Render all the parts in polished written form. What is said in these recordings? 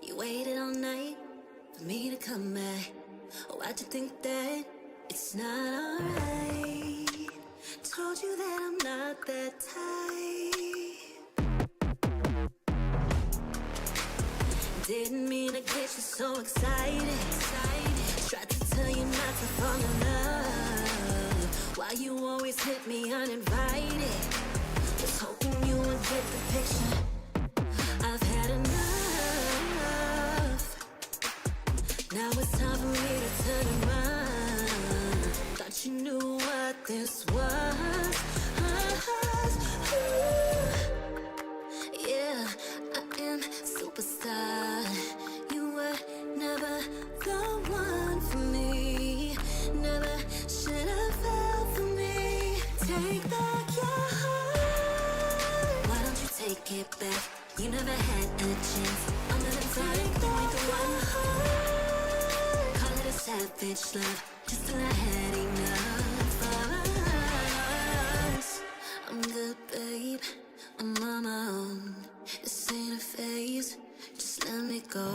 You waited all night for me to come back. Why'd you think that it's not alright? Told you that I'm not that type. Didn't mean to get you so excited. Tried to tell you not to fall in love. Why you always hit me uninvited? Was hoping you would get the picture. I've had enough. Now it's time for me to turn around. Thought you knew what this was. Yeah, I am superstar. You were never the one for me. Never should have fell for me. Take back your heart. Why don't you take it back? You never had a chance. I'm gonna take back your heart. Call it a savage love, just till I had enough of us. I'm good, babe. I'm on my own. This ain't a phase. Just let me go.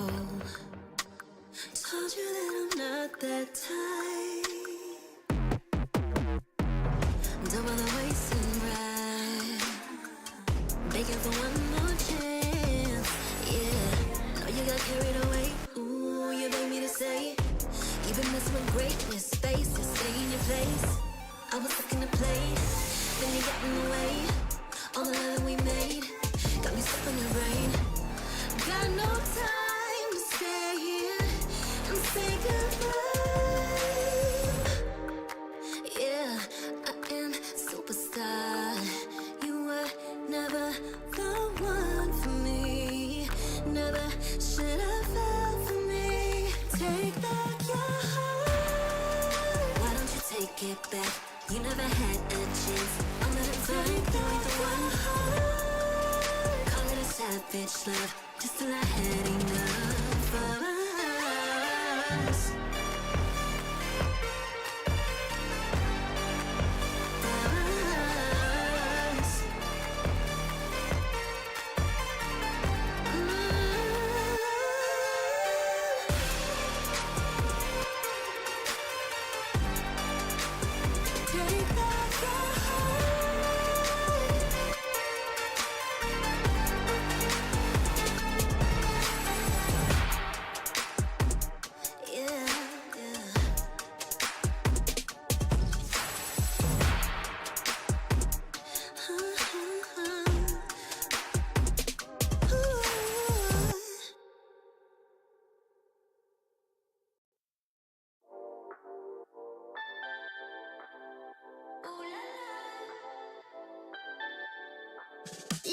Told you that I'm not that type. Don't bother wasting breath. Begging for one more chance. Yeah, know you got carried away. Ooh, you made me to say. You've been messing with greatness, spaces, stay in your place. I was looking to play, then you got in the way. All the love that we made got me stuck in the rain. Got no time to stay here and say goodbye. Yeah, I am superstar. You were never the one for me. Never should have fell for me. Take back your heart. Why don't you take it back? You never had a chance. I'm gonna take back the one heart. Call it a savage love, just till I had enough of us. Take back your heart. Yeah, yeah.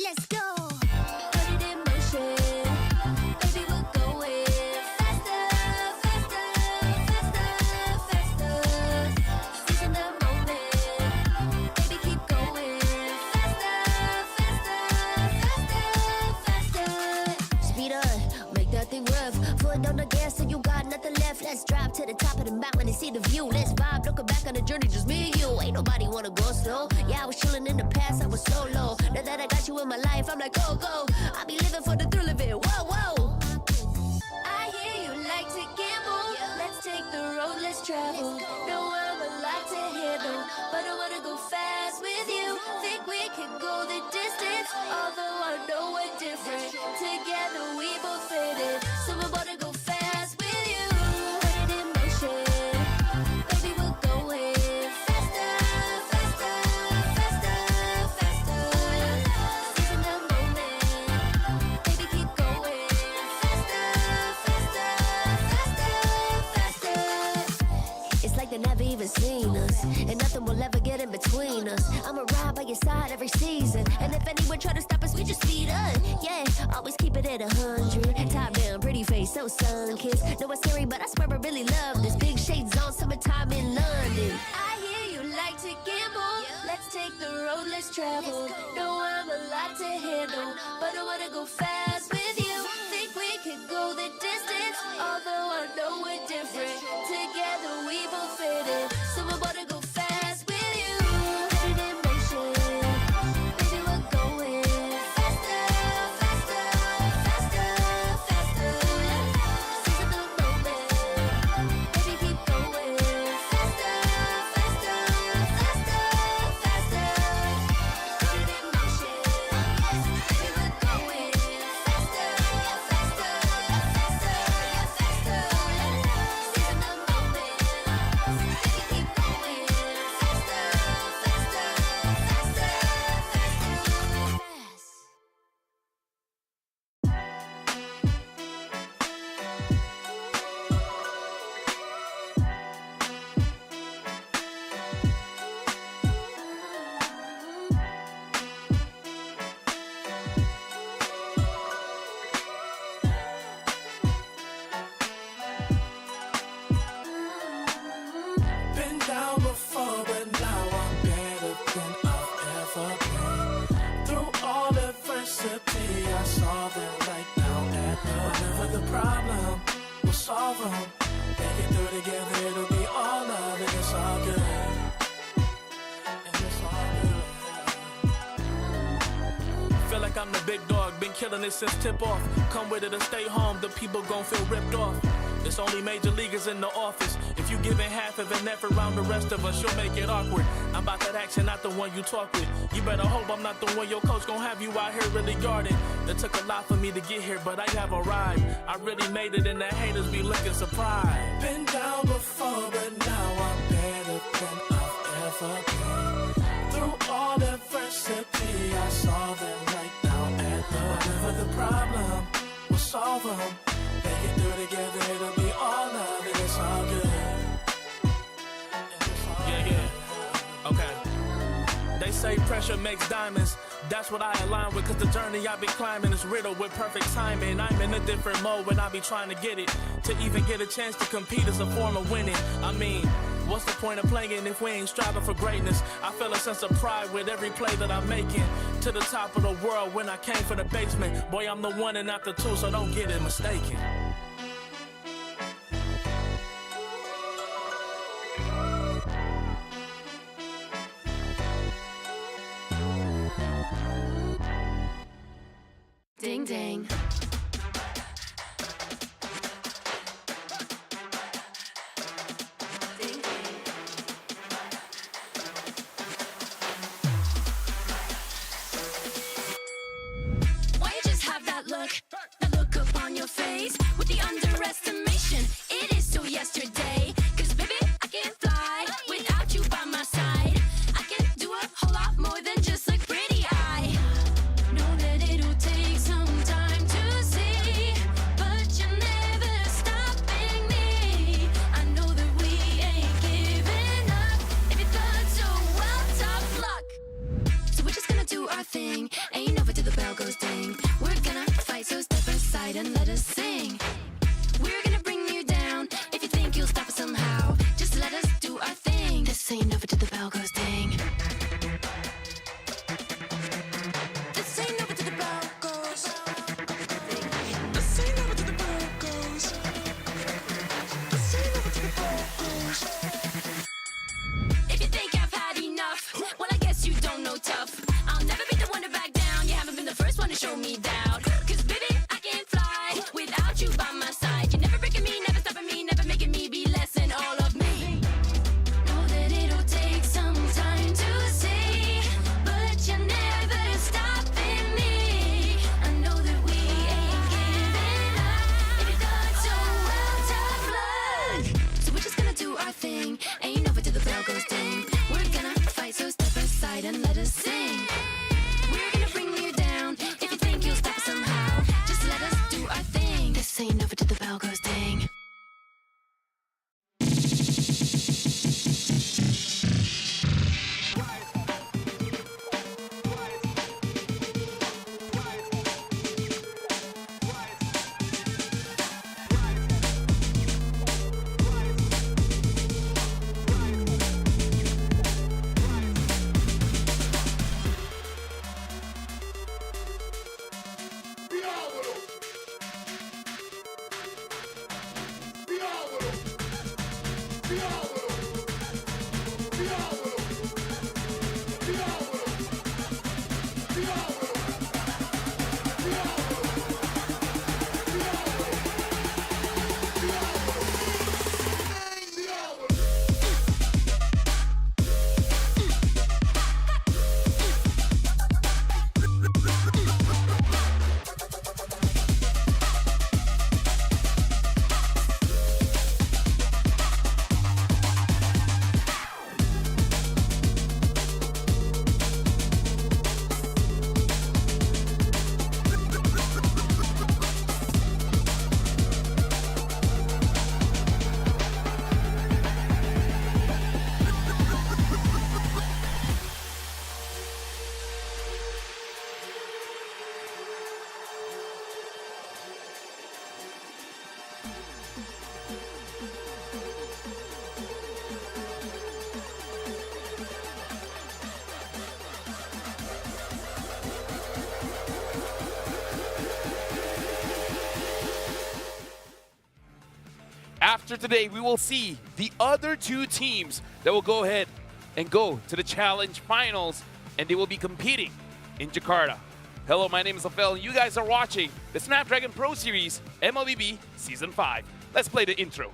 Let's go. Put it in motion. Baby, we're going faster, faster, faster, faster. Seizing the moment. Baby, keep going faster, faster, faster, faster. Speed up, make that thing rough. Foot on the gas so you got nothing left. Let's drive to the top of the mountain and see the view. Let's vibe, looking back on the journey, just me and you. Ain't nobody wanna go slow. Yeah, I was chilling in the past, I was solo. Now that I got you in my life, I'm like, go, go. I'll be living for the thrill of it, whoa, whoa. I hear you like to gamble. Let's take the road, let's travel. Know I'm a lot to handle, but I wanna go fast with you. Think we could go the distance, although I know we're different. Together we both fit in, so I wanna go fast with you. Put it in motion. Baby, we're going faster, faster, faster, faster. Seizing the moment. Baby, keep going faster, faster, faster, faster. It's like they never even seen us, and nothing will ever get in between us. I'ma ride by your side every season, and if anyone try to stop us, we just speed up. Yeah, always keep it at 100. Top down, pretty face, so sun-kissed. Know it's scary, but I swear I really love this. Big shades on, summertime in London. I hear you like to gamble. Let's take the road, let's travel. Know I'm a lot to handle, but I wanna go fast with you. Think we could go the distance, although I know we're different. Together we both fit in, so I wanna go fast with you. Put it in motion. Baby, we're going faster, faster, faster, faster. Through all adversity, I saw the light now at whatever the problem, we'll solve them. Make it through together, it'll be all love, and it's all good. Feel like I'm the big dog, been killing it since tip-off. Come with it or stay home, the people gon' feel ripped off. It's only major leaguers in the office. If you giving half of an effort around the rest of us, you'll make it awkward. I'm about that action, not the one you talk with. You better hope I'm not the one your coach gon' have you out here really guarding. It took a lot for me to get here, but I have arrived. I really made it and the haters be looking surprised. Been down before, but now I'm better than I've ever been. Through all adversity, I saw the light now at whatever the problem, we'll solve them. Make it through together, it'll be all love, and it's all good. Yeah. Okay. They say pressure makes diamonds. That's what I align with, cause the journey I've been climbing is riddled with perfect timing. I'm in a different mode when I be trying to get it. To even get a chance to compete is a form of winning. I mean, what's the point of playing if we ain't striving for greatness? I feel a sense of pride with every play that I'm making. To the top of the world when I came from the basement. Boy, I'm the one and not the two, so don't get it mistaken. Ding ding. Why you just have that look upon your face with the underestimation? It is still yesterday. 'Cause baby, I can't fly without you by my side. I can do a whole lot more than just look pretty. I know that it'll take some time to see, but you're never stopping me. I know that we ain't giving up. If you thought so, well, tough luck. So we're just gonna do our thing. Ain't over till the bell goes ding. We're gonna fight, so step aside and let us sing. We're gonna bring you down. If you think you'll stop us somehow, just let us do our thing. This ain't over till the bell goes ding. This ain't over till the bell goes. This ain't over till the bell goes. This ain't over till the bell goes. If you think I've had enough, well, I guess you don't know tough. I'll never be the one to back down. You haven't been the first one to show me doubt. 'Cause baby, I can't fly without you by my side. You're never breaking me, never stopping me, never making me be less than all of me. Know that it'll take some time to see, but you're never stopping me. I know that we ain't giving up. If you thought so, well, tough luck. So we're just gonna do our thing. Ain't over till the bell goes ding. We're gonna fight, so step aside and let us sing. We're gonna bring you down. If you think you'll stop us somehow, just let us do our thing. This ain't over till the bell goes ding. after today, we will see the other two teams that will go ahead and go to the Challenge Finals, and they will be competing in Jakarta. Hello, my name is Lafel, and you guys are watching the Snapdragon Pro Series MLBB Season 5. Let's play the intro.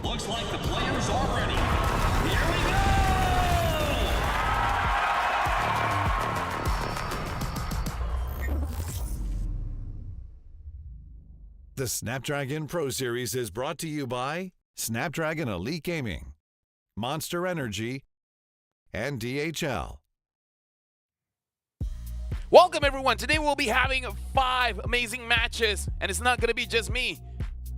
Looks like the players are ready. Here we go! The Snapdragon Pro Series is brought to you by Snapdragon Elite Gaming, Monster Energy, and DHL. Welcome, everyone. Today we'll be having 5 amazing matches, and it's not going to be just me.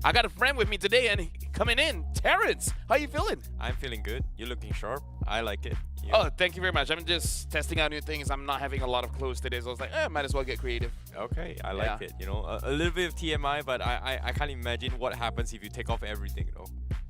I got a friend with me today, and coming in, Terrence. How you feeling? I'm feeling good. You're looking sharp. I like it. You Oh, thank you very much. I'm just testing out new things. I'm not having a lot of clothes today, so I was like, might as well get creative. okay. I like Yeah. it. You know, a little bit of TMI, but I can't imagine what happens if you take off everything, you know.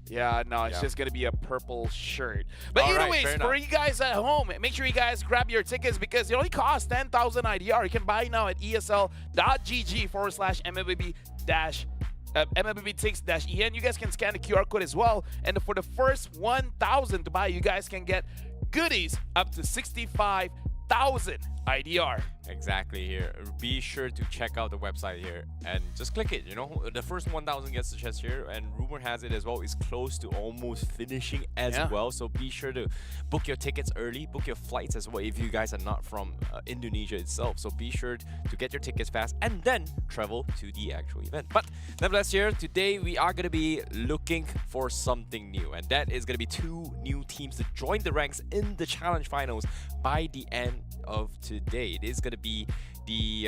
Yeah, no, it's Yeah. just going to be a purple shirt. But All right, anyways, fair for enough. you guys at home, make sure you guys grab your tickets because it only costs 10,000 IDR. You can buy now at esl.gg/MLBB-MLBB-Tix-EN. You guys can scan the QR code as well. And for the first 1,000 to buy, you guys can get goodies up to 65,000 IDR. Exactly here. Be sure to check out the website here and just click it. You know, the first 1,000 gets the chest here, and rumor has it as well is close to almost finishing as Yeah. well. So be sure to book your tickets early, book your flights as well if you guys are not from Indonesia itself. So be sure to get your tickets fast and then travel to the actual event. But nevertheless, here today we are going to be looking for something new, and that is going to be 2 new teams to join the ranks in the challenge finals by the end of today. It is going to be the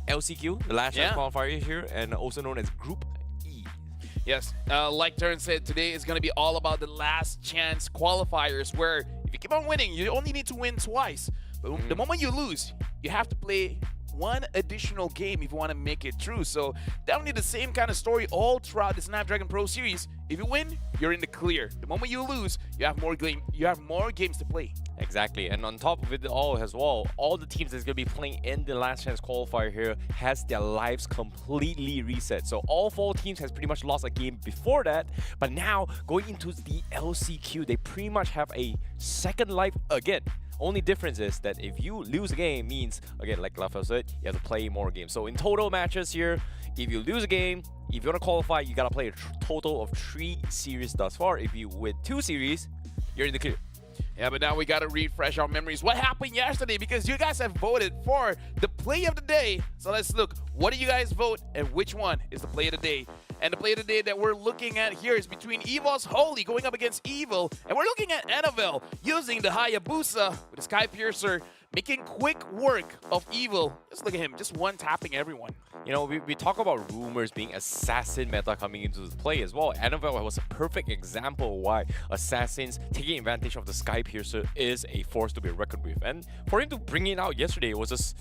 LCQ, the last chance qualifier here, and also known as Group E. Yes, like Terrence said, today is going to be all about the last chance qualifiers where if you keep on winning, you only need to win twice. But the moment you lose, you have to play one additional game if you want to make it through. So definitely the same kind of story all throughout the Snapdragon Pro Series. If you win, you're in the clear. The moment you lose, you have more games to play. Exactly, and on top of it all as well, all the teams that's going to be playing in the last chance qualifier here has their lives completely reset. So all 4 teams has pretty much lost a game before that, but now going into the LCQ, they pretty much have a second life again. Only difference is that if you lose a game means, again, like Lafel said, you have to play more games. So in total matches here, if you lose a game, if you want to qualify, you got to play a total of 3 series thus far. If you win 2 series, you're in the clear. Yeah, but now we got to refresh our memories. What happened yesterday? Because you guys have voted for the play of the day. So let's look. What do you guys vote and which one is the play of the day? And the play of the day that we're looking at here is between Evil's Holy going up against Evil. And we're looking at Annabelle using the Hayabusa with the Sky Piercer, making quick work of Evil. Just look at him, just one-tapping everyone. You know, we talk about rumors being assassin meta coming into the play as well. Annabelle was a perfect example of why assassins taking advantage of the Sky Piercer is a force to be reckoned with. And for him to bring it out yesterday was just,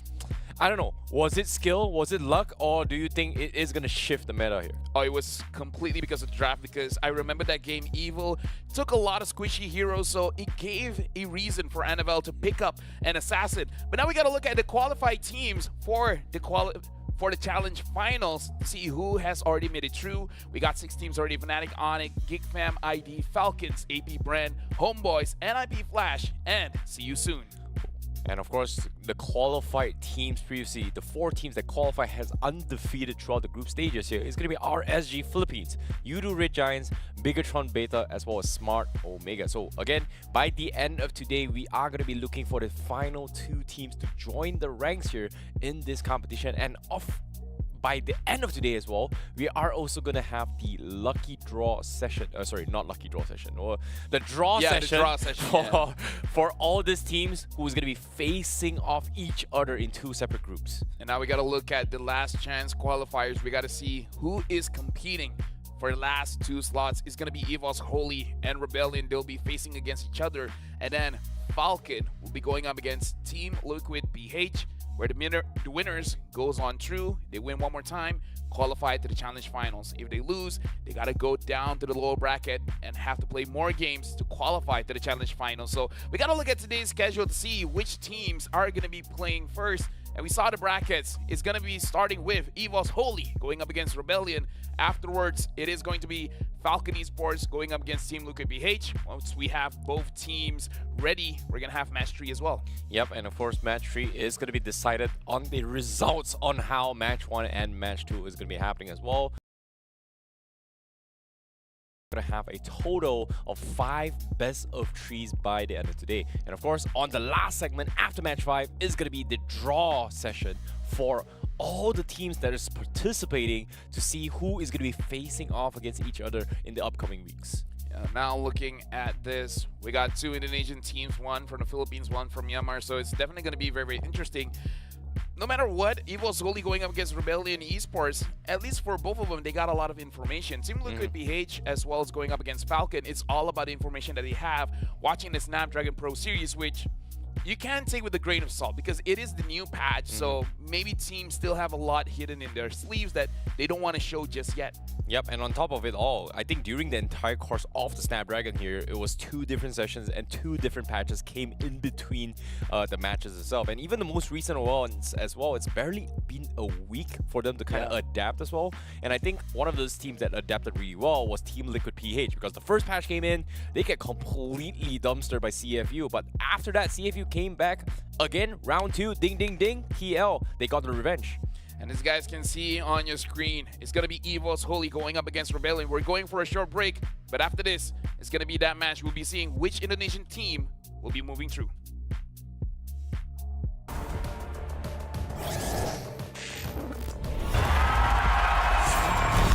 I don't know, was it skill, was it luck, or do you think it is going to shift the meta here? Oh, it was completely because of the draft, because I remember that game Evil took a lot of squishy heroes, so it gave a reason for Annabelle to pick up an assassin. But now we got to look at the qualified teams for the challenge finals to see who has already made it through. We got 6 teams already: Fnatic, Onyx, GigFam, ID, Falcons, AP Brand, Homeboys, NIP Flash, and see you soon. And of course, the qualified teams previously, the 4 teams that qualify has undefeated throughout the group stages here. It's going to be RSG Philippines, Yudu Red Giants, Bigatron Beta, as well as Smart Omega. So again, by the end of today, we are going to be looking for the final 2 teams to join the ranks here in this competition. And by the end of today as well, we are also going to have the lucky draw session. Sorry, not lucky draw session. Or the draw session, the draw session for all these teams who's going to be facing off each other in 2 separate groups. And now we got to look at the last chance qualifiers. We got to see who is competing for the last 2 slots. It's going to be Evil's Holy and Rebellion. They'll be facing against each other. And then Falcon will be going up against Team Liquid PH, where the winners goes on through. They win one more time, qualify to the challenge finals. If they lose, they got to go down to the lower bracket and have to play more games to qualify to the challenge finals. So we got to look at today's schedule to see which teams are going to be playing first. And we saw the brackets. It's going to be starting with EVOS Holy going up against Rebellion. Afterwards, it is going to be Falcon Esports going up against Team Luca BH. Once we have both teams ready, we're going to have match 3 as well. Yep, and of course, match 3 is going to be decided on the results on how match 1 and match 2 is going to be happening as well. Going to have a total of 5 best of 3s by the end of today. And of course, on the last segment after match 5 is going to be the draw session for all the teams that is participating to see who is going to be facing off against each other in the upcoming weeks. Now looking at this, we got 2 Indonesian teams, 1 from the Philippines, 1 from Myanmar, so it's definitely going to be very, very interesting. No matter what, EVO's Holy going up against Rebellion Esports, at least for both of them, they got a lot of information. Team Liquid BH, as well as going up against Falcon, it's all about the information that they have watching the Snapdragon Pro Series, which you can take with a grain of salt because it is the new patch, so maybe teams still have a lot hidden in their sleeves that they don't want to show just yet. Yep, and on top of it all, I think during the entire course of the Snapdragon here, it was 2 different sessions and 2 different patches came in between the matches itself. And even the most recent ones as well, it's barely been a week for them to kind of adapt as well. And I think one of those teams that adapted really well was Team Liquid PH, because the first patch came in, they get completely dumpstered by CFU, but after that, CFU came back again, round 2, ding ding ding, TL, they got the revenge. And as you guys can see on your screen, it's going to be EVO's Holy going up against Rebellion. We're going for a short break, but after this, it's going to be that match. We'll be seeing which Indonesian team will be moving through.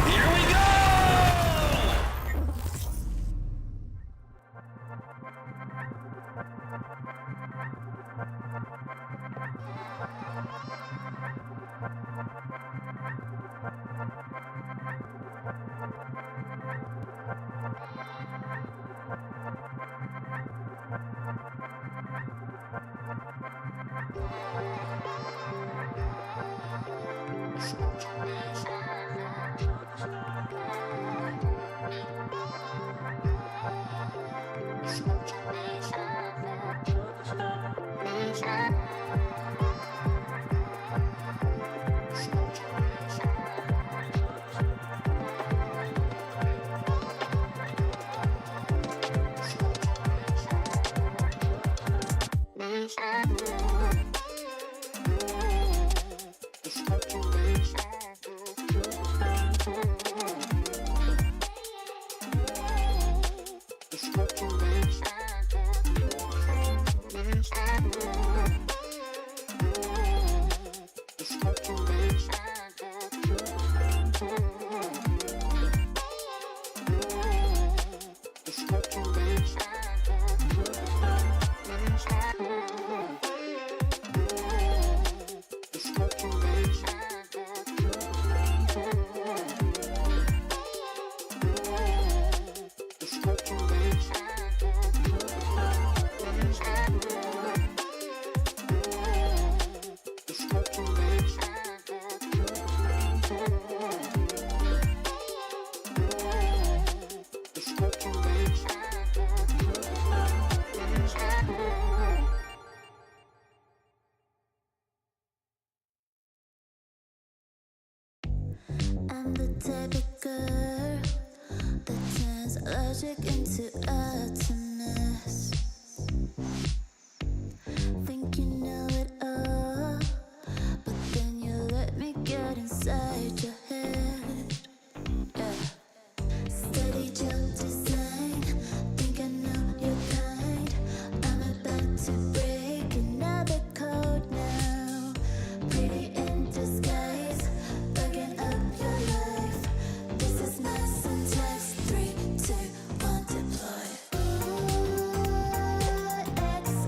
Here we go! I'm the type of girl that turns logic into atoms. Think you know it all, but then you let me get inside your head. Steady jump design, think I know your kind. I'm about to break another code now. Pretty in disguise, bugging up your life. This is my syntax. 3, 2, 1, deploy.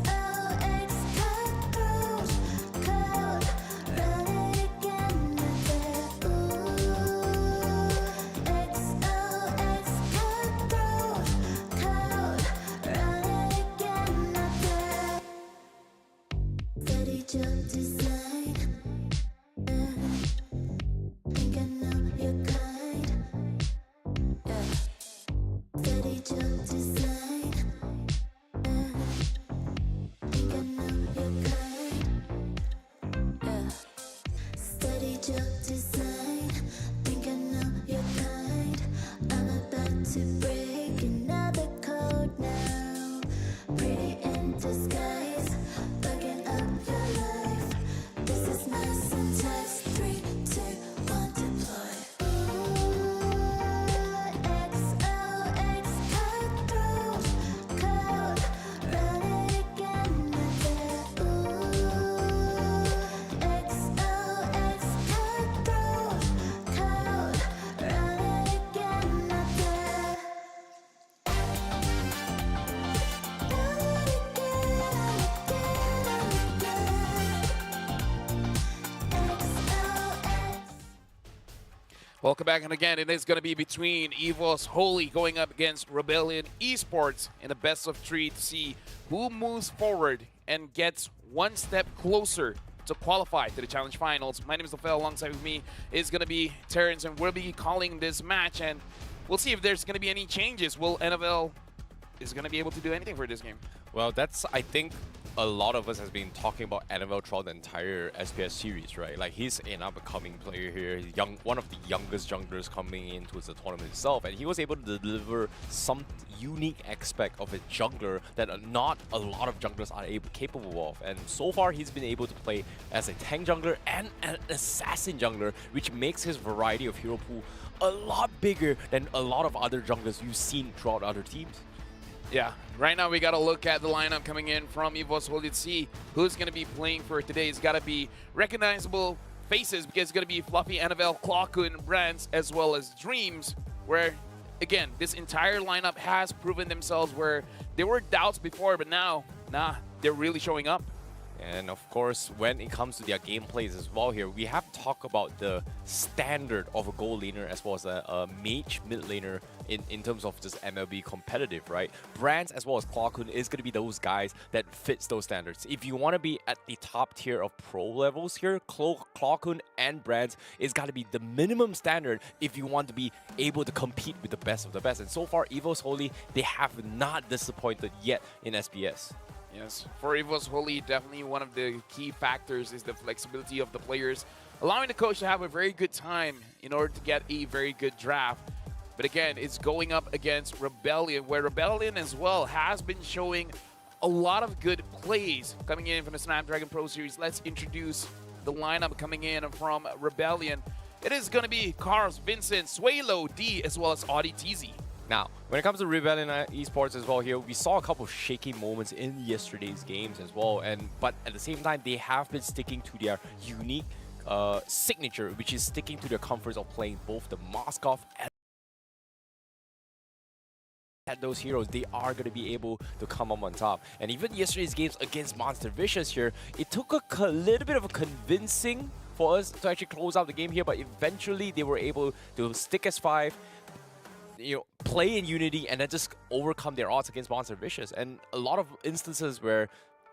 XOX cockroach code. Run it again, not there. XOX cockroach code. Run it again, not there. Steady jump design. Welcome back, and again, it is going to be between EVOS Holy going up against Rebellion Esports in a best-of-3 to see who moves forward and gets one step closer to qualify to the Challenge Finals. My name is Lafel. Alongside with me is going to be Terrence, and we'll be calling this match, and we'll see if there's going to be any changes. Will NFL is going to be able to do anything for this game? Well, that's, I think, a lot of us has been talking about Annabelle throughout the entire SPS series, right? Like, he's an up-and-coming player here. He's one of the youngest junglers coming into the tournament itself, and he was able to deliver some unique aspect of a jungler that not a lot of junglers are capable of. And so far, he's been able to play as a tank jungler and an assassin jungler, which makes his variety of hero pool a lot bigger than a lot of other junglers you've seen throughout other teams. Yeah, right now we got to look at the lineup coming in from EVOS Holy to see who's going to be playing for today. It's got to be recognizable faces because it's going to be Fluffy, Annabelle, Clockun, Brands, as well as Dreams, where, again, this entire lineup has proven themselves where there were doubts before, but now, they're really showing up. And of course, when it comes to their gameplays as well here, we have talked about the standard of a gold laner as well as a mage mid laner in terms of just MLB competitive, right? Brands as well as Clockun is going to be those guys that fits those standards. If you want to be at the top tier of pro levels here, Clockun and Brands is got to be the minimum standard if you want to be able to compete with the best of the best. And so far, EVOS Holy, they have not disappointed yet in SPS. Yes, for EVOS Holy, definitely one of the key factors is the flexibility of the players, allowing the coach to have a very good time in order to get a very good draft. But again, it's going up against Rebellion, where Rebellion as well has been showing a lot of good plays coming in from the Snapdragon Pro Series. Let's introduce the lineup coming in from Rebellion. It is going to be Cars, Vincent, Swalo, D, as well as Audie TZ. Now, when it comes to Rebellion Esports as well here, we saw a couple of shaky moments in yesterday's games as well. But at the same time, they have been sticking to their unique signature, which is sticking to their comforts of playing both the Moskov and those heroes. They are going to be able to come up on top. And even yesterday's games against Monster Vicious here, it took a little bit of a convincing for us to actually close out the game here, but eventually they were able to stick as 5, play in unity, and then just overcome their odds against Monster Vicious. And a lot of instances where,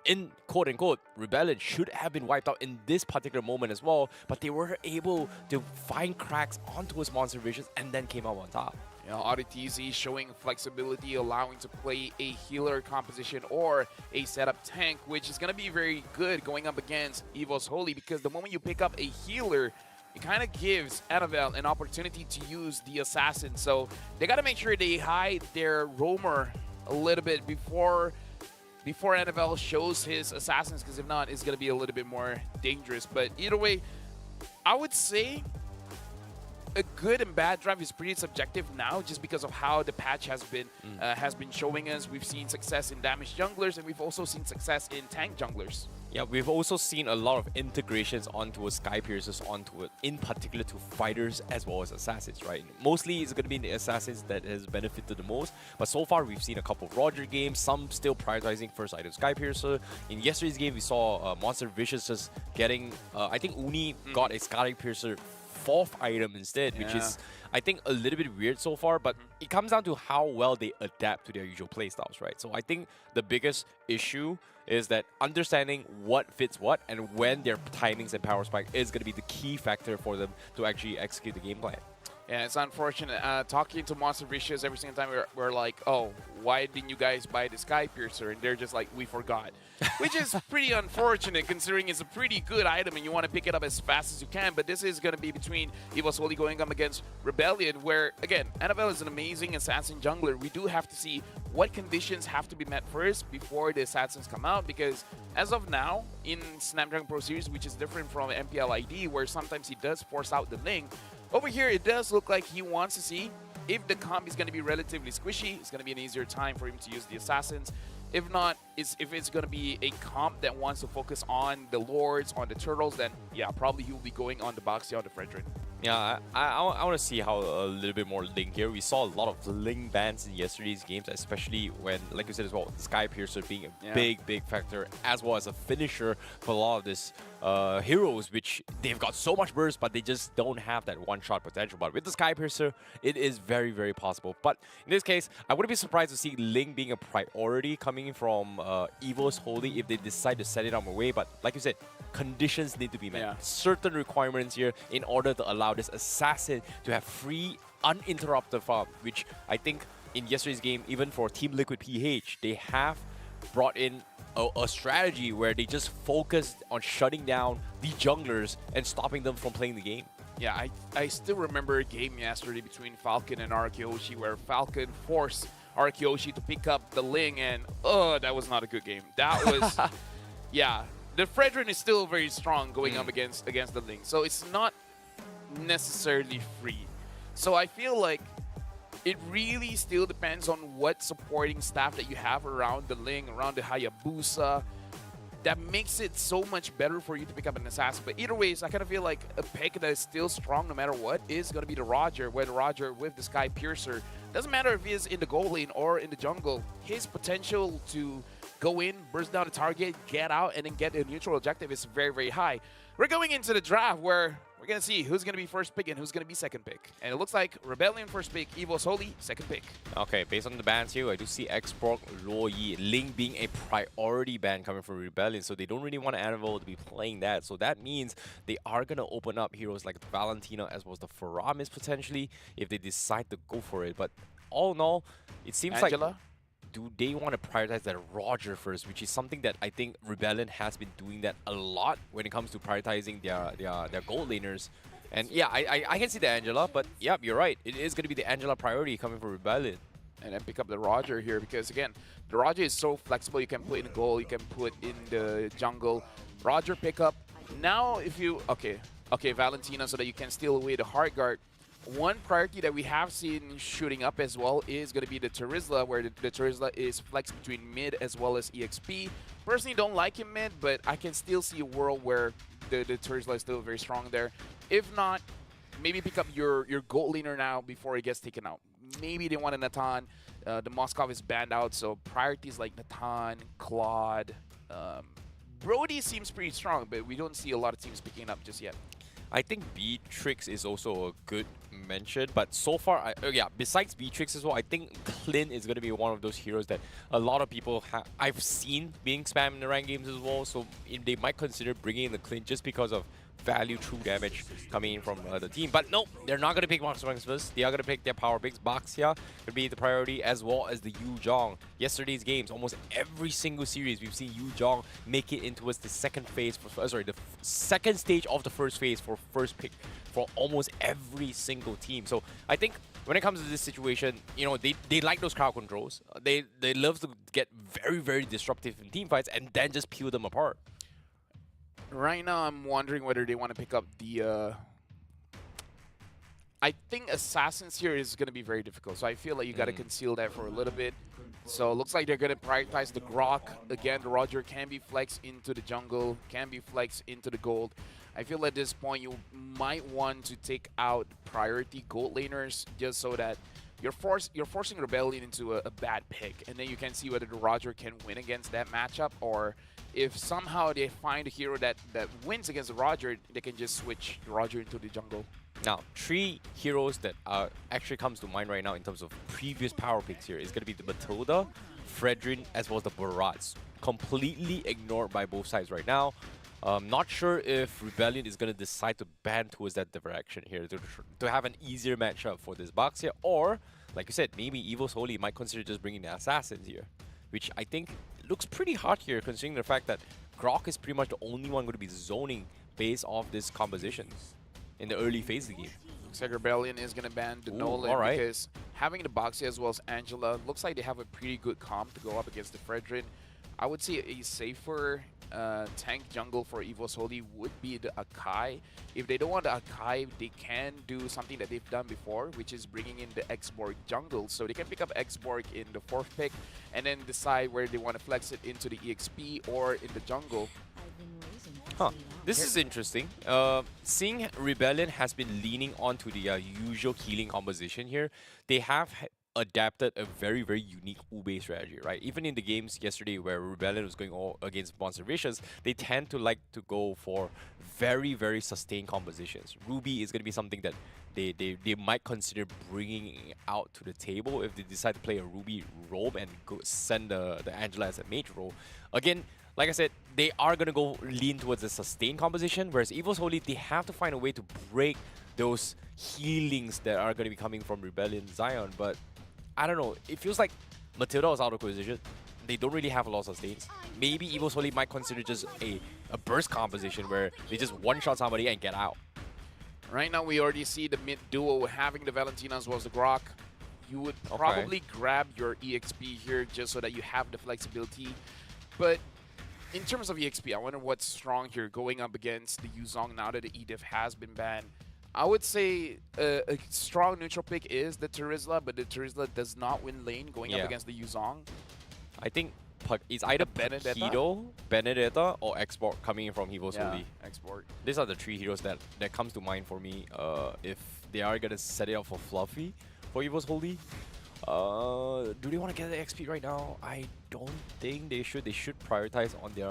in quote-unquote, Rebellion should have been wiped out in this particular moment as well, but they were able to find cracks onto his Monster Vicious and then came out on top. You know, Audie TZ showing flexibility, allowing to play a healer composition or a setup tank, which is going to be very good going up against EVOS Holy, because the moment you pick up a healer, it kind of gives Annabelle an opportunity to use the assassin. So they got to make sure they hide their roamer a little bit before Annabelle shows his assassins, because if not, it's going to be a little bit more dangerous. But either way, I would say a good and bad draft is pretty subjective now, just because of how the patch has been showing us. We've seen success in damage junglers, and we've also seen success in tank junglers. Yeah, we've also seen a lot of integrations onto a Sky Piercers onto it, in particular to fighters as well as assassins, right? Mostly it's going to be the assassins that has benefited the most, but so far we've seen a couple of Roger games, some still prioritizing first item Sky Piercer. In yesterday's game, we saw Monster Vicious just getting, I think Uni got a Sky Piercer 4th item instead, which is, I think, a little bit weird so far, but it comes down to how well they adapt to their usual playstyles, right? So I think the biggest issue is that understanding what fits what and when their timings and power spike is going to be the key factor for them to actually execute the game plan. Yeah, it's unfortunate. Talking to Monster Vicious every single time, we're like, oh, why didn't you guys buy the Sky Piercer? And they're just like, we forgot. Which is pretty unfortunate, considering it's a pretty good item and you want to pick it up as fast as you can. But this is going to be between EVOS Holy going up against Rebellion, where, again, Annabelle is an amazing assassin jungler. We do have to see what conditions have to be met first before the assassins come out, because as of now, in Snapdragon Pro Series, which is different from MPL ID, where sometimes he does force out the link, over here, it does look like he wants to see if the comp is going to be relatively squishy. It's going to be an easier time for him to use the assassins. If not, if it's going to be a comp that wants to focus on the lords, on the turtles, then yeah, probably he will be going on the Baxi, on the Fredrin. Yeah, I want to see how a little bit more Ling here. We saw a lot of Ling bans in yesterday's games, especially when, like you said as well, Sky Piercer being a big factor, as well as a finisher for a lot of this heroes, which they've got so much burst, but they just don't have that one-shot potential. But with the Sky Piercer, it is very possible. But in this case, I wouldn't be surprised to see Ling being a priority coming from Evo's Holy if they decide to set it on away. But like you said, conditions need to be met. Certain requirements here in order to allow this assassin to have free, uninterrupted farm, which I think in yesterday's game, even for Team Liquid PH, they have brought in a strategy where they just focused on shutting down the junglers and stopping them from playing the game. Yeah, I still remember a game yesterday between Falcon and Arkeoshi where Falcon forced Arkeoshi to pick up the Ling, and that was not a good game. That was, yeah. The Fredrin is still very strong going up against the Ling, so it's not necessarily free. So I feel like it really still depends on what supporting staff that you have around the Ling, around the Hayabusa, that makes it so much better for you to pick up an assassin. But either ways, I kind of feel like a pick that is still strong no matter what is going to be the Roger, where the Roger with the Sky Piercer, doesn't matter if he is in the goal lane or in the jungle, his potential to go in, burst down the target, get out, and then get a neutral objective is very high. We're going into the draft where we're going to see who's going to be first pick and who's going to be second pick. And it looks like Rebellion first pick, Evo's Holy second pick. Okay, based on the bans here, I do see Xborg, Luo Yi, Ling being a priority ban coming from Rebellion, so they don't really want Anvil to be playing that. So that means they are going to open up heroes like Valentina as well as the Faramis potentially if they decide to go for it. But all in all, it seems Angela? like do they want to prioritize that Roger first, which is something that I think Rebellion has been doing that a lot when it comes to prioritizing their gold laners. And yeah, I can see the Angela, but yeah, you're right. It is going to be the Angela priority coming from Rebellion. And then pick up the Roger here because, again, the Roger is so flexible. You can put in goal, you can put in the jungle. Roger pick up. Now if you... Okay, Valentina, so that you can steal away the hard guard. One priority that we have seen shooting up as well is going to be the Terizla, where the Terizla is flexed between mid as well as EXP. Personally, don't like him mid, but I can still see a world where the Terizla is still very strong there. If not, maybe pick up your gold laner now before he gets taken out. Maybe they want a Natan. The Moskov is banned out, so priorities like Natan, Claude. Brody seems pretty strong, but we don't see a lot of teams picking it up just yet. I think Beatrix is also a good mention, but so far, besides Beatrix as well, I think Clint is going to be one of those heroes that a lot of people I've seen being spammed in the ranked games as well, so they might consider bringing in the Clint just because of value true damage coming in from the team. But no, they're not going to pick Max first. They are going to pick their power picks. Baxia could be the priority, as well as the Yu Zhong. Yesterday's games, almost every single series, we've seen Yu Zhong make it into the second phase, the second stage of the first phase for first pick for almost every single team. So I think when it comes to this situation, you know, they like those crowd controls. They love to get very disruptive in team fights and then just peel them apart. Right now, I'm wondering whether they want to pick up the... I think Assassins here is going to be very difficult, so I feel like you got to conceal that for a little bit. So it looks like they're going to prioritize the Grok. Again, the Roger can be flexed into the jungle, can be flexed into the gold. I feel at this point you might want to take out priority gold laners just so that you're forcing Rebellion into a bad pick, and then you can see whether the Roger can win against that matchup, or if somehow they find a hero that wins against the Roger, they can just switch the Roger into the jungle. Now, 3 heroes that actually comes to mind right now in terms of previous power picks here is going to be the Matilda, Fredrin, as well as the Barats. Completely ignored by both sides right now. Not sure if Rebellion is going to decide to ban towards that direction here to have an easier matchup for this box here, or, like you said, maybe Evo's Holy might consider just bringing the Assassins here, which I think looks pretty hard here considering the fact that Grok is pretty much the only one going to be zoning based off this composition in the early phase of the game. Looks like Rebellion is going to ban the Nolan because having the Boxy as well as Angela, looks like they have a pretty good comp to go up against the Fredrin. I would say a safer tank jungle for Evo's Holy would be the Akai. If they don't want the Akai, they can do something that they've done before, which is bringing in the Xborg jungle. So they can pick up Xborg in the 4th pick and then decide where they want to flex it into the EXP or in the jungle. Huh. This is interesting. Seeing Rebellion has been leaning onto the usual healing composition here, they have adapted a very, very unique Ube strategy, right? Even in the games yesterday where Rebellion was going all against Monster Vicious, they tend to like to go for very, very sustained compositions. Ruby is going to be something that they might consider bringing out to the table if they decide to play a Ruby robe and send the Angela as a mage role. Again, like I said, they are going to go lean towards a sustained composition, whereas Evil's Holy, they have to find a way to break those healings that are going to be coming from Rebellion Zion. But I don't know, it feels like Matilda was out of position. They don't really have a lot of sustains. Maybe Evil's Holy might consider just a burst composition where they just one-shot somebody and get out. Right now, we already see the mid duo having the Valentina as well as the Grok. You would probably grab your EXP here just so that you have the flexibility. But in terms of EXP, I wonder what's strong here going up against the Yuzong now that the EDIF has been banned. I would say a strong neutral pick is the Terizla, but the Terizla does not win lane going up against the Yuzong. I think it's either Benedetta, or Export coming in from Evil's Holy. Export. These are the three heroes that comes to mind for me if they are going to set it up for Fluffy for Evil's Holy. Do they want to get the XP right now? I don't think they should. They should prioritize on their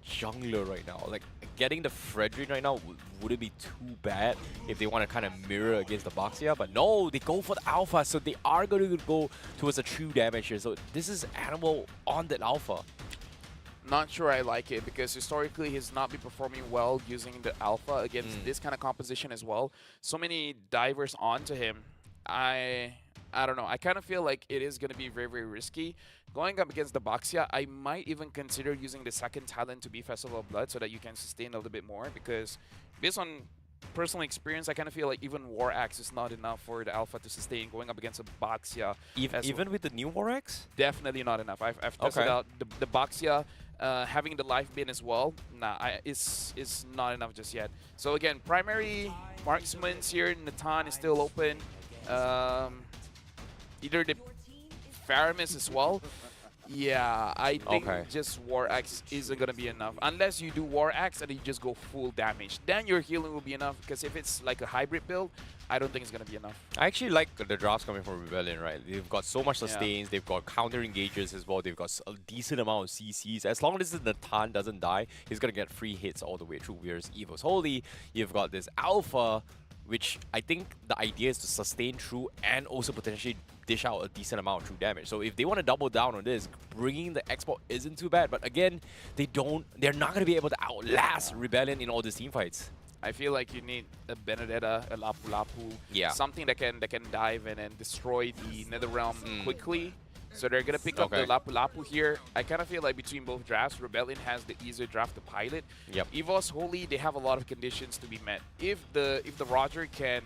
jungler right now. Like, getting the Frederick right now, would it be too bad if they want to kind of mirror against the Boxia? But no, they go for the Alpha, so they are going to go towards the true damage here. So this is Animal on that Alpha. Not sure I like it because historically he's not been performing well using the Alpha against this kind of composition as well. So many divers onto him. I don't know. I kind of feel like it is going to be very, very risky. Going up against the Boxia, I might even consider using the second talent to be Festival of Blood so that you can sustain a little bit more, because based on personal experience, I kind of feel like even War Axe is not enough for the Alpha to sustain going up against a Boxia. Even with the new War Axe? Definitely not enough. I've tested out the Boxia. Having the life bin as well, is not enough just yet. So again, primary marksmans here, Natan is still open. Either the Faramis as well. Yeah, I think just War Axe isn't going to be enough. Unless you do War Axe and you just go full damage. Then your healing will be enough, because if it's like a hybrid build, I don't think it's going to be enough. I actually like the drafts coming from Rebellion, right? They've got so much sustains, they've got counter engagers as well, they've got a decent amount of CCs. As long as the Natan doesn't die, he's going to get free hits all the way through. Whereas Evo's Holy, you've got this Alpha, which I think the idea is to sustain through and also potentially dish out a decent amount of true damage. So if they want to double down on this, bringing the export isn't too bad. But again, they're not going to be able to outlast Rebellion in all these team fights. I feel like you need a Benedetta, a Lapu Lapu, something that can dive in and destroy the Netherrealm quickly. So they're going to pick up the Lapu Lapu here. I kind of feel like between both drafts, Rebellion has the easier draft to pilot. Evo's Holy, they have a lot of conditions to be met. If the Roger can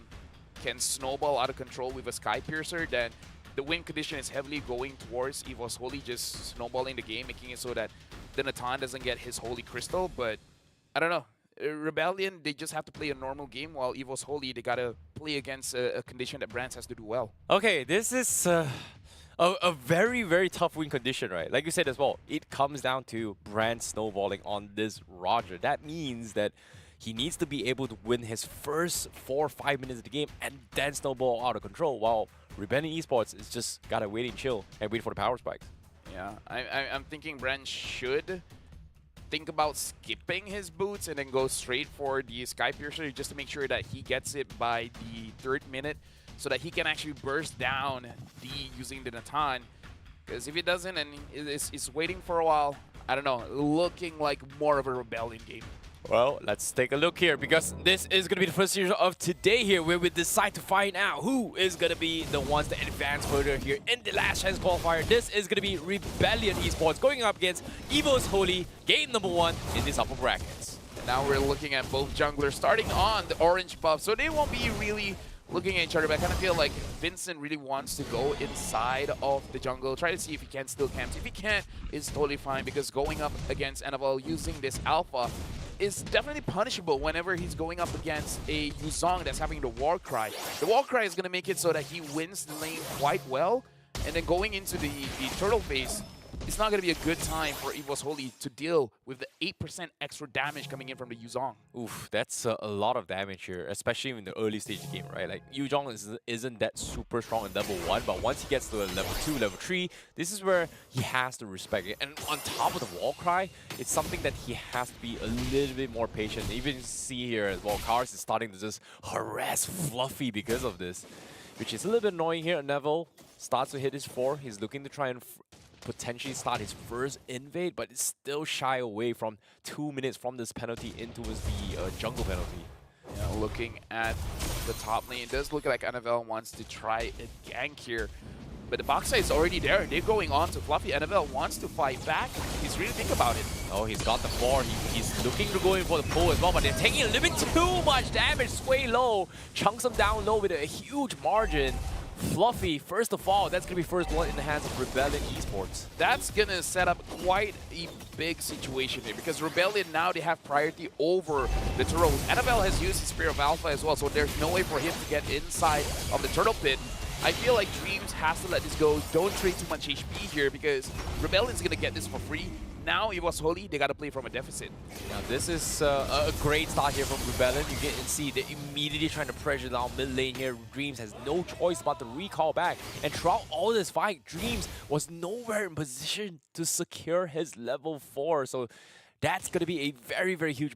snowball out of control with a Sky Piercer, then the win condition is heavily going towards Evo's Holy, just snowballing the game, making it so that the Natan doesn't get his Holy Crystal. But I don't know. Rebellion, they just have to play a normal game, while Evo's Holy, they got to play against a condition that Brands has to do well. Okay, this is a very, very tough win condition, right? Like you said as well, it comes down to Brand snowballing on this Roger. That means that he needs to be able to win his first 4 or 5 minutes of the game and then snowball out of control, while Rebellion Esports is just gotta wait and chill and wait for the power spikes. Yeah, I'm thinking Brand should think about skipping his boots and then go straight for the Sky Piercer just to make sure that he gets it by the 3rd minute, so that he can actually burst down using the Natan. Because if he doesn't and is waiting for a while, I don't know, looking like more of a Rebellion game. Well, let's take a look here, because this is going to be the first series of today here, where we decide to find out who is going to be the ones that advance further here in the last chance qualifier. This is going to be Rebellion Esports going up against Evo's Holy, game number 1 in these upper brackets. And now we're looking at both junglers starting on the orange buff, so they won't be really looking at each other, but I kind of feel like Vincent really wants to go inside of the jungle, try to see if he can still camp. If he can't, it's totally fine, because going up against Annabelle using this Alpha is definitely punishable whenever he's going up against a Yuzong that's having the War Cry. The War Cry is going to make it so that he wins the lane quite well, and then going into the turtle phase, it's not going to be a good time for EVOS Holy to deal with the 8% extra damage coming in from the Yuzong. Oof, that's a lot of damage here, especially in the early stage of the game, right? Like, Yuzhong isn't that super strong in level 1, but once he gets to level 2, level 3, this is where he has to respect it. And on top of the wall cry, it's something that he has to be a little bit more patient. Even see here as well, Cars is starting to just harass Fluffy because of this, which is a little bit annoying here. Neville starts to hit his 4. He's looking to try and potentially start his first invade, but it's still shy away from 2 minutes from this penalty into the jungle penalty. Yeah, looking at the top lane, it does look like Annabelle wants to try a gank here. But the Boxer is already there. They're going on to Fluffy. Annabelle wants to fight back. He's really thinking about it. Oh, he's got the 4. He's looking to go in for the pull as well, but they're taking a little bit too much damage. Sway low, chunks him down low with a huge margin. Fluffy, first of all, that's going to be first blood in the hands of Rebellion Esports. That's going to set up quite a big situation here because Rebellion now they have priority over the turtle. Annabelle has used his Spear of Alpha as well, so there's no way for him to get inside of the turtle pit. I feel like Dreams has to let this go. Don't trade too much HP here because Rebellion's going to get this for free. Now EVOS Holy, they got to play from a deficit. Now this is a great start here from Rebellion. You get and see they're immediately trying to pressure down mid lane here. Dreams has no choice but to recall back. And throughout all this fight, Dreams was nowhere in position to secure his level 4. So that's going to be a very, very huge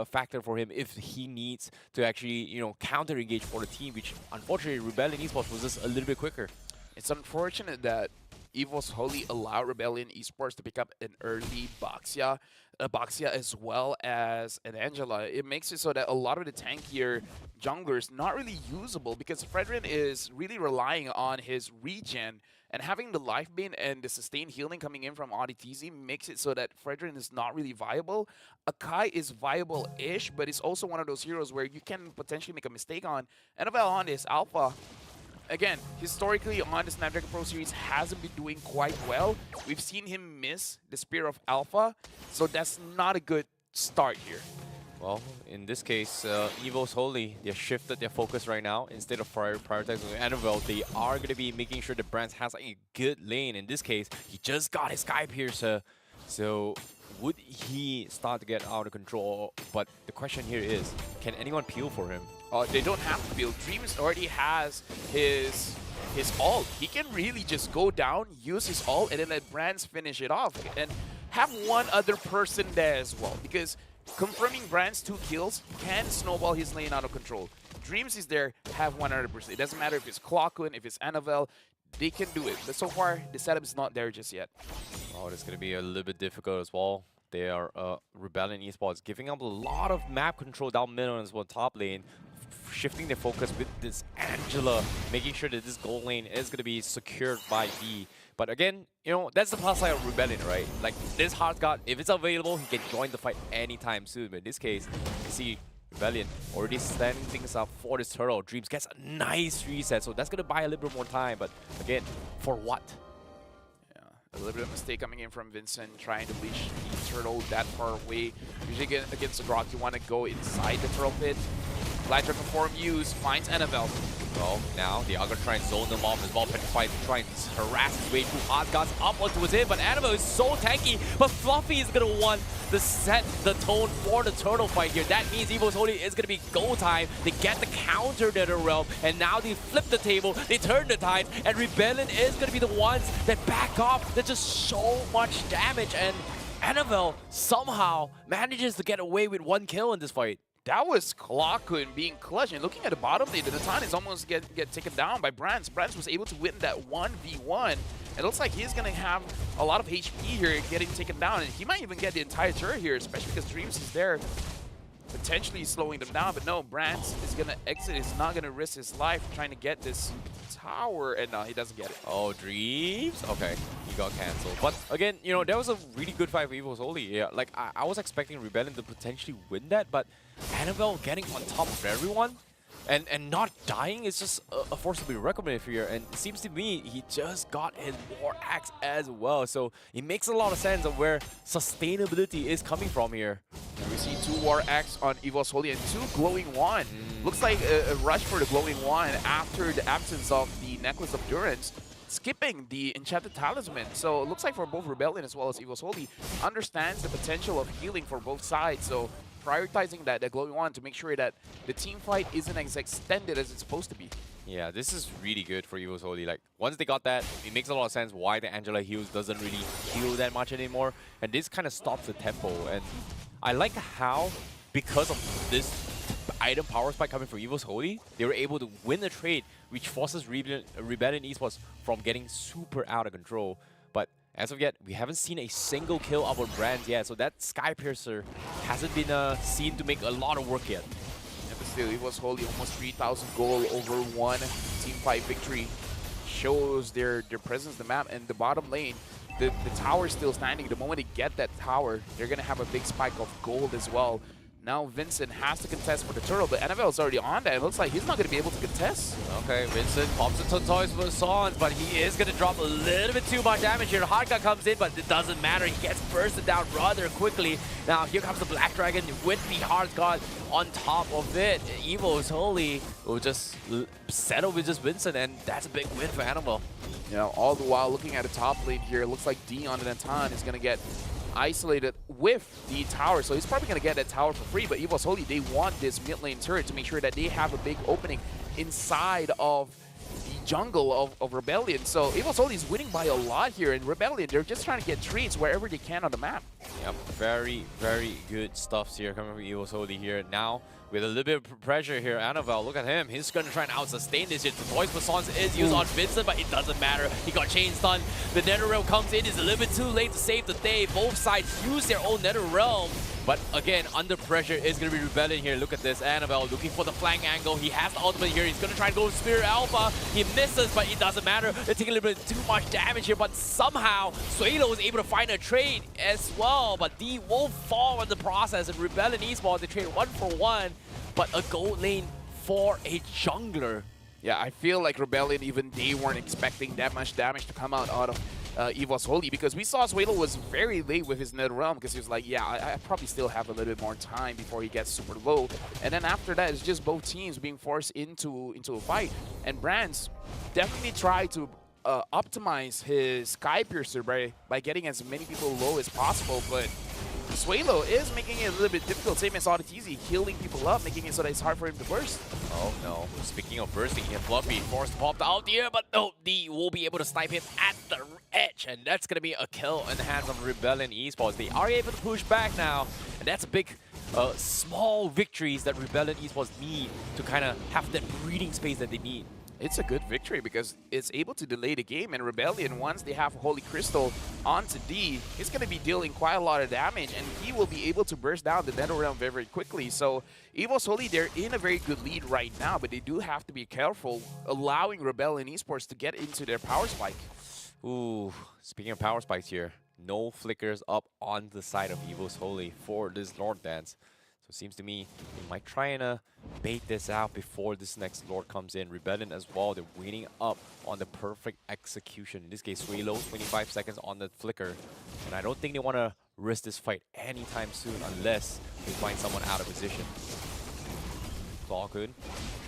factor for him if he needs to actually, you know, counter-engage for the team, which unfortunately Rebellion Esports was just a little bit quicker. It's unfortunate that EVOS Holy allowed Rebellion Esports to pick up an early Boxia as well as an Angela. It makes it so that a lot of the tankier junglers not really usable because Fredrin is really relying on his regen, and having the life bane and the sustained healing coming in from AudiTZ makes it so that Fredrin is not really viable. Akai is viable-ish, but it's also one of those heroes where you can potentially make a mistake on. Annabelle on this Alpha, again, historically on the Snapdragon Pro Series hasn't been doing quite well. We've seen him miss the Spear of Alpha, so that's not a good start here. Well, in this case, EVOS Holy, they shifted their focus right now. Instead of prioritizing Annabelle, they are going to be making sure that Brands has a good lane. In this case, he just got his Sky Piercer. So would he start to get out of control? But the question here is, can anyone peel for him? They don't have to peel. Dreams already has his ult. He can really just go down, use his ult, and then let Brands finish it off. And have one other person there as well. Because confirming Brands 2 kills can snowball his lane out of control. Dreams is there, have 100%. It doesn't matter if it's Clockun, if it's Annabelle, they can do it. But so far, the setup is not there just yet. Oh, it's going to be a little bit difficult as well. They are Rebellion Esports giving up a lot of map control down middle as well top lane, shifting their focus with this Angela, making sure that this gold lane is going to be secured by B. But again, you know, that's the plus side of Rebellion, right? Like, this Heartguard, if it's available, he can join the fight anytime soon. But in this case, you see Rebellion already standing things up for this turtle. Dreams gets a nice reset, so that's going to buy a little bit more time. But again, for what? Yeah, a little bit of mistake coming in from Vincent, trying to leash the turtle that far away. Usually against the Grok, you want to go inside the turtle pit. Light Dragon form used, finds Annabelle. Well, now they are going to try and zone them off as well. Petrified trying to harass his way through. Heartguard's up onto his hit, but Annabelle is so tanky. But Fluffy is going to want to set the tone for the turtle fight here. That means EVOS Holy is going to be go time. They get the counter to the realm, and now they flip the table, they turn the tide, and Rebellion is going to be the ones that back off. There's just so much damage, and Annabelle somehow manages to get away with 1 kill in this fight. That was Clockun being clutch, and looking at the bottom lane, the Natan is almost get taken down by Brands. Brands was able to win that 1v1. It looks like he's going to have a lot of HP here getting taken down, and he might even get the entire turret here, especially because Dreams is there, potentially slowing them down. But no, Brands is going to exit. He's not going to risk his life trying to get this tower, and no, he doesn't get it. Oh, Dreams? Okay, he got cancelled. But again, you know, that was a really good fight for EVOS Holy. Yeah, like, I was expecting Rebellion to potentially win that, but Annabelle getting on top of everyone and not dying is just a force to be reckoned here. And it seems to me he just got his War Axe as well. So it makes a lot of sense of where sustainability is coming from here. We see 2 War Axe on EVOS Holy and 2 Glowing Wand. Looks like a rush for the Glowing Wand after the absence of the Necklace of Durance. skipping the Enchanted Talisman. So it looks like for both Rebellion as well as Evil's Holy understands the potential of healing for both sides. So prioritizing that glowing wand to make sure that the team fight isn't as extended as it's supposed to be. Yeah, this is really good for Evil's Holy. Like, once they got that, it makes a lot of sense why the Angela heals doesn't really heal that much anymore. And this kind of stops the tempo. And I like how, because of this item power spike coming from Evil's Holy, they were able to win the trade, which forces Rebellion Esports from getting super out of control. But as of yet, we haven't seen a single kill of our brands yet. So that Sky Piercer hasn't been seen to make a lot of work yet. But still, Evil's Holy almost 3,000 gold over one team fight victory. Shows their presence in the map. And the bottom lane, the tower is still standing. The moment they get that tower, they're going to have a big spike of gold as well. Now Vincent has to contest for the turtle, but NFL is already on that. It looks like he's not going to be able to contest. Okay, Vincent pops into toys for Sons, but he is going to drop a little bit too much damage here. Hardcut comes in, but it doesn't matter. He gets bursted down rather quickly. Now here comes the Black Dragon with the Hard God on top of it. Evil's Holy will just settle with just Vincent, and that's a big win for Annabelle. You know, all the while looking at the top lane here, it looks like Dion and Anton is going to get isolated with the tower, so he's probably going to get that tower for free. But Evil's Holy, they want this mid lane turret to make sure that they have a big opening inside of the jungle of Rebellion. So Evil's Holy is winning by a lot here, and Rebellion, they're just trying to get trades wherever they can on the map. Yep, very, very good stuff here coming from Evil's Holy here. Now, with a little bit of pressure here, Annabelle, look at him. He's going to try and out-sustain this here. The Toys for Sons is used on Vincent, but it doesn't matter. He got chain stun. The Nether Realm comes in. It's a little bit too late to save the day. Both sides use their own Nether Realm. But again, under pressure is going to be Rebellion here. Look at this. Annabelle looking for the flank angle. He has the ultimate here. He's going to try and go Spirit Alpha. He misses, but it doesn't matter. They're taking a little bit too much damage here. But somehow, Suelo is able to find a trade as well. But D will fall in the process. And Rebellion Esports, they trade 1-for-1. But a gold lane for a jungler. Yeah, I feel like Rebellion, even they weren't expecting that much damage to come out of Evil's Holy, because we saw Suelo was very late with his Nether Realm, because he was like, yeah, I probably still have a little bit more time before he gets super low. And then after that, it's just both teams being forced into a fight. And Brands definitely tried to optimize his Sky Piercer by getting as many people low as possible, but Suelo is making it a little bit difficult. Same as Auditizi, healing people up, making it so that it's hard for him to burst. Oh no, speaking of bursting here, Fluffy forced to pop out here, but no, D will be able to snipe him at the edge, and that's going to be a kill in the hands of Rebellion Esports. They are able to push back now, and that's a big, small victories that Rebellion Esports need to kind of have that breathing space that they need. It's a good victory because it's able to delay the game, and Rebellion, once they have Holy Crystal onto D, he's going to be dealing quite a lot of damage, and he will be able to burst down the Nether Realm very, very quickly. So Evil's Holy, they're in a very good lead right now, but they do have to be careful allowing Rebellion Esports to get into their power spike. Ooh, speaking of power spikes here, no flickers up on the side of Evil's Holy for this Lord Dance. So it seems to me they might try and bait this out before this next Lord comes in. Rebellion as well, they're waiting up on the perfect execution. In this case, Suelo, 25 seconds on the flicker. And I don't think they want to risk this fight anytime soon unless they find someone out of position. Claw good.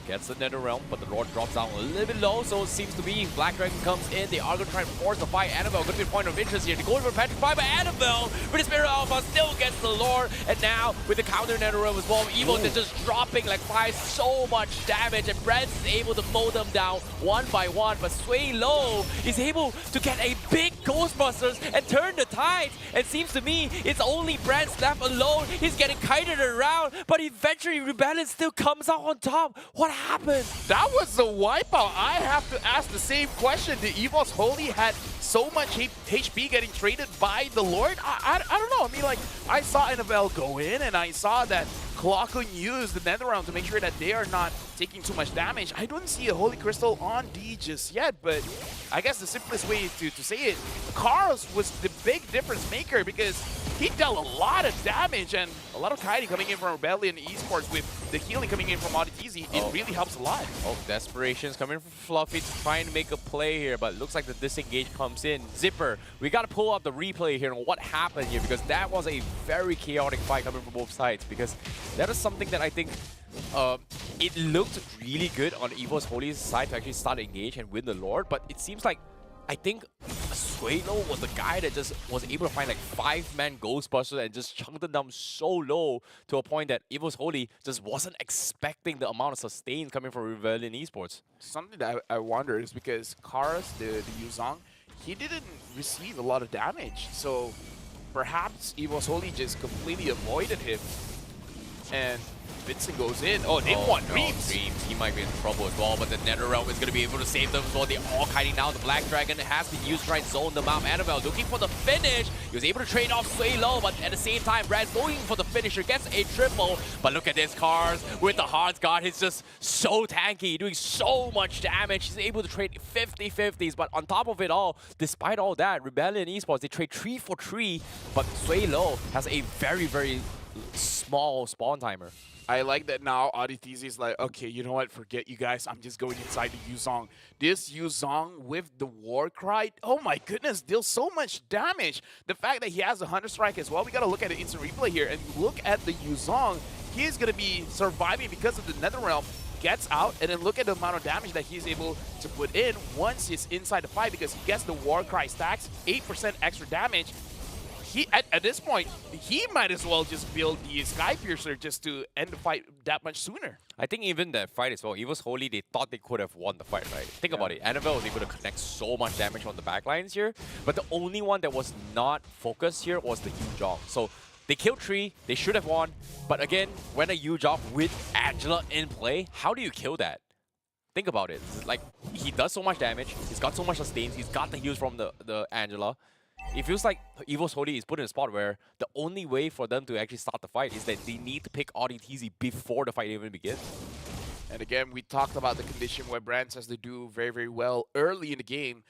Gets the Nether Realm, but the Lord drops down a little bit low, so it seems to be Black Dragon comes in. They are going to try and force the fight. Annabelle going to be a point of interest here. They go for Petrify, but Annabelle with the Spirit Alpha still gets the Lord. And now with the counter Nether Realm as well, Evo is just dropping like fire, so much damage, and Brent is able to mow them down one by one. But Suelo is able to get a big Ghostbusters and turn the tides. And seems to me it's only Brent left alone. He's getting kited around, but eventually Rebellion still comes out on top. What happened? That was a wipeout. I have to ask the same question. The Evil's Holy had so much HP getting traded by the Lord. I don't know. I mean, like, I saw Annabelle go in, and I saw that Klakun use the Nether Realm to make sure that they are not taking too much damage. I don't see a Holy Crystal on D just yet, but I guess the simplest way to say it, Carlos was the big difference maker because he dealt a lot of damage, and a lot of kiting coming in from Rebellion Esports with the healing coming in from Auditizi. It really helps a lot. Oh, Desperation's coming from Fluffy to try and make a play here, but it looks like the disengage comes in. Zipper, we got to pull up the replay here on what happened here, because that was a very chaotic fight coming from both sides, because that is something that I think it looked really good on Evil's Holy's side to actually start to engage and win the Lord, but it seems like I think Suelo was the guy that just was able to find like 5-man Ghostbusters and just chunked them down so low to a point that Evo's Holy just wasn't expecting the amount of sustain coming from Rebellion Esports. Something that I wonder is because Karas, the Yuzong, he didn't receive a lot of damage. So perhaps Evo's Holy just completely avoided him. And Vincent goes in. Oh, they want Dreams. Dreams. He might be in trouble as well, but the NetherRealm is going to be able to save them as well. They're all kiting down. The Black Dragon has been used to try and zone them out. Annabelle looking for the finish. He was able to trade off Sway Low, but at the same time, Brad's going for the finisher. Gets a triple, but look at this Cars with the Hard Guard. He's just so tanky, doing so much damage. He's able to trade 50-50s, but on top of it all, despite all that, Rebellion Esports, they trade 3 for 3, but Sway Low has a very, very small spawn timer. I like that now Aditizi is like, okay, you know what, forget you guys, I'm just going inside the Yuzong. This Yuzong with the War Cry, oh my goodness, deals so much damage. The fact that he has a Hunter Strike as well, we gotta look at the instant replay here and look at the Yuzong. He is gonna be surviving because of the NetherRealm. Gets out, and then look at the amount of damage that he's able to put in once he's inside the fight because he gets the War Cry stacks, 8% extra damage. He, at this point, he might as well just build the Sky Piercer just to end the fight that much sooner. I think even that fight as well, Evo's Holy, they thought they could have won the fight, right? Think about it. Annabelle was able to connect so much damage on the backlines here, but the only one that was not focused here was the Yu-Jong. So they killed 3, they should have won, but again, when a Yu-Jong with Angela in play, how do you kill that? Think about it. Like, he does so much damage, he's got so much sustains, he's got the heals from the Angela. It feels like Evo's Holy is put in a spot where the only way for them to actually start the fight is that they need to pick Auditizi before the fight even begins. And again, we talked about the condition where Brands has to do very, very well early in the game.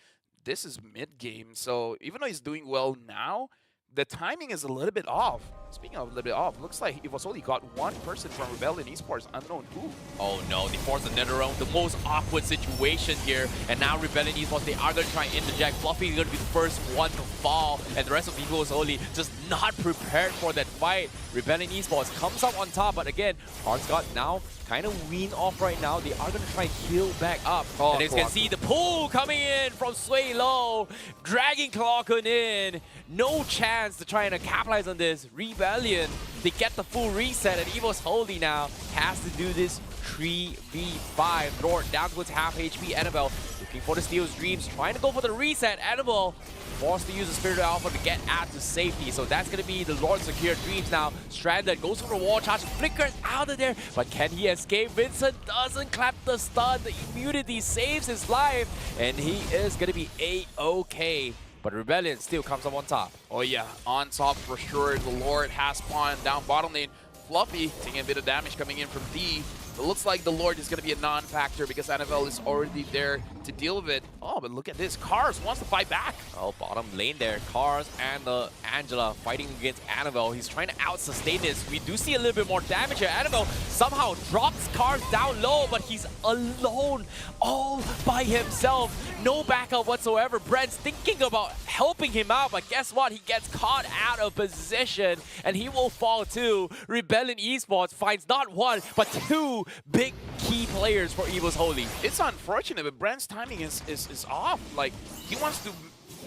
This is mid-game, so even though he's doing well now, the timing is a little bit off. Speaking of a little bit off, looks like Evo's Holy got one person from Rebellion Esports, unknown who. Oh no, they forced the NetherRealm, the most awkward situation here. And now Rebellion Esports, they are going to try and interject. Fluffy is going to be the first one to fall. And the rest of Evo's Holy just not prepared for that fight. Rebellion Esports comes up on top, but again, Heartscott now kind of wean off right now. They are going to try and heal back up. And as you can see, the pull coming in from Sway Low, dragging Clockun in. No chance to try and capitalize on this. Rebellion, they get the full reset, and Evo's Holy now has to do this 3v5. Thor down towards half HP. Annabelle looking for the Steel's Dreams, trying to go for the reset. Annabelle forced to use the Spirit Alpha to get out to safety. So that's going to be the Lord Secure Dreams now. Stranded goes for the wall charge, flickers out of there. But can he escape? Vincent doesn't clap the stun. The immunity saves his life, and he is going to be A-okay. But Rebellion still comes up on top. Oh yeah, on top for sure. The Lord has spawned down bottom lane. Fluffy taking a bit of damage coming in from D. It looks like the Lord is going to be a non-factor because Annabelle is already there to deal with it. Oh, but look at this. Cars wants to fight back. Oh, bottom lane there. Cars and the Angela fighting against Annabelle. He's trying to out-sustain this. We do see a little bit more damage here. Annabelle somehow drops Cars down low, but he's alone, all by himself. No backup whatsoever. Brent's thinking about helping him out, but guess what? He gets caught out of position, and he will fall too. Rebellion Esports finds not one, but 2 big key players for Evo's Holy. It's unfortunate, but Brand's timing is off. Like, he wants to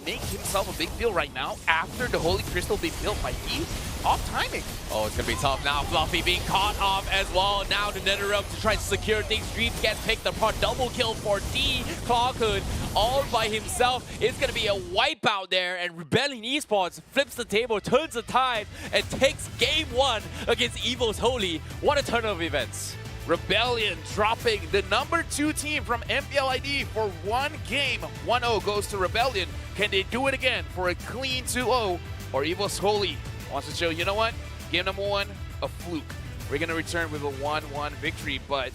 make himself a big deal right now after the Holy Crystal being built by D. Off timing. Oh, it's going to be tough now. Fluffy being caught off as well. Now the NetherRealm to try and secure things. Dreams gets picked apart. Double kill for D. Clockun all by himself. It's going to be a wipeout there. And Rebellion Esports flips the table, turns the tide, and takes game 1 against Evo's Holy. What a turn of events. Rebellion dropping the number 2 team from MPLID for 1 game. 1-0 goes to Rebellion. Can they do it again for a clean 2-0? Or Evo's Holy wants to show, you know what? Game number 1, a fluke. We're going to return with a 1-1 victory. But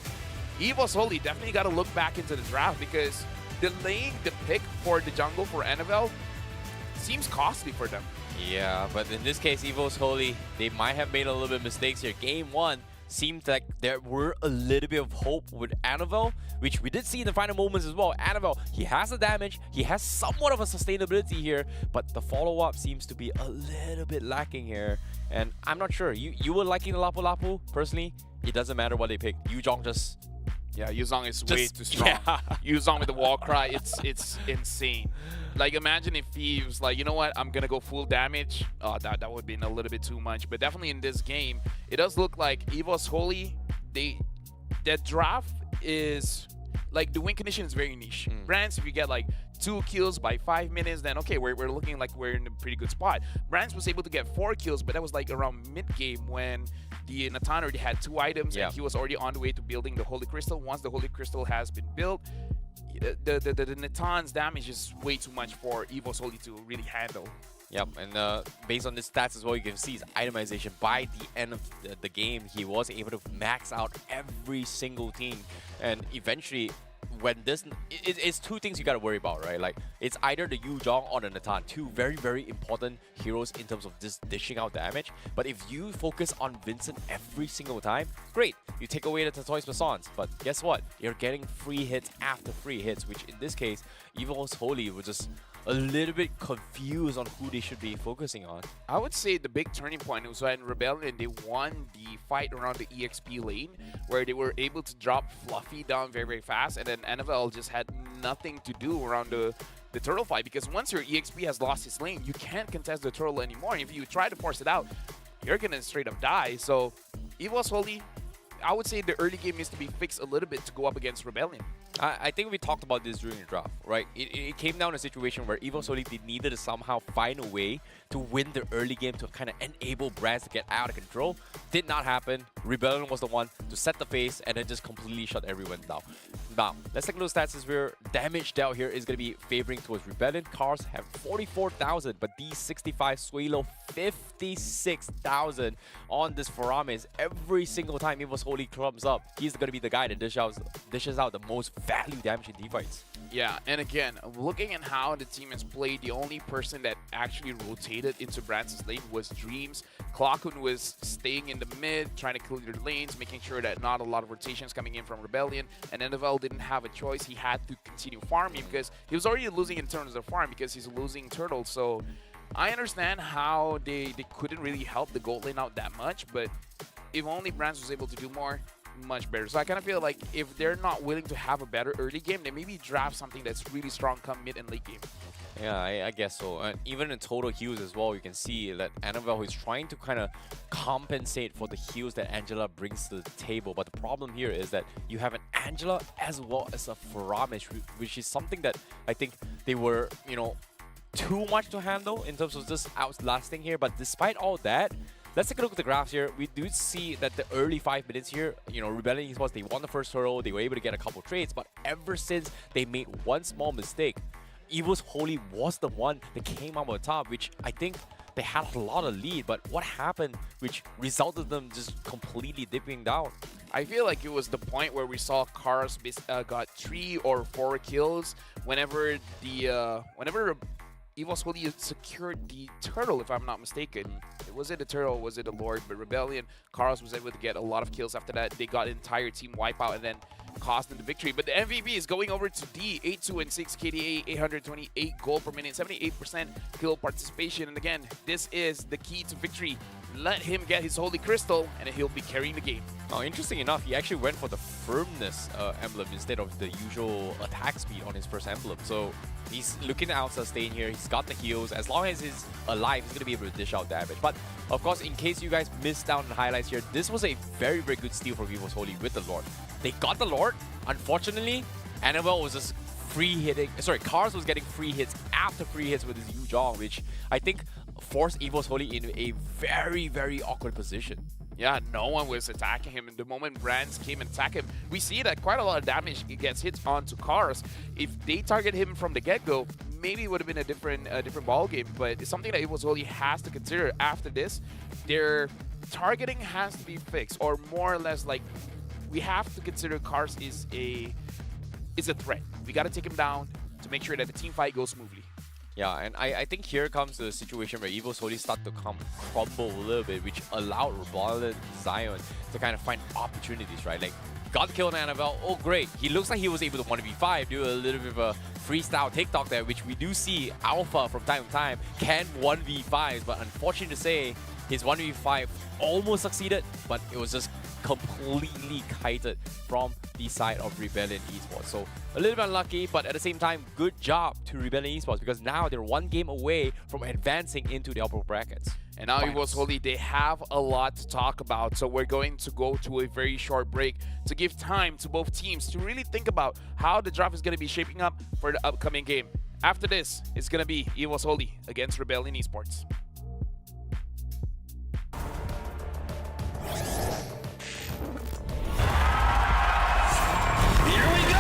Evo's Holy definitely got to look back into the draft because delaying the pick for the jungle for Annabelle seems costly for them. Yeah, but in this case, Evo's Holy, they might have made a little bit of mistakes here. Game 1 seemed like there were a little bit of hope with Annabelle, which we did see in the final moments as well. Annabelle, he has the damage, he has somewhat of a sustainability here, but the follow-up seems to be a little bit lacking here. And I'm not sure. You were liking the Lapu Lapu, personally. It doesn't matter what they pick. Yu-Jong just Yeah, Yuzong is way Just- too strong. yeah. Yuzong with the wall cry, it's insane. Like, imagine if he was like, you know what, I'm gonna go full damage. Oh, that would have been a little bit too much. But definitely in this game, it does look like EVOS Holy, that draft is like the win condition is very niche. Brands, if you get like 2 kills by 5 minutes, then okay, we're looking like we're in a pretty good spot. Brands was able to get 4 kills, but that was like around mid game when the Natan already had 2 items and he was already on the way to building the Holy Crystal. Once the Holy Crystal has been built, the Natan's damage is way too much for EVOS Holy to really handle. Yep, and based on the stats as well, you can see his itemization. By the end of the game, he was able to max out every single team. And eventually, when this... It's 2 things you got to worry about, right? Like, it's either the Yu Zhong or the Natan. 2 very, very important heroes in terms of just dishing out damage. But if you focus on Vincent every single time, great. You take away the Tortoise Passants. But guess what? You're getting free hits after free hits, which in this case, EVOS Holy was just a little bit confused on who they should be focusing on. I would say the big turning point was when Rebellion, they won the fight around the EXP lane, where they were able to drop Fluffy down very, very fast, and then NFL just had nothing to do around the turtle fight, because once your EXP has lost his lane, you can't contest the turtle anymore. If you try to force it out, you're gonna straight up die. So EVOS Holy, I would say the early game needs to be fixed a little bit to go up against Rebellion. I think we talked about this during the draft, right? It came down to a situation where EVOS Holy needed to somehow find a way to win the early game to kind of enable Brands to get out of control. Did not happen. Rebellion was the one to set the pace and then just completely shut everyone down. Now, let's take a look at stats as we're damage dealt here is going to be favoring towards Rebellion. Cars have 44,000, but D65 Suelo 56,000 on this Faramis. Every single time EVOS Holy comes up, he's going to be the guy that dishes out the most value damage in teamfights. Yeah, and again, looking at how the team has played, the only person that actually rotated into Brands' lane was Dreams. Clockun was staying in the mid, trying to clear their lanes, making sure that not a lot of rotations coming in from Rebellion, and NFL didn't have a choice. He had to continue farming because he was already losing in terms of farm because he's losing turtles. So I understand how they couldn't really help the gold lane out that much, but if only Brands was able to do more, much better. So I kind of feel like if they're not willing to have a better early game, then maybe draft something that's really strong come mid and late game. Yeah, I guess so. And even in total heals as well, you can see that Annabelle is trying to kind of compensate for the heals that Angela brings to the table. But the problem here is that you have an Angela as well as a Faramis, which is something that I think they were, you know, too much to handle in terms of just outlasting here. But despite all that, let's take a look at the graphs here. We do see that the early 5 minutes here, you know, Rebellion Esports, they won the first hurdle, they were able to get a couple trades, but ever since they made one small mistake, EVOS Holy was the one that came out on top, which I think they had a lot of lead, but what happened which resulted them just completely dipping down? I feel like it was the point where we saw Cars got 3 or 4 kills whenever EVOS Holy secured the turtle, if I'm not mistaken. Was it the turtle? Was it the Lord? But Rebellion, Carlos was able to get a lot of kills after that. They got an entire team wipeout and then cost them the victory. But the MVP is going over to D, 8-2 and 6 KDA, 828 gold per minute, 78% kill participation. And again, this is the key to victory. Let him get his Holy Crystal, and he'll be carrying the game. Oh, interesting enough, he actually went for the firmness emblem instead of the usual attack speed on his first emblem. So he's looking to out-sustain here. He's got the heals. As long as he's alive, he's going to be able to dish out damage. But, of course, in case you guys missed out on the highlights here, this was a very, very good steal for EVOS Holy with the Lord. They got the Lord. Unfortunately, Annabelle was just free hitting. Sorry, Cars was getting free hits after free hits with his Yu Zhong, which I think forced EVOS Holy in a very, very awkward position. Yeah, no one was attacking him. And the moment Brands came and attacked him, we see that quite a lot of damage gets hit onto Cars. If they target him from the get-go, maybe it would have been a different ball game. But it's something that EVOS Holy has to consider after this. Their targeting has to be fixed, or more or less like we have to consider Cars is a threat. We got to take him down to make sure that the team fight goes smoothly. Yeah, and I think here comes the situation where EVOS Holy start to crumble a little bit, which allowed Rebellion Zion to kind of find opportunities, right? Like, got the kill on Annabelle. Oh, great. He looks like he was able to 1v5, do a little bit of a freestyle TikTok there, which we do see Alpha from time to time can 1v5s, but unfortunate to say, His 1v5 almost succeeded, but it was just completely kited from the side of Rebellion Esports. So a little bit unlucky, but at the same time, good job to Rebellion Esports because now they're one game away from advancing into the upper brackets. And now Evo's Holy, they have a lot to talk about. So we're going to go to a very short break to give time to both teams to really think about how the draft is going to be shaping up for the upcoming game. After this, it's going to be Evo's Holy against Rebellion Esports. Here we go!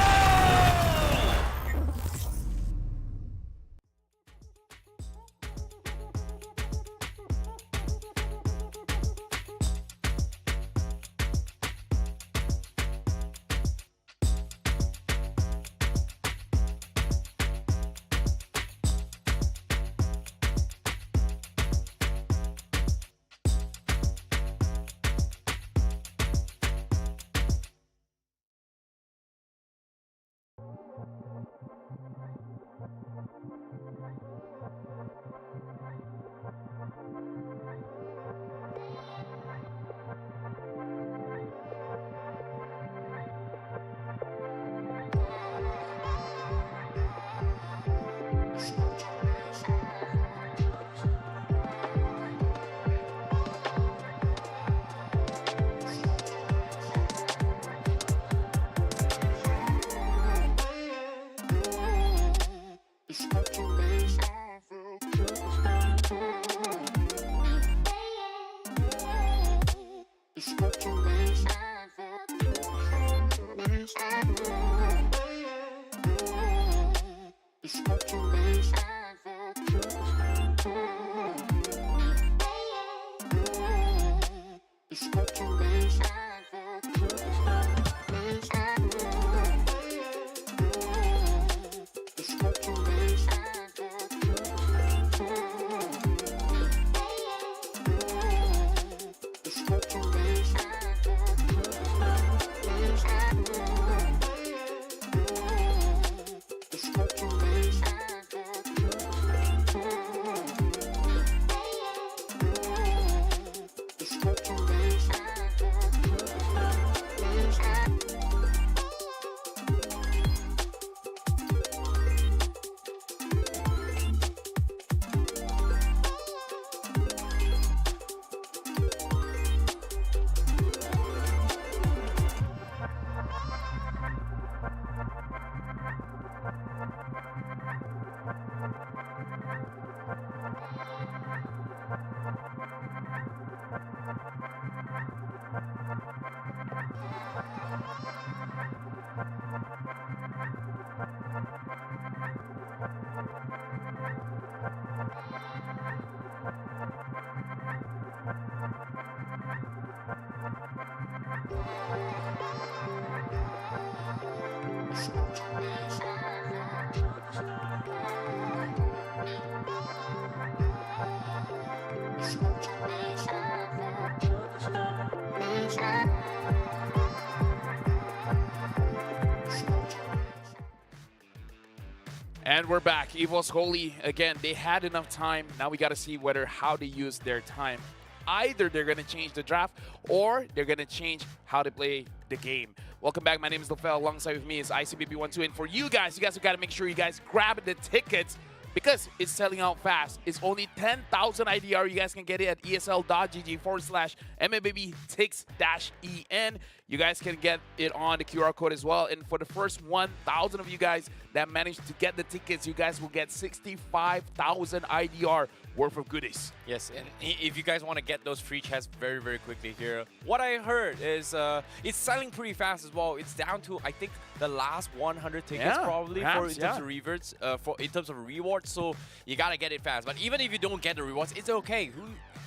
And we're back. Evo's Holy, again, they had enough time. Now we got to see how they use their time. Either they're going to change the draft or they're going to change how to play the game. Welcome back. My name is Lofel. Alongside with me is ICBB12. And for you guys have got to make sure you guys grab the tickets because it's selling out fast. It's only 10,000 IDR. You guys can get it at esl.gg/MMABTix-EN. You guys can get it on the QR code as well. And for the first 1,000 of you guys that managed to get the tickets, you guys will get 65,000 IDR worth of goodies. Yes, and if you guys want to get those free chests very, very quickly here, what I heard is it's selling pretty fast as well. It's down to, I think, the last 100 tickets probably in terms of rewards, in terms of rewards. So you got to get it fast. But even if you don't get the rewards, it's okay.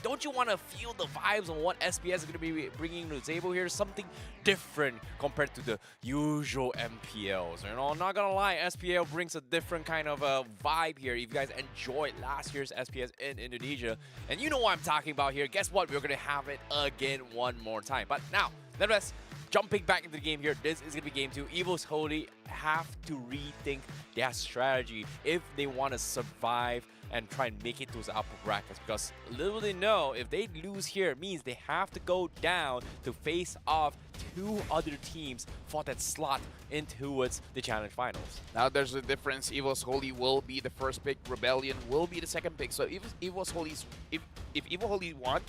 Don't you want to feel the vibes on what SPS is going to be bringing to the table here? Something different compared to the usual MPLs. You know, I'm not going to lie, SPL brings a different kind of vibe here. If you guys enjoyed last year's SPS in Indonesia, and you know what I'm talking about here, guess what? We're going to have it again one more time. But now, nevertheless, jumping back into the game here, this is going to be game 2. Evo's Holy have to rethink their strategy if they want to survive and try and make it to the upper brackets, because little they know, if they lose here, it means they have to go down to face off 2 other teams for that slot in towards the Challenge Finals. Now there's a difference. Evo's Holy will be the first pick. Rebellion will be the second pick. So if Evo Holy want,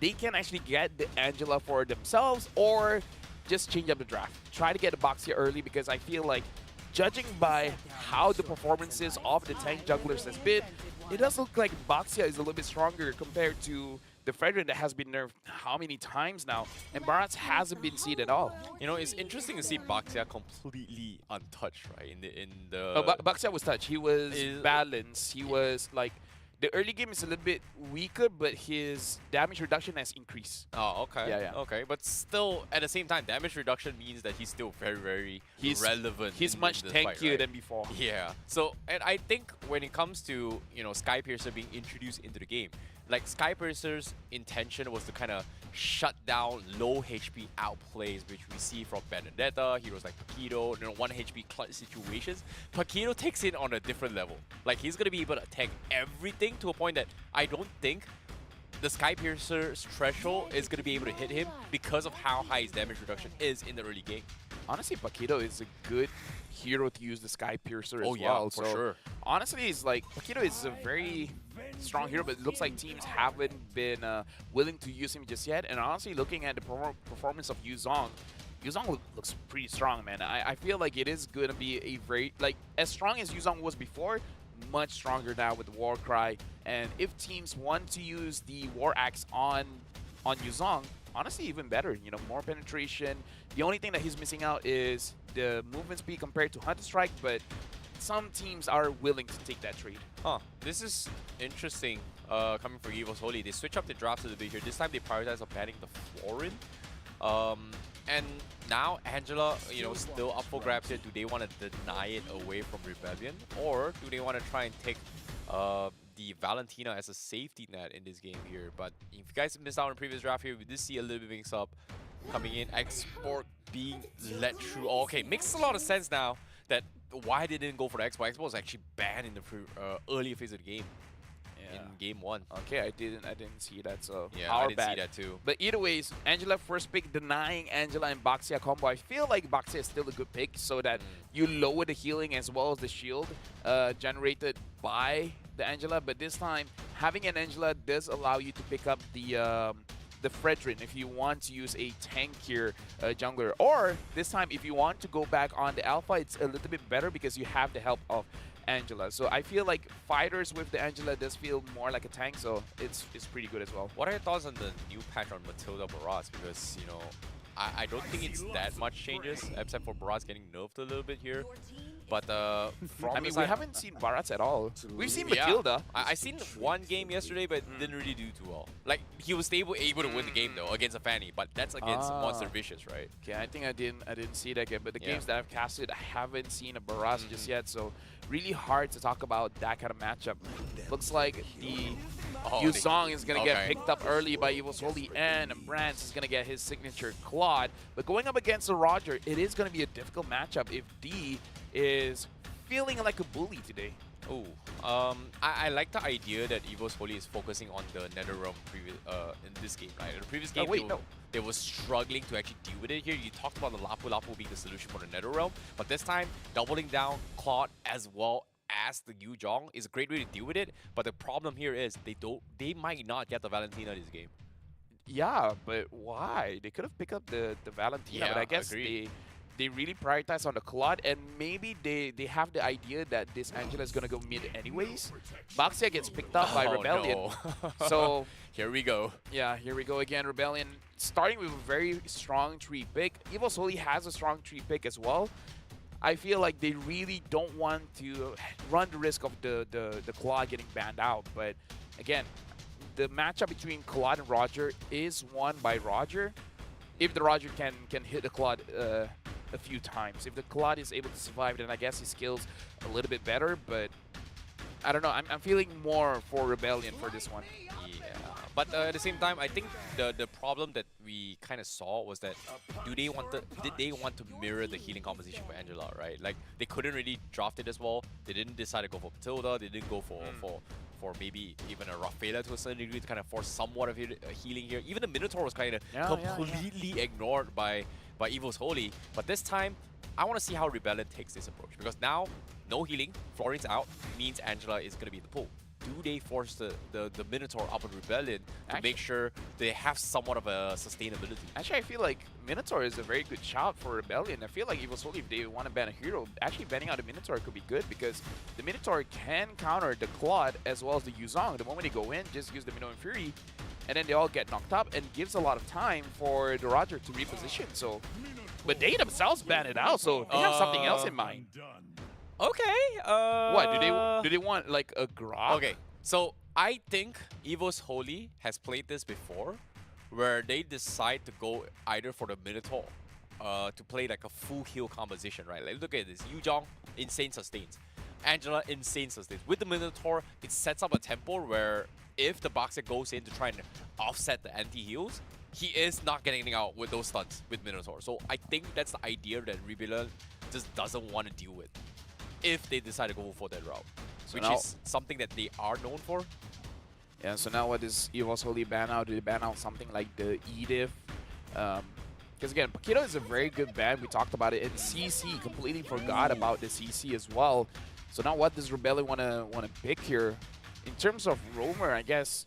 they can actually get the Angela for themselves or just change up the draft. Try to get a Boxia early, because I feel like, judging by how the performances of the tank jugglers has been, it does look like Boxia is a little bit stronger compared to the Fredrin that has been nerfed how many times now, and Barats hasn't been seen at all. You know, it's interesting to see Baxia completely untouched, right? In the Boxia was touched. He was balanced. He was like, the early game is a little bit weaker, but his damage reduction has increased. Oh, okay. Yeah. Okay, but still, at the same time, damage reduction means that he's still very relevant. He's much this tankier fight, right? than before. Yeah. So, and I think when it comes to, you know, Skypiercer being introduced into the game, like Skypiercer's intention was to kind of shut down low HP outplays, which we see from Benedetta, heroes like Paquito, you know, 1 HP clutch situations. Paquito takes it on a different level. Like, he's going to be able to tank everything to a point that I don't think the Skypiercer's threshold is going to be able to hit him because of how high his damage reduction is in the early game. Honestly, Paquito is a good hero to use the Skypiercer as Oh, yeah, well. for so sure. Honestly, it's like, Paquito is a very strong hero, but it looks like teams haven't been willing to use him just yet. And honestly, looking at the performance of Yuzong looks pretty strong, man. I feel like it is going to be a very, like, as strong as Yuzong was before, much stronger now with the Warcry. And if teams want to use the War Axe on Yuzong, honestly, even better. You know, more penetration. The only thing that he's missing out is the movement speed compared to Hunter Strike, but some teams are willing to take that trade. Huh. This is interesting coming from Evo's Holy. They switch up the drafts a little bit here. This time they prioritize on banning the Florin. And now Angela, you know, still up for grabs here. Do they want to deny it away from Rebellion? Or do they want to try and take the Valentina as a safety net in this game here? But if you guys missed out on the previous draft here, we did see a little bit of mix up coming in. Export being let through. Oh, okay, makes a lot of sense now that why they didn't go for the Export. Export was actually banned in the earlier phase of the game. In game 1. Okay, I didn't see that, so yeah, our I didn't bad. see that too. But either ways, Angela first pick, denying Angela and Boxia combo. I feel like Boxia is still a good pick, so that you lower the healing as well as the shield generated by the Angela. But this time, having an Angela does allow you to pick up the Fredrin if you want to use a tankier jungler. Or this time, if you want to go back on the Alpha, it's a little bit better because you have the help of Angela. So I feel like fighters with the Angela does feel more like a tank, so it's pretty good as well. What are your thoughts on the new patch on Matilda Barras? Because, you know, I don't think it's that much changes, except for Barras getting nerfed a little bit here. But from I mean, we haven't seen Barats at all. We've seen Matilda. I seen one game yesterday, but didn't really do too well. Like, he was able to win the game though against a Fanny, but that's against Monster Vicious, right? Okay, I think I didn't see that game, but the games that I've casted, I haven't seen a Barras just yet, so really hard to talk about that kind of matchup. Looks like the Yuzong is gonna get picked up early by Evo's Holy, and Brands is gonna get his signature Claude. But going up against the Roger, it is gonna be a difficult matchup if D is feeling like a bully today. Oh, I like the idea that Evo's Holy is focusing on the NetherRealm in this game, right? In the previous game, they were struggling to actually deal with it here. You talked about the Lapu Lapu being the solution for the NetherRealm, but this time, doubling down Claude as well as the Yuzong is a great way to deal with it. But the problem here is they might not get the Valentina this game. Yeah, but why? They could have picked up the Valentina, but I guess they really prioritize on the Claude, and maybe they have the idea that this Angela is going to go mid anyways. Baxia gets picked up by Rebellion. No. So here we go. Yeah, here we go again. Rebellion starting with a very strong 3 pick. Evo's Holy has a strong 3 pick as well. I feel like they really don't want to run the risk of the Claude getting banned out. But again, the matchup between Claude and Roger is won by Roger. If the Roger can hit the Claude a few times. If the Claude is able to survive, then I guess his skills a little bit better, but I don't know. I'm feeling more for Rebellion for this one. Yeah, but at the same time, I think the problem that we kind of saw was that did they want to mirror the healing composition for Angela, right? Like, they couldn't really draft it as well. They didn't decide to go for Matilda. They didn't go for for maybe even a Rafaela to a certain degree to kind of force somewhat of healing here. Even the Minotaur was kind of completely ignored by Evo's Holy. But this time, I want to see how Rebellion takes this approach. Because now, no healing, Florian's out, means Angela is going to be in the pool. Do they force the Minotaur up on Rebellion to make sure they have somewhat of a sustainability? Actually, I feel like Minotaur is a very good shout for Rebellion. I feel like Evil Soul, if they want to ban a hero, actually banning out the Minotaur could be good because the Minotaur can counter the Claude as well as the Yuzong. The moment they go in, just use the Minoan Fury, and then they all get knocked up and gives a lot of time for the Roger to reposition. So, but they themselves ban it out, so they have something else in mind. Okay. What do they want like a Grok? Okay, so I think Evo's Holy has played this before, where they decide to go either for the Minotaur, to play like a full heal composition, right? Like look at this, Yuzong, insane sustains, Angela, insane sustains. With the Minotaur, it sets up a tempo where if the Boxer goes in to try and offset the anti-heals, he is not getting anything out with those stunts with Minotaur. So I think that's the idea that Rebellion just doesn't want to deal with if they decide to go for that route, so which is something that they are known for. Yeah, so now what does Evo's Holy ban out? Do they ban out something like the Edith? Because again, Paquito is a very good ban. We talked about it in CC. Completely forgot about the CC as well. So now what does Rebellion want to pick here? In terms of roamer, I guess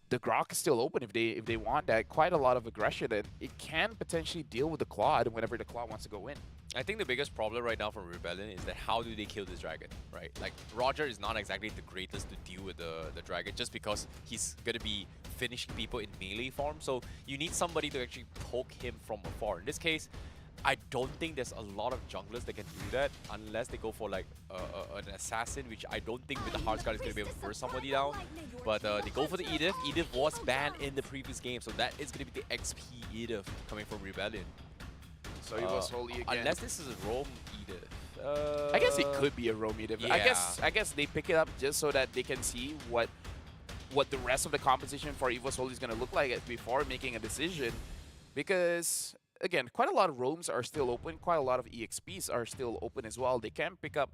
the Grok is still open if they want that. Quite a lot of aggression, and it can potentially deal with the Claude whenever the Claude wants to go in. I think the biggest problem right now for Rebellion is that how do they kill this dragon, right? Like, Roger is not exactly the greatest to deal with the dragon just because he's going to be finishing people in melee form. So you need somebody to actually poke him from afar. In this case, I don't think there's a lot of junglers that can do that unless they go for like an assassin, which I don't think with the Heartsguard is going to be able to burst somebody down. But they go for the Edith. Edith was banned in the previous game, so that is going to be the XP Edith coming from Rebellion. So he was Holy again. Unless this is a roam Edith. I guess it could be a roam Edith. Yeah. I guess they pick it up just so that they can see what the rest of the composition for Evo's Holy is going to look like before making a decision. Because again, quite a lot of roams are still open. Quite a lot of EXPs are still open as well. They can pick up.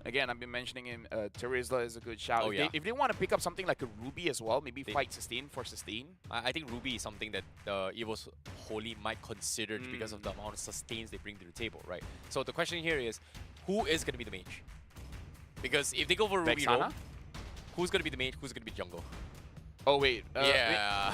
Again, I've been mentioning him. Terizla is a good shout. Oh, yeah. If they want to pick up something like a Ruby as well, maybe fight sustain for sustain. I think Ruby is something that Evo's Holy might consider because of the amount of sustains they bring to the table, right? So the question here is, who is going to be the mage? Because if they go for Ruby roam, who's going to be the mage? Who's going to be jungle? Oh wait. Yeah.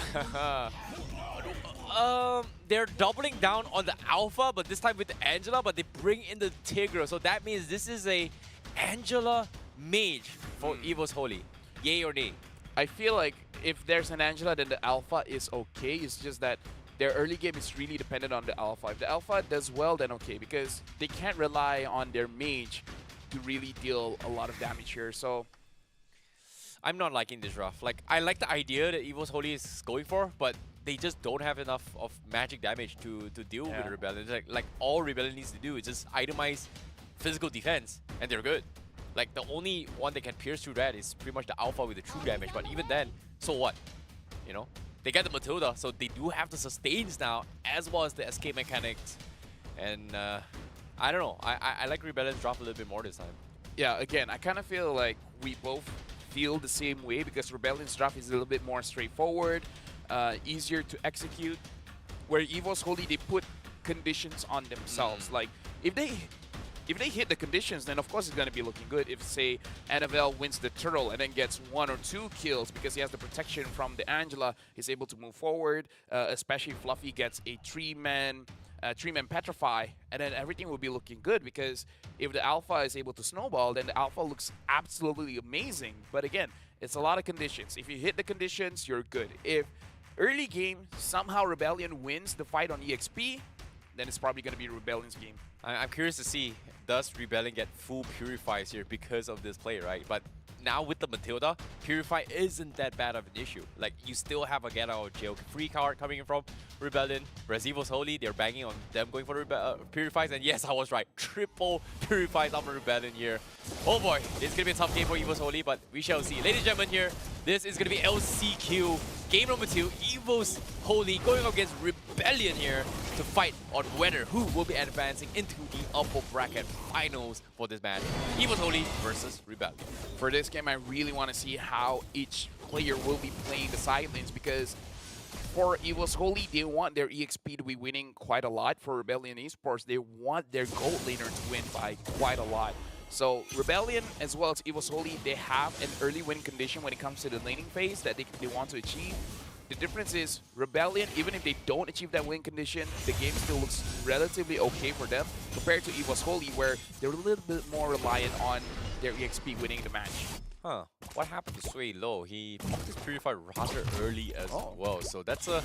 They're doubling down on the Alpha, but this time with the Angela, but they bring in the Tigra. So that means this is a Angela mage for Evo's Holy. Yay or nay? I feel like if there's an Angela, then the Alpha is okay. It's just that their early game is really dependent on the Alpha. If the Alpha does well, then okay, because they can't rely on their mage to really deal a lot of damage here. So I'm not liking this rough. Like, I like the idea that Evo's Holy is going for, but they just don't have enough of magic damage to deal with Rebellion. Like all Rebellion needs to do is just itemize physical defense, and they're good. Like, the only one that can pierce through that is pretty much the Alpha with the true damage, but even then, so what? You know? They get the Matilda, so they do have the sustains now, as well as the escape mechanics. And, I don't know. I like Rebellion's drop a little bit more this time. yeah, again, I kind of feel like we both feel the same way because Rebellion's draft is a little bit more straightforward, easier to execute, where Evo's Holy, they put conditions on themselves. Like, if they hit the conditions, then of course it's going to be looking good. If, say, Annabelle wins the turtle and then gets 1 or 2 kills because he has the protection from the Angela, he's able to move forward, especially Fluffy gets a 3-man Petrify, and then everything will be looking good because if the Alpha is able to snowball, then the Alpha looks absolutely amazing. But again, it's a lot of conditions. If you hit the conditions, you're good. If early game, somehow Rebellion wins the fight on EXP, then it's probably going to be Rebellion's game. I'm curious to see, does Rebellion get full Purifies here because of this play, right? But now with the Matilda, Purify isn't that bad of an issue. Like, you still have a get out of jail free card coming in from Rebellion. Whereas Evo's Holy, they're banging on them going for Purifies. And yes, I was right. Triple Purifies on Rebellion here. Oh boy, it's going to be a tough game for Evo's Holy, but we shall see. Ladies and gentlemen here, this is going to be LCQ game number 2, Evo's Holy going up against Rebellion here to fight on whether who will be advancing into the upper bracket finals for this match. Evo's Holy versus Rebellion. For this game, I really want to see how each player will be playing the side lanes, because for Evo's Holy, they want their EXP to be winning quite a lot. For Rebellion Esports, they want their gold laner to win by quite a lot. So Rebellion as well as Evo's Holy, they have an early win condition when it comes to the laning phase that they want to achieve. The difference is Rebellion, even if they don't achieve that win condition, the game still looks relatively okay for them compared to Evo's Holy, where they're a little bit more reliant on their EXP winning the match. Huh. What happened to Sui Lo? He popped his Purify rather early as well. So that's a...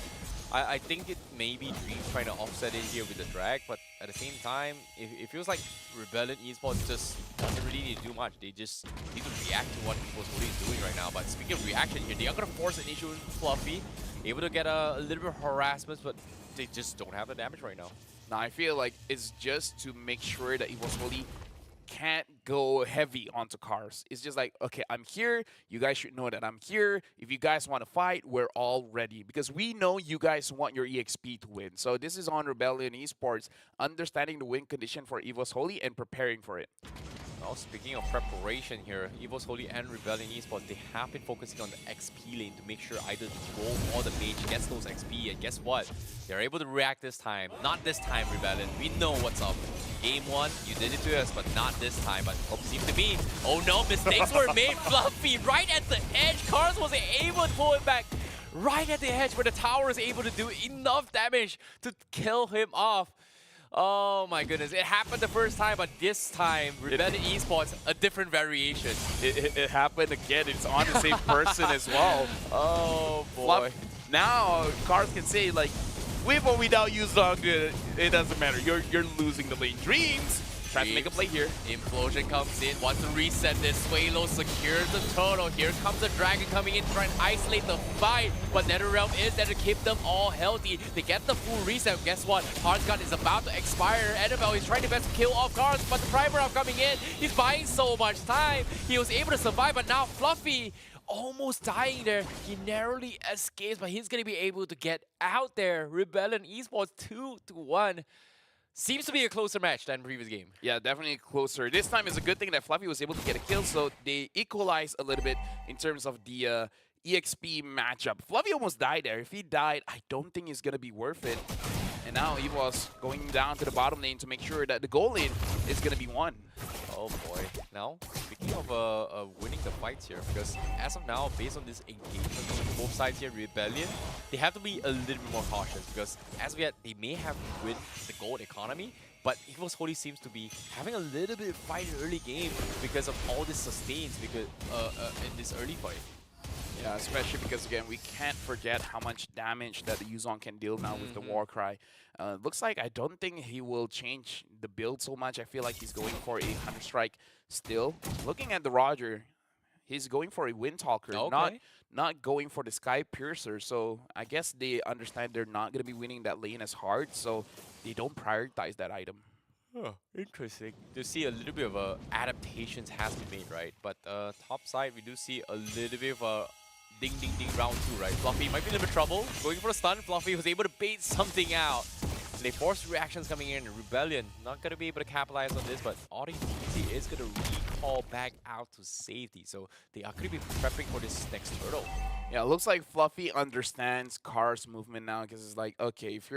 I think it may be Dream trying to offset it here with the drag, but at the same time, it feels like Rebellion Esports just doesn't really need to do much. They just need to react to what Evo's Holy is doing right now. But speaking of reaction here, they are going to force an issue with Fluffy, able to get a little bit of harassment, but they just don't have the damage right now. Now, I feel like it's just to make sure that Evo's Holy can't go heavy onto cars. It's just like, okay, I'm here. You guys should know that I'm here. If you guys want to fight, we're all ready. Because we know you guys want your EXP to win. So this is on Rebellion Esports, understanding the win condition for Evo's Holy and preparing for it. Well, speaking of preparation here, Evo's Holy and Rebellion Esports, they have been focusing on the XP lane to make sure either the Roll or the Mage gets those XP. And guess what? They're able to react this time. Not this time, Rebellion. We know what's up. Game 1, you did it to us, but not this time. But it seems to me, oh no, mistakes were made. Fluffy right at the edge. Cars was able to pull it back right at the edge where the tower is able to do enough damage to kill him off. Oh my goodness, it happened the first time, but this time, Rebellion Esports, a different variation. It happened again. It's on the same person as well. Oh boy. Now, cars can say, like, with or without you, Zong, it doesn't matter. You're losing the lane. Dreams trying to make a play here. Implosion comes in, wants to reset this. Swalo secures the turtle. Here comes the dragon coming in, trying to isolate the fight. But NetherRealm is there to keep them all healthy. They get the full reset. Guess what? Heart's Gun is about to expire. Annabelle is trying to best kill off guards, but the Primer Up coming in. He's buying so much time. He was able to survive, but now Fluffy almost dying there. He narrowly escapes, but he's going to be able to get out there. Rebellion Esports 2-1. Seems to be a closer match than previous game. Yeah, definitely closer. This time is a good thing that Fluffy was able to get a kill, so they equalize a little bit in terms of the EXP matchup. Fluffy almost died there. If he died, I don't think it's going to be worth it. And now he was going down to the bottom lane to make sure that the goal lane is going to be won. Oh boy. Now, speaking of winning the fights here, because as of now, based on this engagement on both sides here, Rebellion, they have to be a little bit more cautious, because as of yet, they may have win the gold economy, but Evo's Holy seems to be having a little bit of fight in early game because of all this sustains because in this early fight. Yeah, especially because, again, we can't forget how much damage that the Yuzong can deal now with the Warcry. Looks like I don't think he will change the build so much. I feel like he's going for a Hunter Strike still. Looking at the Roger, he's going for a Windtalker, not going for the Sky Piercer. So I guess they understand they're not going to be winning that lane as hard, so they don't prioritize that item. Oh, interesting. To see a little bit of adaptations has been made, right? But top side, we do see a little bit of a ding ding ding round 2, right? Fluffy might be in a little bit of trouble. Going for a stun. Fluffy was able to bait something out. They forced reactions coming in. Rebellion not going to be able to capitalize on this, but Audi is going to recall back out to safety. So they are going to be prepping for this next turtle. Yeah, it looks like Fluffy understands Car's movement now, because it's like, okay, if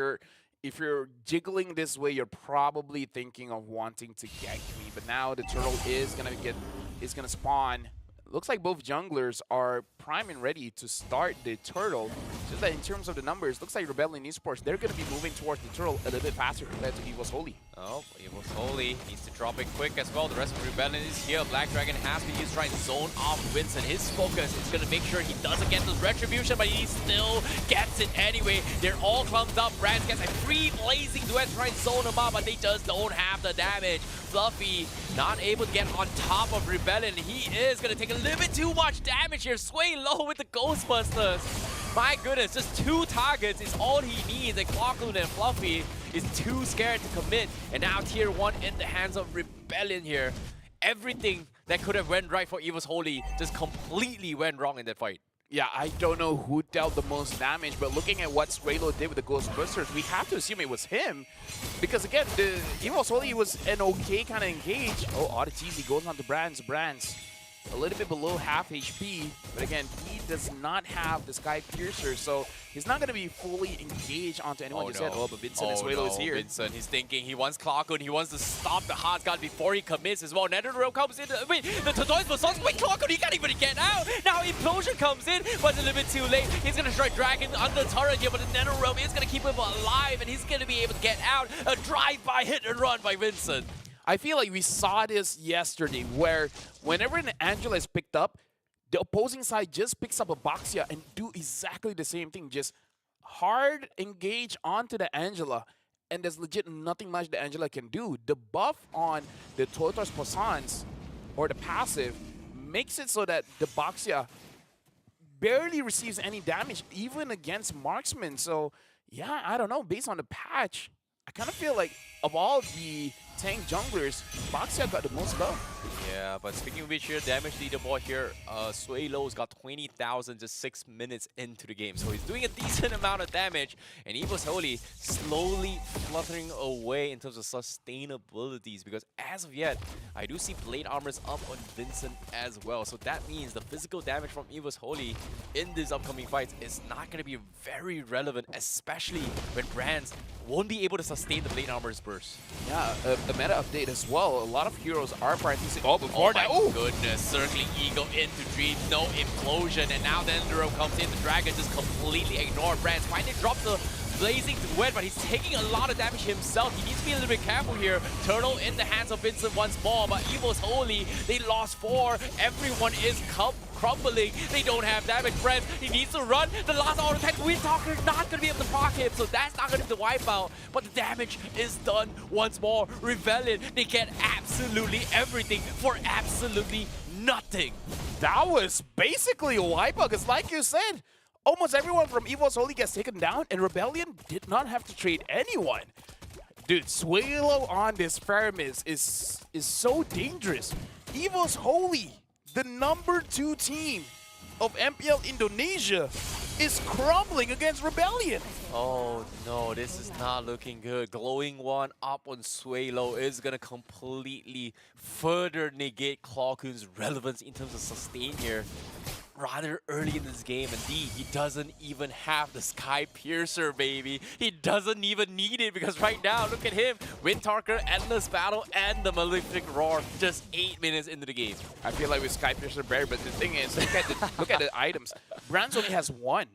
you're jiggling this way, you're probably thinking of wanting to gank me. But now the turtle is gonna spawn. Looks like both junglers are prime and ready to start the turtle. Just that in terms of the numbers, looks like Rebellion Esports, they're going to be moving towards the turtle a little bit faster compared to Evo's Holy. Oh, Evo's Holy needs to drop it quick as well. The rest of Rebellion is here. Black Dragon has been used trying to zone off Winston. His focus is going to make sure he doesn't get this retribution, but he still gets it anyway. They're all clumped up. Brands gets a free blazing duet trying to zone him up, but they just don't have the damage. Fluffy not able to get on top of Rebellion. He is going to take a little bit too much damage here. Sway low with the Ghostbusters. My goodness, just 2 targets is all he needs. And Clockloon and Fluffy is too scared to commit. And now tier 1 in the hands of Rebellion here. Everything that could have went right for Evo's Holy just completely went wrong in that fight. Yeah, I don't know who dealt the most damage, but looking at what Swalo did with the Ghostbusters, we have to assume it was him. Because again, the Evo's Holy was an okay kind of engage. Oh, Auditizi goes on to Brands. Brands a little bit below half HP, but again, he does not have the Sky Piercer, so he's not going to be fully engaged onto anyone. You said, oh, but Vincent and Swalo is here. Vincent, he's thinking he wants Clockwood, he wants to stop the hard guard before he commits as well. NetherRealm comes in. Wait, the Tortoise was on. Wait, Clockwood, he can't even get out. Now Implosion comes in, but it's a little bit too late. He's going to try Dragon under the turret here, but the NetherRealm is going to keep him alive, and he's going to be able to get out. A drive-by hit and run by Vincent. I feel like we saw this yesterday, where whenever an Angela is picked up, the opposing side just picks up a Boxia and do exactly the same thing. Just hard engage onto the Angela, and there's legit nothing much the Angela can do. The buff on the Tortoise Poissons, or the passive, makes it so that the Boxia barely receives any damage, even against marksmen. So, yeah, I don't know. Based on the patch, I kind of feel like of all the tank junglers, Boxia got the most love. Yeah, but speaking of which here, damage leaderboard here, Swalo's got 20,000 just 6 minutes into the game. So he's doing a decent amount of damage, and Evo's Holy slowly fluttering away in terms of sustainabilities, because as of yet, I do see Blade Armors up on Vincent as well. So that means the physical damage from Evo's Holy in these upcoming fights is not going to be very relevant, especially when Brands won't be able to sustain the Blade Armors burst. Yeah, a meta update as well. A lot of heroes are practicing. Oh, before that, oh goodness, Circling Eagle into Dream, no implosion, and now the Enduro comes in. The Dragon just completely ignored Brands. Finally dropped the Blazing Duet, but he's taking a lot of damage himself. He needs to be a little bit careful here. Turtle in the hands of Vincent once more, but Evo's Holy, they lost 4. Everyone is crumbling. They don't have damage. Brands, he needs to run. The last auto attack, Windtalker not going to be able to proc him, so that's not going to be the wipeout. But the damage is done once more. Rebellion, they get absolutely everything for absolutely nothing. That was basically a wipeout, because like you said, almost everyone from Evo's Holy gets taken down, and Rebellion did not have to trade anyone. Dude, Swalo on this Faramis is so dangerous. Evo's Holy, the #2 team of MPL Indonesia, is crumbling against Rebellion. Oh no, this is not looking good. Glowing one up on Swalo is gonna completely further negate Clockwood's relevance in terms of sustain here. Rather early in this game, indeed, he doesn't even have the Sky Piercer, baby. He doesn't even need it, because right now, look at him. Windtalker, Endless Battle, and the Malefic Roar, just 8 minutes into the game. I feel like with Sky Piercer Bear, but the thing is, look at the items. Brands only has 1.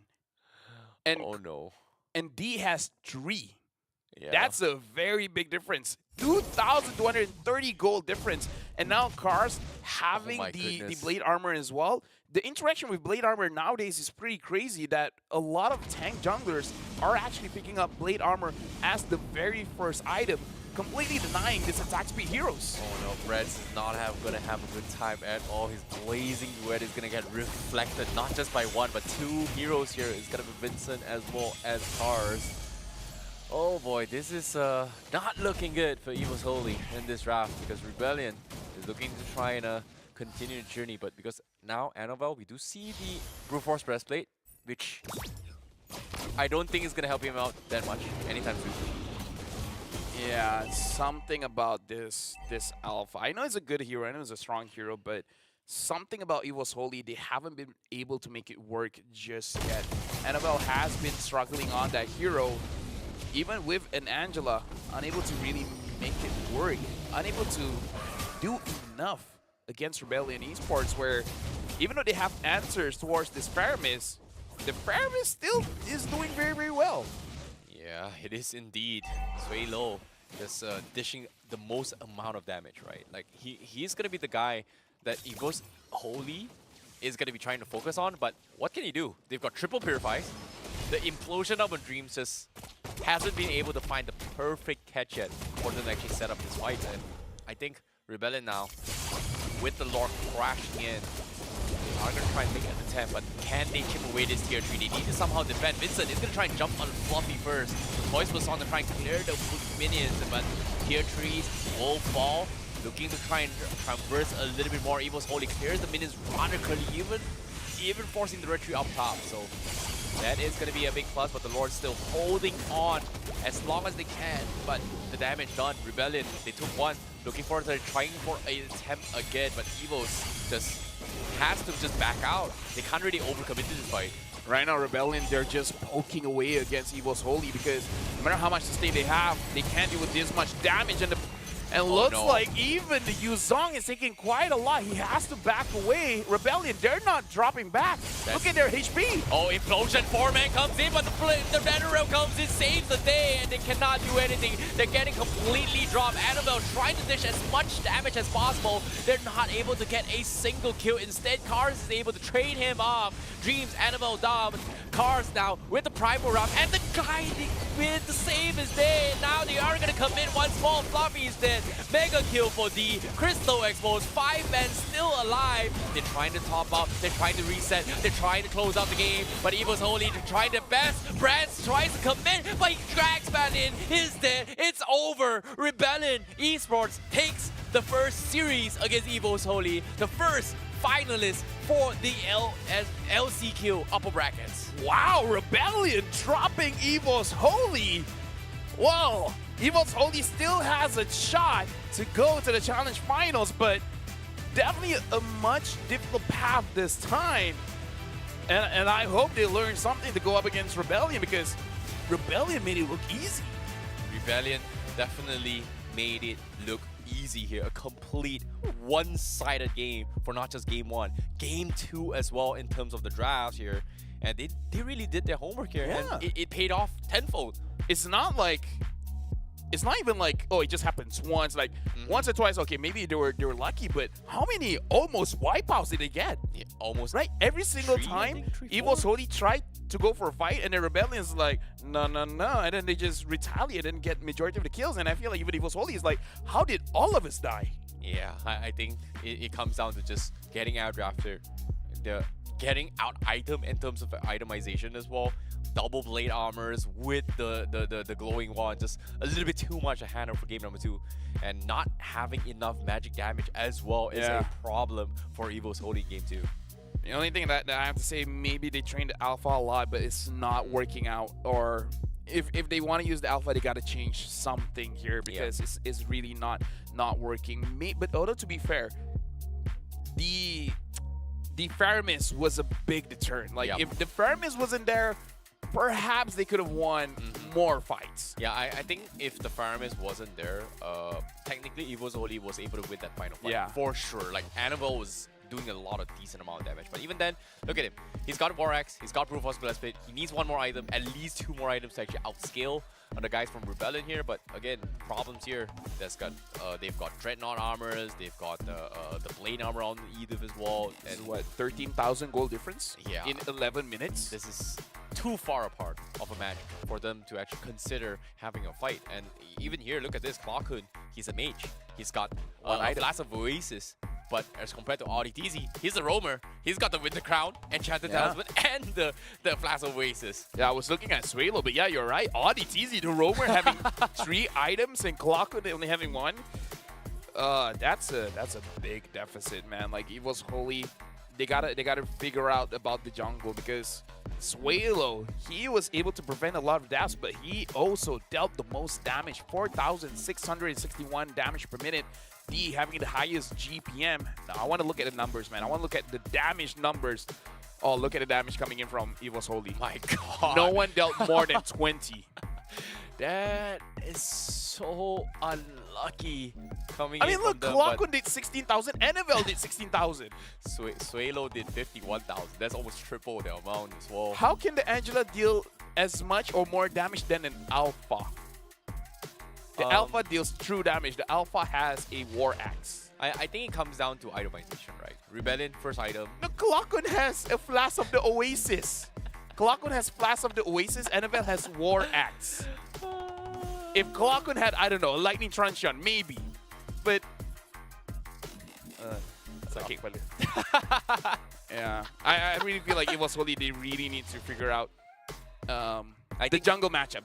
And, oh no. And D has 3. Yeah. That's a very big difference. 2,230 gold difference. And now Cars having the Blade Armor as well. The interaction with Blade Armor nowadays is pretty crazy, that a lot of tank junglers are actually picking up Blade Armor as the very first item, completely denying this attack speed heroes. Oh no, Brett's is not gonna have a good time at all. His Blazing Duet is gonna get reflected, not just by 1, but 2 heroes here. It's gonna be Vincent as well as Cars. Oh boy, this is not looking good for Evo's Holy in this draft, because Rebellion is looking to try and continue the journey, but because now Annabelle, we do see the Brute Force Breastplate, which I don't think is gonna help him out that much anytime soon. Yeah, something about this Alpha. I know he's a good hero, I know he's a strong hero, but something about Evo's Holy, they haven't been able to make it work just yet. Annabelle has been struggling on that hero, even with an Angela, unable to really make it work, unable to do enough against Rebellion Esports, where even though they have answers towards this Faramis, the Faramis still is doing very, very well. Yeah, it is indeed. Swalo just dishing the most amount of damage, right? Like, he's going to be the guy that Evo's Holy is going to be trying to focus on, but what can he do? They've got triple Purifies. The Implosion up on Dreams just hasn't been able to find the perfect catch yet for them to actually set up this fight, and I think Rebellion now, with the Lord crashing in, are going to try and make an attempt, but can they chip away this tier 3? They need to somehow defend. Vincent is going to try and jump on Fluffy first. The Voice was on to try and clear the minions, but tier 3s will fall. Looking to try and traverse a little bit more. Evo's Holy clears the minions rather clearly. even forcing the retreat up top. So that is going to be a big plus, but the Lord's still holding on as long as they can. But the damage done. Rebellion, they took one. Looking forward to trying for an attempt again, but Evo's just has to just back out. They can't really overcommit to this fight. Right now, Rebellion, they're just poking away against Evo's Holy because no matter how much sustain they have, they can't deal with this much damage. And looks like even Yuzong is taking quite a lot. He has to back away. Rebellion, they're not dropping back. Look at their HP. Oh, Implosion 4-man comes in, but the Battle Rail comes in, saves the day, and they cannot do anything. They're getting completely dropped. Annabelle trying to dish as much damage as possible. They're not able to get a single kill. Instead, Cars is able to trade him off. Dreams, Annabelle down. Cars now with the Primal Round, and the guiding with the save is there. Now they are going to come in once more. Fluffy is dead. Mega kill for D. Crystal exposed. 5 men still alive. They're trying to top up. They're trying to reset. They're trying to close out the game. But Evo's Holy, they're trying their best. Brands tries to come in, but he drags man in. He's dead. It's over. Rebellion Esports takes the first series against Evo's Holy. The first finalist for the LCQ upper brackets. Wow, Rebellion dropping Evo's Holy. Whoa, Evo's Holy still has a shot to go to the challenge finals, but definitely a much difficult path this time. And I hope they learn something to go up against Rebellion because Rebellion made it look easy. Rebellion definitely made it look easy here. A complete one-sided game for not just game 1, game 2 as well in terms of the drafts here. And they really did their homework here, and it paid off tenfold. It's not even like, oh, it just happens once. Like once or twice, okay, maybe they were lucky, but how many almost wipeouts did they get? Yeah, almost. Right, every single 3, time three, Evo's Holy tried to go for a fight, and the Rebellion's like, no, and then they just retaliate and get majority of the kills. And I feel like even Evo's Holy is like, how did all of us die? Yeah, I think it comes down to just getting out drafted, getting out item in terms of itemization as well. Double blade armors with the glowing wand, just a little bit too much a handle for game number 2, and not having enough magic damage as well is a problem for Evo's Holy game 2. The only thing that I have to say, maybe they trained the alpha a lot, but it's not working out. Or if they want to use the alpha, they got to change something here because it's really not working. But although to be fair, the Faramis was a big deterrent. Like if the Faramis wasn't there, perhaps they could have won more fights. Yeah, I think if the Faramis wasn't there, technically Evo's Holy was able to win that final fight. Yeah. For sure. Like, Annabelle was doing a lot of decent amount of damage. But even then, look at him. He's got War Axe, he's got Proof of Split. He needs one more item, at least 2 more items to actually outscale the guys from Rebellion here. But again, problems here. They've got Dreadnought armors, they've got the Blade armor on Edith as well. And what, 13,000 gold difference? Yeah. In 11 minutes? This is too far apart of a match for them to actually consider having a fight. And even here, look at this, Clockhood. He's a mage. He's got a Flash of Oasis. But as compared to RDTZ, he's a roamer. He's got the Winter Crown, Enchanted Talisman, and the Flash of Oasis. Yeah, I was looking at Swalo, but yeah, you're right. RDTZ, the roamer, having 3 items, and Clockhood only having 1. That's a big deficit, man. Like Evo's Holy, they gotta figure out about the jungle because Swalo, he was able to prevent a lot of deaths, but he also dealt the most damage, 4,661 damage per minute. D having the highest GPM. Now I want to look at the numbers, man. I want to look at the damage numbers. Oh, look at the damage coming in from Evo's Holy. My God. No one dealt more than 20. That is so unlucky coming I mean, in look, Clockhood did 16,000. Annabelle did 16,000. Swalo did 51,000. That's almost triple the amount as well. How can the Angela deal as much or more damage than an Alpha? The Alpha deals true damage. The Alpha has a War Axe. I think it comes down to itemization, right? Rebellion, first item. The Clockhood has a Flash of the Oasis. Clockhood has Flash of the Oasis. Annabelle has War Axe. If Clockhood had, I don't know, a Lightning Truncheon, maybe. But... okay, yeah. I really feel like Evo's Holy, they really need to figure out the jungle matchup.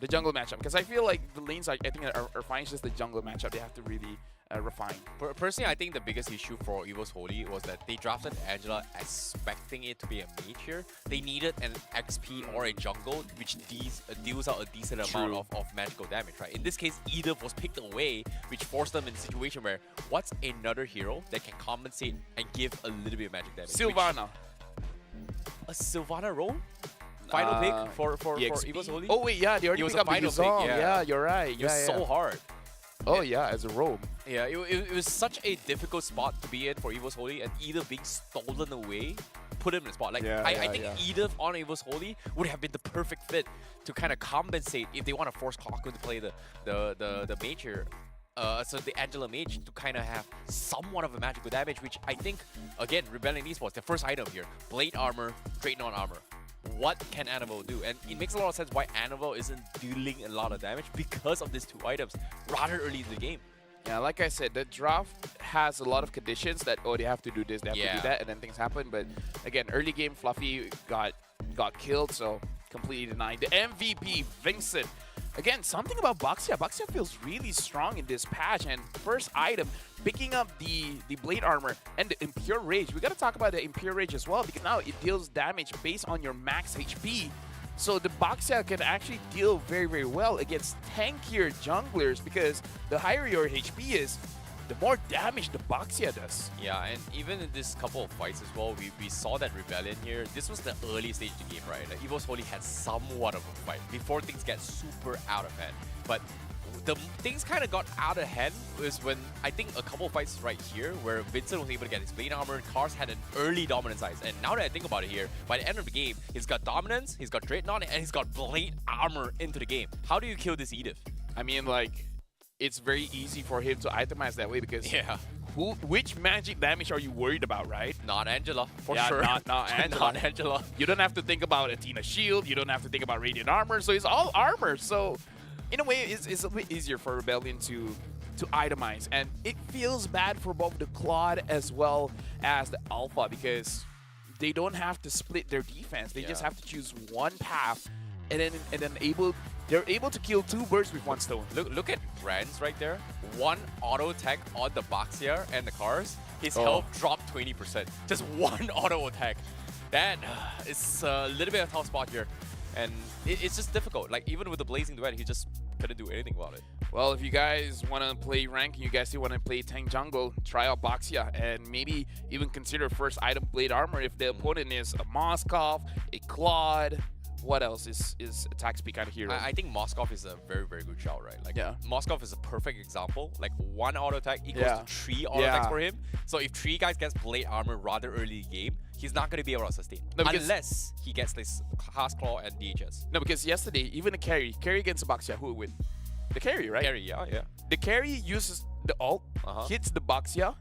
Because I feel like the lanes, I think, are fine. It's just the jungle matchup they have to really refined. Personally, I think the biggest issue for Evo's Holy was that they drafted Angela expecting it to be a mage here. They needed an XP or a jungle, which deals out a decent amount of magical damage, right? In this case, Edith was picked away, which forced them in a situation where what's another hero that can compensate and give a little bit of magic damage? Sylvana. A Sylvana role? Final pick for EXP? Evo's Holy? Oh wait, yeah, they already It was picked a up final Yuzong. pick, Yeah, you're right. It was so hard. Oh yeah, as a robe. Yeah, it was such a difficult spot to be in for Evo's Holy, and Edith being stolen away put him in the spot. Like I think Edith on Evo's Holy would have been the perfect fit to kind of compensate if they want to force Kaku to play the major. So the Angela Mage to kind of have somewhat of a magical damage, which I think, again, Rebellion Esports, the first item here, Blade Armor, Dreadnought Armor. What can Annabelle do? And it makes a lot of sense why Annabelle isn't dealing a lot of damage because of these two items rather early in the game. Yeah, like I said, the draft has a lot of conditions that, oh, they have to do this, they have to do that, and then things happen. But again, early game, Fluffy got killed, so completely denied. The MVP, Vincent. Again, something about Baxia. Baxia feels really strong in this patch, and first item, picking up the Blade Armor and the Impure Rage. We gotta talk about the Impure Rage as well, because now it deals damage based on your max HP. So the Baxia can actually deal very, very well against tankier junglers, because the higher your HP is, the more damage the Baxia does. Yeah, and even in this couple of fights as well, we saw that Rebellion here. This was the early stage of the game, right? Like, Evo's Holy had somewhat of a fight before things get super out of hand. But the things kind of got out of hand was when, I think, a couple of fights right here where Vincent was able to get his Blade Armor, Cars had an early dominance size. And now that I think about it here, by the end of the game, he's got Dominance, he's got Dreadnought, and he's got Blade Armor into the game. How do you kill this Edith? I mean, like, it's very easy for him to itemize that way, because which magic damage are you worried about, right? Not Angela, for yeah, sure. Not Angela. Not Angela. You don't have to think about Athena Shield, you don't have to think about Radiant Armor, so it's all armor. So in a way, it's a bit easier for Rebellion to itemize. And it feels bad for both the Claude as well as the Alpha, because they don't have to split their defense. They just have to choose one path, and then they're able to kill two birds with one stone. Look at Brands right there. One auto attack on the Baxia and the Cars. His health dropped 20%. Just one auto attack. That is a little bit of a tough spot here. And it's just difficult. Like, even with the Blazing Duet, he just couldn't do anything about it. Well, if you guys want to play rank and you guys still want to play tank jungle, try out Baxia and maybe even consider first item Blade Armor if the opponent is a Moskov, a Claude. What else is attack speed kind of hero? I think Moskov is a very, very good shout, right? Like, Moskov is a perfect example. Like, one auto attack equals to 3 auto attacks for him. So if 3 guys gets Blade Armor rather early in the game, he's not going to be able to sustain. No, unless he gets this Cast Claw and DHS. No, because yesterday, even the carry against the Baxia, who would win? The carry, right? Carry, yeah. The carry uses the ult, hits the Baxia,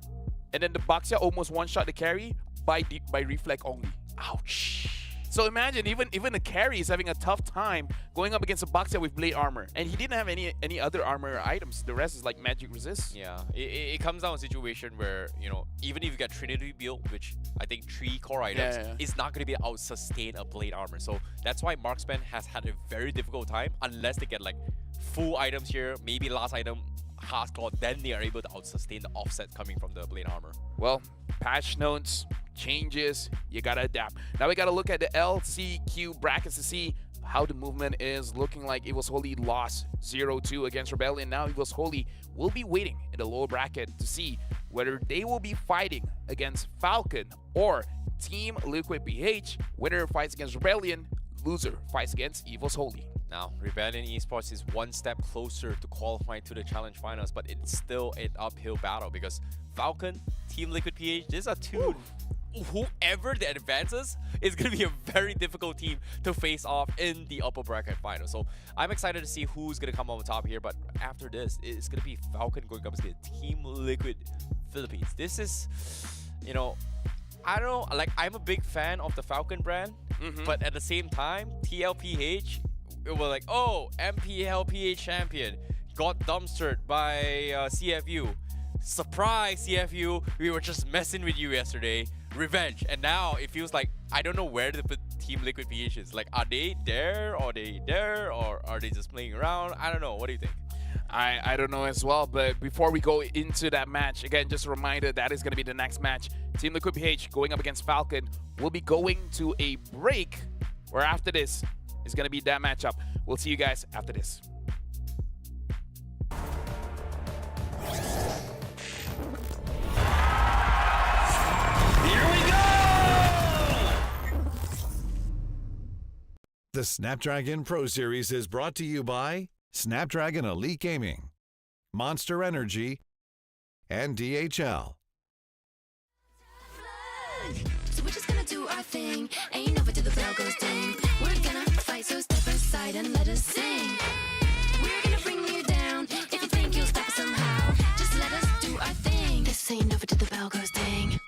and then the Baxia almost one-shot the carry by reflect only. Ouch. So imagine, even the carry is having a tough time going up against a Baxia with Blade Armor. And he didn't have any other armor items. The rest is like magic resist. Yeah, it comes down to a situation where, you know, even if you get Trinity build, which I think 3 core items, is not going to be able to sustain a Blade Armor. So that's why Marksman has had a very difficult time, unless they get like full items here, maybe last item, Hard Claw, then they are able to out-sustain the offset coming from the Blade Armor. Well, patch notes, changes, you gotta adapt. Now we gotta look at the LCQ brackets to see how the movement is looking like. Evo's Holy lost 0-2 against Rebellion. Now Evo's Holy will be waiting in the lower bracket to see whether they will be fighting against Falcon or Team Liquid PH. Winner fights against Rebellion, loser fights against Evo's Holy. Now, Rebellion Esports is one step closer to qualifying to the Challenge Finals, but it's still an uphill battle because Falcon, Team Liquid PH, these are two. Whoever that advances is going to be a very difficult team to face off in the upper bracket final. So I'm excited to see who's going to come on top here, but after this, it's going to be Falcon going up against Team Liquid Philippines. This is, you know, I don't know, like, I'm a big fan of the Falcon brand, but at the same time, TLPH, it was like, oh, MPLPH champion got dumpstered by CFU. Surprise, CFU, we were just messing with you yesterday. Revenge. And now it feels like I don't know where the Team Liquid PH is. Like, are they there? Or are they just playing around? I don't know. What do you think? I don't know as well, but before we go into that match, again, just a reminder, that is going to be the next match. Team Liquid PH going up against Falcon. We'll be going to a break, where after this is going to be that matchup. We'll see you guys after this. Here we go! The Snapdragon Pro Series is brought to you by Snapdragon Elite Gaming, Monster Energy, and DHL. So we're just gonna do our thing. Ain't over till the bell goes ding. We're gonna fight, so step aside and let us sing. We're gonna bring you down. If you think you'll stop us somehow, just let us do our thing. This ain't over till the bell goes ding.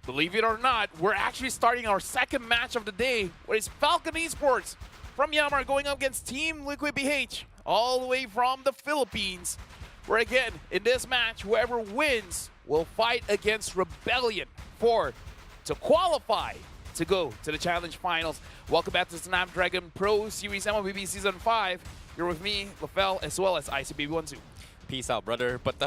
Believe it or not, we're actually starting our second match of the day, where it's Falcon Esports from Myanmar going up against Team Liquid BH, all the way from the Philippines. Where again, in this match, whoever wins will fight against Rebellion to qualify to go to the Challenge Finals. Welcome back to Snapdragon Pro Series MLBB Season 5. You're with me, LaFell, as well as ICBB12. Peace out, brother. But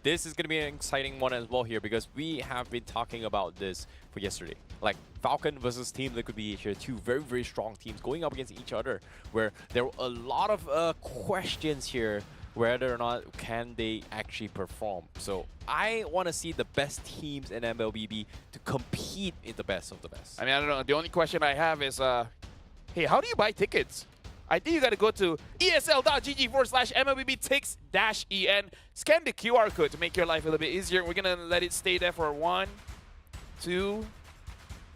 this is going to be an exciting one as well here, because we have been talking about this for yesterday. Like Falcon versus Team Liquid BH here, two very, very strong teams going up against each other, where there were a lot of questions here whether or not can they actually perform. So I want to see the best teams in MLBB to compete in the best of the best. I mean, I don't know. The only question I have is, hey, how do you buy tickets? I think you got to go to esl.gg/MLBBTix-EN. Scan the QR code to make your life a little bit easier. We're going to let it stay there for 1, 2,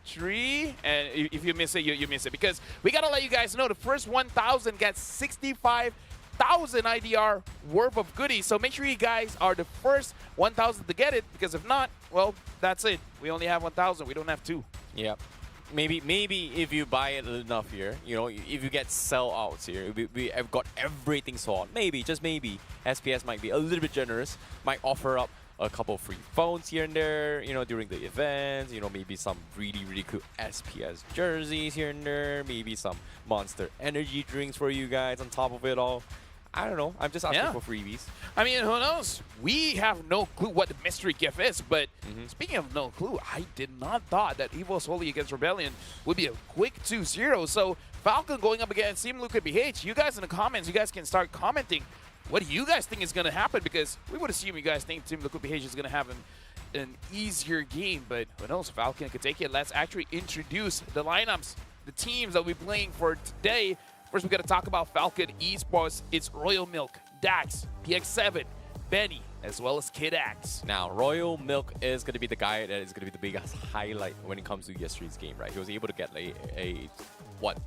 3. And if you miss it, you miss it. Because we got to let you guys know the first 1,000 gets 65,000 IDR worth of goodies. So make sure you guys are the first 1,000 to get it. Because if not, well, that's it. We only have 1,000. We don't have 2. Yep. Maybe if you buy it enough here, you know, if you get sell-outs here, we have got everything sold. Maybe, just maybe, SPS might be a little bit generous, might offer up a couple free phones here and there, you know, during the events, you know, maybe some really, really cool SPS jerseys here and there, maybe some Monster Energy drinks for you guys on top of it all. I don't know. I'm just asking for freebies. I mean, who knows? We have no clue what the mystery gift is, but speaking of no clue, I did not thought that Evo's Holy against Rebellion would be a quick 2-0. So Falcon going up against Team Liquid BH. You guys in the comments, you guys can start commenting. What do you guys think is going to happen? Because we would assume you guys think Team Liquid BH is going to have an easier game, but who knows? Falcon could take it. Let's actually introduce the lineups, the teams that we're playing for today. First, we got to talk about Falcon Esports. It's Royal Milk, Dax, PX7, Benny, as well as Kid Axe. Now, Royal Milk is going to be the guy that is going to be the biggest highlight when it comes to yesterday's game, right? He was able to get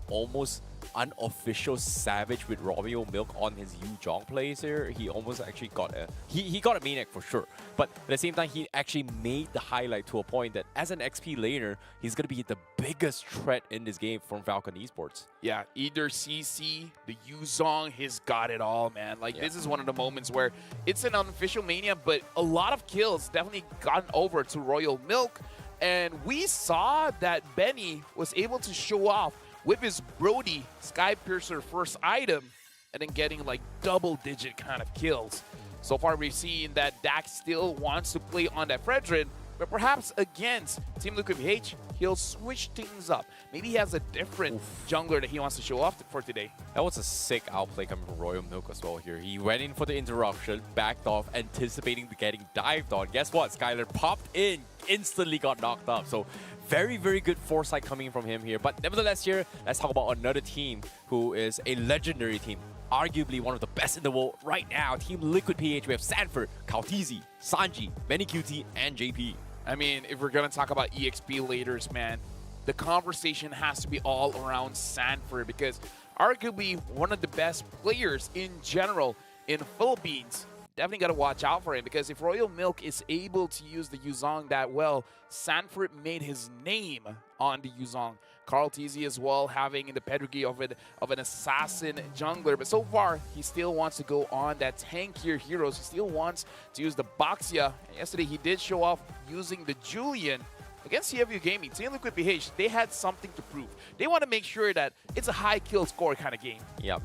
almost unofficial savage with Royal Milk on his Yu Zhong plays here. He almost actually got he got a maniac for sure. But at the same time, he actually made the highlight to a point that as an XP laner, he's going to be the biggest threat in this game from Falcon Esports. Yeah, either CC, the Yu Zhong, he's got it all, man. Like, this is one of the moments where it's an unofficial mania, but a lot of kills definitely gotten over to Royal Milk. And we saw that Benny was able to show off with his Brody Sky Piercer first item and then getting like double-digit kind of kills. So far, we've seen that Dax still wants to play on that Fredrin, but perhaps against Team Liquid BH, he'll switch things up. Maybe he has a different jungler that he wants to show off for today. That was a sick outplay coming from Royal Milk as well here. He went in for the interruption, backed off, anticipating getting dived on. Guess what? Skylar popped in, instantly got knocked up. So Very, very good foresight coming from him here. But nevertheless here, let's talk about another team who is a legendary team. Arguably one of the best in the world right now. Team Liquid PH. We have Sanford, Kautizi, Sanji, BennyQt, and JP. I mean, if we're going to talk about EXP leaders, man, the conversation has to be all around Sanford because arguably one of the best players in general in Philippines. Definitely got to watch out for him because if Royal Milk is able to use the Yuzong that well, Sanford made his name on the Yuzong. Carl Tizzy as well having the pedigree of an assassin jungler, but so far he still wants to go on that tankier heroes. He still wants to use the Baxia. Yesterday he did show off using the Julian. Against CFU Gaming, Team Liquid PH, they had something to prove. They want to make sure that it's a high kill score kind of game. Yeah,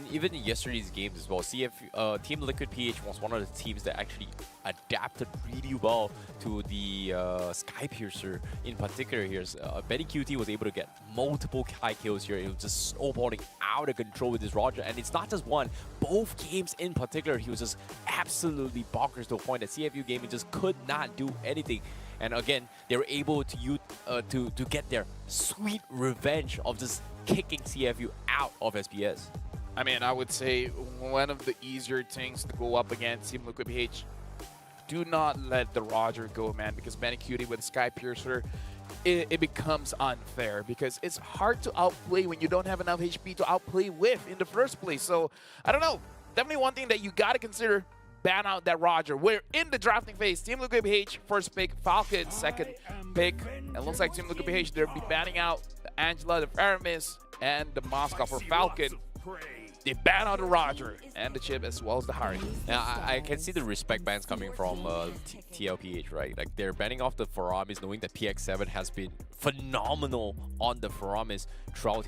even in yesterday's games as well, Team Liquid PH was one of the teams that actually adapted really well to the Skypiercer in particular here. BennyQt was able to get multiple high kills here. It was just snowballing out of control with this Roger. And it's not just one. Both games in particular, he was just absolutely bonkers to a point that CFU Gaming just could not do anything. And again, they were able to get their sweet revenge of just kicking CFU out of SPS. I mean, I would say one of the easier things to go up against Team Liquid PH. Do not let the Roger go, man, because BennyQt with Skypiercer, it becomes unfair because it's hard to outplay when you don't have enough HP to outplay with in the first place. So, I don't know. Definitely one thing that you got to consider. Ban out that Roger. We're in the drafting phase. Team Liquid PH, first pick. Falcon, second pick. And it looks like Team Liquid PH, they'll be banning out the Angela, the Aramis, and the Moscow for Falcon. They ban out the Roger and the Chip as well as the Harry. Yeah, I can see the respect bans coming from TLPH, right? Like they're banning off the Faramis, knowing that PX7 has been phenomenal on the Faramis throughout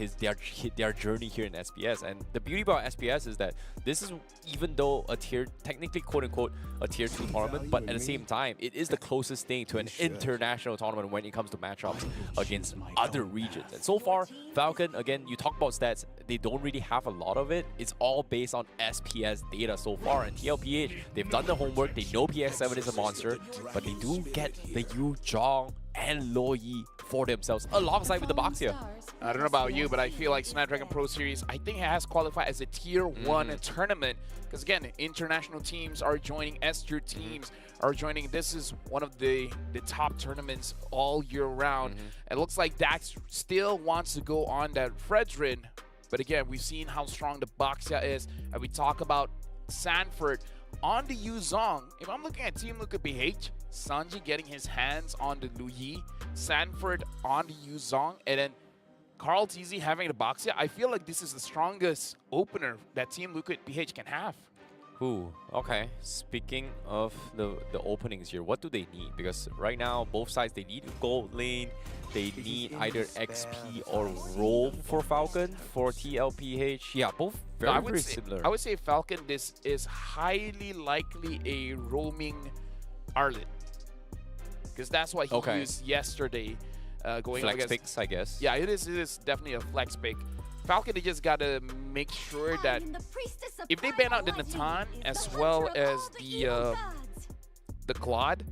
their journey here in SPS. And the beauty about SPS is that this is, even though a tier, technically quote unquote a tier 2 tournament, but at the same time, it is the closest thing to an international tournament when it comes to matchups against other regions. And so far, Falcon, again, you talk about stats, they don't really have a lot of it. It's all based on SPS data so far. And TLPH, they've done the homework. They know PX7 is a monster, but they do get the Yu Zhong and Lo Yi for themselves alongside with the Baxia. I don't know about you, but I feel like Snapdragon Pro Series, I think it has qualified as a tier 1 tournament. Because again, international teams are joining, S-tier teams are joining. This is one of the top tournaments all year round. It looks like Dax still wants to go on that Fredrin. But again, we've seen how strong the Baxia is. And we talk about Sanford on the Yuzong. If I'm looking at Team Liquid PH, Sanji getting his hands on the Lu Yi, Sanford on the Yuzong, and then Carl Tizzy having the Baxia, I feel like this is the strongest opener that Team Liquid PH can have. Ooh, okay. Speaking of the openings here, what do they need? Because right now, both sides, they need gold lane. They need either XP or roam for Falcon, for TLPH. Yeah, both very similar. I would say Falcon, this is highly likely a roaming Arlet. Because that's what he used yesterday. Going flex against, picks, I guess. Yeah, it is definitely a flex pick. Falcon, they just gotta make sure that if they ban out the Natan as well as the Claude,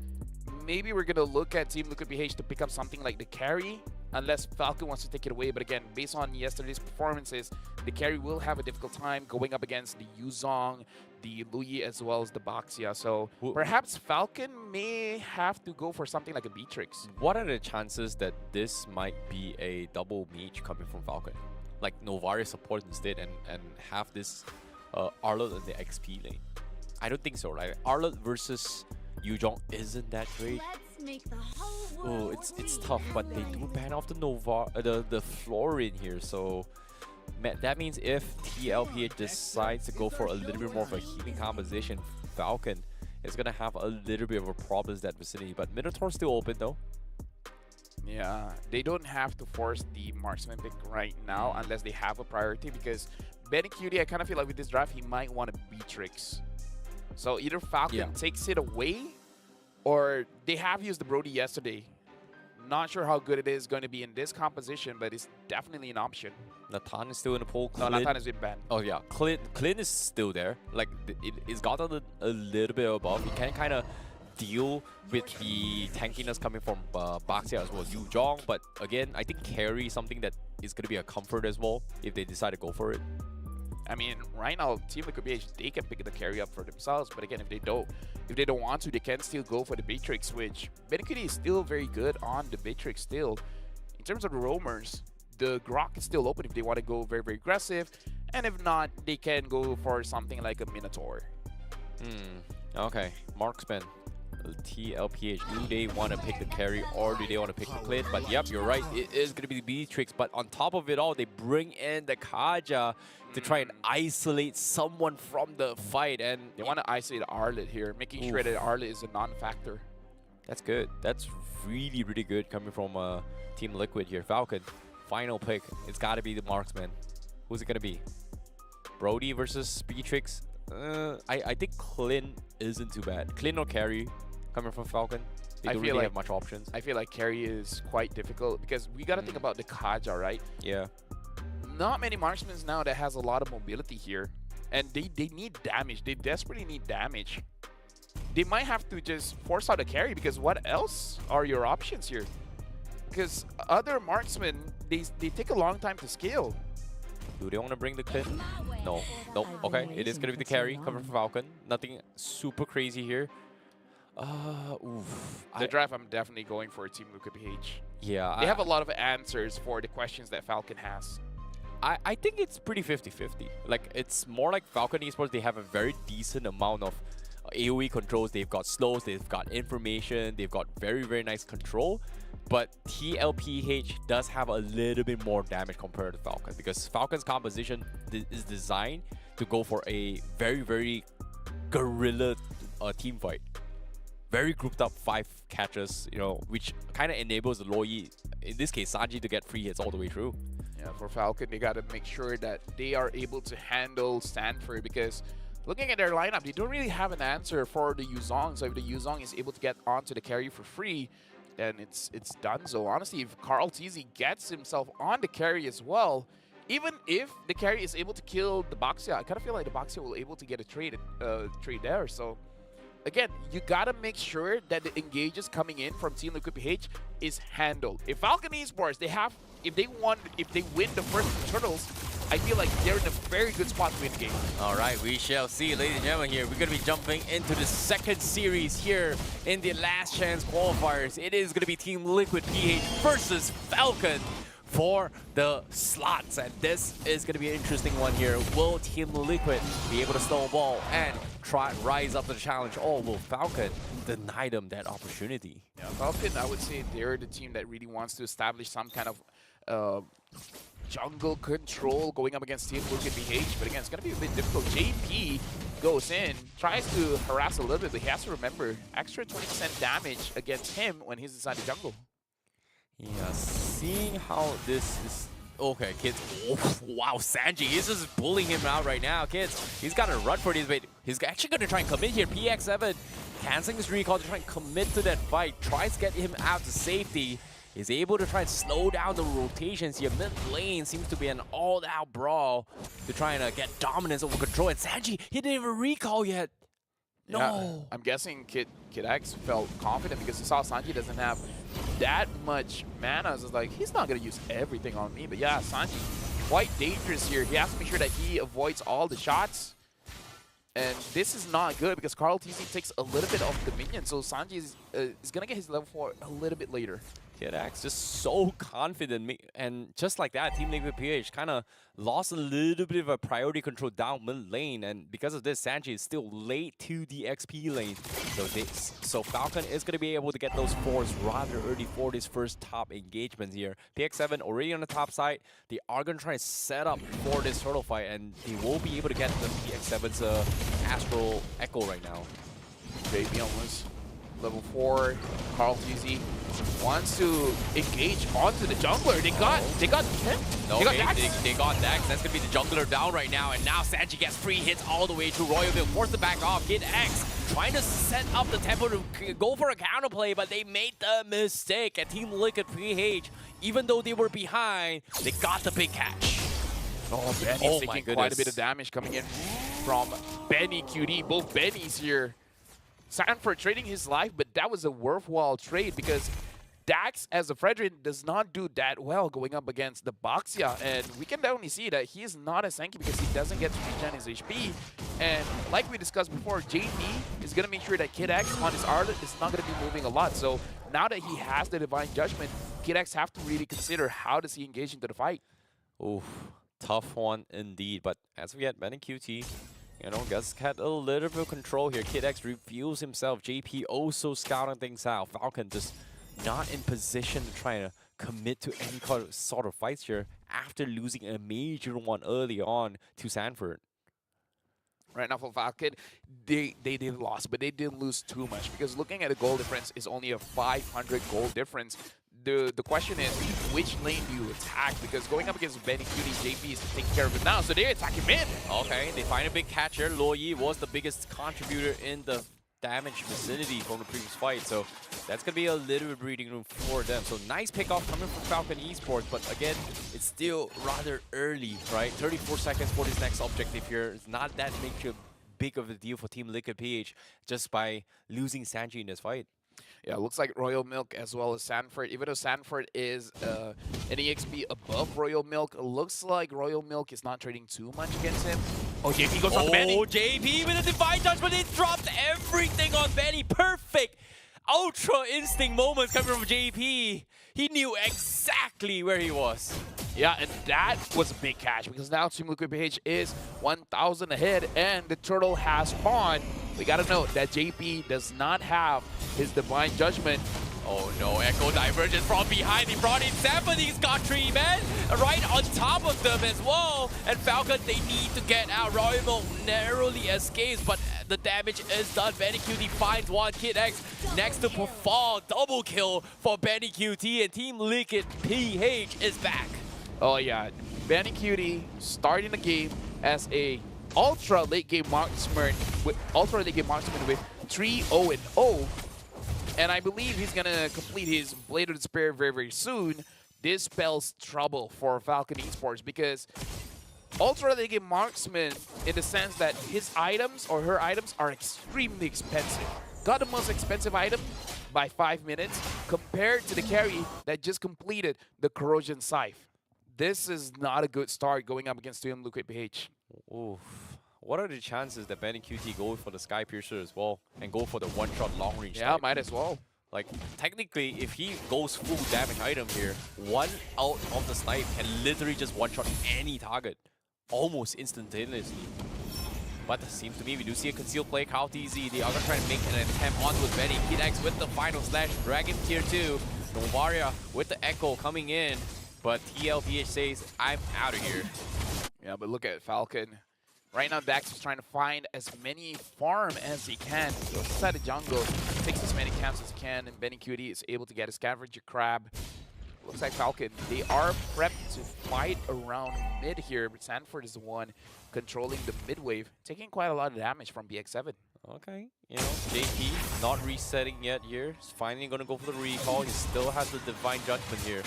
maybe we're gonna look at Team Liquid PH to pick up something like the carry, unless Falcon wants to take it away. But again, based on yesterday's performances, the carry will have a difficult time going up against the Yuzong, the Lu Yi, as well as the Baxia. So perhaps Falcon may have to go for something like a Beatrix. What are the chances that this might be a double meech coming from Falcon? Like Novaria support instead and have this Arlet in the XP lane? I don't think so, right? Arlet versus Yu Zhong isn't that great. Oh, it's tough, but they do ban off the the Florin here, so that means if TLPH decides to go for a little bit more of a healing composition, Falcon is gonna have a little bit of a problem in that vicinity. But Minotaur's still open though. Yeah, they don't have to force the marksman pick right now unless they have a priority, because BennyQt, I kind of feel like with this draft, he might want a Beatrix. So either Falcon takes it away, or they have used the Brody yesterday. Not sure how good it is going to be in this composition, but it's definitely an option. Natan is still in the pool. No, Natan has been banned. Oh yeah, Clint is still there. Like it's gotten a little bit above. He can kind of deal with the tankiness coming from Baxia as well as Yu Zhong. But again, I think carry is something that is going to be a comfort as well if they decide to go for it. I mean, right now, Team Liquid PH, they can pick the carry up for themselves. But again, if they don't want to, they can still go for the Matrix, which Benikudi is still very good on the Matrix still. In terms of the roamers, the Grok is still open if they want to go very, very aggressive. And if not, they can go for something like a Minotaur. Okay, Marksman. TLPH, do they want to pick the carry or do they want to pick the Clint? But yep, you're right, it is going to be the Beatrix. But on top of it all, they bring in the Kaja to try and isolate someone from the fight. And They want to isolate Arlet here, making sure that Arlet is a non-factor. that's good. That's really, really good coming from Team Liquid here. Falcon, final pick. It's got to be the Marksman. Who's it going to be? Brody versus Beatrix? I think Clint isn't too bad. Clint or carry coming from Falcon. They don't really have much options. I feel like carry is quite difficult because we got to think about the Kaja, right? Yeah. Not many marksmen now that has a lot of mobility here. And they need damage. They desperately need damage. They might have to just force out a carry because what else are your options here? Because other marksmen, they take a long time to scale. Do they want to bring the Clint? No. Nope. Okay, it is going to be the carry coming from Falcon. Nothing super crazy here. The draft, I'm definitely going for Team Liquid PH. Yeah. They have a lot of answers for the questions that Falcon has. I think it's pretty 50-50. Like, it's more like Falcon Esports, they have a very decent amount of AoE controls. They've got slows, they've got information, they've got very, very nice control. But TLPH does have a little bit more damage compared to Falcon because Falcon's composition is designed to go for a very, very guerrilla team fight. Very grouped up 5 catches, you know, which kind of enables the Loi, in this case, Sanji, to get free hits all the way through. Yeah, for Falcon, they got to make sure that they are able to handle Stanford because looking at their lineup, they don't really have an answer for the Yuzong. So if the Yuzong is able to get onto the carry for free, then it's done. So honestly, if Carl TZ gets himself on the carry as well, even if the carry is able to kill the Baxia, I kind of feel like the Baxia will be able to get a trade there. So again, you gotta make sure that the engages coming in from Team Liquid PH is handled. If Falcon Esports, if they win the first Turtles, I feel like they're in a very good spot to win the game. All right, we shall see, ladies and gentlemen. Here we're going to be jumping into the second series here in the last chance qualifiers. It is going to be Team Liquid PH versus Falcon for the slots, and this is going to be an interesting one here. Will Team Liquid be able to snowball and rise up to the challenge, or will Falcon deny them that opportunity? Yeah, Falcon, I would say they're the team that really wants to establish some kind of jungle control going up against Team Liquid PH, but again, it's going to be a bit difficult. JP goes in, tries to harass a little bit, but he has to remember extra 20% damage against him when he's inside the jungle. Yeah, seeing how this is... Okay, kids. Oh, wow, Sanji, he's just bullying him out right now, kids. He's got to run for this, but he's actually going to try and commit here. PX7 canceling his recall to try and commit to that fight. Tries to get him out to safety. Is able to try and slow down the rotations here. Mid lane seems to be an all-out brawl to try and get dominance over control. And Sanji, he didn't even recall yet. No. Yeah, I'm guessing Kid X felt confident because he saw Sanji doesn't have that much mana. So it's like, he's not going to use everything on me. But yeah, Sanji, quite dangerous here. He has to make sure that he avoids all the shots. And this is not good because Carl TC takes a little bit of the minion. So Sanji is going to get his level 4 a little bit later. Kid X just so confident, and just like that, Team Liquid PH kind of lost a little bit of a priority control down mid lane, and because of this, Sanji is still late to the XP lane. So Falcon is going to be able to get those 4s rather early for this first top engagement here. PX7 already on the top side. They are going to try and set up for this turtle fight, and they will be able to get the PX7's Astral Echo right now. JP almost level 4. Carl TZ wants to engage onto the jungler. They got him. No, they got Dax. They got Dax. That's going to be the jungler down right now. And now Sanji gets free hits all the way through. Royalville forced to back off. Kid X trying to set up the tempo to go for a counterplay, but they made the mistake. At Team Liquid PH, even though they were behind, they got the big catch. Oh, Benny's taking quite a bit of damage coming in from Benny QD. Both Bennys here. Sanford trading his life, but that was a worthwhile trade because Dax as a Fredrin does not do that well going up against the Baxia, and we can definitely see that he is not as tanky because he doesn't get to regen his HP. And like we discussed before, JP is going to make sure that Kid X on his Arlet is not going to be moving a lot. So now that he has the Divine Judgment, Kid X have to really consider how does he engage into the fight. Oof, tough one indeed. But as we get Ben and QT, you know, Gus had a little bit of control here. Kid X reveals himself. JP also scouting things out. Falcon just not in position to try to commit to any sort of fights here after losing a major one early on to Sanford. Right now for Falcon, they did lose, but they didn't lose too much because looking at the goal difference is only a 500 goal difference. The question is, which lane do you attack? Because going up against Benny Cutie, JP is taking care of it now, so they're attacking mid. Okay, they find a big catcher. Luo Yi was the biggest contributor in the damage vicinity from the previous fight, so that's gonna be a little bit breathing room for them. So nice pickoff coming from Falcon Esports, but again, it's still rather early, right? 34 seconds for this next objective here. It's not that big of a deal for Team Liquid PH just by losing Sanji in this fight. Yeah, looks like Royal Milk as well as Sanford. Even though Sanford is an EXP above Royal Milk, looks like Royal Milk is not trading too much against him. Oh, JP goes on to Benny. Oh, JP with a Divine Judgment. It dropped everything on Benny. Perfect. Ultra instinct moments coming from JP. He knew exactly where he was. Yeah, and that was a big catch because now Team Liquid PH is 1,000 ahead and the turtle has spawned. We gotta note that JP does not have his Divine Judgment. Oh no, Echo Divergence from behind. He brought in Sanford. He's got 3 men right on top of them as well. And Falcon, they need to get out. Royal Milk narrowly escapes, but the damage is done. Benny QT finds one. Kid X next to fall. Double kill for Benny QT, and Team Liquid PH is back. Oh yeah, Benny Cutie starting the game as a ultra late game marksman with 3-0-0, and I believe he's gonna complete his Blade of Despair very soon. This spells trouble for Falcon Esports because ultra late game marksman, in the sense that his items or her items are extremely expensive. Got the most expensive item by 5 minutes compared to the carry that just completed the Corrosion Scythe. This is not a good start going up against Team Liquid PH. Oof. What are the chances that Ben and QT go for the Sky Piercer as well and go for the one-shot long-range Yeah, snipe? might as well. Like, technically, if he goes full damage item here, one out of the snipe can literally just one-shot any target almost instantaneously. But it seems to me we do see a concealed play. How easy. They are going to try to make an attempt onto with Benny. Kid X with the final slash. Dragon tier 2. Novaria with the Echo coming in. But TLPH says, I'm out of here. Yeah, but look at Falcon. Right now, Dax is trying to find as many farm as he can. He goes inside the jungle, takes as many camps as he can, and Benny Cutie is able to get a Scavenger Crab. Looks like Falcon, they are prepped to fight around mid here, but Sanford is the one controlling the mid wave, taking quite a lot of damage from BX7. Okay, you know, JP not resetting yet here. He's finally going to go for the recall. He still has the Divine Judgment here.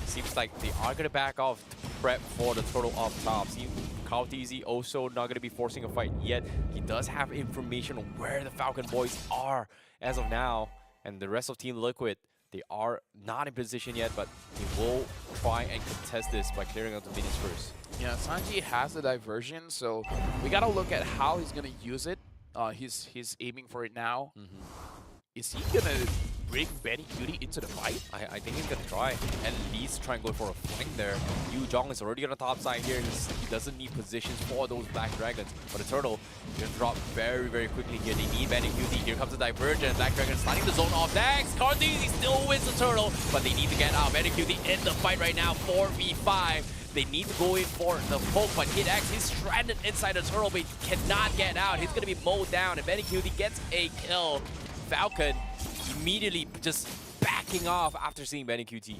Seems like they are going to back off to prep for the turtle up top. See, Kautizi also not going to be forcing a fight yet. He does have information on where the Falcon boys are as of now. And the rest of Team Liquid, they are not in position yet, but they will try and contest this by clearing out the minis first. Yeah, Sanji has the diversion, so we got to look at how he's going to use it. He's aiming for it now. Is he going to bring Benny Cutie into the fight? I think he's going to try. At least try and go for a flank there. Yu Jong is already on the top side here. He doesn't need positions for those Black Dragons. But the Turtle is going to drop very quickly here. They need Benny Cutie. Here comes the Divergent. Black Dragon starting the zone off. Dax, Cardezy still wins the Turtle. But they need to get out. Benny Cutie in the fight right now. 4v5. They need to go in for the poke, but Kid X, he's stranded inside the turtle, but he cannot get out. He's going to be mowed down, and Benny Cutie gets a kill. Falcon immediately just backing off after seeing Benny QT.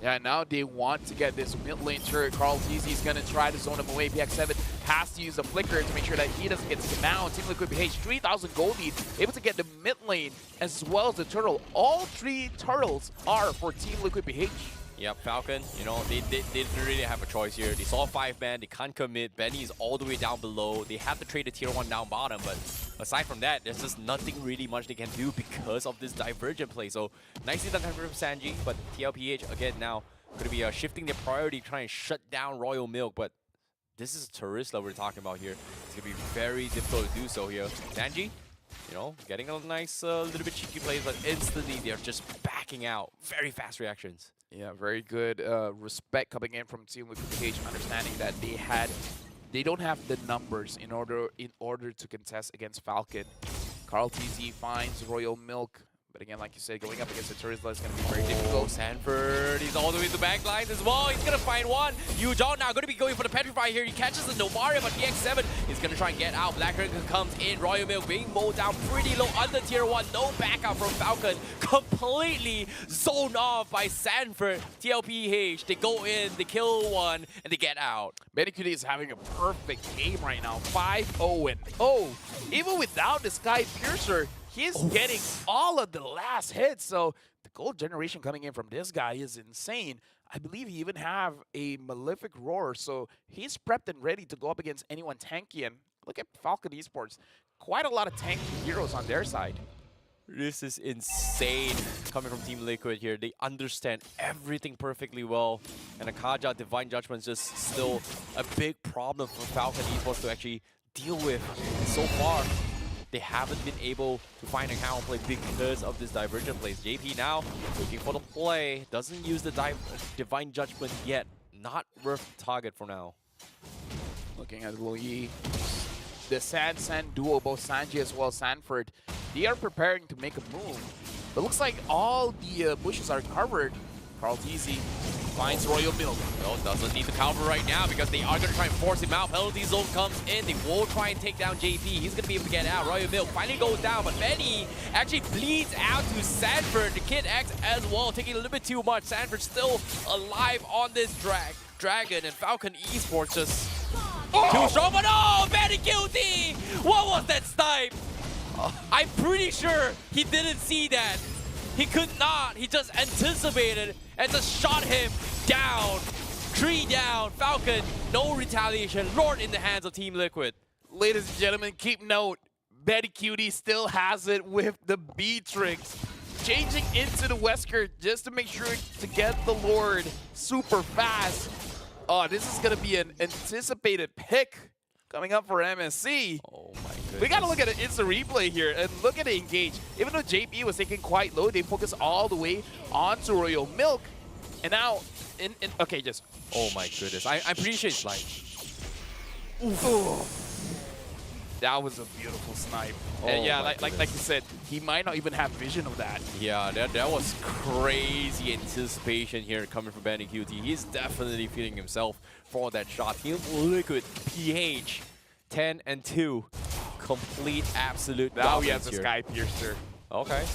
Yeah, now they want to get this mid lane turret. Carl Teasy is going to try to zone him away. PX7 has to use a flicker to make sure that he doesn't get taken down. Team Liquid PH, 3,000 gold lead, able to get the mid lane as well as the turtle. All 3 turtles are for Team Liquid PH. Yep, Falcon, you know, they didn't really have a choice here. They saw 5-man, they can't commit. Benny is all the way down below. They have to trade the tier 1 down bottom, but aside from that, there's just nothing really much they can do because of this divergent play. So nicely done from Sanji, but TLPH again now going to be shifting their priority, trying to shut down Royal Milk, but this is Turista we're talking about here. It's going to be very difficult to do so here. Sanji, you know, getting a nice little bit cheeky plays, but instantly they're just backing out. Very fast reactions. Yeah, very good respect coming in from Team Liquid Cage, understanding that they don't have the numbers in order to contest against Falcon. Carl TZ finds Royal Milk. But again, like you said, going up against the Turisla is going to be very difficult. Sanford, he's all the way to the back lines as well. He's going to find one. Yu Zhao now going to be going for the Petrify here. He catches the Novaria, but DX7 is going to try and get out. Black Dragon comes in. Royal Milk being mowed down pretty low under tier 1. No backup from Falcon. Completely zoned off by Sanford. TLPH, they go in, they kill one, and they get out. BettyQT is having a perfect game right now. 5-0 and 0. Even without the Sky Piercer, he's getting all of the last hits. So the gold generation coming in from this guy is insane. I believe he even have a Malefic Roar. So he's prepped and ready to go up against anyone tanky. And look at Falcon Esports. Quite a lot of tanky heroes on their side. This is insane coming from Team Liquid here. They understand everything perfectly well. And Akaja Divine Judgment is just still a big problem for Falcon Esports to actually deal with. And so far, they haven't been able to find a counterplay because of this divergent plays. JP now looking for the play. Doesn't use the Divine Judgment yet. Not worth target for now. Looking at Louis. The San duo, both Sanji as well as Sanford, they are preparing to make a move. But looks like all the bushes are covered. Carl TZ finds Royal Milk. No, doesn't need the cover right now because they are going to try and force him out. Penalty zone comes in. They will try and take down JP. He's going to be able to get out. Royal Milk finally goes down, but Benny actually bleeds out to Sanford. The Kid X as well, taking a little bit too much. Sanford still alive on this dragon, and Falcon Esports just too strong. But oh, Benny guilty! What was that snipe? I'm pretty sure he didn't see that. He could not. He just anticipated and just shot him down. 3 down. Falcon, no retaliation. Lord in the hands of Team Liquid. Ladies and gentlemen, keep note. BettyQT still has it with the Beatrix. Changing into the Wesker just to make sure to get the Lord super fast. Oh, this is going to be an anticipated pick coming up for MSC. Oh my goodness. We got to look at an instant replay here and look at the engage. Even though JP was taking quite low, they focus all the way onto Royal Milk. And now, okay, just. Oh my goodness. I'm pretty sure it's like. Oof. That was a beautiful snipe. And yeah, like you said, he might not even have vision of that. Yeah, that was crazy anticipation here coming from BettyQT. He's definitely feeling himself for that shot. Team Liquid, PH, 10 and 2. Complete, absolute Now he has dominance the here. Sky Piercer. Okay.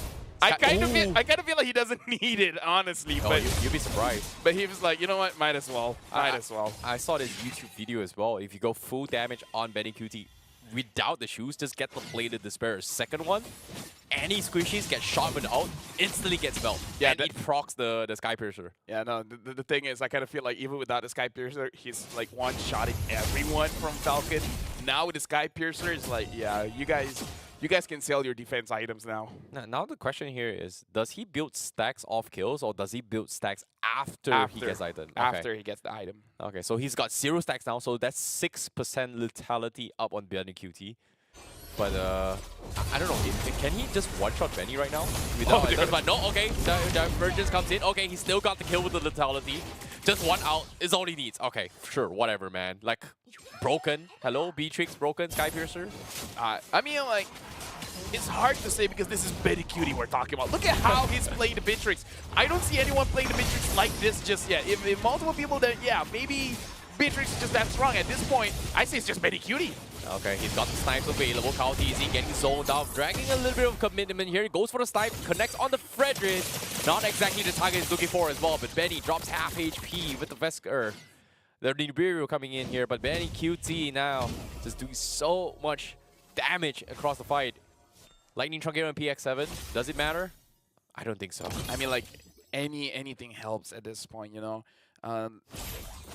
I kind of feel like he doesn't need it, honestly. Oh, but you'd be surprised. But he was like, you know what? Might as well. Might as well. I saw this YouTube video as well. If you go full damage on BettyQT without the shoes, just get the Bladed Despair. Second one, any squishies get shot without, instantly gets felt. Yeah, and it procs the Sky Piercer. Yeah, no, the thing is, I kind of feel like even without the Sky Piercer, he's like one-shotting everyone from Falcon. Now with the Sky Piercer, it's like, yeah, you guys can sell your defense items now. Now the question here is, does he build stacks off kills or does he build stacks after he gets item? Okay. After he gets the item. Okay, so he's got 0 stacks now, so that's 6% lethality up on BettyQT. But I don't know, can he just one-shot Benny right now? Without items? But no, okay, the Divergence comes in. Okay, he still got the kill with the lethality. Just 1 out is all he needs. Okay, sure, whatever, man. Like, broken. Hello, Beatrix, broken, Sky Piercer. I mean, like, it's hard to say because this is BettyQT we're talking about. Look at how he's playing the Beatrix. I don't see anyone playing the Beatrix like this just yet. If multiple people, then yeah, maybe Beatrix is just that strong. At this point, I say it's just BettyQT. Okay, he's got the snipes available. Carl TZ getting zoned out, dragging a little bit of commitment here. He goes for the snipe, connects on the Frederick. Not exactly the target he's looking for as well, but Benny drops half HP with the Vesker. The Nibiru coming in here, but BettyQT now just doing so much damage across the fight. Lightning Truncator and PX7, does it matter? I don't think so. I mean, like, anything helps at this point, you know.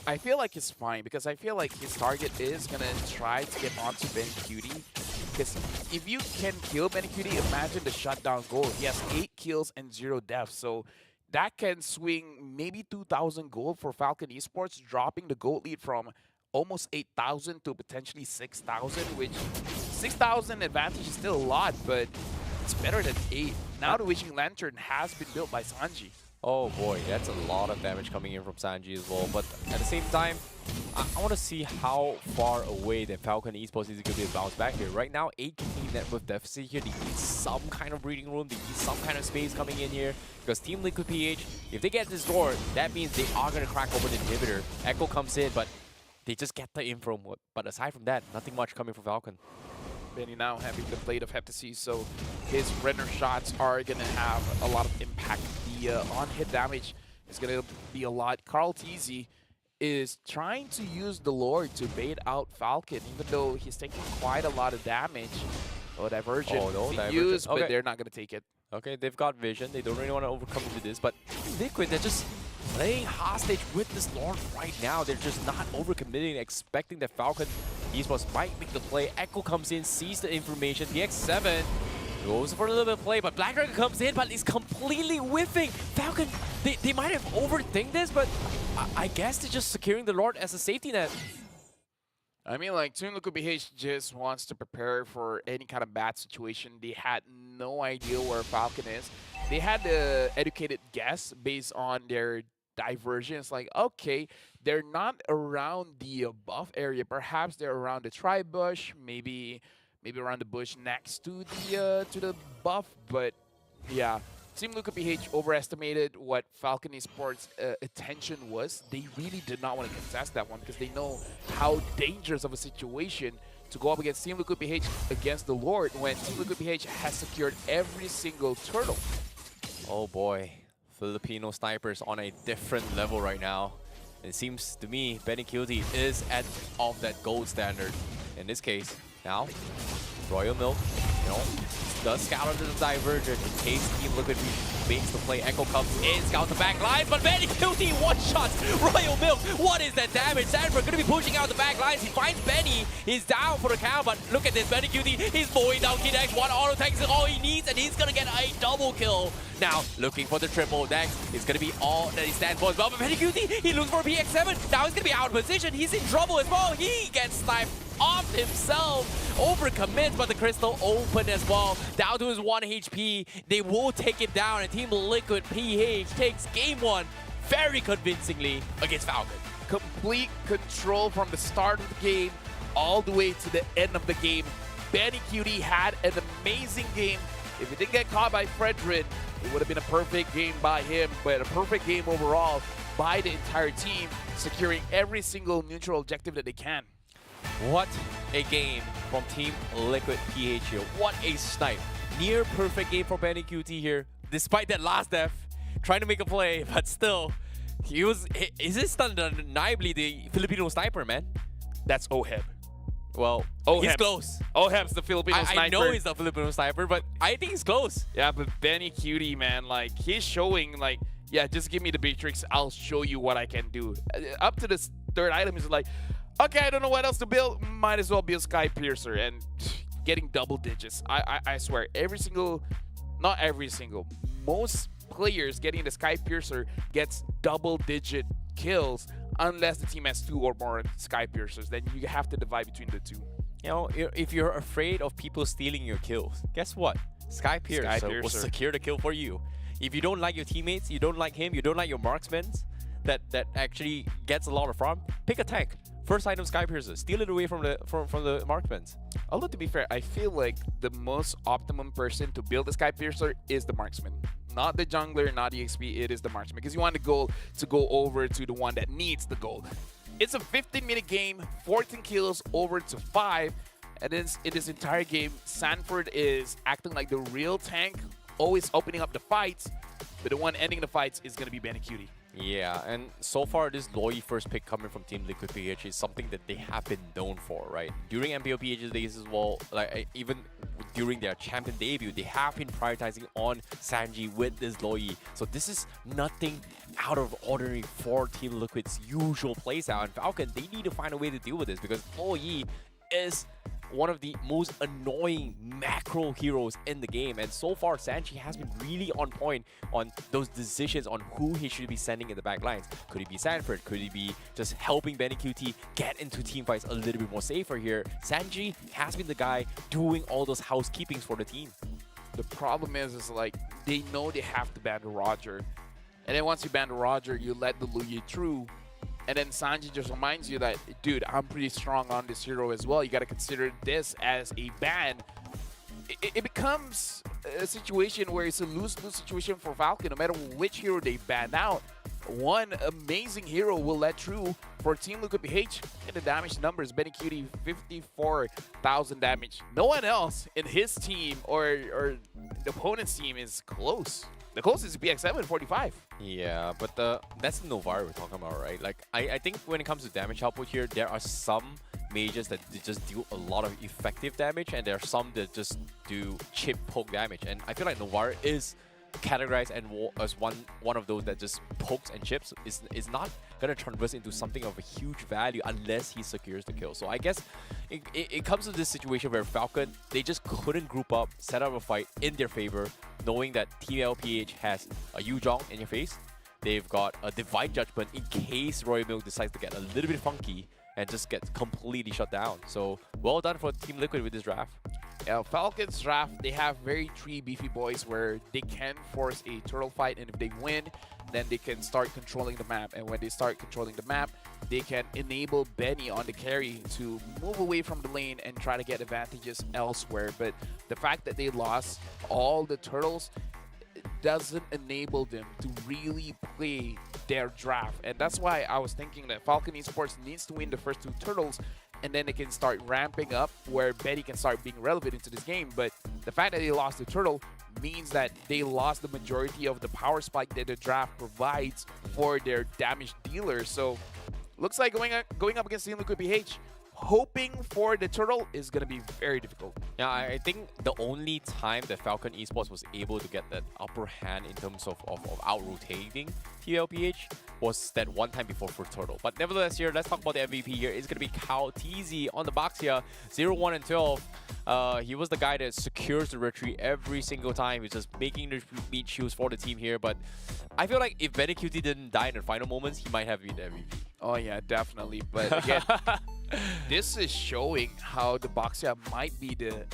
I feel like it's fine because I feel like his target is gonna try to get onto Benny Cutie. Because if you can kill Benny Cutie, imagine the shutdown goal. He has 8 kills and 0 deaths, so that can swing maybe 2,000 gold for Falcon Esports, dropping the gold lead from almost 8,000 to potentially 6,000, which 6,000 advantage is still a lot, but it's better than 8. Now the Wishing Lantern has been built by Sanji. Oh boy, that's a lot of damage coming in from Sanji as well. But at the same time, I want to see how far away that Falcon Esports is going to be able to bounce back here. Right now, 8K net worth deficit here. They need some kind of breathing room. They need some kind of space coming in here. Because Team Liquid PH, if they get this door, that means they are going to crack open the inhibitor. Echo comes in, but they just get the info. But aside from that, nothing much coming from Falcon. Benny now having the Blade of Heptacy, so his render shots are going to have a lot of impact. The on-hit damage is going to be a lot. Carl TZ is trying to use the Lord to bait out Falcon, even though he's taking quite a lot of damage. Oh, Divergent. Oh, no, Divergent. Divergent. But they're not going to take it. Okay, they've got vision. They don't really want to overcome into this, but Liquid, they're just playing hostage with this Lord right now. They're just not overcommitting, expecting that Falcon Esports might make the play. Echo comes in, sees the information. PX7 goes for a little bit of play, but Black Dragon comes in, but he's completely whiffing. Falcon, they might have overthink this, but I guess they're just securing the Lord as a safety net. I mean, like, Team Liquid PH just wants to prepare for any kind of bad situation. They had no idea where Falcon is. They had the educated guess based on their divergence. Like, okay, they're not around the buff area. Perhaps they're around the tri-bush, maybe around the bush next to the buff. But yeah, Team Liquid PH overestimated what Falcon Esports' attention was. They really did not want to contest that one because they know how dangerous of a situation to go up against Team Liquid PH against the Lord when Team Liquid PH has secured every single turtle. Oh boy, Filipino snipers on a different level right now. It seems to me Benny Cutie is of that gold standard. In this case, now Royal Milk, you know, does scout under the Divergent in case Team Liquid makes the play. Echo comes in, scout the back line, but Benny Cutie one-shots Royal Milk. What is that damage? Sandberg going to be pushing out the back lines. He finds Benny. He's down for the count, but look at this. Benny Cutie, he's mowing down Kid X. One auto tank is all he needs, and he's going to get a double kill. Now, looking for the triple. Next, it's going to be all that he stands for as well. But Benny Cutie, he looks for a PX7. Now he's going to be out of position. He's in trouble as well. He gets sniped off himself. Overcommits, but the crystal open as well. Down to his 1 HP. They will take it down, and Team Liquid PH takes game 1 very convincingly against Falcon. Complete control from the start of the game all the way to the end of the game. Benny Cutie had an amazing game. If he didn't get caught by Fredrin, it would have been a perfect game by him, but a perfect game overall by the entire team, securing every single neutral objective that they can. What a game from Team Liquid PH here. What a snipe. Near perfect game for Benny Cutie here. Despite that last death, trying to make a play, but still, is this undeniably the Filipino sniper, man? That's Oheb. Well, he's close. Oheb's the Filipino sniper. I know he's the Filipino sniper, but I think he's close. Yeah, but Benny Cutie, man, like, he's showing, like, yeah, just give me the Matrix, I'll show you what I can do. Up to this third item, he's like, okay, I don't know what else to build. Might as well build Sky Piercer, and getting double digits. I swear, not every single, most players getting the Sky Piercer gets double-digit kills unless the team has 2 or more Sky Piercers. Then you have to divide between the 2. You know, if you're afraid of people stealing your kills, guess what? Sky Piercer will secure the kill for you. If you don't like your teammates, you don't like him, you don't like your marksmen that actually gets a lot of farm, pick a tank. First item, Sky Piercer. Steal it away from the marksmen. Although, to be fair, I feel like the most optimum person to build a Sky Piercer is the marksman. Not the jungler, not the XP, it is the marksman. Because you want the goal to go over to the one that needs the goal. It's a 15-minute game, 14 kills over to 5. And in this entire game, Sanford is acting like the real tank, always opening up the fights. But the one ending the fights is going to be Benny Cutie. Yeah, and so far this Loyi first pick coming from Team Liquid PH is something that they have been known for, right? During MPO PH's days as well, like even during their champion debut, they have been prioritizing on Sanji with this Loi. So this is nothing out of ordinary for Team Liquid's usual playstyle. And Falcon, they need to find a way to deal with this because Loi is one of the most annoying macro heroes in the game, and so far Sanji has been really on point on those decisions on who he should be sending in the back lines. Could he be Sanford? Could he be just helping Benny QT get into team fights a little bit more safer here? Sanji has been the guy doing all those housekeepings for the team. The problem is like they know they have to ban the Roger, and then once you ban the Roger, you let the Luya through. And then Sanji just reminds you that, dude, I'm pretty strong on this hero as well. You got to consider this as a ban. It becomes a situation where it's a lose-lose situation for Falcon. No matter which hero they ban out, one amazing hero will let through for Team Liquid PH. And the damage numbers, Benny Cutie, 54,000 damage. No one else in his team or the opponent's team is close. The closest is BX7, 45. Yeah, but that's the Novari we're talking about, right? Like, I think when it comes to damage output here, there are some mages that just do a lot of effective damage, and there are some that just do chip poke damage. And I feel like Novari is categorized as one of those that just pokes and chips. Is not gonna convert into something of a huge value unless he secures the kill. So I guess it comes to this situation where Falcon, they just couldn't group up, set up a fight in their favor, knowing that Team LPH has a Yuzhong in your face. They've got a Divine Judgment in case Royal Milk decides to get a little bit funky and just get completely shut down. So well done for Team Liquid with this draft. Yeah, Falcon's draft, they have very three beefy boys where they can force a turtle fight, and if they win, then they can start controlling the map. And when they start controlling the map, they can enable Benny on the carry to move away from the lane and try to get advantages elsewhere. But the fact that they lost all the turtles doesn't enable them to really play their draft. And that's why I was thinking that Falcon Esports needs to win the first two turtles, and then they can start ramping up where Betty can start being relevant into this game. But the fact that they lost the turtle means that they lost the majority of the power spike that the draft provides for their damage dealers. So looks like going up against Team Liquid PH, hoping for the turtle is going to be very difficult. Yeah, I think the only time that Falcon Esports was able to get that upper hand in terms of out-rotating TLPH was that one time before for turtle. But nevertheless here, let's talk about the MVP here. It's going to be Kao TZ on the box here, 0, 1, and 12. He was the guy that secures the retreat every single time. He's just making the meat shoes for the team here. But I feel like if Benny QT didn't die in the final moments, he might have been the MVP. Oh yeah, definitely. But again, this is showing how the Boxia might be the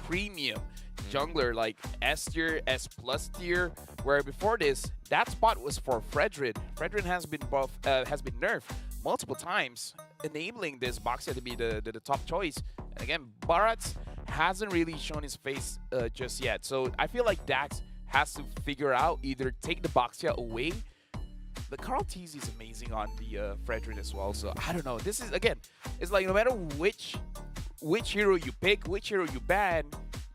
premium jungler, like S tier, S plus tier, where before this, that spot was for Fredrin. Fredrin has been nerfed multiple times, enabling this Boxia to be the top choice. And again, Barat hasn't really shown his face just yet. So I feel like Dax has to figure out either take the Boxia away. The Carl TZ is amazing on the Fredrin as well. So I don't know. This is, again, it's like no matter which hero you pick, which hero you ban,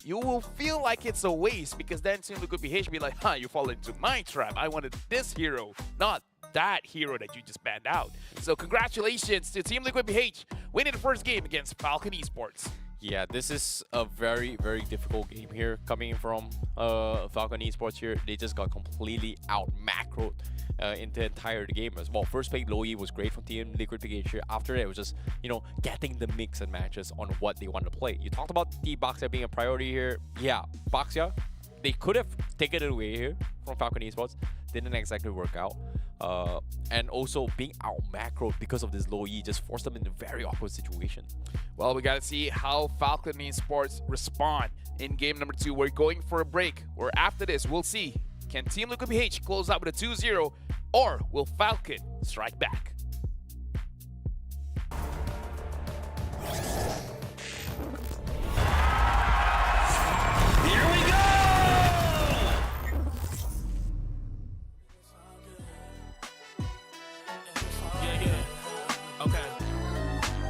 you will feel like it's a waste, because then Team Liquid PH be like, huh, you fall into my trap. I wanted this hero, not that hero that you just banned out. So congratulations to Team Liquid PH winning the first game against Falcon Esports. Yeah, this is a very, very difficult game here coming from Falcon Esports here. They just got completely out-macroed in the entire game as well. First pick, Loi was great from Team Liquid PH here. After that, it was just, you know, getting the mix and matches on what they want to play. You talked about the Boxia being a priority here. Yeah, Boxia, they could have taken it away here from Falcon Esports. Didn't exactly work out. And also being out-macroed because of this Loi just forced them in a very awkward situation. Well, we got to see how Falcon Esports respond in game number 2. We're going for a break, where after this, we'll see, can Team Liquid PH close out with a 2-0, or will Falcon strike back? Here we go!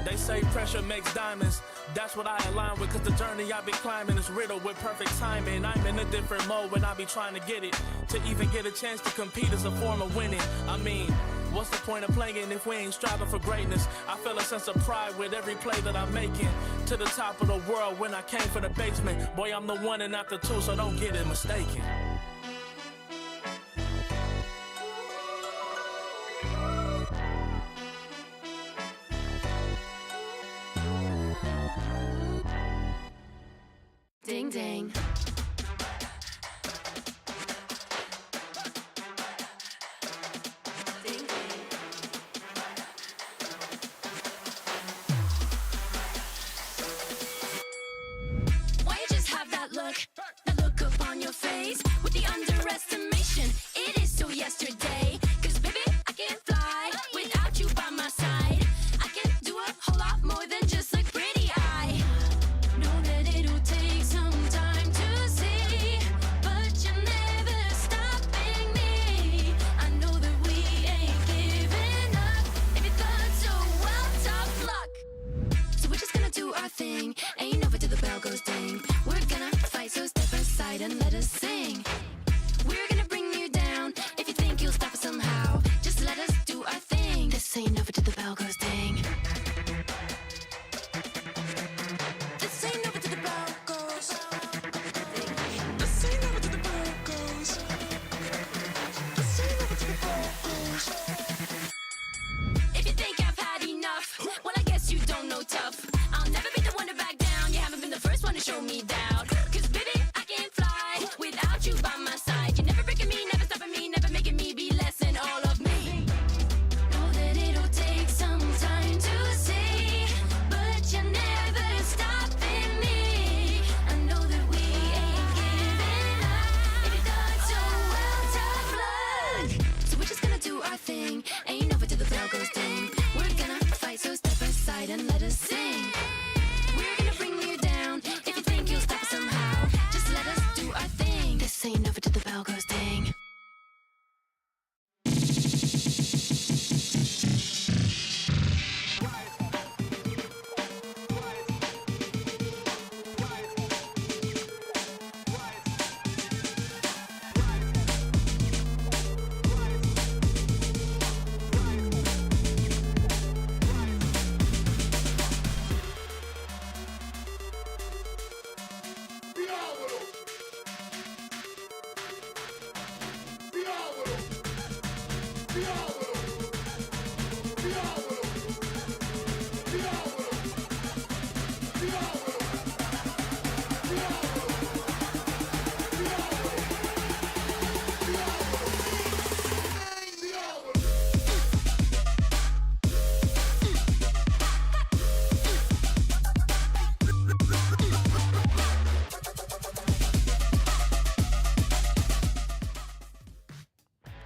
They say pressure makes diamonds. That's what I align with, cause the journey I've been climbing is riddled with perfect timing. I'm in a different mode when I be trying to get it. To even get a chance to compete is a form of winning. I mean, what's the point of playing if we ain't striving for greatness? I feel a sense of pride with every play that I'm making. to the top of the world when I came from the basement. Boy, I'm the one and not the two, so don't get it mistaken. Ding ding. Ding ding. Why you just have that look upon your face with the underestimation? It is still yesterday. 'Cause baby, I can't fly without you by my side. I can do a whole lot more than just look pretty. I know that it'll take some time to see, but you're never stopping me. I know that we ain't giving up. If you thought so, well, tough luck. So we're just gonna do our thing. Ain't over till the bell goes ding. We're gonna fight, so step aside and let us sing. We're gonna bring you down. If you think you'll stop us somehow, just let us do our thing. This ain't over till the bell goes ding. This ain't over till the bell goes. This ain't over till the bell goes. This ain't over till the bell goes. If you think I've had enough, well, I guess you don't know tough. I'll never be the one to back down. You haven't been the first one to show me doubt. 'Cause baby, I can't fly without you by my side. You're never breaking me, never stopping me, never making me be less than all of me. Know that it'll take some time to see, but you're never stopping me. I know that we ain't giving up. If you thought so, well, tough luck. So we're just gonna do our thing. Ain't over till the bell goes ding. We're gonna fight, so step aside and let us sing. We're gonna bring you down. If you think you'll stop us somehow, just let us do our thing. This ain't over till the bell goes ding.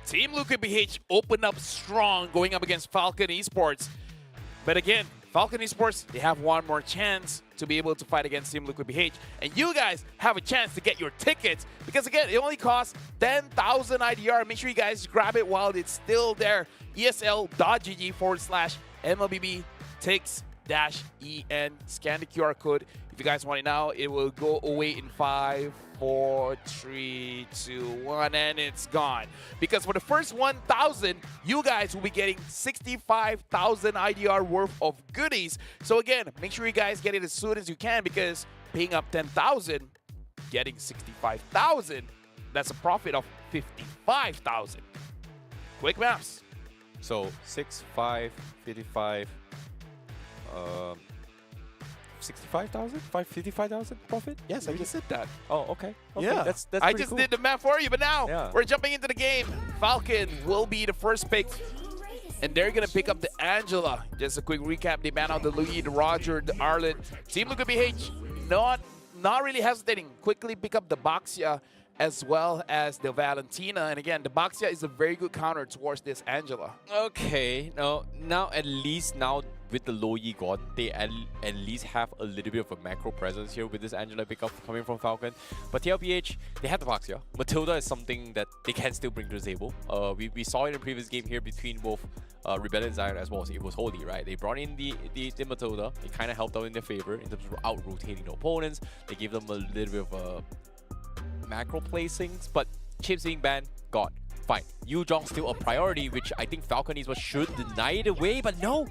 Team Luka BH opened up strong going up against Falcon Esports. But again, Falcon Esports, they have one more chance to be able to fight against Team Luka BH. And you guys have a chance to get your tickets because again, it only costs 10,000 IDR. Make sure you guys grab it while it's still there. ESL.gg/MLBB TIX-EN. Scan the QR code. If you guys want it now, it will go away in 5, 4, 3, 2, 1, and it's gone. Because for the first 1,000, you guys will be getting 65,000 IDR worth of goodies. So again, make sure you guys get it as soon as you can because paying up 10,000, getting 65,000, that's a profit of 55,000. Quick maths. So 6, 5, 55, 65,000? 55,000 profit? Yes, I just said that. Oh, okay. Yeah, that's I pretty just cool. did the math for you, but now Yeah. we're jumping into the game. Falcon will be the first pick, and they're going to pick up the Angela. Just a quick recap. They ban out the Louis, the Roger, the Arlet. Team Luka BH, not really hesitating. Quickly pick up the Baxia as well as the Valentina. And again, the Baxia is a very good counter towards this Angela. Okay, now at least with the low Yi gone, they at least have a little bit of a macro presence here with this Angela pickup coming from Falcon. But TLPH, they have the Baxia. Matilda is something that they can still bring to the table. We saw it in the previous game here between both Rebellion and Zion as well as it was Holy, right? They brought in the Matilda. It kind of helped out in their favor in terms of out-rotating the opponents. They gave them a little bit of a macro placings, but chips being banned, God, fine. Yu Zhong still a priority, which I think Falcon Esports should deny it away, but no,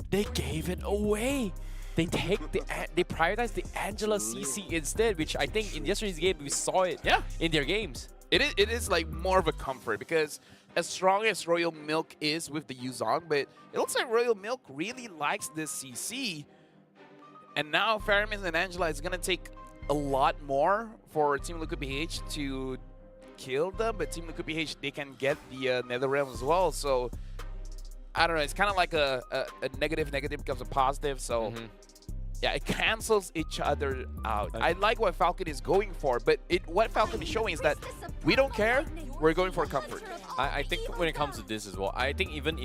they gave it away. they prioritize the Angela CC instead, which I think in yesterday's game we saw it in their games. It is like more of a comfort because as strong as Royal Milk is with the Yuzong, but it looks like Royal Milk really likes this CC. And now Faramis and Angela is going to take a lot more for Team Liquid PH to kill them, but Team Liquid PH, they can get the Netherrealm as well. So, I don't know, it's kind of like a negative becomes a positive. So, yeah, it cancels each other out. I like what Falcon is going for, but what Falcon is showing is that we don't care, we're going for comfort. I think when it comes to this as well, I think even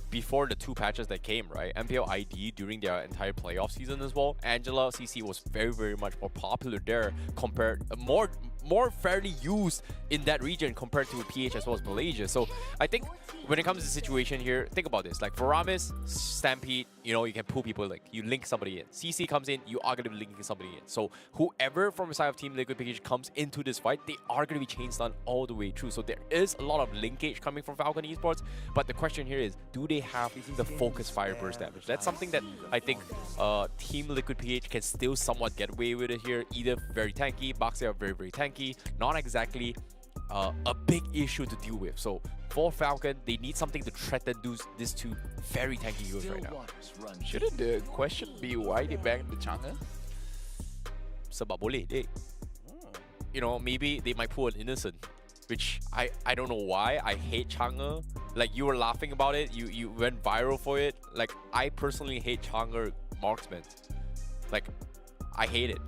before the 2 patches that came, right, MPL ID during their entire playoff season as well, Angela CC was very much more popular there compared, more fairly used in that region compared to PH as well as Malaysia. So I think when it comes to the situation here, think about this. Like for Ramis, Stampede, you know, you can pull people, like you link somebody in. CC comes in, you are going to be linking somebody in. So whoever from the side of Team Liquid PH comes into this fight, they are going to be chain stun all the way through. So there is a lot of linkage coming from Falcon Esports. But the question here is, do they have the focus fire burst damage? That's something that I think Team Liquid PH can still somewhat get away with it here. Either very tanky, Baxi are very tanky. Not exactly a big issue to deal with. So for Falcon, they need something to threaten these 2 very tanky heroes right now. Shouldn't the question be why they banned the Chang'e? Sebab boleh, you know, maybe they might pull an innocent, which I don't know why. I hate Chang'e. Like, you were laughing about it, you went viral for it. Like, I personally hate Chang'e marksman. Like, I hate it.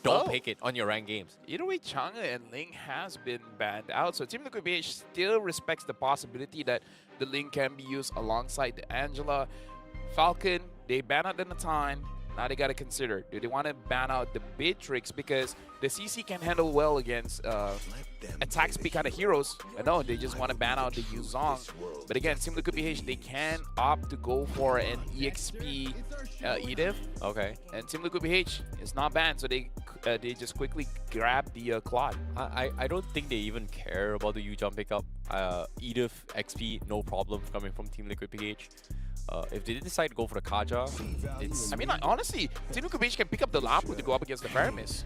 Don't pick it on your ranked games. Either way, Chang'e and Ling has been banned out. So Team Liquid PH still respects the possibility that the Ling can be used alongside the Angela. Falcon, they ban out the Natan. Now they got to consider, do they want to ban out the Beatrix because the CC can handle well against attack speed kind of heroes? I know they just want to ban out the Yuzong. But again, Team Liquid PH, they can opt to go for an EXP Edith. Okay. And Team Liquid PH is not banned, so they just quickly grab the Claude. I don't think they even care about the U-Jump pickup. Edith XP, no problem coming from Team Liquid PH. If they decide to go for the Kaja, it's... I mean, like, honestly, Team Liquid PH can pick up the Lapu to go up against the Faramis.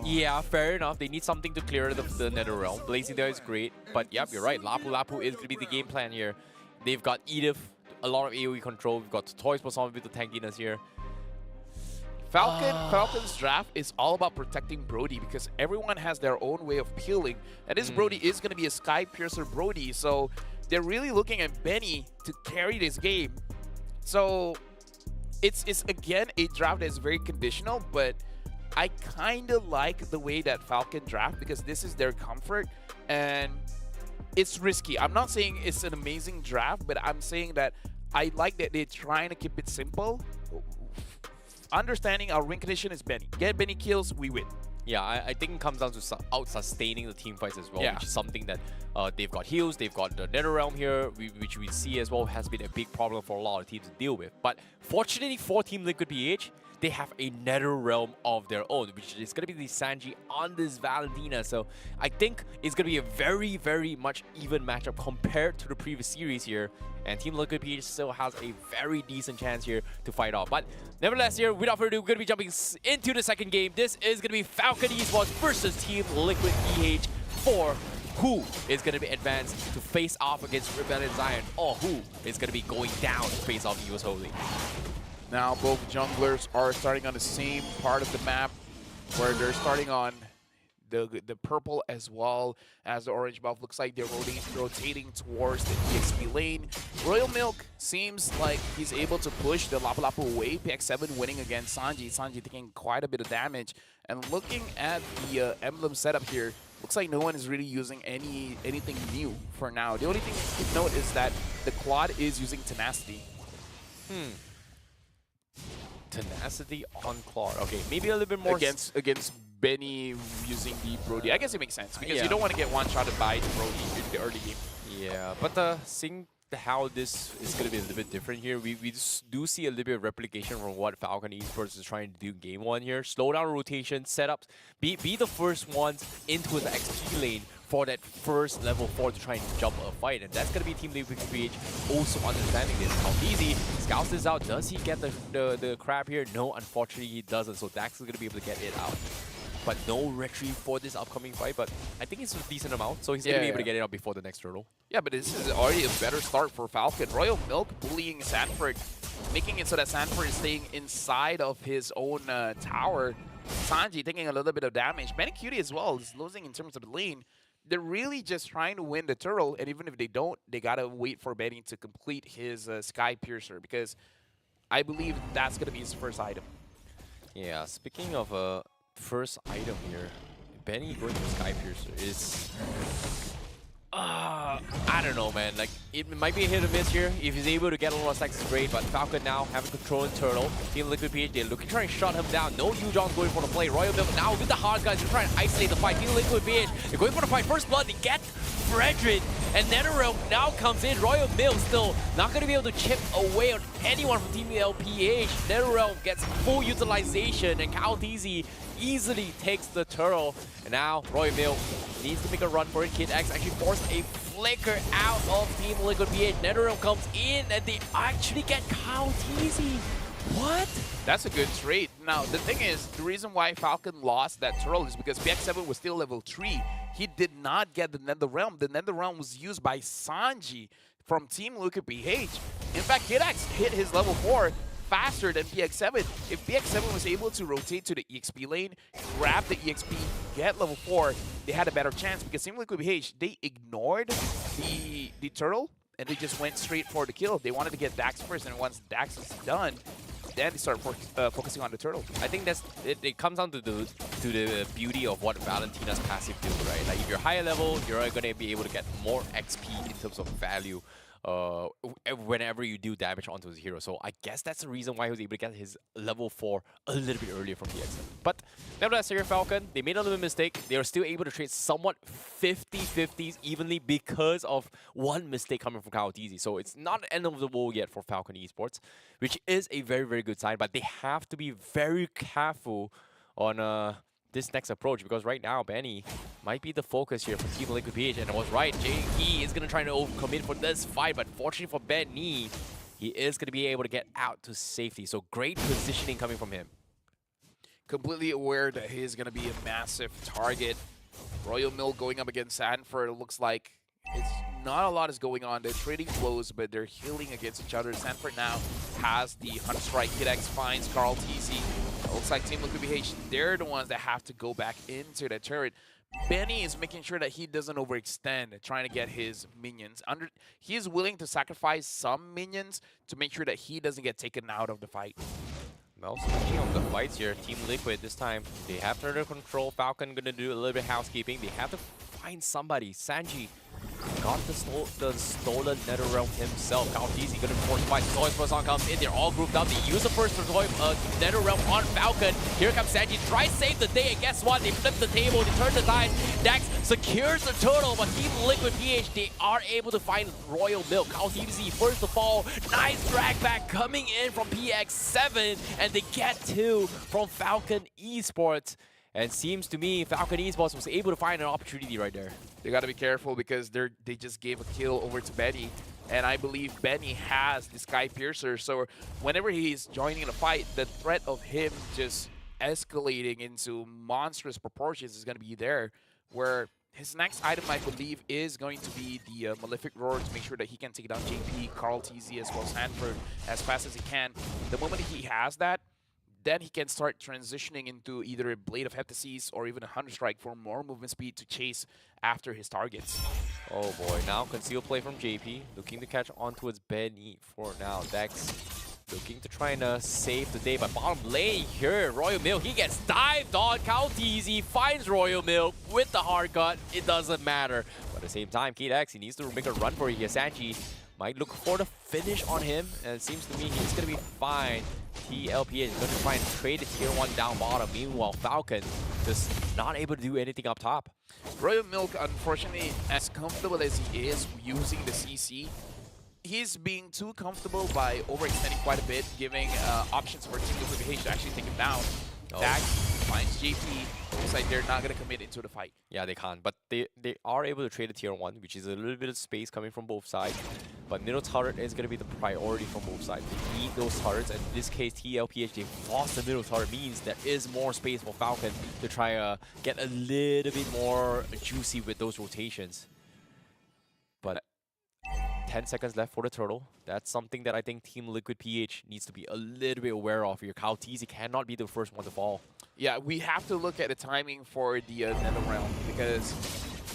Yeah, fair enough. They need something to clear the Netherrealm. Blazing there is great, but yep, you're right. Lapu is going to be the game plan here. They've got Edith, a lot of AoE control. We've got Toys for some bit of tankiness here. Falcon's draft is all about protecting Brody because everyone has their own way of peeling. And this Brody is going to be a Sky Piercer Brody, so they're really looking at Benny to carry this game. So it's again a draft that is very conditional, but I kind of like the way that Falcon draft because this is their comfort and it's risky. I'm not saying it's an amazing draft, but I'm saying that I like that they're trying to keep it simple. Understanding our win condition is Benny. Get Benny kills, we win. Yeah, I think it comes down to out-sustaining the team fights as well, Yeah. which is something that they've got heals, they've got the Netherrealm here, which we see as well has been a big problem for a lot of teams to deal with. But fortunately for Team Liquid PH, they have a Netherrealm of their own, which is going to be the Sanji on this Valentina. So I think it's going to be a very much even matchup compared to the previous series here. And Team Liquid PH still has a very decent chance here to fight off. But nevertheless here, without further ado, we're going to be jumping into the second game. This is going to be Falcon Esports versus Team Liquid PH for who is going to be advanced to face off against Rebellion Zion, or who is going to be going down to face off US Holy. Now both junglers are starting on the same part of the map where they're starting on the purple as well as the orange buff. Looks like they're rotating towards the EXP lane. Royal Milk seems like he's able to push the Lapu away. PX7 winning against Sanji. Sanji taking quite a bit of damage. And looking at the emblem setup here, looks like no one is really using anything new for now. The only thing you can note is that the Claude is using Tenacity. Tenacity on Claude. Okay, maybe a little bit more against Benny using the Brody. I guess it makes sense because you don't want to get one-shotted by the Brody in the early game. Yeah, but the Sing how this is going to be a little bit different here. We just do see a little bit of replication from what Falcon Esports is trying to do game one here. Slow down rotation, setups, be the first ones into the XP lane for that first level 4 to try and jump a fight. And that's going to be Team Liquid PH also understanding this. How easy, scouts this out. Does he get the crab here? No, unfortunately he doesn't. So Dax is going to be able to get it out. But no retrieve for this upcoming fight, but I think it's a decent amount, so he's going to be able to get it out before the next turtle. Yeah, but this is already a better start for Falcon. Royal Milk bullying Sanford, making it so that Sanford is staying inside of his own tower. Sanji taking a little bit of damage. Benny Cutie as well is losing in terms of the lane. They're really just trying to win the turtle, and even if they don't, they gotta wait for Benny to complete his Sky Piercer, because I believe that's gonna be his first item. Yeah, speaking of first item here, Benny going for Sky Piercer is I don't know, man. Like, it might be a hit or miss here. If he's able to get a lot of stacks, it's great. But Falcon now having control in Turtle. Team Liquid PH, they're looking to try and shut him down. No Yu-Jong's going for the play. Royal Milk now with the hard guys, they're trying to isolate the fight. Team Liquid PH, they're going for the fight. First blood, they get Frederick. And NetherRealm now comes in. Royal Milk still not going to be able to chip away on anyone from Team LPH. NetherRealm gets full utilization, and Kaltizi easily takes the turtle. And now Royal Milk needs to make a run for it. Kid X actually forced a flicker out of Team Liquid PH. NetherRealm comes in and they actually get Kaltizi. What? That's a good trade. Now, the thing is, the reason why Falcon lost that turtle is because PX7 was still level 3. He did not get the NetherRealm. The NetherRealm was used by Sanji from Team Liquid PH. In fact, Kid X hit his level 4 faster than PX7. If PX7 was able to rotate to the EXP lane, grab the EXP, get level 4, they had a better chance, because Team Liquid PH, they ignored the turtle and they just went straight for the kill. They wanted to get Dax first, and once Dax is done, then they start focusing on the turtle. I think that's it comes down to the beauty of what Valentina's passive do, right? Like, if you're higher level, you're going to be able to get more XP in terms of value whenever you do damage onto his hero. So I guess that's the reason why he was able to get his level 4 a little bit earlier from the exit. But nevertheless, here Falcon, they made a little mistake. They are still able to trade somewhat 50-50s evenly because of one mistake coming from Kaltizi. So it's not the end of the world yet for Falcon Esports, which is a very, very good sign. But they have to be very careful on this next approach, because right now Benny might be the focus here for Team Liquid PH, and I was right. JE is going to try to overcommit for this fight, but fortunately for Benny, he is going to be able to get out to safety. So great positioning coming from him. Completely aware that he is going to be a massive target. Royal Milk going up against Sanford, looks like it's not a lot is going on. They're trading blows, but they're healing against each other. Sanford now has the Hunter Strike. Kid X finds Carl TC. Looks like Team Liquid PH, they're the ones that have to go back into the turret. Benny is making sure that he doesn't overextend, trying to get his minions. He is willing to sacrifice some minions to make sure that he doesn't get taken out of the fight. Well, speaking of the fights here, Team Liquid this time, they have turret control. Falcon gonna do a little bit of housekeeping. They have to find somebody. Sanji got the stolen NetherRealm himself. Kaltizi gonna force fight. Zoid's first on comes in. They're all grouped up. They use the first NetherRealm on Falcon. Here comes Sanji. Try save the day. And guess what? They flip the table. They turn the tides. Dax secures the turtle. But Team Liquid PH, they are able to find Royal Milk. Kaltizi first to fall. Nice drag back coming in from PX7. And they get 2 from Falcon Esports. And seems to me Falcon Esports was able to find an opportunity right there. They got to be careful, because they just gave a kill over to Benny. And I believe Benny has the Sky Piercer. So whenever he's joining the fight, the threat of him just escalating into monstrous proportions is going to be there. Where his next item, I believe, is going to be the Malefic Roar to make sure that he can take down JP, Carl TZ, as well as Hanford as fast as he can. The moment he has that, then he can start transitioning into either a Blade of Heptases or even a Hunter Strike for more movement speed to chase after his targets. Oh boy, now conceal play from JP, looking to catch on towards Benny for now. Dex looking to try and save the day, but bottom lane here, Royal Milk, he gets dived on. Kaltizi finds Royal Milk with the hard cut. It doesn't matter. But at the same time, Kid X, he needs to make a run for it here. Sanji might look for the finish on him, and it seems to me he's going to be fine. TLPA is going to try and trade the tier 1 down bottom. Meanwhile, Falcon just not able to do anything up top. Royal Milk, unfortunately, as comfortable as he is using the CC, he's being too comfortable by overextending quite a bit, giving options for Team Liquid PH to actually take him down. Dax finds JP. Looks like they're not going to commit into the fight. Yeah, they can't, but they are able to trade a tier 1, which is a little bit of space coming from both sides. But middle turret is going to be the priority from both sides. They need those turrets, and in this case, TLPH, they lost the middle turret, means there is more space for Falcon to try get a little bit more juicy with those rotations. But 10 seconds left for the turtle. That's something that I think Team Liquid PH needs to be a little bit aware of. Your Kaltizi cannot be the first one to fall. Yeah, we have to look at the timing for the Nether Realm, because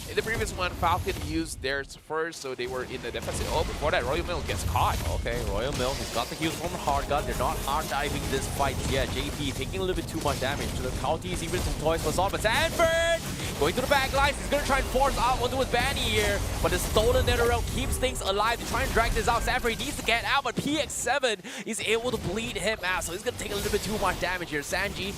in the previous one, Falcon used theirs first, so they were in the deficit. Oh, before that, Royal Mill gets caught. Okay, Royal Mill, he's got the heals from Hard Gun. They're not hard diving this fight yet. JP taking a little bit too much damage to the Kaltis, even some toys for Son. But Sanford going to the back lines. He's going to try and force out onto his Banny here. But the stolen Nether Realm keeps things alive. They try and drag this out. Sanford needs to get out, but PX7 is able to bleed him out. So he's going to take a little bit too much damage here. Sanji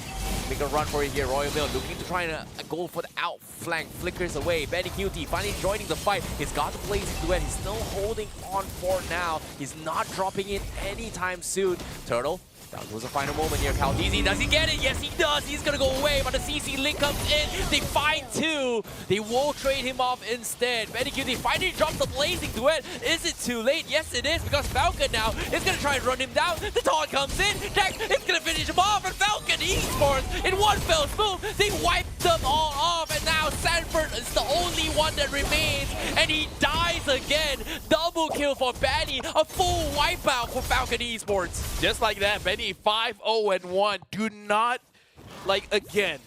make a run for it here. Royal Mill looking to try and go for the outflank. Flickers away. Benny QT finally joining the fight. He's got the blazing duet. He's still holding on for now. He's not dropping it anytime soon. Turtle. That was a final moment here. Kaldizi, does he get it? Yes, he does. He's going to go away, but the CC link comes in. They find two. They will trade him off instead. Benny QT finally drops the blazing duet. Is it too late? Yes, it is, because Falcon now is going to try and run him down. The taunt comes in. Dax is going to finish him off, and Falcon Esports, in one fell swoop, they wiped them all off, and now Sanford is the only one that remains, and he dies again. Double kill for Benny. A full wipeout for Falcon Esports. Just like that, Benny 5-0-1. Do not, again,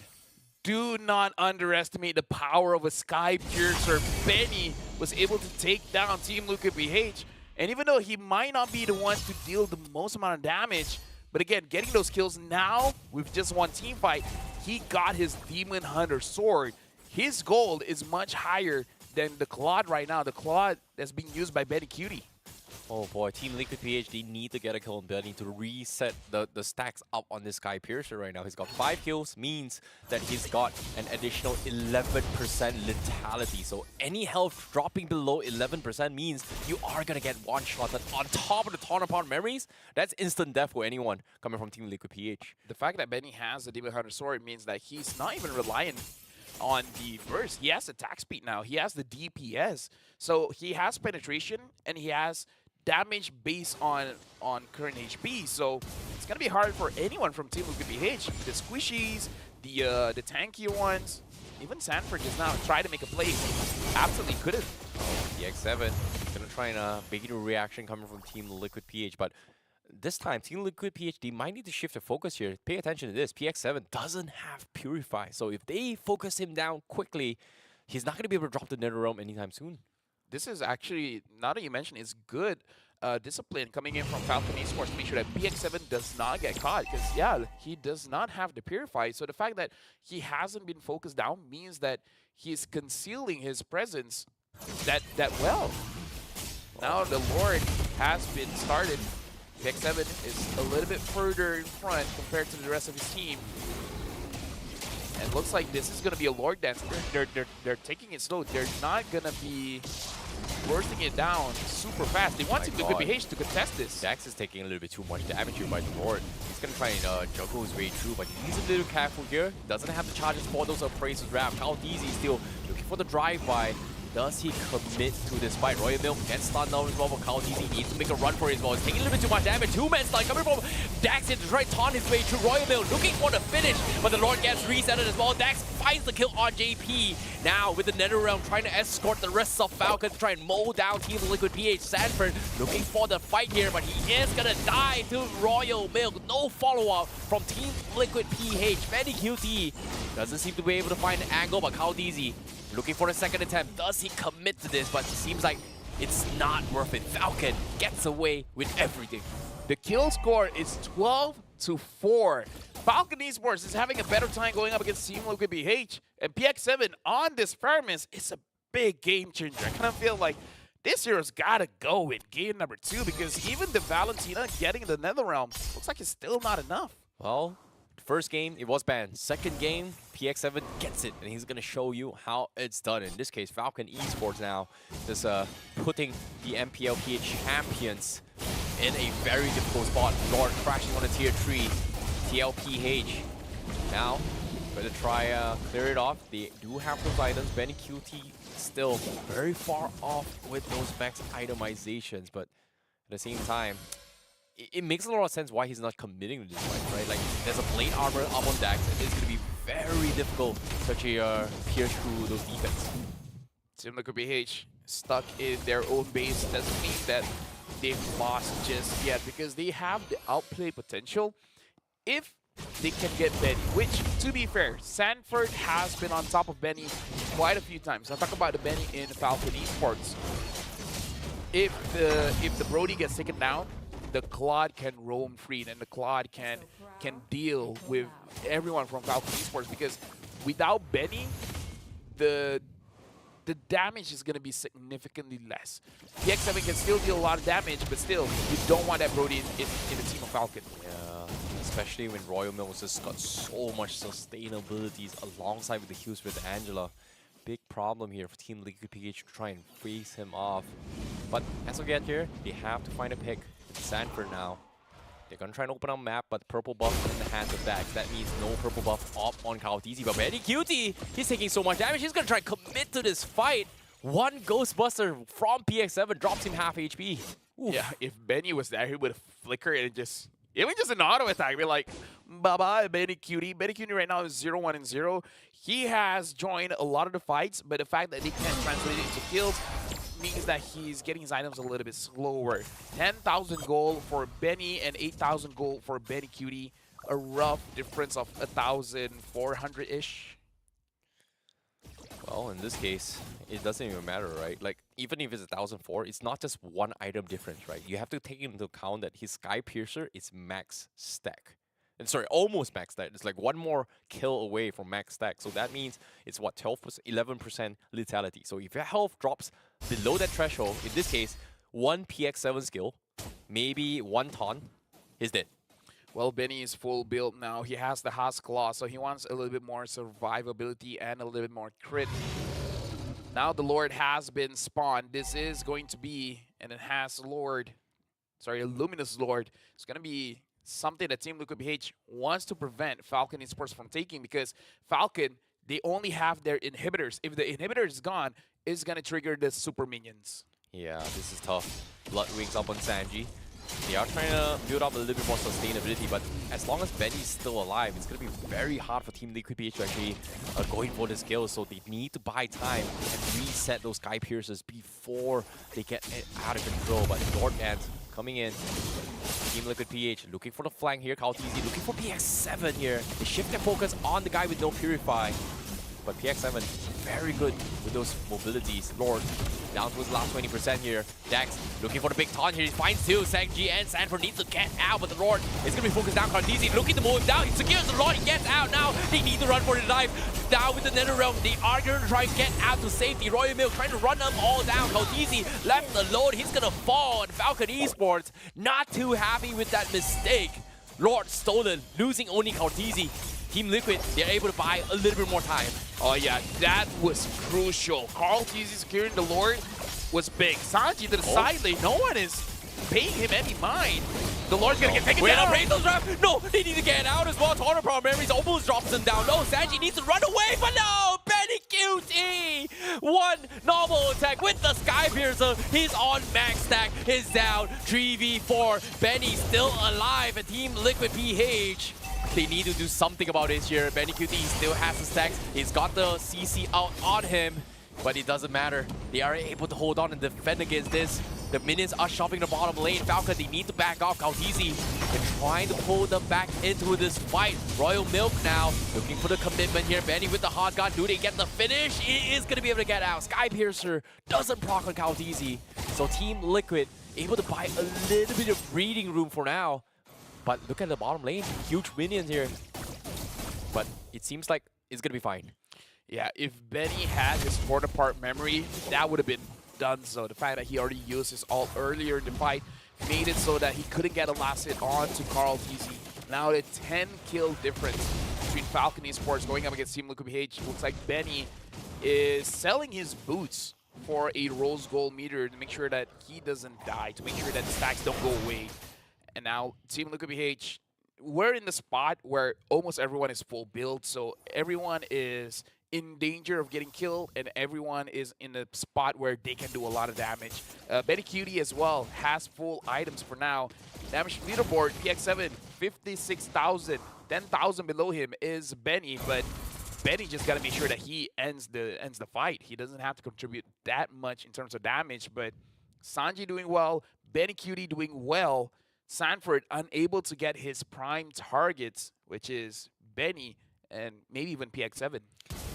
do not underestimate the power of a Sky Piercer. Benny was able to take down Team Liquid PH, and even though he might not be the one to deal the most amount of damage, but again, getting those kills now with just one team fight, he got his Demon Hunter sword. His gold is much higher than the Claude right now, the Claude that's being used by Benny Cutie. Oh boy, Team Liquid PH, they need to get a kill on Benny to reset the stacks up on this Sky Piercer right now. He's got 5 kills, means that he's got an additional 11% lethality. So any health dropping below 11% means you are going to get one-shotted on top of the ton upon memories. That's instant death for anyone coming from Team Liquid PH. The fact that Benny has the Demon Hunter sword means that he's not even reliant on the burst. He has attack speed now. He has the DPS. So he has penetration, and he has damage based on current HP, so it's gonna be hard for anyone from Team Liquid PH. The squishies, the tanky ones, even Sanford just now tried to make a play, absolutely couldn't. PX7 gonna try and make a reaction coming from Team Liquid PH, but this time Team Liquid PH, they might need to shift their focus here. Pay attention to this. PX7 doesn't have Purify, so if they focus him down quickly, he's not gonna be able to drop the Nether Realm anytime soon. This is actually, now that you mention, it's good discipline coming in from Falcon Esports to make sure that PX7 does not get caught. Because, yeah, he does not have the Purify. So the fact that he hasn't been focused down means that he's concealing his presence that well. Now the Lord has been started. PX7 is a little bit further in front compared to the rest of his team. And looks like this is going to be a Lord dance. They're taking it slow. They're not going to be bursting it down super fast. They want Liquid PH to contest this. Dax is taking a little bit too much damage here by the Lord. He's going to try and juggle his way through, but he's a little careful here. Doesn't have the charges for those appraisals wrap. Kaldizi still looking for the drive-by. Does he commit to this fight? Royal Mill gets stunned now as well, but Kaldizi needs to make a run for his ball. He's taking a little bit too much damage. Two-man stun coming from Dax to try to taunt his way through Royal Mill, looking for the finish, but the Lord gets resetted as well. Dax finds the kill on JP. Now with the Nether Realm trying to escort the rest of Falcon to try and mow down Team Liquid PH. Sanford looking for the fight here, but he is gonna die to Royal Mill. No follow-up from Team Liquid PH. Benny QT doesn't seem to be able to find an angle, but Kaldizi looking for a second attempt. Does he commit to this? But it seems like it's not worth it. Falcon gets away with everything. The kill score is 12-4. Falcon Esports is having a better time going up against Team Liquid PH. And PX7 on this premise is a big game changer. I kind of feel like this hero's got to go in game number 2, because even the Valentina getting the Nether Realm looks like it's still not enough. Well, First game, it was banned. Second game, PX7 gets it, and he's gonna show you how it's done. In this case, Falcon Esports now just putting the MPLPH champions in a very difficult spot. Lord crashing on a tier 3, TLPH. Now, gonna try clear it off. They do have those items. Benny QT still very far off with those max itemizations, but at the same time, it makes a lot of sense why he's not committing to this fight, right? Like, there's a plate armor up on Dax, and it's going to be very difficult to actually pierce through those defense. Team Liquid PH stuck in their own base doesn't mean that they've lost just yet, because they have the outplay potential if they can get Benny, which, to be fair, Sanford has been on top of Benny quite a few times. I'll talk about the Benny in Falcon Esports. If the Brody gets taken down, the Claude can roam free, and the Claude can deal with everyone from Falcon Esports, because without Benny, the damage is going to be significantly less. PX7 can still deal a lot of damage, but still, you don't want that Brody in the team of Falcon. Yeah, especially when Royal Milk has just got so much sustainabilities alongside with the heals with Angela. Big problem here for Team Liquid PH to try and freeze him off. But as we get here, they have to find a pick. It's Sanford now. They're gonna try and open up map, but purple buff in the hands of Dax. That means no purple buff up on Kaotizi. But Benny Cutie, he's taking so much damage. He's gonna try and commit to this fight. One Ghostbuster from PX7 drops him half HP. Oof. Yeah, if Benny was there, he would have flickered and just... It was just an auto attack. Be like, bye-bye, Benny Cutie. Benny Cutie right now is 0-1-0. He has joined a lot of the fights, but the fact that they can't translate it into kills means that he's getting his items a little bit slower. 10,000 gold for Benny and 8,000 gold for Benny Cutie. A rough difference of 1,400-ish. Well, in this case, it doesn't even matter, right? Like, even if it's 1,004, it's not just one item difference, right? You have to take into account that his Sky Piercer is max stack. And sorry, almost max stack. It's like one more kill away from max stack. So that means it's what, 12%, 11% lethality. So if your health drops below that threshold, in this case, one PX7 skill, maybe one ton, he's dead. Well, Benny is full build now. He has the Husk Claw, so he wants a little bit more survivability and a little bit more crit. Now the Lord has been spawned. This is going to be an enhanced Lord. Sorry, a Luminous Lord. It's going to be something that Team Liquid PH wants to prevent Falcon Esports from taking, because Falcon, they only have their inhibitors. If the inhibitor is gone, it's going to trigger the super minions. Yeah, this is tough. Blood Wings up on Sanji. They are trying to build up a little bit more sustainability, but as long as Benny's still alive, it's going to be very hard for Team Liquid PH to actually going for this kill. So they need to buy time and reset those Sky Piercers before they get out of control. But Lord Ant coming in. Team Liquid PH looking for the flank here. Kaotizi looking for PX7 here. They shift their focus on the guy with no Purify. But PX7 very good with those mobilities. Lord down to his last 20% here. Dax looking for the big taunt here. He finds two. Sang-Ji and Sanford needs to get out, but the Lord is going to be focused down. Kaotizi looking to move him down. He secures the Lord. He gets out now. They need to run for the knife. Down with the Nether Realm. They are going to try and get out to safety. Royal Milk trying to run them all down. Kaotizi left alone. He's going to fall. And Falcon Esports not too happy with that mistake. Lord stolen, losing only Kaotizi. Team Liquid, they're able to buy a little bit more time. Oh yeah, that was crucial. Kaotizi securing the Lord was big. Sanji to the side lane, no one is paying him any mind. The Lord's gonna get taken down. Wait, trap. No, they need to get out as well. Total Power Memories almost drops them down. No, Sanji needs to run away, but no! Benny QT! One normal attack with the Sky Piercer. He's on max stack. He's down. 3v4. Benny still alive. And Team Liquid PH, they need to do something about this here. Benny QT still has the stacks. He's got the CC out on him, but it doesn't matter. They are able to hold on and defend against this. The minions are shoving the bottom lane. Falcon, they need to back off. Kaotizi and trying to pull them back into this fight. Royal Milk now looking for the commitment here. Benny with the hot gun. Do they get the finish? He is going to be able to get out. Sky Piercer doesn't proc on Kaotizi. So Team Liquid able to buy a little bit of breathing room for now. But look at the bottom lane. Huge minions here. But it seems like it's going to be fine. Yeah, if Benny had his torn apart memory, that would have been done. So the fact that he already used his ult earlier in the fight made it so that he couldn't get a last hit on to Kaotizi. Now the 10 kill difference between Falcon Esports going up against Team Liquid PH. Looks like Benny is selling his boots for a rose gold meter to make sure that he doesn't die, to make sure that the stacks don't go away. And now Team Liquid PH, we're in the spot where almost everyone is full build, so everyone is in danger of getting killed, and everyone is in a spot where they can do a lot of damage. Benny Cutie as well has full items for now. Damage leaderboard, PX7, 56,000. 10,000 below him is Benny, but Benny just got to make sure that he ends the fight. He doesn't have to contribute that much in terms of damage, but Sanji doing well, Benny Cutie doing well, Sanford unable to get his prime targets, which is Benny and maybe even PX7.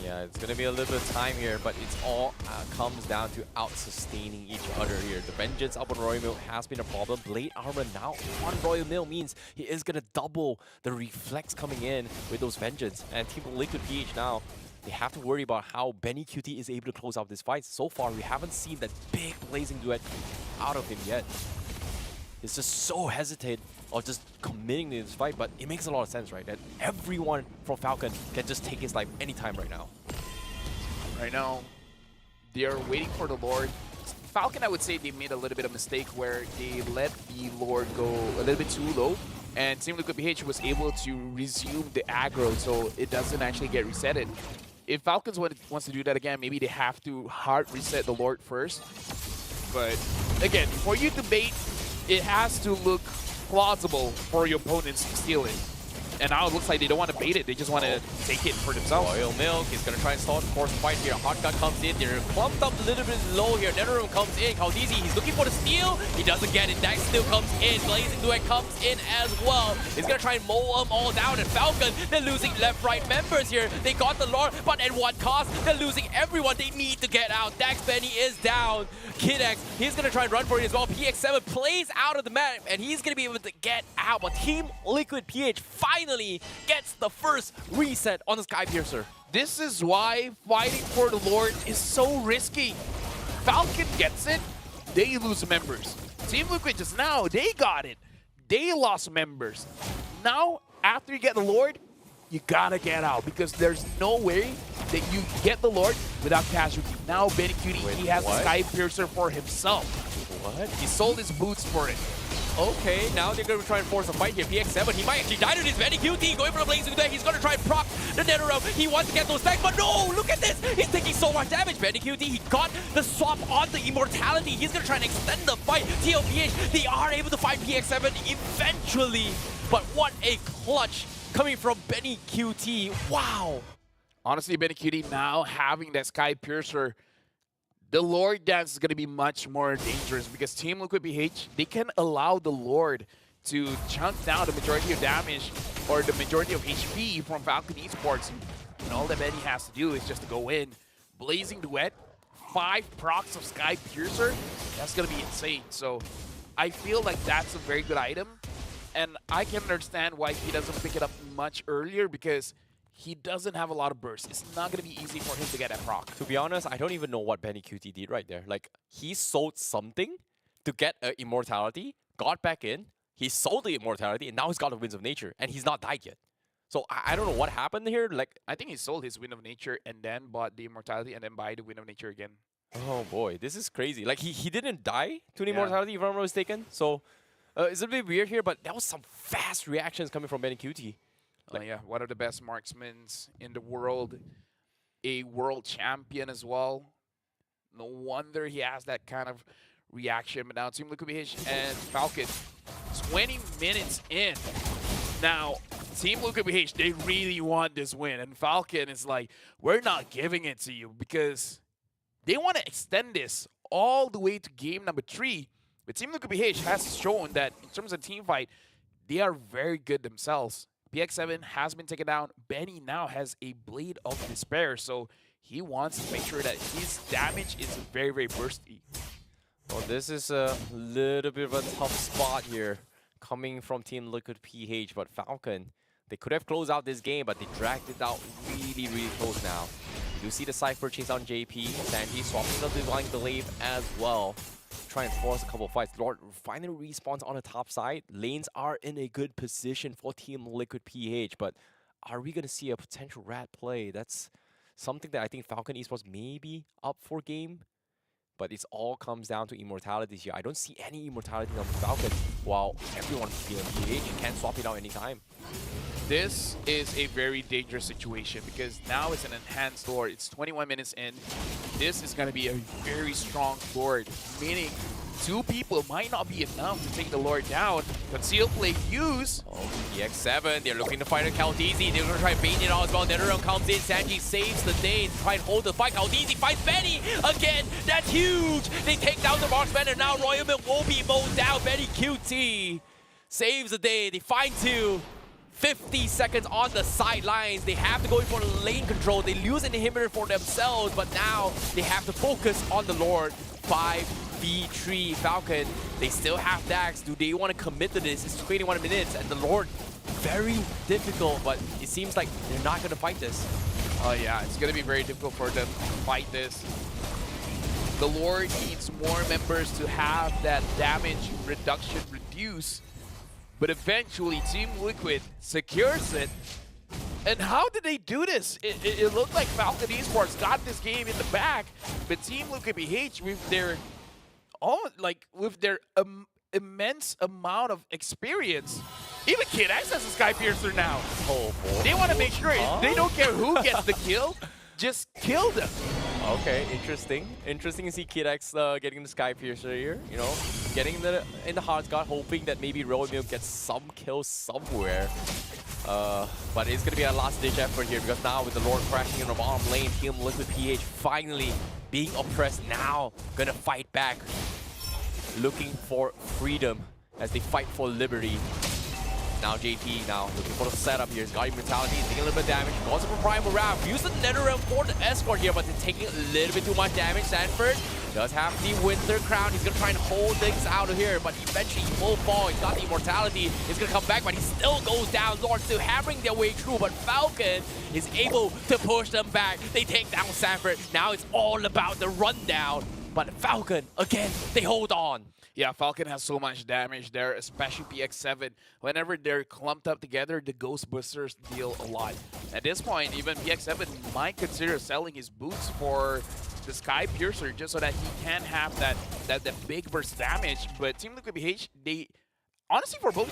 Yeah, it's going to be a little bit of time here, but it's all comes down to out-sustaining each other here. The Vengeance up on Royal Mill has been a problem. Blade Armor now on Royal Mill means he is going to double the reflex coming in with those Vengeance. And Team Liquid PH now, they have to worry about how Benny QT is able to close out this fight. So far, we haven't seen that big blazing duet out of him yet. It's just so hesitant of just committing to this fight, but it makes a lot of sense, right? That everyone from Falcon can just take his life anytime right now. Right now, they are waiting for the Lord. Falcon, I would say they made a little bit of mistake where they let the Lord go a little bit too low, and Team Liquid PH was able to resume the aggro so it doesn't actually get resetted. If Falcons wants to do that again, maybe they have to hard reset the Lord first. But again, for you to bait, it has to look plausible for your opponents to steal it. And now it looks like they don't want to bait it, they just want to take it for themselves. Royal Milk is going to try and start the force fight here. Hot Gun comes in, they're clumped up a little bit low here. Netherroom comes in, Caldeezy, he's looking for the steal. He doesn't get it, Dax still comes in. Blazing Duet comes in as well. He's going to try and mow them all down. And Falcon, they're losing left-right members here. They got the Lord, but at what cost? They're losing everyone. They need to get out. Dax Benny is down. Kid X, he's going to try and run for it as well. PX7 plays out of the map, and he's going to be able to get out. But Team Liquid PH finally gets the first reset on the Sky Piercer. This is why fighting for the Lord is so risky. Falcon gets it, they lose members. Team Liquid just now, they got it. They lost members. Now, after you get the Lord, you gotta get out because there's no way that you get the Lord without casualty. Now, Benny Cutie, he has the Sky Piercer for himself. What? He sold his boots for it. Okay, now they're going to try and force a fight here. PX7, he might actually die to this. Benny QT going for the blazing there. He's going to try and proc the Netherrealm. He wants to get those back, but no! Look at this! He's taking so much damage. Benny QT, he got the swap on the immortality. He's going to try and extend the fight. TLPH, they are able to fight PX7 eventually. But what a clutch coming from Benny QT. Wow! Honestly, Benny Cutie now having that Sky Piercer, the Lord dance is going to be much more dangerous because Team Liquid PH, they can allow the Lord to chunk down the majority of damage or the majority of HP from Falcon Esports. And all that Benny has to do is just to go in. Blazing Duet, 5 procs of Sky Piercer, that's going to be insane. So I feel like that's a very good item. And I can understand why he doesn't pick it up much earlier because he doesn't have a lot of bursts. It's not going to be easy for him to get that proc. To be honest, I don't even know what Benny QT did right there. Like, he sold something to get immortality, got back in, he sold the immortality, and now he's got the Winds of Nature, and he's not died yet. So I don't know what happened here. Like, I think he sold his Wind of Nature and then bought the immortality and then buy the Wind of Nature again. oh boy, this is crazy. Like, he didn't die to the immortality, if I'm not mistaken. So it's a bit weird here, but that was some fast reactions coming from Benny QT. Yeah, one of the best marksmen in the world, a world champion as well. No wonder he has that kind of reaction. But now Team Liquid PH and Falcon, 20 minutes in. Now, Team Liquid PH, they really want this win. And Falcon is like, we're not giving it to you because they want to extend this all the way to game number 3. But Team Liquid PH has shown that in terms of team fight, they are very good themselves. PX7 has been taken down. Benny now has a Blade of Despair, so he wants to make sure that his damage is very, very bursty. Well, this is a little bit of a tough spot here coming from Team Liquid PH, but Falcon, they could have closed out this game, but they dragged it out really, really close now. You see the Cypher chase on JP. Sanji swapping the Divine Glaive as well. try and force a couple of fights. Lord finally respawns on the top side. Lanes are in a good position for Team Liquid PH, but are we going to see a potential rat play? That's something that I think Falcon Esports may be up for game, but it all comes down to immortalities here. I don't see any immortality on Falcon, while everyone feeling PH can swap it out anytime. This is a very dangerous situation because now it's an enhanced Lord. It's 21 minutes in. This is going to be a very strong Lord, meaning 2 people might not be enough to take the Lord down. Conceal play use. Oh, EX7, they're looking to fight a Caldeezy. They're going to try and bait it out as well. Netherrealm comes in. Sanji saves the day to try and hold the fight. Caldeezy fights Benny again. That's huge. They take down the marksman, and now Royalman will be mowed down. Benny QT saves the day. They find 2. 50 seconds on the sidelines. They have to go in for lane control. They lose an inhibitor for themselves, but now they have to focus on the Lord. 5v3 Falcon. They still have Dax. Do they want to commit to this? It's 21 minutes, and the Lord, very difficult, but it seems like they're not going to fight this. Oh yeah, it's going to be very difficult for them to fight this. The Lord needs more members to have that damage reduction reduce. But eventually, Team Liquid secures it. And how did they do this? It looked like Falcon Esports got this game in the back, but Team Liquid BH with their immense amount of experience. Even Kid X has a Sky Piercer now. Oh boy. They want to make sure they don't care who gets the kill, just kill them. Okay, interesting. Interesting to see Kid X getting the Sky Piercer here. You know, getting in the hard guard, hoping that maybe Royal gets some kills somewhere. But it's gonna be a last-ditch effort here because now with the Lord crashing in the bottom lane, Team Liquid PH finally being oppressed. Now gonna fight back, looking for freedom as they fight for liberty. Now JP now looking for the setup here. He's got immortality, he's taking a little bit of damage. Goes for Primal Wrath. Use the Netherrealm for the escort here, but they're taking a little bit too much damage. Sanford does have the Winter Crown. He's going to try and hold things out of here, but eventually he will fall. He's got the immortality. He's going to come back, but he still goes down. Lord still hammering their way through, but Falcon is able to push them back. They take down Sanford. Now it's all about the rundown. But Falcon, again, they hold on. Yeah, Falcon has so much damage there, especially PX7. Whenever they're clumped up together, the Ghost Boosters deal a lot. At this point, even PX7 might consider selling his boots for the Sky Piercer just so that he can have that big burst damage. But Team Liquid BH, they honestly, for both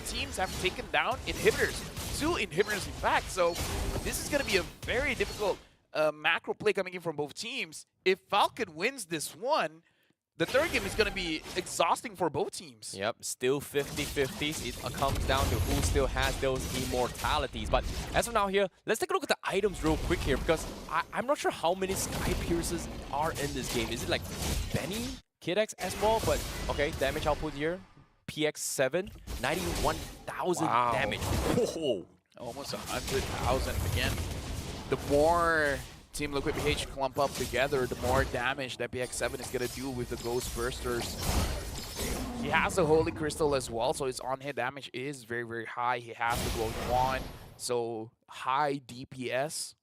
teams have taken down inhibitors. 2 inhibitors, in fact. So this is going to be a very difficult macro play coming in from both teams. If Falcon wins this one, the third game is going to be exhausting for both teams. Yep, still 50-50s. It comes down to who still has those immortalities. But as of now here, let's take a look at the items real quick here because I'm not sure how many Sky Pierces are in this game. Is it like Benny, Kid X as well? But okay, damage output here. PX7, 91,000 damage. Whoa. Almost 100,000 again. The more Team Liquid BH clump up together, the more damage that PX7 is going to do with the Ghost Bursters. He has a Holy Crystal as well, so his on-hit damage is very, very high. He has the Glowing Wand, so high DPS.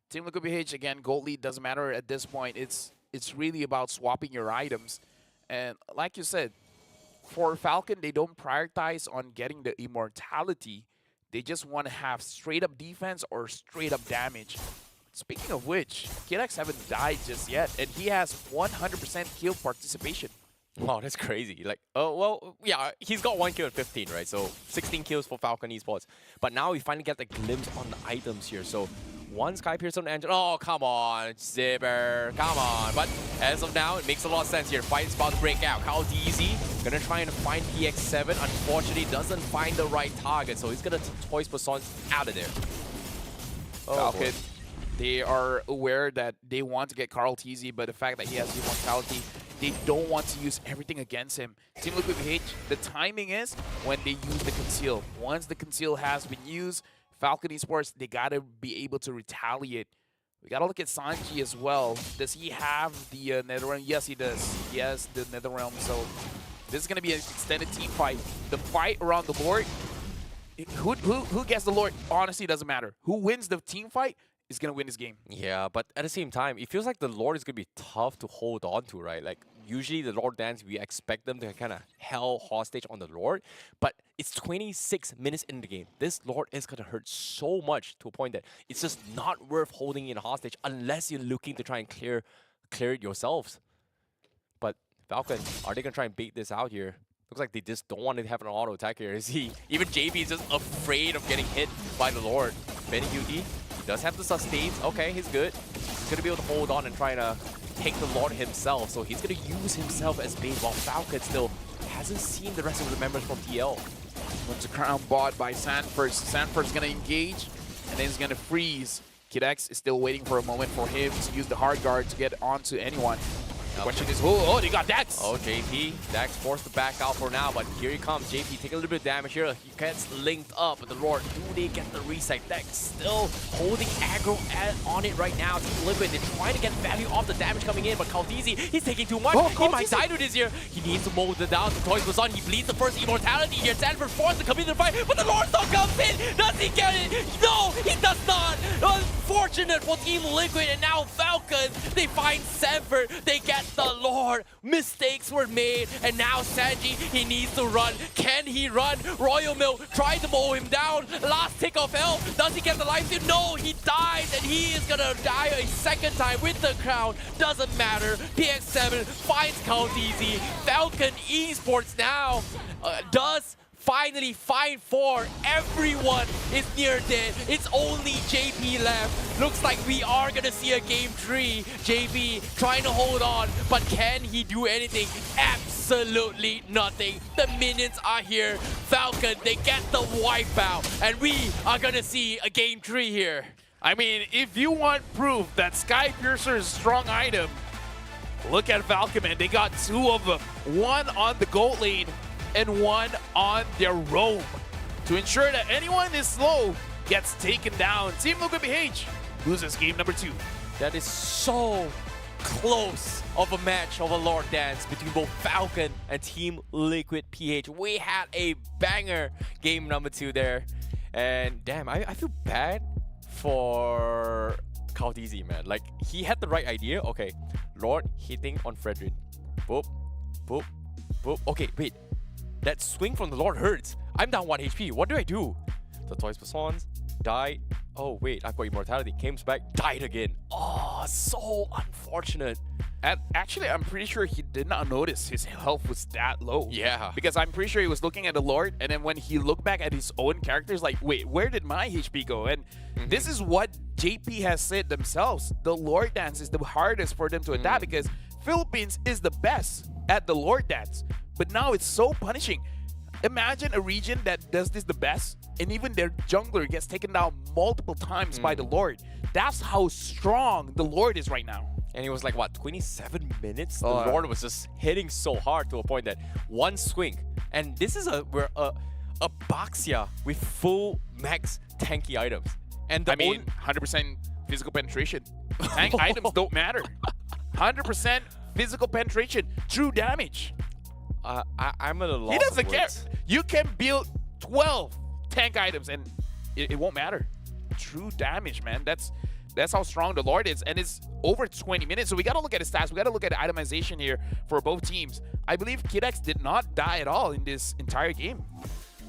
Team Liquid BH, again, gold lead doesn't matter at this point. It's really about swapping your items. And like you said, for Falcon, they don't prioritize on getting the immortality. They just want to have straight-up defense or straight-up damage. Speaking of which, Kid X haven't died just yet, and he has 100% kill participation. Wow, that's crazy. Like, oh, well, yeah, he's got 1 kill in 15, right? So 16 kills for Falcon Esports. But now we finally get the glimpse on the items here. So 1 Sky Piercer on Engine. Oh, come on, Zipper. Come on. But as of now, it makes a lot of sense here. Fight is about to break out. Caldeezy gonna try and find PX7. Unfortunately, doesn't find the right target. So he's gonna Toys Persons out of there. Oh, Falcon. Boy. They are aware that they want to get Caldeezy, but the fact that he has immortality, they don't want to use everything against him. Team Liquid BH, the timing is when they use the conceal. Once the conceal has been used, Falcon Esports, they gotta be able to retaliate. We gotta look at Sanji as well. Does he have the Netherrealm? Yes, he does. He has the Netherrealm, so this is gonna be an extended team fight. The fight around the Lord, who gets the Lord, honestly doesn't matter. Who wins the team fight is going to win this game. Yeah, but at the same time, it feels like the Lord is going to be tough to hold on to, right? Like, usually the Lord Dance, we expect them to kind of held hostage on the Lord, but it's 26 minutes in the game. This Lord is going to hurt so much to a point that it's just not worth holding it hostage unless you're looking to try and clear it yourselves. But Falcon, are they going to try and bait this out here? Looks like they just don't want to have an auto attack here. Even JP is just afraid of getting hit by the Lord. Benny UD, he does have the sustains. Okay, he's good. He's going to be able to hold on and try to take the Lord himself. So he's going to use himself as bait while Falcon still hasn't seen the rest of the members from TL. Once the crown bought by Sanford. Sanford's going to engage, and then he's going to freeze. Kid X is still waiting for a moment for him to use the hard guard to get onto anyone. The question is, oh, they got Dax. Oh, JP. Dax forced to back out for now, but here he comes. JP taking a little bit of damage here. He gets linked up, but the Lord, do they get the reset? Dax still holding aggro on it right now. Team Liquid, they're trying to get value off the damage coming in, but Caldeezy, he's taking too much. He might die to this here. He needs to mow it down. The Toys was on. He bleeds the first immortality here. Sanford forced to come into the fight, but the Lord still comes in. Does he get it? No, he does not. Unfortunate for Team Liquid, and now Falcon, they find Sanford. They get the Lord. Mistakes were made, and now Sanji, he needs to run. Can he run? Royal Milk tried to mow him down. Last tick of health. Does he get the life steal? No, he dies, and he is gonna die a second time with the crown. Doesn't matter. PX7 finds Caldeezy. Falcon Esports now does finally find 4. Everyone is near dead. It's only JP left. Looks like we are gonna see a game 3. JP trying to hold on, but can he do anything? Absolutely nothing. The minions are here. Falcon, they get the wipeout, and we are gonna see a game 3 here. I mean, if you want proof that Sky Piercer is a strong item, look at Falcon, man. They got 2 of them. One on the gold lane, and one on their roam to ensure that anyone is slow gets taken down. Team Liquid BH loses game number 2. That is so close of a match of a Lord Dance between both Falcon and Team Liquid PH. We had a banger game number 2 there. And damn, I feel bad for Caldeezy, man. Like, he had the right idea. Okay, Lord hitting on Fredrin. Boop, boop, boop. Okay, wait. That swing from the Lord hurts. I'm down 1 HP. What do I do? The Toys Persons die. Oh, wait. I've got immortality. Comes back. Died again. Oh, so unfortunate. And actually, I'm pretty sure he did not notice his health was that low. Yeah. Because I'm pretty sure he was looking at the Lord, and then when he looked back at his own characters, like, wait, where did my HP go? And this is what JP has said themselves. The Lord Dance is the hardest for them to adapt because Philippines is the best at the Lord Dance. But now it's so punishing. Imagine a region that does this the best, and even their jungler gets taken down multiple times by the Lord. That's how strong the Lord is right now. And it was like, what, 27 minutes? The Lord was just hitting so hard to a point that one swing. And this is a Baxia with full max tanky items. And the 100% physical penetration. Tank items don't matter. 100% physical penetration, true damage. I'm at a loss. He doesn't of care. words. You can build 12 tank items and it won't matter. True damage, man. That's how strong the Lord is. And it's over 20 minutes. So we got to look at his stats. We got to look at the itemization here for both teams. I believe Kid X did not die at all in this entire game.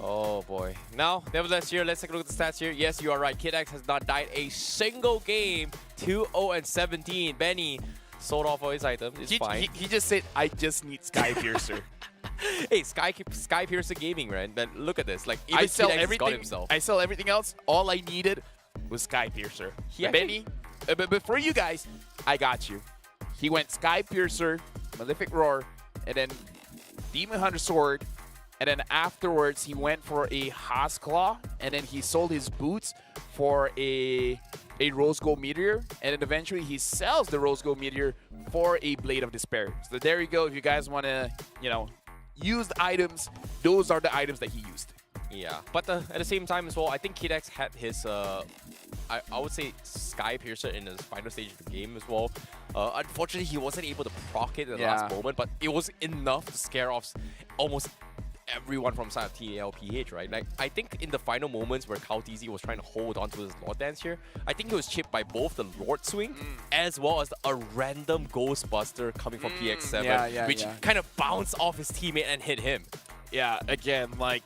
Oh boy. Now, nevertheless here, let's take a look at the stats here. Yes, you are right. Kid X has not died a single game. 2-0-17. Benny sold off all his items. It's fine. He just said, I just need Sky Piercer. Hey, Sky Piercer Gaming, right? Then look at this. Like, even I sell Kid X everything. got himself. I sell everything else. All I needed was Sky Piercer. Benny, but for you guys, I got you. He went Sky Piercer, Malefic Roar, and then Demon Hunter Sword, and then afterwards he went for a Haas Claw, and then he sold his boots for a Rose Gold Meteor, and then eventually he sells the Rose Gold Meteor for a Blade of Despair. So there you go. If you guys want to, use the items, those are the items that he used. Yeah, but at the same time as well, I think Kid X had his, I would say, Sky Piercer in his final stage of the game as well. Unfortunately, he wasn't able to proc it in the last moment, but it was enough to scare off almost everyone from side of TLPH, right? Like, I think in the final moments where Kaltizi was trying to hold on to his Lord Dance here, I think he was chipped by both the Lord Swing as well as a random Ghostbuster coming from PX7, which kind of bounced off his teammate and hit him. Yeah, again, like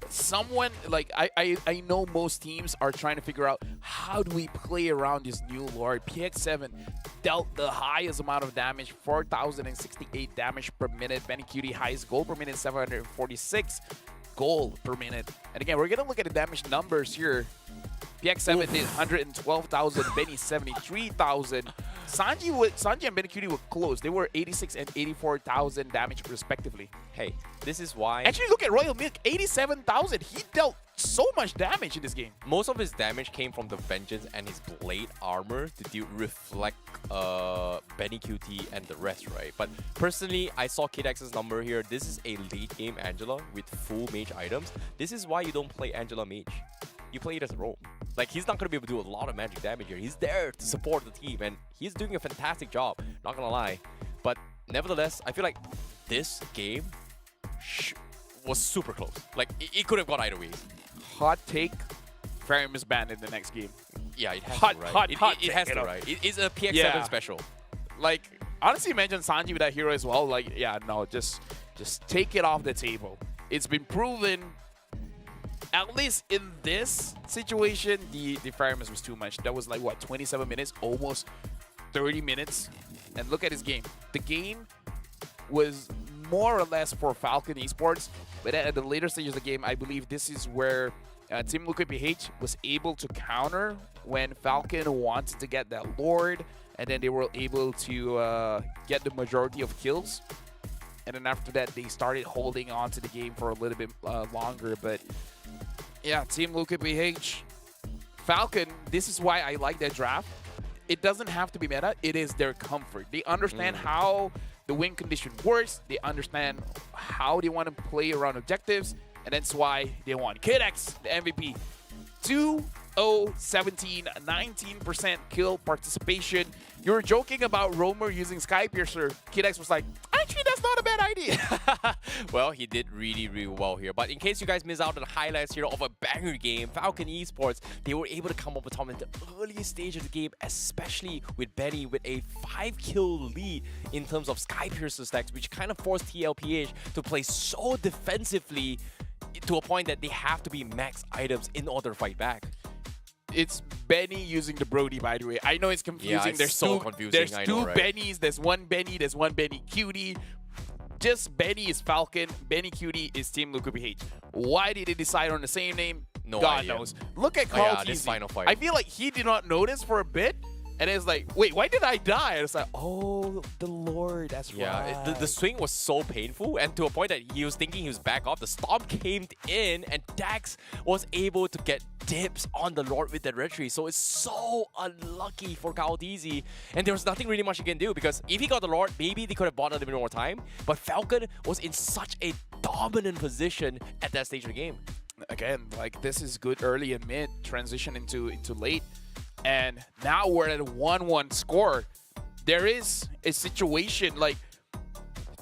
someone like I know most teams are trying to figure out how do we play around this new Lord. PX7 dealt the highest amount of damage, 4,068 damage per minute. Benny Cutie highest gold per minute, 746 gold per minute. And again, we're gonna look at the damage numbers here. PX7 did 112,000, Benny 73,000. Sanji and Benny Cutie were close. They were 86 and 84,000 damage respectively. Hey, this is why... Actually, look at Royal Milk, 87,000. He dealt so much damage in this game. Most of his damage came from the Vengeance and his Blade armor to reflect Benny QT and the rest, right? But personally, I saw KidX's number here. This is a late game Angela with full mage items. This is why you don't play Angela mage. You play it as a roam. Like, he's not going to be able to do a lot of magic damage here. He's there to support the team, and he's doing a fantastic job, not going to lie. But nevertheless, I feel like this game was super close. Like, it could have gone either way. Hot take, Pharym is banned in the next game. Yeah, it has Hot, to, right? hot it has take, to, you know. right? It is a PX7 Yeah. special. Like, honestly, imagine Sanji with that hero as well. Like, yeah, no, just take it off the table. It's been proven, at least in this situation, the Pharym was too much. That was like, what, 27 minutes? Almost 30 minutes. And look at his game. The game was more or less for Falcon Esports, but at the later stages of the game, I believe this is where Team Liquid PH was able to counter when Falcon wanted to get that Lord, and then they were able to get the majority of kills. And then after that, they started holding on to the game for a little bit longer. But yeah, Team Liquid PH, Falcon, this is why I like that draft. It doesn't have to be meta. It is their comfort. They understand how the win condition works. They understand how they want to play around objectives. And that's why they won. KidX, the MVP. 2-0-17, 19% kill participation. You were joking about Roamer using Skypiercer. KidX was like, actually, that's not a bad idea. Well, he did really, really well here. But in case you guys missed out on the highlights here of a banger game, Falcon Esports, they were able to come up with top in the earliest stage of the game, especially with Benny with a 5-kill lead in terms of Skypiercer stacks, which kind of forced TLPH to play so defensively to a point that they have to be max items in order to fight back. It's Benny using the Brody, by the way. I know it's confusing. Yeah, it's there's so two, confusing. There's I two know, right? Bennys. There's one Benny Cutie. Just Benny is Falcon. Benny Cutie is Team Liquid PH. Why did they decide on the same name? No God idea. knows. Look at Oh, Carl yeah, this TZ. final fight. I feel like he did not notice for a bit. And it's like, wait, why did I die? And it's like, oh, the Lord, that's Yeah, right. the swing was so painful, and to a point that he was thinking he was back off. The stomp came in, and Dax was able to get dips on the Lord with the retry. So it's so unlucky for Kaldizi, and there was nothing really much he can do, because if he got the Lord, maybe they could have bought a little bit more time. But Falcon was in such a dominant position at that stage of the game. Again, like, this is good early and mid, transition into late. And now we're at a 1-1 score. There is a situation like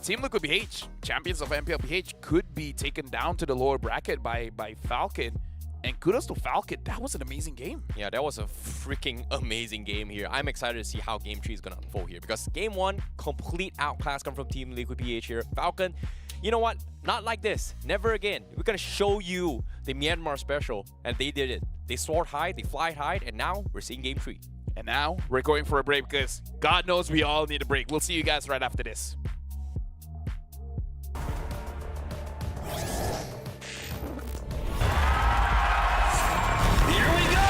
Team Liquid PH, champions of MPLPH, could be taken down to the lower bracket by Falcon. And kudos to Falcon. That was an amazing game. Yeah, that was a freaking amazing game here. I'm excited to see how Game 3 is going to unfold here, because Game 1, complete outclass come from Team Liquid PH here. Falcon, you know what? Not like this. Never again. We're going to show you the Myanmar special, and they did it. They soared high, they fly high, and now we're seeing Game 3. And now we're going for a break because God knows we all need a break. We'll see you guys right after this. Here we go!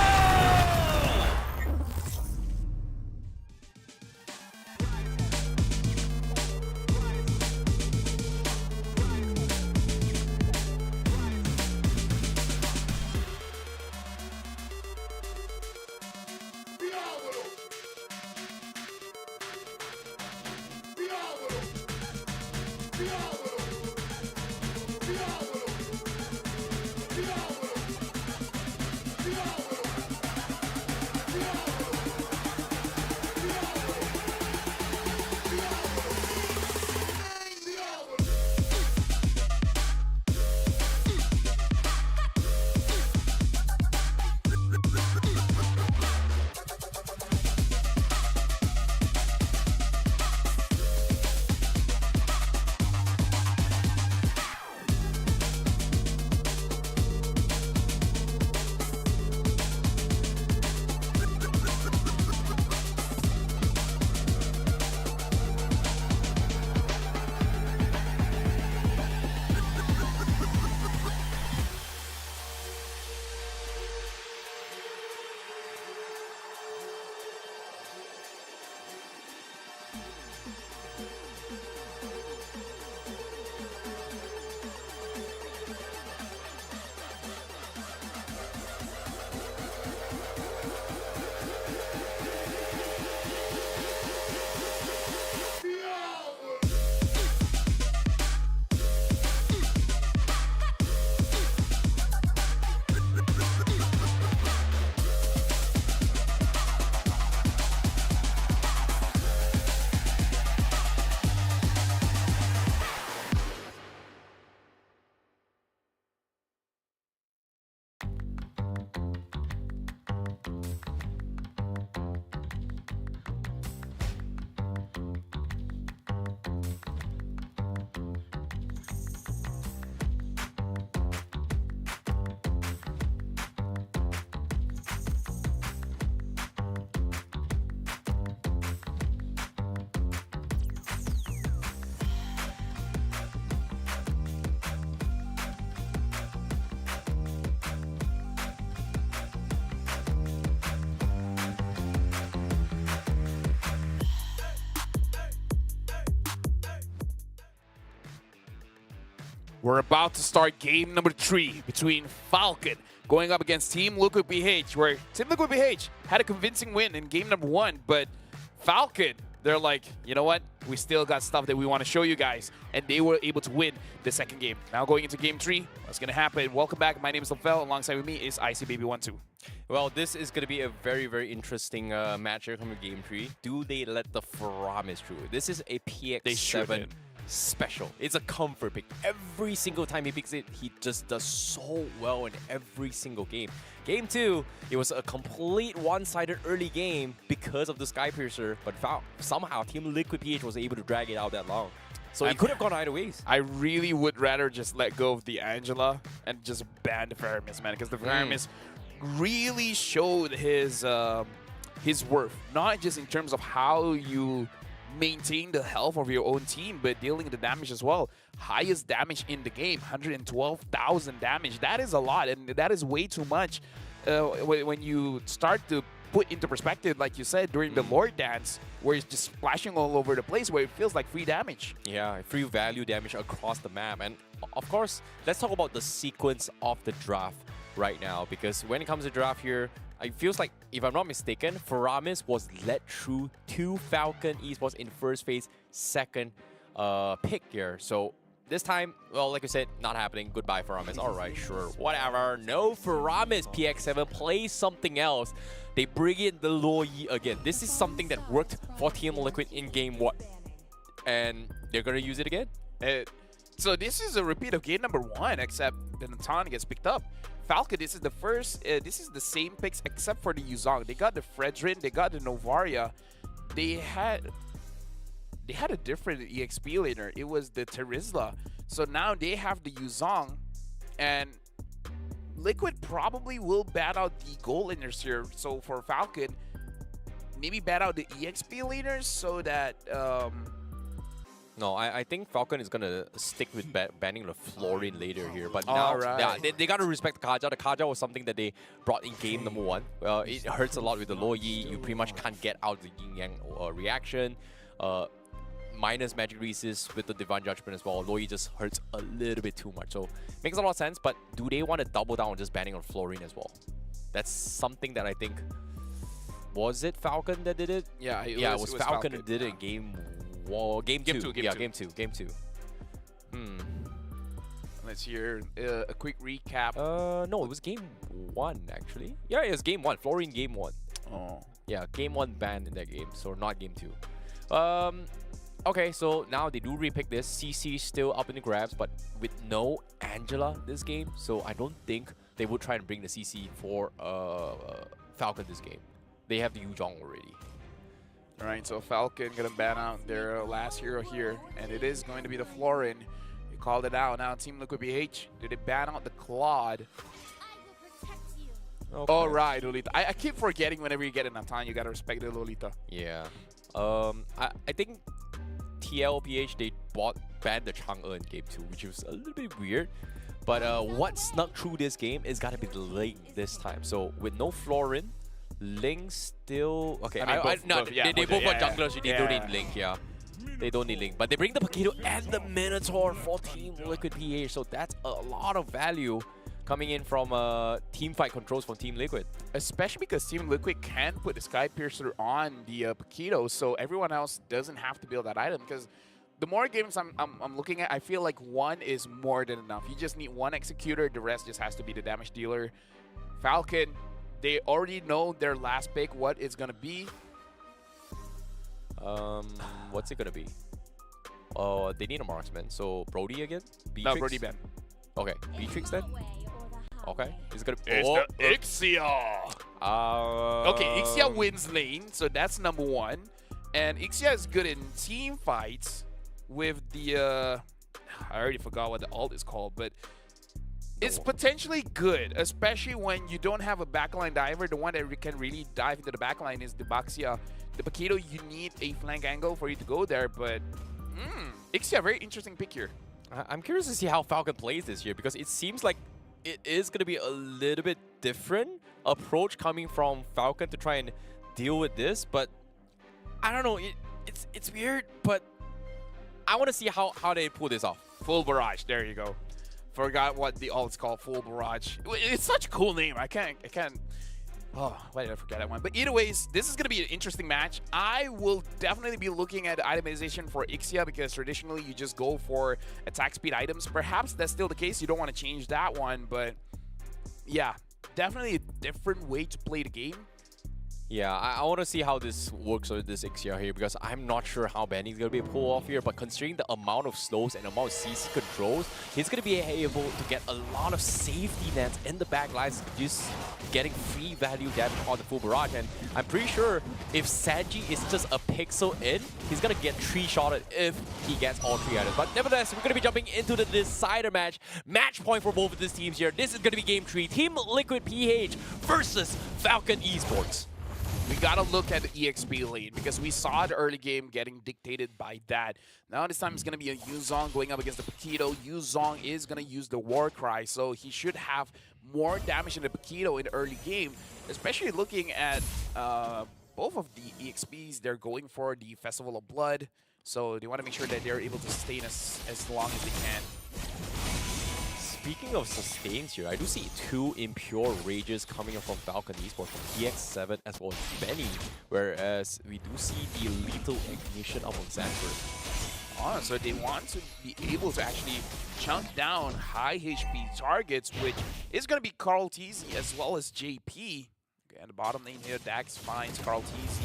Diavolo! We're about to start game number 3 between Falcon going up against Team Liquid PH, where Team Liquid PH had a convincing win in game number 1, but Falcon, they're like, you know what? We still got stuff that we want to show you guys, and they were able to win the second game. Now going into game 3, what's going to happen? Welcome back. My name is Lafel. Alongside with me is ICBaby12. Well, this is going to be a very, very interesting match here coming game 3. Do they let the Faramis through? This is a PX7 special. It's a comfort pick. Every single time he picks it, he just does so well in every single game. Game 2, it was a complete one-sided early game because of the Skypiercer, but somehow Team Liquid PH was able to drag it out that long. So it could have gone either ways. I really would rather just let go of the Angela and just ban the Faramis, man, because the Faramis really showed his worth, not just in terms of how you maintain the health of your own team, but dealing the damage as well. Highest damage in the game, 112,000 damage. That is a lot, and that is way too much when you start to put into perspective, like you said, during the Lord Dance, where it's just splashing all over the place, where it feels like free damage. Yeah, free value damage across the map. And of course, let's talk about the sequence of the draft right now, because when it comes to draft here, it feels like, if I'm not mistaken, Faramis was led through to Falcon Esports in first phase, second pick here. So this time, well, like I said, not happening. Goodbye, Faramis. All right, sure, whatever. No Faramis. PX7 plays something else. They bring in the Loyi again. This is something that worked for Team Liquid in game 1. And they're going to use it again? So this is a repeat of game number 1, except the Natan gets picked up. Falcon, this is the first, this is the same picks except for the Yuzong. They got the Fredrin, they got the Novaria. They had a different EXP laner. It was the Terizla. So now they have the Yuzong, and Liquid probably will bat out the gold laners here. So for Falcon, maybe bat out the EXP laners so that No, I think Falcon is going to stick with banning the Florin later here. But now they got to respect the Kaja. The Kaja was something that they brought in game number 1. Well, it hurts a lot with the Loyi. You pretty much can't get out the yin-yang reaction. Minus magic resist with the Divine Judgment as well. Loyi just hurts a little bit too much. So makes a lot of sense, but do they want to double down on just banning on Florin as well? That's something that I think... Was it Falcon that did it? Yeah, it was Falcon that did it in game 2. Game 2. Let's hear a quick recap. No, it was game 1 actually. Yeah, it was game 1. Florin game 1. Oh. Yeah, game 1 banned in that game, so not game 2. Okay, so now they do repick this. CC still up in the grabs, but with no Angela this game, so I don't think they would try and bring the CC for Falcon this game. They have the Yuzong already. Alright, so Falcon gonna ban out their last hero here, and it is going to be the Florin. You called it out. Now Team Liquid PH, did they ban out the Claude? Okay. Alright, Lolita. I keep forgetting whenever you get a Natan, you gotta respect the Lolita. Yeah. I think TLPH, they banned the Chang'e in game 2, which was a little bit weird. But what snuck through this game is gotta be the Ling this time. So with no Florin, Ling still... Okay, they both got junglers. They don't need Link, yeah. They don't need Link. But they bring the Paquito and the Minotaur for Team Liquid PH. So that's a lot of value coming in from team fight controls from Team Liquid. Especially because Team Liquid can put the Skypiercer on the Paquito, so everyone else doesn't have to build that item. Because the more games I'm looking at, I feel like 1 is more than enough. You just need 1 Executor, the rest just has to be the damage dealer. Falcon, they already know their last pick, what it's gonna be. What's it gonna be? They need a marksman. So Brody again? No, Brody Ben. Okay, Beatrix then? Okay, it's gonna be... It's the Ixia! Okay, Ixia wins lane, so that's number 1. And Ixia is good in team fights with the... I already forgot what the ult is called, but it's potentially good, especially when you don't have a backline diver. The one that can really dive into the backline is the Baxia. The Paquito, you need a flank angle for you to go there, but Ixia, very interesting pick here. I'm curious to see how Falcon plays this year, because it seems like it is going to be a little bit different approach coming from Falcon to try and deal with this, but I don't know, it's weird, but I want to see how they pull this off. Full barrage, there you go. Forgot what the alt's called, Full Barrage. It's such a cool name. I can't. Oh, why did I forget that one? But either ways, this is going to be an interesting match. I will definitely be looking at itemization for Ixia because traditionally you just go for attack speed items. Perhaps that's still the case. You don't want to change that one, but yeah, definitely a different way to play the game. Yeah, I want to see how this works with this Ixia here because I'm not sure how Benny's going to be able to pull off here, but considering the amount of slows and amount of CC controls, he's going to be able to get a lot of safety nets in the back lines, just getting free value damage on the full barrage. And I'm pretty sure if Sanji is just a pixel in, he's going to get 3-shotted if he gets all 3 items. But nevertheless, we're going to be jumping into the decider match. Match point for both of these teams here. This is going to be game 3. Team Liquid PH versus Falcon Esports. We gotta look at the EXP lane because we saw the early game getting dictated by that. Now this time it's gonna be a Yuzong going up against the Paquito. Yuzong is gonna use the War Cry, so he should have more damage than the Paquito in the early game, especially looking at both of the EXPs. They're going for the Festival of Blood, so they want to make sure that they're able to sustain as long as they can. Speaking of sustains here, I do see 2 Impure Rages coming up from Falcon Esports, from PX7 as well as Benny, whereas we do see the Lethal Ignition up on Sanford. Oh, so they want to be able to actually chunk down high HP targets, which is going to be Carl TZ as well as JP. And the bottom lane here, Dax finds Carl TZ.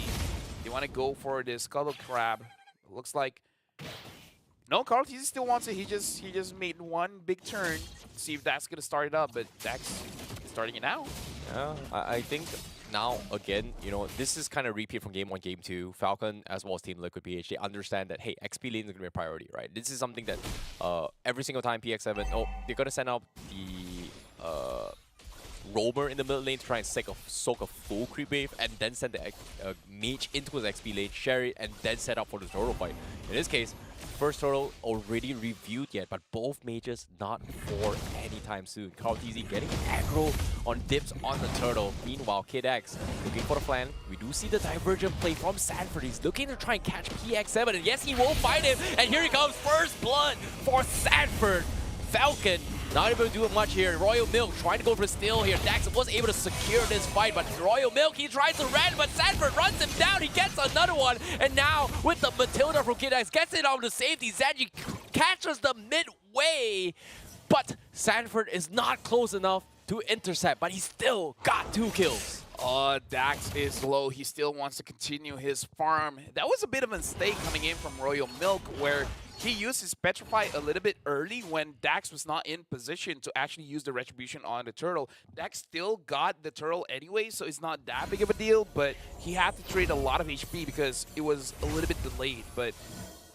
They want to go for this Scuttle Crab. Looks like... No, Carl TZ still wants it. He just made one big turn. See if that's going to start it up, but Dax starting it now. Yeah, I think now, again, you know, this is kind of repeat from Game 1, Game 2. Falcon, as well as Team Liquid PH, they understand that, hey, XP lane is going to be a priority, right? This is something that every single time PX7, they're going to send out the roamer in the middle lane to try and soak a full creep wave and then send the mage into his XP lane, share it, and then set up for the turtle fight. In this case, first turtle already reviewed yet, but both mages not for anytime soon. Carl TZ getting aggro on dips on the turtle. Meanwhile, Kid X looking for the flank. We do see the divergent play from Sanford. He's looking to try and catch PX7, and yes, he will fight him. And here he comes, first blood for Sanford. Falcon not able to do much here. Royal Milk trying to go for a steal here. Dax was able to secure this fight, but Royal Milk, he tries to run, but Sanford runs him down. He gets another one, and now with the Matilda from Kid X, gets it on the safety. Zanji catches the midway, but Sanford is not close enough to intercept, but he still got 2 kills. Dax is low. He still wants to continue his farm. That was a bit of a mistake coming in from Royal Milk, where he used his Petrify a little bit early when Dax was not in position to actually use the Retribution on the turtle. Dax still got the turtle anyway, so it's not that big of a deal, but he had to trade a lot of HP because it was a little bit delayed. But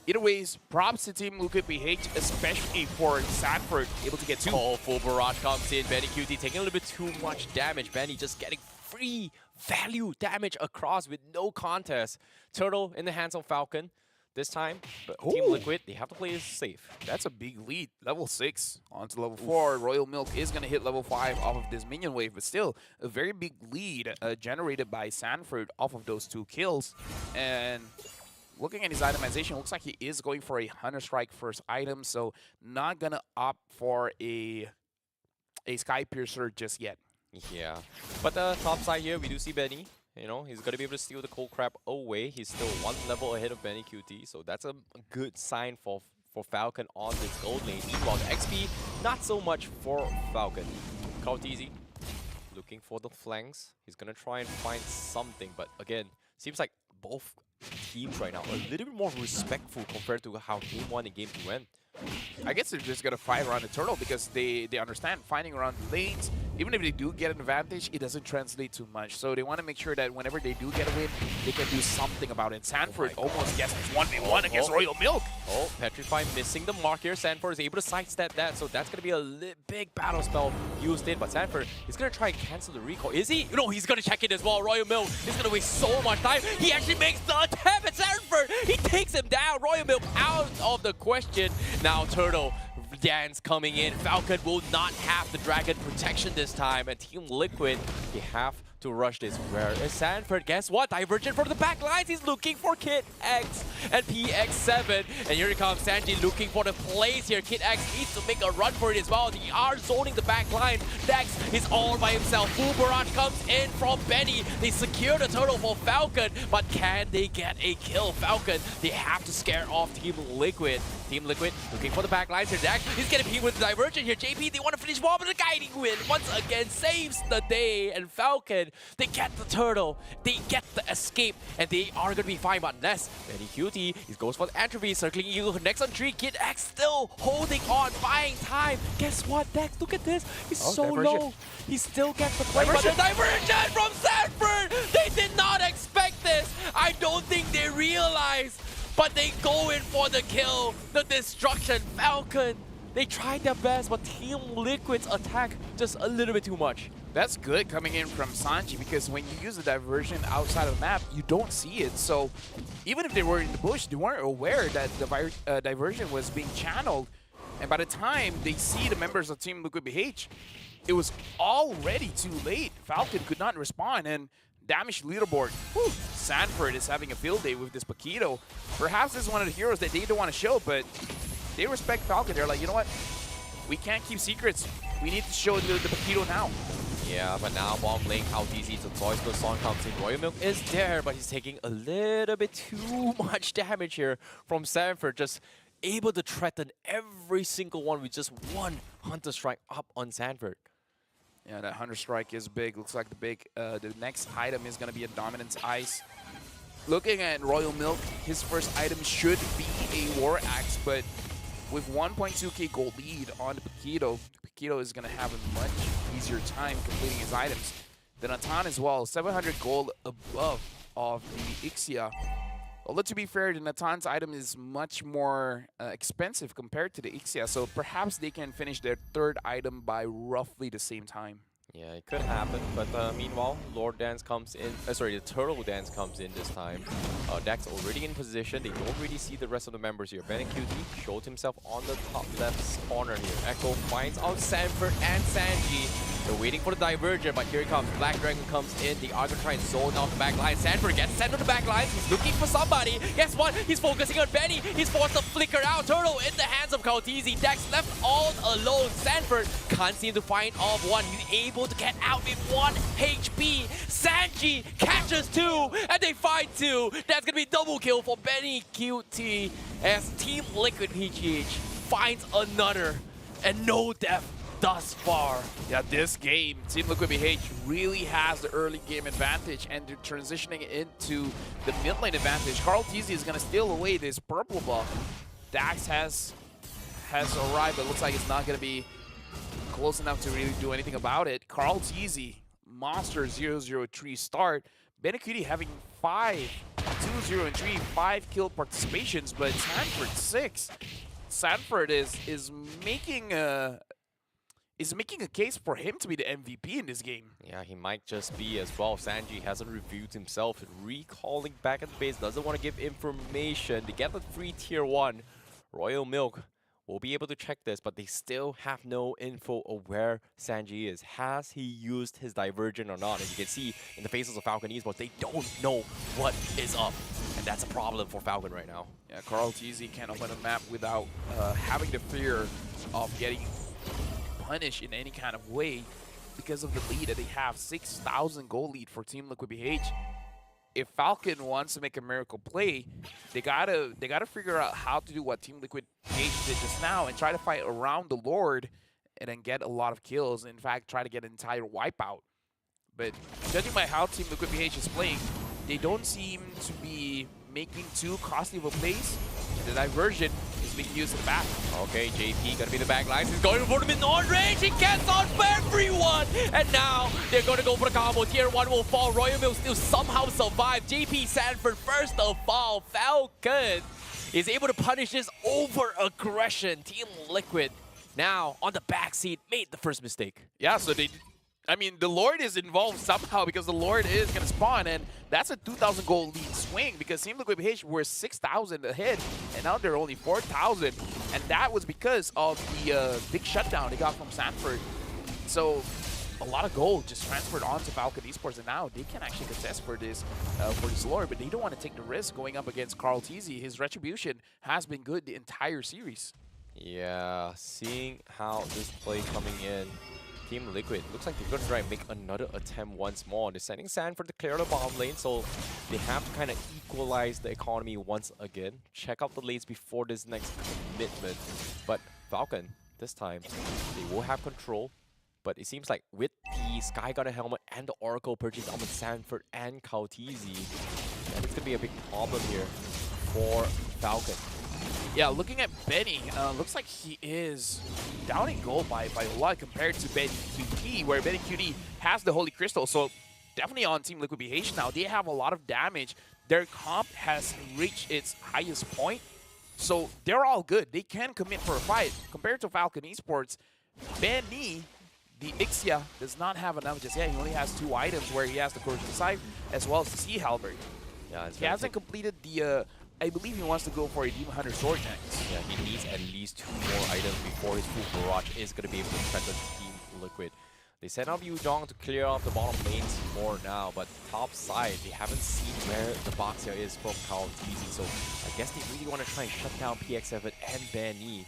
either ways, props to Team Liquid PH, especially for Sanford, able to get 2. Oh, full barrage comes in. Benny QT taking a little bit too much damage. Benny just getting free value damage across with no contest. Turtle in the hands of Falcon. This time, Team Liquid, they have to play this safe. That's a big lead. Level 6 onto level 4. Royal Milk is going to hit level 5 off of this minion wave, but still a very big lead generated by Sanford off of those 2 kills. And looking at his itemization, looks like he is going for a Hunter Strike first item, so not going to opt for a Sky Piercer just yet. Yeah, but the top side here, we do see Benny. You know, he's going to be able to steal the Cold Crab away. He's still 1 level ahead of Benny QT, so that's a good sign for Falcon on this gold lane. Meanwhile, the XP, not so much for Falcon. Carl TZ looking for the flanks. He's going to try and find something, but again, seems like both teams right now are a little bit more respectful compared to how Game 1 and Game 2 went. I guess they're just going to fight around the turtle because they understand fighting around the lanes, even if they do get an advantage, it doesn't translate too much. So they want to make sure that whenever they do get a win, they can do something about it. Sanford almost gets 1v1 against Royal Milk. Oh, Petrify missing the mark here. Sanford is able to sidestep that, so that's going to be a big battle spell used in. But Sanford is going to try and cancel the recall. Is he? No, he's going to check it as well. Royal Milk is going to waste so much time. He actually makes the attempt at Sanford. He takes him down. Royal Milk out of the question. Now Turtle Dance coming in. Falcon will not have the dragon protection this time, and Team Liquid, they have to rush this. Where is Sanford? Guess what? Divergent from the back lines. He's looking for Kid X and PX7. And here comes Sanji looking for the plays here. Kid X needs to make a run for it as well. They are zoning the back line. Dex is all by himself. Full Barrage comes in from Benny. They secure the turtle for Falcon, but can they get a kill? Falcon, they have to scare off Team Liquid. Team Liquid looking for the back lines here. Dex is getting beat with the Divergent here. JP, they want to finish well, but the Guiding Wind once again saves the day. And Falcon, they get the turtle, they get the escape, and they are going to be fine. But unless Benny Cutie, he goes for the entropy, circling you next on 3. Kid X still holding on, buying time. Guess what, Dex? Look at this. He's so Divergent. low. He still gets the play, but the Divergent from Sanford! They did not expect this. I don't think they realized, but they go in for the kill, the destruction. Falcon, they tried their best, but Team Liquid's attack just a little bit too much. That's good coming in from Sanji, because when you use the diversion outside of the map, you don't see it. So even if they were in the bush, they weren't aware that the diversion was being channeled. And by the time they see the members of Team Liquid BH, it was already too late. Falcon could not respond, and damaged leaderboard. Whew. Sanford is having a field day with this Paquito. Perhaps this is one of the heroes that they don't want to show, but they respect Falcon. They're like, you know what? We can't keep secrets. We need to show the Paquito now. Yeah, but now bomb lane, how easy to deploy. So Song comes in. Royal Milk is there, but he's taking a little bit too much damage here from Sanford. Just able to threaten every single one with just one Hunter Strike up on Sanford. Yeah, that Hunter Strike is big. Looks like the next item is going to be a Dominance Ice. Looking at Royal Milk, his first item should be a War Axe, but with 1.2k gold lead on the Paquito, Paquito is going to have a much easier time completing his items. The Natan as well, 700 gold above of the Ixia. Although to be fair, the Natan's item is much more expensive compared to the Ixia, so perhaps they can finish their third item by roughly the same time. Yeah, it could happen, but meanwhile, Lord Dance comes in. The Turtle Dance comes in this time. Dex already in position. They don't really see the rest of the members here. Ben and QT showed himself on the top left corner here. Echo finds out Sanford and Sanji. They're waiting for the Divergent, but here he comes. Black Dragon comes in. They are going to try and zone out the back line. Sanford gets sent to the back line. He's looking for somebody. Guess what? He's focusing on Benny. He's forced to flicker out. Turtle in the hands of Kautizi. Dex left all alone. Sanford can't seem to find off one. He's able to get out with 1 HP. Sanji catches 2, and they find 2. That's going to be double kill for Benny QT as Team Liquid PGH finds another, and no death thus far. Yeah, this game, Team Liquid BH really has the early game advantage, and they're transitioning into the mid lane advantage. Carl Teasy is going to steal away this purple buff. Dax has arrived, but looks like it's not going to be close enough to really do anything about it. Carl Teasy, Monster 003 start. Benacuti having 5, 2-0 and 3, 5 kill participations, but Sanford 6. Sanford is making a case for him to be the MVP in this game. Yeah, he might just be as well. Sanji hasn't reviewed himself. Recalling back at the base, doesn't want to give information. They get the 3 tier 1. Royal Milk will be able to check this, but they still have no info of where Sanji is. Has he used his Divergent or not? As you can see in the faces of Falcon Esports, they don't know what is up. And that's a problem for Falcon right now. Yeah, Carl Teasy can't open a map without having the fear of getting punished in any kind of way because of the lead that they have. 6,000 gold lead for Team Liquid BH. If Falcon wants to make a miracle play, they gotta figure out how to do what Team Liquid BH did just now and try to fight around the Lord and then get a lot of kills. In fact, try to get an entire wipeout. But judging by how Team Liquid BH is playing, they don't seem to be making too costly of a plays. The Diversion is being used in the back. Okay, JP gonna be the back lines. He's going for the mid-on range. He gets on for everyone. And now they're gonna go for the combo. Tier 1 will fall. Royal Milk still somehow survive. JP Sanford first of all. Falcon is able to punish this over-aggression. Team Liquid now on the backseat made the first mistake. Yeah, so the Lord is involved somehow because the Lord is going to spawn, and that's a 2,000 gold lead swing because Team Liquid BH were 6,000 ahead, and now they're only 4,000, and that was because of the big shutdown they got from Sanford. So a lot of gold just transferred onto Falcon Esports, and now they can actually contest for this lore, but they don't want to take the risk going up against Carl Teasy. His retribution has been good the entire series. Yeah, seeing how this play coming in, Team Liquid looks like they're going to try and make another attempt once more. They're sending Sanford to clear the bottom lane, so they have to kind of equalize the economy once again. Check out the lanes before this next commitment. But Falcon, this time, they will have control. But it seems like with the Sky Gunner helmet and the Oracle purchase on Sanford and Kautizi, that is going to be a big problem here for Falcon. Yeah, looking at Benny, looks like he is down in gold by a lot compared to Benny QT, where Benny QT has the Holy Crystal. So definitely on Team Liquid BH now, they have a lot of damage. Their comp has reached its highest point. So they're all good. They can commit for a fight. Compared to Falcon Esports, Benny, the Ixia, does not have enough just yet. He only has 2 items where he has the Corrosion Sight as well as the Sea Halberd. Yeah, he hasn't completed the... I believe he wants to go for a Demon Hunter Sword next. Yeah, he needs at least 2 more items before his full barrage is going to be able to threaten Team Liquid. They sent out Yudong to clear off the bottom lanes more now, but top side, they haven't seen where the box here is from Carl Teasy, so I guess they really want to try and shut down PX7 and Benny.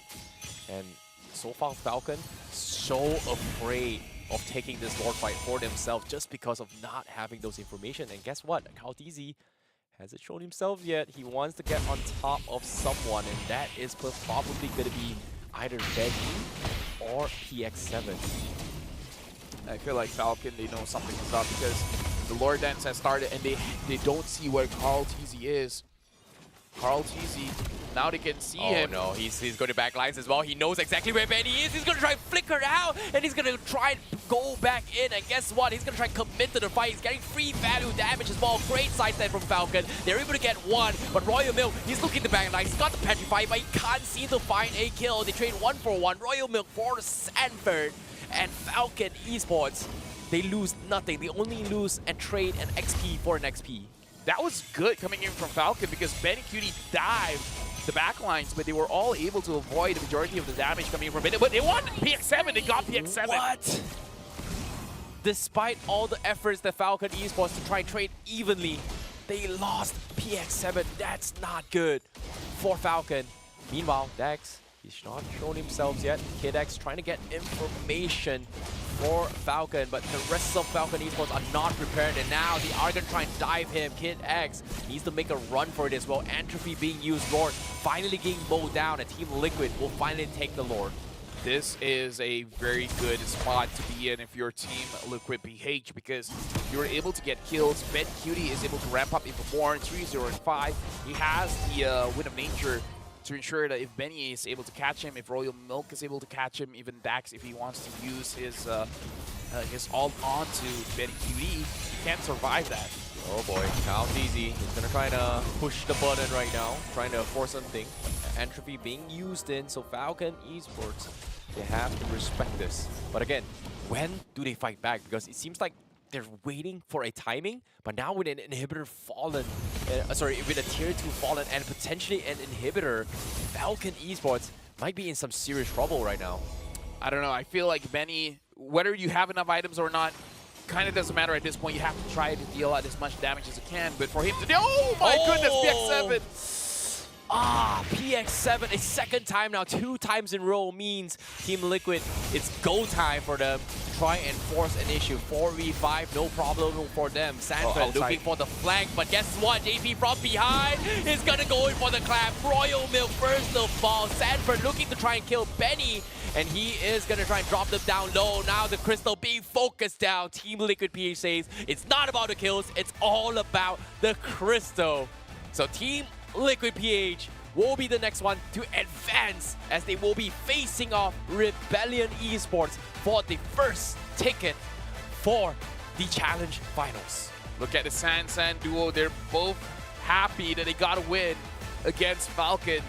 And so far, Falcon, so afraid of taking this Lord fight for themselves just because of not having those information. And guess what? Carl Teasy hasn't shown himself yet. He wants to get on top of someone, and that is probably going to be either Benny or PX7. I feel like Falcon, they know something is up because the Lord Dance has started and they don't see where Carl Teasy is. Carl Teasy, now they can see him. Oh no, he's going to back lines as well. He knows exactly where Benny is. He's going to try and flicker out, and he's going to try and go back in. And guess what? He's going to try and commit to the fight. He's getting free value damage as well. Great sidestep from Falcon. They're able to get 1, but Royal Milk, he's looking to back lines. He's got the Petrify, but he can't seem to find a kill. They trade 1 for 1. Royal Milk for Sanford. And Falcon Esports, they lose nothing. They only lose and trade an XP for an XP. That was good coming in from Falcon because Benny Cutie dived the backlines, but they were all able to avoid the majority of the damage coming in from Benny. But they won PX7, they got PX7. What? Despite all the efforts that Falcon Esports to try and trade evenly, they lost PX7. That's not good for Falcon. Meanwhile, Dex, he's not shown himself yet. Kid X trying to get information for Falcon, but the rest of Falcon Esports are not prepared, and now they are going to try and dive him. Kid X needs to make a run for it as well. Entropy being used, Lord finally getting mowed down, and Team Liquid will finally take the Lord. This is a very good spot to be in if you're Team Liquid BH because you're able to get kills. Ben Cutie is able to ramp up even more in 3-0 and 5. He has the Wind of Nature to ensure that if Benny is able to catch him, if Royal Milk is able to catch him, even Dax, if he wants to use his ult onto Benny QD, he can't survive that. Oh boy, Carl's easy. He's gonna try to push the button right now, trying to force something. Entropy being used in, so Falcon Esports, they have to respect this. But again, when do they fight back? Because it seems like they're waiting for a timing, but now with an inhibitor fallen, with a tier 2 fallen and potentially an inhibitor, Falcon Esports might be in some serious trouble right now. I don't know, I feel like Benny, whether you have enough items or not, kind of doesn't matter at this point. You have to try to deal out as much damage as you can, but for him to do, oh my goodness, PX7! Ah, PX7, a second time now, 2 times in a row means Team Liquid, it's go time for them to try and force an issue. 4v5, no problem for them. Sanford looking for the flank, but guess what? JP from behind is gonna go in for the clap. Royal Milk first of all. Sanford looking to try and kill Benny, and he is gonna try and drop them down low. Now the crystal being focused down. Team Liquid PH says it's not about the kills, it's all about the crystal. So Team Liquid PH will be the next one to advance as they will be facing off Rebellion Esports for the first ticket for the Challenge Finals. Look at the San duo. They're both happy that they got a win against Falcon.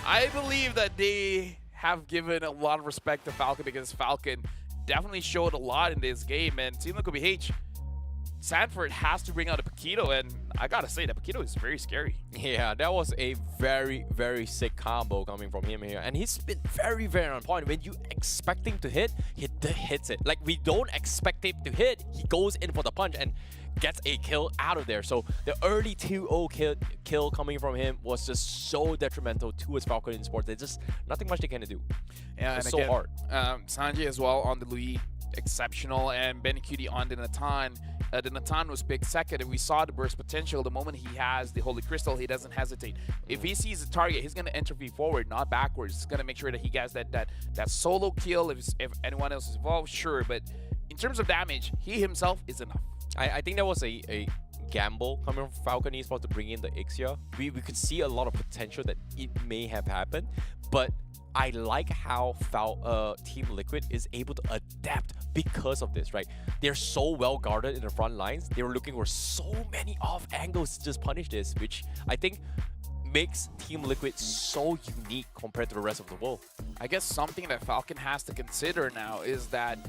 I believe that they have given a lot of respect to Falcon because Falcon definitely showed a lot in this game, and Team Liquid BH, Sanford has to bring out a Paquito, and I gotta say, that Paquito is very scary. Yeah, that was a very, very sick combo coming from him here. And he's been very, very on point. When you expect him to hit, he hits it. Like, we don't expect him to hit, he goes in for the punch and gets a kill out of there. So the early 2-0 kill coming from him was just so detrimental to his Falcon Esports. There's just nothing much they can do. Yeah, it's and so again, hard. Sanjay as well on the Louis, exceptional, and Benny Cutie on the Natan. The Natan was picked second, and we saw the burst potential. The moment he has the Holy Crystal, he doesn't hesitate. If he sees a target, he's going to intervene forward, not backwards. He's going to make sure that he gets that solo kill. If anyone else is involved, sure. But in terms of damage, he himself is enough. I think that was a gamble coming from Falcon Esports to bring in the Ixia. We could see a lot of potential that it may have happened, but I like how Team Liquid is able to adapt because of this, right? They're so well guarded in the front lines. They were looking for so many off angles to just punish this, which I think makes Team Liquid so unique compared to the rest of the world. I guess something that Falcon has to consider now is that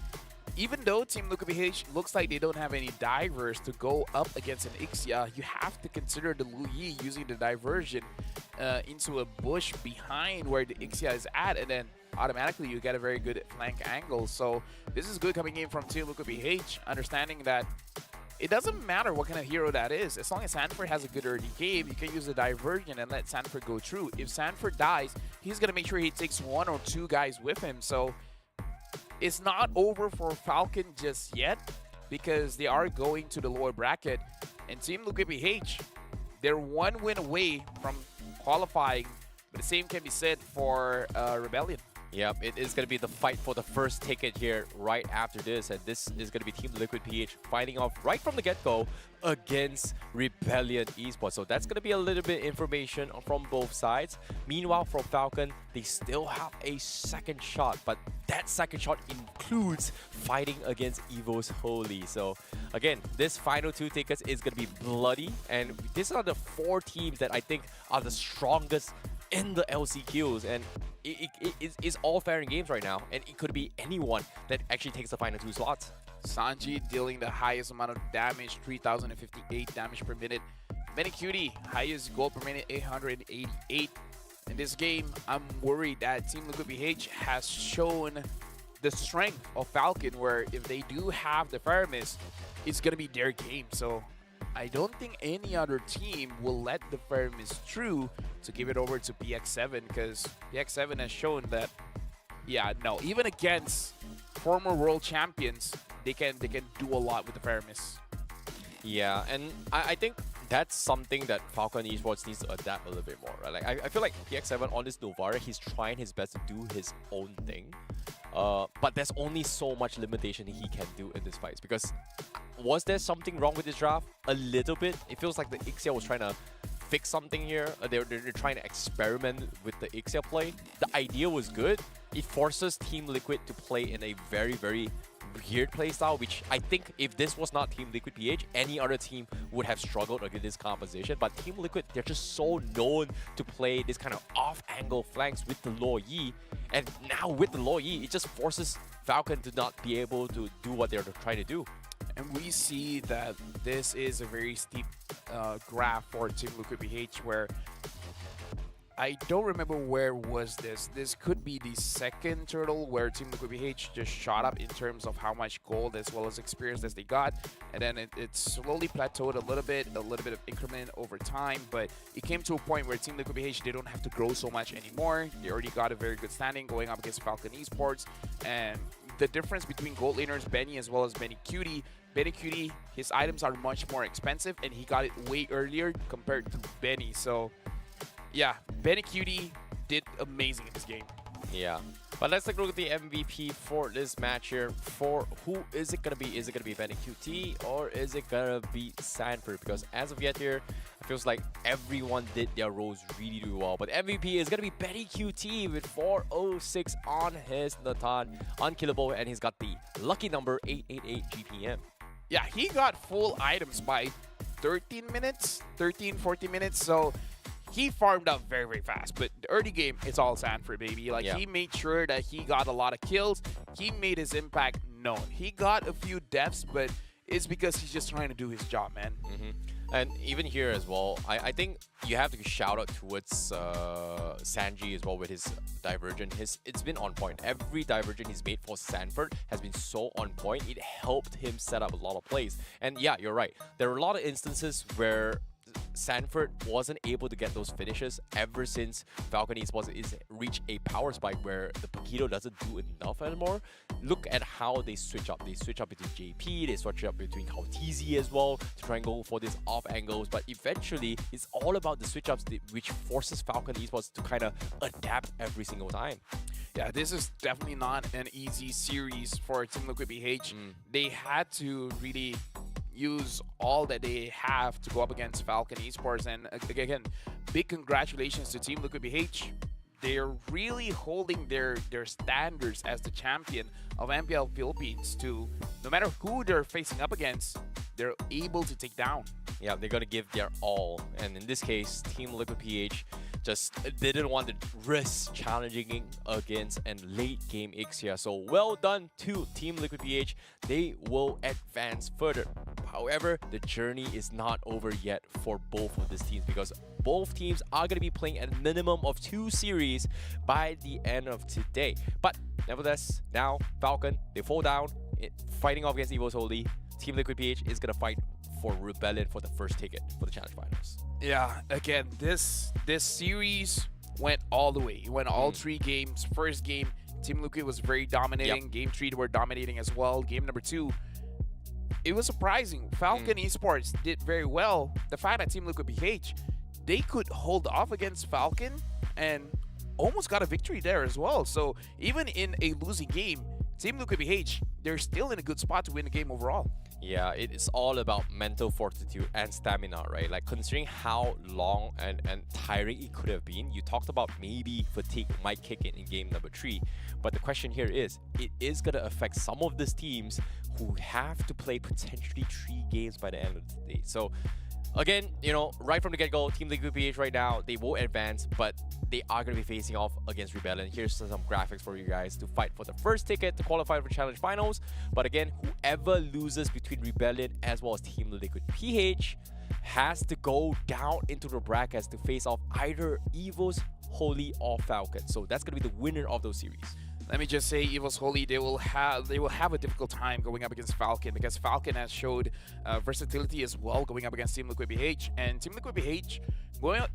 even though Team Liquid BH looks like they don't have any divers to go up against an Ixia, you have to consider the Lu Yi using the diversion into a bush behind where the Ixia is at, and then automatically you get a very good flank angle. So this is good coming in from Team Liquid BH, understanding that it doesn't matter what kind of hero that is. As long as Sanford has a good early game, you can use the diversion and let Sanford go through. If Sanford dies, he's going to make sure he takes 1 or 2 guys with him. So it's not over for Falcon just yet, because they are going to the lower bracket. And Team Liquid BH, they're 1 win away from qualifying, but the same can be said for Rebellion. Yep, it is going to be the fight for the first ticket here right after this, and this is going to be Team Liquid PH fighting off right from the get-go against Rebellion Esports. So that's going to be a little bit information from both sides. Meanwhile, from Falcon, they still have a second shot, but that second shot includes fighting against Evo's Holy. So again, this final 2 tickets is going to be bloody, and these are the 4 teams that I think are the strongest in the LCQs, and it's all fair in games right now, and it could be anyone that actually takes the final 2 slots. Sanji dealing the highest amount of damage, 3,058 damage per minute. Menicutie, highest gold per minute, 888. In this game, I'm worried that Team Liquid BH has shown the strength of Falcon, where if they do have the Fire Mist, it's going to be their game. So I don't think any other team will let the Fire Mist through to give it over to PX7, because PX7 has shown that, yeah, no, even against former world champions, they can do a lot with the Fire Mist. Yeah, and I think that's something that Falcon Esports needs to adapt a little bit more, right? Like I feel like PX7 on this Novara, he's trying his best to do his own thing. But there's only so much limitation he can do in this fight, because was there something wrong with this draft? A little bit. It feels like the Ixia was trying to fix something here. They're trying to experiment with the Ixia play. The idea was good. It forces Team Liquid to play in a very, very weird playstyle, which I think if this was not Team Liquid PH, any other team would have struggled against this composition. But Team Liquid, they're just so known to play this kind of off-angle flanks with the Lo Yi. And now with the Lo Yi, it just forces Falcon to not be able to do what they're trying to do. And we see that this is a very steep graph for Team Liquid BH, where I don't remember where was this. This could be the second turtle where Team Liquid BH just shot up in terms of how much gold as well as experience as they got. And then it slowly plateaued a little bit of increment over time. But it came to a point where Team Liquid BH, they don't have to grow so much anymore. They already got a very good standing going up against Falcon Esports. And the difference between gold laners, Benny as well as Menicutie, his items are much more expensive, and he got it way earlier compared to Benny. So yeah, Menicutie did amazing in this game. Yeah. But let's take a look at the MVP for this match here. For who is it going to be? Is it going to be Menicutie or is it going to be Sanford? Because as of yet here, it feels like everyone did their roles really, really well. But MVP is going to be Menicutie with 406 on his Natan. Unkillable, and he's got the lucky number 888 GPM. Yeah, he got full items by 13 minutes, 14 minutes. So he farmed up very, very fast. But the early game, it's all Sanford, baby. Like, yeah. He made sure that he got a lot of kills. He made his impact known. He got a few deaths, but is because he's just trying to do his job, man. And even here as well, I think you have to shout out towards Sanji as well with his divergent. It's been on point. Every divergent he's made for Sanford has been so on point. It helped him set up a lot of plays. And yeah, you're right. There are a lot of instances where Sanford wasn't able to get those finishes ever since Falcon Esports is reached a power spike where the Paquito doesn't do enough anymore. Look at how they switch up. They switch up between JP, they switch up between Kautizi as well to try and go for these off angles. But eventually, it's all about the switch ups which forces Falcon Esports to kind of adapt every single time. Yeah, this is definitely not an easy series for Team Liquid BH. They had to really use all that they have to go up against Falcon Esports. And again, big congratulations to Team Liquid BH. They're really holding their standards as the champion of MPL Philippines to, no matter who they're facing up against, they're able to take down. Yeah, they're going to give their all. And in this case, Team Liquid PH just didn't want to risk challenging against an late game Ixia. So well done to Team Liquid PH. They will advance further. However, the journey is not over yet for both of these teams because both teams are going to be playing a minimum of 2 series by the end of today. But nevertheless, now Falcon, they fall down, fighting off against Evo's Holy. Team Liquid PH is going to fight for Rebellion for the first ticket for the Challenge Finals. Yeah, again, this series went all the way. It went all 3 games. First game, Team Liquid was very dominating. Game 3, they were dominating as well. Game number 2, it was surprising. Falcon Esports did very well. The fact that Team Liquid BH, they could hold off against Falcon and almost got a victory there as well. So even in a losing game, Team Liquid BH, they're still in a good spot to win the game overall. Yeah, it is all about mental fortitude and stamina, right? Like considering how long and tiring it could have been, you talked about maybe fatigue might kick in game number 3. But the question here is, it is going to affect some of these teams who have to play potentially 3 games by the end of the day. So again, you know, right from the get-go, Team Liquid PH right now, they will advance, but they are going to be facing off against Rebellion. Here's some graphics for you guys to fight for the first ticket to qualify for Challenge Finals. But again, whoever loses between Rebellion as well as Team Liquid PH has to go down into the brackets to face off either Evo's Holy or Falcon. So that's going to be the winner of those series. Let me just say, Evo's Holy, they will have a difficult time going up against Falcon because Falcon has showed versatility as well going up against Team Liquid BH. And Team Liquid BH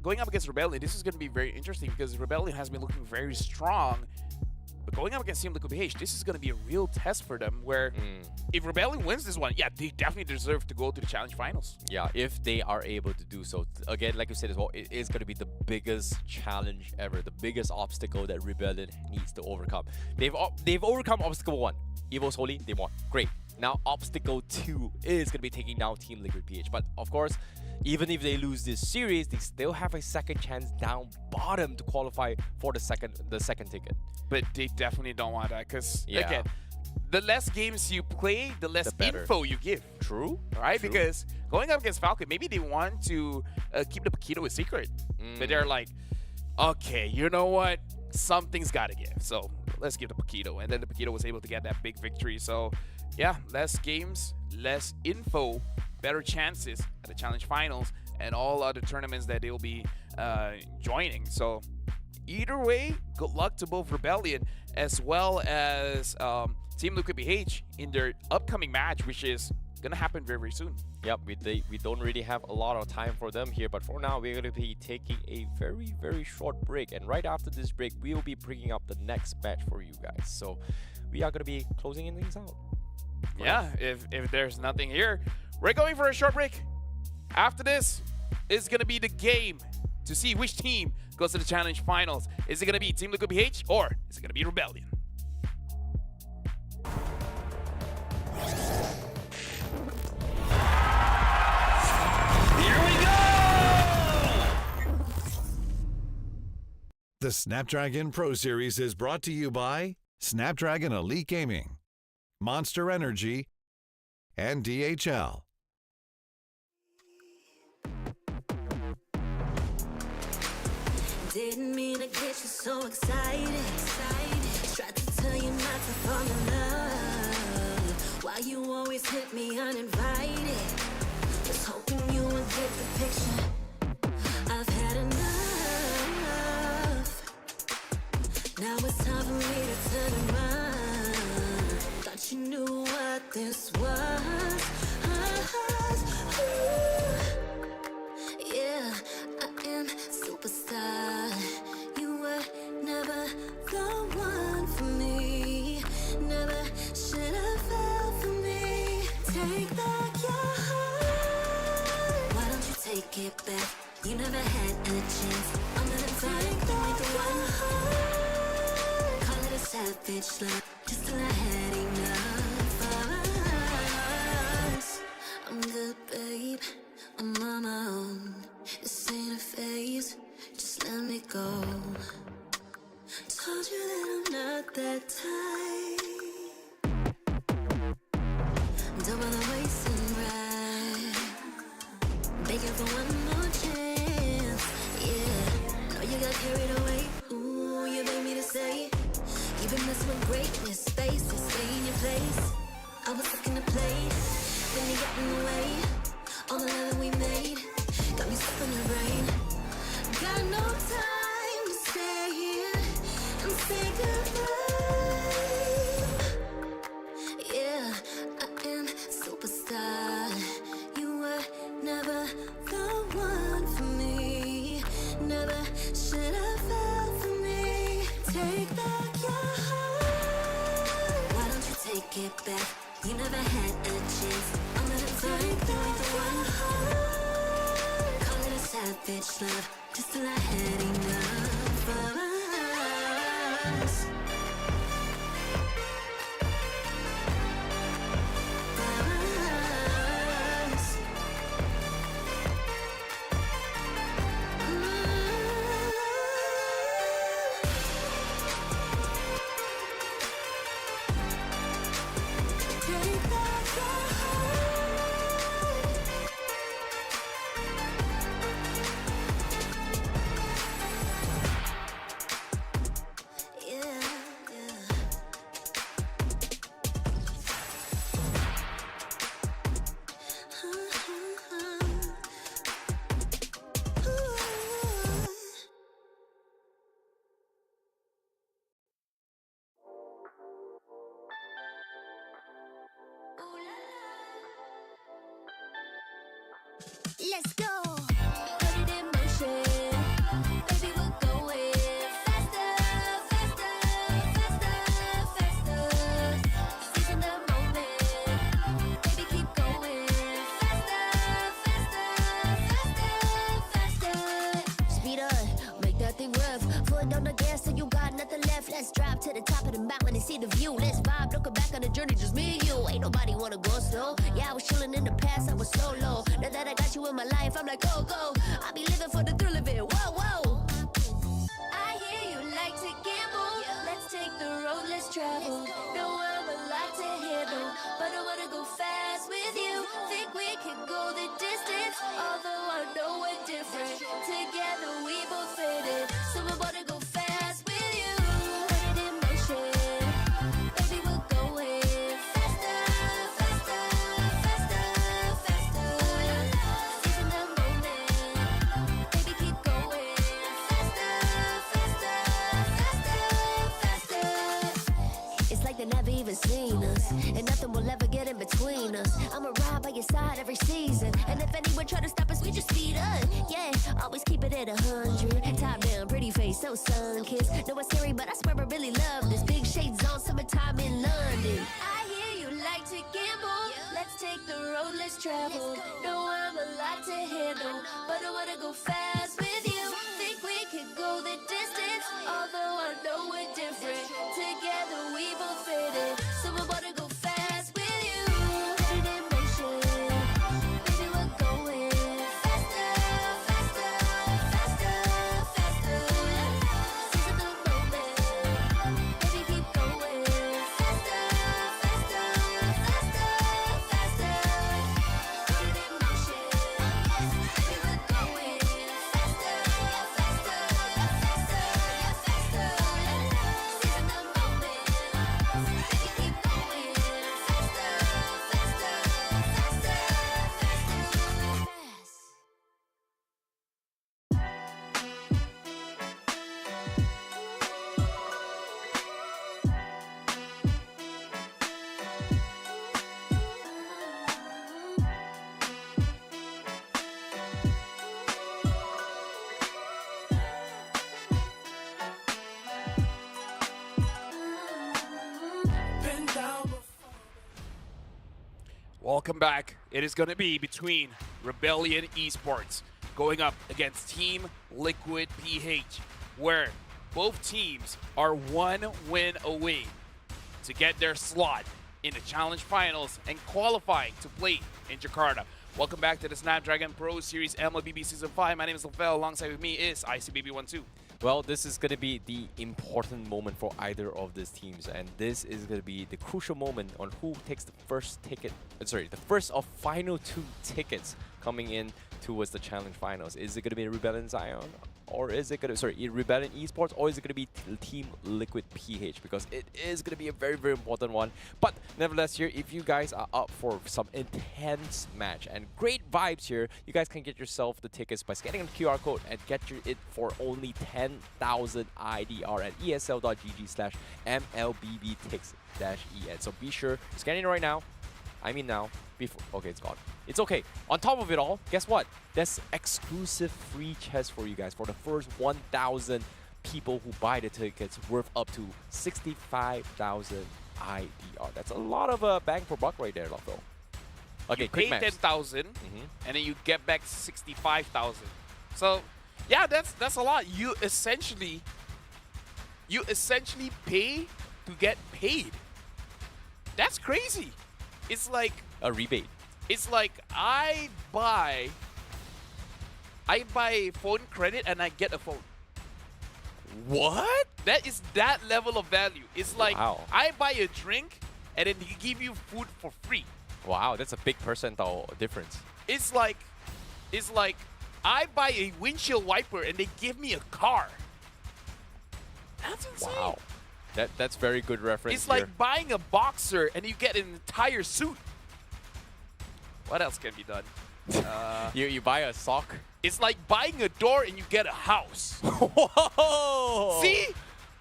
going up against Rebellion, this is going to be very interesting because Rebellion has been looking very strong. But going up against Team Liquid BH, this is going to be a real test for them where if Rebellion wins this one, yeah, they definitely deserve to go to the Challenge Finals. Yeah, if they are able to do so. Again, like you said as well, it is going to be the biggest challenge ever, the biggest obstacle that Rebellion needs to overcome. They've overcome obstacle 1. Evo's Holy, they won. Great. Now obstacle 2 is going to be taking down Team Liquid PH. But of course, even if they lose this series, they still have a second chance down bottom to qualify for the second ticket. But they definitely don't want that because, again, the less games you play, the less info you give. True. Right? True. Because going up against Falcon, maybe they want to keep the Paquito a secret. But they're like, okay, you know what? Something's got to give. So let's give the Paquito. And then the Paquito was able to get that big victory. So yeah, less games, less info, better chances at the Challenge Finals and all other tournaments that they'll be joining. So either way, good luck to both Rebellion as well as Team Liquid BH in their upcoming match, which is going to happen very, very soon. Yep, we don't really have a lot of time for them here, but for now, we're going to be taking a very, very short break. And right after this break, we will be bringing up the next match for you guys. So we are going to be closing things out. Yeah, if there's nothing here, we're going for a short break. After this, it's going to be the game to see which team goes to the Challenge Finals. Is it going to be Team Liquid BH or is it going to be Rebellion? Here we go! The Snapdragon Pro Series is brought to you by Snapdragon Elite Gaming, Monster Energy, and DHL. Didn't mean to get you so excited. Tried to tell you not to fall in love. Why you always always hit me uninvited. Just hoping you would get the picture. I've had enough. Now it's time for me to turn around. Thought you knew what this was. Yeah, I am superstar. You were never the one for me. Never should have fell for me. Take back your heart. Why don't you take it back? You never had a chance. I'm gonna take back your heart. Call it a savage love, just till I had enough of us. I'm good, babe. I'm on my own. This ain't a phase. Just let me go. Told you that I'm not that type. Don't bother wasting breath. Begging for one more chance. Yeah, know you got carried away. Ooh, you made me to say you've been messing with greatness. Faces, stay in your place. I was looking to play, then you got in the way. All the love that we made got me stuck on your brain. Got no time to stay here and say goodbye. Yeah, I am superstar. You were never the one for me. Never should have fell for me. Take back your heart. Why don't you take it back? You never had a chance. I'm gonna take back your heart. Call it a savage love, just till I had enough of us. Take back your heart. Yeah, yeah. Let's go. Put it in motion. Baby, we're going faster, faster, faster, faster. Seizing the moment. Baby, keep going faster, faster, faster, faster. Speed up, make that thing rough. Foot on the gas till you got nothing left. Let's drive to the top of the mountain and see the view. Let's vibe, looking back on the journey, just me and you. Ain't nobody wanna go slow. Yeah, I was chilling in the past, I was solo. Now that I got you in my life, I'm like, go, go. I be living for the thrill of it, whoa, whoa. I hear you like to gamble. Let's take the road, let's travel. Know I'm a lot to handle, but I wanna go fast with you. Think we can go the distance, although I know we're different. Together we both fit it, so I wanna go fast with you. Put it in motion. Baby, we're going faster, faster, faster, faster. Seizing the moment. Baby, keep going faster, faster, faster, faster. It's like they never even seen us, and nothing will ever get in between us. I'ma ride by your side every season, and if anyone try to stop us, we just speed up. Yeah, always keep it at 100. Top down, pretty face, so sun-kissed. Know it's scary, but I swear I really love this. Big shades on, summertime in London. I hear you like to gamble. Let's take the road, let's travel. Know I'm a lot to handle, but I wanna go fast with you. Think we could go the distance, although I know we're different. Together we both fit it, so I wanna go fast with you. Put it in motion. Baby, we're going faster, faster, faster, faster. Seizing the moment. Baby, keep going faster, faster, faster, faster. Put it in motion. Baby, we're going faster, Welcome back. It is going to be between Rebellion Esports going up against Team Liquid PH, where both teams are 1 win away to get their slot in the Challenge Finals and qualifying to play in Jakarta. Welcome back to the Snapdragon Pro Series MLBB Season 5. My name is Lafel. Alongside with me is ICBB12. Well, this is going to be the important moment for either of these teams, and this is going to be the crucial moment on who takes the first ticket. The first of final 2 tickets coming in towards the Challenge Finals. Is it going to be Rebellion Zion, or is it going to Rebellion Esports, or is it going to be Team Liquid PH? Because it is going to be a very, very important one. But nevertheless, here, if you guys are up for some intense match and great vibes here, you guys can get yourself the tickets by scanning the QR code and get it for only 10,000 IDR at esl.gg/MLBBTix-EN. So be sure to scan it right now. I mean now. Okay, it's gone. It's okay. On top of it all, guess what? There's exclusive free chests for you guys for the first 1,000 people who buy the tickets, worth up to 65,000 IDR. That's a lot of bang for buck right there, Lafo. Okay, you quick pay math. 10,000 and then you get back 65,000. So yeah, that's a lot. You essentially pay to get paid. That's crazy. It's like A rebate. It's like I buy phone credit and I get a phone. What? That is that level of value. It's like Wow. I buy a drink and then they give you food for free. Wow, that's a big percentile difference. It's like I buy a windshield wiper and they give me a car. That's insane. Wow. That's very good reference It's here. like buying a boxer and you get an entire suit. What else can be done? You buy a sock. It's like buying a door and you get a house. Whoa! See?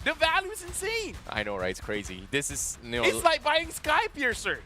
The value is insane. I know, right? It's crazy. This is, you know, It's like buying Sky Piercer.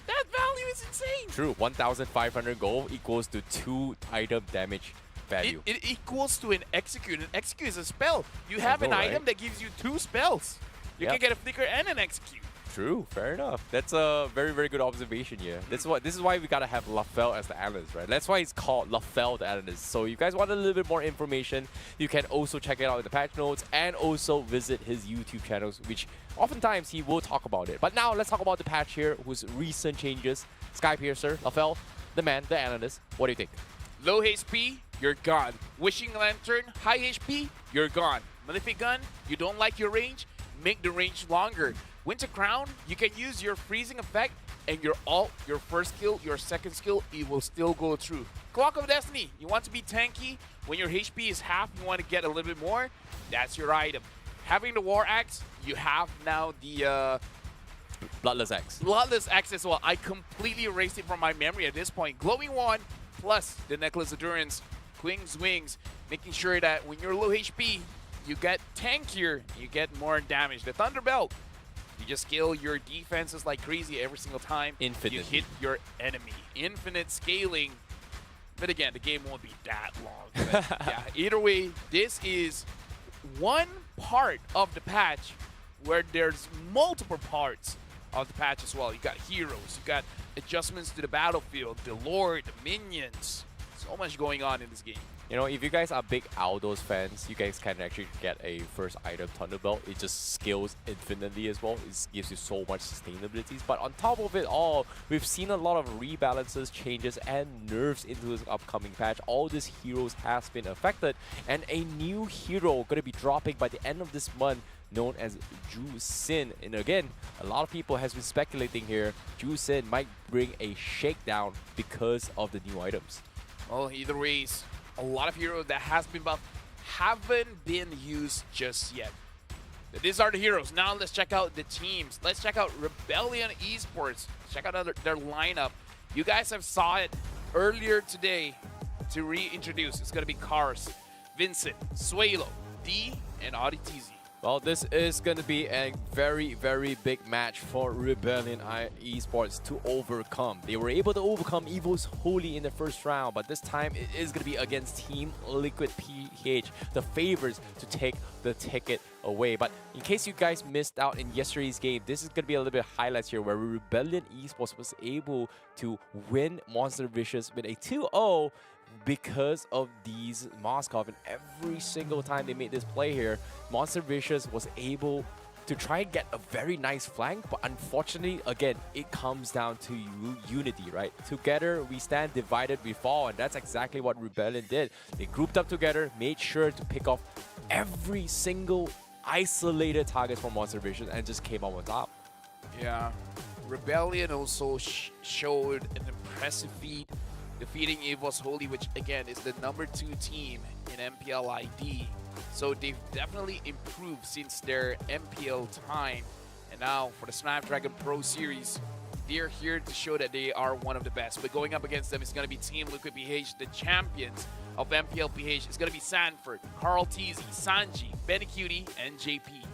That value is insane. true. 1,500 gold equals to 2 item damage value. It equals to an execute. An execute is a spell. You have know, an right? item that gives you 2 spells. You Yep. can get a flicker and an execute. True, fair enough. That's a very, very good observation here. This is why we gotta have Lafel as the analyst, right? That's why it's called Lafel the analyst. So you guys want a little bit more information, you can also check it out in the patch notes and also visit his YouTube channels, which oftentimes he will talk about it. But now let's talk about the patch here, whose recent changes. Sky Piercer, Lafel, the man, the analyst. What do you think? Low HP, you're gone. Wishing Lantern, high HP, you're gone. Malefic Gun, you don't like your range, make the range longer. Winter Crown, you can use your freezing effect and your ult, your first skill, your second skill, it will still go through. Clock of Destiny, you want to be tanky, when your HP is half, you want to get a little bit more, that's your item. Having the War Axe, you have now the Bloodless X. Bloodless Axe as well. I completely erased it from my memory at this point. Glowing Wand plus the Necklace Endurance, Queen's Wings, making sure that when you're low HP, you get tankier, you get more damage. The Thunder Belt, you just scale your defenses like crazy every single time Infinitely. you hit your enemy. Infinite scaling. But again, the game won't be that long. But yeah, either way, this is one part of the patch where there's multiple parts of the patch as well. You got heroes, you got adjustments to the battlefield, the lore, the minions. So much going on in this game. You know, if you guys are big Aldos fans, you guys can actually get a first item Thunderbolt. It just scales infinitely as well. It gives you so much sustainability. But on top of it all, we've seen a lot of rebalances, changes, and nerfs into this upcoming patch. All these heroes has been affected, and a new hero going to be dropping by the end of this month, known as Ju Sin. And again, a lot of people has been speculating here, Ju Sin might bring a shakedown because of the new items. Well, either ways, a lot of heroes that has been buffed haven't been used just yet. These are the heroes. Now let's check out the teams. Let's check out Rebellion Esports. Check out their lineup. You guys have saw it earlier today to reintroduce. It's going to be Cars, Vincent, Suelo, D, and Audi TZ. Well, this is going to be a very, very big match for Rebellion Esports to overcome. They were able to overcome Evo's Holy in the first round, but this time it is going to be against Team Liquid PH, the favorites to take the ticket away. But in case you guys missed out in yesterday's game, this is going to be a little bit of highlights here where Rebellion Esports was able to win Monster Vicious with a 2-0 because of these Moskov. And every single time they made this play here, Monster Vicious was able to try and get a very nice flank, but unfortunately, again, it comes down to unity, right? Together we stand, divided we fall, and that's exactly what Rebellion did. They grouped up together, made sure to pick off every single isolated target from Monster Vicious, and just came out on top. Yeah, Rebellion also showed an impressive feat, defeating Evo's Holy, which again is the #2 team in MPL ID. So they've definitely improved since their MPL time. And now for the Snapdragon Pro Series, they're here to show that they are one of the best. But going up against them is going to be Team Liquid PH, the champions of MPL PH. It's going to be Sanford, Carl Teasy, Sanji, Benny Cutie, and JP.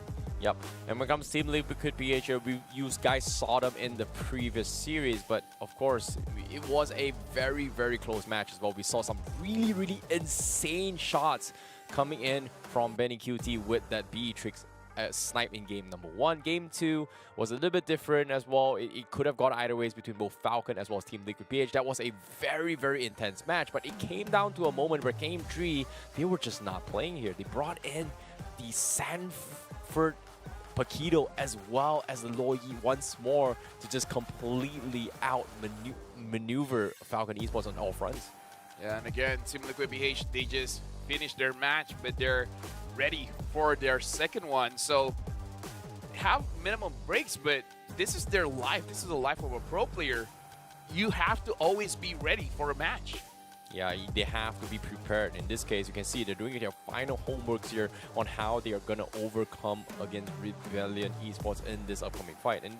Yep, and when it comes to Team Liquid PH, you guys saw them in the previous series, but of course, it was a very, very close match as well. We saw some really, really insane shots coming in from Benny QT with that Beatrix snipe in game #1. Game 2 was a little bit different as well. It could have gone either ways between both Falcon as well as Team Liquid PH. That was a very, very intense match, but it came down to a moment where game 3, they were just not playing here. They brought in the Sanford Paquito as well as the Loyi once more to just completely maneuver Falcon Esports on all fronts. Yeah, and again, Team Liquid PH, they just finished their match, but they're ready for their second one. So have minimum breaks, but this is their life. This is the life of a pro player. You have to always be ready for a match. Yeah, they have to be prepared. In this case, you can see they're doing their final homeworks here on how they are going to overcome against Rebellion Esports in this upcoming fight. And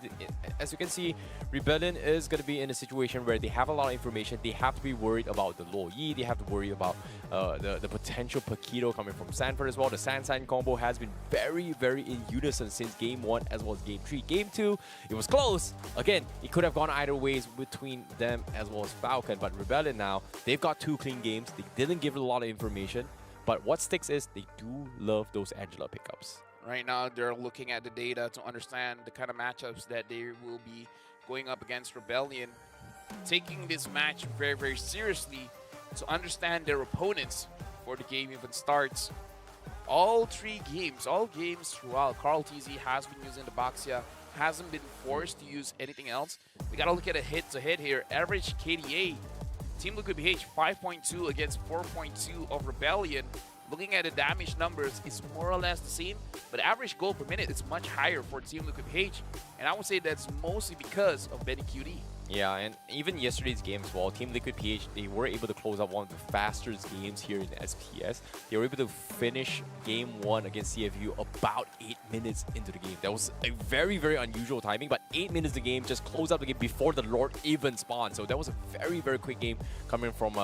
as you can see, Rebellion is going to be in a situation where they have a lot of information. They have to be worried about the Lo Yi. They have to worry about the potential Paquito coming from Sanford as well. The San combo has been very, very in unison since game 1 as well as game 3. Game 2, it was close. Again, it could have gone either ways between them as well as Falcon. But Rebellion now, they've got 2 clean games. They didn't give a lot of information, but what sticks is they do love those Angela pickups. Right now, they're looking at the data to understand the kind of matchups that they will be going up against Rebellion, taking this match very, very seriously to understand their opponents before the game even starts. All 3 games, all games throughout, Carl TZ has been using the Baxia, hasn't been forced to use anything else. We got to look at a hit-to-hit here. Average KDA, Team Liquid PH 5.2 against 4.2 of Rebellion. Looking at the damage numbers, it's more or less the same, but average goal per minute is much higher for Team Liquid PH, and I would say that's mostly because of Benny QD. Yeah, and even yesterday's game as well, Team Liquid PH, they were able to close out one of the fastest games here in SPS. They were able to finish game 1 against CFU about 8 minutes into the game. That was a very, very unusual timing, but 8 minutes the game, just closed out the game before the Lord even spawned. So that was a very, very quick game coming from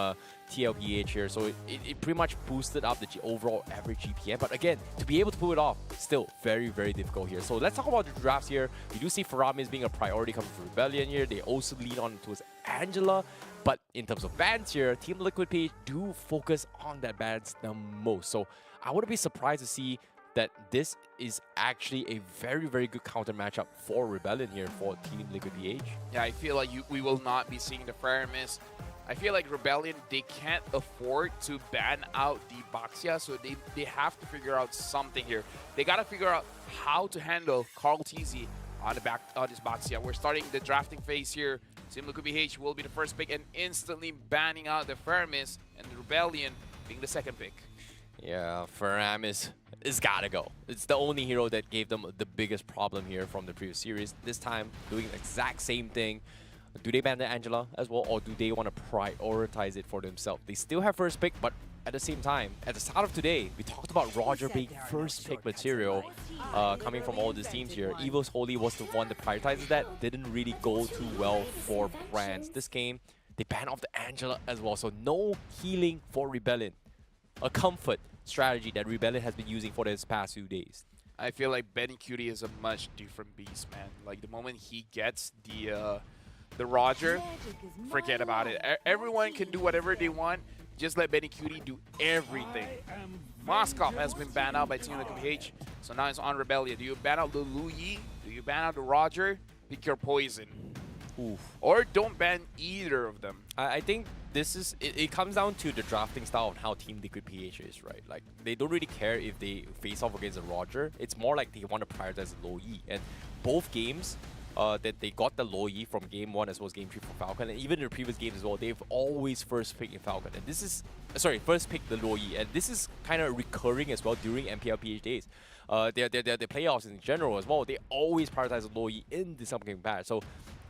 TLPH here. So it pretty much boosted up the overall average GPM. But again, to be able to pull it off, still very, very difficult here. So let's talk about the drafts here. We do see Faramis being a priority coming from Rebellion here. They also lean on towards Angela. But in terms of bans here, Team Liquid PH do focus on that bans the most. So I wouldn't be surprised to see that this is actually a very, very good counter matchup for Rebellion here for Team Liquid PH. Yeah, I feel like we will not be seeing the Faramis. I feel like Rebellion, they can't afford to ban out the Baxia, so they have to figure out something here. They got to figure out how to handle Carl TZ on this Baxia. We're starting the drafting phase here. Team Liquid PH will be the first pick and instantly banning out the Faramis, and the Rebellion being the second pick. Yeah, Faramis is gotta go. It's the only hero that gave them the biggest problem here from the previous series. This time, doing the exact same thing. Do they ban the Angela as well, or do they want to prioritize it for themselves? They still have first pick, but at the same time, at the start of today, we talked about Roger being first pick material coming from all these teams here. Evo's Holy was the one that prioritizes that. Didn't really go too well for brands. This game, they banned off the Angela as well, so no healing for Rebellion. A comfort strategy that Rebellion has been using for this past few days. I feel like Benny Cutie is a much different beast, man. Like the moment he gets the Roger, forget about it. Everyone can do whatever they want. Just let Benny Cutie do everything. Moskov has been banned out by Team Liquid PH, so now it's on Rebellion. Do you ban out the Lu Yi? Do you ban out the Roger? Pick your poison. Oof. Or don't ban either of them. I think this is it comes down to the drafting style of how Team Liquid PH is, right? Like they don't really care if they face off against a Roger. It's more like they want to prioritize the low E. And both games that they got the low E from game 1 as well as game 3 for Falcon, and even in the previous games as well, they've always first picked in Falcon. And this is first pick the low E, and this is kind of recurring as well during MPL PH days. Their playoffs in general as well, they always prioritize the low E in this upcoming patch. So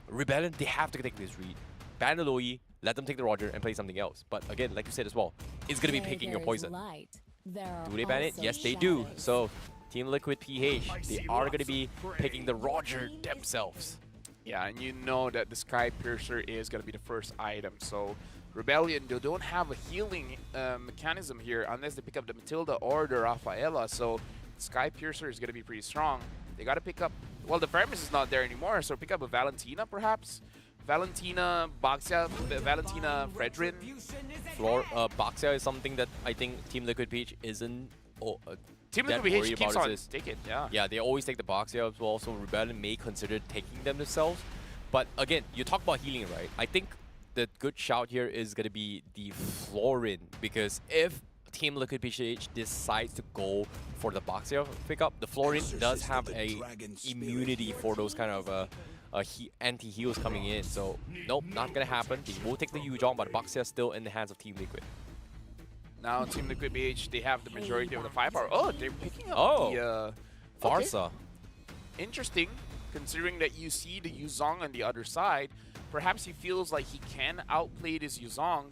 Rebellion, they have to take this read. Ban the low E, let them take the Roger and play something else. But again, like you said as well, it's going to be picking your poison. Do they ban it? Yes, they do. So Team Liquid PH, they are going to be picking the Roger themselves. Yeah, and you know that the Sky Piercer is going to be the first item. So Rebellion, they don't have a healing mechanism here unless they pick up the Matilda or the Rafaela. So Sky Piercer is going to be pretty strong. They got to pick up, well, the Fermis is not there anymore, so pick up a Valentina perhaps. Valentina, Baxia, Valentina, Fredrin. Baxia is something that I think Team Liquid PH isn't Team that Liquid worried PH keeps about. on take it, yeah. Yeah, they always take the Baxia as well, so Rebellion may consider taking them themselves. But again, you talk about healing, right? I think the good shout here is going to be the Florin, because if Team Liquid PH decides to go for the Baxia pickup, the Florin does have a immunity for those kind of anti-heals coming in. So nope, not gonna happen. They will take the Yuzhong, but Baxia is still in the hands of Team Liquid. Now Team Liquid PH, they have the majority of the firepower. Oh, they're picking up the Farsa. Okay. Interesting, considering that you see the Yuzhong on the other side. Perhaps he feels like he can outplay this Yuzhong.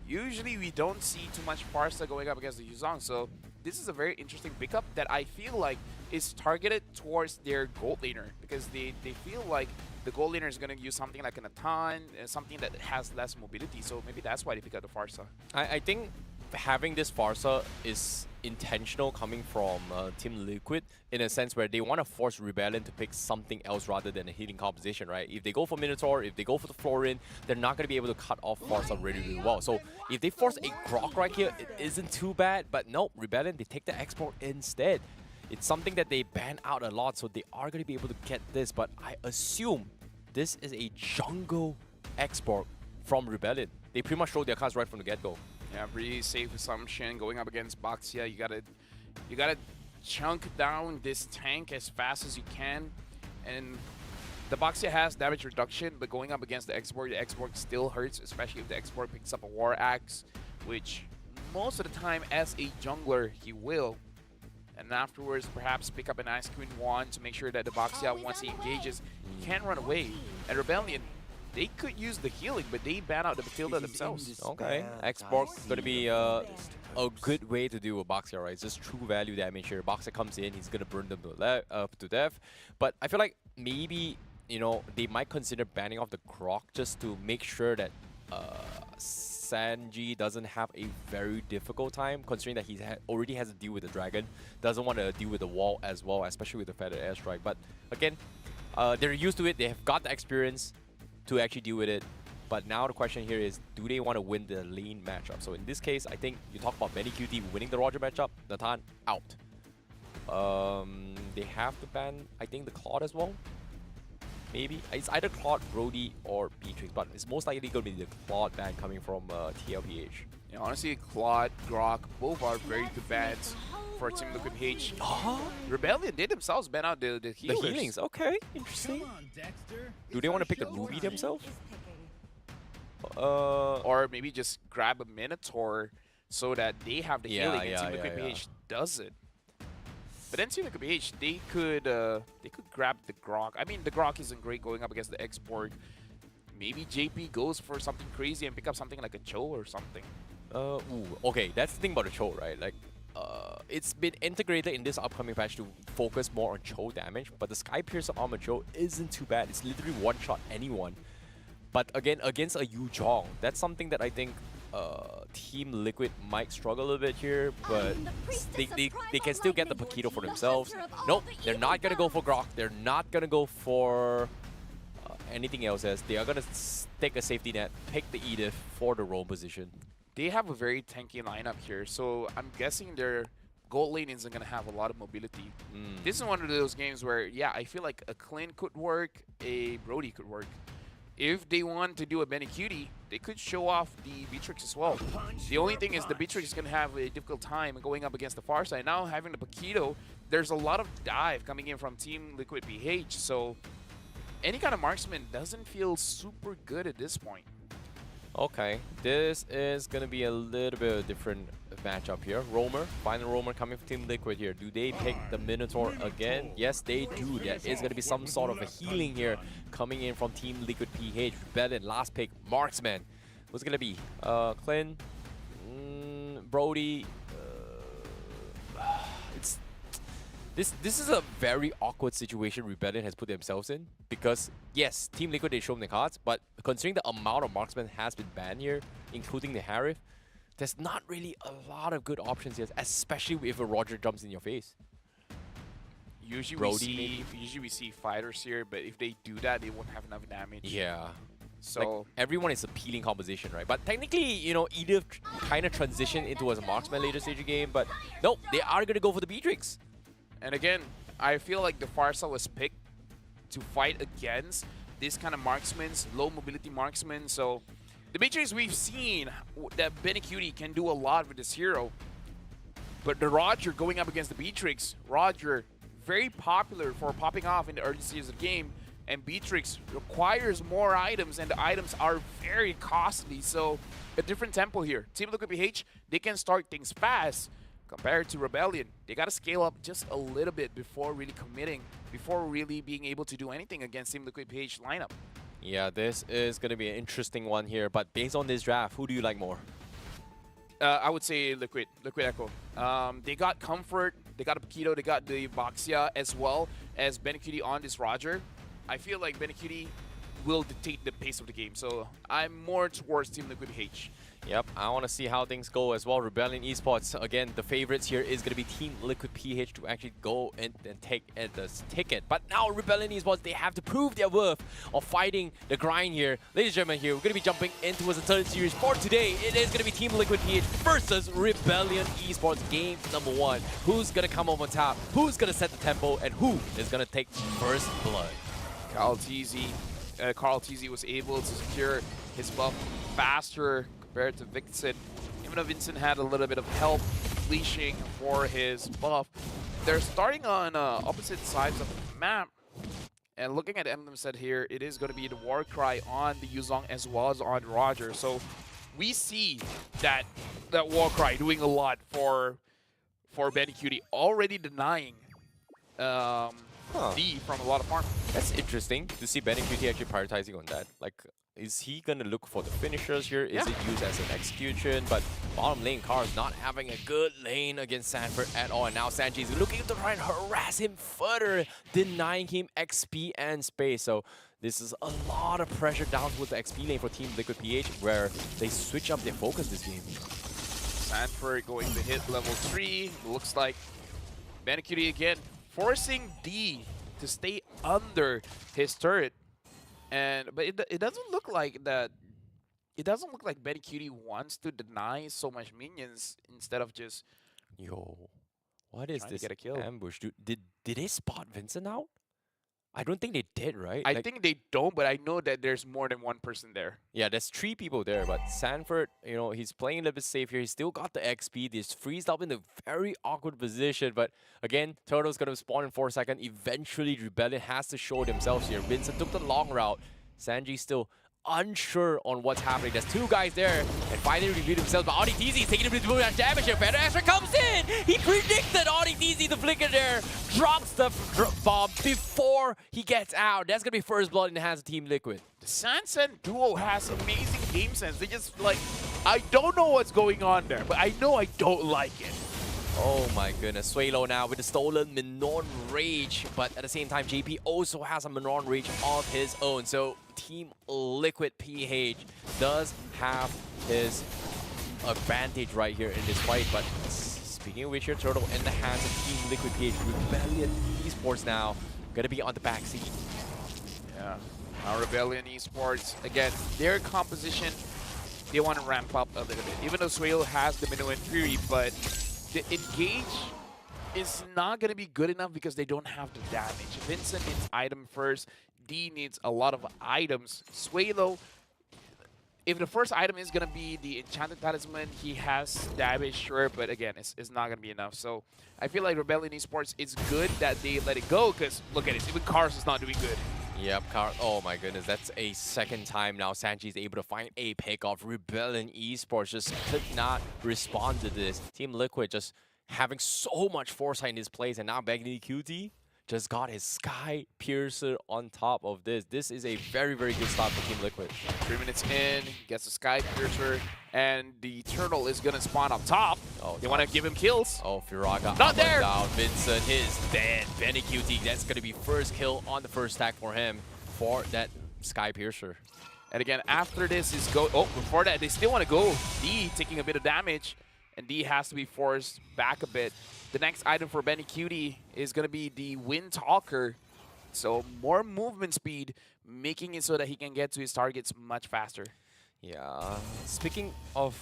Usually we don't see too much Farsa going up against the Yuzhong, so this is a very interesting pickup that I feel like is targeted towards their gold laner, because they feel like the gold laner is going to use something like an Atan, something that has less mobility, so maybe that's why they pick up the Farsa. I think having this Farsa is intentional coming from Team Liquid, in a sense where they want to force Rebellion to pick something else rather than a healing composition, right? If they go for Minotaur, if they go for the Florin, they're not going to be able to cut off Farsa really, really well. So if they force a Grok right here, it isn't too bad, but nope, Rebellion, they take the export instead. It's something that they ban out a lot, so they are going to be able to get this, but I assume this is a jungle export from Rebellion. They pretty much showed their cards right from the get-go. Yeah, pretty safe assumption going up against Baxia. You gotta chunk down this tank as fast as you can, and the Baxia has damage reduction, but going up against the export still hurts, especially if the export picks up a War Axe, which most of the time as a jungler he will. And afterwards, perhaps pick up an Ice Queen wand to make sure that the Baxia, once he engages, he can't run away. And Rebellion, they could use the healing, but they ban out the Matilda themselves. Okay, export gonna be a good way to do a Baxia, right? It's just true value damage here. Baxia comes in, he's gonna burn them to death. But I feel like maybe, you know, they might consider banning off the Grok just to make sure that Sanji doesn't have a very difficult time, considering that he already has to deal with the dragon, doesn't want to deal with the wall as well, especially with the feathered airstrike. But again, they're used to it, they have got the experience to actually deal with it. But now the question here is, do they want to win the lane matchup? So in this case, I think you talk about Benny QT winning the Roger matchup, Natan out. They have to ban, I think, the Claude as well. Maybe. It's either Claude, Brody, or Beatrix, but it's most likely going to be the Claude ban coming from TLPH. Yeah, honestly, Claude, Grok, both are very good bans for Team Liquid PH. Rebellion, they themselves ban out the healers. The healings, okay, interesting. Do they want to pick the Ruby themselves? Or maybe just grab a Minotaur so that they have the healing and Team Liquid PH does it. But then Team Liquid PH, they could grab the Grok. I mean, the Grok isn't great going up against the X-Borg. Maybe JP goes for something crazy and pick up something like a Cho or something. Okay, that's the thing about the Cho, right? Like, it's been integrated in this upcoming patch to focus more on Cho damage, but the Sky Piercer Armor Cho isn't too bad. It's literally one-shot anyone. But again, against a Yuzhong, that's something that I think Team Liquid might struggle a little bit here, but they can still get the Paquito for themselves. Nope, they're not going to go for Grok. They're not going to go for anything else as they are going to take a safety net, pick the Edith for the roam position. They have a very tanky lineup here, so I'm guessing their gold lane isn't going to have a lot of mobility. This is one of those games where, yeah, I feel like a Clint could work, a Brody could work. If they want to do a Benny Cutie, they could show off the Beatrix as well. The only thing is the Beatrix is going to have a difficult time going up against the far side. Now having the Paquito, there's a lot of dive coming in from Team Liquid PH, so any kind of marksman doesn't feel super good at this point. Okay, this is going to be a little bit of a different matchup here. Roamer, final Roamer coming from Team Liquid here. Do they pick the Minotaur again? Yes, they do. There is going to be some sort of a healing here coming in from Team Liquid PH. Rebellion, last pick, Marksman. What's it going to be? Clint, Brody. This is a very awkward situation Rebellion has put themselves in because, yes, Team Liquid, they show them the cards, but considering the amount of marksmen has been banned here, including the Harith, there's not really a lot of good options here, especially if a Roger jumps in your face. Usually we see fighters here, but if they do that, they won't have enough damage. Yeah. So like, everyone is a peeling composition, right? But technically, you know, Edith kind of transitioned into as a marksman later stage of the game, but nope, they are going to go for the Beatrix. And again, I feel like the Farsa was picked to fight against this kind of marksmen, low mobility marksmen. So the Beatrix, we've seen that Benny Cutie can do a lot with this hero. But the Roger going up against the Beatrix, Roger, very popular for popping off in the early stages of the game. And Beatrix requires more items, and the items are very costly. So a different tempo here. Team Liquid PH, they can start things fast. Compared to Rebellion, they got to scale up just a little bit before really committing, before really being able to do anything against Team Liquid PH lineup. Yeah, this is going to be an interesting one here, but based on this draft, who do you like more? I would say Liquid Echo. They got Comfort, they got a Paquito, they got the Boxia as well as Benecutie on this Roger. I feel like Benecutie will dictate the pace of the game, so I'm more towards Team Liquid PH. Yep, I want to see how things go as well. Rebellion Esports, again, the favorites here is going to be Team Liquid PH to actually go and take the ticket. But now Rebellion Esports, they have to prove their worth of fighting the grind here. Ladies and gentlemen, here, we're going to be jumping into the third series for today. It is going to be Team Liquid PH versus Rebellion Esports game number 1. Who's going to come over top? Who's going to set the tempo? And who is going to take first blood? Carl Teasy was able to secure his buff faster compared to Vincent. Even though Vincent had a little bit of help leashing for his buff, they're starting on opposite sides of the map. And looking at the emblem set here, it is going to be the war cry on the Yuzong as well as on Roger. So we see that war cry doing a lot for Benecutie, already denying D from a lot of farm. That's interesting to see Benecutie actually prioritizing on that. Like, is he gonna look for the finishers here? Is it used as an execution? But bottom lane Carr is not having a good lane against Sanford at all. And now Sanji is looking to try and harass him further, denying him XP and space. So this is a lot of pressure down towards the XP lane for Team Liquid PH, where they switch up their focus this game. Sanford going to hit level 3. Looks like Benecutie again forcing D to stay under his turret. But it doesn't look like that. It doesn't look like Benecutie wants to deny so much minions instead of just what is this get a kill. ambush? Did they spot Vincent out? I don't think they did, right? I think they don't, but I know that there's more than one person there. Yeah, there's 3 people there, but Sanford, you know, he's playing a little bit safe here. He's still got the XP. He's freezed up in a very awkward position, but again, Turtle's going to spawn in 4 seconds. Eventually, Rebellion has to show themselves here. Vincent took the long route. Sanji still unsure on what's happening. There's 2 guys there, and finally revealed himself. But AudiTZ is taking him to too much damage here. Better Astra comes in. He predicted AudiTZ to flicker there. Drops the bomb before he gets out. That's gonna be first blood in the hands of Team Liquid. The Sansan duo has amazing game sense. They just like, I don't know what's going on there, but I know I don't like it. Oh my goodness, Suelo now with the stolen Minon Rage, but at the same time, JP also has a Minon Rage of his own. So Team Liquid PH does have his advantage right here in this fight. But speaking of which, here, Turtle in the hands of Team Liquid PH. Rebellion Esports now gonna be on the back seat. Yeah. Now Rebellion Esports, again, their composition, they want to ramp up a little bit. Even though Swale has the Minnow and Fury, but the engage is not going to be good enough because they don't have the damage. Vincent needs item first. D needs a lot of items. Swalo, if the first item is going to be the Enchanted Talisman, he has damage, sure, but again, it's not going to be enough. So I feel like Rebellion Esports, it's good that they let it go because look at it, even Cars is not doing good. Yep, oh my goodness, that's a second time now Sanji is able to find a pick off. Rebellion Esports just could not respond to this. Team Liquid just having so much foresight in his plays, and now Baggy QT just got his Sky Piercer on top of this. This is a very, very good start for Team Liquid. 3 minutes in, gets the Sky Piercer, and the Turtle is going to spawn up top. Oh, they want to give him kills. Oh, Firaga not there. Down. Vincent is dead. Benny QT, that's going to be first kill on the first stack for him for that Sky Piercer. And again, after this is go. Oh, before that, they still want to go. D taking a bit of damage, and D has to be forced back a bit. The next item for Benny Cutie is going to be the Wind Talker. So more movement speed, making it so that he can get to his targets much faster. Yeah. Speaking of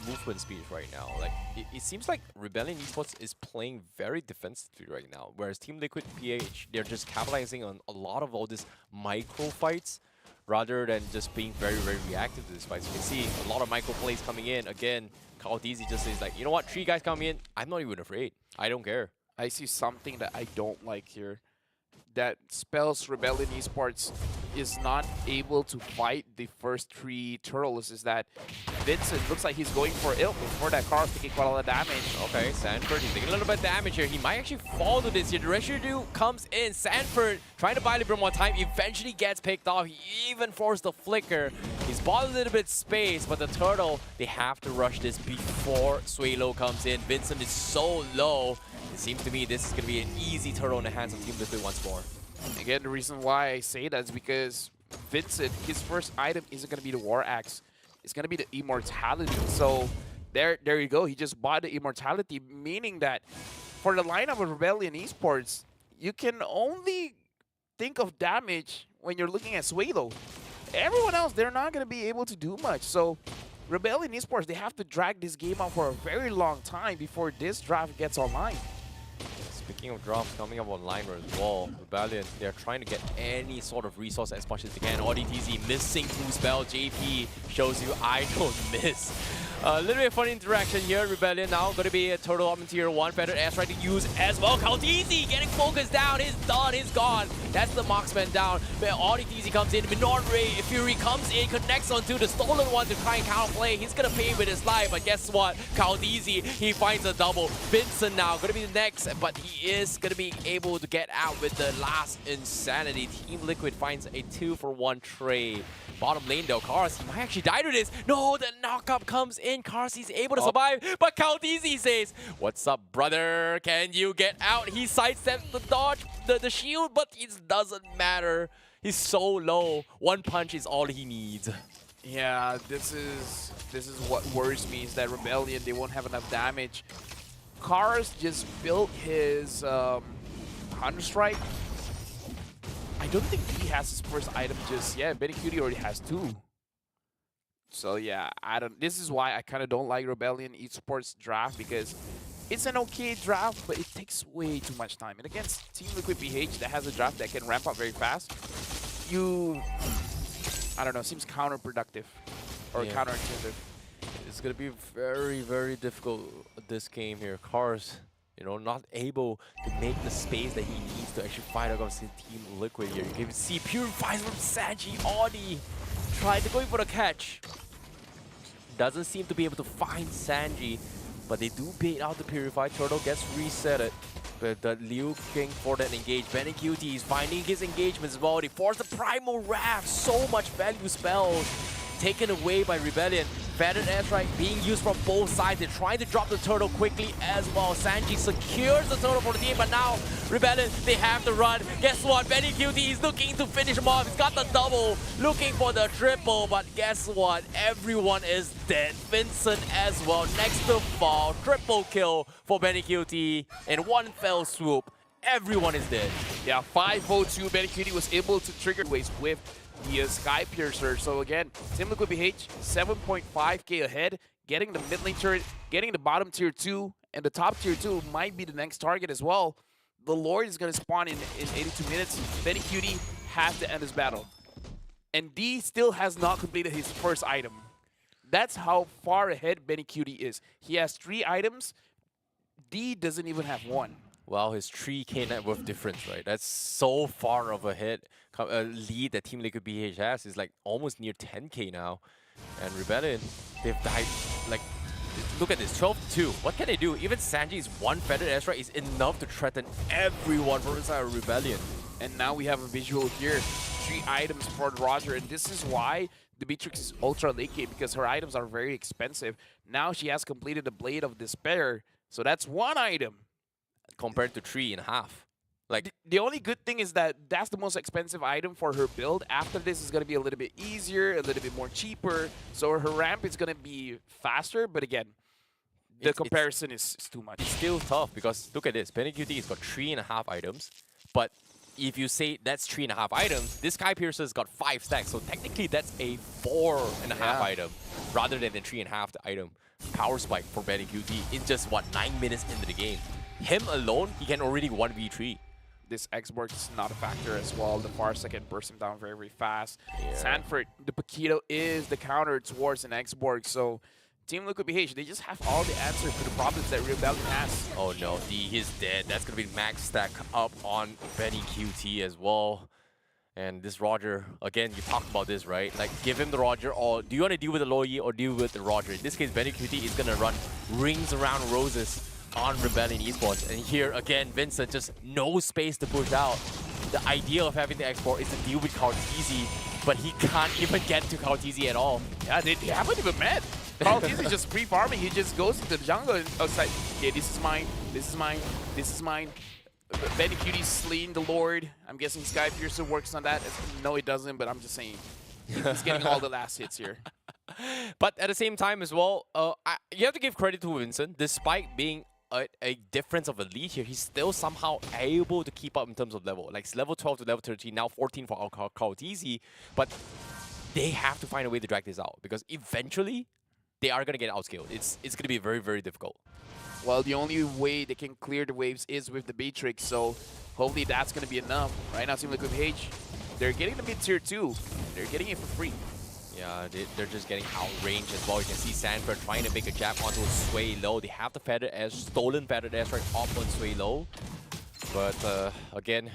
movement speed right now, like it seems like Rebellion Esports is playing very defensively right now, whereas Team Liquid PH, they're just capitalizing on a lot of all these micro fights rather than just being very, very reactive to these fights. You can see a lot of micro plays coming in. Again, Kaldizi just says like, you know what, 3 guys coming in, I'm not even afraid. I don't care. I see something that I don't like here. That spells Rebellion Esports is not able to fight the first 3 turtles. Is that Vincent looks like he's going for it before that car taking quite a lot of damage. Okay, Sanford, he's taking a little bit of damage here. He might actually fall to this here. The Residue comes in. Sanford trying to buy Libram one time, eventually gets picked off. He even forced the flicker. He's bought a little bit of space, but the turtle, they have to rush this before Swalo comes in. Vincent is so low. It seems to me this is going to be an easy turtle in the hands of Team Liquid once more. Again, the reason why I say that is because Vincent, his first item isn't going to be the War Axe. It's going to be the Immortality. So there you go. He just bought the Immortality, meaning that for the lineup of Rebellion Esports, you can only think of damage when you're looking at Swalo. Everyone else, they're not going to be able to do much. So Rebellion Esports, they have to drag this game out for a very long time before this draft gets online. Speaking of drops coming up online as well, Rebellion, they're trying to get any sort of resource as much as they can. ODTZ missing 2 spell. JP shows you I don't miss. A little bit of fun interaction here. Rebellion now going to be a turtle up in tier 1. Feathered Ass trying to use as well. Kaldizi getting focused down. He's done. He's gone. That's the marksman down. But ODTZ comes in. Minor Ray Fury comes in, connects onto the stolen one to try and counterplay. He's going to pay with his life. But guess what? Kaldizi, he finds a double. Vincent now going to be the next, but he is going to be able to get out with the last insanity. Team Liquid finds a 2-for-1 trade. Bottom lane though, Cars, he might actually die to this. No, the knockup comes in. Cars, he's able to survive, but Kaldizi says, "What's up, brother? Can you get out?" He sidesteps the dodge, the shield, but it doesn't matter. He's so low. 1 punch is all he needs. Yeah, this is what worries me, is that Rebellion, they won't have enough damage. Cars just built his Hunter Strike. I don't think he has his first item just yet. Benny Cutie already has 2. So yeah, this is why I kind of don't like Rebellion Esports draft, because it's an okay draft, but it takes way too much time. And against Team Liquid PH that has a draft that can ramp up very fast, I don't know, seems counterproductive or counterintuitive. It's gonna be very, very difficult this game here. Cars, you know, not able to make the space that he needs to actually fight against Team Liquid here. You can see Purifies from Sanji. Audi tried to go for the catch. Doesn't seem to be able to find Sanji, but they do bait out the Purify. Turtle gets resetted. But the Liu King for that engage. Benny QT is finding his engagements as well. They force the Primal Wrath. So much value spells taken away by Rebellion. Feathered airstrike being used from both sides. They're trying to drop the turtle quickly as well. Sanji secures the turtle for the team, but now Rebellion, they have to run. Guess what? Benny Cutie is looking to finish him off. He's got the double, looking for the triple, but guess what? Everyone is dead. Vincent as well, next to fall. Triple kill for Benny Cutie in one fell swoop. Everyone is dead. Yeah, 5-0-2. Benny Cutie was able to trigger waves with the Sky Piercer. So again, Team Liquid BH 7.5k ahead, getting the mid lane turret, getting the bottom tier 2, and the top tier 2 might be the next target as well. The Lord is going to spawn in 82 minutes. Benny Cutie has to end this battle. And D still has not completed his first item. That's how far ahead Benny Cutie is. He has 3 items. D doesn't even have 1. Well, his 3k net worth difference, right? That's so far of a lead that Team Liquid BH has is like almost near 10k now. And Rebellion, they've died, like, look at this, 12-2. What can they do? Even Sanji's one feathered airstrike is enough to threaten everyone from inside of Rebellion. And now we have a visual here. 3 items for Roger, and this is why the Beatrix is ultra late game, because her items are very expensive. Now she has completed the Blade of Despair, so that's 1 item. Compared to 3.5. Like, the only good thing is that that's the most expensive item for her build. After this is going to be a little bit easier, a little bit more cheaper. So her ramp is going to be faster. But again, the comparison is too much. It's still tough because look at this. Benny Cutie has got 3.5 items. But if you say that's 3.5 items, this Sky Piercer's got 5 stacks. So technically that's a 4.5 item rather than the 3.5 item. Power spike for Benny Cutie in just, what, 9 minutes into the game. Him alone, he can already 1v3. This X-Borg is not a factor as well. The Farsa can burst him down very, very fast. Yeah. Sanford, the Paquito is the counter towards an X-Borg. So Team Liquid BH, they just have all the answers to the problems that Rebellion has. Oh no, D is dead. That's going to be max stack up on Benny QT as well. And this Roger, again, you talked about this, right? Like, give him the Roger, or do you want to deal with the Loyi or deal with the Roger? In this case, Benny QT is going to run rings around roses on Rebellion Esports. And here, again, Vincent, just no space to push out. The idea of having the export is to deal with Carteezy, but he can't even get to Carteezy at all. Yeah, they haven't even met. Carteezy just pre-farming. He just goes into the jungle and outside. Okay, this is mine, this is mine, this is mine. Benny Cutie's slaying the Lord. I'm guessing Sky Piercer works on that. No, it doesn't, but I'm just saying. He's getting all the last hits here. But at the same time as well, you have to give credit to Vincent. Despite being a difference of a lead here, he's still somehow able to keep up in terms of level. Like level 12 to level 13, now 14 for Carteezy. But they have to find a way to drag this out because eventually they are going to get outscaled. It's going to be very, very difficult. Well, the only way they can clear the waves is with the Beatrix, so hopefully that's going to be enough. Right now, Team Liquid H, they're getting the mid-tier 2. They're getting it for free. Yeah, they're just getting outranged as well. You can see Sanford trying to make a jab onto a Sway Low. They have the feathered air, stolen feathered airstrike off on Sway Low. But again,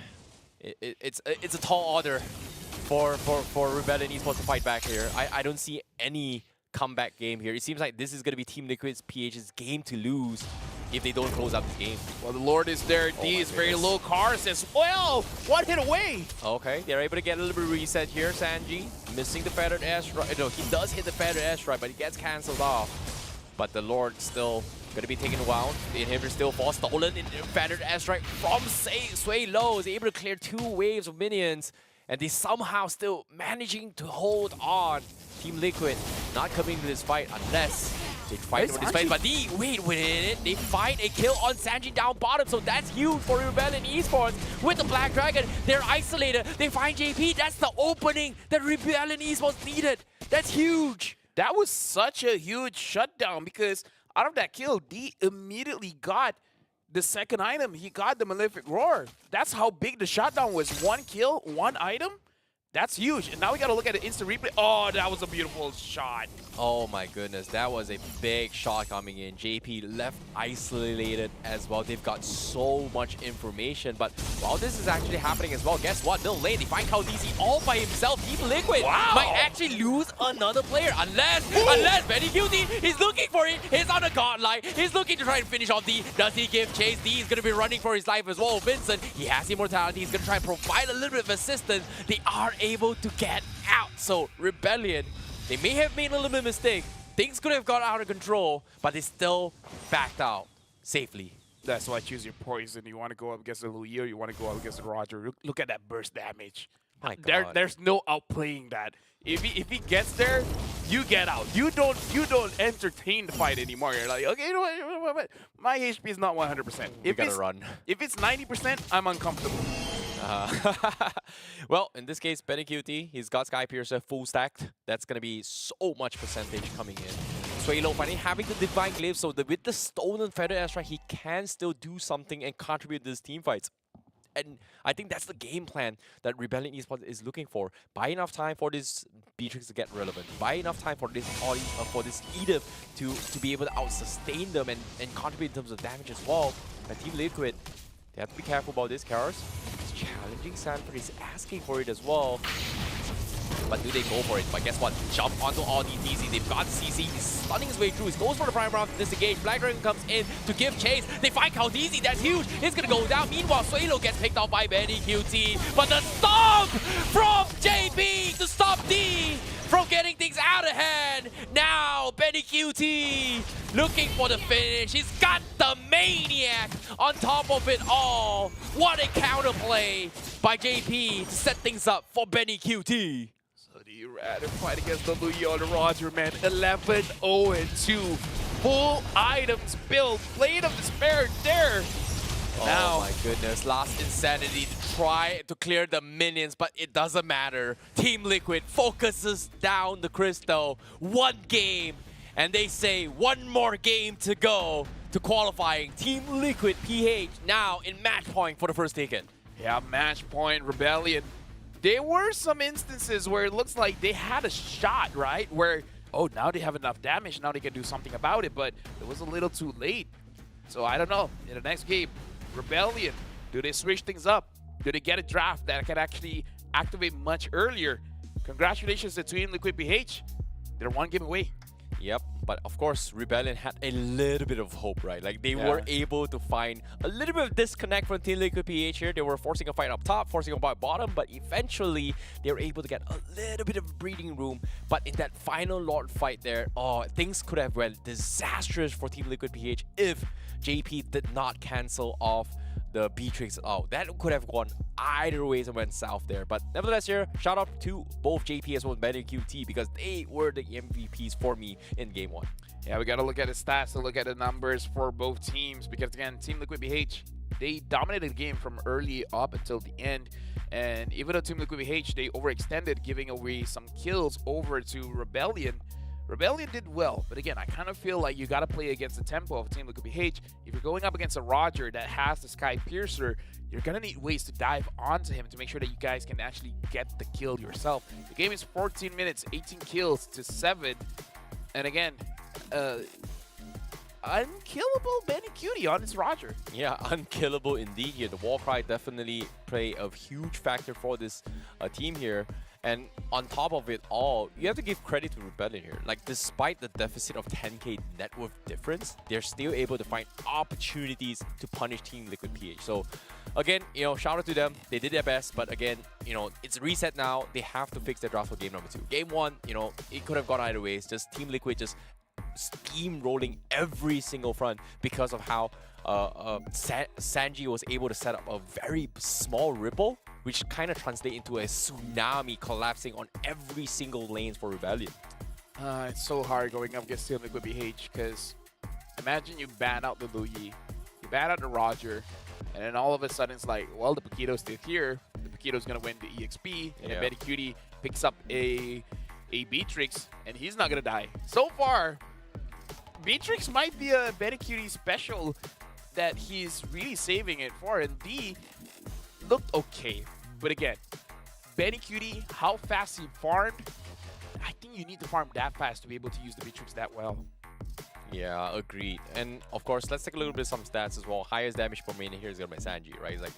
it's a tall order for Rebellion Esports to fight back here. I don't see any comeback game here. It seems like this is going to be Team Liquid's PH's game to lose if they don't close out this game. Well, the Lord is there. D is very low. Car says, well, 1 hit away. Okay, they're able to get a little bit of reset here. Sanji missing the feathered airstrike. No, he does hit the feathered airstrike, but he gets cancelled off. But the Lord still going to be taken a while. The inhibitor still falls. Stolen in feathered airstrike from Sway Low. Is able to clear 2 waves of minions. And they somehow still managing to hold on. Team Liquid not coming to this fight unless they fight over this fight. But wait a minute. They find a kill on Sanji down bottom. So that's huge for Rebellion Esports. With the Black Dragon, they're isolated. They find JP. That's the opening that Rebellion Esports needed. That's huge. That was such a huge shutdown because out of that kill, D immediately got the second item. He got the Malefic Roar. That's how big the shutdown was. 1 kill, 1 item. That's huge. And now we got to look at the instant replay. Oh, that was a beautiful shot. Oh my goodness, that was a big shot coming in. JP left isolated as well. They've got so much information. But while this is actually happening as well, guess what? Middle lane, they find Carteezy all by himself. Team Liquid might actually lose another player unless Benny QT is looking for it. He's on a godlike. He's looking to try and finish off D. Does he give chase? D is going to be running for his life as well. Vincent, he has immortality. He's going to try and provide a little bit of assistance. They are able to get out. So Rebellion, they may have made a little bit of mistake. things could have got out of control, but they still backed out safely. That's why I choose your poison. You want to go up against the Louis or you want to go up against the Roger. Look at that burst damage. My God. There's no outplaying that. If he gets there, you get out. You don't entertain the fight anymore. You're like, okay, you know what? My HP is not 100%. You gotta run. If it's 90%, I'm uncomfortable. Well, in this case, Benny QT, he's got Sky Piercer full stacked. That's gonna be so much percentage coming in. Suelo finally having the Divine Glaive, so with the Stolen Feather Astra, he can still do something and contribute to this team fights. And I think that's the game plan that Rebellion Esports is looking for. Buy enough time for this Beatrix to get relevant. Buy enough time for this Edith to be able to out-sustain them and contribute in terms of damage as well. And Team Liquid, they have to be careful about this. Karos is challenging Sanford. He's asking for it as well. But do they go for it? But guess what? Jump onto all DZ. They've got CC. He's stunning his way through. He goes for the prime round to disengage. Black Dragon comes in to give chase. They find Caldeezy. That's huge. It's going to go down. Meanwhile, Suelo gets picked off by Benny QT. But the stomp from JP to stop D from getting things out of hand. Now, Benny QT looking for the finish. He's got the Maniac on top of it all. What a counterplay by JP to set things up for Benny QT. So do you rather fight against the Louis or the Roger, man? 11-0-2. Full items build. Blade of Despair there. Now, oh my goodness, last insanity to try to clear the minions, but it doesn't matter. Team Liquid focuses down the crystal. One game, and they say one more game to go to qualifying. Team Liquid PH now in match point for the first ticket. yeah, match point, Rebellion. There were some instances where it looks like they had a shot, right? Where, oh, now they have enough damage, now they can do something about it, but it was a little too late. So I don't know, in the next game, Rebellion, do they switch things up? Do they get a draft that can actually activate much earlier? Congratulations to Team Liquid PH. They're one game away. Yep, but of course, Rebellion had a little bit of hope, right? Like, they were able to find a little bit of disconnect from Team Liquid PH here. They were forcing a fight up top, forcing a fight bottom, but eventually, they were able to get a little bit of breathing room. But in that final Lord fight there, oh, things could have went disastrous for Team Liquid PH if JP did not cancel off the Beatrix out. That could have gone either ways and went south there. But nevertheless here, shout out to both JP as well as Benny QT because they were the MVPs for me in game one. Yeah, we got to look at the stats to look at the numbers for both teams because, again, Team Liquid PH, they dominated the game from early up until the end. And even though Team Liquid PH, they overextended, giving away some kills over to Rebellion. Rebellion did well, but again, I kind of feel like you got to play against the tempo of Team Liquid PH. If you're going up against a Roger that has the Sky Piercer, you're going to need ways to dive onto him to make sure that you guys can actually get the kill yourself. The game is 14 minutes, 18 kills to 7. And again, unkillable Benny Cutie on his Roger. Yeah, unkillable indeed here. The Warcry definitely play a huge factor for this team here. And on top of it all, you have to give credit to Rebellion here. Like, despite the deficit of 10k net worth difference, they're still able to find opportunities to punish Team Liquid PH. So, again, you know, shout out to them. They did their best, but again, you know, it's reset now. They have to fix their draft for game number 2. Game 1, you know, it could have gone either ways. Just Team Liquid just steamrolling every single front because of how Sanji was able to set up a very small ripple, which kind of translates into a tsunami collapsing on every single lanes for Rebellion. It's so hard going up against Team Liquid PH because imagine you ban out the Louis, you ban out the Roger, and then all of a sudden it's like, well, the Paquito's still here. The Paquito's going to win the EXP, and then Betty Cutie picks up a Beatrix, and he's not going to die. So far, Beatrix might be a Betty Cutie special that he's really saving it for, and D looked okay. But again, Benny Cutie, how fast he farmed, I think you need to farm that fast to be able to use the Beatrix that well. Yeah, agreed. And of course, let's take a little bit of some stats as well. Highest damage per minute here is going to be Sanji, right? It's like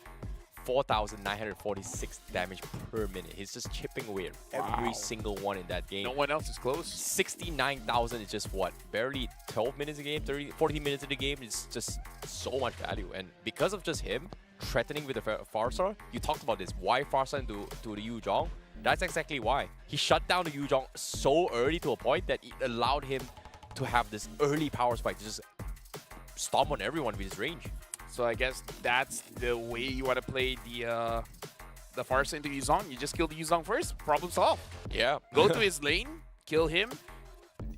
4,946 damage per minute. He's just chipping away at every single one in that game. No one else is close. 69,000 is just what? Barely 12 minutes a game, 14 minutes in the game. It's just so much value. And because of just him threatening with the Farsar, you talked about this. Why Farsar into the Yu Zhong? That's exactly why. He shut down the Yu Zhong so early to a point that it allowed him to have this early power spike to just stomp on everyone with his range. So I guess that's the way you want to play the Farsa into Yuzong. You just kill the Yuzong first, problem solved. Yeah. Go to his lane, kill him.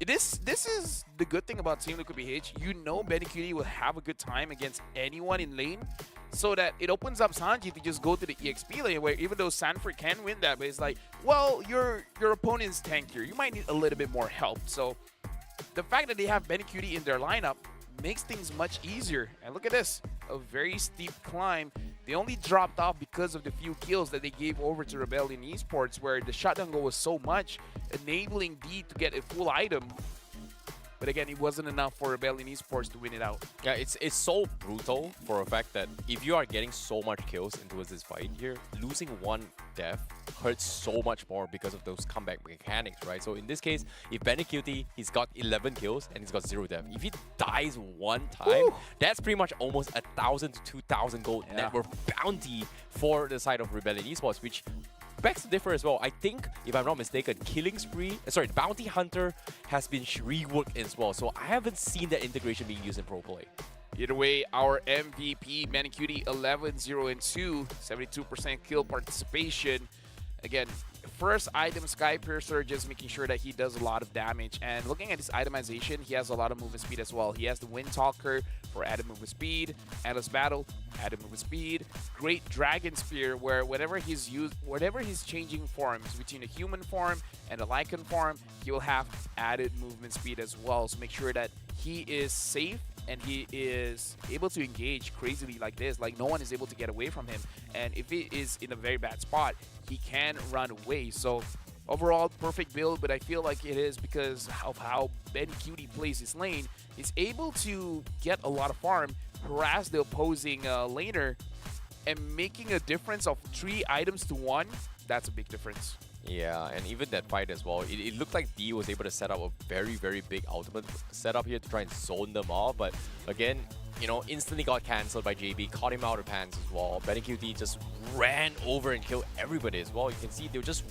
This is the good thing about Team Liquid BH. You know Benikudi will have a good time against anyone in lane, so that it opens up Sanji to just go to the EXP lane, where even though Sanford can win that, but it's like, well, your opponent's tankier. You might need a little bit more help. So the fact that they have Benikudi in their lineup makes things much easier. And look at this, a very steep climb. They only dropped off because of the few kills that they gave over to Rebellion Esports, where the shotgun goal was so much, enabling D to get a full item. But again, it wasn't enough for Rebellion Esports to win it out. Yeah, it's so brutal for a fact that if you are getting so much kills into this fight here, losing one death hurts so much more because of those comeback mechanics, right? So in this case, if Benikudi, he's got 11 kills and he's got 0 death. If he dies one time, that's pretty much almost 1,000 to 2,000 gold net worth bounty for the side of Rebellion Esports, which begs to differ as well. I think, if I'm not mistaken, Killing Spree, sorry, Bounty Hunter has been reworked as well. So I haven't seen that integration being used in Pro Play. Either way, our MVP, Benikudi, 11-0-2, 72% kill participation. Again, first item, Sky Piercer, just making sure that he does a lot of damage. And looking at his itemization, he has a lot of movement speed as well. He has the Wind Talker for added movement speed, Endless Battle, added movement speed, Great Dragon Spear, where whenever he's changing forms between a human form and a Lycan form, he will have added movement speed as well. So make sure that he is safe and he is able to engage crazily like this, like no one is able to get away from him. And if he is in a very bad spot, he can run away. So overall, perfect build, but I feel like it is because of how Benikudi plays his lane. He's able to get a lot of farm, harass the opposing laner, and making a difference of 3 items to 1, that's a big difference. Yeah, and even that fight as well, it looked like D was able to set up a very, very big ultimate setup here to try and zone them off. But again, you know, instantly got cancelled by JB, caught him out of pants as well. BenikQT just ran over and killed everybody as well. You can see they were just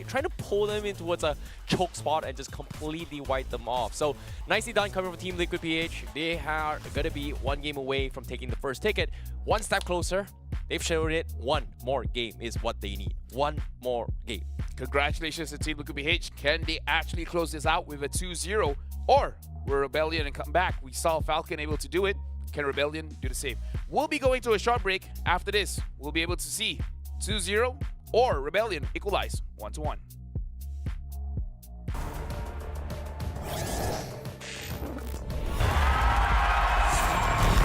trying to pull them in towards a choke spot and just completely wipe them off. So nicely done coming from Team Liquid PH. They are going to be 1 game away from taking the first ticket. 1 step closer. They've shown it. 1 more game is what they need. 1 more game. Congratulations to Team Liquid PH. Can they actually close this out with a 2-0? Or will Rebellion and come back? We saw Falcon able to do it. Can Rebellion do the same? We'll be going to a short break. After this, we'll be able to see 2-0 or Rebellion equalize 1-1.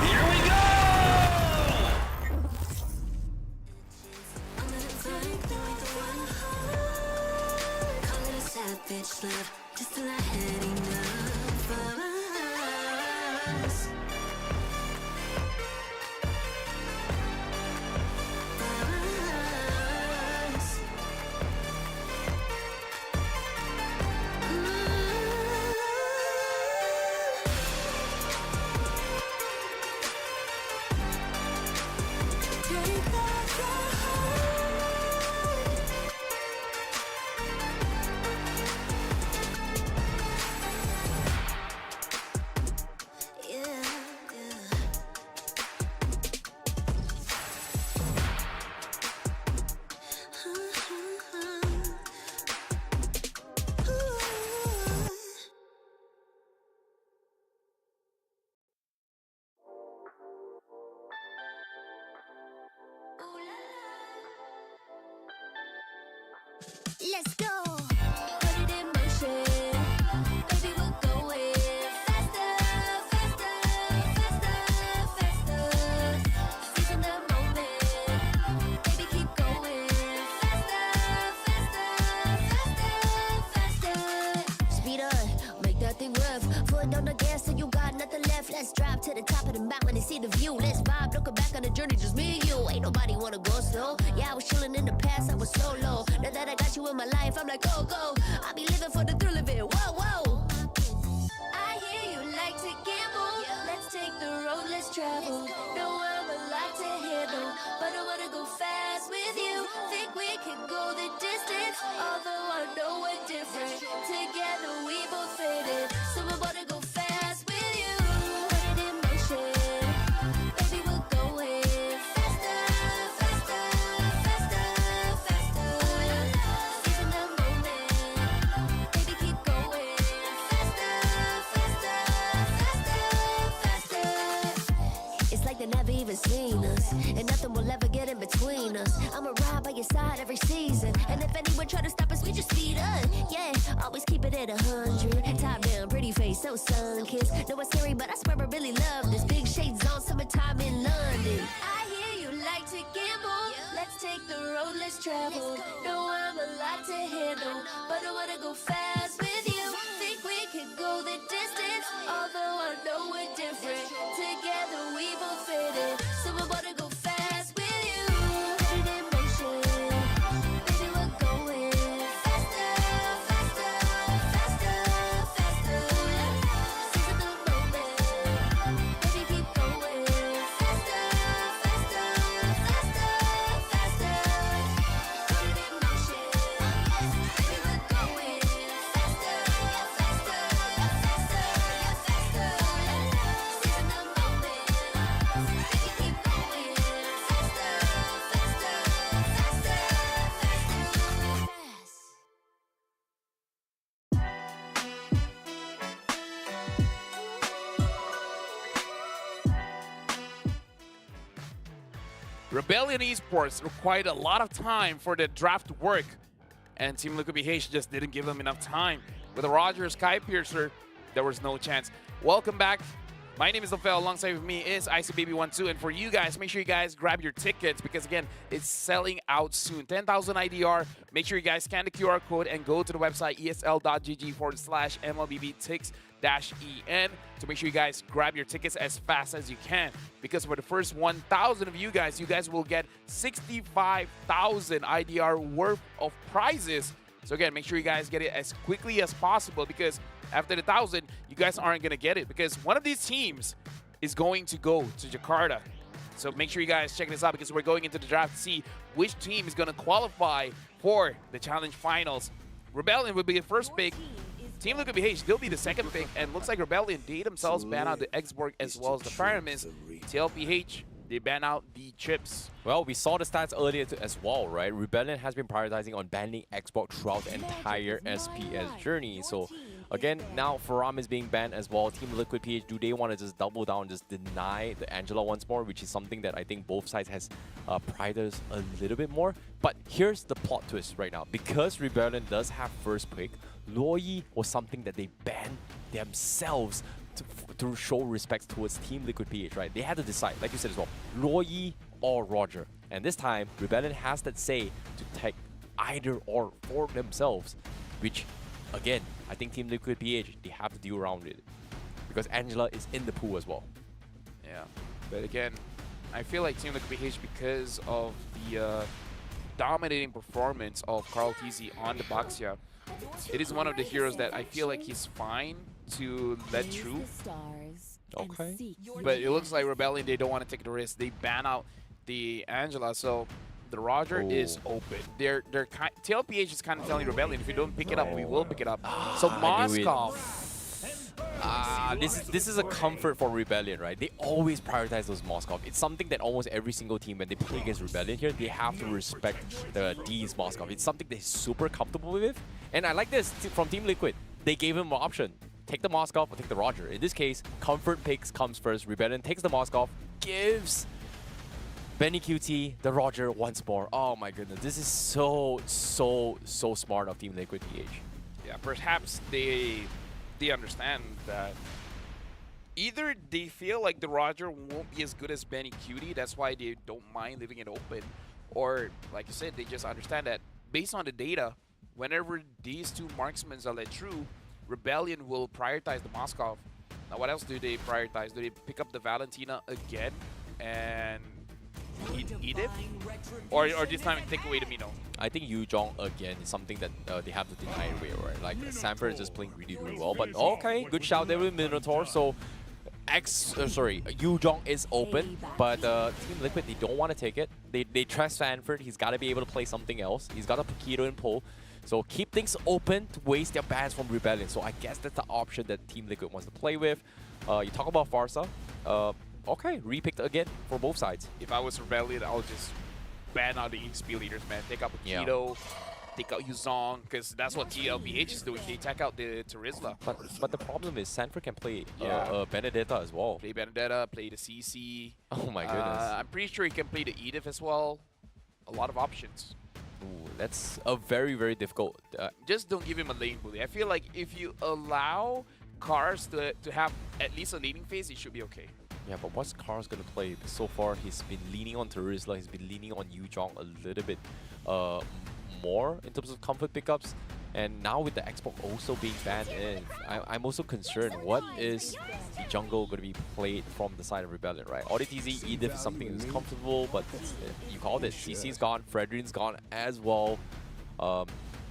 Here we go! Savage love, just till I had enough of us. Let's go. Put it in motion. Baby, we're going faster, faster, faster, faster. Seizing the moment. Baby, keep going faster, faster, faster, faster. Speed on, make that thing rev. Foot on the gas till you got nothing left. Let's drive to the top of the mountain and see the view. Let's vibe, looking back on the journey, just me and you. Ain't nobody wanna go slow. Yeah, I was chilling in the past, I was solo. Now that I got you in my life, I'm like, go, go. I be living for the thrill of it, whoa, whoa. I hear you like to gamble. Let's take the road, let's travel. No, I'm a lot to handle, but I wanna go fast with you. Think we can go the distance, although I know we're different. Together we both faded, so I wanna go never even seen us. And nothing will ever get in between us. I'ma ride by your side every season. And if anyone try to stop us, we just speed up. Yeah, always keep it at 100. Top down, pretty face, so sun-kissed. Know it's scary, but I swear I really love this. Big shades on, summertime in London. I hear you like to gamble. Let's take the road, let's travel. Know I'm a lot to handle, but I wanna go fast with you. Think we could go the distance, although I know we're different. Together we both fit in, so I wanna go fast with you. Put it in motion, baby, we're going faster, faster, faster, faster. Seizing the moment, baby, keep going faster, faster, faster, faster. Put it in motion, baby, we're going faster, faster, faster, faster. Seizing the moment, baby, keep going faster, faster, faster, faster. Rebellion Esports required a lot of time for the draft to work, and Team Liquid BH just didn't give them enough time. With the Roger Skypiercer, there was no chance. Welcome back. My name is Lafel. Alongside with me is ICBaby12, and for you guys, make sure you guys grab your tickets because again, it's selling out soon. 10,000 IDR. Make sure you guys scan the QR code and go to the website esl.gg/MLBB-TIX-EN to make sure you guys grab your tickets as fast as you can, because for the first 1,000 of you guys will get 65,000 IDR worth of prizes. So again, make sure you guys get it as quickly as possible, because after the 1,000, you guys aren't gonna get it because one of these teams is going to go to Jakarta. So make sure you guys check this out, because we're going into the draft to see which team is gonna qualify for the challenge finals. Rebellion will be the first pick. Team Liquid BH, they'll be the second pick, and looks like Rebellion, they themselves ban out the Xborg as well as the Pyramis. TLPH, they ban out the chips. Well, we saw the stats earlier as well, right? Rebellion has been prioritizing on banning Xbox throughout the entire SPS journey. So again, now Faram is being banned as well. Team Liquid PH, do they want to just double down, just deny the Angela once more, which is something that I think both sides has prioritized a little bit more. But here's the plot twist right now. Because Rebellion does have first pick, Luoyi was something that they banned themselves to show respect towards Team Liquid PH, right? They had to decide, like you said as well, Luoyi or Roger. And this time, Rebellion has that say to take either or for themselves, which, again, I think Team Liquid PH, they have to deal around it. Because Angela is in the pool as well. Yeah, but again, I feel like Team Liquid PH, because of the dominating performance of Carl TZ on the Baxia, it is one of the heroes that I feel like he's fine to let through. Okay. But it looks like Rebellion, they don't want to take the risk. They ban out the Angela, so the Roger is open. TLPH is kind of telling Rebellion, if you don't pick it up, we will pick it up. So Moskov. This is a comfort for Rebellion, right? They always prioritize those Moskov. It's something that almost every single team, when they play against Rebellion here, they have to respect these Moskov. It's something they're super comfortable with. And I like this from Team Liquid. They gave him an option. Take the Moskov or take the Roger. In this case, comfort picks comes first. Rebellion takes the Moskov, gives Benny QT the Roger once more. Oh my goodness. This is so smart of Team Liquid PH. Yeah, perhaps they understand that either they feel like the Roger won't be as good as Benny QT, that's why they don't mind leaving it open, or like you said, they just understand that based on the data, whenever these two marksmen are let through, Rebellion will prioritize the Moskov. Now what else do they prioritize? Do they pick up the Valentina again and eat it? Or this time take away the Mino? I think Yu Jong again is something that they have to deny away, right? Like Sanford is just playing really well, but okay, good shout there with Minotaur. So Yu Jong is open, but Team Liquid, they don't want to take it. They trust Sanford. He's got to be able to play something else. He's got a Paquito and pull. So keep things open to waste their bans from Rebellion. So I guess that's the option that Team Liquid wants to play with. You talk about Farsa. Okay, repicked again for both sides. If I was Rebellion, I'll just ban out the XP leaders, man. Take out Paquito, take out Yuzong, because that's what TLBH is doing. They take out the Terizla. But the problem is Sanford can play Yeah. Benedetta as well. Play Benedetta, play the CC. Oh my goodness. I'm pretty sure he can play the Edith as well. A lot of options. Ooh, that's a very, very difficult. Just don't give him a lane bully. I feel like if you allow Cars to have at least a laning phase, it should be okay. Yeah, but what's Cars gonna play? So far, he's been leaning on Terizla. He's been leaning on Yuzong a little bit more in terms of comfort pickups. And now with the Xbox also being banned in, I'm also concerned. What is the jungle going to be played from the side of Rebellion, right? ODTZ, Edith is something that's comfortable, but you called it. CC's gone, Fredrin's gone as well.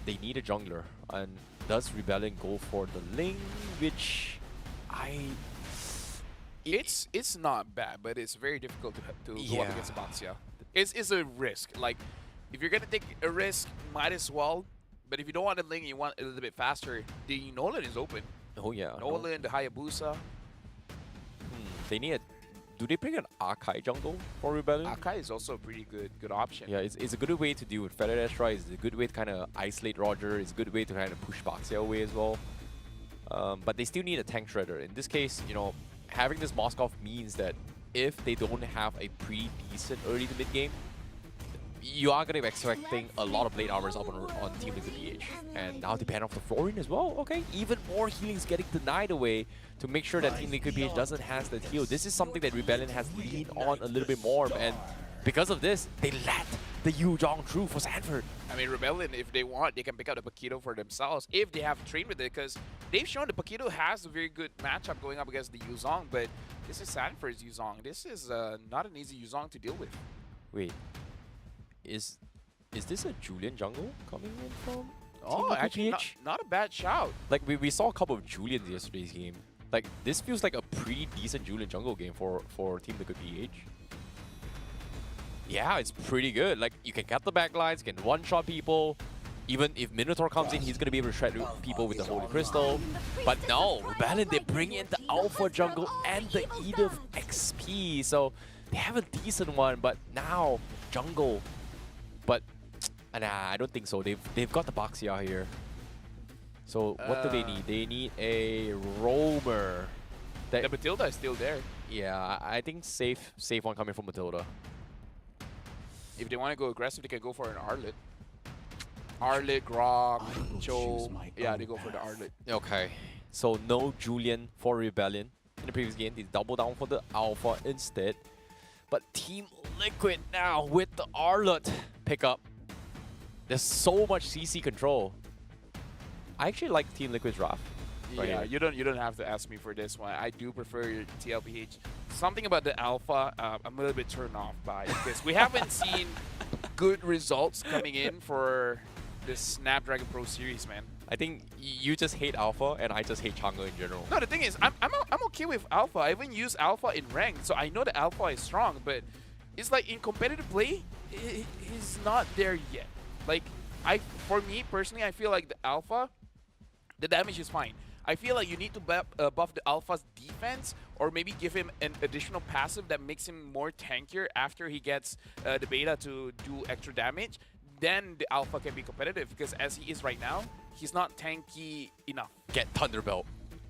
They need a jungler. And does Rebellion go for the Ling, which It's not bad, but it's very difficult to go up against Baxia. It's a risk. Like, if you're gonna take a risk, might as well. But if you don't want a Ling, you want a little bit faster, the Nolan is open. Oh yeah. Nolan, the Hayabusa. They need a... Do they bring an Arkai jungle for Rebellion? Akai is also a pretty good option. Yeah, it's a good way to deal with Feather Destroy. It's a good way to kind of isolate Roger. It's a good way to kind of push Baxia away as well. But they still need a tank shredder. In this case, you know, having this Moskov means that if they don't have a pretty decent early to mid game, you are going to be expecting a lot of blade armors up on Team Liquid PH. And now they ban off the Florin as well. Okay, even more healings getting denied away to make sure that Team Liquid PH doesn't have that heal. This is something that Rebellion has leaned on a little bit more. And because of this, they let the Yuzong through for Sanford. I mean, Rebellion, if they want, they can pick out the Paquito for themselves if they have trained with it, because they've shown the Paquito has a very good matchup going up against the Yuzong, but this is Sanford's Yuzong. This is not an easy Yuzong to deal with. Wait, is this a Julian jungle coming in from Oh, Team Liquid actually, PH? not a bad shout. Like, we saw a couple of Julians yesterday's game. Like, this feels like a pretty decent Julian jungle game for Team Liquid PH. Yeah, it's pretty good. Like, you can cut the backlines, you can one-shot people. Even if Minotaur comes in, he's going to be able to shred people with the Holy Crystal. But no, Rebellion, they bring in the Alpha jungle and the Edith XP. So they have a decent one, but now jungle. But nah, I don't think so. They've got the Baxia here. So what do they need? They need a roamer. The Matilda is still there. Yeah, I think safe one coming from Matilda. If they want to go aggressive, they can go for an Arlet. Arlet, Grok, Cho. Yeah, they go for the Arlet. Okay, so no Julian for Rebellion. In the previous game, they double down for the Alpha instead. But Team Liquid now with the Arlet pickup. There's so much CC control. I actually like Team Liquid's draft. Yeah, you don't have to ask me for this one. I do prefer TLPH. Something about the Alpha, I'm a little bit turned off by, because we haven't seen good results coming in for this Snapdragon Pro Series, man. I think you just hate Alpha, and I just hate Chang'e in general. No, the thing is, I'm okay with Alpha. I even use Alpha in ranked, so I know the Alpha is strong, but it's like in competitive play, he's not there yet. Like, for me personally, I feel like the Alpha, the damage is fine. I feel like you need to buff the Alpha's defense, or maybe give him an additional passive that makes him more tankier after he gets the beta to do extra damage. Then the Alpha can be competitive, because as he is right now, he's not tanky enough. Get Thunderbelt.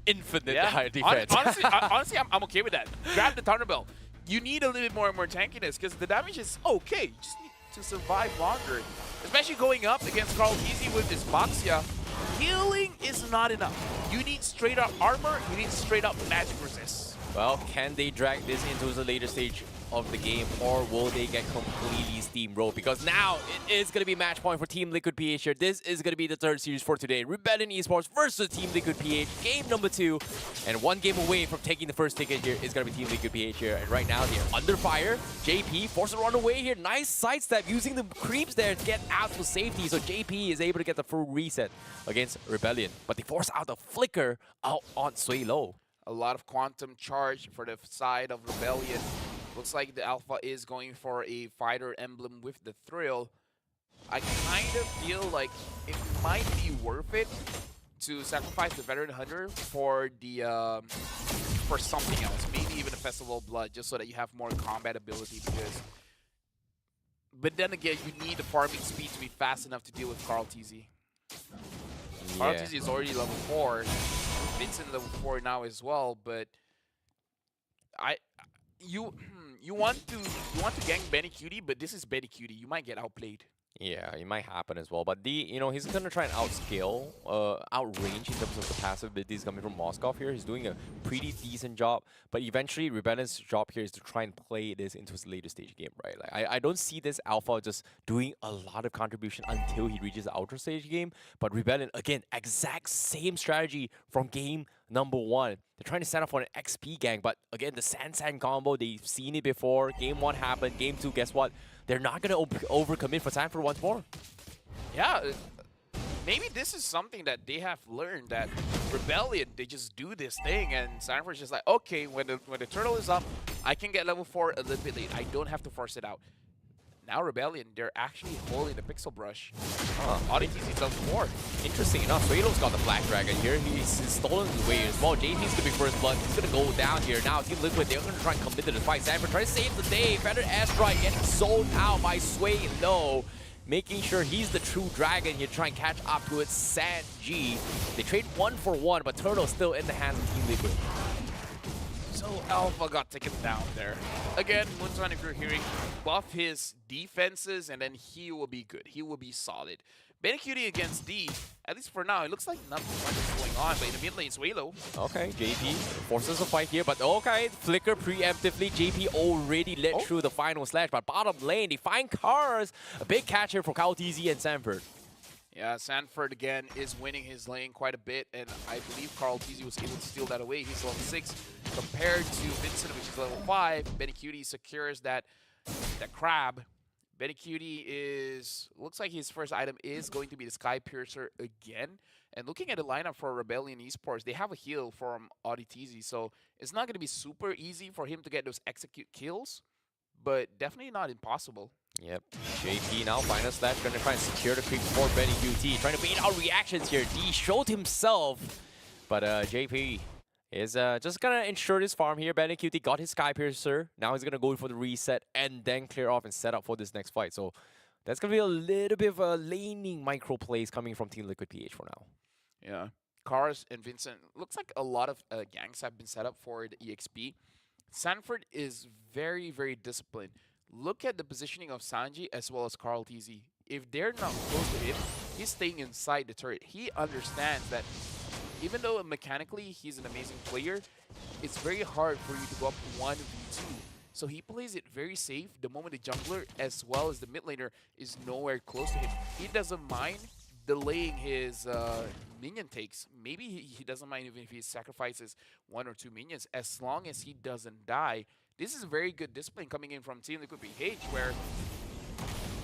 Infinite high defense. Honestly, I'm okay with that. Grab the Thunderbelt. You need a little bit more tankiness, because the damage is okay. You just need to survive longer. Especially going up against Carl Easy with this Baxia. Healing is not enough. You need straight up armor, you need straight up magic resist. Well, can they drag this into the later stage of the game, or will they get completely steamrolled? Because now it is going to be match point for Team Liquid PH here. This is going to be the third series for today. Rebellion Esports versus Team Liquid PH. Game number 2. And one game away from taking the first ticket here is going to be Team Liquid PH here. And right now they're under fire. JP forced to run away here. Nice sidestep using the creeps there to get out for safety. So JP is able to get the full reset against Rebellion. But they force out a flicker out on Sui Lo. A lot of quantum charge for the side of Rebellion. Looks like the Alpha is going for a fighter emblem with the thrill. I kind of feel like it might be worth it to sacrifice the Veteran Hunter for the for something else. Maybe even a Festival of Blood, just so that you have more combat ability, because But then again, you need the farming speed to be fast enough to deal with Carl TZ. Carl TZ is already level 4. Vincent level 4 now as well, but you want to gank Benny Cutie, but this is Benny Cutie. You might get outplayed. Yeah, it might happen as well. But he's gonna try and outscale, outrange in terms of the passive abilities coming from Moskov here. He's doing a pretty decent job. But eventually, Rebellion's job here is to try and play this into his later stage game, right? Like I don't see this Alpha just doing a lot of contribution until he reaches the Ultra stage game. But Rebellion, again, exact same strategy from game number 1. They're trying to set up for an XP gang, but again, the San combo, they've seen it before. Game 1 happened. Game 2, guess what? They're not going to overcommit for Sanford once more. Yeah, maybe this is something that they have learned, that Rebellion, they just do this thing, and Sanford's just like, okay, when the turtle is up, I can get level 4 a little bit late. I don't have to force it out. Now Rebellion, they're actually holding the Pixel Brush. ODTZ level 4. Interesting enough, Suelo's got the Black Dragon here. He's stolen his way as well. JP's going to be first blood. He's going to go down here. Now Team Liquid, they're going to try and commit to the fight. Sanford trying to save the day. Feathered Airstrike getting zoned out by Suelo, making sure he's the true dragon here, trying to catch up to it. Sanji. They trade 1 for 1, but Turtle's still in the hands of Team Liquid. So Alpha got taken down there. Again, Moonson, if you're hearing, buff his defenses and then he will be good. He will be solid. Benny Cutie against D, at least for now, it looks like nothing much is going on, but in the mid lane, Suelo. Okay, JP forces a fight here, but okay, Flicker preemptively. JP already let through the final slash, but bottom lane, they find cars. A big catch here for Kyle TZ and Sanford. Yeah, Sanford again is winning his lane quite a bit, and I believe Carl TZ was able to steal that away. He's level 6 compared to Vincent, which is level 5. Benny Cutie secures that crab. Benny Cutie looks like his first item is going to be the Sky Piercer again. And looking at the lineup for Rebellion Esports, they have a heal from ODTZ, so it's not going to be super easy for him to get those execute kills, but definitely not impossible. Yep, JP now final slash, gonna try and secure the creep for Benny QT. Trying to bait out reactions here. D showed himself, but JP is just gonna ensure this farm here. Benny QT got his Sky Piercer. Now he's gonna go for the reset and then clear off and set up for this next fight. So that's gonna be a little bit of a laning micro plays coming from Team Liquid PH for now. Yeah, Cars and Vincent, looks like a lot of gangs have been set up for the EXP. Sanford is very, very disciplined. Look at the positioning of Sanji as well as Carl TZ. If they're not close to him, he's staying inside the turret. He understands that even though mechanically he's an amazing player, it's very hard for you to go up 1v2. So he plays it very safe the moment the jungler as well as the mid laner is nowhere close to him. He doesn't mind delaying his minion takes. Maybe he doesn't mind even if he sacrifices 1 or 2 minions, as long as he doesn't die. This is a very good discipline coming in from Team Liquid PH, where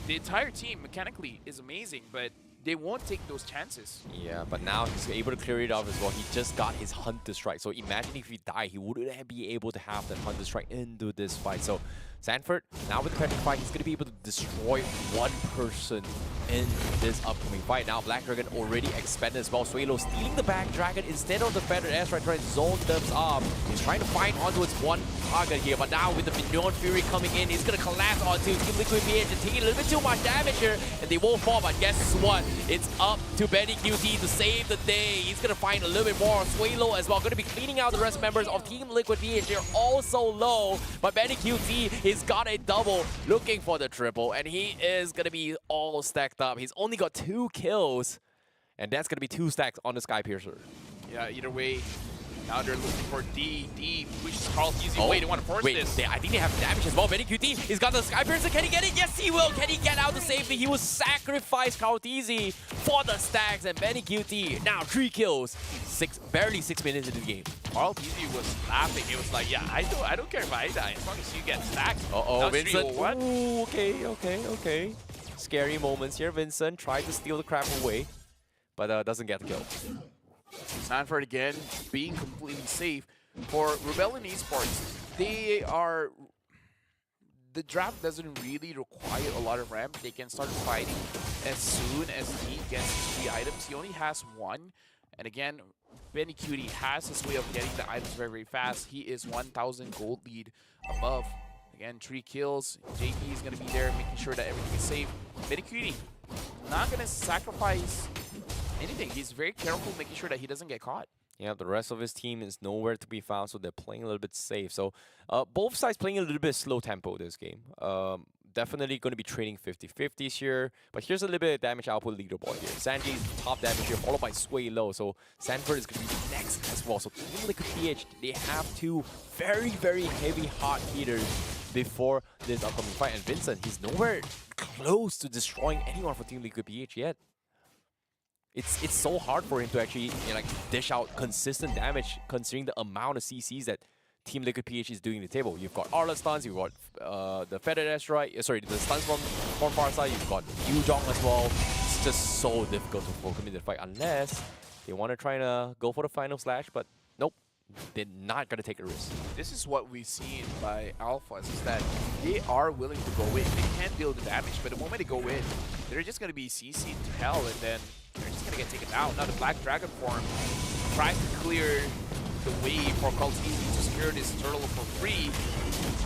the entire team mechanically is amazing, but they won't take those chances. Yeah, but now he's able to clear it off as well. He just got his Hunter Strike. So imagine if he died, he wouldn't be able to have that Hunter Strike into this fight. So Sanford, now with the Petrified, he's going to be able to destroy one person in this upcoming fight. Now Black Dragon already expanded as well. Suelo stealing the Black Dragon instead of the Feathered Airstrike, trying to zone them up. He's trying to find onto his one target here, but now with the Mignon Fury coming in, he's going to collapse onto Team Liquid PH and taking a little bit too much damage here, and they won't fall, but guess what? It's up to Benny QT to save the day. He's going to find a little bit more. Suelo as well, going to be cleaning out the rest of members of Team Liquid PH. They're all so low, but Benny QT, he's got a double, looking for the triple, and he is going to be all stacked up. He's only got 2 kills, and that's going to be 2 stacks on the Sky Piercer. Yeah, either way, now they're looking for D, which is Carl TZ. Wait, they want to force this. I think they have damage as well. Benny QT, he's got the Sky Piercer. Can he get it? Yes, he will. Can he get out to safety? He will sacrifice Carl TZ for the stacks, and Benny QT now 3 kills, barely 6 minutes into the game. Carl TZ was laughing. He was like, yeah, I don't care if I die, as long as you get stacks. Uh-oh, Vincent. Ooh, okay. Scary moments here. Vincent tried to steal the crap away, but doesn't get the kill. Sanford again being completely safe. For Rebellion Esports, the draft doesn't really require a lot of ramp. They can start fighting as soon as he gets 3 items. He only has 1. And again, Benny Cutie has his way of getting the items very, very fast. He is 1,000 gold lead above Again, 3 kills. JP is going to be there, making sure that everything is safe. Medicutie, not going to sacrifice anything. He's very careful, making sure that he doesn't get caught. Yeah, the rest of his team is nowhere to be found, so they're playing a little bit safe. So both sides playing a little bit slow tempo this game. Definitely going to be trading 50-50s here. But here's a little bit of damage output leaderboard here. Sanjay's top damage here, followed by Sway Low. So Sanford is going to be next as well. So Team Liquid PH, they have 2 very, very heavy hot hitters before this upcoming fight. And Vincent, he's nowhere close to destroying anyone for Team Liquid PH yet. It's so hard for him to actually dish out consistent damage considering the amount of CCs that Team Liquid PH is doing the table. You've got Arla stuns, you've got the Feathered Asteroid, sorry, the stuns from far side, you've got Yujong as well. It's just so difficult to focus in the fight unless they want to try to go for the final slash, but nope, they're not going to take a risk. This is what we've seen by Alphas, is that they are willing to go in. They can deal the damage, but the moment they go in, they're just going to be CC'd to hell, and then they're just going to get taken down. Now the Black Dragon form tries to clear the way for Kaltizi to secure this turtle for free.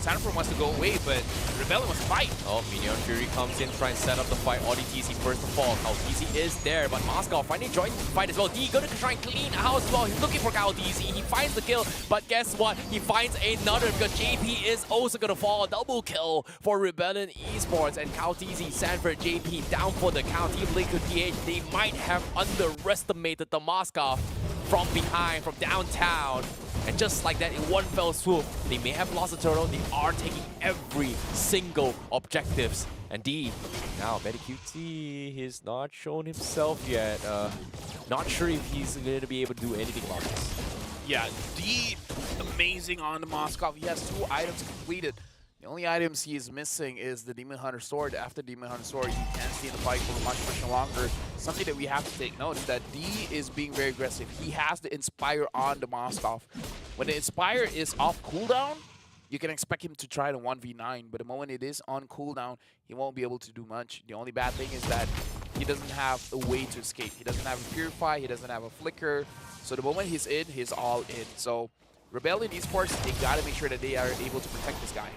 Sanford wants to go away, but Rebellion wants to fight. Oh, Minion Fury comes in, trying to set up the fight. ODTC first of all. Kaltizi is there, but Moscow finally joins the fight as well. D gonna try and clean house as well. He's looking for Kaltizi. He finds the kill, but guess what? He finds another because JP is also gonna fall. Double kill for Rebellion Esports, and Kaltizi, Sanford, JP down for the count. Team Liquid PH, they might have underestimated the Moscow from behind, from downtown. And just like that, in one fell swoop, they may have lost the turtle. They are taking every single objectives. And D, now Medicutie, he's not shown himself yet. Not sure if he's going to be able to do anything about this. Yeah, D, amazing on the Moscow. He has 2 items completed. The only items he is missing is the Demon Hunter Sword. After Demon Hunter Sword, he can't stay in the fight for much longer. Something that we have to take note is that D is being very aggressive. He has the Inspire on the Moskov. When the Inspire is off cooldown, you can expect him to try to 1v9, but the moment it is on cooldown, he won't be able to do much. The only bad thing is that he doesn't have a way to escape. He doesn't have a Purify, he doesn't have a Flicker. So the moment he's in, he's all in. So Rebellion Esports, they gotta make sure that they are able to protect this guy.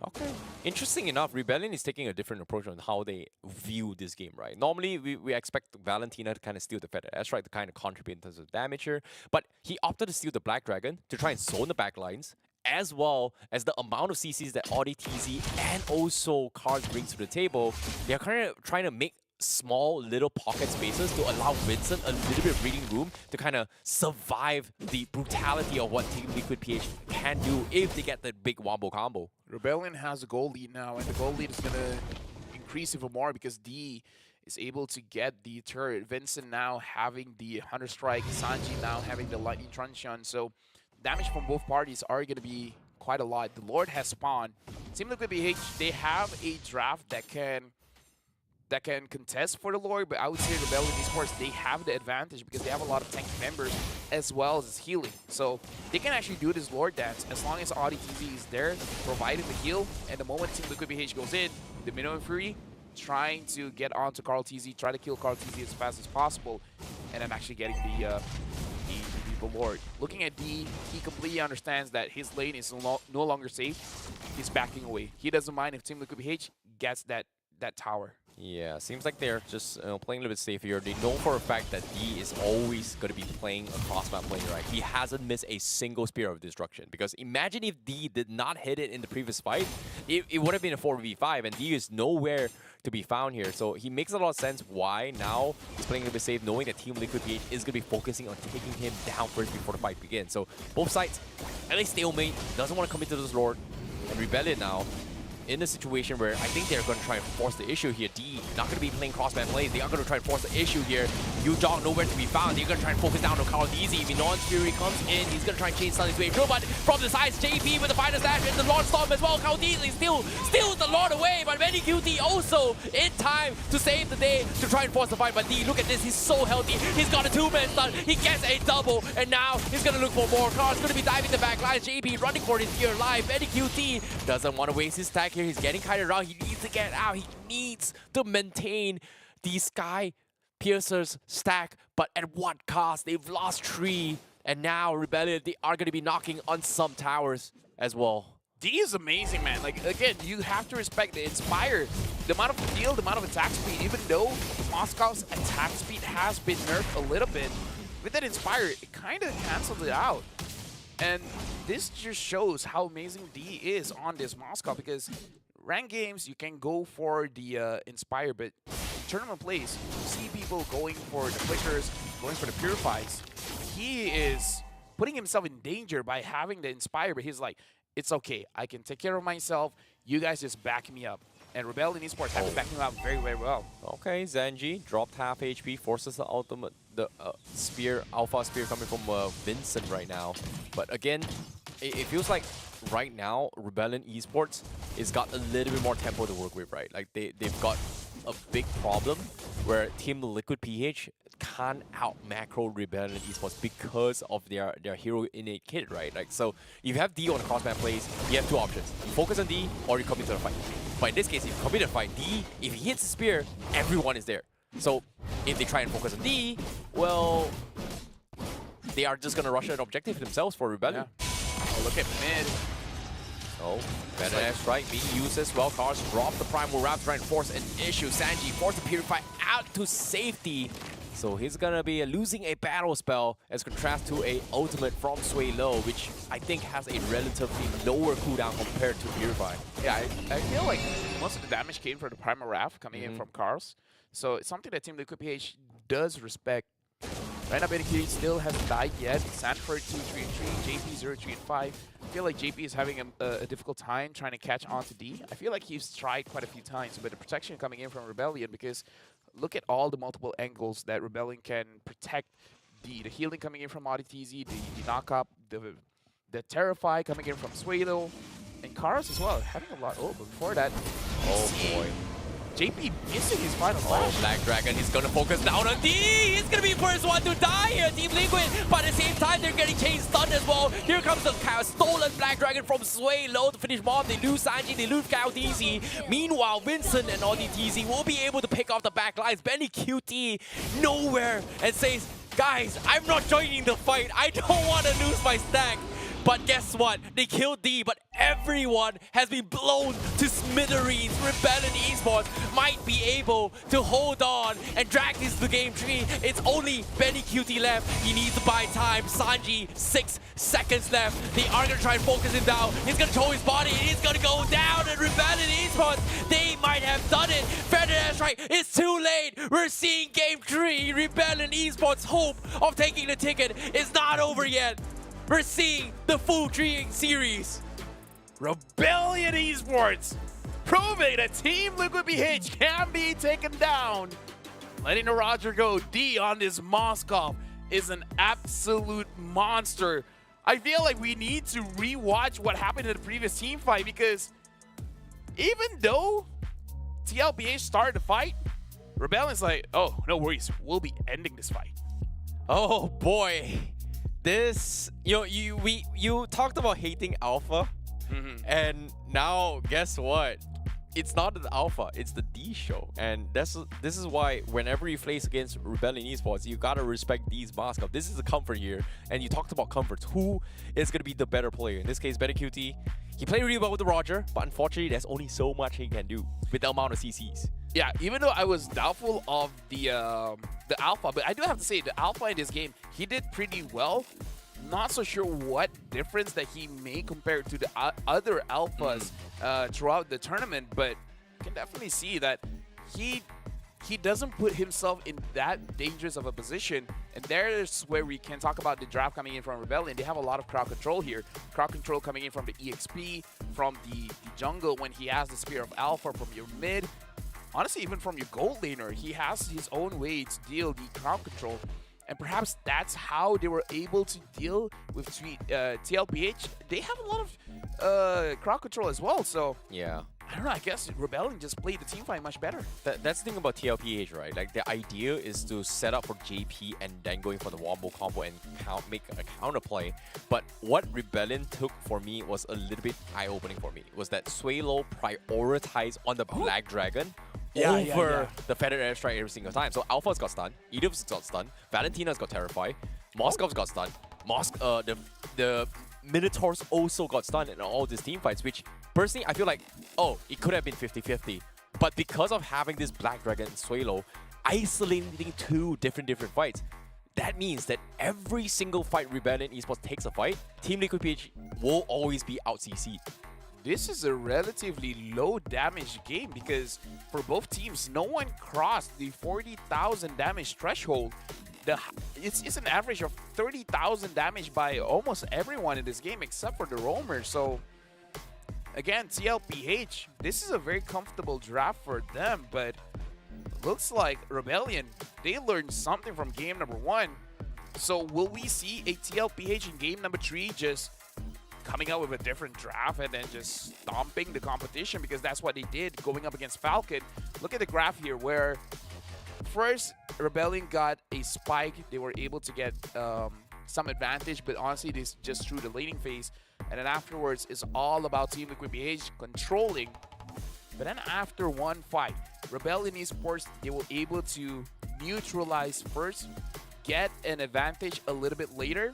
Okay. Interesting enough, Rebellion is taking a different approach on how they view this game, right? Normally, we expect Valentina to kind of steal the Feather Asteroid to kind of contribute in terms of damage here, but he opted to steal the Black Dragon to try and zone the backlines, as well as the amount of CCs that ODTZ and also Cards brings to the table. They're kind of trying to make small little pocket spaces to allow Vincent a little bit of breathing room to kind of survive the brutality of what Team Liquid PH can do if they get the big wombo combo. Rebellion has a goal lead now, and the goal lead is going to increase even more because D is able to get the turret. Vincent now having the Hunter Strike, Sanji now having the Lightning Truncheon, so damage from both parties are going to be quite a lot. The Lord has spawned. Team Liquid PH, they have a draft that can contest for the Lord, but I would say Rebellion Esports, they have the advantage because they have a lot of tank members as well as healing. So they can actually do this Lord dance as long as ODTZ is there providing the heal. And the moment Team Liquid PH goes in, the Minimum Fury trying to get onto Carl TZ, try to kill Carl TZ as fast as possible, and then actually getting the Lord. Looking at D, he completely understands that his lane is no longer safe. He's backing away. He doesn't mind if Team Liquid PH gets that tower. Yeah, seems like they're just playing a little bit safer here. They know for a fact that D is always going to be playing a cross-map lane, right? He hasn't missed a single Spear of Destruction. Because imagine if D did not hit it in the previous fight, it would have been a 4v5, and D is nowhere to be found here. So he makes a lot of sense why now he's playing a little bit safe, knowing that Team Liquid PH is going to be focusing on taking him down first before the fight begins. So both sides, at least stalemate, doesn't want to commit to this Lord. And Rebellion now in a situation where I think they're going to try and force the issue here. D not going to be playing crossman lanes. They are going to try and force the issue here. Yujong nowhere to be found. They're going to try and focus down on Carl DZ. Minon's Fury comes in. He's going to try and chain stun his way through, but from the sides, JP with the final dash and the Lord Storm as well. Carl DZ still the Lord away, but Medicutie also in time to save the day to try and force the fight. But D, look at this. He's so healthy. He's got a 2-man stun. He gets a double, and now he's going to look for more. Carl's going to be diving the back line. JP running for his dear life. Medicutie doesn't want to waste his stack here. He's getting kind of around. He needs to get out. He needs to maintain the Sky Piercer's stack, but at what cost? They've lost 3, and now Rebellion, they are going to be knocking on some towers as well. D is amazing, man. Like, again, you have to respect the Inspire. The amount of field, the amount of attack speed, even though Moscow's attack speed has been nerfed a little bit, with that Inspire, it kind of canceled it out. And this just shows how amazing D is on this Moscow, because ranked games, you can go for the Inspire, but in tournament plays, you see people going for the Flickers, going for the Purifies. He is putting himself in danger by having the Inspire, but he's like, it's okay, I can take care of myself, you guys just back me up. And Rebellion Esports have been backing him up very, very well. Okay, Zenji dropped half HP, forces the ultimate, the spear, Alpha Spear coming from Vincent right now. But again, it feels like right now, Rebellion Esports has got a little bit more tempo to work with, right? Like they've got a big problem where Team Liquid PH can't out macro Rebellion Esports because of their hero innate kit, right? Like, so if you have D on the crossman plays, you have two options. You focus on D or you commit to the fight. But in this case, if you commit to the fight, D, if he hits the spear, everyone is there. So if they try and focus on D, well, they are just gonna rush an objective themselves for Rebellion. Yeah. Oh, look at mid. Oh, better airstrike being used as well. Cars drop the Primal Wrap, trying to force an issue. Sanji forced the Purify out to safety. So he's gonna be losing a battle spell as contrast to a ultimate from Sway Low, which I think has a relatively lower cooldown compared to Purify. Yeah, I feel like most of the damage came from the Primal Wrath coming in from Cars. So it's something that Team Liquid PH does respect. Right now, Benny still hasn't died yet. Sanford 2-3-3, JP 0-3-5. I feel like JP is having a difficult time trying to catch on to D. I feel like he's tried quite a few times, but the protection coming in from Rebellion, because look at all the multiple angles that Rebellion can protect D. The healing coming in from AudiTZ, the knock-up, the Terrify coming in from Suelo, and Cars as well, having a lot. Oh, but before that, Oh boy. JP missing his final Oh, flash. Black Dragon is gonna focus down on D. He's gonna be first one to die here, Team Liquid. But at the same time, they're getting chain stunned as well. Here comes the stolen Black Dragon from Sway Low to finish mob. They lose Sanji, they lose KaoTZ. Meanwhile, Vincent and AudiTZ will be able to pick off the back lines. Benny QT nowhere and says, guys, I'm not joining the fight. I don't want to lose my stack. But guess what? They killed D, but everyone has been blown to smithereens. Rebellion Esports might be able to hold on and drag this to game 3. It's only Benny QT left. He needs to buy time. Sanji, 6 seconds left. They are going to try and focus him down. He's going to throw his body. He's going to go down. And Rebellion Esports, they might have done it. Feather Airstrike, it's too late. We're seeing game 3. Rebellion Esports' hope of taking the ticket is not over yet. We're seeing the full 3 series. Rebellion Esports proving that Team Liquid PH can be taken down. Letting the Roger go. D on this Moskov is an absolute monster. I feel like we need to rewatch what happened in the previous team fight, because even though TLPH started the fight, Rebellion's like, oh, no worries, we'll be ending this fight. Oh boy. This, you talked about hating Alpha, and now guess what? It's not the Alpha, it's the D show, and this is why whenever you face against Rebellion Esports, you gotta respect D's Moscow. This is a comfort here, and you talked about comforts. Who is gonna be the better player? In this case, Better QT. He played really well with the Roger, but unfortunately, there's only so much he can do with the amount of CCs. Yeah, even though I was doubtful of the Alpha, but I do have to say, the Alpha in this game, he did pretty well. Not so sure what difference that he made compared to the other Alphas throughout the tournament, but you can definitely see that he doesn't put himself in that dangerous of a position. And there's where we can talk about the draft coming in from Rebellion. They have a lot of crowd control here. Crowd control coming in from the EXP, from the jungle when he has the Spear of Alpha, from your mid. Honestly, even from your gold laner, he has his own way to deal the crowd control. And perhaps that's how they were able to deal with TLPH. They have a lot of crowd control as well, so Yeah. I don't know, I guess Rebellion just played the team fight much better. That's the thing about TLPH, right? Like, the idea is to set up for JP and then going for the wombo combo and make a counterplay. But what Rebellion took for me was a little bit eye-opening for me. Was that Suelo prioritized on the Black Dragon over the Feathered Airstrike every single time. So Alpha's got stunned, Edith's got stunned, Valentina's got Terrify, Moscow's got stunned, the Minotaurs also got stunned in all these team fights, which personally I feel like, oh, it could have been 50-50. But because of having this Black Dragon and Suelo isolating two different fights, that means that every single fight Rebellion Esports takes a fight, Team Liquid PH will always be out CC'd. This is a relatively low damage game because for both teams, no one crossed the 40,000 damage threshold. It's an average of 30,000 damage by almost everyone in this game except for the roamer. So again, TLPH, this is a very comfortable draft for them, but looks like Rebellion, they learned something from game number 1. So will we see a TLPH in game number 3 just coming out with a different draft and then just stomping the competition, because that's what they did going up against Falcon? Look at the graph here where first Rebellion got a spike. They were able to get some advantage, but honestly this just through the laning phase, and then afterwards it's all about Team Liquid PH controlling. But then after one fight, Rebellion Esports, they were able to neutralize first, get an advantage a little bit later.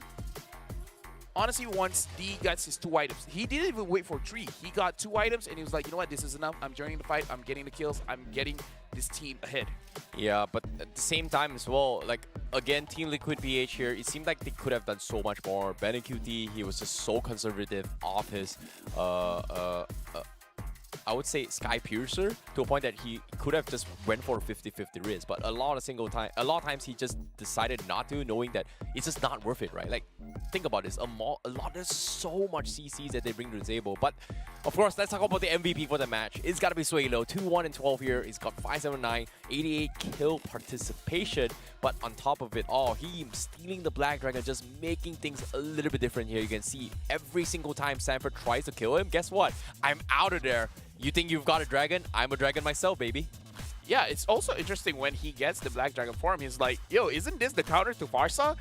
Honestly, once D gets his 2 items, he didn't even wait for 3. He got 2 items and he was like, you know what, this is enough. I'm joining the fight. I'm getting the kills. I'm getting this team ahead. Yeah, but at the same time as well, like, again, Team Liquid PH here, it seemed like they could have done so much more. Ben and QT, he was just so conservative off his I would say Sky Piercer, to a point that he could have just went for a 50-50 risk, but a lot of times he just decided not to, knowing that it's just not worth it, right? Like, think about this, there's so much CCs that they bring to the table. But of course, let's talk about the MVP for the match. It's gotta be Suelo, 2-1 and 12 here. He's got 579, 88 kill participation, but on top of it all, he stealing the Black Dragon, just making things a little bit different here. You can see every single time Sanford tries to kill him, guess what? I'm out of there. You think you've got a dragon? I'm a dragon myself, baby. Yeah, it's also interesting when he gets the Black Dragon form, he's like, yo, isn't this the counter to Farsa?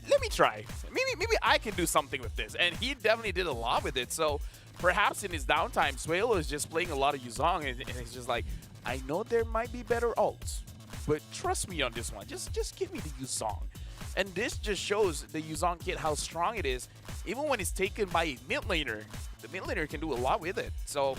Let me try. Maybe I can do something with this. And he definitely did a lot with it. So perhaps in his downtime, Suelo is just playing a lot of Yuzong, and he's just like, I know there might be better ults, but trust me on this one. Just give me the Yuzong. And this just shows the Yuzong kit how strong it is. Even when it's taken by a mid laner, the mid laner can do a lot with it. So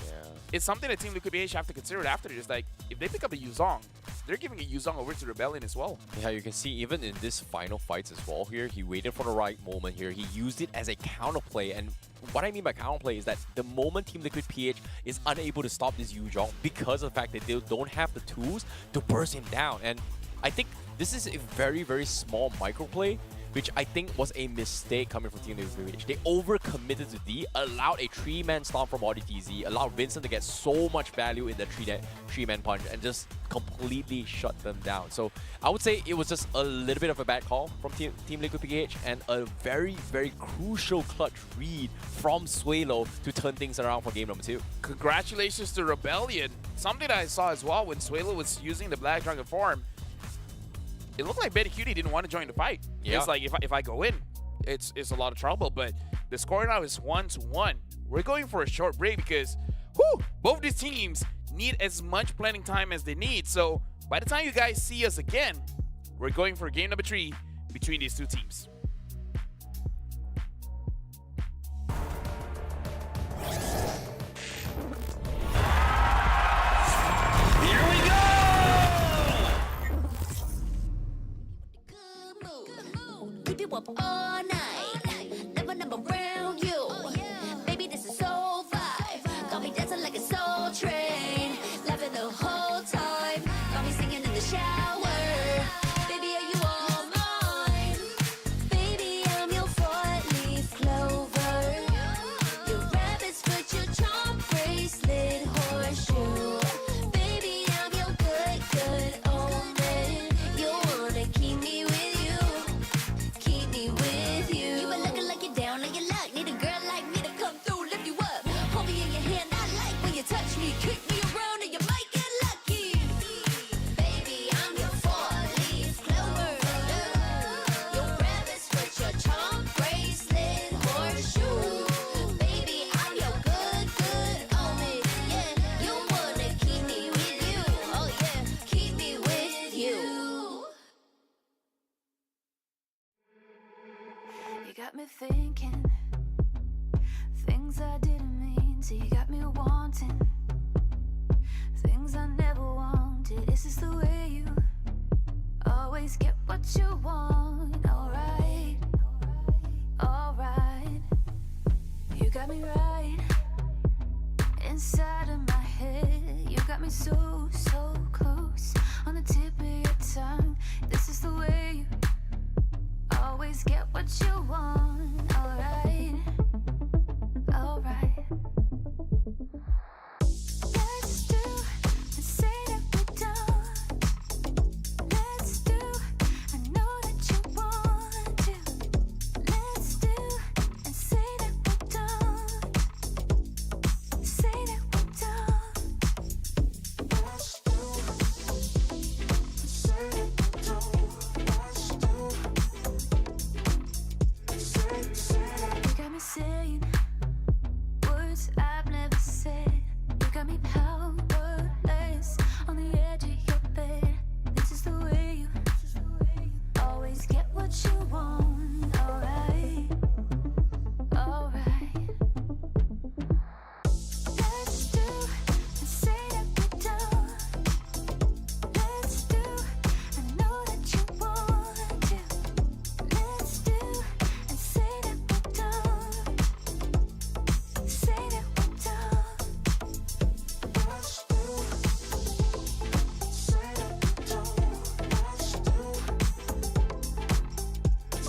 it's something that Team Liquid PH have to consider after. Just like, if they pick up a Yuzong, they're giving a Yuzong over to Rebellion as well. Yeah, you can see even in this final fights as well here, he waited for the right moment here. He used it as a counterplay. And what I mean by counterplay is that the moment Team Liquid PH is unable to stop this Yuzong because of the fact that they don't have the tools to burst him down. And I think this is a very, very small microplay, which I think was a mistake coming from Team Liquid PH. They overcommitted to D, allowed a 3-man stomp from RDTZ, allowed Vincent to get so much value in the 3-man punch, and just completely shut them down. So I would say it was just a little bit of a bad call from Team Liquid PH, and a very, very crucial clutch read from Suelo to turn things around for game number 2. Congratulations to Rebellion. Something that I saw as well when Suelo was using the Black Dragon form, it looked like Betty Cutie didn't want to join the fight. Yeah. It's like, if I go in, it's a lot of trouble. But the score now is 1-1. We're going for a short break because both these teams need as much planning time as they need. So by the time you guys see us again, we're going for game number 3 between these two teams. Here we go! Keep you up all night, never around you. Baby, this is so vibe. Got me dancing like a soul train, laughing the whole time. Got me singing in the shower. Baby, are you all mine? Baby, I'm your 4-leaf clover, your rabbit's foot, your charm bracelet, horseshoe. Baby, I'm your good omen. You wanna keep me with you. Keep me with you. You been looking like you're down on your luck. Need a girl like me to come through, lift you up. Hold me in your hand, I like when you touch me. Kick me around and you might get lucky. Baby, I'm your 4-leaf clover, your rabbit's foot, your charm bracelet, horseshoe. Baby, I'm your good omen. Yeah, you wanna keep me with you. Oh yeah, keep me with you. You got me thinking, This is the way you always get what you want. Alright, alright. You got me right inside of my head. You got me so, so close on the tip of your tongue. This is the way you always get what you want. Alright, alright. Let's do and say that we're done. Let's do, I know that you want to. Let's do and say that we're done. Say that we're done. Let's do and say that we're done. Let's do. You got me saying words I've never said. You got me powerless on the edge of your bed. This is the way you always get what you want. Alright, alright. Let's do and say that we're done. Let's do, I know that you want to. Let's do and say that we're done. Say that we're done. Let's do, say that we're done. Let's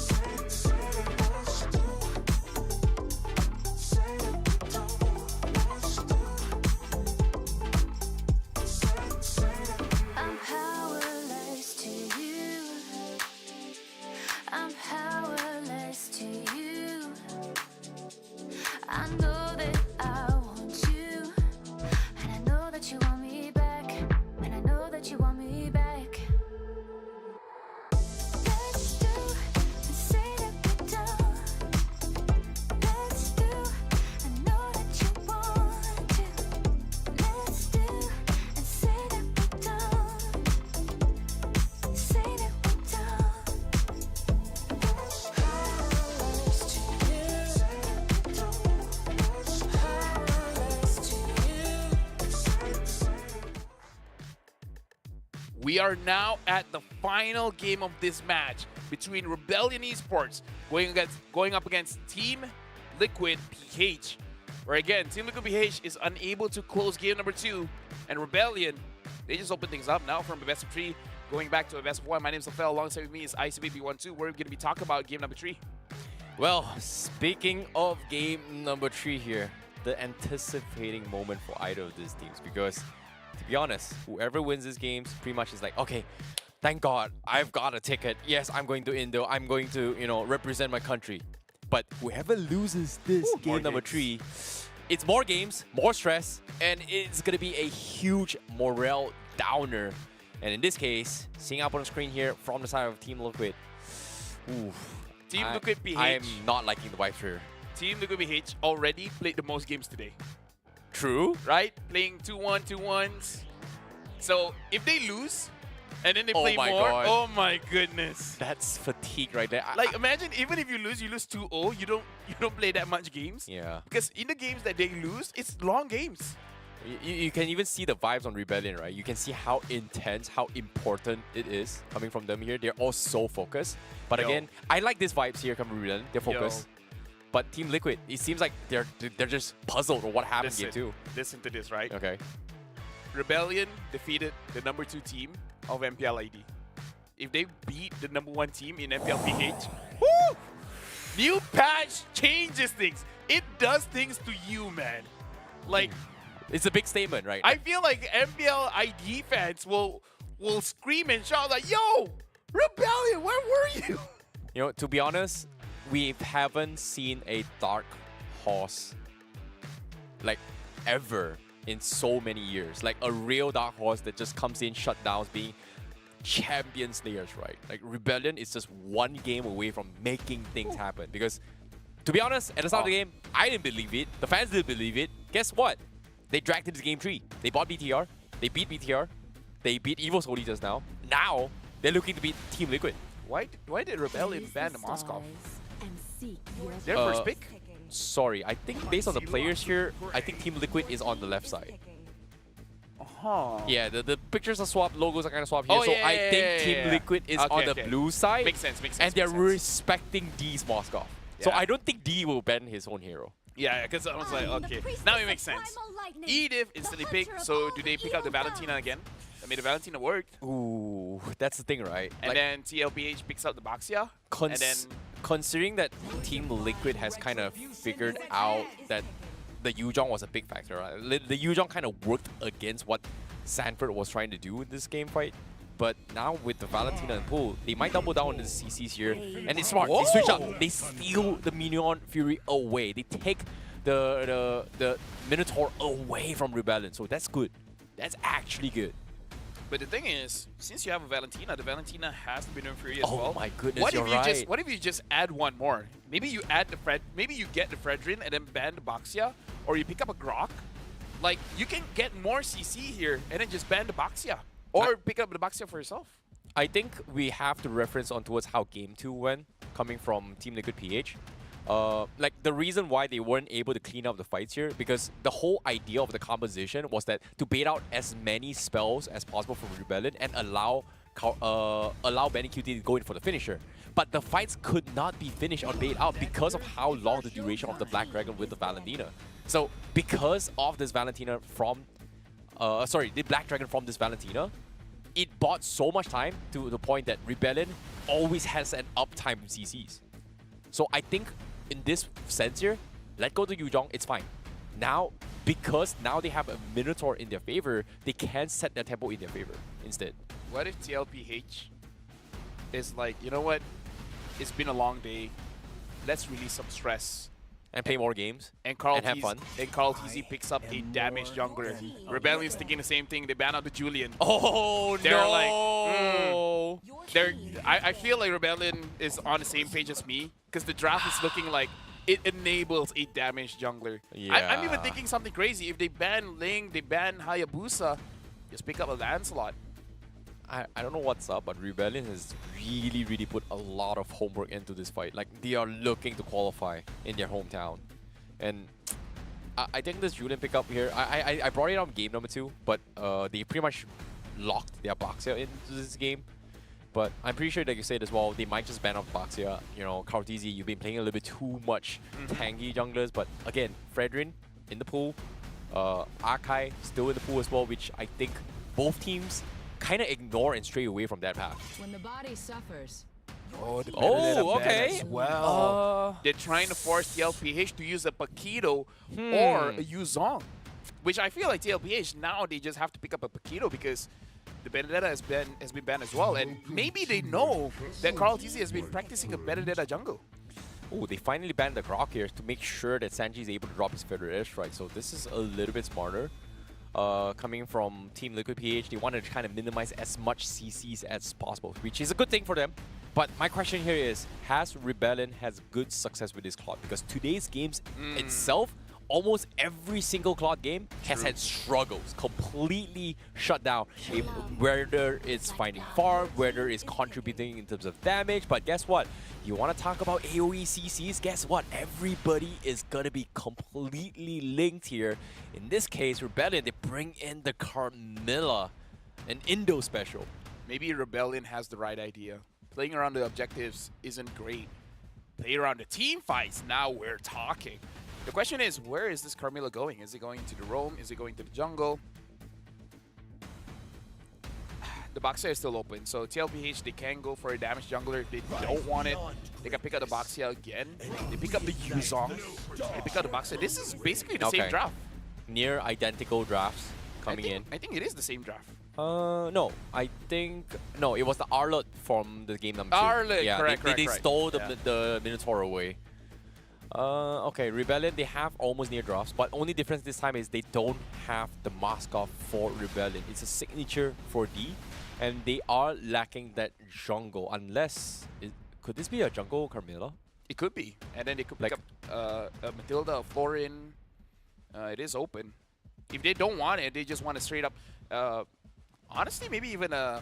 do, say that let's do, say that we're done. Let's do, I'm powerless to you. I'm powerless to you. I know that I want you, and I know that you want me back, and I know that you want me back. Let's do and say that we're done. Let's do, I know that you want to. Let's do and say that we're done. Say that we're done. Powerless to you. Say that we're done. Powerless to you. We are now at the final game of this match between Rebellion Esports going up against Team Liquid PH. Where again, Team Liquid PH is unable to close game number 2, and Rebellion, they just open things up now from a best of 3, going back to a best of 1. My name is Lafel. Alongside with me is ICBB12. We're going to be talking about game number 3. Well, speaking of game number 3 here, the anticipating moment for either of these teams, because to be honest, whoever wins this game pretty much is like, okay, thank God, I've got a ticket. Yes, I'm going to Indo. I'm going to, represent my country. But whoever loses this game number 3, it's more games, more stress, and it's going to be a huge morale downer. And in this case, seeing up on the screen here from the side of Team Liquid, Team Liquid PH. I am not liking the vibes here. Team Liquid PH already played the most games today, True. right? Playing 2-1, 2-1s. So if they lose, and then they Oh play my more, God. oh my goodness. That's fatigue right there. Like imagine even if you lose 2-0, you don't play that much games. Yeah. Because in the games that they lose, it's long games. You can even see the vibes on Rebellion, right? You can see how intense, how important it is coming from them here. They're all so focused. But Yo. again, I like these vibes here coming from Rebellion. They're focused. But Team Liquid, it seems like they're just puzzled with what happened in game 2. Listen to this, right? Okay. Rebellion defeated the number 2 team of MPL ID. If they beat the number 1 team in MPL PH, woo! New patch changes things. It does things to you, man. Like, It's a big statement, right? I feel like MPL ID fans will scream and shout like, "Yo, Rebellion, where were you?" To be honest, we haven't seen a dark horse like ever in so many years. Like a real dark horse that just comes in, shut down, being champion slayers, right? Like Rebellion is just one game away from making things happen. Because to be honest, at the start of the game, I didn't believe it. The fans didn't believe it. Guess what? They dragged into game 3. They bought BTR. They beat BTR. They beat Evo Soli just now. Now, they're looking to beat Team Liquid. Why did Rebellion ban the Moskov? Their Uh, first pick? Sorry, I think based on the players here, I think Team Liquid is on the left side. Huh. Yeah, the pictures are swapped, logos are kind of swapped here. Oh, So yeah, I yeah, think yeah, Team yeah. Liquid is Okay, on the okay. blue side. Makes sense, makes sense. And they're makes sense. respecting D's Moskov. So Yeah. I don't think D will ban his own hero. Yeah, because I was like, okay, now it makes sense. Edith instantly picked, so do they pick up the Valentina again? I mean, the Valentina worked. Ooh, that's the thing, right? And then TLPH picks up the Baxia. And then Considering that Team Liquid has kind of figured out that the Yuzhong was a big factor, right? The Yuzhong kind of worked against what Sanford was trying to do in this game fight. But now with the Valentina and Pool, they might double down on the CCs here. And it's smart. They switch up. They steal the Minion Fury away. They take the Minotaur away from Rebellion. So that's good. That's actually good. But the thing is, since you have a Valentina, the Valentina has the Minion Fury as Oh well. my goodness, What if you're you right. what if you just add one more? Maybe you add the maybe you get the Fredrin and then ban the Baxia, or you pick up a Grok. Like you can get more CC here and then just ban the Baxia, or pick up the Baxia for yourself. I think we have to reference on towards how Game 2 went, coming from Team Liquid PH. Like the reason why they weren't able to clean up the fights here, because the whole idea of the composition was that to bait out as many spells as possible from Rebellion and allow Benny QT to go in for the finisher. But the fights could not be finished or bait out because of how long the duration of the Black Dragon with the Valentina. So because of this Valentina from, the Black Dragon from this Valentina, it bought so much time to the point that Rebellion always has an uptime in CCs. So I think in this sense here, let go to Yuzhong, it's fine. Now, because now they have a Minotaur in their favor, they can set their tempo in their favor instead. What if TLPH is like, you know what? It's been a long day. Let's release some stress. And play more games And Carl and have fun. And Carl TZ picks up a damaged jungler. Rebellion's thinking the same thing. They ban out the Julian. Oh They're no! like, they're. I feel like Rebellion is on the same page as me because the draft is looking like it enables a damaged jungler. I'm even Yeah. thinking something crazy. If they ban Ling, they ban Hayabusa, just pick up a Lancelot. I don't know what's up, but Rebellion has really put a lot of homework into this fight. Like, they are looking to qualify in their hometown. And I think this Julian pickup here, I brought it on game number 2, but they pretty much locked their Baxia into this game. But I'm pretty sure, like you said as well, they might just ban off Baxia. You know, Kartizi, you've been playing a little bit too much tanky junglers. But again, Fredrin in the pool, Arkai still in the pool as well, which I think both teams kind of ignore and stray away from that path. When the body suffers. Oh, the Oh, Benedetta ban okay. as well. They're trying to force TLPH to use a Paquito or a Yuzong, which I feel like TLPH now they just have to pick up a Paquito because the Benedetta has been banned as well, and maybe they know that Carl TZ has been practicing a Benedetta jungle. Oh, they finally banned the Grok here to make sure that Sanji is able to drop his Federal Airstrike. So this is a little bit smarter. Coming from Team Liquid PH, they wanted to kind of minimize as much CCs as possible, which is a good thing for them. But my question here is, has Rebellion has good success with this Claude? Because today's games itself, almost every single Claude game has had struggles, completely shut down. Whether it's finding farm, whether it's contributing in terms of damage. But guess what? You want to talk about AoE CCs? Guess what? Everybody is going to be completely linked here. In this case, Rebellion, they bring in the Carmilla, an Indo special. Maybe Rebellion has the right idea. Playing around the objectives isn't great. Play around the team fights, now we're talking. The question is, where is this Carmilla going? Is it going to the roam? Is it going to the jungle? The Baxia is still open, so TLPH, they can go for a damaged jungler if they don't want it. They can pick up the Baxia again. They pick up the Yuzong. They pick up the Baxia. This is basically the same draft. Near identical drafts coming in. I think it is the same draft. No, I think no. It was the Arlot from the game number 2. Arlot, yeah, correct, they correct. stole the Minotaur away. Okay, Rebellion, they have almost near drafts, but only difference this time is they don't have the Moskov for Rebellion. It's a signature for D, and they are lacking that jungle. Unless could this be a jungle Carmilla? It could be, and then they could pick up a Matilda, a Florin. It is open. If they don't want it, they just want to straight up. Honestly, maybe even a.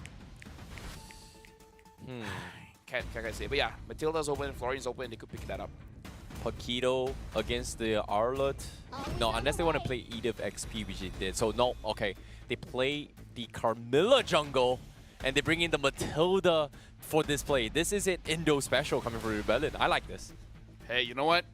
Can't I say? But yeah, Matilda's open, Florin's open. They could pick that up. Paquito against the Arlot. No, unless they want to play Edith XP, which they did. So no, okay. they play the Carmilla jungle, and they bring in the Matilda for this play. This is an Indo special coming from Rebellion. I like this. Hey, you know what?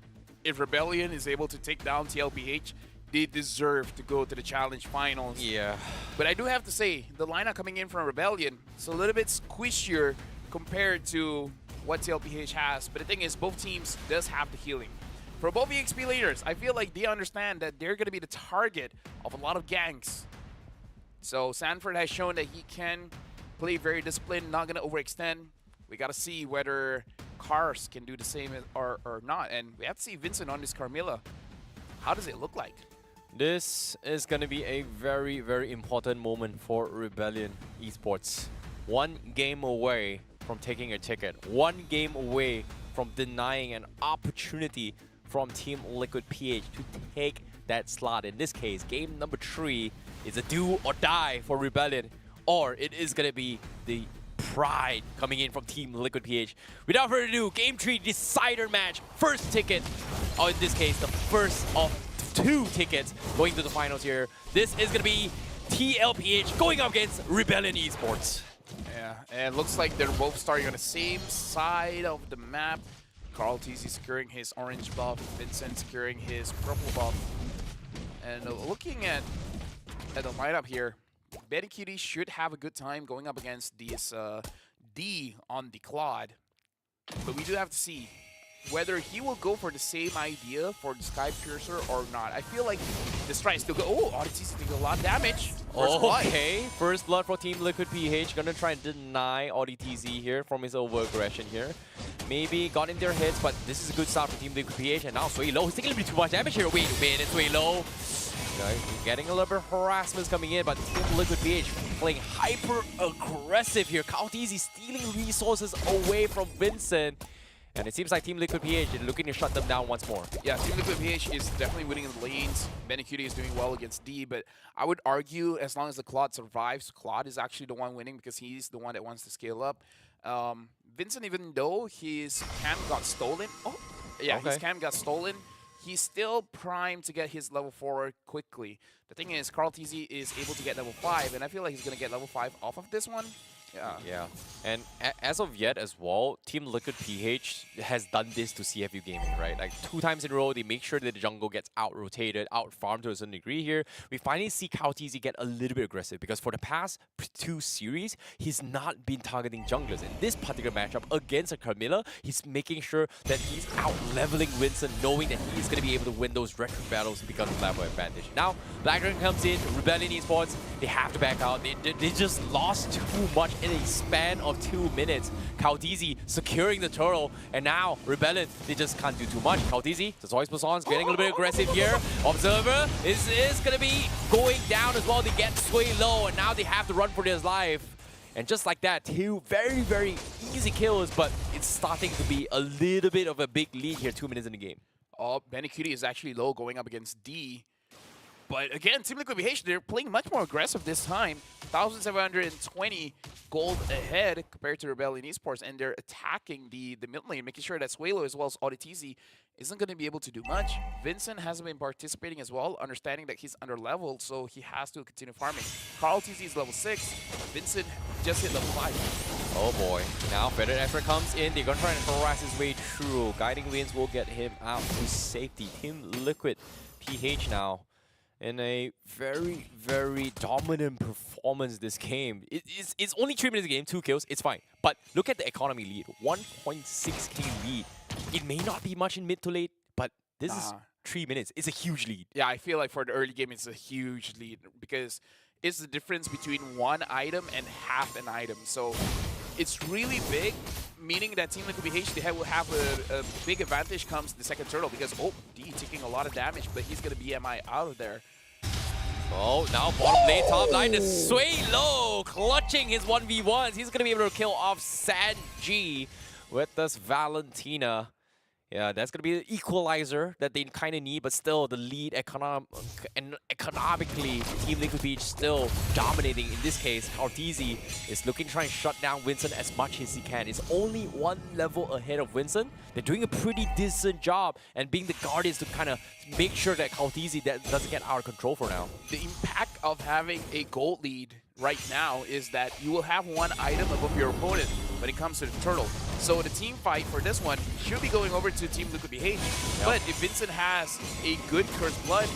If Rebellion is able to take down TLPH, they deserve to go to the Challenge Finals. Yeah. But I do have to say, the lineup coming in from Rebellion is a little bit squishier compared to what TLPH has. But the thing is, both teams does have the healing. For both EXP leaders, I feel like they understand that they're going to be the target of a lot of ganks. So Sanford has shown that he can play very disciplined, not going to overextend. We got to see whether Cars can do the same or not. And we have to see Vincent on this Carmilla. How does it look like? This is going to be a very, very important moment for Rebellion Esports. 1 game away from taking a ticket. 1 game away from denying an opportunity from Team Liquid PH to take that slot. In this case, game number 3 is a do or die for Rebellion, or it is going to be the pride coming in from Team Liquid PH. Without further ado, game 3 decider match. First ticket, or in this case, the first of 2 tickets going to the finals here. This is going to be TLPH going up against Rebellion Esports. Yeah, and it looks like they're both starting on the same side of the map. Carl TZ securing his orange buff, Vincent securing his purple buff. And looking at the lineup here, Benny Cutie should have a good time going up against this D on the Claude. But we do have to see whether he will go for the same idea for the Sky Piercer or not. I feel like the strike still go. Oh, Odyssey's taking a lot of damage. Okay, first blood for Team Liquid PH. Gonna try and deny ODTZ here from his over-aggression here. Maybe got in their heads, but this is a good start for Team Liquid PH. And now Sway Low, he's taking a little bit too much damage here. Wait a minute, Sway Low. Getting a little bit of harassment coming in, but Team Liquid PH playing hyper-aggressive here. Kautizi stealing resources away from Vincent. And it seems like Team Liquid PH is looking to shut them down once more. Yeah, Team Liquid PH is definitely winning the lanes. Benecutie is doing well against D, but I would argue as long as the Claude survives, Claude is actually the one winning because he's the one that wants to scale up. Vincent, even though his cam got stolen, his cam got stolen, he's still primed to get his level 4 quickly. The thing is, Carl TZ is able to get level 5, and I feel like he's going to get level 5 off of this one. Yeah. And as of yet as well, Team Liquid PH has done this to CFU Gaming, right? Like 2 times in a row, they make sure that the jungle gets out-rotated, out-farmed to a certain degree here. We finally see Kautizi get a little bit aggressive because for the past 2 series, he's not been targeting junglers. In this particular matchup against a Carmilla, he's making sure that he's out-leveling Vincent, knowing that he's going to be able to win those retro battles because of level advantage. Now, Black Dragon comes in, Rebellion Esports, they have to back out. They just lost too much in a span of 2 minutes. Kautizi securing the turtle, and now Rebellion, they just can't do too much. Kautizi, the Zoids Poisson's getting a little bit aggressive here. Observer is going to be going down as well. They get Sway Low, and now they have to run for their life. And just like that, 2 very, very easy kills, but it's starting to be a little bit of a big lead here, 2 minutes in the game. Oh, Benecutie is actually low going up against D. But again, Team Liquid PH, they're playing much more aggressive this time. 1,720 gold ahead compared to Rebellion Esports, and they're attacking the mid lane, making sure that Swalo as well as ODTZ isn't going to be able to do much. Vincent hasn't been participating as well, understanding that he's under-leveled, so he has to continue farming. Carl TZ is level 6. Vincent just hit level 5. Oh boy. Now Fettered Ezra comes in. They're going to try and harass his way through. Guiding Winds will get him out to safety. Team Liquid PH now in a very, very dominant performance this game. It's only 3 minutes a game, 2 kills, it's fine. But look at the economy lead, 1.6k lead. It may not be much in mid to late, but this is 3 minutes. It's a huge lead. Yeah, I feel like for the early game, it's a huge lead because it's the difference between 1 item and half an item. So it's really big, meaning that Team Liquid PH, they will have a big advantage comes the second turtle because, oh, D taking a lot of damage, but he's going to be MI out of there. Oh, now bottom lane, top line is Sway Low, clutching his 1v1s. He's going to be able to kill off San G with this Valentina. Yeah, that's going to be the equalizer that they kind of need, but still the lead economically, Team Liquid Beach still dominating. In this case, Arteezy is looking to try and shut down Vincent as much as he can. It's only one level ahead of Vincent. They're doing a pretty decent job and being the guardians to kind of make sure that Arteezy doesn't get out of control for now. The impact of having a gold lead right now is that you will have one item above your opponent when it comes to the turtle. So the team fight for this one should be going over to Team Liquid BH. But if Vincent has a good Cursed Blood,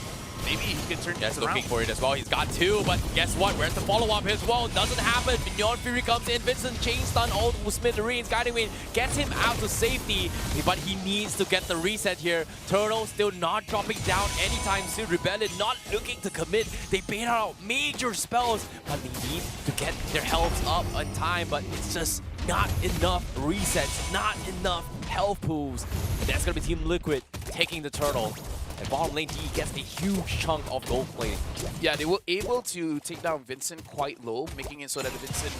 maybe he can turn this around. Looking for it as well. He's got two, but guess what? Where's the follow-up as well? Doesn't happen. Mignon Fury comes in. Vincent chain stun all smithereens. Guiding Wing gets him out to safety, but he needs to get the reset here. Turtle still not dropping down anytime soon. Rebellion not looking to commit. They bait out major spells, but they need to get their health up on time, but it's just not enough resets, not enough health pools. And that's going to be Team Liquid taking the turtle. And bottom lane D gets a huge chunk of gold plating. Yeah, they were able to take down Vincent quite low, making it so that Vincent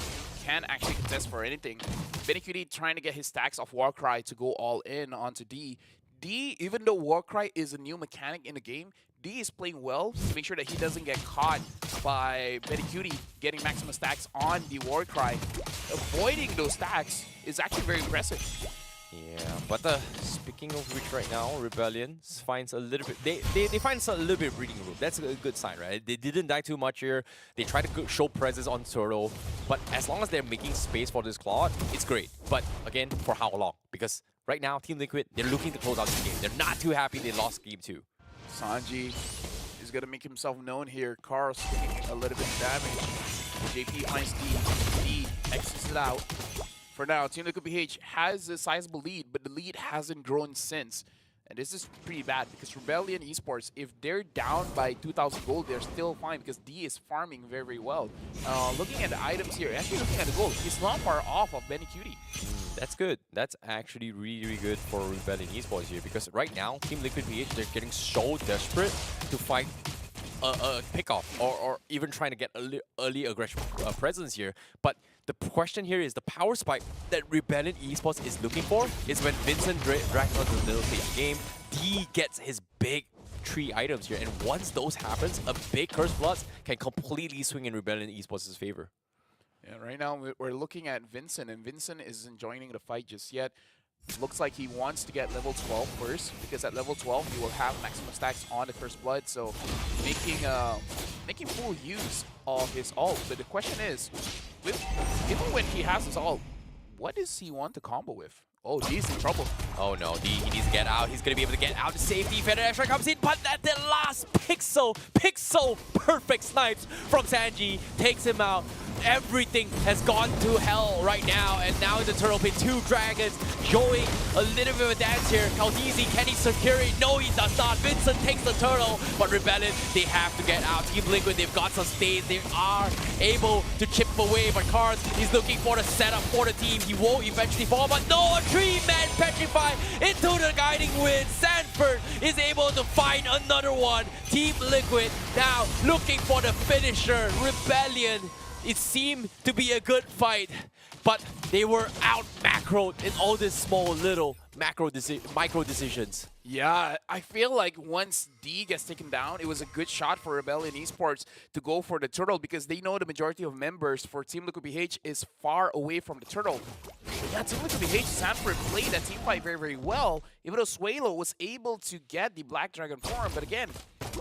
can actually contest for anything. BennyQt trying to get his stacks of Warcry to go all in onto D. D, even though Warcry is a new mechanic in the game, D is playing well to make sure that he doesn't get caught by BennyQt getting maximum stacks on the Warcry. Avoiding those stacks is actually very impressive. Yeah, but speaking of which right now, Rebellion finds a little bit, they find a little bit of breathing room. That's a good sign, right? They didn't die too much here. They try to show presence on Turtle, but as long as they're making space for this Claude, it's great. But again, for how long? Because right now, Team Liquid, they're looking to close out the game. They're not too happy they lost game 2. Sanji is going to make himself known here. Carl's taking a little bit of damage. JP finds D. D exits it out. For now, Team Liquid BH has a sizable lead, but the lead hasn't grown since. And this is pretty bad because Rebellion Esports, if they're down by 2,000 gold, they're still fine because D is farming very, very well. Looking at the items here, actually looking at the gold, he's not far off of BennyQt. That's good. That's actually really, really good for Rebellion Esports here because right now, Team Liquid BH, they're getting so desperate to fight a pick-off or even trying to get early aggression presence here. But the question here is the power spike that Rebellion Esports is looking for is when Vincent drags out the middle stage game, D gets his big 3 items here. And once those happens, a big Cursed Bloods can completely swing in Rebellion Esports' favor. Yeah, right now we're looking at Vincent, and Vincent isn't joining the fight just yet. Looks like he wants to get level 12 first, because at level 12 he will have maximum stacks on the Cursed Blood, so making full use of his ult. But the question is, even when he has his ult, what does he want to combo with? Oh, D's in trouble. Oh no, D, he needs to get out. He's going to be able to get out to safety. Feather Extra comes in, but at the last pixel perfect snipes from Sanji takes him out. Everything has gone to hell right now, and now in the turtle pit, 2 dragons showing a little bit of a dance here. Caldeezy, can he secure it? No, he does not. Vincent takes the turtle, but Rebellion, they have to get out. Team Liquid, they've got some stays. They are able to chip away, but Cards, he's looking for the setup for the team. He won't eventually fall, but no, a 3-man petrify into the guiding wind. Sanford is able to find another one. Team Liquid now looking for the finisher. Rebellion, it seemed to be a good fight, but they were out macroed in all these small little micro decisions. Yeah, I feel like once D gets taken down, it was a good shot for Rebellion Esports to go for the turtle because they know the majority of members for Team Liquid BH is far away from the turtle. Yeah, Team Liquid BH, Sanford played that team fight very, very well, even though Suelo was able to get the Black Dragon form. But again,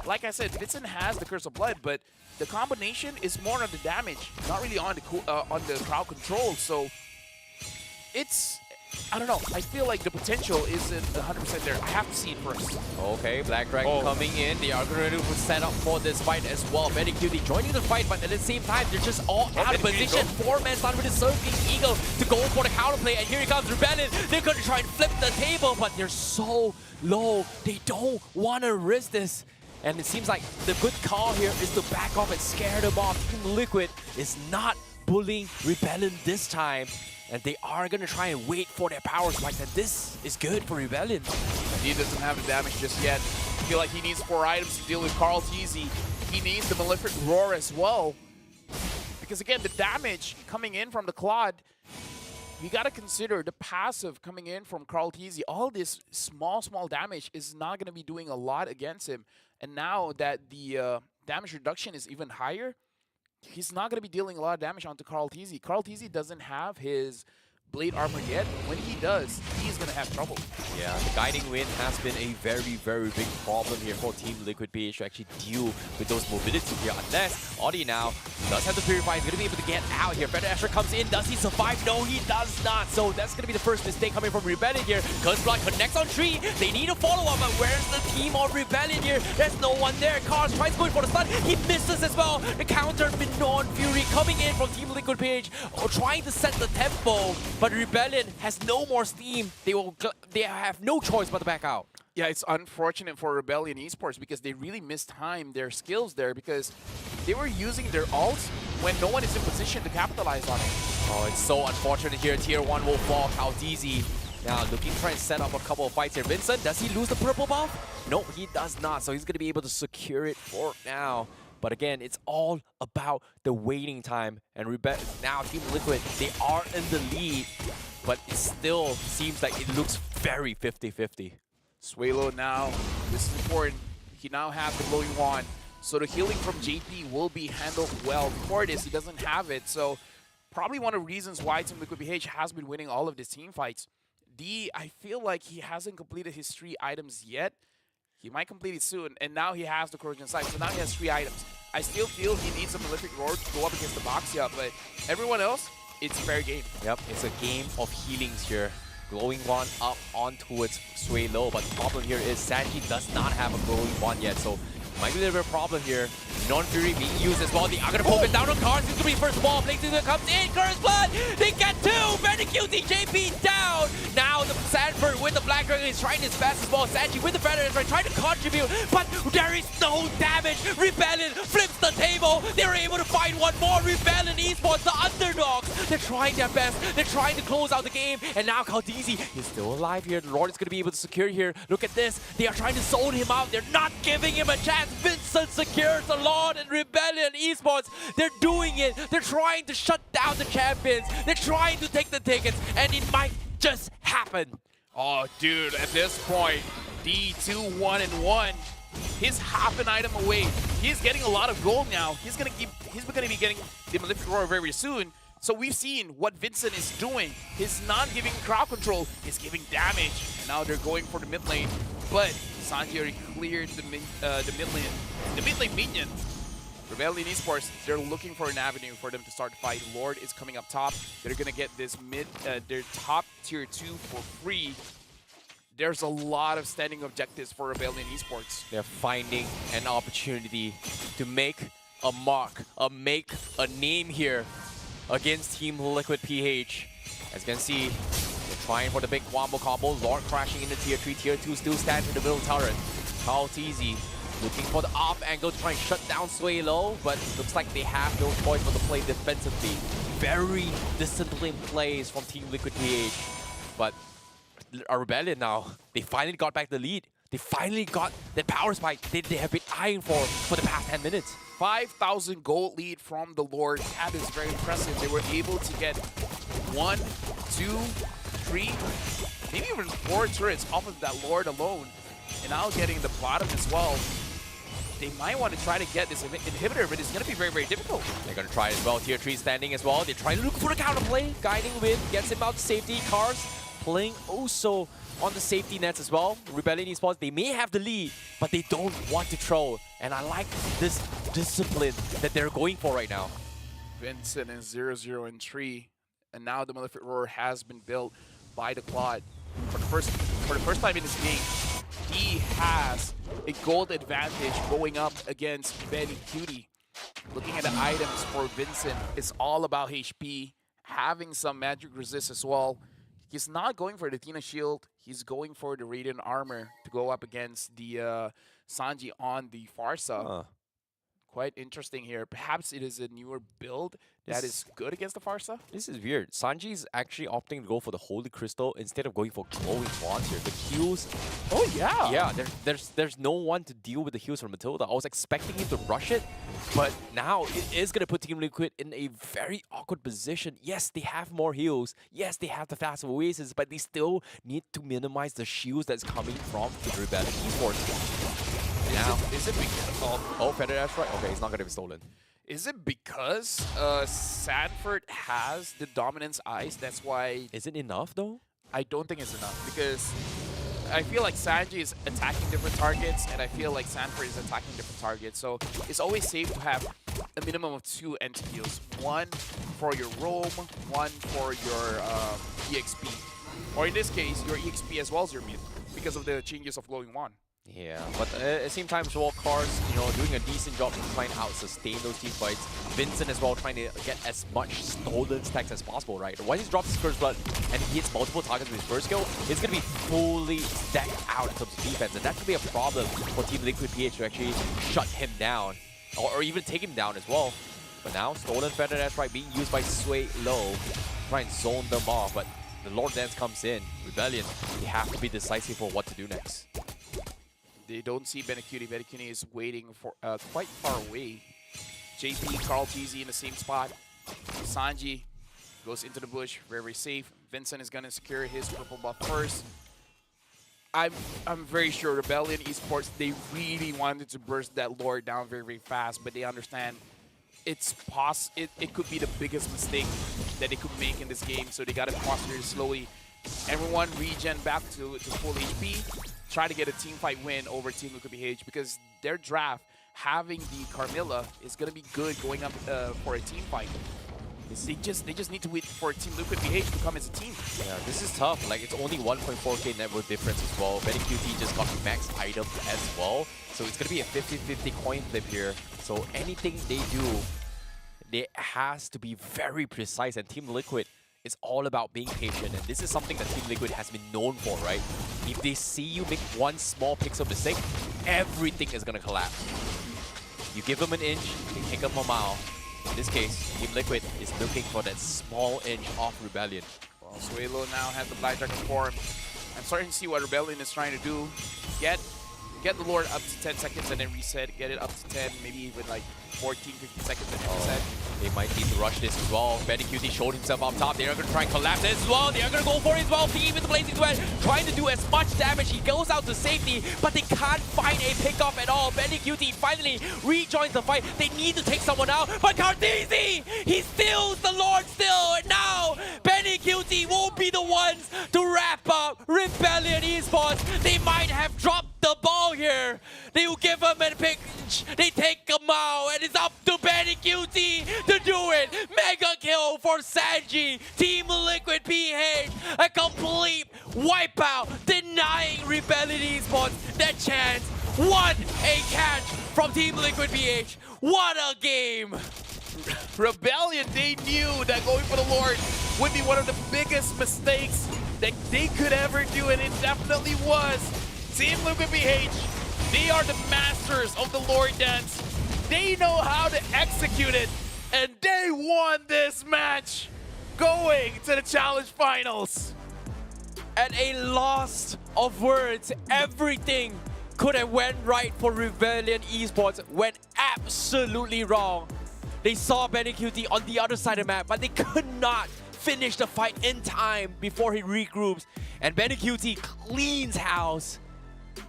like I said, Vincent has the Curse of Blood, but the combination is more on the damage, not really on the crowd control. So it's, I don't know, I feel like the potential isn't 100% there. I have to see it first. Okay, Black Dragon coming in. They are going to set up for this fight as well. BennyQt joining the fight, but at the same time, they're just all out of position. 4-man start with the Circling Eagle to go for the counterplay. And here he comes, Rebellion. They're going to try and flip the table, but they're so low. They don't want to risk this. And it seems like the good call here is to back off and scare them off. Team Liquid is not bullying Rebellion this time. And they are going to try and wait for their power spike. And this is good for Rebellion. He doesn't have the damage just yet. I feel like he needs 4 items to deal with Carl Teasy. He needs the Malefic Roar as well. Because again, the damage coming in from the Claude we got to consider the passive coming in from Carl Teasy. All this small damage is not going to be doing a lot against him. And now that the damage reduction is even higher, he's not going to be dealing a lot of damage onto Carl Teasy. Carl Teasy doesn't have his blade armor yet. When he does, he's going to have trouble. Yeah, the guiding wind has been a very big problem here for Team Liquid PH to actually deal with those mobility here. Unless Audi now does have the Purify, he's going to be able to get out here. Feather Asher comes in. Does he survive? No, he does not. So that's going to be the first mistake coming from Rebellion here. Curse Blood connects on Tree. They need a follow-up, but where's the team of Rebellion here? There's no one there. Cars tries going for the stun. He misses as well. The counter, Mignon Fury coming in from Team Liquid PH, trying to set the tempo. But Rebellion has no more steam. They have no choice but to back out. Yeah, it's unfortunate for Rebellion Esports because they really mistimed their skills there because they were using their ults when no one is in position to capitalize on it. Oh, it's so unfortunate here. Tier 1 will fall. How easy. Now looking to try and set up a couple of fights here. Vincent, does he lose the purple buff? No, he does not. So he's going to be able to secure it for now. But again, it's all about the waiting time. And now Team Liquid, they are in the lead. But it still seems like it looks very 50-50. Swalo now, this is important. He now has the glowing wand. So the healing from JP will be handled well. Before this, he doesn't have it. So probably one of the reasons why Team Liquid PH has been winning all of these team fights. D, I feel like he hasn't completed his 3 items yet. He might complete it soon, and now he has the Corrosion Sight, so now he has 3 items. I still feel he needs a Malefic Roar to go up against the Boxia, but everyone else, it's fair game. Yep, it's a game of healings here. Glowing Wand up on towards Sway Low, but the problem here is Sanji does not have a Glowing Wand yet, so might be a little bit of a problem here. Non-Fury being used as well. They are going to poke it down on Cars. It's going to be first ball. Playthrough comes in. Curse Blood. They get 2. Vendicute JP down. Now the Sanford with the Black Dragon is trying his best as well. Sanji with the Feather is trying to contribute, but there is no damage. Rebellion flips the table. They're able to find one more. Rebellion Esports, the underdogs. They're trying their best. They're trying to close out the game. And now Kaldizi is still alive here. The Lord is going to be able to secure here. Look at this. They are trying to zone him out. They're not giving him a chance. Vincent secures the Lord and Rebellion Esports. They're doing it. They're trying to shut down the champions. They're trying to take the tickets, and it might just happen. Oh, dude, at this point, D2 1-1. He's half an item away. He's getting a lot of gold now. He's gonna be getting the Malefic Roar very soon. So we've seen what Vincent is doing. He's not giving crowd control. He's giving damage. Now they're going for the mid lane, but Sanji already cleared the mid lane minion. Rebellion Esports, they're looking for an avenue for them to start to fight. Lord is coming up top. They're gonna get this their top tier 2 for free. There's a lot of standing objectives for Rebellion Esports. They're finding an opportunity to make a mark, make a name here against Team Liquid PH. As you can see, they're trying for the big wombo combo. Lord crashing into tier 3, tier 2 still stands in the middle turret. How easy. Looking for the off angle to try and shut down Sway Low, but looks like they have no choice but to play defensively. Very disciplined plays from Team Liquid PH. But a Rebellion now, they finally got back the lead. They finally got the power spike they have been eyeing for the past 10 minutes. 5,000 gold lead from the Lord. That is very impressive. They were able to get 1, 2, 3, maybe even 4 turrets off of that Lord alone. And now getting the bottom as well. They might want to try to get this inhibitor, but it's going to be very difficult. They're going to try as well. Tier 3 standing as well. They're trying to look for the counterplay. Guiding Wind gets him out to safety. Cars playing also on the safety nets as well. Rebellion Esports, they may have the lead, but they don't want to throw. And I like this discipline that they're going for right now. Vincent is 0-0 and 3. And now the Malefic Roar has been built by the Claude. For the first time in this game, he has a gold advantage going up against Benny Cutie. Looking at the items for Vincent, it's all about HP, having some magic resist as well. He's not going for the Athena shield, he's going for the Radiant armor to go up against the Sanji on the Farsa. Quite interesting here. Perhaps it is a newer build that is good against the Farsa. This is weird. Sanji's actually opting to go for the Holy Crystal instead of going for glowing wands here. The heals. Oh yeah. Yeah, there's no one to deal with the heals from Matilda. I was expecting him to rush it, but now it is gonna put Team Liquid in a very awkward position. Yes, they have more heals. Yes, they have the fast oasis, but they still need to minimize the shields that's coming from the Rebellion Esports. Now, Is it because, oh, Feather Dash, right? Okay, it's not gonna be stolen. is it because Sanford has the dominance ice? That's why Is it enough though? I don't think it's enough, because I feel like Sanji is attacking different targets, and I feel like Sanford is attacking different targets. So it's always safe to have a minimum of 2 anti-heals. One for your roam, one for your EXP. Or in this case, your EXP as well as your mid, because of the changes of Glowing Wand. Yeah, but at the same time, as well, Cars, doing a decent job in trying to out-sustain those team fights. Vincent as well trying to get as much stolen stacks as possible, right? Once he drops his Curse Blood and he hits multiple targets with his first kill, it's going to be fully stacked out in terms of defense, and that could be a problem for Team Liquid PH to actually shut him down, or even take him down as well. But now, Stolen Feather Dash, right, being used by Sway Low, try and zone them off, but the Lord Dance comes in. Rebellion, they have to be decisive for what to do next. They don't see Benacuti. Benacuti is waiting for quite far away. JP, Carl TZ in the same spot. Sanji goes into the bush, very, very safe. Vincent is gonna secure his purple buff first. I'm very sure Rebellion Esports, they really wanted to burst that Lord down very, very fast, but they understand it could be the biggest mistake that they could make in this game, so they gotta posture it slowly. Everyone regen back to full HP. Try to get a team fight win over Team Liquid PH, because their draft, having the Carmilla, is going to be good going up for a team fight. They just need to wait for Team Liquid PH to come as a team. Yeah, this is tough. Like, it's only 1.4k net worth difference as well. BettingQT just got max items as well. So it's going to be a 50-50 coin flip here. So anything they do, they has to be very precise. And Team Liquid, it's all about being patient, and this is something that Team Liquid has been known for, right? If they see you make one small pixel mistake, everything is gonna collapse. You give them an inch, they take them a mile. In this case, Team Liquid is looking for that small inch off Rebellion. Well, Suelo now has the Black Dragon form. I'm starting to see what Rebellion is trying to do. Get the Lord up to 10 seconds and then reset. Get it up to 10, maybe even like 14, 15 seconds and then reset. They might need to rush this as well. BettingQT showed himself up top. They are going to try and collapse it as well. They are going to go for it as well. Team with the Blazing Sweat, trying to do as much damage. He goes out to safety, but they can't find a pickup at all. BettingQT finally rejoins the fight. They need to take someone out, but Cartesi, he steals the Lord still. And now, BettingQT won't be the ones to wrap up Rebellion Esports. They might have dropped the ball here. They will give him a pinch. They take him out, and it's up to BettingQT to do it. Mega kill for Sanji. Team Liquid PH, a complete wipeout, denying Rebellion Esports that chance. What a catch from Team Liquid PH. What a game. Rebellion, they knew that going for the Lord would be one of the biggest mistakes that they could ever do, and it definitely was. Team Liquid PH, they are the masters of the Lord Dance. They know how to execute it, and they won this match, going to the Challenge Finals. At a loss of words, everything could have went right for Rebellion Esports, went absolutely wrong. They saw BettingQT on the other side of the map, but they could not finish the fight in time before he regroups. And BettingQT cleans house.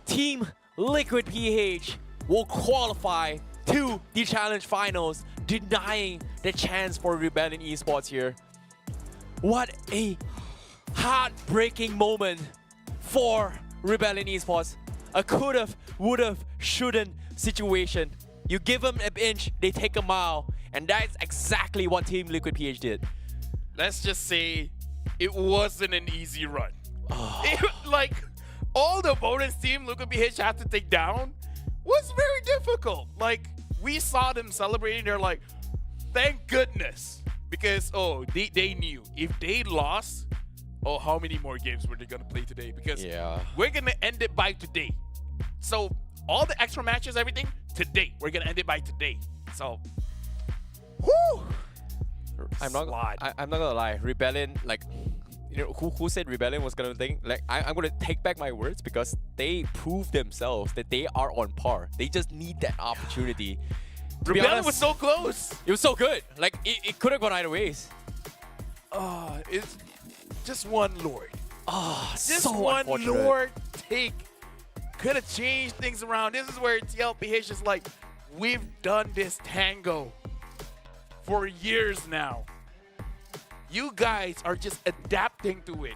Team Liquid PH will qualify to the Challenge Finals, denying the chance for Rebellion Esports here. What a heartbreaking moment for Rebellion Esports. A could've, would've, shouldn't situation. You give them an inch, they take a mile. And that's exactly what Team Liquid PH did. Let's just say it wasn't an easy run. Like, all the opponents Team Liquid PH had to take down was very difficult. Like, we saw them celebrating. They're like, thank goodness. Because, they knew if they lost, how many more games were they going to play today? Because we're going to end it by today. So, all the extra matches, everything, today. We're gonna end it by today. So, whoo! I'm not Slide. I'm not gonna lie. Rebellion, like, you know, who said Rebellion was gonna think? Like, I'm gonna take back my words because they proved themselves that they are on par. They just need that opportunity. To be Rebellion honest, was so close. it was so good. Like, it could have gone either ways. It's just one Lord. Just so one unfortunate. Lord take could have changed things around. This is where TLPH is like, we've done this tango for years now. You guys are just adapting to it.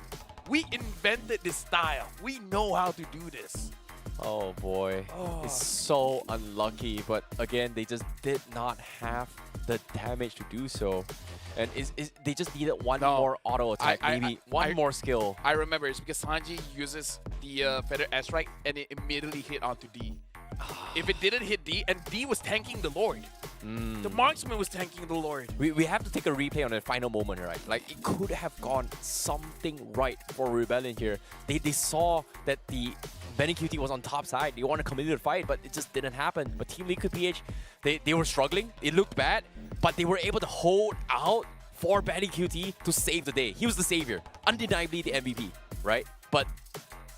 We invented this style. We know how to do this. Oh boy, it's so unlucky. But again, they just did not have the damage to do so, and they just needed one more auto attack, maybe one more skill. I remember it's because Sanji uses the Feather S right, and it immediately hit onto D. If it didn't hit D, and D was tanking the Lord. The marksman was tanking the Lord. We have to take a replay on the final moment, right? Like, it could have gone something right for Rebellion here. They saw that the Benny QT was on top side. They want to come into the fight, but it just didn't happen. But Team Liquid PH, they were struggling. It looked bad, but they were able to hold out for Benny QT to save the day. He was the savior, undeniably the MVP, right? But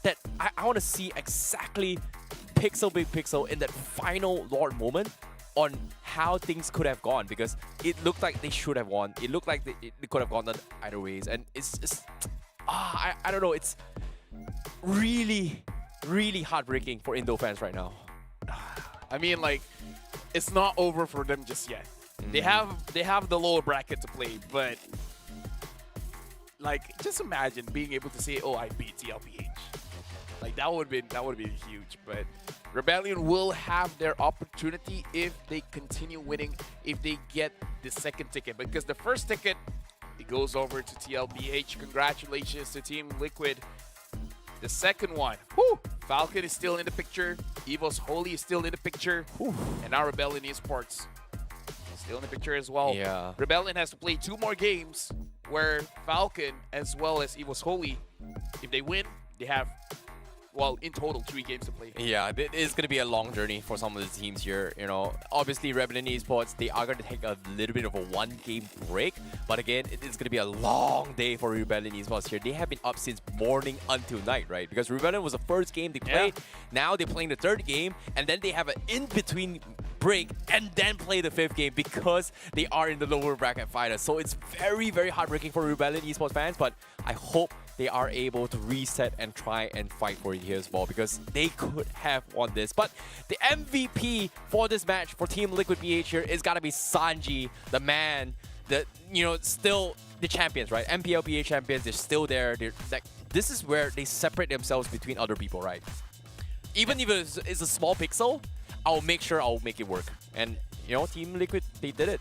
that I want to see exactly pixel by pixel in that final Lord moment on how things could have gone, because it looked like they should have won. It looked like it could have gone either ways, and it's just I don't know. It's really heartbreaking for Indo fans right now. I mean, like, it's not over for them just yet. They have the lower bracket to play, but like, just imagine being able to say, "Oh, I beat TLPH." Like, that would have been huge. But Rebellion will have their opportunity if they continue winning, if they get the second ticket, because the first ticket, it goes over to TLPH. Congratulations to Team Liquid. The second one, Falcon is still in the picture. Evo's Holy is still in the picture. And now Rebellion Esports still in the picture as well. Yeah. Rebellion has to play 2 more games where Falcon as well as Evo's Holy, if they win, they have, well, in total, 3 games to play. Yeah, it is going to be a long journey for some of the teams here. You know, obviously Rebellion Esports, they are going to take a little bit of a 1-game break. But again, it is going to be a long day for Rebellion Esports here. They have been up since morning until night, right? Because Rebellion was the first game they played. Yeah. Now they're playing the 3rd game, and then they have an in-between break and then play the 5th game because they are in the lower bracket fighters. So it's very heartbreaking for Rebellion Esports fans, but I hope they are able to reset and try and fight for it here as well, because they could have won this. But the MVP for this match for Team Liquid PH here is gotta be Sanji, the man, still the champions, right? MPLPA champions, they're still there. They're like, this is where they separate themselves between other people, right? Even if it's a small pixel, I'll make sure I'll make it work. And, Team Liquid, they did it.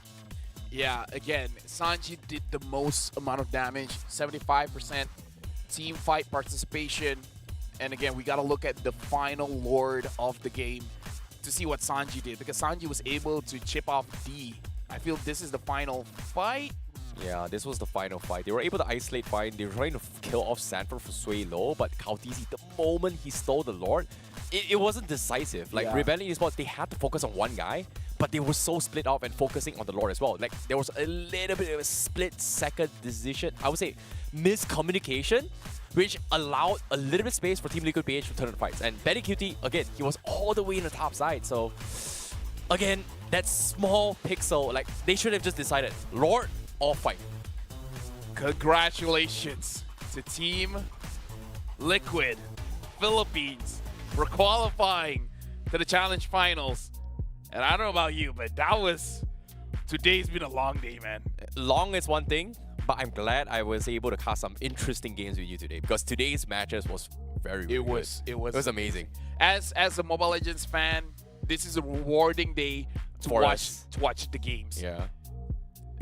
Yeah, again, Sanji did the most amount of damage, 75% team fight participation. And again, we got to look at the final Lord of the game to see what Sanji did, because Sanji was able to chip off D. I feel this is the final fight. Yeah, this was the final fight. They were able to isolate fine. They were trying to kill off Sanford for Sway Low, but Kautisi, the moment he stole the Lord, it wasn't decisive. Like, Yeah. Rebellion Esports, they had to focus on one guy, but they were so split off and focusing on the Lord as well. Like, there was a little bit of a split-second decision, I would say miscommunication, which allowed a little bit space for Team Liquid PH to turn the fights. And Benny QT, again, he was all the way in the top side. So, again, that small pixel, like, they should have just decided, Lord or fight. Congratulations to Team Liquid Philippines for qualifying to the Challenge Finals. And I don't know about you, but today's been a long day, man. Long is one thing, but I'm glad I was able to cast some interesting games with you today, because today's matches was very It good. was amazing. As a Mobile Legends fan, this is a rewarding day to For watch us. the games. Yeah.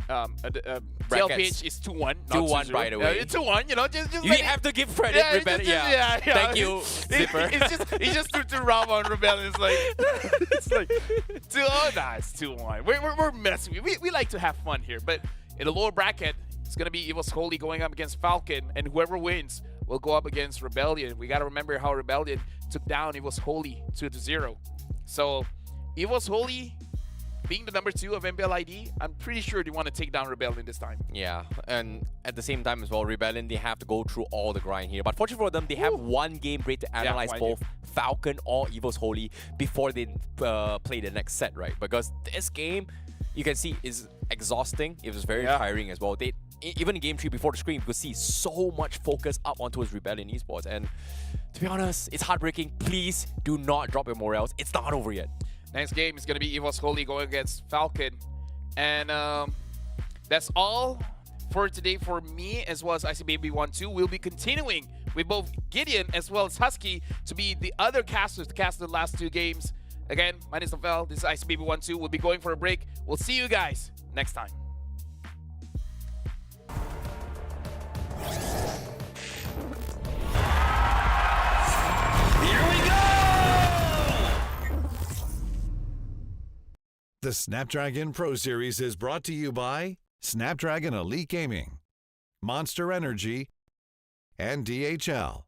TLPH is 2-1. 2-1, by the way. 2-1, just You like, have to give credit, yeah, Rebellion. yeah. Thank you, Zipper. It's just to rub on Rebellion. It's like 2-0. Nah, it's 2-1. We're messing. We like to have fun here, but in the lower bracket, it's gonna be Evo's Holy going up against Falcon, and whoever wins will go up against Rebellion. We gotta remember how Rebellion took down Evo's Holy 2-0. So Evo's Holy, being the number 2 of MPLID, I'm pretty sure they want to take down Rebellion this time. Yeah, and at the same time as well, Rebellion, they have to go through all the grind here. But fortunately for them, they have one game break to analyze both Falcon or Evo's Holy before they play the next set, right? Because this game, you can see, is exhausting. It was very tiring as well. Even in Game 3 before the screen, you could see so much focus up onto his Rebellion Esports. And to be honest, it's heartbreaking. Please do not drop your morales. It's not over yet. Next game is going to be Evo's Holy going against Falcon. And that's all for today for me as well as ICBaby12. We'll be continuing with both Gideon as well as Husky to be the other casters to cast the last 2 games. Again, my name is Novel. This is ICBaby12. We'll be going for a break. We'll see you guys next time. Here we go! The Snapdragon Pro Series is brought to you by Snapdragon Elite Gaming, Monster Energy, and DHL.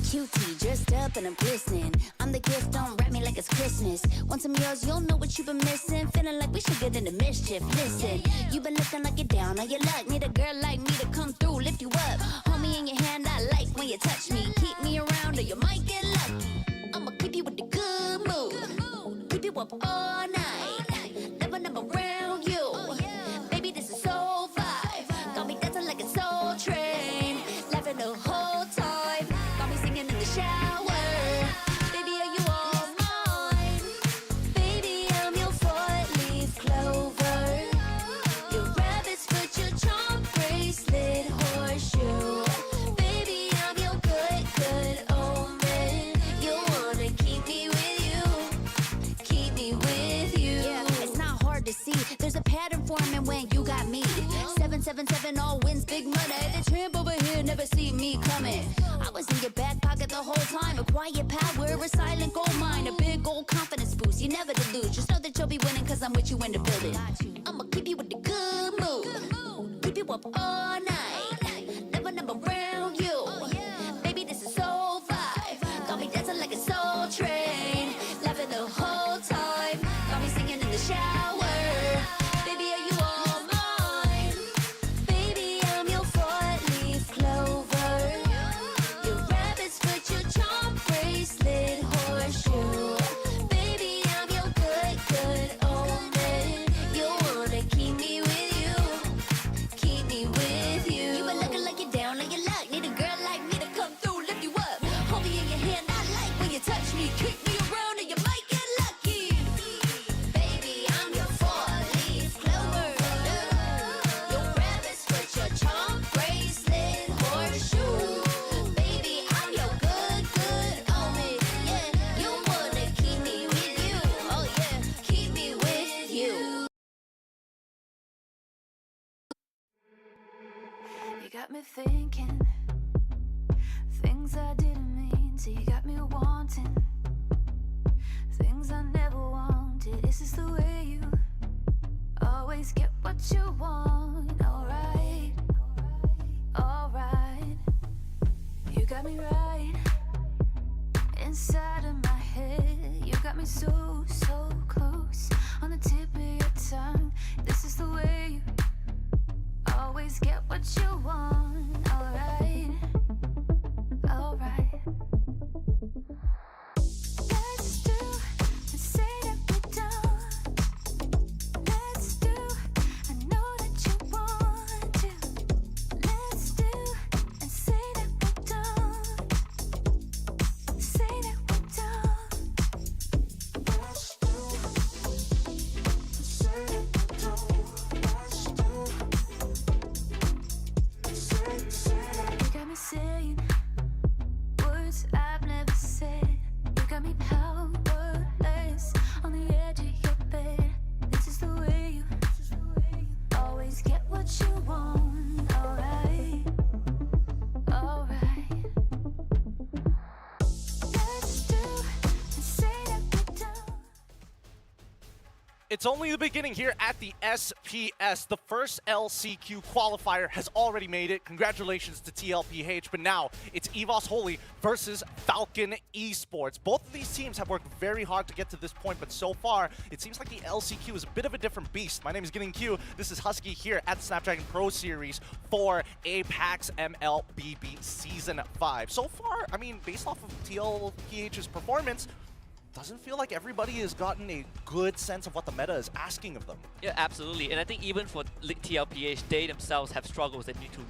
Cutie, dressed up and I'm glistening. I'm the gift, don't wrap me like it's Christmas. business. Want some yours, you don't know what you've been missing. Feeling like we should get into mischief. Listen, you been looking like you're down on your luck. Need a girl like me to come through, lift you up. Hold me in your hand, I like when you touch me. Keep me around or you might get lucky. I'ma keep you with the good mood. Keep you up all night. Never around you. Baby, this is so vibe. Got me dancing like a soul train. Laughing the whole time. Got me singing in the shower. Baby, are you all mine? Baby, I'm your four-leaf clover. Your rabbit's foot, your charm bracelet, horseshoe. Baby, I'm your good omen. You wanna keep me with you. Keep me with you. Yeah, it's not hard to see. There's a pattern forming when you got me. 777 all wins big money. The tramp over here never see me coming. I was in your back pocket the whole time. A quiet power, a silent gold mine, a big old confidence boost. You never delude. Just know that you'll be winning cause I'm with you in the building. I'ma keep you with the good mood. Keep you up all night. Never around you. Baby, this is so vibe. Got me dancing like a soul train. Laughing the whole time. Got me singing in the shower. Baby, are you all mine? Baby, I'm your four-leaf clover. Your rabbit's foot, your charm bracelet, horseshoe. Baby, I'm your good omen. You wanna keep me with you. Keep me with you. You been looking like you're down on your luck. Need a girl like me to come through, lift you up. Hold me in your hand, I like when you touch me. Kick me around and you might get lucky. Baby, I'm your four-leaf clover. Your rabbit's foot, your charm bracelet, horseshoe. Baby, I'm your good omen. Yeah, you wanna keep me with you. Oh yeah, keep me with you. You got me thinking things I didn't mean to. You got me wanting things I never wanted. Is this the way you always get what you want? Alright, alright. You got me right inside of my head. You got me so close on the tip of your tongue. This is the way you always get what you want. Alright, alright. Let's do and say that we're done. Let's do, I know that you want to. Let's do and say that we're done. Say that we're done. Let's do and say that we're done. Let's do. You got me saying words I've never said. You got me powerless on the edge of your bed. This is the way you always get what you want. Alright, alright. Let's do and say that we're done. It's only the beginning here at the SPS. The first LCQ qualifier has already made it. Congratulations to TLPH, but now it's EVOS Holy versus Falcon Esports. Both of these teams have worked very hard to get to this point, but so far, it seems like the LCQ is a bit of a different beast. My name is Getting Q. This is Husky here at the Snapdragon Pro Series for Apex MLBB Season 5. So far, I mean, based off of TLPH's performance, doesn't feel like everybody has gotten a good sense of what the meta is asking of them. Yeah, absolutely. And I think even for TLPH, they themselves have struggles that need to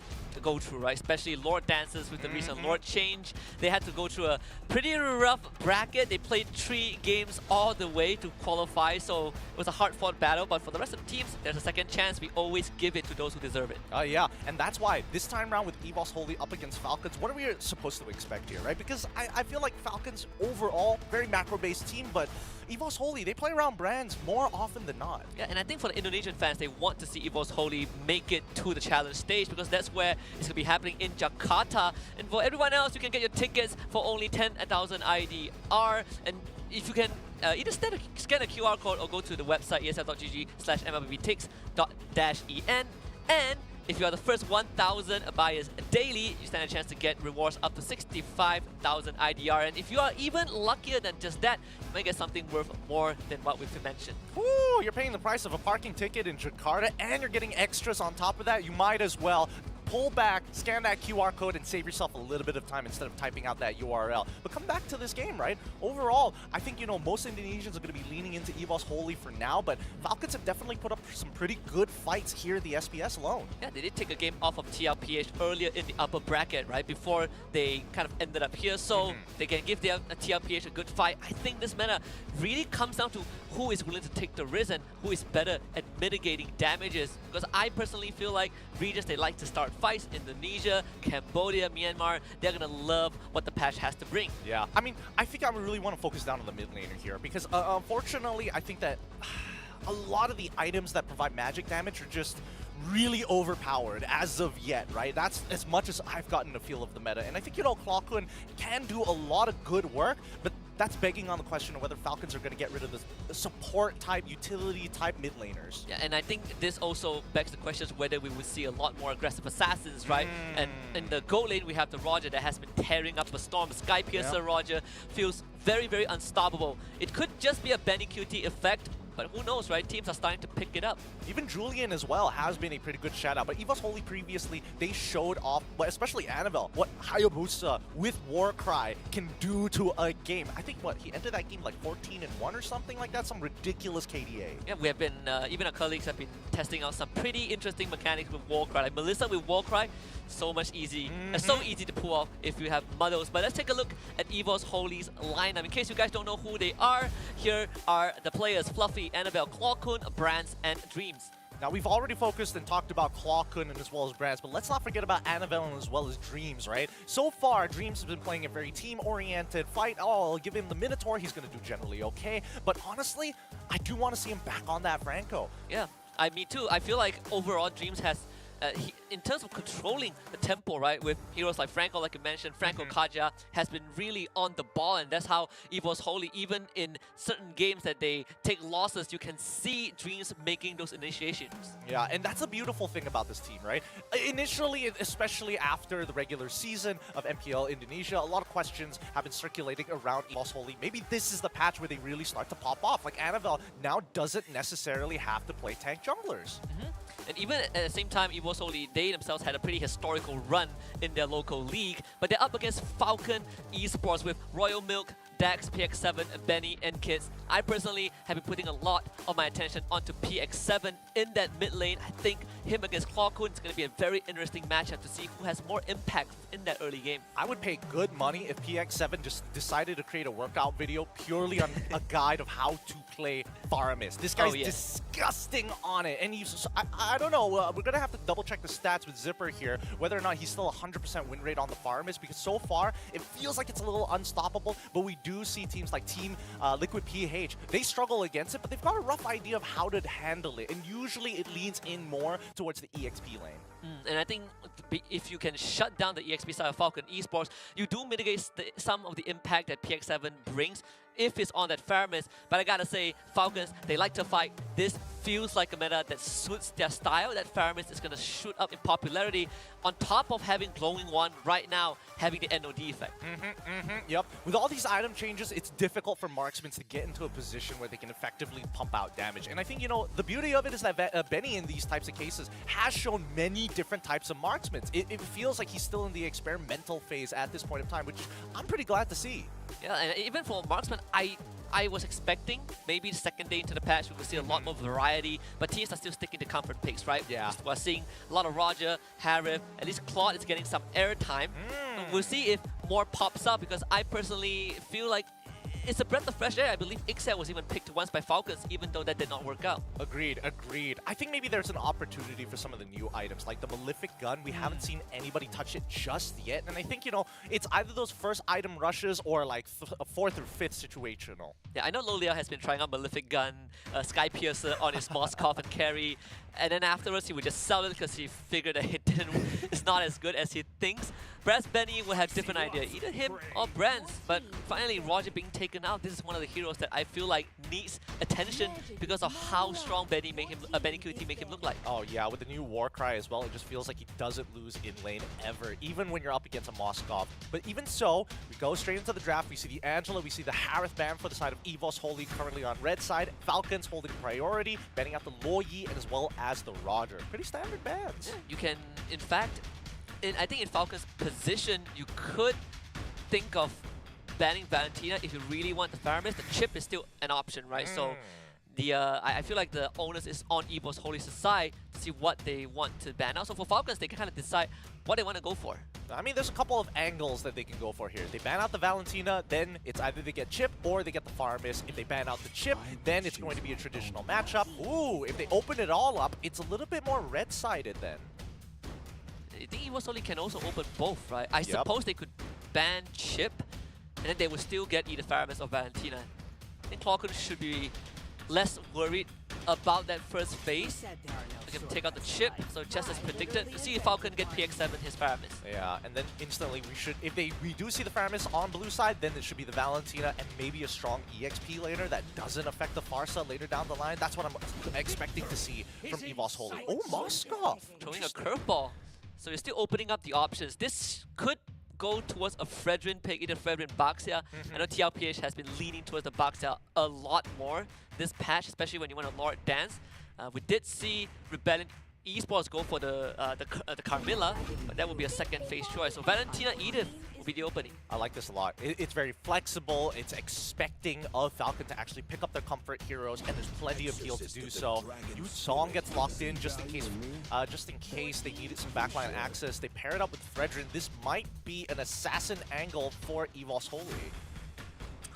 go through, right? Especially Lord Dancers with the recent Lord change. They had to go through a pretty rough bracket. They played 3 games all the way to qualify, so it was a hard-fought battle. But for the rest of the teams, there's a second chance. We always give it to those who deserve it. Yeah, and that's why this time around with EVOS Holy up against Falcons, what are we supposed to expect here, right? Because I feel like Falcons overall, very macro-based team, but EVOS Holy, they play around brands more often than not. Yeah, and I think for the Indonesian fans, they want to see EVOS Holy make it to the challenge stage because that's where it's going to be happening in Jakarta. And for everyone else, you can get your tickets for only 10,000 IDR. And if you can either scan a QR code or go to the website esl.gg/mlbbtix.-en. And if you are the first 1,000 buyers daily, you stand a chance to get rewards up to 65,000 IDR. And if you are even luckier than just that, you might get something worth more than what we've mentioned. Ooh, you're paying the price of a parking ticket in Jakarta, and you're getting extras on top of that. You might as well pull back, scan that QR code, and save yourself a little bit of time instead of typing out that URL. But come back to this game, right? Overall, I think, you know, most Indonesians are going to be leaning into EVOS Holy for now, but Falcons have definitely put up some pretty good fights here in the SPS alone. Yeah, they did take a game off of TLPH earlier in the upper bracket, right? Before they kind of ended up here, so they can give their TLPH a good fight. I think this meta really comes down to who is willing to take the risk and who is better at mitigating damages. Because I personally feel like regions, they like to start fights. Indonesia, Cambodia, Myanmar, they're gonna love what the patch has to bring. Yeah, I mean, I think I really want to focus down on the mid laner here because unfortunately, I think that a lot of the items that provide magic damage are just really overpowered as of yet, right? That's as much as I've gotten a feel of the meta. And I think, you know, Klokun can do a lot of good work, but that's begging on the question of whether Falcons are going to get rid of the support type, utility type mid laners. Yeah, and I think this also begs the question whether we would see a lot more aggressive assassins, right? And in the gold lane, we have the Roger that has been tearing up a storm. Sky Piercer Roger feels very, very unstoppable. It could just be a Benny QT effect, but who knows, right? Teams are starting to pick it up. Even Julian as well has been a pretty good shout-out. But EVOS Holy previously, they showed off, but especially Annabelle, what Hayabusa with Warcry can do to a game. I think, what, he entered that game like 14-1 or something like that? Some ridiculous KDA. Yeah, we have been, even our colleagues have been testing out some pretty interesting mechanics with Warcry. Like Melissa with Warcry, so much easy. So easy to pull off if you have Muddles. But let's take a look at EVOS Holy's lineup. In case you guys don't know who they are, here are the players: Fluffy, Annabelle, Klokun, Brands, and Dreams. Now, we've already focused and talked about Klokun and as well as Brands, but let's not forget about Annabelle and as well as Dreams, right? So far, Dreams has been playing a very team-oriented fight. Oh, I'll give him the Minotaur. He's going to do generally okay. But honestly, I do want to see him back on that Franco. Yeah, me too. I feel like overall Dreams has, in terms of controlling the tempo, right, with heroes like Franco, like you mentioned, Franco Kaja has been really on the ball, and that's how EVOS Holy, even in certain games that they take losses, you can see Dreams making those initiations. Yeah, and that's a beautiful thing about this team, right? Initially, especially after the regular season of MPL Indonesia, a lot of questions have been circulating around EVOS Holy. Maybe this is the patch where they really start to pop off. Like Annabelle now doesn't necessarily have to play tank junglers. And even at the same time, EVOS Holy, they themselves had a pretty historical run in their local league, but they're up against Falcon Esports with Royal Milk, Dax, PX7, Benny, and Kids. I personally have been putting a lot of my attention onto PX7 in that mid lane. I think him against Klokun is going to be a very interesting matchup to see who has more impact in that early game. I would pay good money if PX7 just decided to create a workout video purely on a guide of how to play Faramis. This guy's disgusting on it. And he's, I don't know, we're going to have to double check the stats with Zipper here, whether or not he's still 100% win rate on the Faramis, because so far it feels like it's a little unstoppable, but we do see teams like Team Liquid PH, they struggle against it, but they've got a rough idea of how to handle it, and usually it leans in more towards the EXP lane. And I think if you can shut down the EXP side of Falcon Esports, you do mitigate some of the impact that PX7 brings if it's on that Faramis. But I gotta say, Falcons, they like to fight. This feels like a meta that suits their style. That Faramis is gonna shoot up in popularity on top of having Glowing Wand right now, having the NOD effect. Yep. With all these item changes, it's difficult for marksmen to get into a position where they can effectively pump out damage. And I think, you know, the beauty of it is that Benny in these types of cases has shown many different types of marksmen. It feels like he's still in the experimental phase at this point in time, which I'm pretty glad to see. Yeah, and even for marksman, I was expecting maybe the second day into the patch we would see a lot more variety, but teams are still sticking to comfort picks, right? Yeah. We're seeing a lot of Roger, Harif, at least Claude is getting some airtime. We'll see if more pops up, because I personally feel like it's a breath of fresh air. I believe Ixia was even picked once by Falcons, even though that did not work out. Agreed. I think maybe there's an opportunity for some of the new items, like the Malefic Gun. We haven't seen anybody touch it just yet, and I think, you know, it's either those first item rushes or like a fourth or fifth situational. Yeah, I know Lolia has been trying out Malefic Gun, Sky Piercer on his Moskov and carry, and then afterwards he would just sell it because he figured that it's not as good as he thinks. Perhaps Benny will have different idea, either him or Brands. But finally, Roger being taken out, this is one of the heroes that I feel like needs attention because of how strong Benny QT make him look like. Oh yeah, with the new war cry as well, it just feels like he doesn't lose in lane ever, even when you're up against a Moskov. But even so, we go straight into the draft. We see the Angela, we see the Harith ban for the side of EVOS Holy currently on red side. Falcons holding priority, banning out the Loyi and as well as the Roger. Pretty standard bans. You can, in fact, I think in Falcon's position, you could think of banning Valentina if you really want the Faramis. The chip is still an option, right? So I feel like the onus is on EVOS Holy's side to see what they want to ban out. So for Falcons, they can kind of decide what they want to go for. I mean, there's a couple of angles that they can go for here. They ban out the Valentina, then it's either they get chip or they get the Faramis. If they ban out the chip, then it's going to be a traditional matchup. Ooh, if they open it all up, it's a little bit more red-sided then. I think EVOS Holy can also open both, right? I suppose they could ban chip, and then they would still get either Faramis or Valentina. I think Clockun should be less worried about that first phase. They can take out the chip, so just as predicted. You see if Falcon get PX7 his Faramis. Yeah, and then instantly we should, if we do see the Faramis on blue side, then it should be the Valentina and maybe a strong EXP laner that doesn't affect the Farsa later down the line. That's what I'm expecting to see from EVOS Holy. Oh, Moskov! Throwing a curveball. So you're still opening up the options. This could go towards a Fredrin pick, either Fredrin Baxia. I know TLPH has been leaning towards the Baxia a lot more this patch, especially when you want a Lord Dance. We did see Rebellion Esports go for the Carmilla, but that would be a second phase choice. So Valentina Edith will be the opening. I like this a lot. It's very flexible. It's expecting of Falcon to actually pick up their comfort heroes, and there's plenty of heal to do so. Yu Song gets locked in just in case they needed some backline access. They pair it up with Fredrin. This might be an assassin angle for EVOS Holy.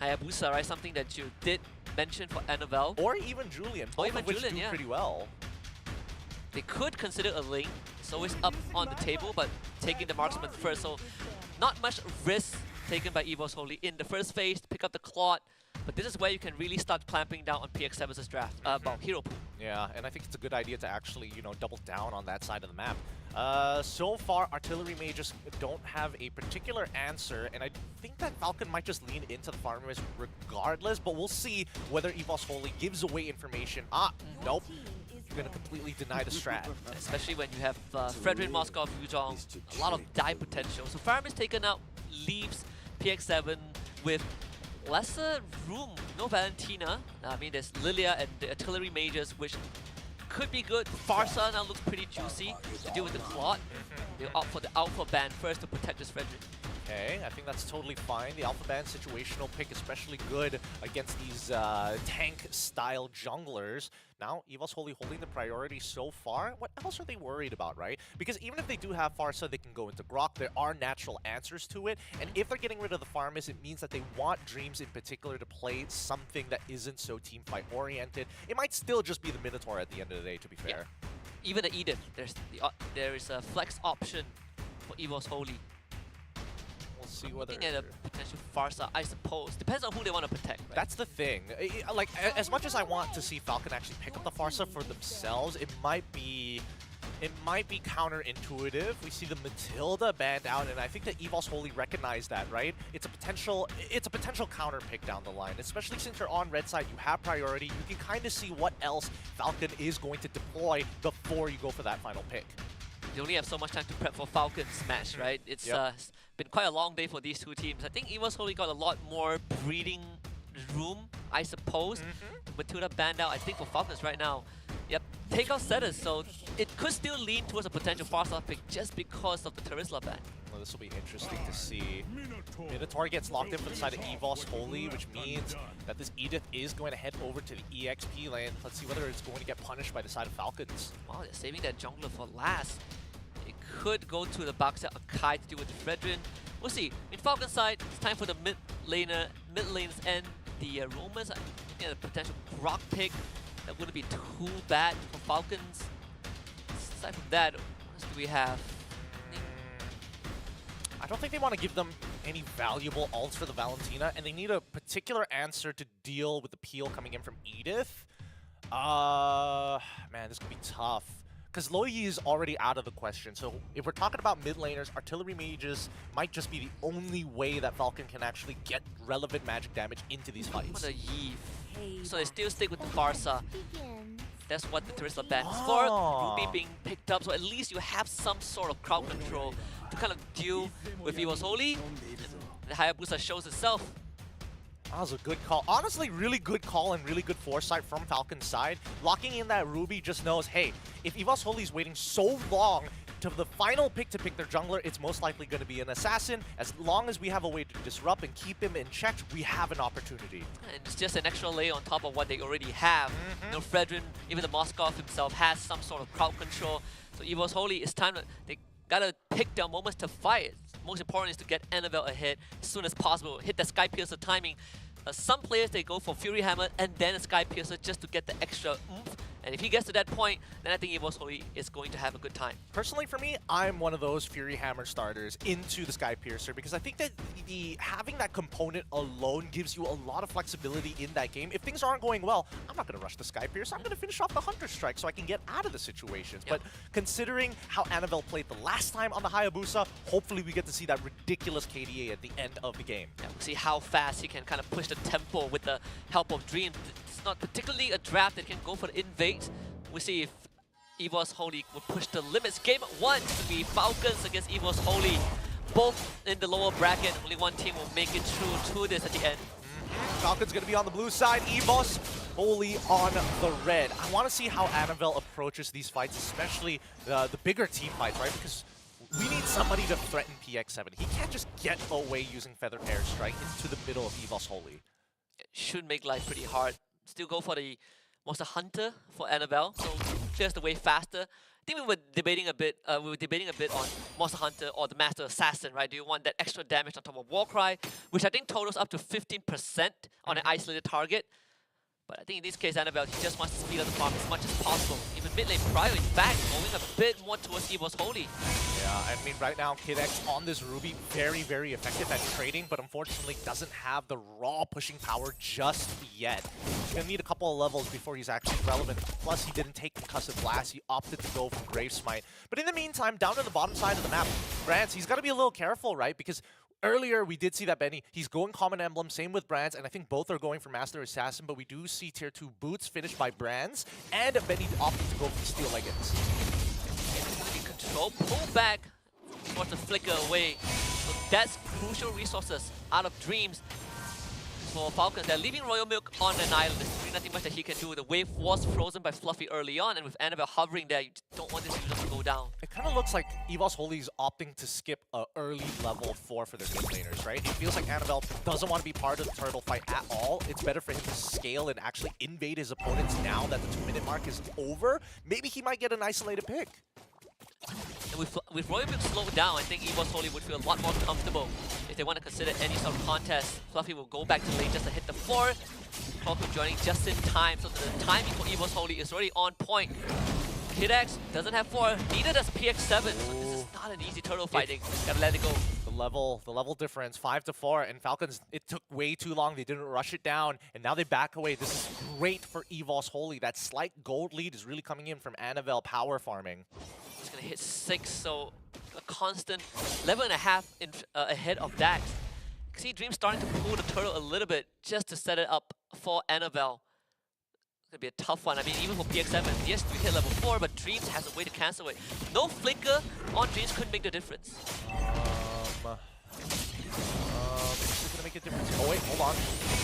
Hayabusa, right? Something that you did mention for Annabelle. Or even Julian. Or even which Julian, do yeah. pretty well. They could consider a link. It's always up on the table, but taking the marksman first. So not much risk taken by EVOS Holy in the first phase to pick up the Claude. But this is where you can really start clamping down on PX7's draft, hero pool. Yeah, and I think it's a good idea to actually, double down on that side of the map. So far, artillery mages don't have a particular answer, and I think that Falcon might just lean into the farmers regardless, but we'll see whether EVOS Holy gives away information. Nope. You're going to completely deny the strat. Especially when you have Fredrin, Moskov, Yuzhong, a lot of die potential. So Faramis taken out, leaves PX7 with lesser room. No Valentina. I mean, there's Lilia and the artillery mages, which could be good. Farsa now looks pretty juicy to deal with the Claude. They opt for the Alpha ban first to protect this Fredrin. Okay, I think that's totally fine. The Alpha Band situational pick especially good against these tank-style junglers. Now, EVOS Holy holding the priority so far. What else are they worried about, right? Because even if they do have Farsa, they can go into Grok. There are natural answers to it. And if they're getting rid of the Farmis, it means that they want Dreams in particular to play something that isn't so teamfight-oriented. It might still just be the Minotaur at the end of the day, to be fair. Yeah. Even the Edith, there is a flex option for EVOS Holy. See whether looking at a potential Farsa, I suppose. Depends on who they want to protect, right? That's the thing. Like, as much as I want to see Falcon actually pick up the Farsa for themselves, it might be counterintuitive. We see the Matilda banned out, and I think that EVOS Holy recognized that, right? It's a potential counter pick down the line, especially since you're on red side, you have priority. You can kind of see what else Falcon is going to deploy before you go for that final pick. You only have so much time to prep for Falcon's match, right? It's been quite a long day for these two teams. I think EVOS Holy got a lot more breathing room, I suppose. Matilda banned out, I think, for Falcons right now. Yep, takeout status, so it could still lean towards a potential Farsa pick just because of the Terizla ban. Well, this will be interesting to see. Minotaur gets locked in for the side of EVOS Holy, which means that this Edith is going to head over to the EXP lane. Let's see whether it's going to get punished by the side of Falcons. Wow, they're saving that jungler for last. It could go to the Baxia Akai to deal with Fredrin. We'll see. In Falcon side, it's time for the mid lanes and the Romans. Looking at a potential Grok pick. That wouldn't be too bad for Falcons. Aside from that, what else do we have? I don't think they want to give them any valuable ults for the Valentina, and they need a particular answer to deal with the peel coming in from Edith. Man, this could be tough. Because Loyi is already out of the question. So if we're talking about mid laners, artillery mages might just be the only way that Falcon can actually get relevant magic damage into these fights. What a Yeve. So they still stick with the Barca. That's what the Terizla ban is for. Ruby being picked up, so at least you have some sort of crowd control to kind of deal with Evo's Holy. The Hayabusa shows itself. That was a good call. Honestly, really good call and really good foresight from Falcon's side. Locking in that Ruby just knows, hey, if Evo's Holy is waiting so long to the final pick to pick their jungler, it's most likely going to be an assassin. As long as we have a way to disrupt and keep him in check, we have an opportunity. And it's just an extra layer on top of what they already have. You know, Fredrin, even the Moskov himself has some sort of crowd control. So Evo's Holy, it's time to, they gotta pick their moments to fight. Most important is to get Annabelle ahead as soon as possible. Hit the Sky Piercer timing. Some players, they go for Fury Hammer and then a Sky Piercer just to get the extra oomph. And if he gets to that point, then I think Evo's Holy is going to have a good time. Personally, for me, I'm one of those Fury Hammer starters into the Sky Piercer because I think that having that component alone gives you a lot of flexibility in that game. If things aren't going well, I'm not going to rush the Sky Piercer. I'm going to finish off the Hunter Strike so I can get out of the situations. Yeah. But considering how Annabelle played the last time on the Hayabusa, hopefully we get to see that ridiculous KDA at the end of the game. Yeah, we'll see how fast he can kind of push the tempo with the help of Dream. It's not particularly a draft that can go for the invade. We'll see if Evo's Holy will push the limits. Game 1 to be Falcons against Evo's Holy. Both in the lower bracket. Only one team will make it through to this at the end. Falcon's going to be on the blue side. Evo's Holy on the red. I want to see how Annabelle approaches these fights, especially the bigger team fights, right? Because we need somebody to threaten PX7. He can't just get away using Feather Airstrike into the middle of Evo's Holy. It should make life pretty hard. Still go for the Monster Hunter for Annabelle, so clears the way faster. I think we were debating a bit. On Monster Hunter or the Master Assassin, right? Do you want that extra damage on top of Warcry, which I think totals up to 15% on an isolated target? But I think in this case, Annabelle, he just wants to speed up the farm as much as possible. Even mid lane Pryor, in fact, going a bit more towards Evo's Holy. Yeah, I mean, right now, Kid X on this Ruby, very, very effective at trading, but unfortunately doesn't have the raw pushing power just yet. He's going to need a couple of levels before he's actually relevant. Plus, he didn't take Concussive Blast. He opted to go for Grave Smite. But in the meantime, down to the bottom side of the map, Brands, he's got to be a little careful, right? Because earlier, we did see that Benny, he's going Common Emblem, same with Brands, and I think both are going for Master Assassin, but we do see Tier 2 boots finished by Brands, and Benny opted to go for Steel Leggings. Control, pull back, towards the flicker away. So that's crucial resources out of Dreams for Falcons. They're leaving Royal Milk on an island. There's really nothing much that he can do. The wave was frozen by Fluffy early on, and with Annabelle hovering there, you don't want this user to go down. It kind of looks like Evo's Holy is opting to skip an early level 4 for their mid laners, right? It feels like Annabelle doesn't want to be part of the turtle fight at all. It's better for him to scale and actually invade his opponents now that the 2-minute mark is over. Maybe he might get an isolated pick. And with Royal Milk slowed down, I think Evo's Holy would feel a lot more comfortable if they want to consider any sort of contest. Fluffy will go back to lane just to hit the floor. Clockwork joining just in time, so the timing for Evo's Holy is already on point. Kid X doesn't have 4, neither does PX7, so this is not an easy turtle fight. They gotta let it go. The level difference, 5-4, and Falcons, it took way too long. They didn't rush it down, and now they back away. This is great for Evo's Holy. That slight gold lead is really coming in from Annabelle power farming. He's gonna hit 6, so a constant level and a half ahead of Dax. See Dream starting to pull the turtle a little bit just to set it up for Annabelle. It's gonna be a tough one. I mean, even for PX7, yes, we hit level 4, but Dreams has a way to cancel it. No flicker on Dreams couldn't make the difference. This is gonna make a difference. Oh wait, hold on.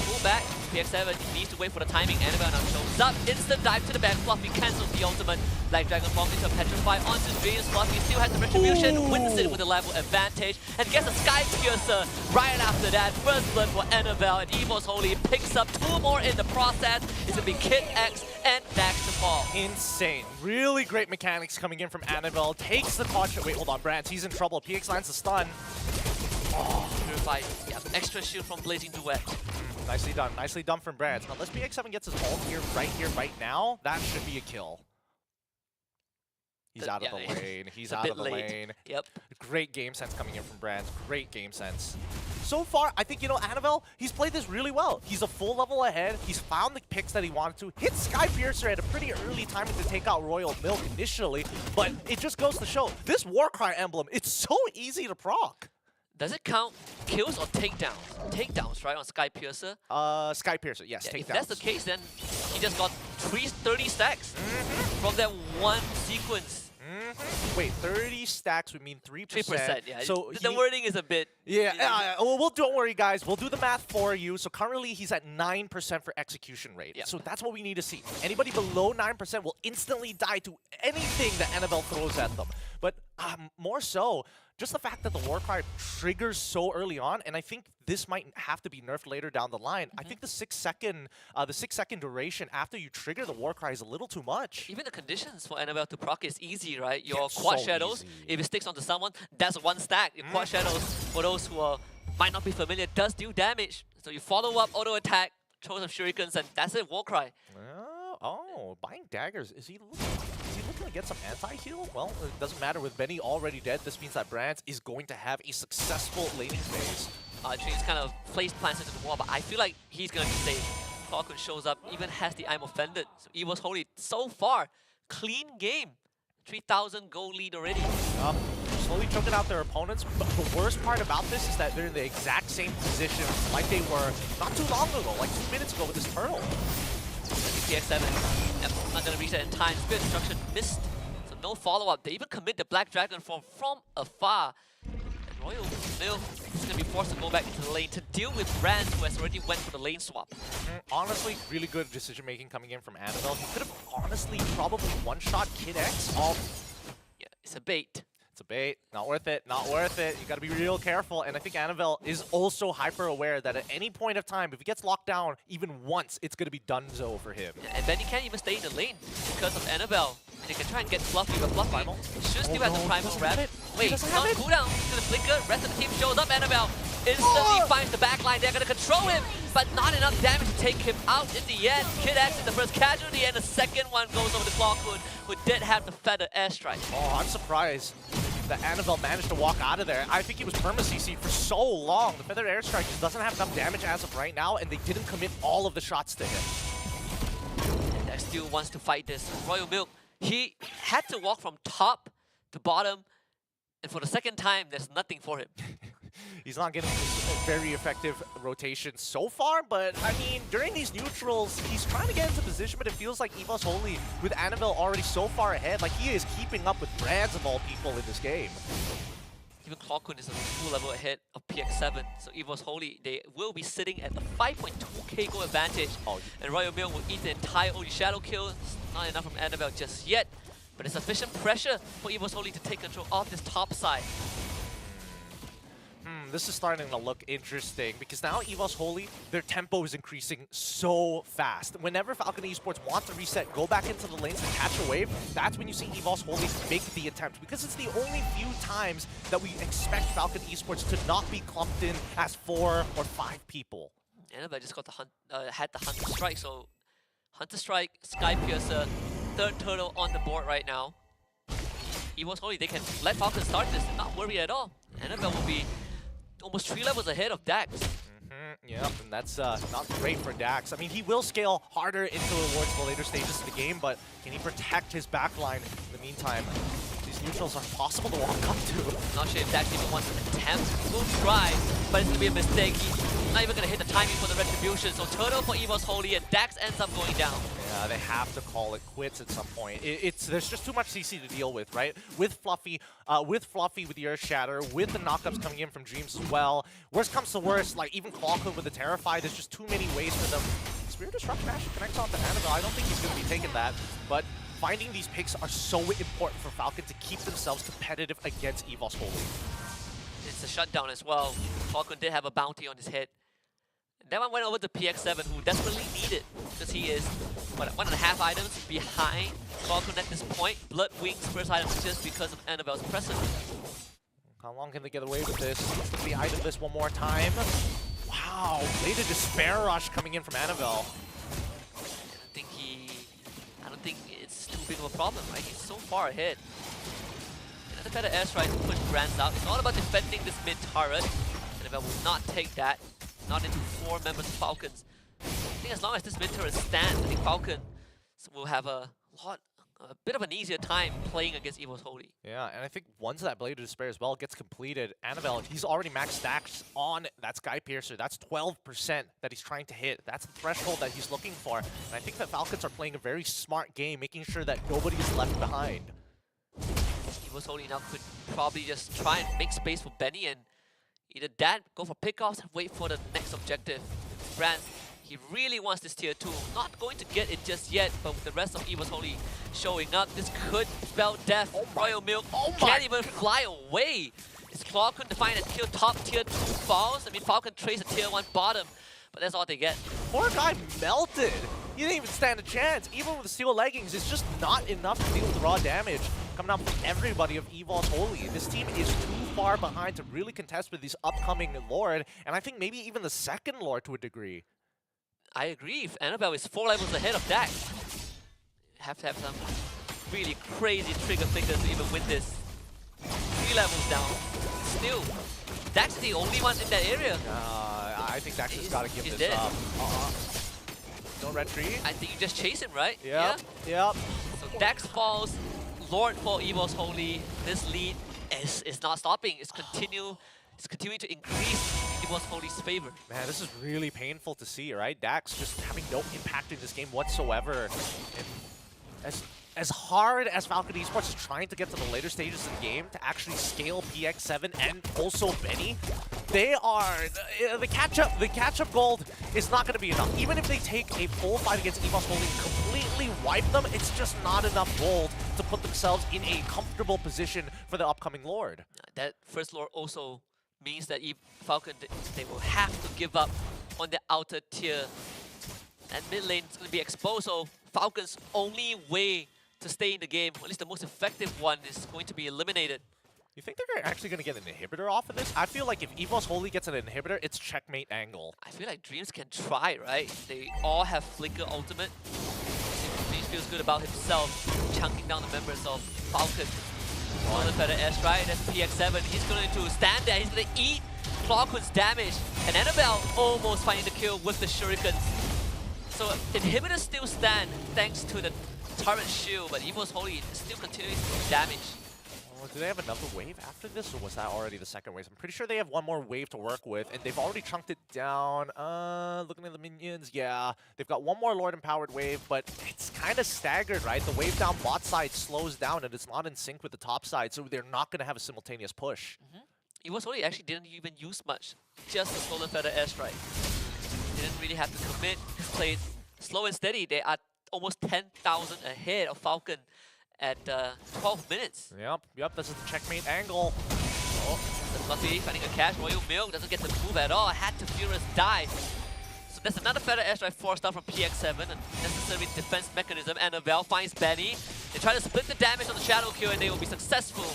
Pull back. PX7 needs to wait for the timing. Annabelle now shows up. Instant dive to the back. Fluffy cancels the ultimate. Like Dragon Form into Petrify onto Dreams. Fluffy still has the retribution. Wins it with a level advantage. And gets a Sky Piercer right after that. First blood for Annabelle. And Evo's Holy picks up 2 more in the process. It's gonna be Kid X and Dax to fall. Insane. Really great mechanics coming in from Annabelle. Takes the clutch. Wait, hold on, Brands. He's in trouble. PX lands the stun. Oh, purified. Yeah, extra shield from Blazing Duet. Nicely done. Nicely done from Brands. Unless PX7 gets his ult here, right now, that should be a kill. He's out of the lane. He's out of the lane. Yep. Great game sense coming in from Brands. Great game sense. So far, I think, Annabelle, he's played this really well. He's a full level ahead. He's found the picks that he wanted to. Hit Sky Piercer at a pretty early time to take out Royal Milk initially, but it just goes to show, this Warcry emblem, it's so easy to proc. Does it count kills or takedowns? Takedowns, right, on Sky Piercer? Sky Piercer, yes, Yeah, takedowns. if that's the case, then he just got 30 stacks from that one sequence. Wait, 30 stacks would mean 3%. 3%, yeah. So the wording is a bit... Yeah, well, don't worry, guys. We'll do the math for you. So currently, he's at 9% for execution rate. Yeah. So that's what we need to see. Anybody below 9% will instantly die to anything that Annabelle throws at them. But more so, just the fact that the Warcry triggers so early on, and I think this might have to be nerfed later down the line. I think the 6-second duration after you trigger the Warcry is a little too much. Even the conditions for Annabelle to proc is easy, right? Your quad shadows, if it sticks onto someone, that's one stack. Your quad shadows, for those who might not be familiar, does do damage. So you follow up, auto attack, throw some shurikens, and that's it, Warcry. Buying daggers. Is he looking to get some anti-heal? Well, it doesn't matter with Benny already dead. This means that Brands is going to have a successful laning phase. He's kind of placed plants into the wall, but I feel like he's going to be safe. Falcon shows up, even has the I'm offended. So Evo's Holy, so far, clean game. 3,000 gold lead already. Slowly choking out their opponents, but the worst part about this is that they're in the exact same position like they were not too long ago, like 2 minutes ago with this turtle. PX7, not going to reach that in time. Spirit Destruction missed, so no follow-up. They even commit the Black Dragon from afar. And Royal Milk is going to be forced to go back into the lane to deal with Brands, who has already went for the lane swap. Honestly, really good decision-making coming in from Annabelle. He could have honestly probably one-shot Kid X. Yeah, it's a bait. It's a bait. Not worth it. Not worth it. You got to be real careful. And I think Annabelle is also hyper-aware that at any point of time, if he gets locked down even once, it's going to be donezo for him. Yeah, and then he can't even stay in the lane because of Annabelle. And they can try and get Fluffy, but Fluffy should still have the Primal Wrap. Wait, it's on cooldown. He's going to flicker. Rest of the team shows up. Annabelle instantly finds the backline. They're going to control him, but not enough damage to take him out in the end. Kid X is the first casualty, and the second one goes over to Clockwood, who did have the Feather Airstrike. Oh, I'm surprised that Annabelle managed to walk out of there. I think he was perma-CC'd for so long. The Feather Airstrike just doesn't have enough damage as of right now, and they didn't commit all of the shots to him. And Dex still wants to fight this. Royal Milk, he had to walk from top to bottom, and for the second time, there's nothing for him. He's not getting a very effective rotation so far, but I mean, during these neutrals, he's trying to get into position, but it feels like Evo's Holy, with Annabelle already so far ahead, like he is keeping up with Brands of all people in this game. Even Clockwood is a full level ahead of PX7, so Evo's Holy, they will be sitting at a 5.2k goal advantage, and Royal Milk will eat the entire OG Shadow kill. It's not enough from Annabelle just yet, but it's sufficient pressure for Evo's Holy to take control of this top side. This is starting to look interesting because now Evo's Holy, their tempo is increasing so fast. Whenever Falcon Esports wants to reset, go back into the lanes to catch a wave, that's when you see Evo's Holy make the attempt, because it's the only few times that we expect Falcon Esports to not be clumped in as 4 or 5 people. Annabelle just got the had the Hunter Strike, so Hunter Strike, Sky Piercer, third turtle on the board right now. Evo's Holy, they can let Falcon start this and not worry at all. Annabelle will be almost 3 levels ahead of Dax. Yep, and that's not great for Dax. I mean, he will scale harder into towards the later stages of the game, but can he protect his backline in the meantime? These neutrals are possible to walk up to. Not sure if Dax even wants to attempt. We'll try, but it's going to be a mistake. He's not even going to hit the timing for the retribution. So turtle for Evo's Holy, and Dax ends up going down. Yeah, they have to call it quits at some point. There's just too much CC to deal with, right? With Fluffy with the Earth Shatter, with the knockups coming in from Dreams as well. Worst comes to worst, like even Clockwood with the Terrify, there's just too many ways for them. Spirit Disruption actually connects onto Annabelle. I don't think he's going to be taking that, but finding these picks are so important for Falcon to keep themselves competitive against Evo's Holy. It's a shutdown as well. Falcon did have a bounty on his head. That one went over to PX7, who desperately needed, because he is, what, 1.5 items behind Falcon at this point. Blood Wings first item just because of Annabelle's presence. How long can they get away with this? Let's look at the item list one more time. Wow, Blade of Despair Rush coming in from Annabelle. I don't think it's too big of a problem, right? He's so far ahead. Another better airstrike to push Brands out. It's all about defending this mid turret. Annabelle will not take that. Not into 4 members of Falcons. I think as long as this mid turret stands, I think Falcons will have a bit of an easier time playing against Evo's Holy. Yeah, and I think once that Blade of Despair as well gets completed, Annabelle, he's already maxed stacks on that Sky Piercer. That's 12% that he's trying to hit. That's the threshold that he's looking for. And I think that Falcons are playing a very smart game, making sure that nobody is left behind. Evo's Holy now could probably just try and make space for Benny and either that, go for pickoffs, and wait for the next objective. Brands, he really wants this tier 2. Not going to get it just yet, but with the rest of Evo's Holy showing up, this could spell death. Royal Milk can't even fly away. His Claw couldn't find a kill top tier 2 falls. I mean, Falcon trades a tier 1 bottom, but that's all they get. Poor guy melted. He didn't even stand a chance. Even with steel leggings, it's just not enough to deal with raw damage coming out from everybody of Evol's Holy. This team is too far behind to really contest with this upcoming Lord, and I think maybe even the second Lord to a degree. I agree. If Annabelle is 4 levels ahead of Dax, have to have some really crazy trigger fingers to even win this. 3 levels down. Still, Dax is the only one in that area. I think Dax has got to give this dead. up. No red tree. I think you just chase him, right? Yep. Yeah. So Dax falls. Lord for Evo's Holy. This lead is not stopping. It's continuing to increase Evo's Holy's favor. Man, this is really painful to see, right? Dax just having no impact in this game whatsoever. And as hard as Falcon Esports is trying to get to the later stages of the game to actually scale PX7 and also Benny, they are the catch-up gold is not going to be enough. Even if they take a full fight against Evo's Holy and completely wipe them, it's just not enough gold to put themselves in a comfortable position for the upcoming Lord. That first Lord also means that Falcon, they will have to give up on the outer tier. And mid lane is going to be exposed, so Falcon's only way to stay in the game, or at least the most effective one, is going to be eliminated. You think they're actually going to get an inhibitor off of this? I feel like if Evo's Holy gets an inhibitor, it's checkmate angle. I feel like Dreams can try, right? They all have Flicker ultimate. Dreams feels good about himself, chunking down the members of Falcon. On the better airstrike, that's PX7. He's going to stand there, he's going to eat Clawkun's damage. And Annabelle almost finding the kill with the shurikens. So inhibitors still stand thanks to the turret shield, but Evo's Holy is still continuing to do damage. Oh, do they have another wave after this, or was that already the second wave? I'm pretty sure they have one more wave to work with, and they've already chunked it down. Looking at the minions, yeah. They've got one more Lord-empowered wave, but it's kind of staggered, right? The wave down bot side slows down, and it's not in sync with the top side, so they're not going to have a simultaneous push. Evo's Holy actually didn't even use much. Just a Stolen Feather airstrike. Didn't really have to commit. Played slow and steady. They are almost 10,000 ahead of Falcon at 12 minutes. Yep, this is the checkmate angle. Oh, that's lucky, finding a catch. Royal Milk doesn't get the move at all. Had to Furious die. So that's another Feather airstrike forced out from PX7. A necessary defense mechanism. Annabelle finds Benny. They try to split the damage on the Shadow Kill and they will be successful.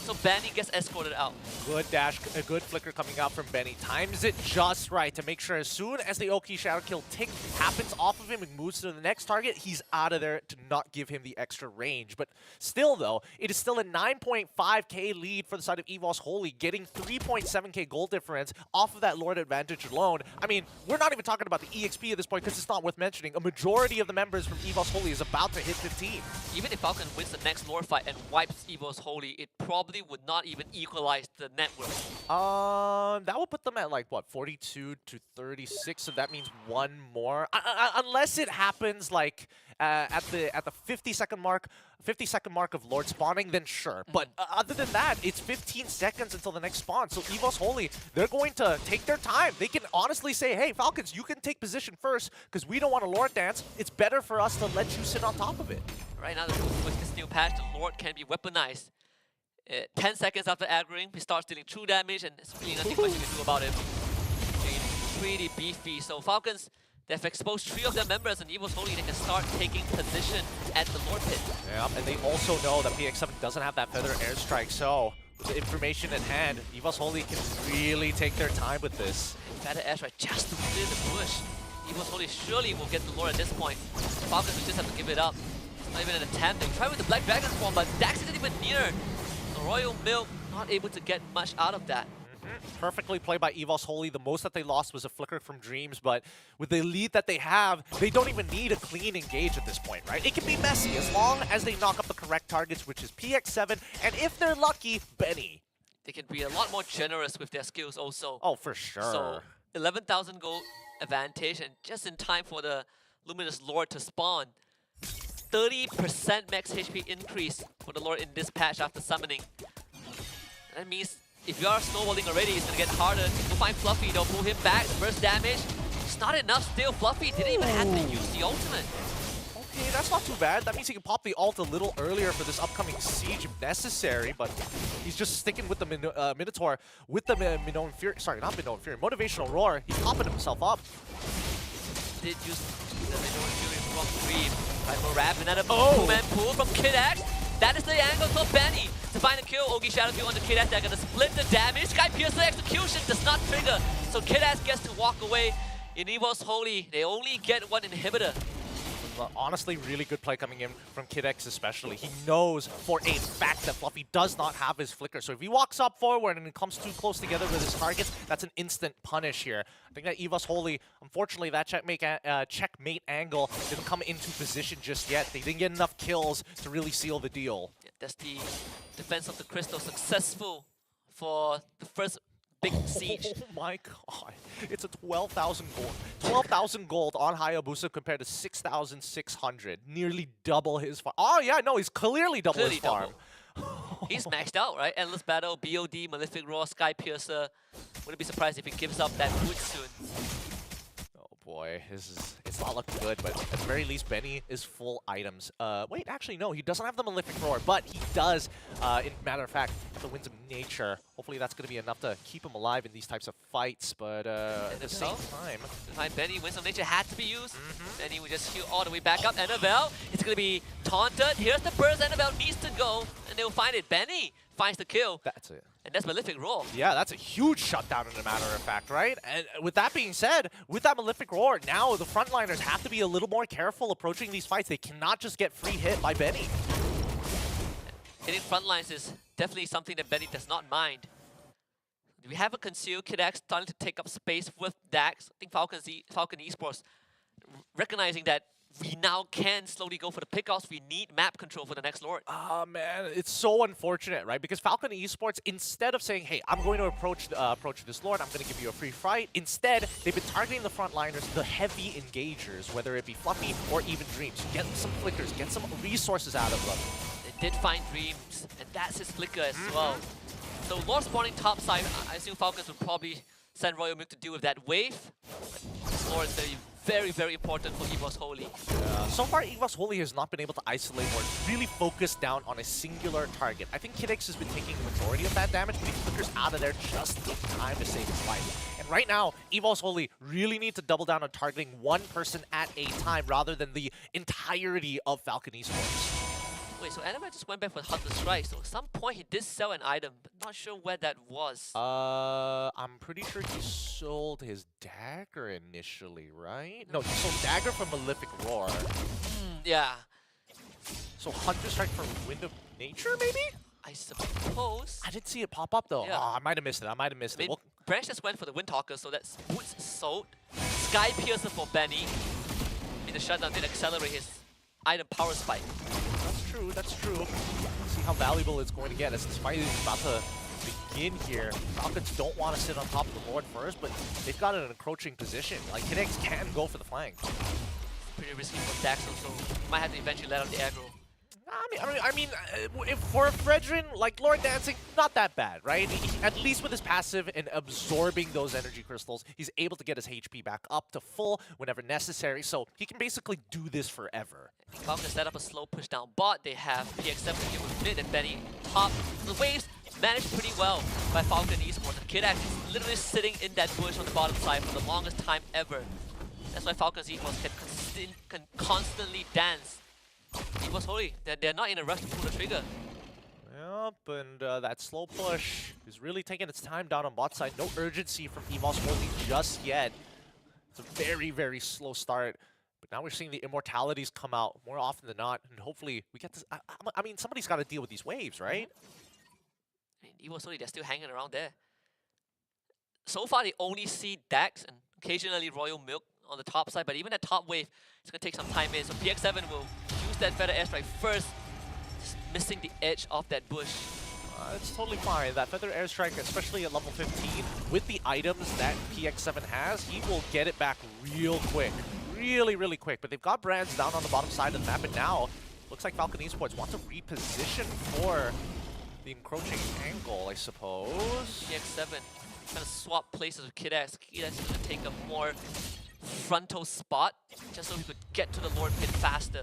So Benny gets escorted out. Good dash, a good flicker coming out from Benny. Times it just right to make sure as soon as the Oki Shadow Kill tick happens off of him and moves to the next target, he's out of there to not give him the extra range. But still though, it is still a 9.5k lead for the side of Evo's Holy, getting 3.7k gold difference off of that Lord advantage alone. I mean, we're not even talking about the EXP at this point because it's not worth mentioning. A majority of the members from Evo's Holy is about to hit 15. Even if Falcon wins the next Lord fight and wipes Evo's Holy, it probably would not even equalize the net worth. That would put them at like what, 42 to 36, so that means one more. Unless it happens like at the 50-second mark of Lord spawning, then sure. But other than that, it's 15 seconds until the next spawn. So Evo's Holy, they're going to take their time. They can honestly say, hey, Falcons, you can take position first because we don't want a Lord dance. It's better for us to let you sit on top of it. Right now, with this new patch, the Lord can be weaponized. 10 seconds after aggroing, he starts dealing true damage, and there's really nothing much you can do about it. Pretty beefy. So Falcons, they've exposed 3 of their members, and Evo's Holy, they can start taking position at the Lord pit. Yeah, and they also know that PX7 doesn't have that Feather airstrike, so with the information in hand, Evo's Holy can really take their time with this. Feather airstrike just to clear the bush. Evo's Holy surely will get the Lord at this point. Falcons will just have to give it up. It's not even an attempt. They try with the Black Dragon form, but Dax isn't even near. Royal Milk not able to get much out of that. Perfectly played by EVOS Holy. The most that they lost was a flicker from Dreams, but with the lead that they have, they don't even need a clean engage at this point, right? It can be messy as long as they knock up the correct targets, which is PX7, and if they're lucky, Benny. They can be a lot more generous with their skills also. Oh, for sure. So 11,000 gold advantage, and just in time for the Luminous Lord to spawn. 30% max HP increase for the Lord in this patch after summoning. That means if you are snowballing already, it's gonna get harder. Go find Fluffy, they'll pull him back. The burst damage, it's not enough still. Fluffy didn't even have to use the ultimate. Okay, that's not too bad. That means he can pop the ult a little earlier for this upcoming siege if necessary, but he's just sticking with the Minotaur, with the Minoan Fury. Sorry, not Minoan Fury, Motivational Roar. He's popping himself up. Did use the Minoan Fury from Dream. Right, Morab, another two-man pull from Kid X. That is the angle for Benny to find a kill. Ogi Shadow View on the Kid X. They're gonna split the damage. Sky Piercer execution does not trigger, so Kid X gets to walk away. In EVOS Holy, they only get one inhibitor. Well, honestly, really good play coming in from Kid X especially. He knows for a fact that Fluffy does not have his flicker. So if he walks up forward and it comes too close together with his targets, that's an instant punish here. I think that EVOS Holy, unfortunately, that checkmate angle didn't come into position just yet. They didn't get enough kills to really seal the deal. Yeah, that's the defense of the Crystal successful for the first big siege. Oh my god. It's a 12,000 gold. 12,000 gold on Hayabusa compared to 6,600. Nearly double his farm. Oh yeah, no, he's clearly double his farm. He's maxed out, right? Endless Battle, BOD, Malefic Roar, Sky Piercer. Wouldn't be surprised if he gives up that wood soon. Oh boy, it's not looking good, but at the very least, Benny is full items. Wait, actually, no, he doesn't have the Malefic Roar, but he does, in matter of fact, have the Winds of Nature. Hopefully that's going to be enough to keep him alive in these types of fights, but at the same time... Benny, Winds of Nature had to be used. Benny will just heal all the way back up. Annabelle, it's going to be taunted. Here's the burst. Annabelle needs to go, and they'll find it. Benny finds the kill. That's it. And that's Malefic Roar. Yeah, that's a huge shutdown in a matter of fact, right? And with that being said, with that Malefic Roar, now the frontliners have to be a little more careful approaching these fights. They cannot just get free hit by Benny. Hitting frontlines is definitely something that Benny does not mind. We have a concealed Kid X starting to take up space with Dax. I think Falcon Esports recognizing that we now can slowly go for the pickoffs. We need map control for the next Lord. Ah, man, it's so unfortunate, right? Because Falcon Esports, instead of saying, hey, I'm going to approach this Lord, I'm going to give you a free fight, instead, they've been targeting the frontliners, the heavy engagers, whether it be Fluffy or even Dreams. Get some flickers, get some resources out of them. They did find Dreams, and that's his flicker as well. So Lord spawning top side, I assume Falcons would probably send Royal Milk to deal with that wave. But this Lord is very, very important for EVOS Holy. So far, EVOS Holy has not been able to isolate or really focus down on a singular target. I think Kid X has been taking the majority of that damage, but he flickers out of there just in time to save his life. And right now, EVOS Holy really need to double down on targeting one person at a time rather than the entirety of Falcon Esports. Wait, so Annabelle just went back for Hunter Strike, so at some point he did sell an item, but not sure where that was. I'm pretty sure he sold his dagger initially, right? No, he sold dagger for Malefic Roar. Yeah. So Hunter Strike for Wind of Nature, maybe? I suppose. I didn't see it pop up, though. Yeah. Oh, I might have missed it. Well, Branch just went for the Windtalker, so that's Boots sold. Sky Piercer for Benny. I mean, the shutdown did accelerate his item power spike. That's true. Let's see how valuable it's going to get as this fight is about to begin here. Falcons don't want to sit on top of the board first, but they've got an encroaching position. Like, Kid X can go for the flank. Pretty risky for Dax, so might have to eventually let out the aggro. I mean, if for a Fredrin, like Lord Dancing, not that bad, right? At least with his passive and absorbing those energy crystals, he's able to get his HP back up to full whenever necessary, so he can basically do this forever. Falcons set up a slow push down bot. They have PX7 to deal with mid and Benny top. The waves managed pretty well by Falcon Esports. And Kid X is literally sitting in that bush on the bottom side for the longest time ever. That's why Falcons Esports can constantly dance. EVOS Holy, they're not in a rush to pull the trigger. Yep, and that slow push is really taking its time down on bot side. No urgency from EVOS Holy just yet. It's a very, very slow start. But now we're seeing the immortalities come out more often than not, and hopefully we get this. I mean, somebody's got to deal with these waves, right? I mean, Evo Solely, they're still hanging around there. So far, they only see Dax and occasionally Royal Milk on the top side, but even that top wave, it's going to take some time in. So PX7 will use that Feather Airstrike first, just missing the edge of that bush. It's totally fine. That Feather Airstrike, especially at level 15, with the items that PX7 has, he will get it back real quick. Really, really quick. But they've got Brands down on the bottom side of the map, and now looks like Falcon Esports want to reposition for the encroaching angle, I suppose. PX7 kind of swap places with Kid-X. Kid-X is going to take a more frontal spot just so he could get to the Lord Pit faster.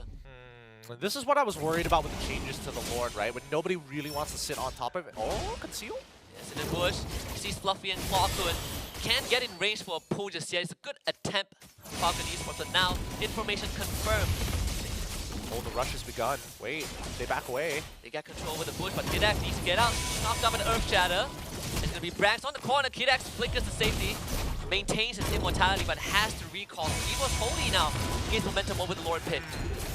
This is what I was worried about with the changes to the Lord, right? When nobody really wants to sit on top of it. Oh, conceal? Yes, in the bush. He sees Fluffy and Clawfoot. Can't get in range for a pull just yet. It's a good attempt for Falcon Esports, but now information confirmed. Oh, the rush has begun. Wait, they back away. They got control over the bush, but Kid-X needs to get out. Knocked off an Earth Shatter. It's going to be Brax on the corner. Kid-X flickers to safety. Maintains his immortality, but has to recall. Evo's Holy now gains momentum over the Lord Pit.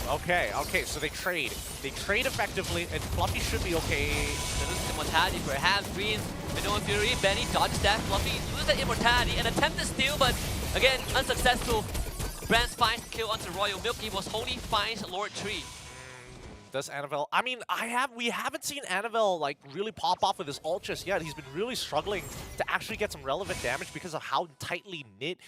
Okay, so they trade. They trade effectively, and Fluffy should be okay. They lose his immortality, perhaps. Dreams, Minoan Fury, Benny, dodge that. Fluffy loses that immortality and attempt to steal, but again, unsuccessful. Brands finds the kill onto Royal Milk. Evo's Holy finds Lord Tree. Does Anavel? I mean, we haven't seen Anavel like really pop off with his ult just yet. He's been really struggling to actually get some relevant damage because of how tightly knit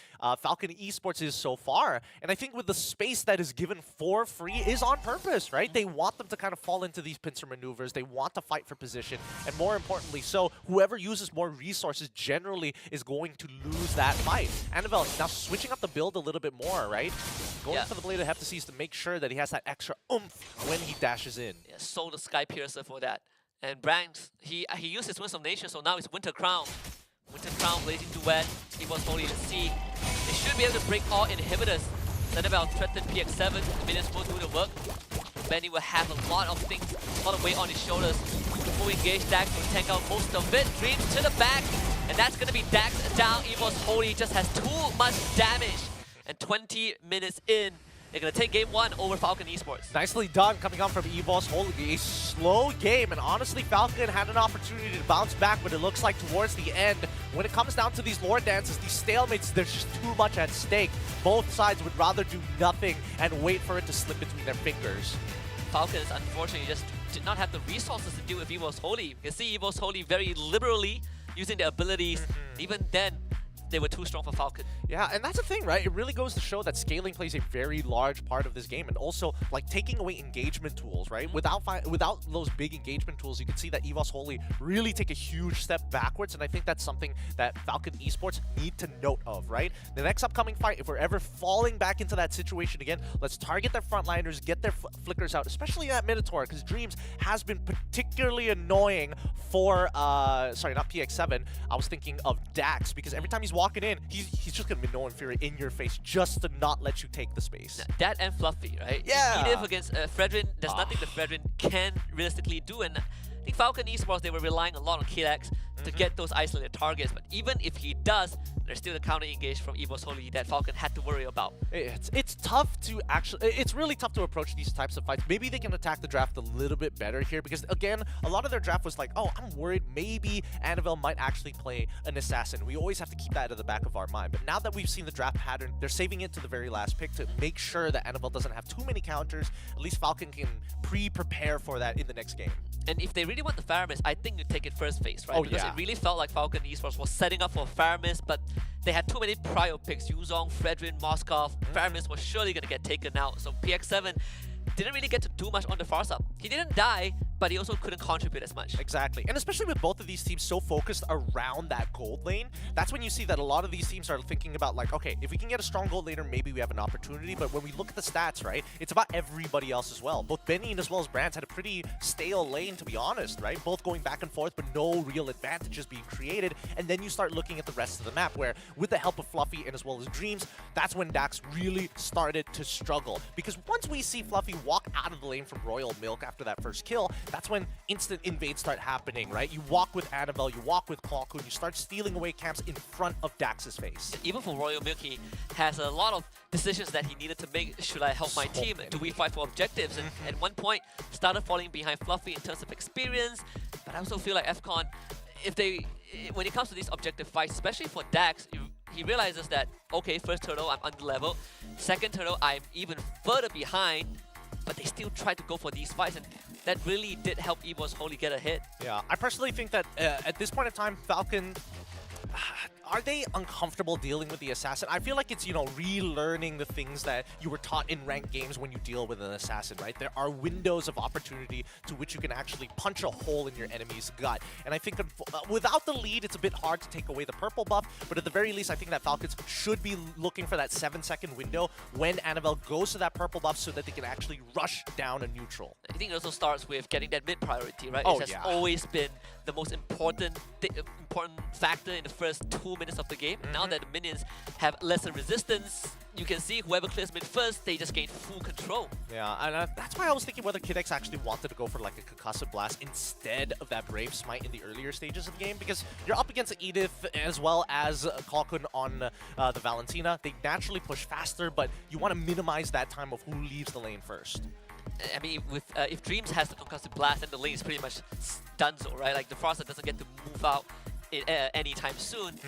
Falcon Esports is so far. And I think with the space that is given for free is on purpose, right? They want them to kind of fall into these pincer maneuvers. They want to fight for position, and more importantly, so whoever uses more resources generally is going to lose that fight. Anavel now switching up the build a little bit more, right? Going for the Blade of Hephaestus to make sure that he has that extra oomph when he dashes in. Yeah, sold the Sky Piercer for that. And Branks, he used his Winds of Nature, so now it's Winter Crown. Winter Crown, Blazing Duet, Evo's Holy to see. They should be able to break all inhibitors. Senabel threatened PX7, the minions will do the work. Benny will have a lot of things, a lot of weight on his shoulders. Full engage, Dax will tank out most of it. Dreams to the back, and that's gonna be Dax down. Evo's Holy just has too much damage. And 20 minutes in, they're going to take game 1 over Falcon Esports. Nicely done coming on from Evo's Holy. A slow game, and honestly, Falcon had an opportunity to bounce back, but it looks like towards the end, when it comes down to these Lord dances, these stalemates, there's just too much at stake. Both sides would rather do nothing and wait for it to slip between their fingers. Falcons, unfortunately, just did not have the resources to deal with Evo's Holy. You can see Evo's Holy very liberally using their abilities. Even then, they were too strong for Falcon. Yeah, and that's the thing, right? It really goes to show that scaling plays a very large part of this game, and also like taking away engagement tools, right? Without those big engagement tools, you can see that Evo's Holy really take a huge step backwards, and I think that's something that Falcon Esports need to note of, right? The next upcoming fight, if we're ever falling back into that situation again, let's target their frontliners, get their flickers out, especially that Minotaur, because Dreams has been particularly annoying for, sorry, not PX7, I was thinking of Dax, because every time he's walking in, he's just gonna be Minoan Fury in your face just to not let you take the space. That and Fluffy, right? Yeah. Edith against Fredrin, there's nothing that Fredrin can realistically do, and I think Falcon Esports, they were relying a lot on Kid-X to get those isolated targets, but even if he does, there's still the counter engage from Evo's Holy that Falcon had to worry about. It's tough to actually, it's really tough to approach these types of fights. Maybe they can attack the draft a little bit better here, because again, a lot of their draft was like, oh, I'm worried maybe Anavel might actually play an assassin. We always have to keep that at the back of our mind. But now that we've seen the draft pattern, they're saving it to the very last pick to make sure that Anavel doesn't have too many counters. At least Falcon can prepare for that in the next game. And if they really want the Faramis, I think you take it first phase, right? Oh, because it really felt like Falcon Esports was setting up for Faramis, but they had too many prior picks. Yuzong, Fredrin, Moskov. Faramis was surely going to get taken out. So PX7 didn't really get to do much on the far side. He didn't die, but he also couldn't contribute as much. Exactly. And especially with both of these teams so focused around that gold lane, that's when you see that a lot of these teams are thinking about like, okay, if we can get a strong gold laner, maybe we have an opportunity. But when we look at the stats, right, it's about everybody else as well. Both Benny and as well as Brands had a pretty stale lane, to be honest, right? Both going back and forth, but no real advantages being created. And then you start looking at the rest of the map where, with the help of Fluffy and as well as Dreams, that's when Dax really started to struggle. Because once we see Fluffy walk out of the lane from Royal Milk after that first kill, that's when instant invades start happening, right? You walk with Annabelle, you walk with Clockhoon, you start stealing away camps in front of Dax's face. Even for Royal Milk, he has a lot of decisions that he needed to make. Should I help my team? Do we fight for objectives? And at one point, started falling behind Fluffy in terms of experience. But I also feel like FCON, when it comes to these objective fights, especially for Dax, he realizes that, okay, first turtle, I'm under level. Second turtle, I'm even further behind. But they still try to go for these fights, and that really did help Evo's Holy get a hit. Yeah, I personally think that at this point in time, Falcon, are they uncomfortable dealing with the assassin? I feel like it's, you know, relearning the things that you were taught in ranked games when you deal with an assassin, right? There are windows of opportunity to which you can actually punch a hole in your enemy's gut. And I think without the lead, it's a bit hard to take away the purple buff, but at the very least, I think that Falcons should be looking for that 7-second window when Annabelle goes to that purple buff so that they can actually rush down a neutral. I think it also starts with getting that mid priority, right? Oh, it has yeah. always been the most important factor in the first 2 minutes of the game. Now that the minions have lesser resistance, you can see whoever clears mid first, they just gain full control. Yeah, and that's why I was thinking whether KidX actually wanted to go for like a Concussive Blast instead of that Brave Smite in the earlier stages of the game, because you're up against Edith as well as Kalkun on the Valentina. They naturally push faster, but you want to minimize that time of who leaves the lane first. I mean, with if Dreams has the Concussive Blast, then the lane is pretty much donezo, right? Like, the Frosta doesn't get to move out anytime soon.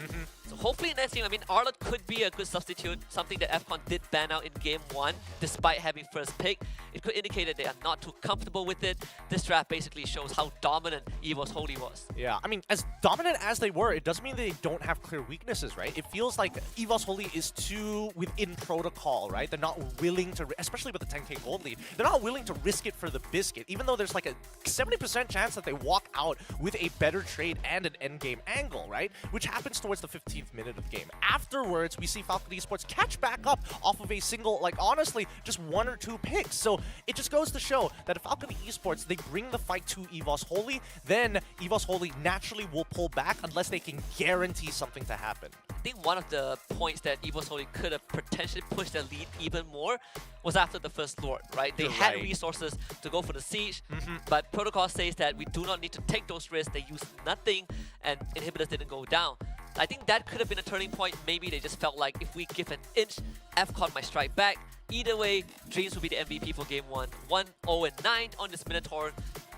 So hopefully next game, I mean, Arlott could be a good substitute, something that FCON did ban out in Game 1, despite having first pick. It could indicate that they are not too comfortable with it. This draft basically shows how dominant Evo's Holy was. Yeah, I mean, as dominant as they were, it doesn't mean they don't have clear weaknesses, right? It feels like Evo's Holy is too within protocol, right? They're not willing to, especially with the 10k gold lead, they're not willing to risk it for the biscuit, even though there's like a 70% chance that they walk out with a better trade and an endgame angle, right? Which happens towards the 15th minute of the game. Afterwards, we see Falcon Esports catch back up off of a single, like honestly, just 1 or 2 picks. So it just goes to show that if Falcon Esports, they bring the fight to EVOS Holy, then EVOS Holy naturally will pull back unless they can guarantee something to happen. I think one of the points that EVO's Holy could have potentially pushed their lead even more was after the first Lord, right? They had resources to go for the siege, but Protocol says that we do not need to take those risks. They used nothing, and inhibitors didn't go down. I think that could have been a turning point. Maybe they just felt like if we give an inch, FCON might strike back. Either way, Dreams will be the MVP for Game 1. 1-0-9 on this Minotaur.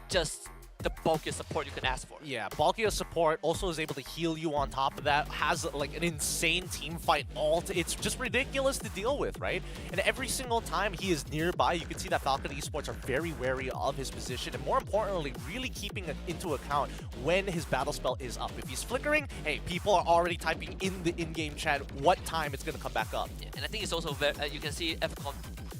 Just the bulkiest support you can ask for. Yeah, bulkiest support, also is able to heal you on top of that, has like an insane team fight it's just ridiculous to deal with, right? And every single time he is nearby, you can see that Falcon Esports are very wary of his position, and more importantly, really keeping into account when his battle spell is up. If he's flickering, hey, people are already typing in the in-game chat what time it's going to come back up. Yeah, and I think it's also very, you can see FCON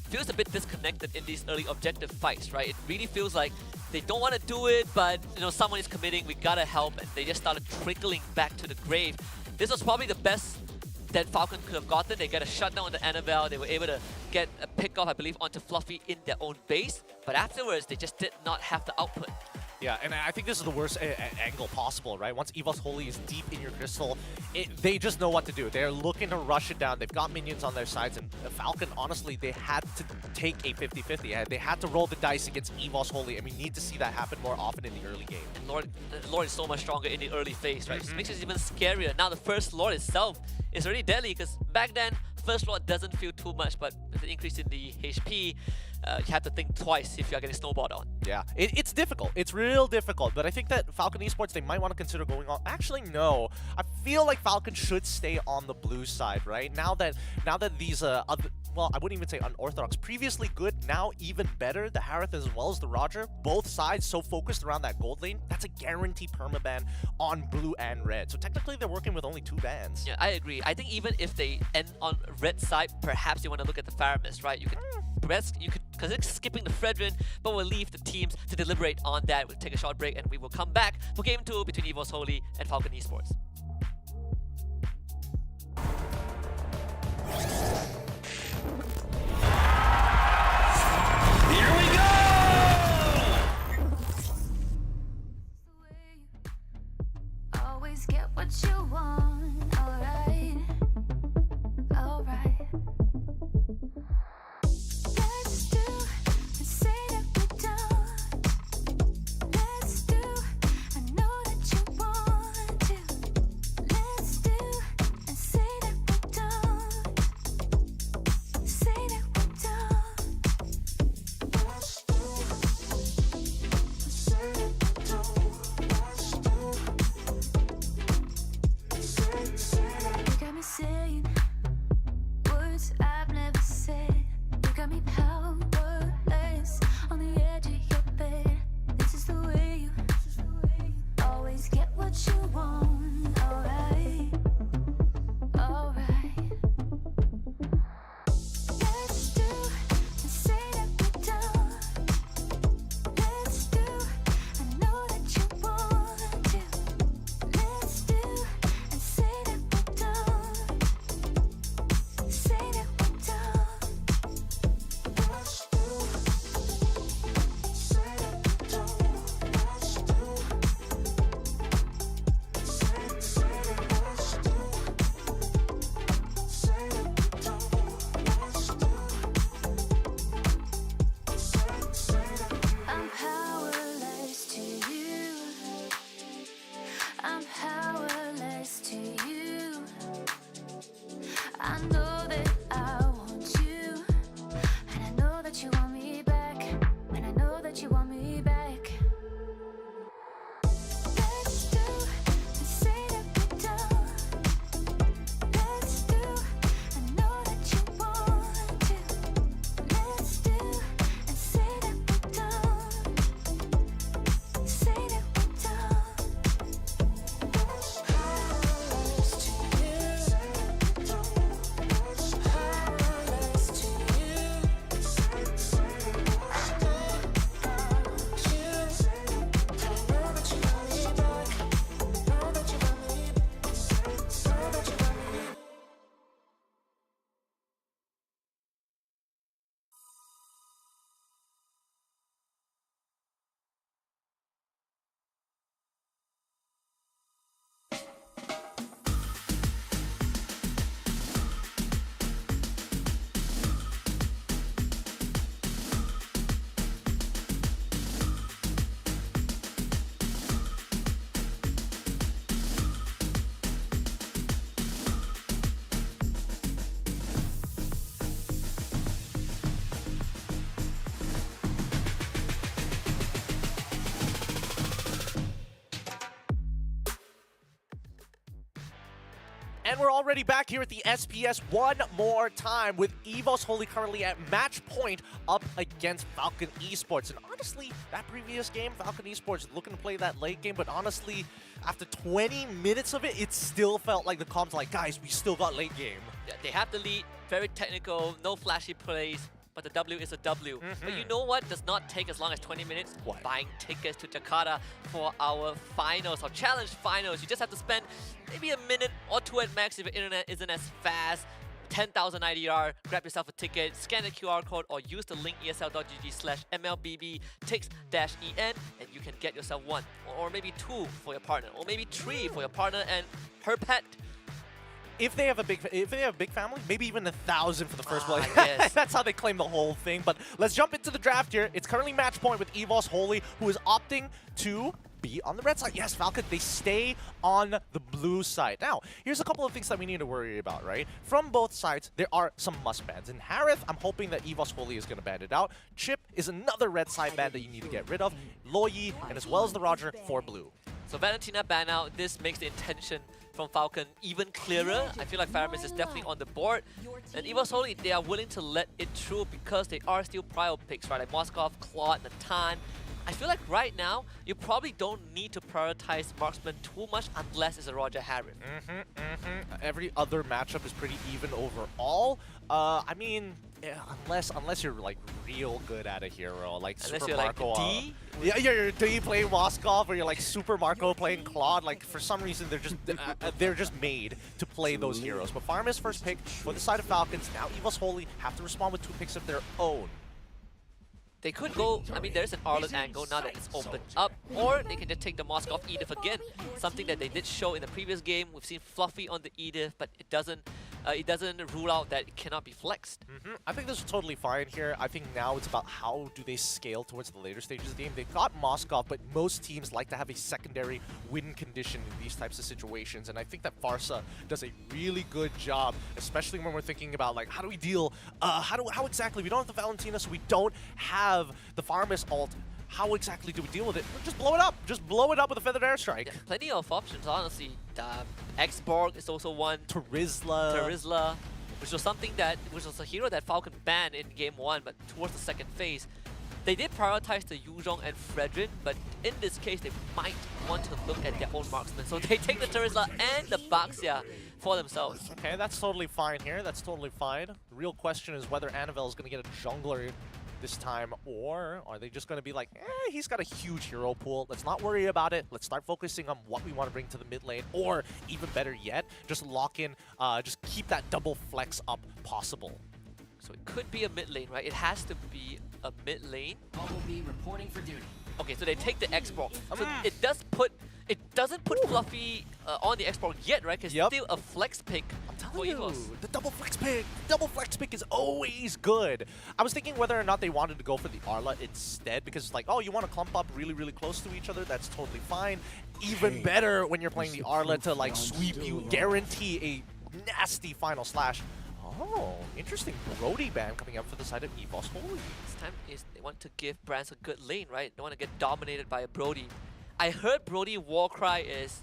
feels a bit disconnected in these early objective fights, right? It really feels like they don't want to do it, but you know, someone is committing, we gotta help, and they just started trickling back to the grave. This was probably the best that Falcon could have gotten. They got a shutdown on the Annabelle, they were able to get a pick off, I believe, onto Fluffy in their own base, but afterwards, they just did not have the output. Yeah, and I think this is the worst angle possible, right? Once EVOS Holy is deep in your crystal, they just know what to do. They're looking to rush it down. They've got minions on their sides, and Falcon, honestly, they had to take a 50-50. They had to roll the dice against EVOS Holy, and we need to see that happen more often in the early game. And Lord is so much stronger in the early phase, right? It makes it even scarier. Now the first Lord itself is already deadly, because back then, first Lord doesn't feel too much, but with the increase in the HP, you have to think twice if you're getting snowballed on. Yeah, it's difficult. It's real difficult, but I think that Falcon Esports, they might want to consider going on. Actually, no. I feel like Falcon should stay on the blue side, right? Now that these other, well, I wouldn't even say unorthodox, previously good, now even better, the Harith as well as the Roger, both sides so focused around that gold lane, that's a guaranteed permaban on blue and red. So technically they're working with only 2 bans. Yeah, I agree. I think even if they end on red side, perhaps you want to look at the Faramist, right? You could because it's skipping the Fredrin, but we'll leave the teams to deliberate on that. We'll take a short break and we will come back for Game 2 between EVOS Holy and Falcon Esports. Here we go! Always get what you want, alright, alright. Let's do and say that we don't. And we're already back here at the SPS one more time with Evos Holy currently at match point up against Falcon Esports. And honestly, that previous game, Falcon Esports looking to play that late game, but honestly, after 20 minutes of it, it still felt like the comms like, guys, we still got late game. Yeah, they have the lead, very technical, no flashy plays, but the W is a W. But you know what does not take as long as 20 minutes? What? Buying tickets to Jakarta for our finals, our challenge finals. You just have to spend maybe a minute or two at max if your internet isn't as fast. 10,000 IDR, grab yourself a ticket, scan the QR code, or use the link esl.gg/MLBB-tix-en, and you can get yourself one, or maybe two for your partner, or maybe three for your partner and her pet. If they have a big family, maybe even 1,000 for the first place. Yes. That's how they claim the whole thing. But let's jump into the draft here. It's currently match point with Evos Holy, who is opting to be on the red side. Yes, Falcon, they stay on the blue side. Now, here's a couple of things that we need to worry about, right? From both sides, there are some must bans. In Harith, I'm hoping that Evos Holy is going to ban it out. Chip is another red side ban that you need to get rid of. Loyi, and as well as the Roger for blue. So Valentina ban out, this makes the intention from Falcon even clearer. I feel like Faramis is definitely on the board. And Evos Holy, they are willing to let it through because they are still prio picks, right? Like Moskov, Claude, Natan. I feel like right now, you probably don't need to prioritize marksman too much unless it's a Roger Harith. Every other matchup is pretty even overall. I mean, yeah, unless you're like real good at a hero, like Unless Super you're like Marco. D? Yeah, you're D playing Moskov, or you're like Super Marco playing Claude. Like for some reason, they're just made to play those heroes. But Farmis first pick for the side of Falcons. Now Evos Holy have to respond with 2 picks of their own. They could go, I mean, there's an Arlet angle now that it's opened up, or they can just take the Moskov Edith again, something that they did show in the previous game. We've seen Fluffy on the Edith, but it doesn't rule out that it cannot be flexed. I think this is totally fine here. I think now it's about how do they scale towards the later stages of the game. They've got Moskov, but most teams like to have a secondary win condition in these types of situations, and I think that Farsa does a really good job, especially when we're thinking about like how do we deal, how exactly, we don't have the Valentina, so we don't have the Farmis ult. How exactly do we deal with it? Just blow it up. Just blow it up with a Feathered Airstrike. Yeah, plenty of options, honestly. Xborg is also one. Terizla. Which was a hero that Falcon banned in game 1, but towards the second phase, they did prioritize the Yuzhong and Fredrin, but in this case, they might want to look at their own marksman. So they take the Terizla and the Baxia for themselves. Okay, that's totally fine here. That's totally fine. The real question is whether Annabelle is going to get a jungler this time, or are they just going to be like, he's got a huge hero pool, let's not worry about it, let's start focusing on what we want to bring to the mid lane, or even better yet, just lock in, just keep that double flex up possible. So it could be a mid lane, right? It has to be a mid lane. Bumblebee reporting for duty. Okay, so they take the Xborg. So it doesn't put Fluffy on the Xborg yet, right? Because it's still a flex pick for Evos. The double flex pick is always good. I was thinking whether or not they wanted to go for the Arla instead, because it's like, oh, you want to clump up really, really close to each other, that's totally fine. Even better when you're playing the Arla to like sweep you, guarantee a nasty final slash. Oh, interesting. Brody ban coming up for the side of Evos Holy. This time is they want to give brands a good lane, right? They want to get dominated by a Brody. I heard Brody Warcry is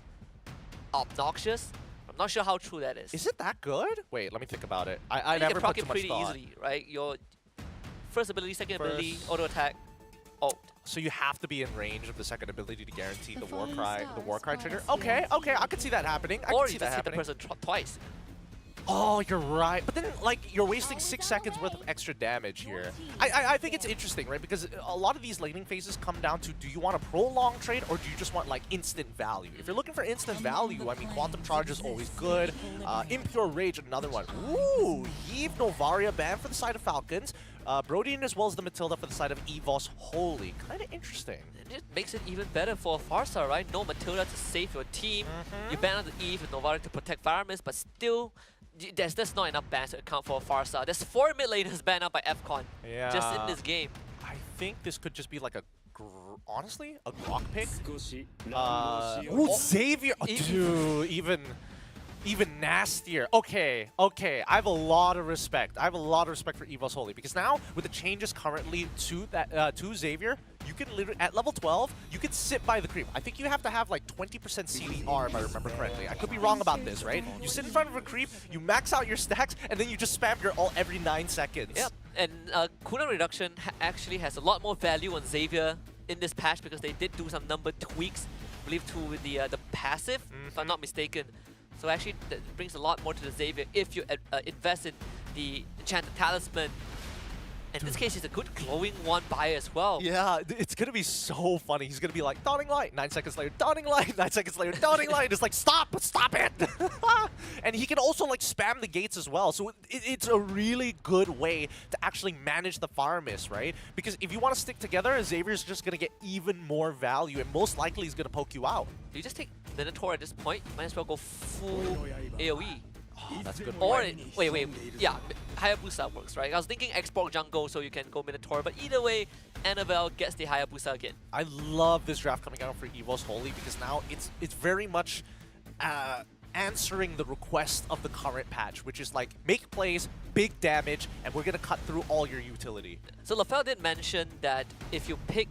obnoxious. I'm not sure how true that is. Is it that good? Wait, let me think about it. I you never can put proc too it much pretty thought. easily, right? Your first ability, second ability, auto attack, ult. So you have to be in range of the second ability to guarantee the Warcry trigger. Okay, I could see that happening. Or you just hit the person twice. Oh, you're right. But then, like, you're wasting 6 seconds worth of extra damage here. I think it's interesting, right? Because a lot of these laning phases come down to, do you want a prolonged trade or do you just want, like, instant value? If you're looking for instant value, I mean, Quantum Charge is always good. Impure Rage, another one. Ooh, Yves Novaria ban for the side of Falcons. Brodian as well as the Matilda for the side of Evos Holy. Kind of interesting. And it makes it even better for Farsa, right? No Matilda to save your team. You ban out the Eve and Novaria to protect Faramis, but still, there's not enough bans to account for Farsa. There's 4 mid laners banned out by FCon just in this game. I think this could just be like a, honestly, a Grok pick. Ooh, Xavier! Dude, even nastier. Okay, I have a lot of respect. I have a lot of respect for Evos Holy, because now with the changes currently to that to Xavier, you you can literally, at level 12, you can sit by the creep. I think you have to have like 20% CDR if I remember correctly. I could be wrong about this, right? You sit in front of a creep, you max out your stacks, and then you just spam your ult every 9 seconds. Yep, and cooldown reduction actually has a lot more value on Xavier in this patch because they did do some number tweaks, I believe, to the passive, if I'm not mistaken. So actually, that brings a lot more to the Xavier if you invest in the Enchanted Talisman. In this case, it's a good glowing one buy as well. Yeah, it's going to be so funny. He's going to be like, dawning light, 9 seconds later, dawning light, 9 seconds later, dawning light. It's like, stop it. And he can also like spam the gates as well. So it's a really good way to actually manage the farm miss, right? Because if you want to stick together, Xavier's just going to get even more value, and most likely he's going to poke you out. If you just take Minotaur at this point, might as well go full AoE. Oh, that's a good Or, point. yeah, Hayabusa works, right? I was thinking Xbox jungle so you can go Minotaur, but either way, Annabelle gets the Hayabusa again. I love this draft coming out for EVO's Holy because now it's very much answering the request of the current patch, which is like, make plays, big damage, and we're going to cut through all your utility. So LaFell did mention that if you pick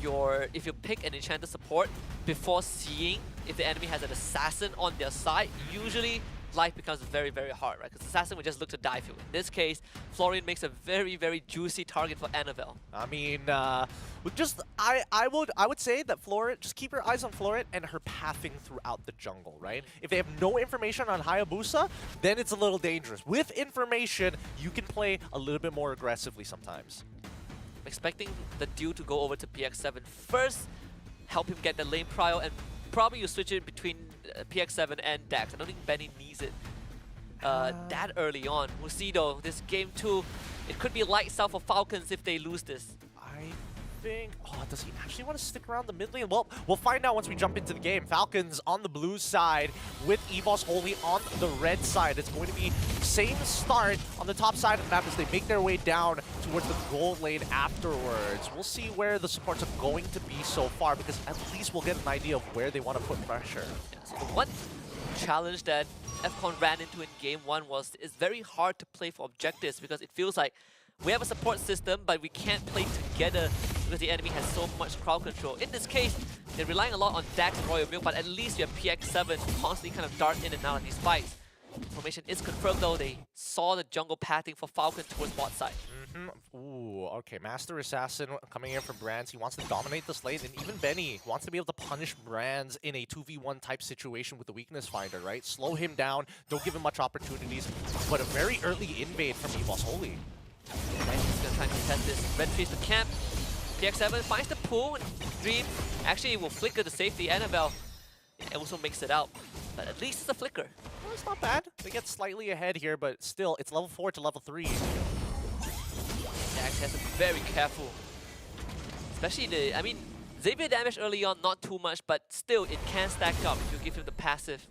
an enchanted support before seeing if the enemy has an assassin on their side, usually life becomes very, very hard, right? Because Assassin would just look to die for you. In this case, Florian makes a very, very juicy target for Annabelle. I mean, I would say that Florian, just keep your eyes on Florian and her pathing throughout the jungle, right? If they have no information on Hayabusa, then it's a little dangerous. With information, you can play a little bit more aggressively sometimes. I'm expecting the dude to go over to PX7 first, help him get the lane prio, and probably you switch it between PX7 and Dax. I don't think Benny needs it that early on. We'll see though, this game 2, it could be lights out for Falcons if they lose this. I think, does he actually want to stick around the mid lane? Well, we'll find out once we jump into the game. Falcons on the blue side with EVO's Holy on the red side. It's going to be same start on the top side of the map as they make their way down towards the gold lane afterwards. We'll see where the supports are going to be so far, because at least we'll get an idea of where they want to put pressure. Yeah, so the one challenge that FCON ran into in game 1 was it's very hard to play for objectives because it feels like we have a support system, but we can't play together because the enemy has so much crowd control. In this case, they're relying a lot on Dax and Royal Milk, but at least you have PX7 constantly kind of dart in and out of these fights. Information is confirmed though, they saw the jungle pathing for Falcon towards bot side. Ooh, okay, Master Assassin coming in from Brands. He wants to dominate this lane, and even Benny wants to be able to punish Brands in a 2v1 type situation with the weakness finder, right? Slow him down, don't give him much opportunities, but a very early invade from EVO's Holy. Right, he's gonna try and contest this. Red trees the camp. PX7 finds the pool, and Dream actually will flicker the safety. Annabelle also makes it out, but at least it's a flicker. Well, it's not bad. They get slightly ahead here, but still, it's level 4 to level 3. Dax has to be very careful. Especially I mean, Xavier damage early on, not too much, but still, it can stack up if you give him the passive.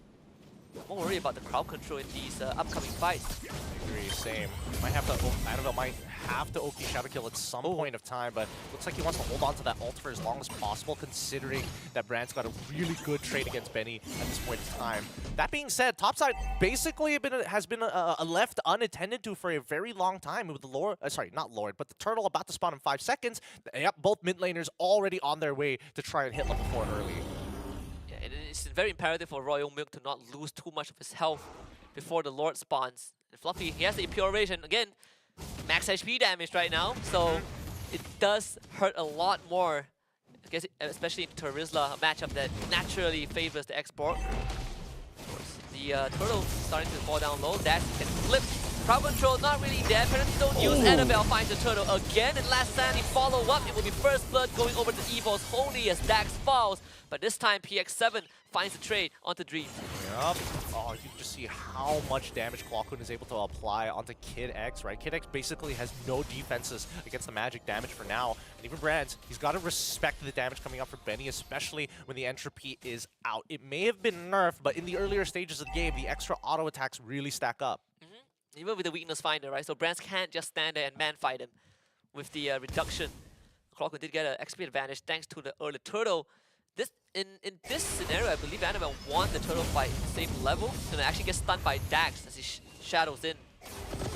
I'm more worried about the crowd control in these upcoming fights. I agree, same. Might have to, Annabelle might have to Oki Shadow Kill at some point of time, but looks like he wants to hold on to that ult for as long as possible, considering that Brand's got a really good trade against Benny at this point in time. That being said, topside basically has been left unattended to for a very long time with the Lord, sorry, not Lord, but the Turtle about to spawn in 5 seconds. Yep, both mid laners already on their way to try and hit level 4 early. Yeah, and it's very imperative for Royal Milk to not lose too much of his health before the Lord spawns. And Fluffy, he has the Impure Rage, and again, max HP damage right now, so it does hurt a lot more, I guess, especially in Terizla, a matchup that naturally favors the export. Of course, the Turtle starting to fall down low. Dax can flip. Crowd control not really there. Penalty don't use. Annabelle finds the Turtle again, and last time he follow up, it will be First Blood going over to EVO's Holy as Dax falls. But this time PX7 finds the trade onto Dream. Yep. Oh, you can just see how much damage Klokun is able to apply onto Kid X, right? Kid X basically has no defenses against the magic damage for now. And even Brands, he's got to respect the damage coming up for Benny, especially when the entropy is out. It may have been nerfed, but in the earlier stages of the game, the extra auto attacks really stack up. Even with the weakness finder, right? So Brands can't just stand there and man fight him with the reduction. Klokun did get an XP advantage thanks to the early Turtle. In this scenario, I believe Annabelle won the Turtle fight same level, and actually gets stunned by Dax as he shadows in.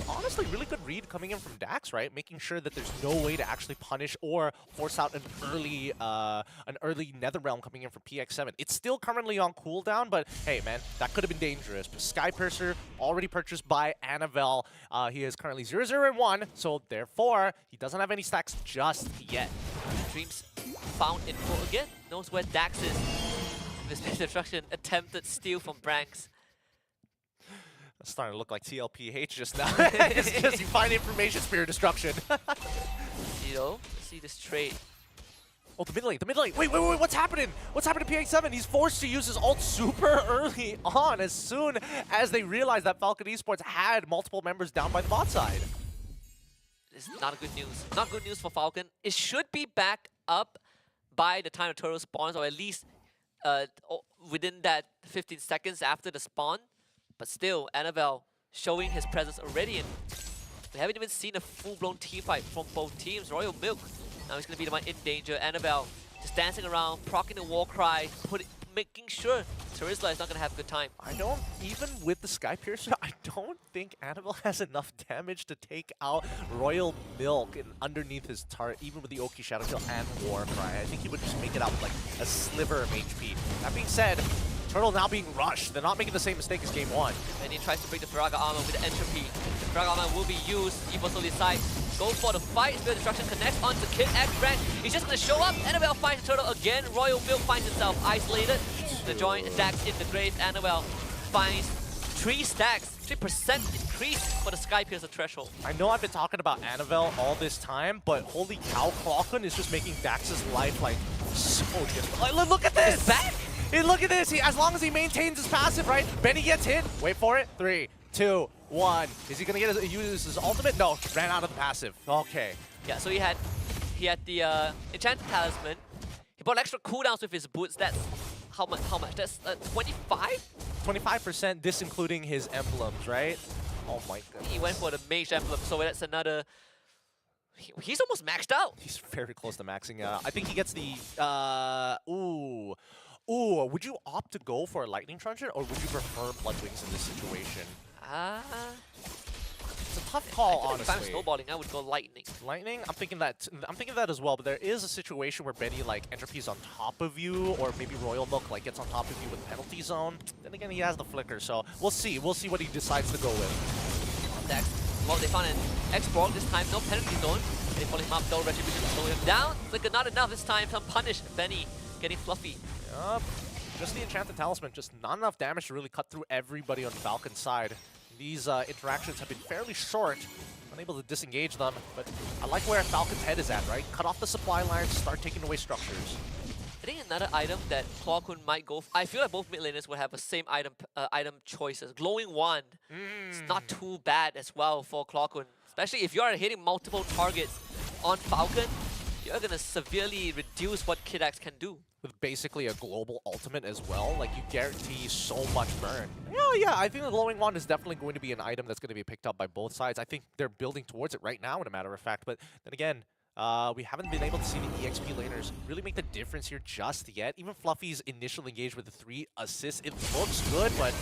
honestly, really good read coming in from Dax, right? Making sure that there's no way to actually punish or force out an early Netherrealm coming in from PX7. It's still currently on cooldown, but hey, man, that could have been dangerous. But Skypiercer already purchased by Annabelle. He is currently 0-0-1, so therefore, he doesn't have any stacks just yet. Dreams found info again. Knows where Dax is. This destruction attempted steal from Branks. It's starting to look like TLPH just now. It's just you find information, Spirit Destruction. You know, let's see this trade. Oh, the mid lane, the mid lane. Wait, what's happening? What's happening to PX7? He's forced to use his ult super early on as soon as they realized that Falcon Esports had multiple members down by the bot side. This is not good news. Not good news for Falcon. It should be back up by the time the turtle spawns, or at least within that 15 seconds after the spawn. But still, Annabelle showing his presence already, and we haven't even seen a full-blown teamfight from both teams. Royal Milk, now he's going to be the one in danger. Annabelle just dancing around, proccing the war cry, making sure Terizla is not going to have a good time. I don't, even with the Skypiercer, I don't think Annabelle has enough damage to take out Royal Milk and underneath his turret, even with the Oki Shadow Kill and War Cry. I think he would just make it out with like a sliver of HP. That being said, Turtle now being rushed. They're not making the same mistake as game 1. And he tries to break the Firaga armor with the entropy. The Firaga armor will be used. Evo decides, go for the fight. Spirit Destruction connects onto Kid X Rank. He's just going to show up. Annabelle finds the turtle again. Royal Milk finds himself isolated. The joint Dax in the grave. Annabelle finds 3 stacks. 3% increase for the Skypiercer threshold. I know I've been talking about Annabelle all this time, but holy cow, Clockman is just making Dax's life like so difficult. Like, look at this! It's back! Hey, look at this! As long as he maintains his passive, right? Benny gets hit. Wait for it. 3, 2, 1. Is he gonna use his ultimate? No, ran out of the passive. Okay. Yeah, so he had the Enchanted Talisman. He bought extra cooldowns with his boots. That's how much? That's 25? 25%, this including his emblems, right? Oh my goodness. He went for the mage emblem, so that's another. He's almost maxed out. He's very close to maxing out. I think he gets the Ooh, would you opt to go for a Lightning Truncheon, or would you prefer Bloodwings in this situation? It's a tough call, honestly. If I'm snowballing, I would go Lightning. Lightning? I'm thinking that as well, but there is a situation where Benny like entropy's on top of you, or maybe Royal Milk like gets on top of you with penalty zone. Then again, he has the flicker, so we'll see. We'll see what he decides to go with. Dax. Well, they found an X-Borg this time, no penalty zone. They pull him up, though, Retribution slow him down. Flicker not enough this time, some punish. Benny getting fluffy. Yup. Just the Enchanted Talisman, just not enough damage to really cut through everybody on Falcon's side. These interactions have been fairly short, unable to disengage them, but I like where Falcon's head is at, right? Cut off the supply lines, start taking away structures. I think another item that Clawkun might go I feel like both mid laners will have the same item choices. Glowing Wand. It's not too bad as well for Clawkun. Especially if you are hitting multiple targets on Falcon, you're going to severely reduce what Kid X can do. With basically a global ultimate as well, like you guarantee so much burn. Yeah, I think the Glowing Wand is definitely going to be an item that's going to be picked up by both sides. I think they're building towards it right now, in a matter of fact. But then again, we haven't been able to see the EXP laners really make the difference here just yet. Even Fluffy's initial engage with the 3 assists, it looks good, but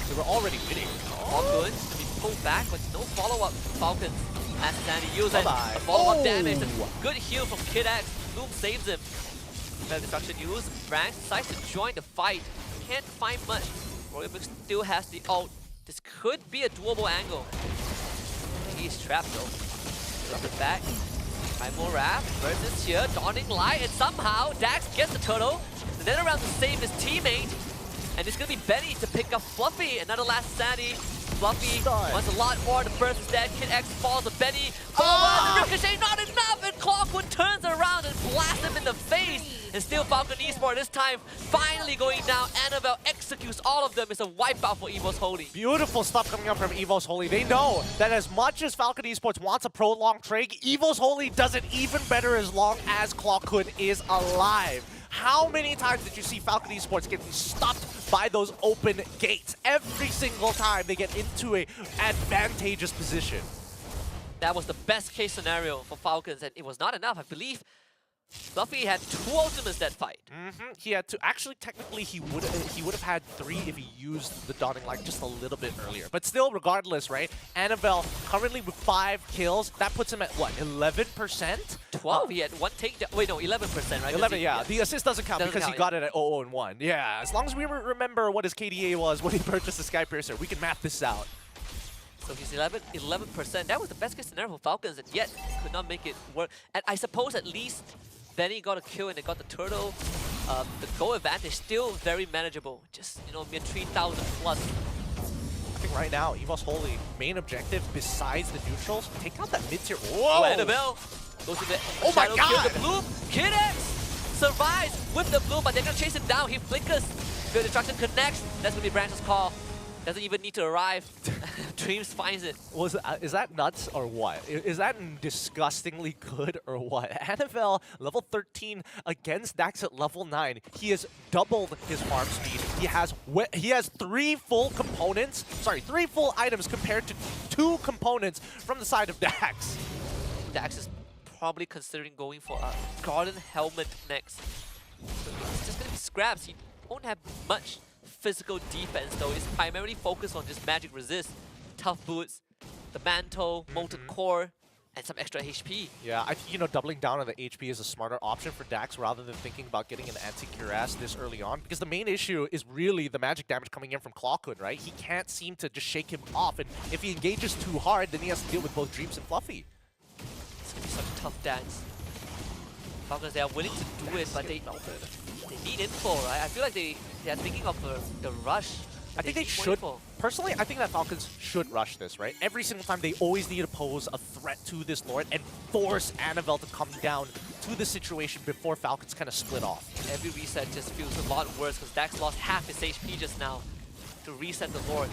they were already winning. All good. To be pulled back, but no follow-up from Falcon. As Sandy uses the Bye-bye. follow-up damage. Good heal from Kid X. Loom saves him. Better destruction used. Brank decides to join the fight. Can't find much. Royal Milk still has the ult. This could be a doable angle. He's trapped though. Drop it back. Primal Wrath versus here. Dawning Light, and somehow Dax gets the turtle. And then around to save his teammate. And it's gonna be Benny to pick up Fluffy. Another last Sandy. Fluffy wants a lot more. The burst is dead. Kid X falls to Benny. Forward, Ricochet, not enough! And Clockwood turns around and blasts him in the face. And still Falcon Esports this time finally going down. Annabelle executes all of them. It's a wipeout for Evo's Holy. Beautiful stuff coming up from Evo's Holy. They know that as much as Falcon Esports wants a prolonged trade, Evo's Holy does it even better as long as Clockwood is alive. How many times did you see Falcon Esports getting stopped by those open gates? Every single time they get into an advantageous position. That was the best case scenario for Falcons, and it was not enough. I believe Fluffy had 2 ultimates that fight. He had to. Actually, technically, he would have had 3 if he used the Dawning Light just a little bit earlier. But still, regardless, right? Annabelle currently with 5 kills. That puts him at what? 11%? 12. He had 1 takedown. Wait, no, 11%, right? 11, yeah. The assist doesn't count Doesn't because count, he got it at 0 and 1. Yeah. As long as we remember what his KDA was when he purchased the Skypiercer, we can map this out. So he's 11%. That was the best case scenario for Falcons, and yet could not make it work. And I suppose at least Benny got a kill and they got the turtle. The goal advantage still very manageable. Just, you know, mere 3,000 plus. I think right now, EVOS Holy main objective besides the neutrals, take out that mid-tier. Whoa! Annabelle goes to the Oh my shadow, God! kill the bloom. Kid X survives with the bloom, but they're gonna chase him down. He flickers. The destruction connects. That's gonna be Branch's call. Doesn't even need to arrive. Dreams finds it. Is that nuts or what? Is that disgustingly good or what? Annabelle, level 13 against Dax at level 9. He has doubled his farm speed. He has 3 full components. Sorry, 3 full items compared to 2 components from the side of Dax. Dax is probably considering going for a Garden Helmet next. So it's just gonna be scraps. He won't have much physical defense though. It's primarily focused on just magic resist, tough boots, the mantle, molten core, and some extra HP. Yeah, I think, you know, doubling down on the HP is a smarter option for Dax rather than thinking about getting an anti-cuirass this early on, because the main issue is really the magic damage coming in from Clawhood, right? He can't seem to just shake him off, and if he engages too hard, then he has to deal with both Dreams and Fluffy. It's gonna be such a tough dance. Falcons, they are willing to do it, but they need info, right? I feel like they are thinking of the rush. I think they need more should. info. Personally, I think that Falcons should rush this, right? Every single time, they always need to pose a threat to this Lord and force Annabelle to come down to the situation before Falcons kind of split off. Every reset just feels a lot worse because Dax lost half his HP just now to reset the Lord.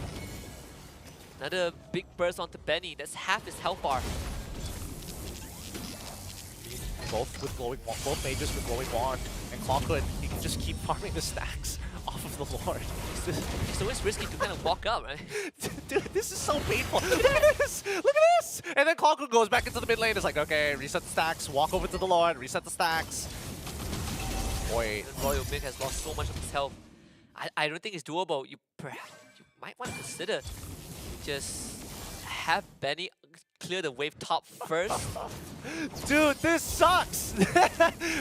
Another big burst onto Benny. That's half his health bar. Both mages with glowing wand, and Clawhood, he can just keep farming the stacks off of the Lord. It's always risky to kind of walk out, right? Dude, this is so painful. Look at this! Look at this! And then Clawhood goes back into the mid lane. It's like, okay, reset the stacks, walk over to the Lord, reset the stacks. Boy. And Royal Mick has lost so much of his health. I don't think it's doable. You might want to consider just have Benny clear the wave top first. Dude, this sucks!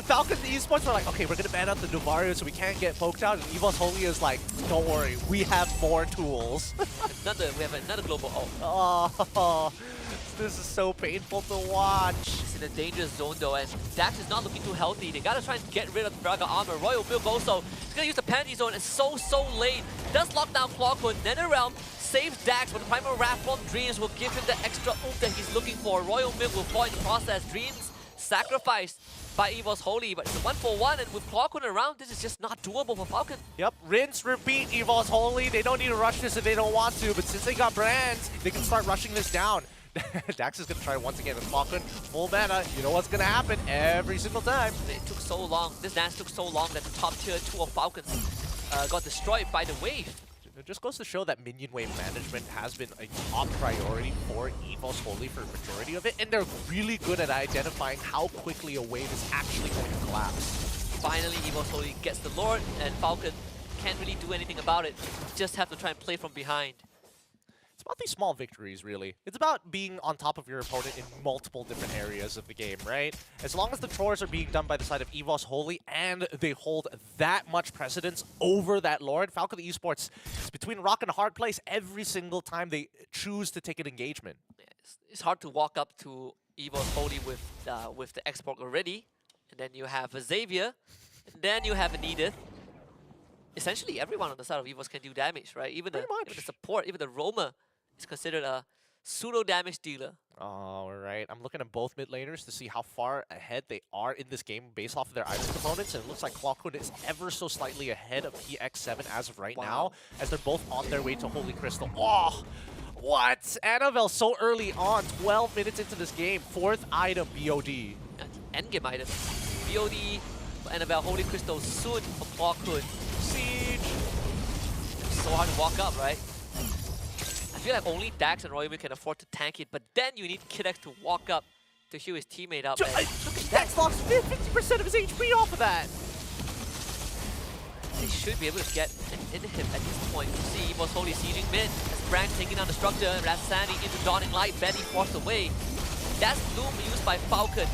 Falcons Esports were like, okay, we're gonna ban out the Novario so we can't get poked out, and EVOS Holy is like, don't worry, we have more tools. We have another global ult. Oh, this is so painful to watch. It's in a dangerous zone though, and Dax is not looking too healthy. They gotta try and get rid of the Braga armor. Royal Milk also, he's gonna use the penalty zone. It's so late. Does lock down Clawhood. NetherRealm saves Dax, but the Primal Wrath from Dreams will give him the extra oomph that he's looking for. Royal Milk will fall in the process. Dreams sacrificed by EVOS Holy, but it's a 1-for-1, and with Clawhood around, this is just not doable for Falcon. Yep, rinse, repeat, EVOS Holy. They don't need to rush this if they don't want to, but since they got brands, they can start rushing this down. Dax is going to try once again with Clawhood. Full mana. You know what's going to happen every single time. It took so long. This dance took so long that the top tier 2 of Falcons got destroyed by the wave. It just goes to show that minion wave management has been a top priority for EVOS Holy for a majority of it, and they're really good at identifying how quickly a wave is actually going to collapse. Finally, EVOS Holy gets the Lord, and Falcon can't really do anything about it. Just have to try and play from behind. It's about these small victories, really. It's about being on top of your opponent in multiple different areas of the game, right? As long as the chores are being done by the side of EVOS Holy and they hold that much precedence over that Lord, Falcon Esports is between rock and a hard place every single time they choose to take an engagement. Yeah, it's hard to walk up to EVOS Holy with the export already, and then you have a Xavier, and then you have an Edith. Essentially, everyone on the side of EVOS can do damage, right? Even the support, even the Roamer is considered a pseudo damage dealer. All right, I'm looking at both mid laners to see how far ahead they are in this game based off of their item components, and it looks like Clawhood is ever so slightly ahead of PX7 as of right now, as they're both on their way to Holy Crystal. Oh, what? Annabelle so early on, 12 minutes into this game, 4th item, BOD. Endgame item. BOD, Annabelle, Holy Crystal soon for Clawhood. Siege! It's so hard to walk up, right? I feel like only Dax and Royal can afford to tank it, but then you need Kid X to walk up to heal his teammate up. Look at Dax lost 50% of his HP off of that. They should be able to get an in him at this point. You see Evo's Holy sieging mid as Branch taking down the structure, Razzani into Dawning Light, Betty forced away. That's Bloom used by Falcon.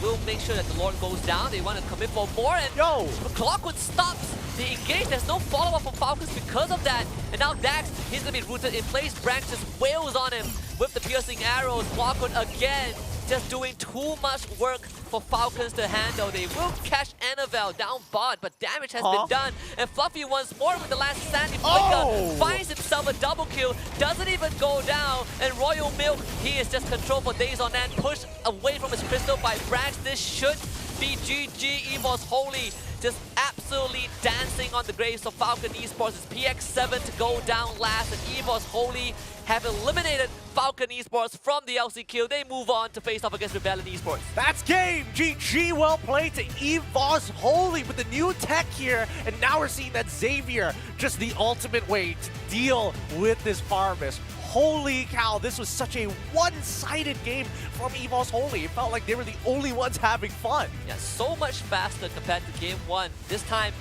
Will make sure that the Lord goes down. They want to commit for more, and Clockwood stops the engage. There's no follow-up from Falcons because of that. And now Dax, he's going to be rooted in place. Branch just wails on him with the piercing arrows. Clockwood again, just doing too much work for Falcons to handle. They will catch Annabelle down bot, but damage has been done. And Fluffy once more with the last Sandy Flicker finds himself a double kill, doesn't even go down. And Royal Milk, he is just controlled for days on end, pushed away from his crystal by Branch. This should be GG. Evo's Holy just absolutely dancing on the graves of Falcon Esports. It's PX7 to go down last, and Evo's Holy have eliminated Falcon Esports from the LCQ. They move on to face off against Rebellion Esports. That's game! GG, well played to Evo's Holy with the new tech here, and now we're seeing that Xavier, just the ultimate way to deal with this Farmus. Holy cow, this was such a one-sided game from Evo's Holy. It felt like they were the only ones having fun. Yeah, so much faster compared to game one. This time,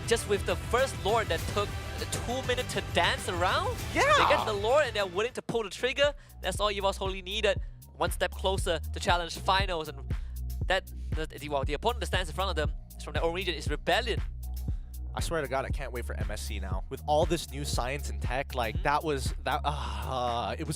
just with the first Lord that took 2 minutes to dance around. Yeah! They get the Lord and they're willing to pull the trigger. That's all Evo's Holy needed. One step closer to challenge finals. And that the opponent that stands in front of them is from their own region is Rebellion. I swear to God, I can't wait for MSC now. With all this new science and tech, like it was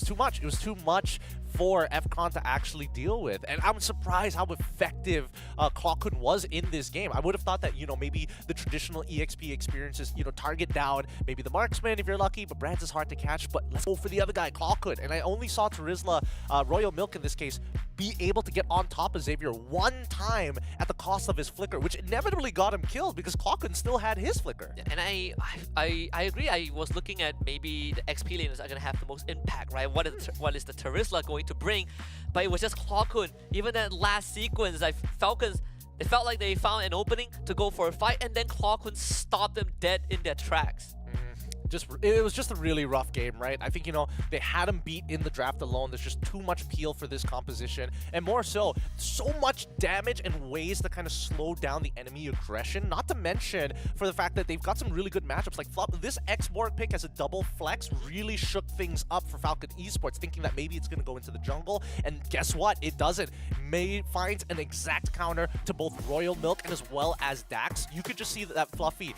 too much. It was too much for FCON to actually deal with. And I'm surprised how effective Clockwood was in this game. I would have thought that, maybe the traditional EXP experiences, target down, maybe the marksman if you're lucky, but Brands is hard to catch. But let's go for the other guy, Clockwood. And I only saw Terizla, Royal Milk in this case, be able to get on top of Xavier one time at the cost of his flicker, which inevitably got him killed because Clockwood still had his flicker. And I agree. I was looking at maybe the XP laners are going to have the most impact, right? What is the Terizla going to bring? But it was just Clockwood. Even that last sequence, Falcons, it felt like they found an opening to go for a fight, and then Clockwood stopped them dead in their tracks. It was just a really rough game, right? I think, they had him beat in the draft alone. There's just too much peel for this composition. And more so much damage and ways to kind of slow down the enemy aggression. Not to mention for the fact that they've got some really good matchups. Like this X-Borg pick as a double flex really shook things up for Falcon Esports, thinking that maybe it's going to go into the jungle. And guess what? It doesn't. May finds an exact counter to both Royal Milk and as well as Dax. You could just see that Fluffy,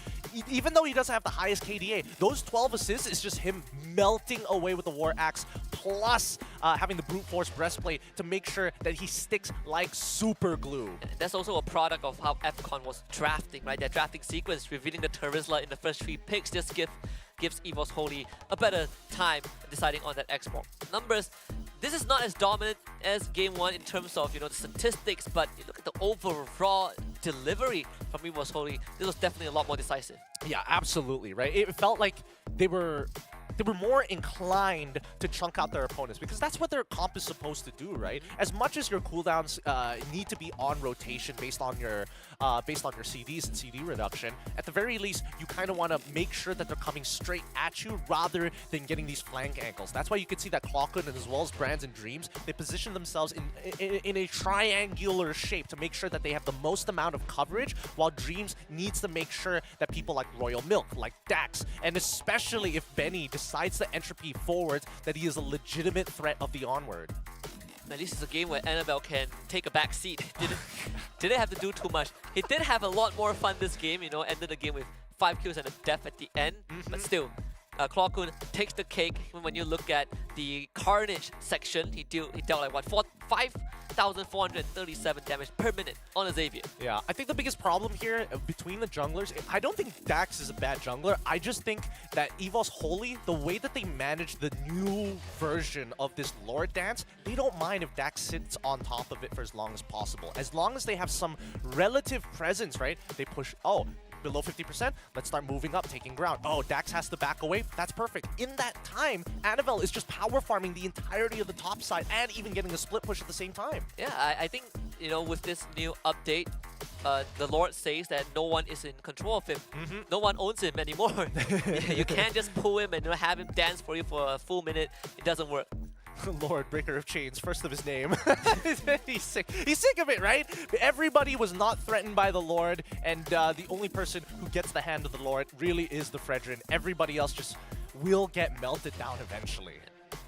even though he doesn't have the highest KDA, those 12 assists is just him melting away with the War Axe, plus having the Brute Force Breastplate to make sure that he sticks like super glue. And that's also a product of how FCON was drafting, right? Their drafting sequence, revealing the Terizla in the first 3 picks, just gives Evo's Holy a better time deciding on that X-Borg. Numbers, this is not as dominant as Game 1 in terms of, the statistics, but you look at the overall delivery from Evo's Holy, this was definitely a lot more decisive. Yeah, absolutely, right? It felt like they were more inclined to chunk out their opponents because that's what their comp is supposed to do, right? As much as your cooldowns need to be on rotation based on your CDs and CD reduction, at the very least, you kind of want to make sure that they're coming straight at you rather than getting these flank angles. That's why you can see that Clockwood and as well as Brands and Dreams, they position themselves in a triangular shape to make sure that they have the most amount of coverage, while Dreams needs to make sure that people like Royal Milk, like Dax, and especially if Benny decides to entropy forwards, that he is a legitimate threat of the onward. At least it's a game where Annabelle can take a back seat. Didn't have to do too much. He did have a lot more fun this game, ended the game with 5 kills and a death at the end. But still, Clockwood takes the cake. When you look at the Carnage section, he dealt like what, 5,437 damage per minute on a Xavier. Yeah, I think the biggest problem here between the junglers, I don't think Dax is a bad jungler. I just think that Evo's Holy, the way that they manage the new version of this Lord dance, they don't mind if Dax sits on top of it for as long as possible. As long as they have some relative presence, right? They push, below 50%, let's start moving up, taking ground. Oh, Dax has to back away. That's perfect. In that time, Annabelle is just power farming the entirety of the top side and even getting a split push at the same time. Yeah, I think, with this new update, the Lord says that no one is in control of him. No one owns him anymore. You can't just pull him and have him dance for you for a full minute. It doesn't work. Lord, breaker of chains, first of his name. He's sick. He's sick of it, right? Everybody was not threatened by the Lord, and the only person who gets the hand of the Lord really is the Fredrin. Everybody else just will get melted down eventually.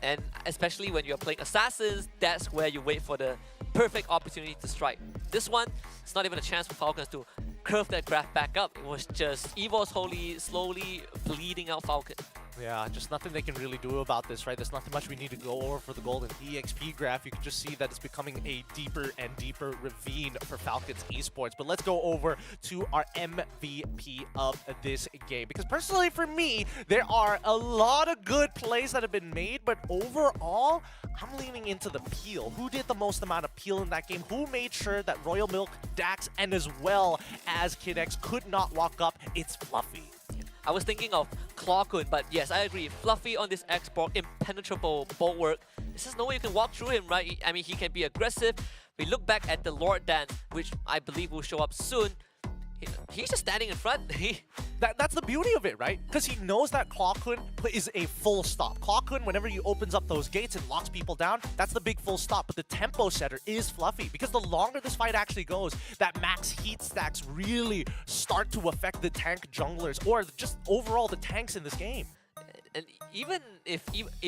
And especially when you're playing Assassins, that's where you wait for the perfect opportunity to strike. This one, it's not even a chance for Falcons to curve that graph back up. It was just EVOS Holy slowly bleeding out Falcon. Yeah, just nothing they can really do about this, right? There's nothing much we need to go over for the golden EXP graph. You can just see that it's becoming a deeper and deeper ravine for Falcons Esports. But let's go over to our MVP of this game. Because personally for me, there are a lot of good plays that have been made, but overall, I'm leaning into the peel. Who did the most amount of peel in that game? Who made sure that Royal Milk, Dax, and as well as Kid X could not walk up? It's Fluffy. I was thinking of Clawkun, but yes, I agree. Fluffy on this export, impenetrable bulwark. There's just no way you can walk through him, right? I mean, he can be aggressive. We look back at the Lord Dance, which I believe will show up soon. He's just standing in front. That's the beauty of it, right? Because he knows that Clawkun is a full stop. Clawkun, whenever he opens up those gates and locks people down, that's the big full stop. But the tempo setter is Fluffy. Because the longer this fight actually goes, that max heat stacks really start to affect the tank junglers, or just overall the tanks in this game. And even if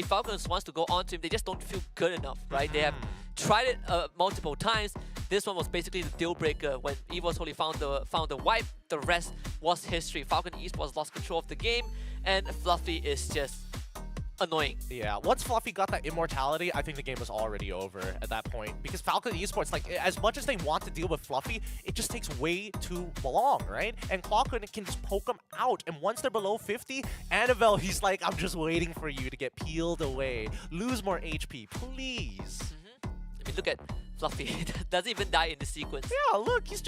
Falcons wants to go on to him, they just don't feel good enough, right? They have tried it multiple times. This one was basically the deal breaker when EVOS Holy found the wipe. The rest was history. Falcon Esports lost control of the game, and Fluffy is just annoying. Yeah, once Fluffy got that immortality, I think the game was already over at that point. Because Falcon Esports, like, as much as they want to deal with Fluffy, it just takes way too long, right? And Clawkun can just poke them out. And once they're below 50, Annabelle, he's like, I'm just waiting for you to get peeled away. Lose more HP, please. I mean, look at Fluffy. Doesn't even die in the sequence. Yeah, look, he's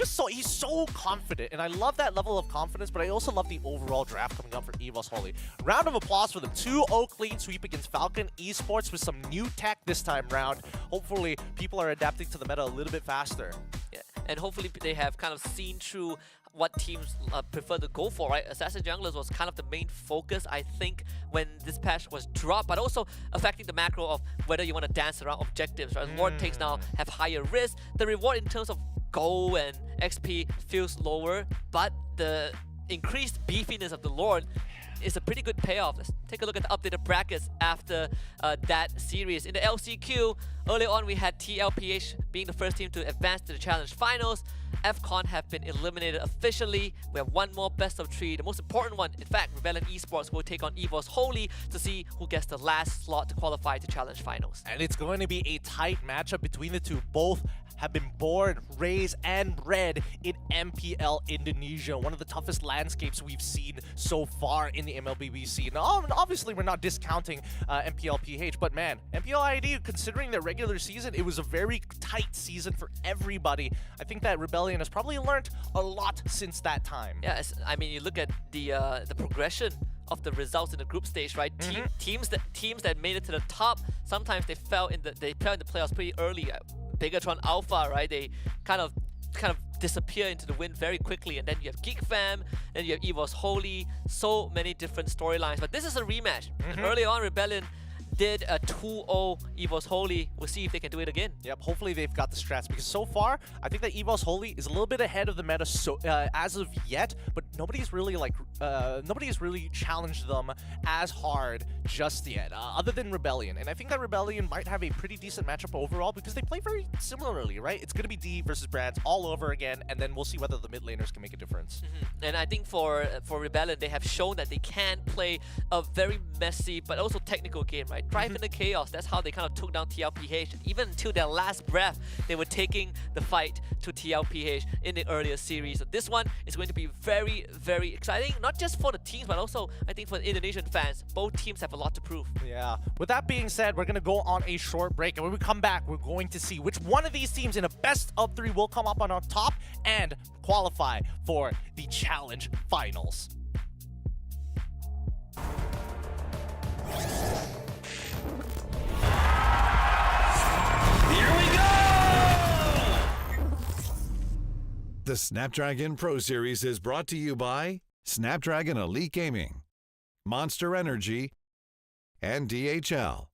so confident. And I love that level of confidence, but I also love the overall draft coming up for EVOS Holy. Round of applause for them. 2-0 clean sweep against Falcon Esports with some new tech this time round. Hopefully, people are adapting to the meta a little bit faster. Yeah, and hopefully they have kind of seen through what teams prefer to go for, right? Assassin Junglers was kind of the main focus, I think, when this patch was dropped, but also affecting the macro of whether you want to dance around objectives, right? Lord takes now have higher risk. The reward in terms of gold and XP feels lower, but the increased beefiness of the Lord is a pretty good payoff. Let's take a look at the updated brackets after that series. In the LCQ, early on we had TLPH being the first team to advance to the Challenge Finals. FCON have been eliminated officially. We have one more best of 3, the most important one. In fact, Rebellion Esports will take on EVOS Holy to see who gets the last slot to qualify to Challenge Finals. And it's going to be a tight matchup between the two. Both have been born, raised, and bred in MPL Indonesia, one of the toughest landscapes we've seen so far in the MLBB scene. Now, obviously, we're not discounting MPL PH, but man, MPL ID, considering their regular season, it was a very tight season for everybody. I think that Rebellion has probably learned a lot since that time. Yeah, I mean, you look at the progression of the results in the group stage, right? Teams that made it to the top, sometimes they fell in the playoffs pretty early. Bigatron Alpha, right? They kind of disappear into the wind very quickly, and then you have Geek Fam, then you have EVOS Holy, so many different storylines. But this is a rematch. And early on, Rebellion did a 2-0 EVOS Holy. We'll see if they can do it again. Yep, hopefully they've got the strats, because so far, I think that EVOS Holy is a little bit ahead of the meta as of yet, but nobody's really challenged them as hard just yet, other than Rebellion. And I think that Rebellion might have a pretty decent matchup overall, because they play very similarly, right? It's going to be D versus Brands all over again, and then we'll see whether the mid laners can make a difference. And I think for Rebellion, they have shown that they can play a very messy but also technical game, right? Drive in the chaos. That's how they kind of took down TLPH. Even until their last breath, they were taking the fight to TLPH in the earlier series. So this one is going to be very, very exciting, not just for the teams, but also I think for the Indonesian fans. Both teams have a lot to prove. Yeah. With that being said, we're going to go on a short break, and when we come back, we're going to see which one of these teams in a best of 3 will come up on top and qualify for the Challenge Finals. The Snapdragon Pro Series is brought to you by Snapdragon Elite Gaming, Monster Energy, and DHL.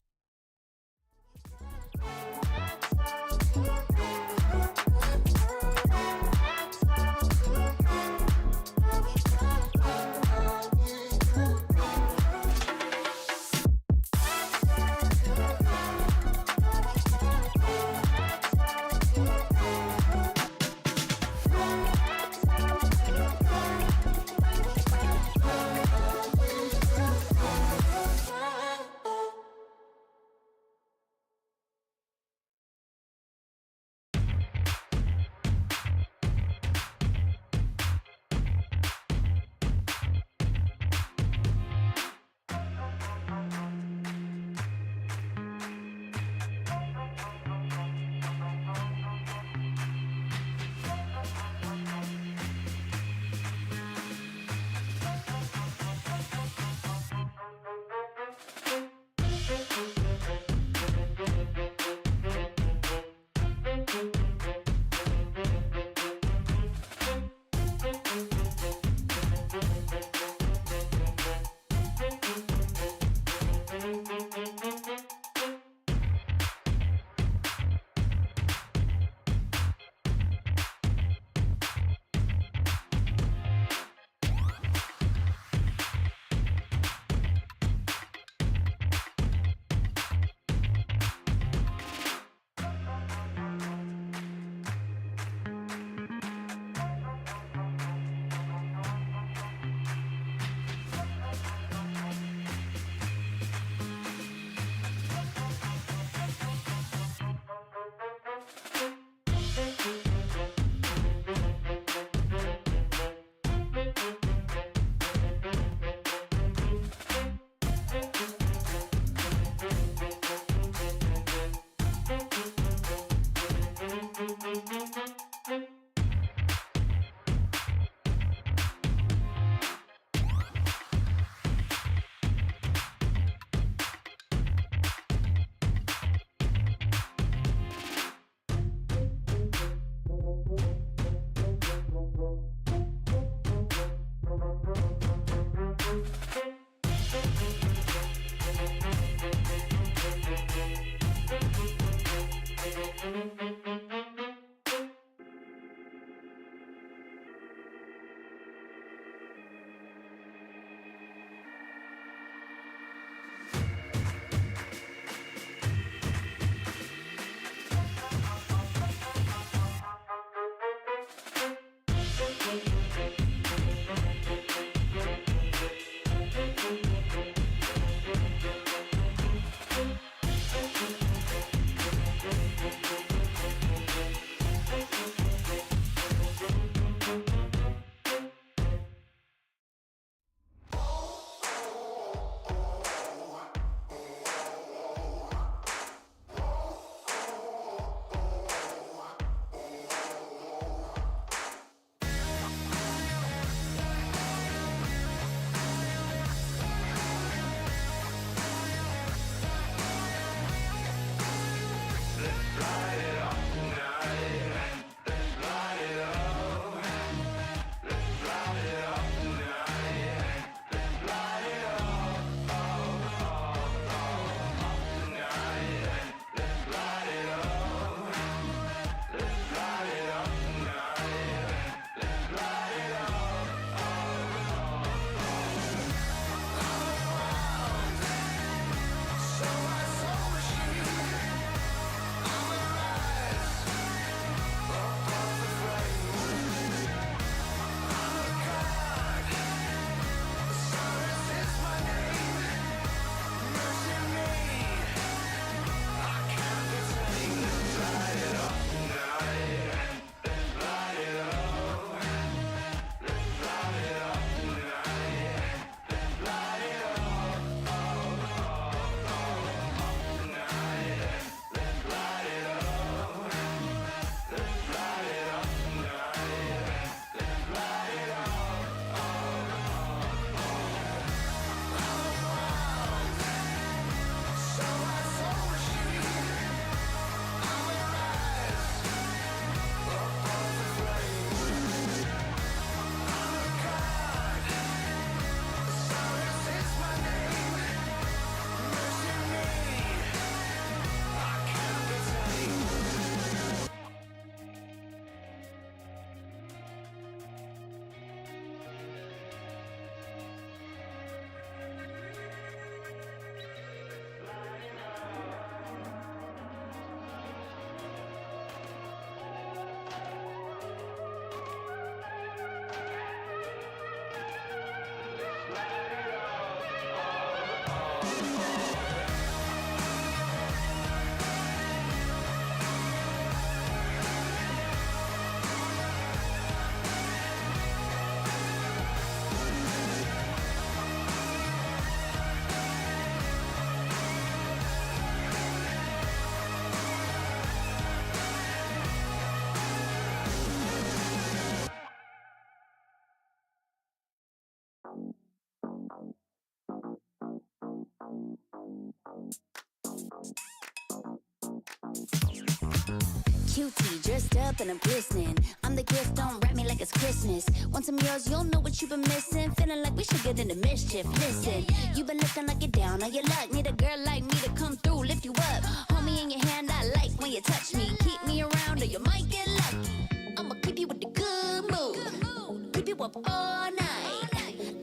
QT, dressed up and I'm glistening. I'm the gift, don't wrap me like it's Christmas. Want some yours, you'll know what you've been missing. Feeling like we should get into mischief. Listen, you've been looking like you're down on your luck. Need a girl like me to come through, lift you up. Hold me in your hand, I like when you touch me. Keep me around or you might get lucky. I'ma keep you with the good mood. Keep you up all night.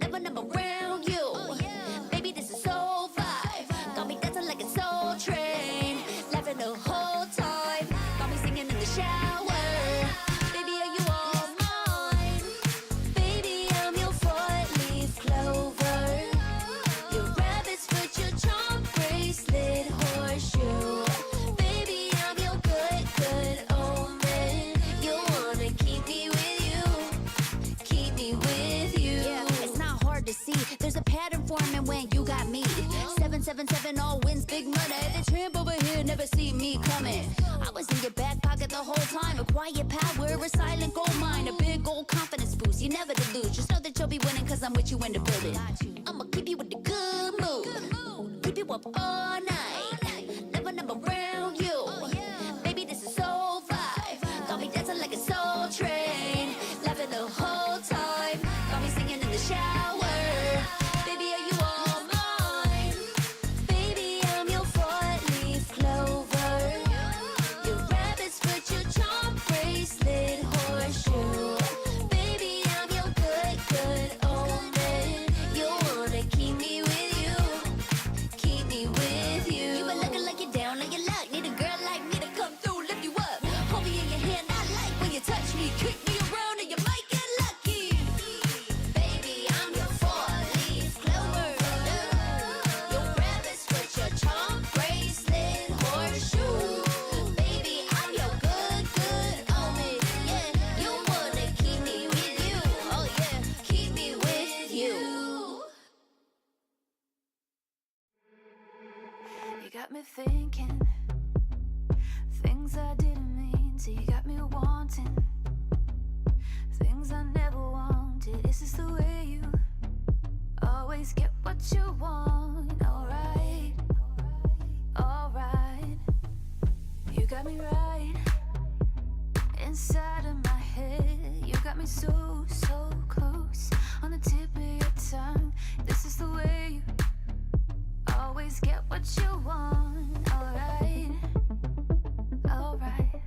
Never, never around you. Baby, this is so vibe. Got me dancing like a soul train. Laughing the whole time. Got me singing in the shower. Baby, are you all mine? Baby, I'm your four-leaf clover. Your rabbit's foot, your charm bracelet, horseshoe. Baby, I'm your good, good omen. You wanna keep me with you. Keep me with you. Yeah, it's not hard to see. There's a pattern forming when you got me. 777 all wins, big money. The tramp over here never see me coming. I was in your back pocket the whole time. A quiet power, a silent gold mine, a big old confidence boost. You never delude. Just know that you'll be winning, cause I'm with you in the building. I'ma keep you with the good mood. Keep you up all night. Never, never around you. Baby, this is so vibe. Got me dancing like a soul train. Laughing the whole time. Got me singing in the shower. Baby, are you all mine? Baby, I'm your four-leaf clover. Your rabbit's foot, your charm bracelet, horseshoe. Baby, I'm your good, good omen. You wanna keep me with you. Keep me with you. You been looking like you're down on your luck. Need a girl like me to come through, lift you up. Hold me in your hand, I like when you touch me. Kick me around and you might get lucky. Baby, I'm your four-leaf clover. Your rabbit's foot, your charm bracelet, horseshoe. Baby, I'm your good, good omen. Yeah, you wanna keep me with you. Oh yeah, keep me with you. You got me thinking things I didn't mean to. You got me wanting things I never wanted. Is this the way you always get what you want? Alright, alright. You got me right inside of my head. You got me so, so close on the tip of your tongue. This is the way you always get what you want. Alright, alright.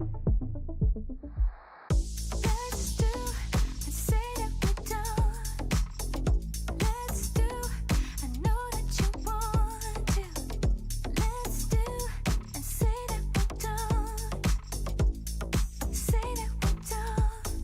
Let's do and say that we're done. Let's do, I know that you want to. Let's do and say that we're done. Say that we're done.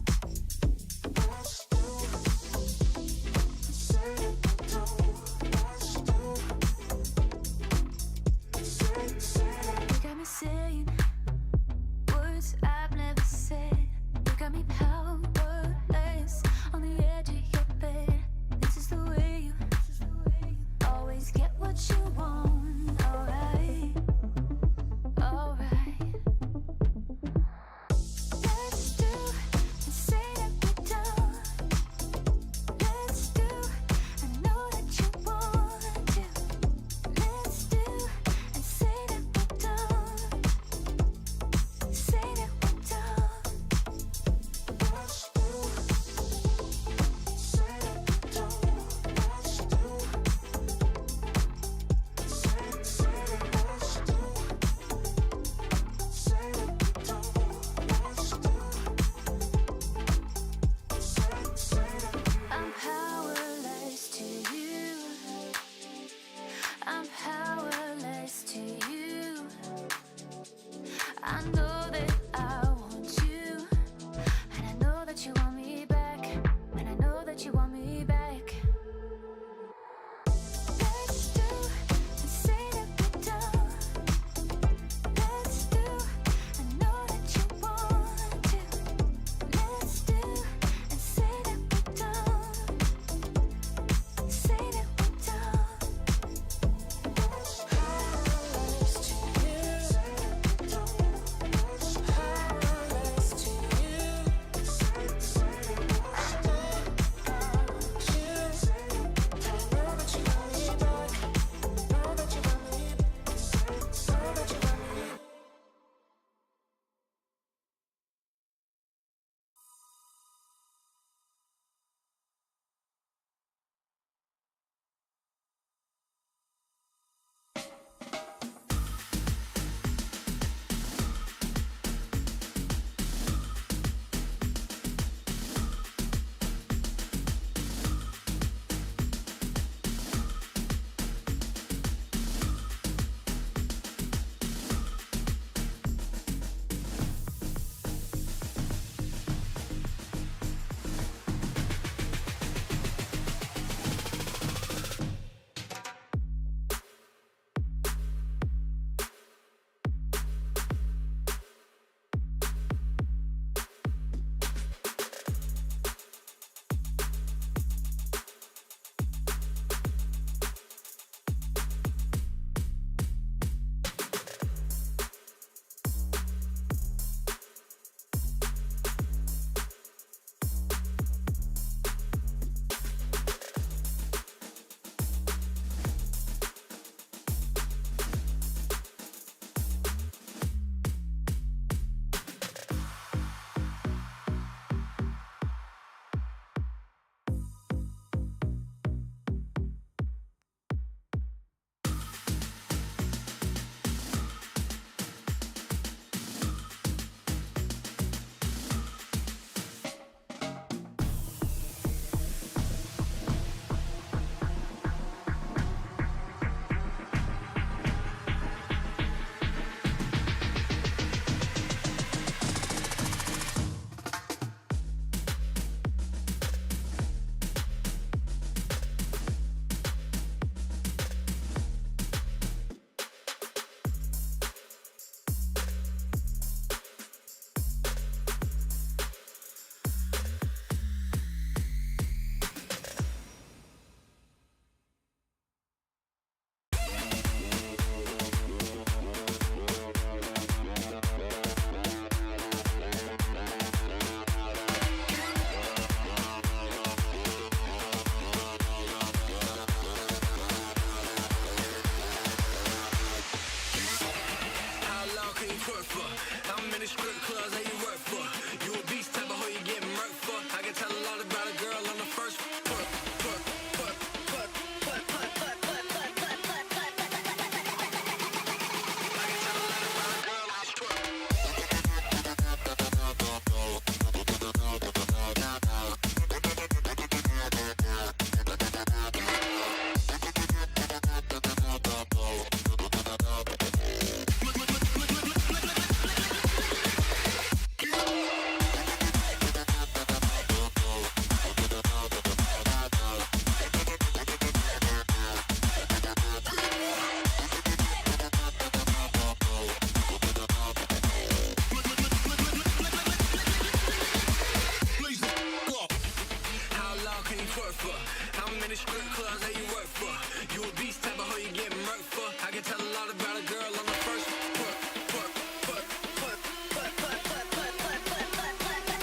twerk for? How many strip clubs that you work for? You a beast type of hoe you get murked for? I can tell a lot about a girl on the first twerk, twerk, twerk, twerk, twerk, twerk, twerk, twerk, twerk, twerk, twerk, twerk. I can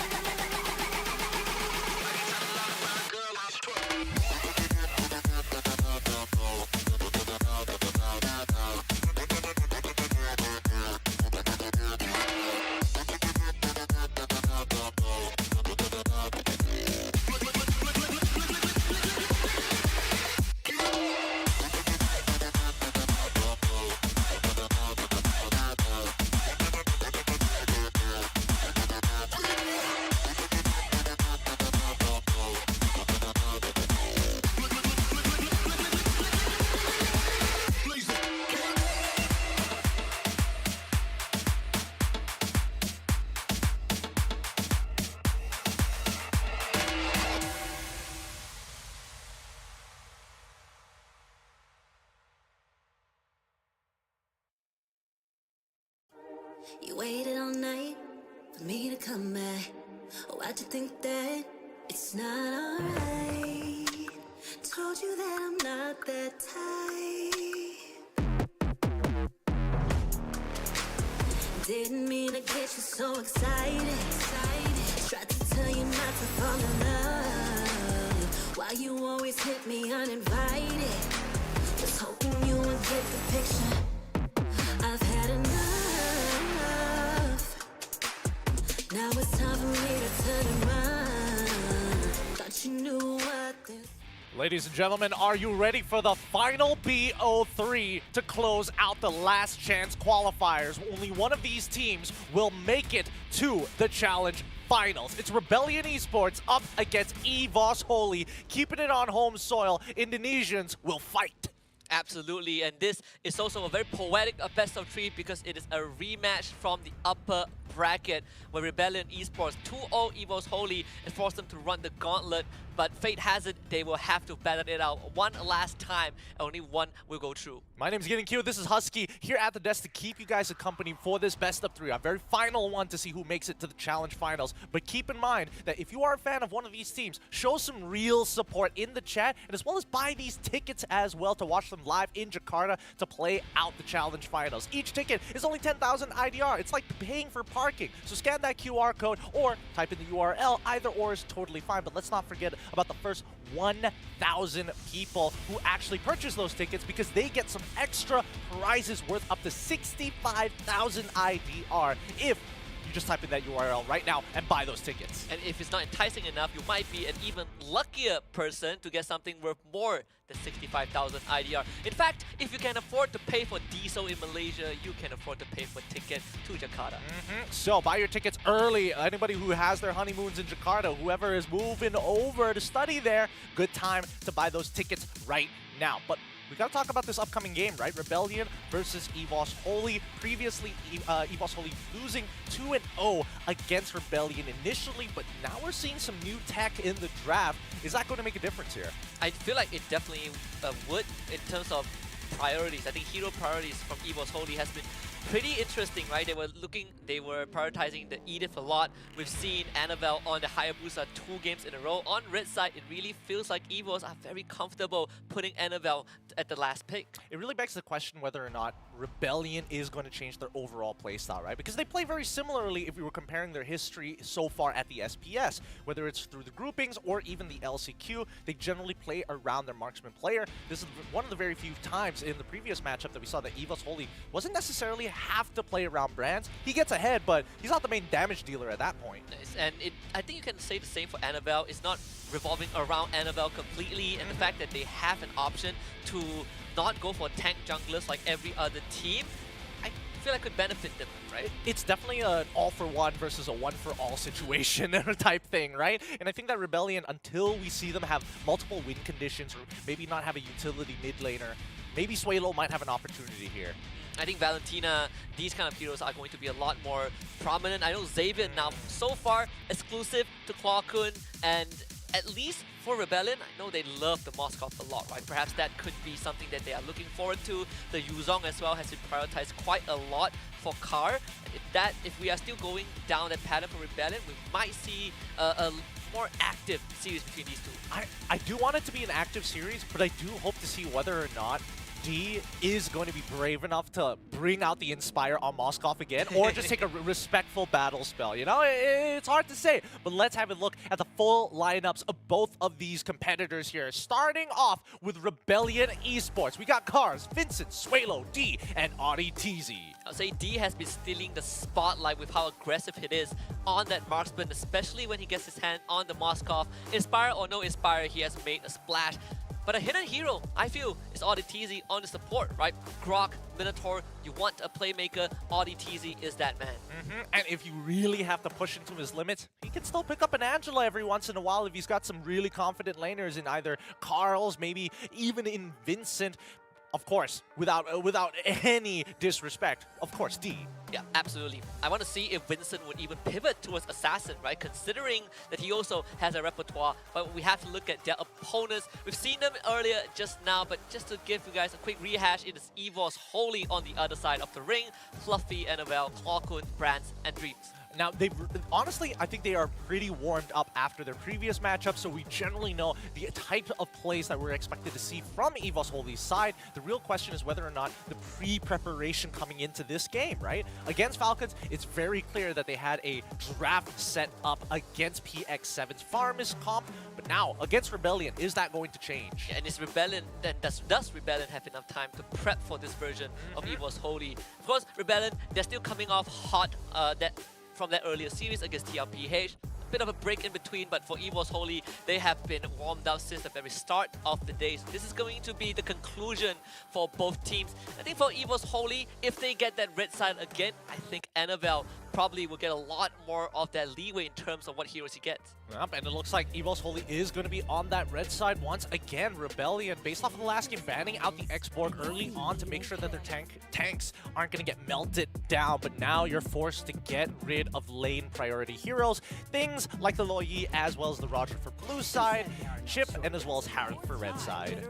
tell a lot about a girl on twerk. You waited all night for me to come back. Oh, why'd you think that it's not alright? Told you that I'm not that type. Didn't mean to get you so excited. Tried to tell you not to fall in love. Why you always hit me uninvited? Just hoping you would get the picture. I've had enough. Now it's time for me to turn around. Thought you knew what this. Ladies and gentlemen, are you ready for the final BO3 to close out the last chance qualifiers? Only one of these teams will make it to the challenge finals. It's Rebellion Esports up against EVOS Holy, keeping it on home soil. Indonesians will fight. Absolutely, and this is also a very poetic best of 3 because it is a rematch from the upper bracket where Rebellion Esports 2-0 EVOS Holy and forced them to run the gauntlet, but fate has it they will have to battle it out one last time. Only one will go through. My name's Getting Q. This is Husky here at the desk to keep you guys accompanied for this best of 3. A very final one to see who makes it to the challenge finals. But keep in mind that if you are a fan of one of these teams, show some real support in the chat, and as well as buy these tickets as well to watch them live in Jakarta to play out the challenge finals. Each ticket is only 10,000 IDR. It's like paying for parking. So scan that QR code or type in the URL. Either or is totally fine. But let's not forget about the first 1,000 people who actually purchase those tickets because they get some extra prizes worth up to 65,000 IDR if you just type in that URL right now and buy those tickets. And if it's not enticing enough, you might be an even luckier person to get something worth more than 65,000 IDR. In fact, if you can afford to pay for diesel in Malaysia, you can afford to pay for ticket to Jakarta. So buy your tickets early. Anybody who has their honeymoons in Jakarta, whoever is moving over to study there, good time to buy those tickets right now. But we gotta talk about this upcoming game, right? Rebellion versus EVOS Holy. Previously, EVOS Holy losing 2-0 against Rebellion initially, but now we're seeing some new tech in the draft. Is that going to make a difference here? I feel like it definitely would in terms of priorities. I think hero priorities from EVOS Holy has been pretty interesting, right? They were prioritizing the Edith a lot. We've seen Annabelle on the Hayabusa 2 games in a row. On red side, it really feels like EVOS are very comfortable putting Annabelle at the last pick. It really begs the question whether or not Rebellion is going to change their overall playstyle, right? Because they play very similarly if we were comparing their history so far at the SPS. Whether it's through the groupings or even the LCQ, they generally play around their marksman player. This is one of the very few times in the previous matchup that we saw that EVOS Holy wasn't necessarily have to play around Brands. He gets ahead, but he's not the main damage dealer at that point. Nice. And I think you can say the same for Annabelle. It's not revolving around Annabelle completely, and the fact that they have an option to not go for tank junglers like every other team, I feel like could benefit them, right? It's definitely an all-for-one versus a one-for-all situation type thing, right? And I think that Rebellion, until we see them have multiple win conditions or maybe not have a utility mid laner, maybe Suelo might have an opportunity here. I think Valentina, these kind of heroes are going to be a lot more prominent. I know Xavier now, so far, exclusive to Claw Kun, and at least for Rebellion, I know they love the Moskov a lot, right? Perhaps that could be something that they are looking forward to. The Yuzong as well has been prioritized quite a lot for Car. If we are still going down that pattern for Rebellion, we might see a more active series between these two. I do want it to be an active series, but I do hope to see whether or not D is going to be brave enough to bring out the Inspire on Moskov again, or just take a respectful battle spell. You know, it's hard to say, but let's have a look at the full lineups of both of these competitors here. Starting off with Rebellion Esports. We got Cars, Vincent, Suelo, D, and Audie TZ. I'll say D has been stealing the spotlight with how aggressive it is on that marksman, especially when he gets his hand on the Moskov. Inspire or no Inspire, he has made a splash. But a hidden hero, I feel, is Audie TZ on the support, right? Grok, Minotaur, you want a playmaker, Audie TZ is that man. And if you really have to push into his limits, he can still pick up an Angela every once in a while if he's got some really confident laners in either Carl's, maybe even in Vincent. Of course, without any disrespect, of course, D. Yeah, absolutely. I want to see if Vincent would even pivot towards Assassin, right? Considering that he also has a repertoire, but we have to look at their opponents. We've seen them earlier just now, but just to give you guys a quick rehash, it is EVOS Holy on the other side of the ring, Fluffy, Annabelle, Clawkun, Brands, and Dreams. Now, honestly, I think they are pretty warmed up after their previous matchup, so we generally know the type of plays that we're expected to see from EVOS Holy's side. The real question is whether or not the pre-preparation coming into this game, right? Against Falcons, it's very clear that they had a draft set up against PX7's Farmist comp, but now, against Rebellion, is that going to change? Yeah, and is Rebellion, then does Rebellion have enough time to prep for this version of EVOS Holy? Of course, Rebellion, they're still coming off hot from that earlier series against TLPH. A bit of a break in between, but for EVOS Holy, they have been warmed up since the very start of the day. So this is going to be the conclusion for both teams. I think for EVOS Holy, if they get that red side again, I think Annabelle probably will get a lot more of that leeway in terms of what heroes he gets. Yep, and it looks like EVOS Holy is going to be on that red side once again. Rebellion, based off of the last game, banning out the X-Borg early on to make sure that their tanks aren't going to get melted down. But now you're forced to get rid of lane priority heroes. Things like the Loyi as well as the Roger for blue side, Chip, and as well as Harry for red side.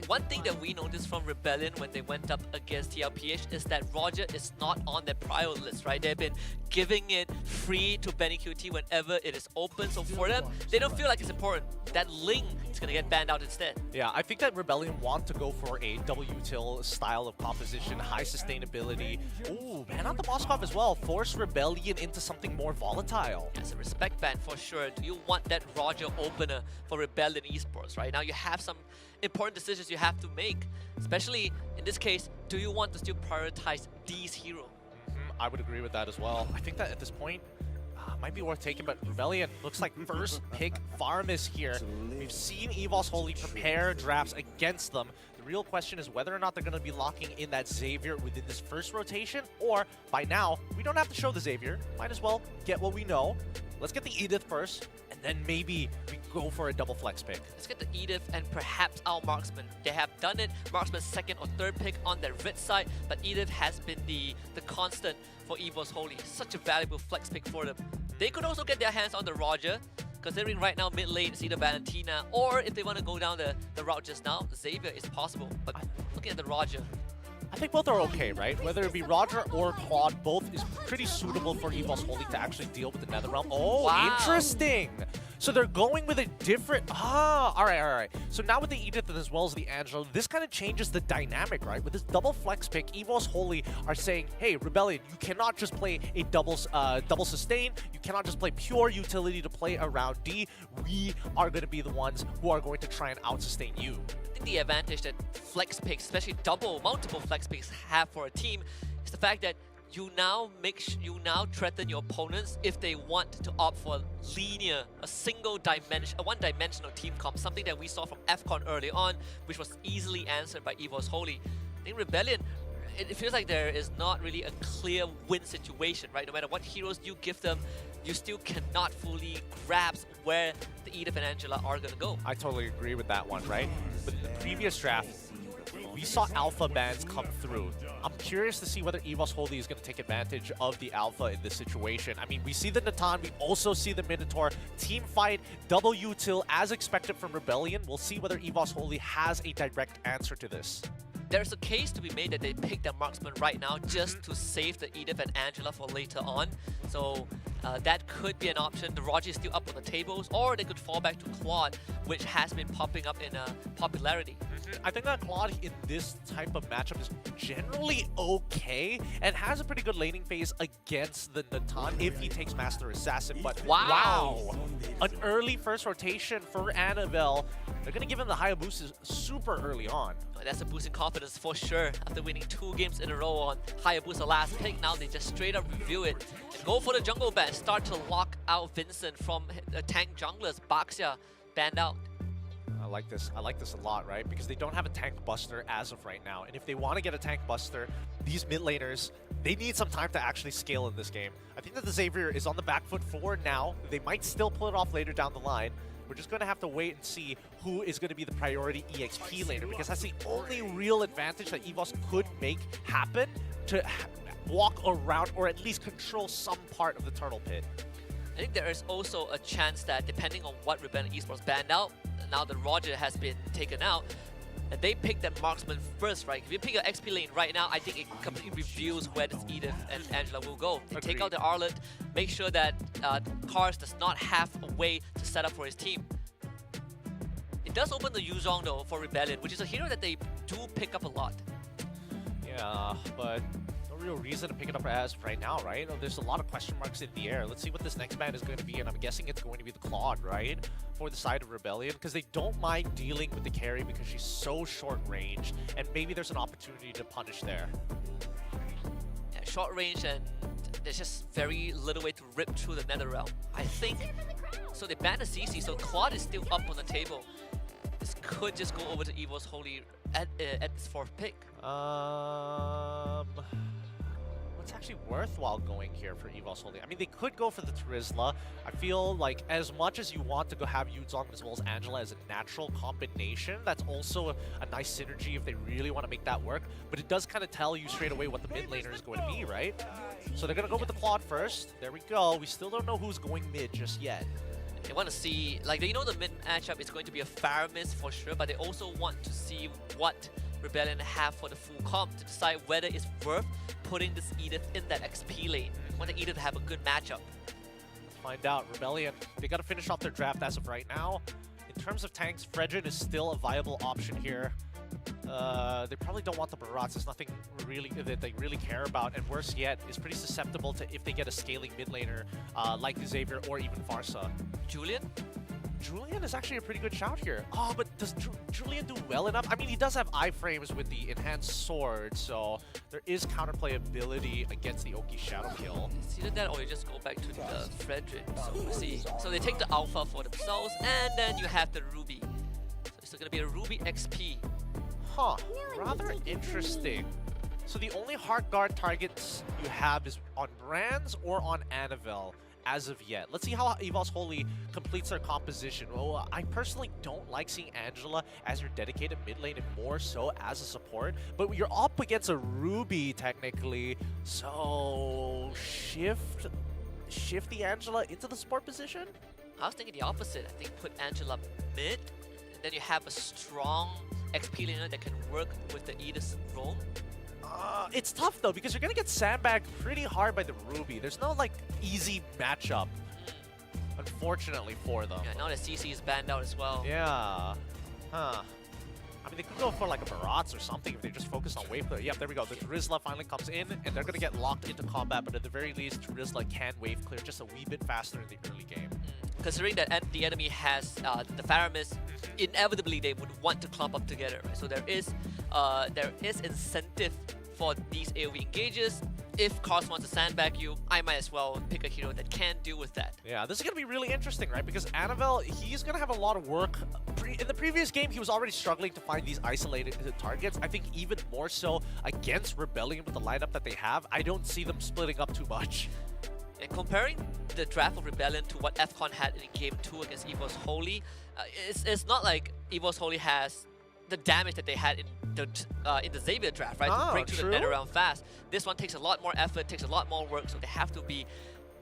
One thing that we noticed from Rebellion when they went up against TLPH is that Roger is not on their prior list, right? They've been giving it free to Benny QT whenever it is open. So for them, they don't feel like it's important. That Ling is going to get banned out instead. Yeah, I think that Rebellion want to go for a W-Till style of composition, high sustainability. Ooh, ban out the Moskov as well. Force Rebellion into something more volatile. It's a respect ban for sure. Do you want that Roger opener for Rebellion Esports, right? Now you have some important decisions you have to make. Especially in this case, do you want to still prioritize D's hero? I would agree with that as well. I think that at this point, might be worth taking, but Rebellion looks like first pick Farmis here. We've seen EVOS Holy prepare drafts against them. The real question is whether or not they're going to be locking in that Xavier within this first rotation, or by now, we don't have to show the Xavier. Might as well get what we know. Let's get the Edith first, and then maybe we go for a double flex pick. Let's get the Edith and perhaps our Marksman. They have done it. Marksman's second or third pick on their red side, but Edith has been the constant for EVOS Holy. Such a valuable flex pick for them. They could also get their hands on the Roger, considering right now mid lane it's either Valentina, or if they want to go down the route just now, Xavier is possible. But looking at the Roger, I think both are okay, right? Whether it be Roger or Claude, both is pretty suitable for EVOS Holy to actually deal with the Netherrealm. Oh, wow. Interesting! So they're going with a different... Alright. So now with the Edith and as well as the Angela, this kind of changes the dynamic, right? With this double flex pick, EVOS Holy are saying, hey, Rebellion, you cannot just play a double sustain. You cannot just play pure utility to play around D. We are going to be the ones who are going to try and out-sustain you. I think the advantage that flex picks, especially multiple flex picks, have for a team is the fact that you now threaten your opponents if they want to opt for linear, a one-dimensional team comp, something that we saw from FCON early on, which was easily answered by EVOS Holy. I think Rebellion, it feels like there is not really a clear win situation, right? No matter what heroes you give them, you still cannot fully grasp where the Edith and Angela are going to go. I totally agree with that one, right? But the previous draft, we saw alpha bans come through. I'm curious to see whether EVOS Holy is going to take advantage of the alpha in this situation. I mean, we see the Natan, we also see the Minotaur. Team fight, W-Till as expected from Rebellion. We'll see whether EVOS Holy has a direct answer to this. There's a case to be made that they pick their marksman right now just to save the Edith and Angela for later on. So That could be an option. The Roger is still up on the tables, or they could fall back to Claude, which has been popping up in popularity. I think that Claude in this type of matchup is generally okay and has a pretty good laning phase against the Natan if he takes Master Assassin. But Wow. An early first rotation for Annabelle. They're going to give him the Hayabusa super early on. That's a boost in confidence for sure. After winning 2 games in a row on Hayabusa last pick, now they just straight up review it and go for the jungle ban. Start to lock out Vincent from the tank junglers. Baxia banned out. I like this. I like this a lot, right? Because they don't have a tank buster as of right now. And if they want to get a tank buster, these mid laners, they need some time to actually scale in this game. I think that the Xavier is on the back foot for now. They might still pull it off later down the line. We're just going to have to wait and see who is going to be the priority EXP laner, because that's the only real advantage that EVOS could make happen to walk around or at least control some part of the Turtle Pit. I think there is also a chance that depending on what Rebellion Esports banned out, now that Roger has been taken out, and they pick that marksman first, right? If you pick an XP lane right now, I think it completely reveals where this Edith and Angela will go. They take out the Arlet, make sure that Cars does not have a way to set up for his team. It does open the Yuzhong though for Rebellion, which is a hero that they do pick up a lot. Yeah, but no real reason to pick it up as of right now, right? There's a lot of question marks in the air. Let's see what this next ban is going to be, and I'm guessing it's going to be the Claude, right? For the side of Rebellion, because they don't mind dealing with the carry because she's so short range, and maybe there's an opportunity to punish there. Yeah, short range, and there's just very little way to rip through the Nether Realm. I think, so they banned the CC, so Claude is still up on the table. This could just go over to EVO's Holy at its 4th pick. What's actually worthwhile going here for EVOS Holy? I mean, they could go for the Terizla. I feel like as much as you want to go have Yuzong as well as Angela as a natural combination, that's also a nice synergy if they really want to make that work. But it does kind of tell you straight away what the mid laner is going to be, right? So they're going to go with the Claude first. There we go. We still don't know who's going mid just yet. They want to see, like, they know the mid matchup is going to be a Faramis for sure, but they also want to see what Rebellion have for the full comp to decide whether it's worth putting this Edith in that XP lane. Want the Edith to have a good matchup. Let's find out. Rebellion, they got to finish off their draft as of right now. In terms of tanks, Fredrin is still a viable option here. They probably don't want the Barats. There's nothing really that they really care about, and worse yet, is pretty susceptible to if they get a scaling mid laner like Xavier or even Farsa. Julian? Julian is actually a pretty good shout here. Oh, but does Julian do well enough? I mean, he does have iframes with the enhanced sword, so there is counterplay ability against the Oki Shadow Kill. It's either that or you just go back to the Fredrin. So we'll see. So they take the Alpha for themselves, and then you have the Ruby. So it's going to be a Ruby XP. Huh, rather interesting. So the only hard guard targets you have is on Brands or on Annabelle as of yet. Let's see how EVOS Holy completes their composition. Well, I personally don't like seeing Angela as your dedicated mid lane and more so as a support, but you're up against a Ruby technically, so shift the Angela into the support position? I was thinking the opposite. I think put Angela mid, and then you have a strong XP laner that can work with the Edith's roam. It's tough though, because you're gonna get sandbagged pretty hard by the Ruby. There's no like easy matchup, unfortunately for them. Yeah, now the CC is banned out as well. Yeah. Huh. I mean, they could go for like a Barats or something if they just focus on wave clear. Yep, there we go. The Terizla finally comes in, and they're gonna get locked into combat, but at the very least, Terizla can wave clear just a wee bit faster in the early game. Considering that the enemy has the Faramis, inevitably they would want to clump up together, right? So there is incentive for these AoE engages. If Cars wants to sandbag you, I might as well pick a hero that can deal with that. Yeah, this is going to be really interesting, right? Because Annabelle, he's going to have a lot of work. In the previous game, he was already struggling to find these isolated targets. I think even more so against Rebellion with the lineup that they have, I don't see them splitting up too much. And comparing the draft of Rebellion to what FCON had in Game 2 against EVOS Holy, it's not like EVOS Holy has the damage that they had in the Xavier draft, right? To break through the net around fast. This one takes a lot more effort, takes a lot more work, so they have to be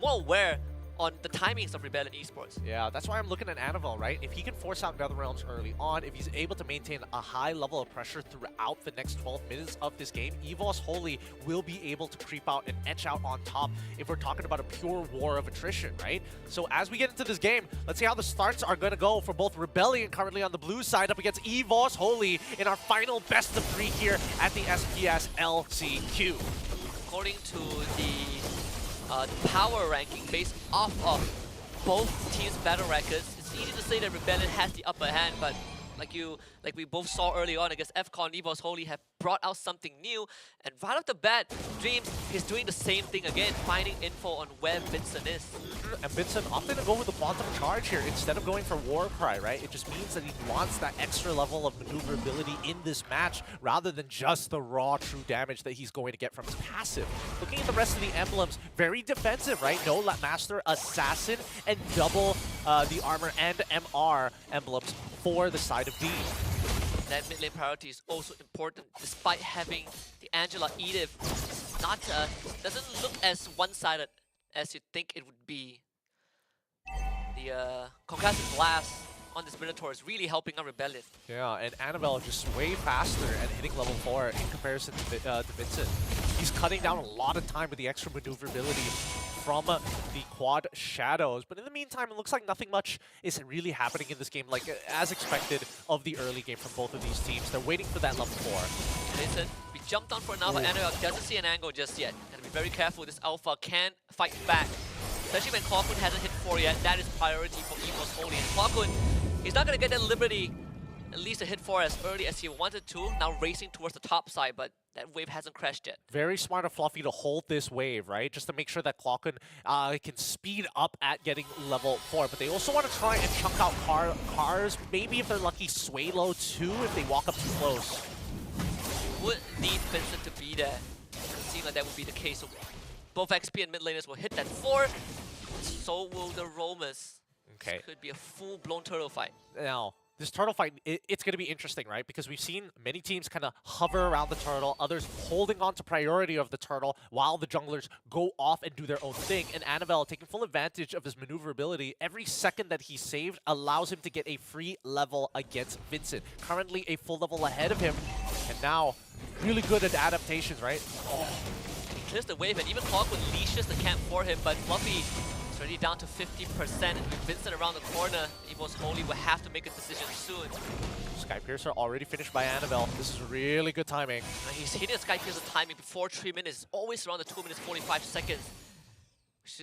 more aware on the timings of Rebellion Esports. Yeah, that's why I'm looking at Annabelle, right? If he can force out NetherRealms early on, if he's able to maintain a high level of pressure throughout the next 12 minutes of this game, EVOS Holy will be able to creep out and etch out on top if we're talking about a pure war of attrition, right? So as we get into this game, let's see how the starts are going to go for both Rebellion currently on the blue side up against EVOS Holy in our final best of 3 here at the SPS LCQ. According to the power ranking based off of both teams' battle records, it's easy to say that Rebellion has the upper hand, but like we both saw early on against FCON, EVOS Holy have brought out something new, and right off the bat, Dreams is doing the same thing again, finding info on where Vincent is. And Vincent opted to go with the quantum charge here instead of going for Warcry, right? It just means that he wants that extra level of maneuverability in this match rather than just the raw true damage that he's going to get from his passive. Looking at the rest of the emblems, very defensive, right? No Master, Assassin, and double the armor and MR emblems for the side of D. That mid lane priority is also important, despite having the Angela Edith not doesn't look as one-sided as you'd think it would be. The Concussive Blast on this Minotaur is really helping out Rebellion. Yeah, and Annabelle just way faster at hitting level 4 in comparison to Vincent. He's cutting down a lot of time with the extra maneuverability from the quad shadows. But in the meantime, it looks like nothing much is really happening in this game, like as expected of the early game from both of these teams. They're waiting for that level 4. Listen, we jumped on for an alpha. Annabelle doesn't see an angle just yet. Gotta be very careful. This alpha can fight back, especially when Clockwood hasn't hit 4 yet. That is priority for EVOS Holy. And Clockwood, he's not gonna get that liberty at least to hit 4 as early as he wanted to. Now racing towards the top side, but that wave hasn't crashed yet. Very smart of Fluffy to hold this wave, right? Just to make sure that Clockwood can speed up at getting level 4. But they also want to try and chunk out cars. Maybe if they're lucky, sway low too if they walk up too close. Would need Vincent to be there. It seems like that would be the case. So both XP and mid laners will hit that 4. So will the Roamers. Okay. This could be a full-blown turtle fight. Now, this turtle fight, it's going to be interesting, right? Because we've seen many teams kind of hover around the turtle, others holding on to priority of the turtle while the junglers go off and do their own thing. And Annabelle taking full advantage of his maneuverability. Every second that he's saved allows him to get a free level against Vincent. Currently a full level ahead of him. And now, really good at adaptations, right? Oh. He clears the wave, and even Clockwood leashes the camp for him, but Fluffy is already down to 50%. And with Vincent around the corner, EVOS Holy will have to make a decision soon. Skypiercer already finished by Annabelle. This is really good timing. He's hitting the Skypiercer timing before 3 minutes. It's always around the 2 minutes 45 seconds.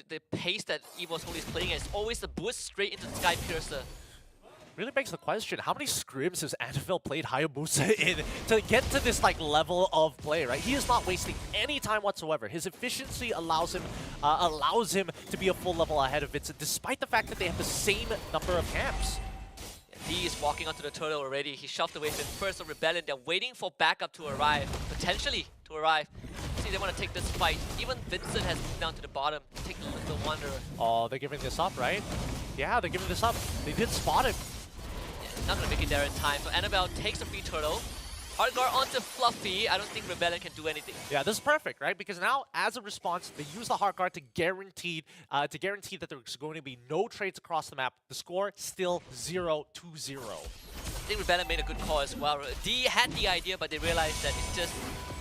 The pace that EVOS Holy is playing at is always the boost straight into the Skypiercer. Really begs the question, how many scrims has Annabelle played Hayabusa in to get to this level of play, right? He is not wasting any time whatsoever. His efficiency allows him to be a full level ahead of Vincent, despite the fact that they have the same number of camps. D is walking onto the turtle already. He shoved away from first of Rebellion. They're waiting for backup to arrive, potentially to arrive. See, they want to take this fight. Even Vincent has moved down to the bottom. Take the Wanderer. Oh, they're giving this up, right? Yeah, they're giving this up. They did spot him. Not gonna make it there in time. So Annabelle takes a free turtle. Hard guard onto Fluffy. I don't think Rebellion can do anything. Yeah, this is perfect, right? Because now, as a response, they use the hard guard to guarantee that there's going to be no trades across the map. The score still 0-2-0. I think Rebellion made a good call as well. D had the idea, but they realized that it's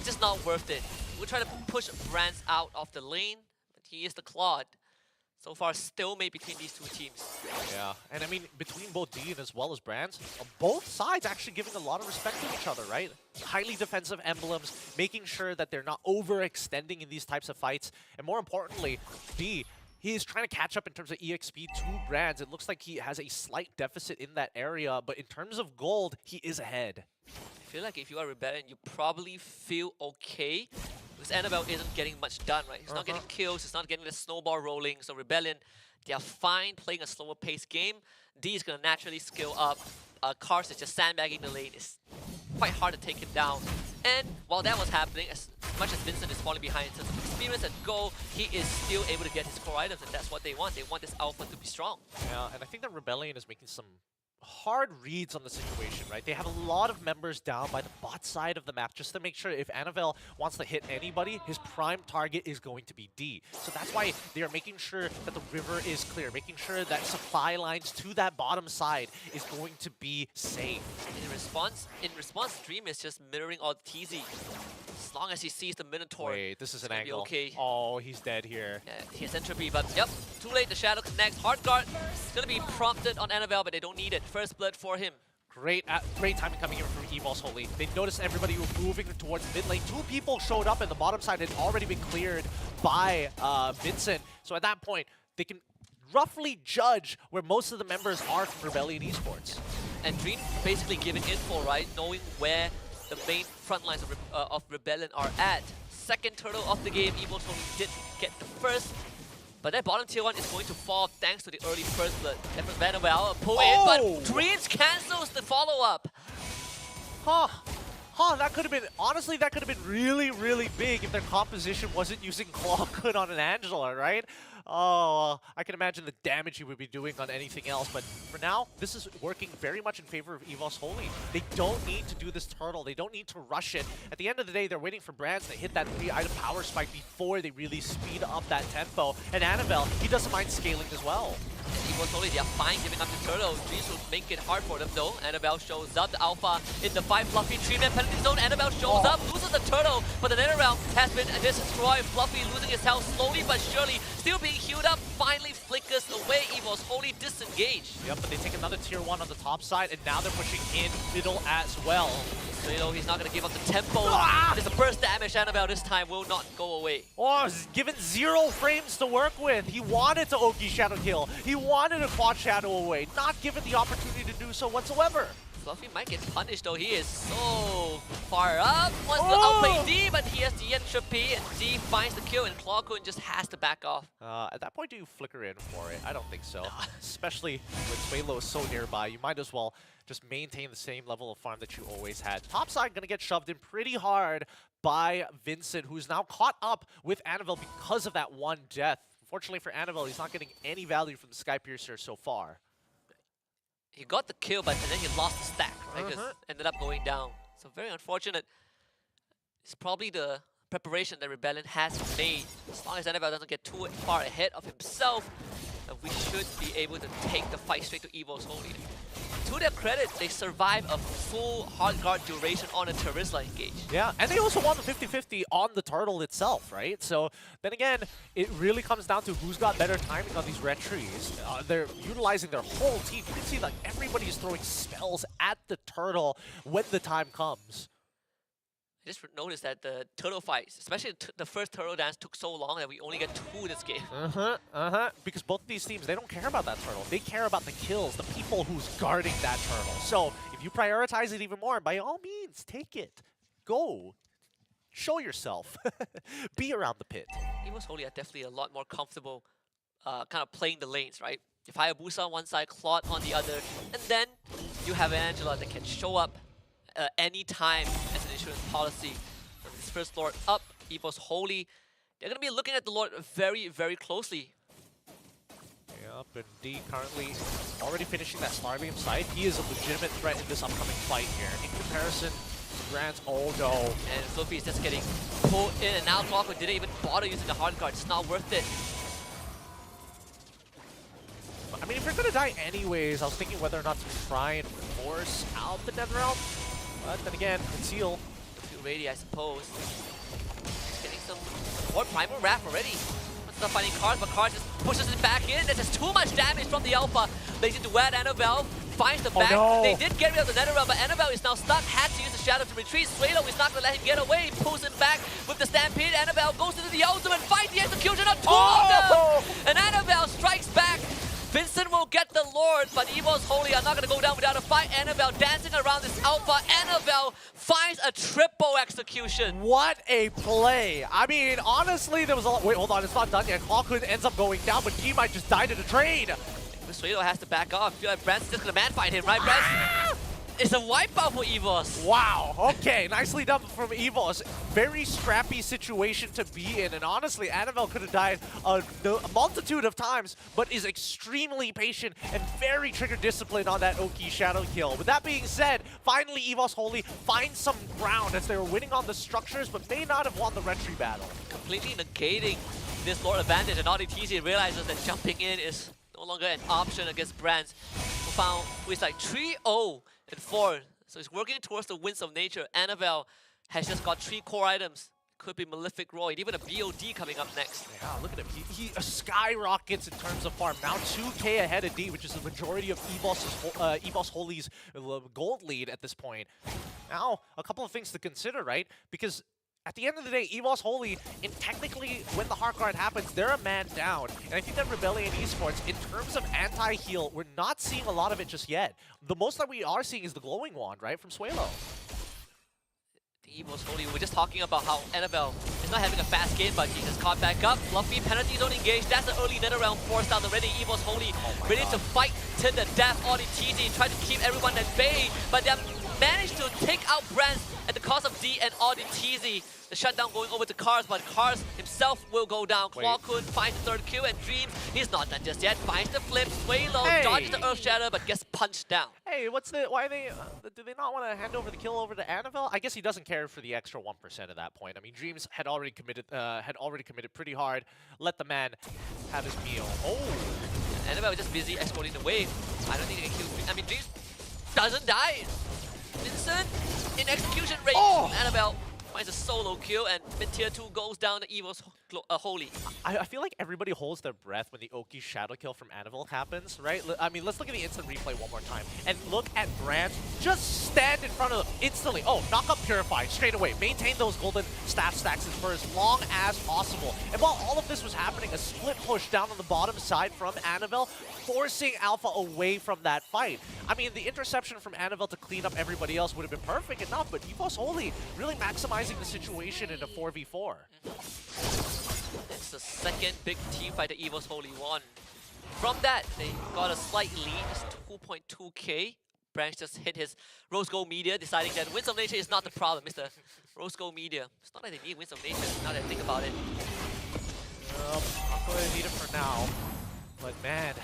just not worth it. We'll try to push Brands out of the lane, but he is the Claude. So far, stalemate between these two teams. Yeah, and I mean, between both Dean as well as Brands, both sides actually giving a lot of respect to each other, right? Highly defensive emblems, making sure that they're not overextending in these types of fights. And more importantly, D, he is trying to catch up in terms of EXP to Brands. It looks like he has a slight deficit in that area, but in terms of gold, he is ahead. I feel like if you are Rebellion, you probably feel okay. Because Annabelle isn't getting much done, right? He's not getting kills, he's not getting the snowball rolling. So Rebellion, they are fine playing a slower paced game. D is going to naturally skill up. Cars is just sandbagging the lane. It's quite hard to take him down. And while that was happening, as much as Vincent is falling behind in terms of experience and goal, he is still able to get his core items, and that's what they want. They want this alpha to be strong. Yeah, and I think that Rebellion is making some hard reads on the situation, right? They have a lot of members down by the bot side of the map just to make sure if Anavel wants to hit anybody, his prime target is going to be D. So that's why they are making sure that the river is clear, making sure that supply lines to that bottom side is going to be safe. In response, Dream is just mirroring all the TZ. As long as he sees the Minotaur, Wait, this is it's an gonna be angle. okay. Oh, he's dead here. He has entropy, but yep, too late. The Shadow connects. Hard guard. It's gonna be prompted on Anavel, but they don't need it. First blood for him. Great timing coming in from EVOS Holy. They noticed everybody moving towards mid lane. 2 people showed up, and the bottom side had already been cleared by Vincent. So at that point, they can roughly judge where most of the members are from Rebellion Esports. And Dream basically giving info, right? Knowing where the main front lines of Rebellion are at. Second turtle of the game, Evo only did get the first. But that bottom tier 1 is going to fall thanks to the early first blood. Efforts Vanuel pull in, but Dreams cancels the follow-up. That could have been, honestly, that could have been really, really big if their composition wasn't using Claw Kun on an Angela, right? Oh, I can imagine the damage he would be doing on anything else, but for now, this is working very much in favor of EVOS Holy. They don't need to do this turtle. They don't need to rush it. At the end of the day, they're waiting for Brands to hit that 3-item power spike before they really speed up that tempo. And Anavel, he doesn't mind scaling as well. EVOS Holy, they are fine giving up the turtle. Dreams will make it hard for them though. Anavel shows up, the Alpha in the 5 Fluffy 3-man penalty zone. Anavel shows up, loses the turtle, but the nether realm has been destroyed. Fluffy losing his health slowly but surely, still being healed up, finally flickers away. EVOS Holy disengaged. Yep, but they take another tier 1 on the top side, and now they're pushing in middle as well. So, you know, he's not going to give up the tempo. There's a burst damage. Anavel this time will not go away. Oh, he's given 0 frames to work with. He wanted to Oki Shadow kill. He wanted a quad shadow away, not given the opportunity to do so whatsoever. Fluffy might get punished though. He is so far up. Wants to outplay D, but he has the entropy, and D finds the kill, and Claw Kun just has to back off. At that point, do you flicker in for it? I don't think so. Especially when Suelo is so nearby, you might as well just maintain the same level of farm that you always had. Topside gonna get shoved in pretty hard by Vincent, who's now caught up with Anavel because of that one death. Unfortunately for Anavel, he's not getting any value from the Skypiercer so far. He got the kill, but and then he lost the stack, right? Because ended up going down. So very unfortunate. It's probably the preparation that Rebellion has made. As long as Anavel doesn't get too far ahead of himself, we should be able to take the fight straight to EVOS Holy. To their credit, they survive a full hard guard duration on a Terizla engage. Yeah, and they also won the 50-50 on the turtle itself, right? So then again, it really comes down to who's got better timing on these retries. They're utilizing their whole team. You can see like everybody is throwing spells at the turtle when the time comes. I just noticed that the turtle fights, especially the first turtle dance, took so long that we only get 2 this game. Because both of these teams, they don't care about that turtle. They care about the kills, the people who's guarding that turtle. So if you prioritize it even more, by all means, take it. Go. Show yourself. Be around the pit. EVOS Holy are definitely a lot more comfortable kind of playing the lanes, right? If Hayabusa on one side, Claude on the other, and then you have Angela that can show up any time as an insurance policy. This first Lord up, EVOS Holy. They're going to be looking at the Lord very, very closely. Yep, and D currently already finishing that Starbeam site. He is a legitimate threat in this upcoming fight here. In comparison to Grant's, oh no. And Sophie is just getting pulled in, and now Clockwork didn't even bother using the hard guard. It's not worth it. I mean, if you're going to die anyways, I was thinking whether or not to try and force out the Netherrealm. But then again, conceal. A few ready, I suppose. Getting some more Primal Wrath already. Wants to finding cards, but cards just pushes it back in. There's just too much damage from the Alpha. Lazy to wet Anavel. Finds the back. No. They did get rid of the Netherrealm, but Anavel is now stuck. Had to use the Shadow to retreat. Suelo is not going to let him get away. He pulls him back with the Stampede. Anavel goes into the ultimate fight. The execution of 2 of them. And Anavel strikes back. Vincent will get the Lord, but EVOS Holy are not going to go down without a fight. Anavel dancing around this Alpha. Anavel finds a triple execution. What a play. I mean, honestly, there was a lot. Wait, hold on. It's not done yet. Clawkun ends up going down, but he might just die to the trade. Suelo has to back off. I feel like Branson's just going to man fight him, right? Branson It's a wipeout for EVOS. Wow, okay, nicely done from EVOS. Very scrappy situation to be in, and honestly, Annabelle could have died a multitude of times, but is extremely patient and very trigger disciplined on that Oki Shadow kill. With that being said, finally EVOS Holy finds some ground as they were winning on the structures, but may not have won the retry battle. Completely negating this Lord advantage, and ODTZ realizes that jumping in is no longer an option against Brands, who is like 3-0 and 4. So he's working towards the winds of nature. Annabelle has just got 3 core items. Could be Malefic Roar, and even a BOD coming up next. Yeah, look at him. He skyrockets in terms of farm. Now 2K ahead of D, which is the majority of EVOS Holy's gold lead at this point. Now, a couple of things to consider, right? Because at the end of the day, EVOS Holy, technically, when the hard card happens, they're a man down. And I think that Rebellion Esports, in terms of anti-heal, we're not seeing a lot of it just yet. The most that we are seeing is the Glowing Wand, right, from Suelo. The EVOS Holy, we're just talking about how Annabelle is not having a fast game, but he just caught back up. Fluffy, penalties don't engage. That's the early nether round forced down already. EVOS Holy ready to fight to the death. ODTZ try to keep everyone at bay, but they managed to take out Brands at the cost of D and ODTZ. The shutdown going over to Cars, but Cars himself will go down. Clawkun finds the 3rd kill, and Dreams, he's not done just yet. Finds the flip, Swalo dodges the Earth Shatter, but gets punched down. Hey, why are they, do they not want to hand over the kill over to Annabelle? I guess he doesn't care for the extra 1% at that point. I mean, Dreams had already committed pretty hard. Let the man have his meal. Oh! Annabelle is just busy escorting the wave. I don't think they can kill Dreams. I mean, Dreams doesn't die. Vincent in execution range. Oh! Annabelle finds a solo kill, and mid-tier 2 goes down to EVOS Holy. I feel like everybody holds their breath when the Oki Shadow kill from Annabelle happens, right? I mean, let's look at the instant replay one more time. And look at Brands just stand in front of them instantly. Oh, knock up Purify straight away. Maintain those golden staff stacks for as long as possible. And while all of this was happening, a split push down on the bottom side from Annabelle, forcing Alpha away from that fight. I mean, the interception from Annabelle to clean up everybody else would have been perfect enough, but EVOS Holy really maximizing the situation in a 4v4. It's the second big team fight that EVOS Holy won. From that, they got a slight lead, just 2.2k. Branch just hit his Rose Gold Media, deciding that Winds of Nature is not the problem. Mr. Rose Gold Media. It's not like they need Winds of Nature, now that I think about it. Not going to need it for now. But man,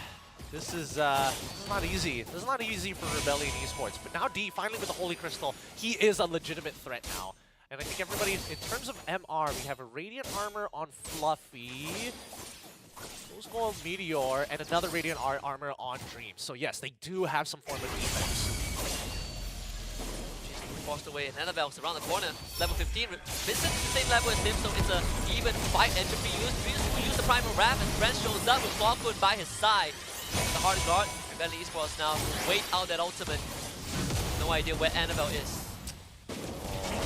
this is not easy. This is not easy for Rebellion Esports. But now D, finally with the Holy Crystal, he is a legitimate threat now. And I think everybody, in terms of MR, we have a Radiant Armor on Fluffy, Rose Gold Meteor, and another Radiant Armor on Dreams. So yes, they do have some form of defense. Forced away, and Annabelle's around the corner. Level 15. Vincent is the same level as him, so it's an even fight. Entropy used. Dreams will use the Primal Wrath, and Brent shows up with Clawkun by his side. The hard guard. Rebellion Esports now wait out that ultimate. No idea where Annabelle is.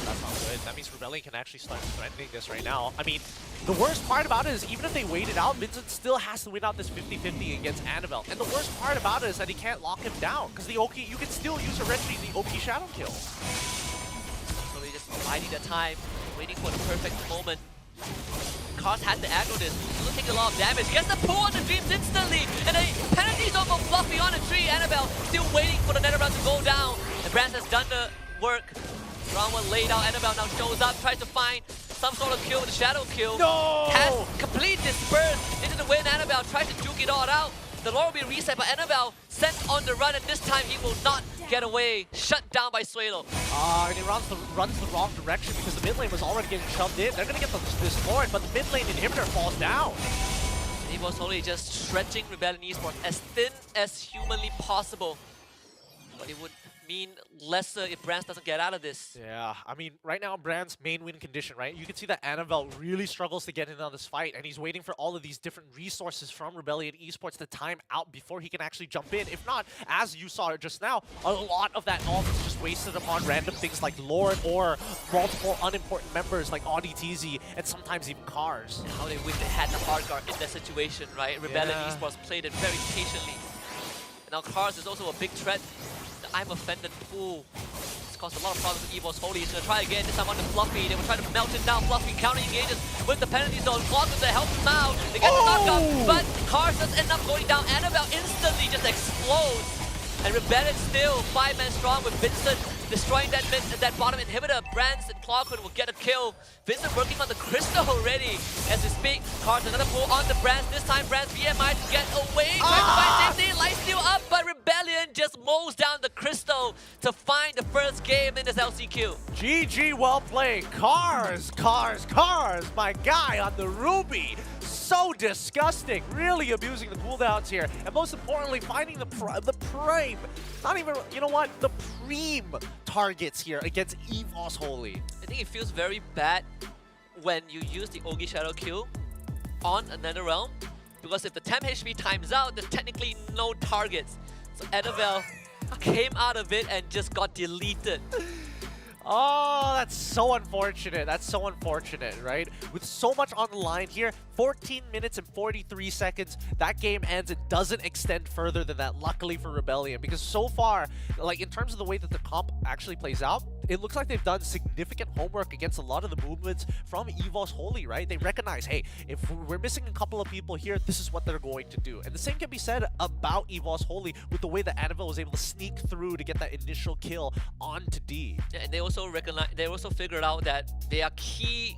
That's not good. That means Rebellion can actually start threatening this right now. I mean, the worst part about it is even if they wait it out, Vincent still has to win out this 50-50 against Annabelle. And the worst part about it is that he can't lock him down, because the Oki, you can still use a retry the Oki Shadow kill. So they're just biding their time, waiting for the perfect moment. Cars had to aggro this. He'll take a lot of damage. Gets the pull on the Dreams instantly, and the penalties over Fluffy on the tree. Annabelle still waiting for the nether round to go down. And Brands has done the work. Round 1 laid out. Annabelle now shows up, tries to find some sort of kill with a shadow kill. No! Has complete dispersed into the win. Annabelle tries to juke it all out. The lore will be reset, but Annabelle sent on the run, and this time he will not get away. Shut down by Suelo. And he runs the wrong direction because the mid lane was already getting shoved in. They're going to get this Lord, but the mid lane inhibitor falls down. EVOS Holy just stretching Rebellion Esports as thin as humanly possible. But it would mean lesser if Brands doesn't get out of this. Yeah, I mean, right now, Brands' main win condition, right? You can see that Annabelle really struggles to get in on this fight, and he's waiting for all of these different resources from Rebellion Esports to time out before he can actually jump in. If not, as you saw just now, a lot of that ult is just wasted upon random things like Lord or multiple unimportant members like ODTZ and sometimes even Cars. How they wish they had the hard guard in that situation, right? Rebellion Esports played it very patiently. And now Cars is also a big threat. I'm offended pool. It's caused a lot of problems with EVOS Holy. He's gonna try again, this time on the Fluffy. They will try to melt it down. Fluffy counter engages with the penalty zone. Clawkun to help him out. They get the knockup, but Cars does end up going down. Annabelle instantly just explodes. And Rebellion still 5-man strong with Vincent destroying that bottom inhibitor. Brands and Clockwood will get a kill. Vincent working on the crystal already as we speak. Cards another pull on the Brands. This time Brands BMI to get away. Trying to find safety. Lightsteal up, but Rebellion just mows down the crystal to find the first game in this LCQ. GG, well played. Cars. My guy on the Ruby. So disgusting. Really abusing the cooldowns here. And most importantly, finding the prime. Not even, you know what? The prime targets here against EVOS Holy. I think it feels very bad when you use the Ogi Shadow Q on another realm, because if the temp HP times out, there's technically no targets. So Annabelle came out of it and just got deleted. Oh, that's so unfortunate. That's so unfortunate, right? With so much on the line here, 14 minutes and 43 seconds, that game ends. It doesn't extend further than that, luckily for Rebellion, because so far, like in terms of the way that the comp actually plays out, it looks like they've done significant homework against a lot of the movements from EVOS Holy, right? They recognize, hey, if we're missing a couple of people here, this is what they're going to do. And the same can be said about EVOS Holy with the way that Annabelle was able to sneak through to get that initial kill onto D. Yeah, and they also figured out that there are key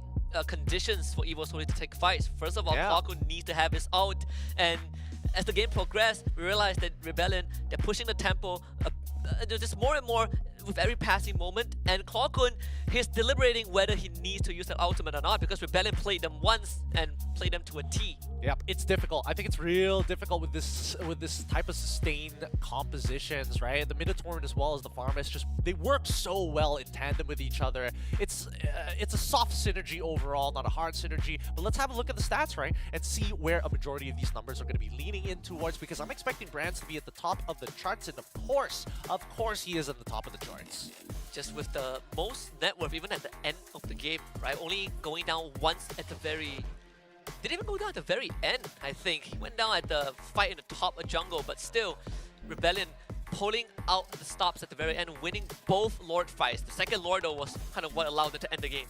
conditions for EVOS Holy to take fights. First of all, Clockwood needs to have his ult, and as the game progressed, we realized that Rebellion, they're pushing the tempo just more and more with every passing moment, and Clockwood, he's deliberating whether he needs to use that ultimate or not, because Rebellion played them once and played them to a T. Yep, it's difficult. I think it's real difficult with this type of sustained compositions, right? The Minotaur as well as the Farmist, just they work so well in tandem with each other. It's a soft synergy overall, not a hard synergy. But let's have a look at the stats, right, and see where a majority of these numbers are going to be leaning in towards, because I'm expecting Brands to be at the top of the charts, and of course, he is at the top of the charts. Just with the most net worth, even at the end of the game, right? Only going down once at the very... Didn't even go down at the very end, I think. He went down at the fight in the top of jungle, but still, Rebellion pulling out the stops at the very end, winning both Lord fights. The second Lord, though, was kind of what allowed them to end the game.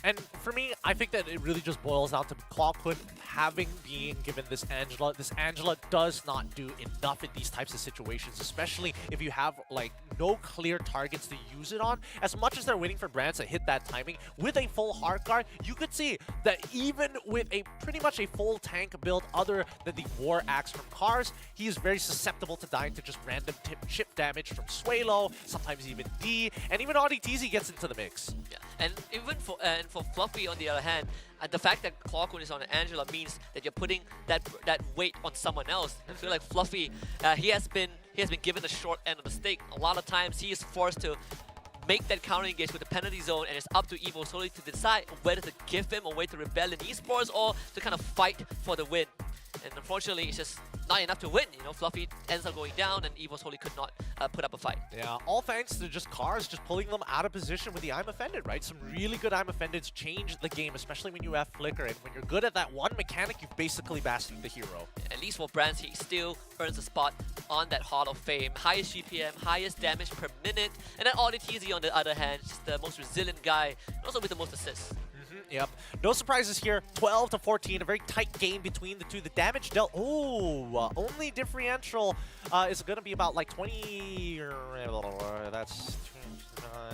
And for me, I think that it really just boils down to Clockwood having been given this Angela. This Angela does not do enough in these types of situations, especially if you have like no clear targets to use it on. As much as they're waiting for Brands to hit that timing, with a full hard card, you could see that even with a pretty much a full tank build other than the War Axe from Cars, he is very susceptible to dying to just random chip damage from Swalo, sometimes even D, and even AudiTZ gets into the mix. Yeah, and even for Fluffy on the other hand, the fact that Clockwood is on Angela means that you're putting that weight on someone else. I feel like Fluffy, he has been given the short end of the stick. A lot of times he is forced to make that counter engage with the penalty zone, and it's up to EVOS Holy to decide whether to give him away to Rebellion Esports or to kind of fight for the win. And unfortunately, it's just not enough to win. You know, Fluffy ends up going down, and EVOS Holy could not put up a fight. Yeah, all thanks to just Cars just pulling them out of position with the I'm Offended, right? Some really good I'm Offendeds change the game, especially when you have Flicker. And when you're good at that one mechanic, you've basically mastered the hero. At least for Brands, he still earns a spot on that Hall of Fame. Highest GPM, highest damage per minute. And then AudiTZ on the other hand, just the most resilient guy, and also with the most assists. Yep. No surprises here. 12 to 14. A very tight game between the two. The damage dealt. Oh, only differential is going to be about like 20. That's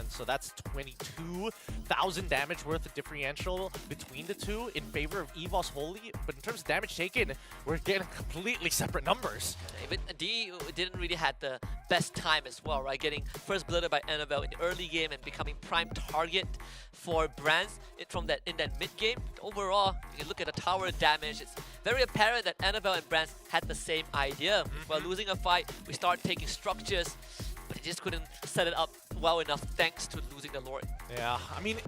so that's 22,000 damage worth of differential between the two in favor of EVOS Holy. But in terms of damage taken, we're getting completely separate numbers. Even D didn't really have the best time as well, right? Getting first blooded by Annabelle in the early game and becoming prime target for Brands in that mid game. Overall, you look at the tower damage, it's very apparent that Annabelle and Brands had the same idea. While losing a fight, we start taking structures, but they just couldn't set it up well enough thanks to losing the Lord. Yeah, I mean,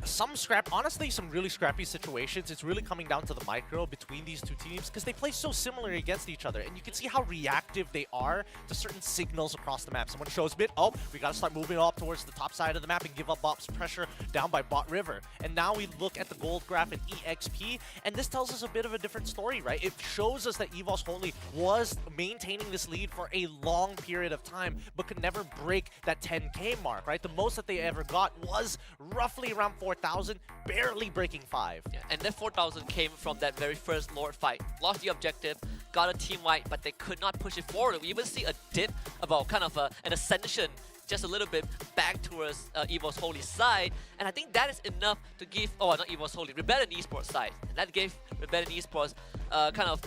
honestly, some really scrappy situations. It's really coming down to the micro between these two teams because they play so similar against each other. And you can see how reactive they are to certain signals across the map. Someone shows mid, oh, we got to start moving up towards the top side of the map and give up Bot's pressure down by Bot River. And now we look at the gold graph in EXP, and this tells us a bit of a different story, right? It shows us that EVOS Holy was maintaining this lead for a long period of time, but could never break that 10K mark, right? The most that they ever got was roughly around 4,000, barely breaking 5. Yeah, and that 4,000 came from that very first Lord fight. Lost the objective, got a team wipe, but they could not push it forward. We even see a dip about kind of an ascension just a little bit back towards EVO's Holy side, and I think that is enough to give, not EVO's Holy, Rebellion Esports side, and that gave Rebellion Esports kind of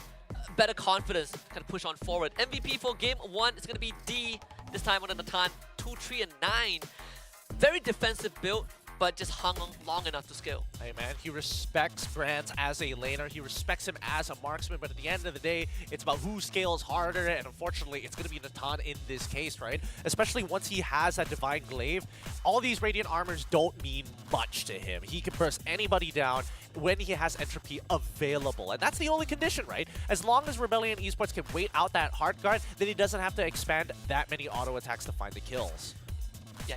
better confidence, kind of push on forward. MVP for game 1 is going to be D, this time on the Natan, 2, 3, and 9. Very defensive build, but just hung on long enough to scale. Hey man, he respects Brands as a laner, he respects him as a marksman, but at the end of the day, it's about who scales harder, and unfortunately, it's going to be Natan in this case, right? Especially once he has that Divine Glaive, all these Radiant Armors don't mean much to him. He can burst anybody down when he has Entropy available, and that's the only condition, right? As long as Rebellion Esports can wait out that hard guard, then he doesn't have to expand that many auto attacks to find the kills. Yeah,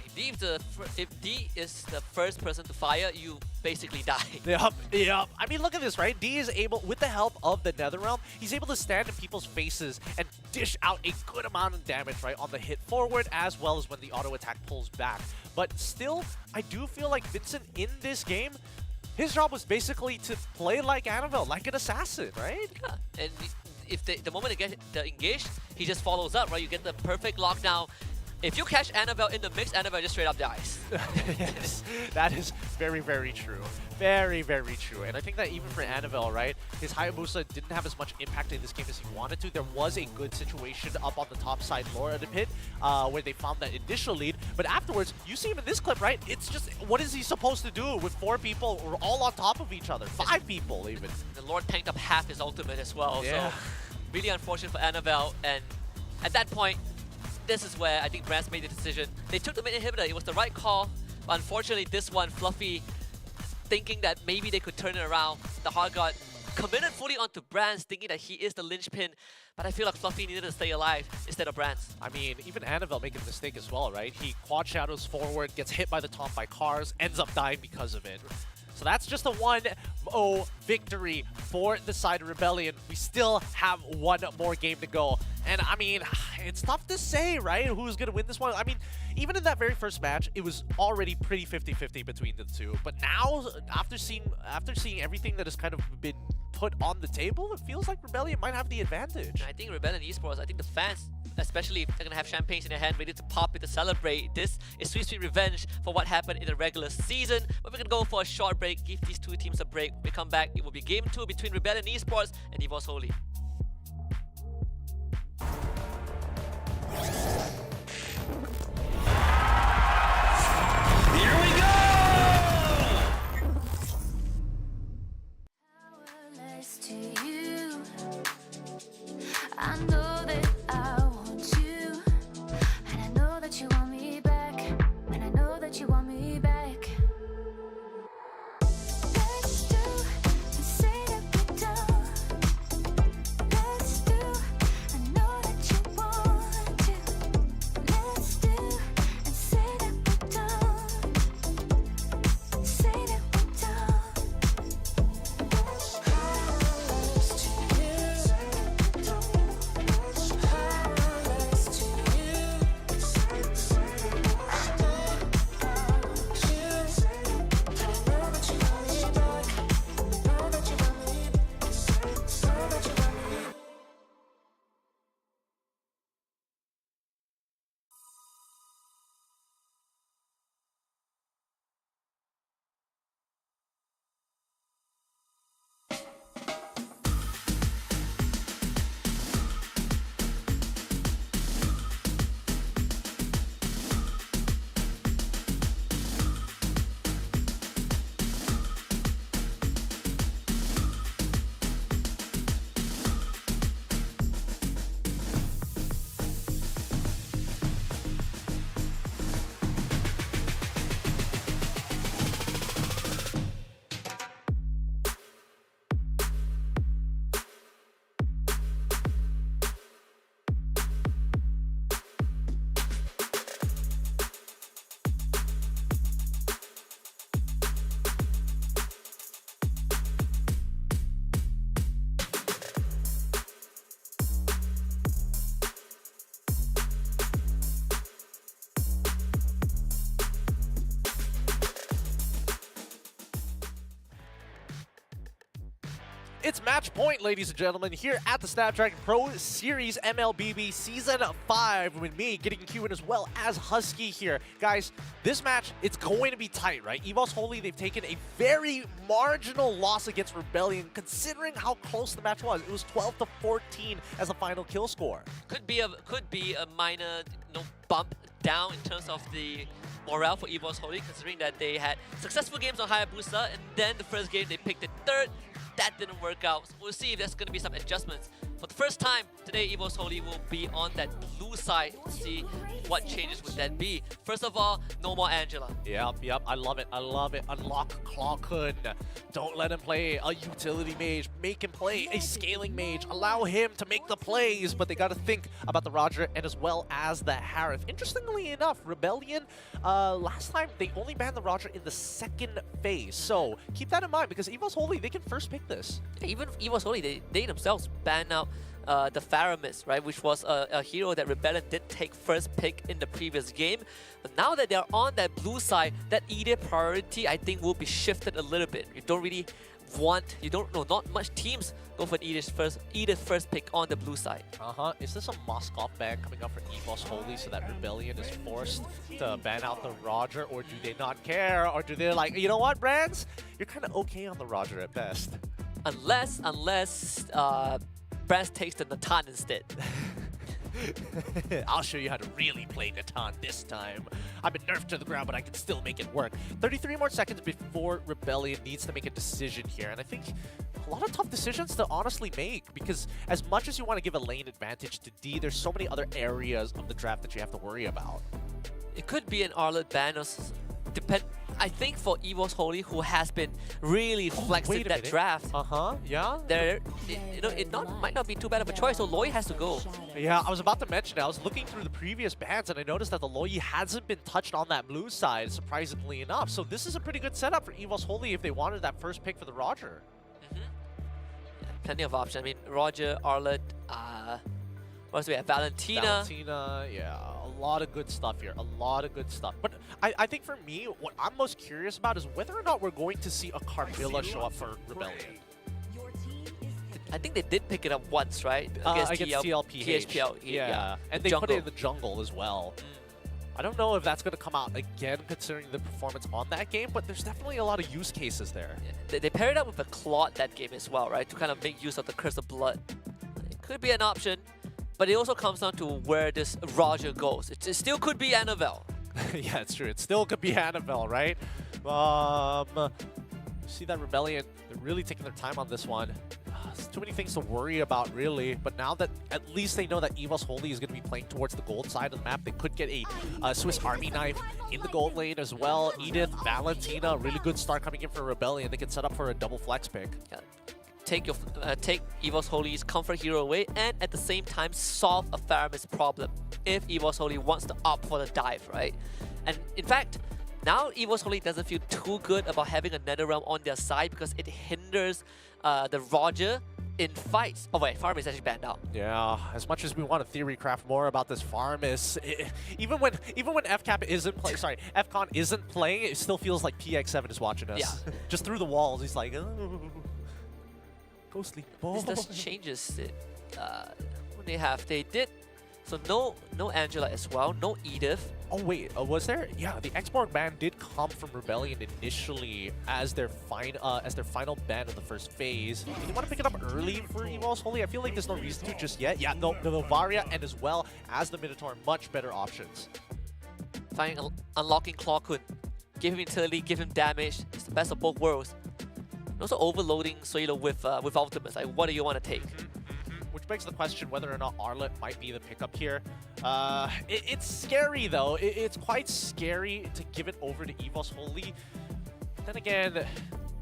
if D is the first person to fire, you basically die. Yep. I mean, look at this, right? D is able, with the help of the Netherrealm, he's able to stand in people's faces and dish out a good amount of damage, right, on the hit forward as well as when the auto attack pulls back. But still, I do feel like Vincent in this game, his job was basically to play like Annabelle, like an assassin, right? Yeah, and if the moment they get engaged, he just follows up, right? You get the perfect lockdown. If you catch Annabelle in the mix, Annabelle just straight up dies. Yes, that is very, very true. Very, very true. And I think that even for Annabelle, right, his Hayabusa didn't have as much impact in this game as he wanted to. There was a good situation up on the top side lower of the pit where they found that initial lead. But afterwards, you see him in this clip, right? It's just, what is he supposed to do with 4 people all on top of each other? 5 people even. The Lord tanked up half his ultimate as well. Yeah. So really unfortunate for Annabelle. And at that point, this is where I think Brands made the decision. They took the mid inhibitor. It was the right call. But unfortunately, this one, Fluffy, thinking that maybe they could turn it around. The hard guard committed fully onto Brands, thinking that he is the linchpin. But I feel like Fluffy needed to stay alive instead of Brands. I mean, even Annabelle making a mistake as well, right? He quad shadows forward, gets hit by the top by cars, ends up dying because of it. So that's just a 1-0 victory for the side of Rebellion. We still have one more game to go. And I mean, it's tough to say, right? Who's going to win this one? I mean, even in that very first match, it was already pretty 50-50 between the two. But now, after seeing everything that has kind of been put on the table, it feels like Rebellion might have the advantage. I think Rebellion Esports, I think the fans, especially if they're going to have champagnes in their hand, ready to pop it to celebrate. This is sweet, sweet revenge for what happened in the regular season. But we're going to go for a short break, give these two teams a break. When we come back, it will be Game 2 between Rebellion Esports and EVO's Holy. Here we go! Powerless to you. I know that I want you, and I know that you want me back, and I know that you want me back. Let's do the say that we don't. Let's do. I know that you want to. It's match point, ladies and gentlemen, here at the Snapdragon Pro Series MLBB Season 5 with me, Getting Q, as well as Husky here. Guys, this match, it's going to be tight, right? EVOS Holy, they've taken a very marginal loss against Rebellion, considering how close the match was. It was 12-14 as the final kill score. Could be a minor bump down in terms of the morale for EVOS Holy, considering that they had successful games on Hayabusa, and then the first game they picked it third. That didn't work out. So we'll see if there's going to be some adjustments. For the first time today, EVOS Holy will be on that blue side. We'll see what changes would that be. First of all, no more Angela. Yep, I love it. Unlock Claw Kun. Don't let him play a utility mage. Make him play a scaling mage. Allow him to make the plays, but they got to think about the Roger and as well as the Harith. Interestingly enough, Rebellion, last time they only banned the Roger in the second phase. So keep that in mind because EVOS Holy, they can first pick this. Even EVOS Holy, they themselves banned out the Faramis, right, which was a hero that Rebellion did take first pick in the previous game. But now that they're on that blue side, that Edith priority, I think, will be shifted a little bit. You don't really want, not much teams go for Edith first pick on the blue side. Is this a Moskov ban coming up for EVOS Holy so that Rebellion is forced to ban out the Roger, or do they not care? Or do they like, you know what, Brands? You're kind of okay on the Roger at best. Unless Brands takes the Natan instead. I'll show you how to really play Natan this time. I've been nerfed to the ground, but I can still make it work. 33 more seconds before Rebellion needs to make a decision here. And I think a lot of tough decisions to honestly make, because as much as you want to give a lane advantage to D, there's so many other areas of the draft that you have to worry about. It could be an Arlet ban or I think for EVOS Holy, who has been really flexing that draft. Yeah. It might not be too bad of a choice, so Loi has to go. Yeah, I was about to mention it. I was looking through the previous bans and I noticed that the Loi hasn't been touched on that blue side, surprisingly enough. So this is a pretty good setup for EVOS Holy if they wanted that first pick for the Roger. Yeah, plenty of options. I mean, Roger, Arlet, what else do we have? Valentina, yeah. A lot of good stuff here. A lot of good stuff. But I think for me, what I'm most curious about is whether or not we're going to see a Carmilla show up for Rebellion. I think they did pick it up once, right? Against TLPH. THPL, yeah. And they put it in the jungle as well. I don't know if that's going to come out again considering the performance on that game, but there's definitely a lot of use cases there. Yeah, they paired up with a Claude that game as well, right? To kind of make use of the Curse of Blood. It could be an option. But it also comes down to where this Roger goes. It still could be Annabelle. Yeah, it's true. It still could be Annabelle, right? See that Rebellion, they're really taking their time on this one. There's too many things to worry about, really. But now that at least they know that EVOS Holy is going to be playing towards the gold side of the map, they could get a Swiss Army knife in the gold lane as well. Edith, Valentina, really good start coming in for Rebellion. They can set up for a double flex pick. Yeah. Take EVOS Holy's comfort hero away and at the same time solve a Faramis problem if EVOS Holy wants to opt for the dive, right? And in fact, now EVOS Holy doesn't feel too good about having a NetherRealm on their side because it hinders the Roger in fights. Oh wait, Faramis actually banned out. Yeah, as much as we want to theory craft more about this Faramis, even when FCAP isn't playing, sorry, FCON isn't playing, it still feels like PX7 is watching us. Yeah. Just through the walls, he's like, oh. Go sleep. This does changes it. What they did. So no Angela as well, no Edith. Oh wait, was there? Yeah, the export ban did come from Rebellion initially as their final ban of the first phase. Do you want to pick it up early for EVOS Holy? I feel like there's no reason to just yet. Yeah, no, the Novaria and as well as the Minotaur, much better options. Unlocking Claw Kun. Give him utility, give him damage. It's the best of both worlds. And also overloading Suelo with ultimates. Like, what do you want to take? Which begs the question whether or not Arlet might be the pickup here. It's scary though. It's quite scary to give it over to EVOS Holy. Then again,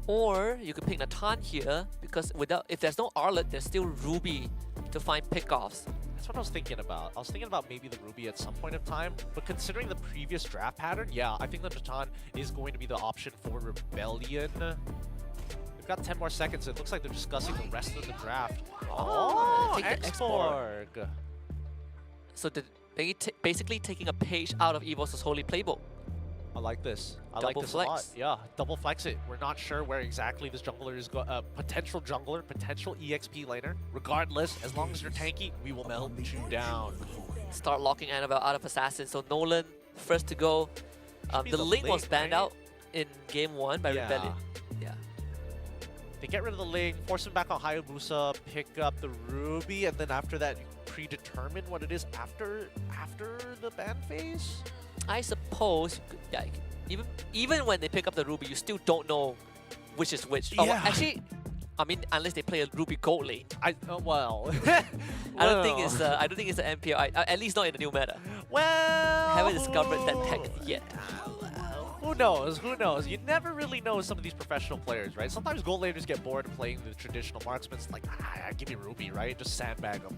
or you could pick Natan here because if there's no Arlet, there's still Ruby to find pickoffs. That's what I was thinking about. I was thinking about maybe the Ruby at some point of time, but considering the previous draft pattern, yeah, I think the Natan is going to be the option for Rebellion. We've got 10 more seconds. It looks like they're discussing the rest of the draft. Oh, Exborg. So basically taking a page out of EVOS' Holy playbook. I like this. I Double like this flex. a lot. Yeah, double flex it. We're not sure where exactly this jungler is going. Potential jungler, potential EXP laner. Regardless, as long as you're tanky, we will melt you down. Start locking Annabelle out of Assassin. So Nolan, first to go. be The the Ling was Ling, banned right? out in game 1 by Yeah. Rebellion. Yeah. They get rid of the Ling, force him back on Hayabusa, pick up the Ruby, and then after that, you predetermine what it is after the ban phase? I suppose, yeah, even when they pick up the Ruby, you still don't know which is which. Oh, well, Yeah. actually, I mean, unless they play a Ruby gold lane. Well... I don't think it's an MPL. At least not in the new meta. Well... Haven't discovered that tech yet. Who knows? Who knows? You never really know some of these professional players, right? Sometimes gold laners get bored of playing the traditional marksmen. It's like, give me Ruby, right? Just sandbag them.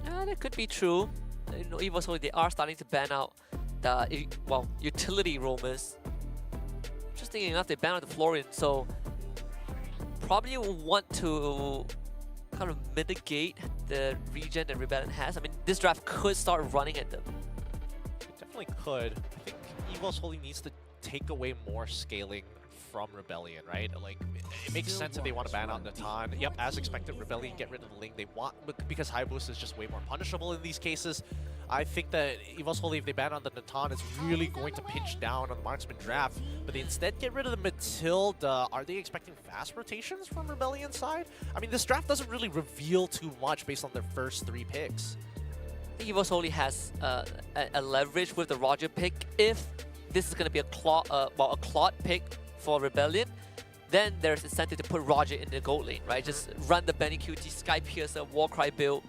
That could be true. You know, even so, they are starting to ban out the utility roamers. Interesting enough, they banned out the Florian, so probably will want to kind of mitigate the regen that Rebellion has. I mean, this draft could start running at them. It definitely could. I think EVOS Holy needs to take away more scaling from Rebellion, right? Like, it makes sense if they want to ban out Natan. Yep, as expected, Rebellion get rid of the Ling. They want, because Hayabusa is just way more punishable in these cases. I think that EVOS Holy, if they ban on the Natan, it's really going to pinch down on the marksman draft. But they instead get rid of the Matilda. Are they expecting fast rotations from Rebellion's side? I mean, this draft doesn't really reveal too much based on their first 3 picks. EVOS only has a leverage with the Roger pick. If this is going to be a Claude pick for Rebellion, then there's incentive to put Roger in the gold lane, right? Just run the Benny QT, Sky Piercer, Warcry build.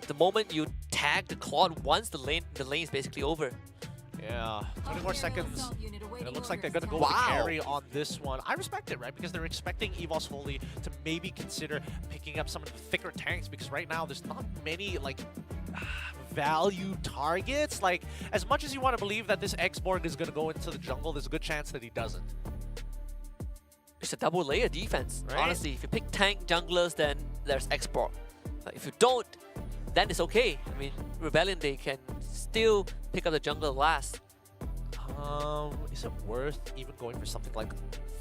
The moment you tag the Claude once, the lane is basically over. Yeah, 20 more seconds. And it looks like they're going to go with the carry on this one. I respect it, right? Because they're expecting EVOS Holy to maybe consider picking up some of the thicker tanks, because right now there's not many, like, value targets. Like, as much as you want to believe that this X-Borg is going to go into the jungle, there's a good chance that he doesn't. It's a double layer defense, Right? honestly. If you pick tank junglers, then there's X-Borg. But if you don't, then it's okay. I mean, Rebellion, they can still pick up the jungle last. Is it worth even going for something like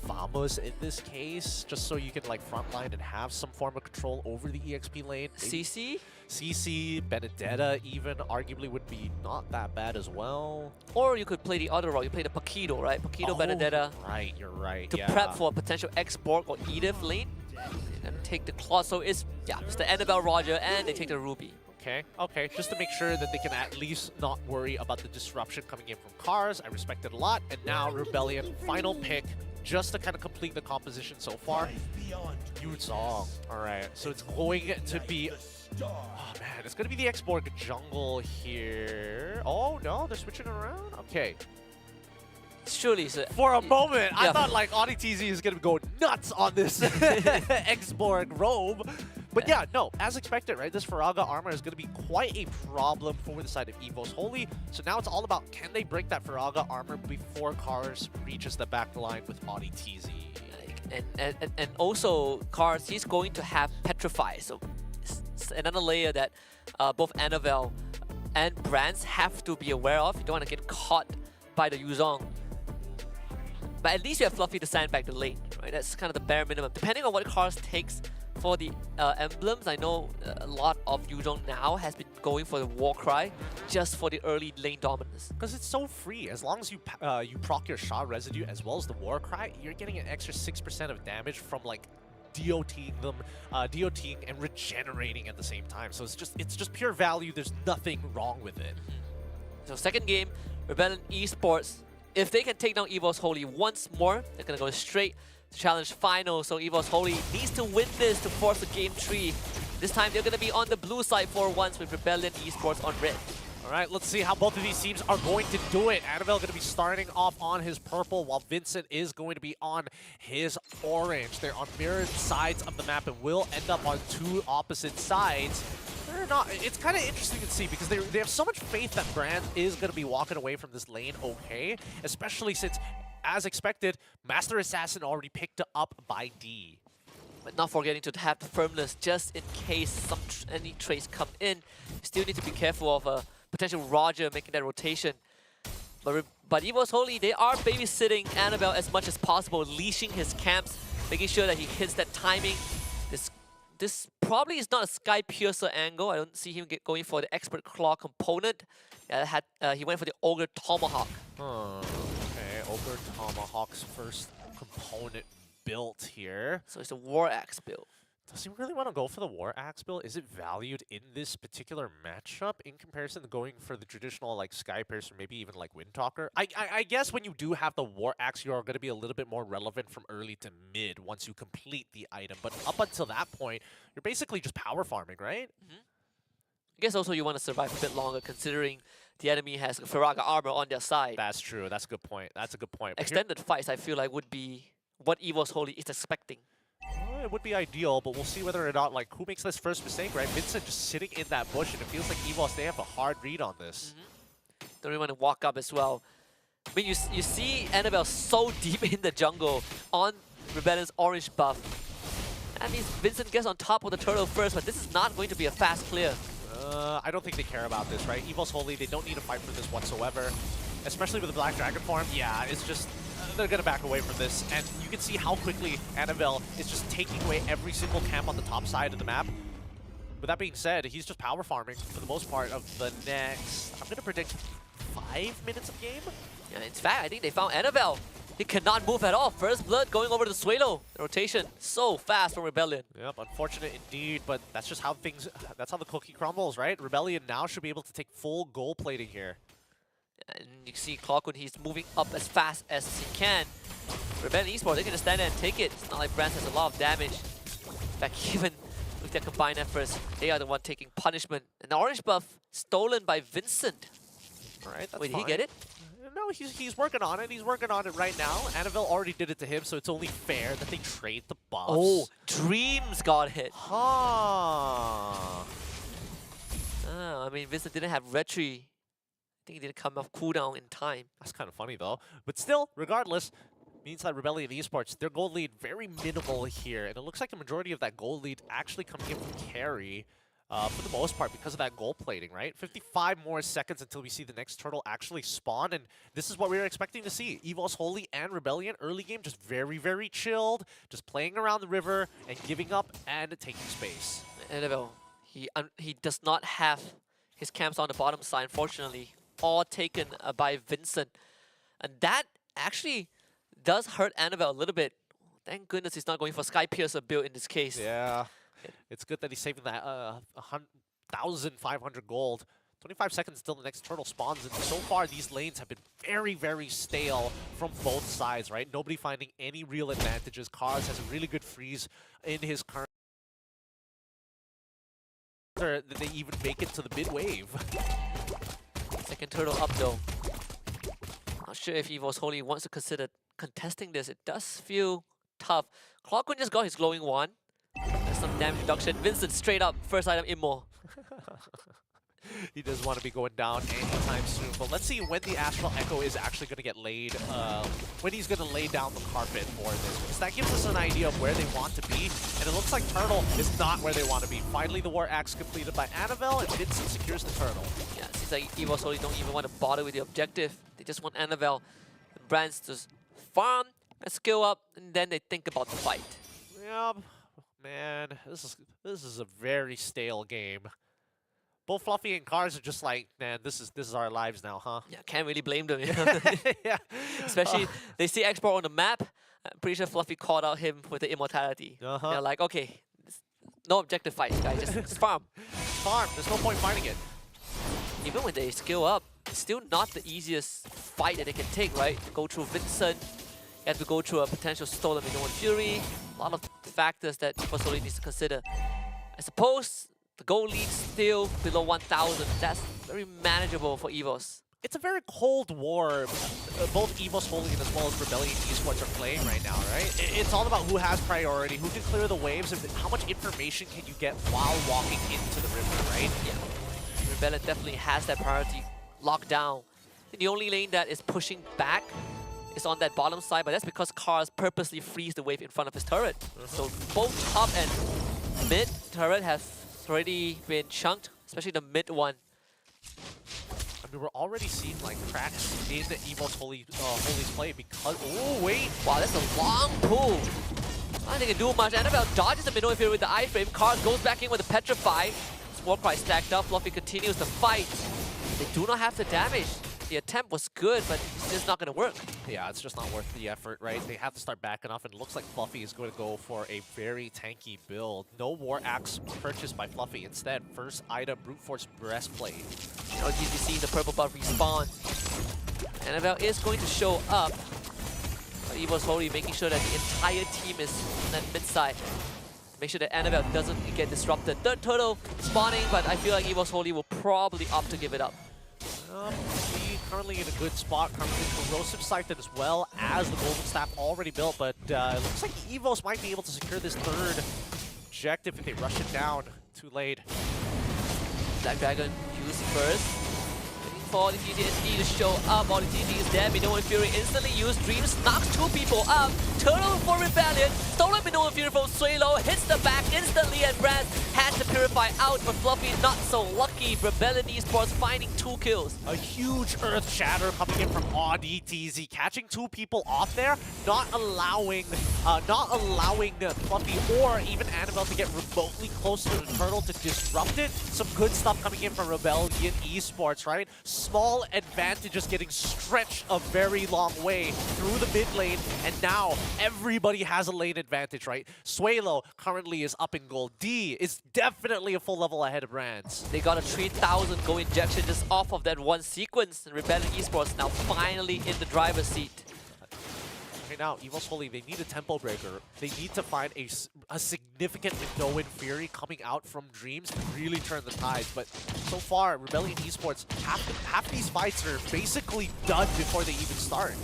Famos in this case, just so you can like frontline and have some form of control over the EXP lane? CC? CC, Benedetta even arguably would be not that bad as well. Or you could play the other role. You play the Paquito, right? Paquito, Benedetta. Right, you're right. To prep for a potential X-Borg or Edith lane. And take the Claw. So it's the Annabelle Roger, and they take the Ruby. Okay, just to make sure that they can at least not worry about the disruption coming in from cars. I respect it a lot. And now Rebellion, final pick, just to kind of complete the composition so far. Yuzong. All right, so it's going to be... Oh man, it's going to be the X-Borg jungle here. Oh no, they're switching around? Okay. Surely, so For a moment, I thought like AudiTZ is going to go nuts on this X-Borg robe. But yeah, no, as expected, right? This Faraga armor is going to be quite a problem for the side of EVOS Holy. So now it's all about, can they break that Faraga armor before Cars reaches the back line with AudiTZ? And also, Cars, he's going to have Petrify. So it's another layer that both Annabelle and Brands have to be aware of. You don't want to get caught by the Yuzong. But at least you have Fluffy to sandbag the lane, right? That's kind of the bare minimum. Depending on what Cars takes for the emblems, I know a lot of Yuzong now has been going for the Warcry just for the early lane dominance. Because it's so free. As long as you you proc your Shah residue as well as the Warcry, you're getting an extra 6% of damage from like DOTing them, DOTing and regenerating at the same time. So it's just pure value. There's nothing wrong with it. So second game, Rebellion Esports. If they can take down EVOS Holy once more, they're going to go straight to challenge final. So EVOS Holy needs to win this to force a game 3. This time they're going to be on the blue side for once with Rebellion Esports on red. All right, let's see how both of these teams are going to do it. Annabelle going to be starting off on his purple, while Vincent is going to be on his orange. They're on mirrored sides of the map and will end up on 2 opposite sides. They're not. It's kind of interesting to see because they have so much faith that Brand is going to be walking away from this lane okay, especially since, as expected, Master Assassin already picked up by D. But not forgetting to have the firmness just in case any trades come in. Still need to be careful of a potential Roger making that rotation. But Evo's Holy, they are babysitting Annabelle as much as possible, leashing his camps, making sure that he hits that timing. This probably is not a Sky Piercer angle. I don't see him going for the Expert Claw component. He went for the Ogre Tomahawk. Okay, Ogre Tomahawk's first component built here. So it's a War Axe build. Does he really want to go for the War Axe build? Is it valued in this particular matchup in comparison to going for the traditional like Sky Piercer, maybe even like Windtalker? I guess when you do have the War Axe, you're going to be a little bit more relevant from early to mid once you complete the item. But up until that point, you're basically just power farming, right? I guess also you want to survive a bit longer considering the enemy has Firaga armor on their side. That's true. That's a good point. That's a good point. But Extended fights, I feel like, would be what Evo's Holy is expecting. well, it would be ideal, but we'll see whether or not, like, who makes this first mistake, right? Vincent just sitting in that bush, and it feels like EVOS, they have a hard read on this. Don't really want to walk up as well. I mean, you see Annabelle so deep in the jungle on Rebellion's orange buff. That means Vincent gets on top of the turtle first, but this is not going to be a fast clear. I don't think they care about this, right? EVOS Holy, they don't need to fight for this whatsoever. Especially with the Black Dragon form, yeah, it's just, they're going to back away from this. And you can see how quickly Annabelle is just taking away every single camp on the top side of the map. With that being said, he's just power farming for the most part of the next, I'm going to predict 5 minutes of game. Yeah, in fact, I think they found Annabelle. He cannot move at all. First blood going over to Suelo. The rotation so fast from Rebellion. Yep, unfortunate indeed, but that's just how that's how the cookie crumbles, right? Rebellion now should be able to take full goal plating here. And you see Clockwood, he's moving up as fast as he can. Rebellion Esports, they're going to stand there and take it. It's not like Brands has a lot of damage. In fact, even with their combined efforts, they are the one taking punishment. And the orange buff stolen by Vincent. All right, that's Wait, fine. did he get it? No, he's working on it. He's working on it right now. Annabelle already did it to him, so it's only fair that they trade the buffs. Oh, Dreams got hit. Huh. I mean, Vincent didn't have retry. I think he didn't come off cooldown in time. That's kind of funny, though. But still, regardless, means that Rebellion Esports, their gold lead very minimal here. And it looks like the majority of that gold lead actually coming in from carry. For the most part, because of that goal plating, right? 55 more seconds until we see the next turtle actually spawn, and this is what we were expecting to see. EVOS Holy and Rebellion, early game, just very, very chilled, just playing around the river and giving up and taking space. Annabelle, he does not have his camps on the bottom side, unfortunately. All taken by Vincent. And that actually does hurt Annabelle a little bit. Thank goodness he's not going for Sky Piercer build in this case. Yeah. It's good that he's saving that 1,500 gold. 25 seconds until the next turtle spawns, and so far these lanes have been very, very stale from both sides, right? Nobody finding any real advantages. Kaz has a really good freeze in his current... That they even make it to the mid wave. Second turtle up though. Not sure if EVOS Holy wants to consider contesting this. It does feel tough. Clockwood just got his glowing wand. There's some damage reduction. Vincent straight up, first item immo. He doesn't want to be going down anytime soon, but let's see when the Astral Echo is actually going to get laid, when he's going to lay down the carpet for this, because that gives us an idea of where they want to be, and it looks like Turtle is not where they want to be. Finally, the War Axe completed by Annabelle, and Vincent secures the Turtle. Yeah, it seems like EVOS Holy don't even want to bother with the objective. They just want Annabelle and Brands to farm and skill up, and then they think about the fight. Yeah. Man, this is a very stale game. Both Fluffy and Cars are just like, man, this is our lives now, huh? Yeah, can't really blame them. Yeah. Especially, they see Export on the map. I'm pretty sure Fluffy called out him with the immortality. They're like, okay, no objective fights, guys. Just farm. Farm. There's no point fighting it. Even when they skill up, it's still not the easiest fight that they can take, right? Go through Vincent. You have to go through a potential stolen Minoan Fury. A lot of factors that EVOS Holy needs to consider. I suppose the goal lead's still below 1,000. That's very manageable for EVOS. It's a very cold war. Both EVOS Holy as well as Rebellion Esports are playing right now, right? It's all about who has priority, who can clear the waves, and how much information can you get while walking into the river, right? Yeah. Rebellion definitely has that priority locked down. The only lane that is pushing back is on that bottom side, but that's because Cars purposely frees the wave in front of his turret. So both top and mid turret have already been chunked, especially the mid one. I mean, we're already seeing like cracks in Evo's Holy's play because. Oh wait! Wow, that's a long pull. I don't think it can do much. Annabelle dodges the middle infield with the iframe. Cars goes back in with the Petrify. Warcry stacked up. Fluffy continues to fight. They do not have the damage. The attempt was good, but it's just not going to work. Yeah, it's just not worth the effort, right? They have to start backing off, and it looks like Fluffy is going to go for a very tanky build. No War Axe purchased by Fluffy. Instead, first item, Brute Force Breastplate. You know, GTC, the purple buff respawn. Annabelle is going to show up. But Evo's Holy making sure that the entire team is on that mid side. Make sure that Annabelle doesn't get disrupted. Third turtle spawning, but I feel like Evo's Holy will probably opt to give it up. He currently in a good spot, currently Corrosive Siphon as well as the Golden Staff already built, but it looks like Evos might be able to secure this third objective if they rush it down. Too late. Black Dragon used first. Waiting for the GTSD to show up. All the GT is there. Minoan Fury instantly used. Dreams knocks two people up. Turtle for Rebellion. Stolen Minoan Fury from Suelo. Hits the back instantly, and Brad has to purify out, but Fluffy not so lucky. Rebellion Esports finding 2 kills. A huge Earth Shatter coming in from ODTZ, catching 2 people off there, not allowing Fluffy or even Annabelle to get remotely close to the turtle to disrupt it. Some good stuff coming in from Rebellion Esports, right? Small advantages getting stretched a very long way through the mid lane, and now everybody has a lane advantage, right? Suelo currently is up in gold. D is definitely a full level ahead of Brands. They got a 3,000 go injection just off of that one sequence, and Rebellion Esports now finally in the driver's seat. Right now, Evo's Holy, they need a tempo breaker. They need to find a significant Minoan Fury coming out from Dreams to really turn the tides. But so far, Rebellion Esports, half these fights are basically done before they even start.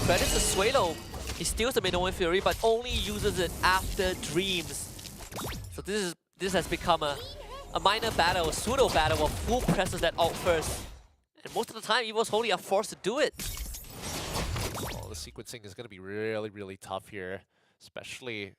Credit to Suelo. He steals the Minoan Fury, but only uses it after Dreams. So this has become a minor battle, a pseudo battle of who presses that ult first. And most of the time, Evo's Holy are forced to do it. The sequencing is going to be really, really tough here, especially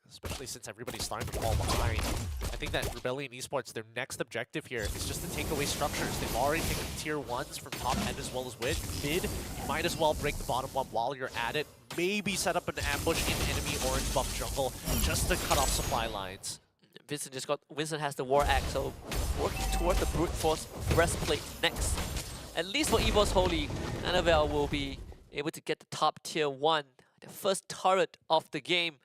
since everybody's starting to fall behind. I think that Rebellion Esports, their next objective here is just to take away structures. They've already taken tier 1s from top end as well as mid. You might as well break the bottom one while you're at it. Maybe set up an ambush in enemy orange buff jungle just to cut off supply lines. Winston has the War Axe, so working towards the Brute Force Breastplate next. At least for Evo's Holy, Annabelle will be able to get the top tier 1, the first turret of the game.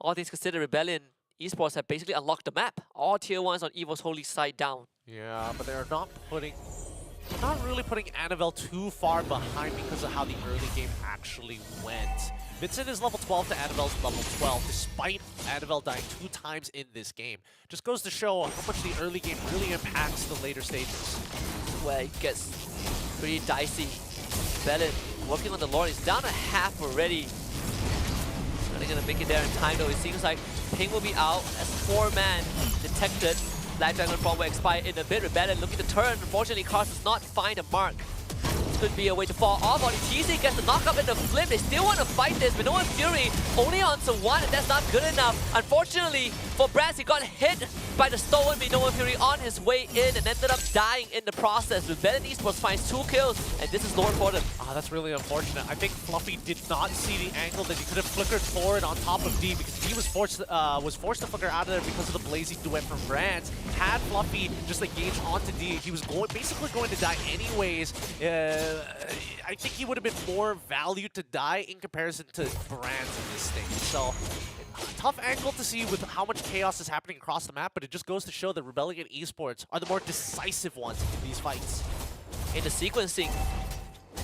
All things considered, Rebellion Esports have basically unlocked the map. All tier 1s on Evo's Holy side down. Yeah, but they're not really putting Annabelle too far behind because of how the early game actually went. Vincent is level 12 to Annabelle's level 12, despite Annabelle dying 2 times in this game. Just goes to show how much the early game really impacts the later stages. Where it gets pretty dicey. Rebellion working on the Lord is down a half already. Are they gonna make it there in time though? It seems like Ping will be out as 4-man detected. Black Dragon Pro will expire in a bit. Rebellion looking to turn. Unfortunately, Cars does not find a mark. This could be a way to fall off. ODTZ gets the knockup in the flip. They still want to fight this, but Minoan Fury only onto 1, and that's not good enough. Unfortunately for Brass, he got hit by the stolen Minoan Fury on his way in and ended up dying in the process. Rebellion Esports finds 2 kills, and this is Lord for them. That's really unfortunate. I think Fluffy did not see the angle that he could have flickered forward on top of D, because D was forced to flicker out of there because of the blazing duet from Brands. Had Fluffy just engaged onto D, he was basically going to die anyways. I think he would have been more valued to die in comparison to Brands in this thing. So, tough angle to see with how much chaos is happening across the map, but it just goes to show that Rebellion Esports are the more decisive ones in these fights. In the sequencing,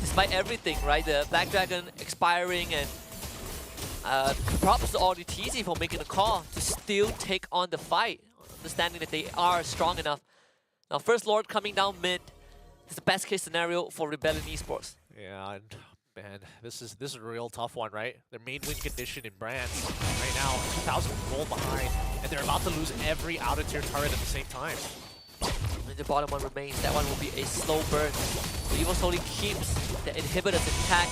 despite everything, right? The Black Dragon expiring, and props to ODTZ for making a call to still take on the fight, understanding that they are strong enough. Now, First Lord coming down mid is the best case scenario for Rebellion Esports. Yeah, and man, this is a real tough one, right? Their main win condition in Brands right now, 2,000 gold behind, and they're about to lose every outer tier turret at the same time. And the bottom one remains. That one will be a slow burn. So Evo's Holy keeps the inhibitors intact,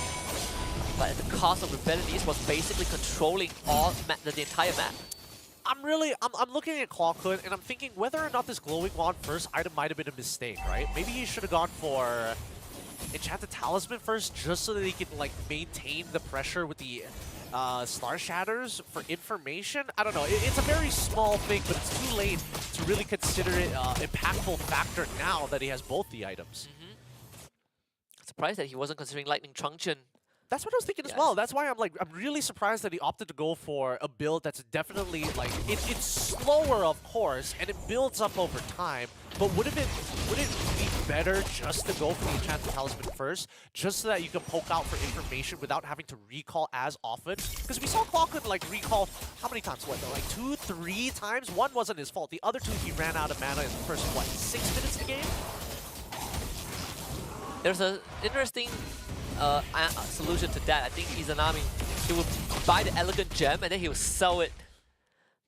but at the cost of Rebellion Esports basically controlling the entire map. I'm looking at Clawhood and I'm thinking whether or not this glowing wand first item might have been a mistake, right? Maybe he should have gone for Enchanted Talisman first, just so that he can like maintain the pressure with the Star Shatters for information. I don't know. It's a very small thing, but it's too late to really consider it impactful factor now that he has both the items. Surprised that he wasn't considering Lightning Truncheon. That's what I was thinking as well. That's why I'm really surprised that he opted to go for a build that's definitely like it's slower, of course, and it builds up over time. But wouldn't it be better just to go for the Enchanted Talisman first, just so that you can poke out for information without having to recall as often? Because we saw Clockwood like recall how many times? What, like 2, 3 times? One wasn't his fault. The other 2 he ran out of mana in the first 6 minutes of the game. There's an interesting solution to that. I think Izanami, he would buy the Elegant Gem and then he would sell it.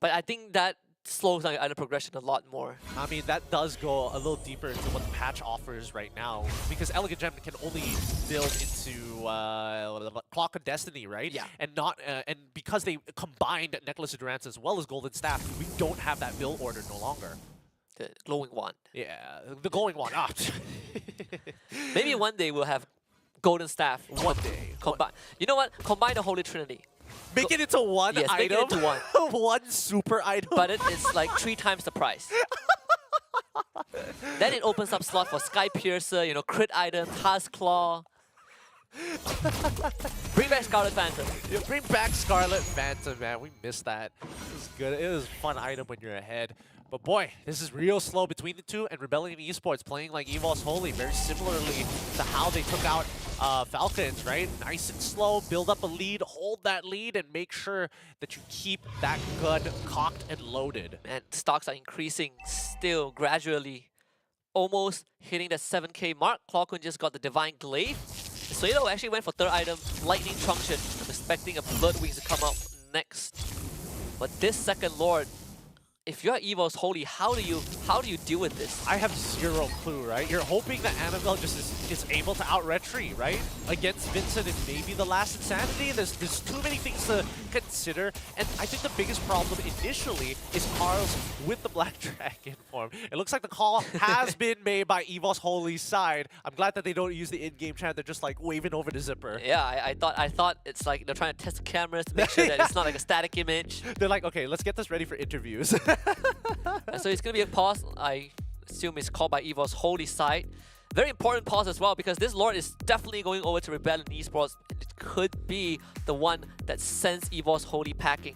But I think that slows down your item progression a lot more. I mean, that does go a little deeper into what the patch offers right now, because Elegant Gem can only build into Clock of Destiny, right? Yeah. And not and because they combined Necklace of Durance as well as Golden Staff, we don't have that build order no longer. The glowing wand. Yeah, the glowing one. Ah. Maybe one day we'll have Golden Staff. One day. Combine. You know what? Combine the Holy Trinity. Make it into one yes, item. Make it into one. One super item. But it's like 3 times the price. Then it opens up slot for Sky Piercer, you know, crit item, Task Claw. Bring back Scarlet Phantom. Yeah, bring back Scarlet Phantom, man. We missed that. It was good. It was a fun item when you're ahead. But boy, this is real slow between the two, and Rebellion Esports playing like EVOS Holy, very similarly to how they took out Falcons, right? Nice and slow, build up a lead, hold that lead, and make sure that you keep that gun cocked and loaded. And stocks are increasing still, gradually. Almost hitting the 7k mark. Clockun just got the Divine Glaive. Suelo actually went for 3rd item, Lightning Truncheon. I'm expecting a Blood Wings to come out next. But this 2nd Lord, if you're EVOS Holy, how do you deal with this? I have zero clue, right? You're hoping that Annabelle just is able to out-retreat, right? Against Vincent and maybe the last Insanity. There's too many things to consider. And I think the biggest problem initially is Carl's with the Black Dragon form. It looks like the call has been made by EVOS Holy's side. I'm glad that they don't use the in-game chant. They're just like waving over the zipper. Yeah, I thought it's like they're trying to test the cameras to make sure that it's not like a static image. They're like, okay, let's get this ready for interviews. So it's going to be a pause. I assume it's called by EVOS Holy side. Very important pause as well, because this Lord is definitely going over to Rebellion Esports. It could be the one that sends EVOS Holy packing.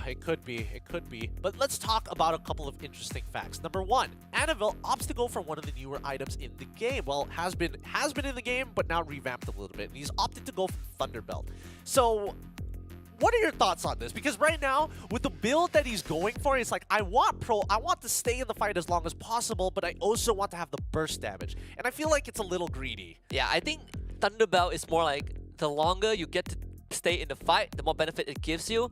It could be. It could be. But let's talk about a couple of interesting facts. Number 1, Annabelle opts to go for one of the newer items in the game. Well, has been in the game, but now revamped a little bit. And he's opted to go for Thunderbelt. So what are your thoughts on this? Because right now, with the build that he's going for, it's like, I want to stay in the fight as long as possible, but I also want to have the burst damage. And I feel like it's a little greedy. Yeah, I think Thunderbelt is more like, the longer you get to stay in the fight, the more benefit it gives you.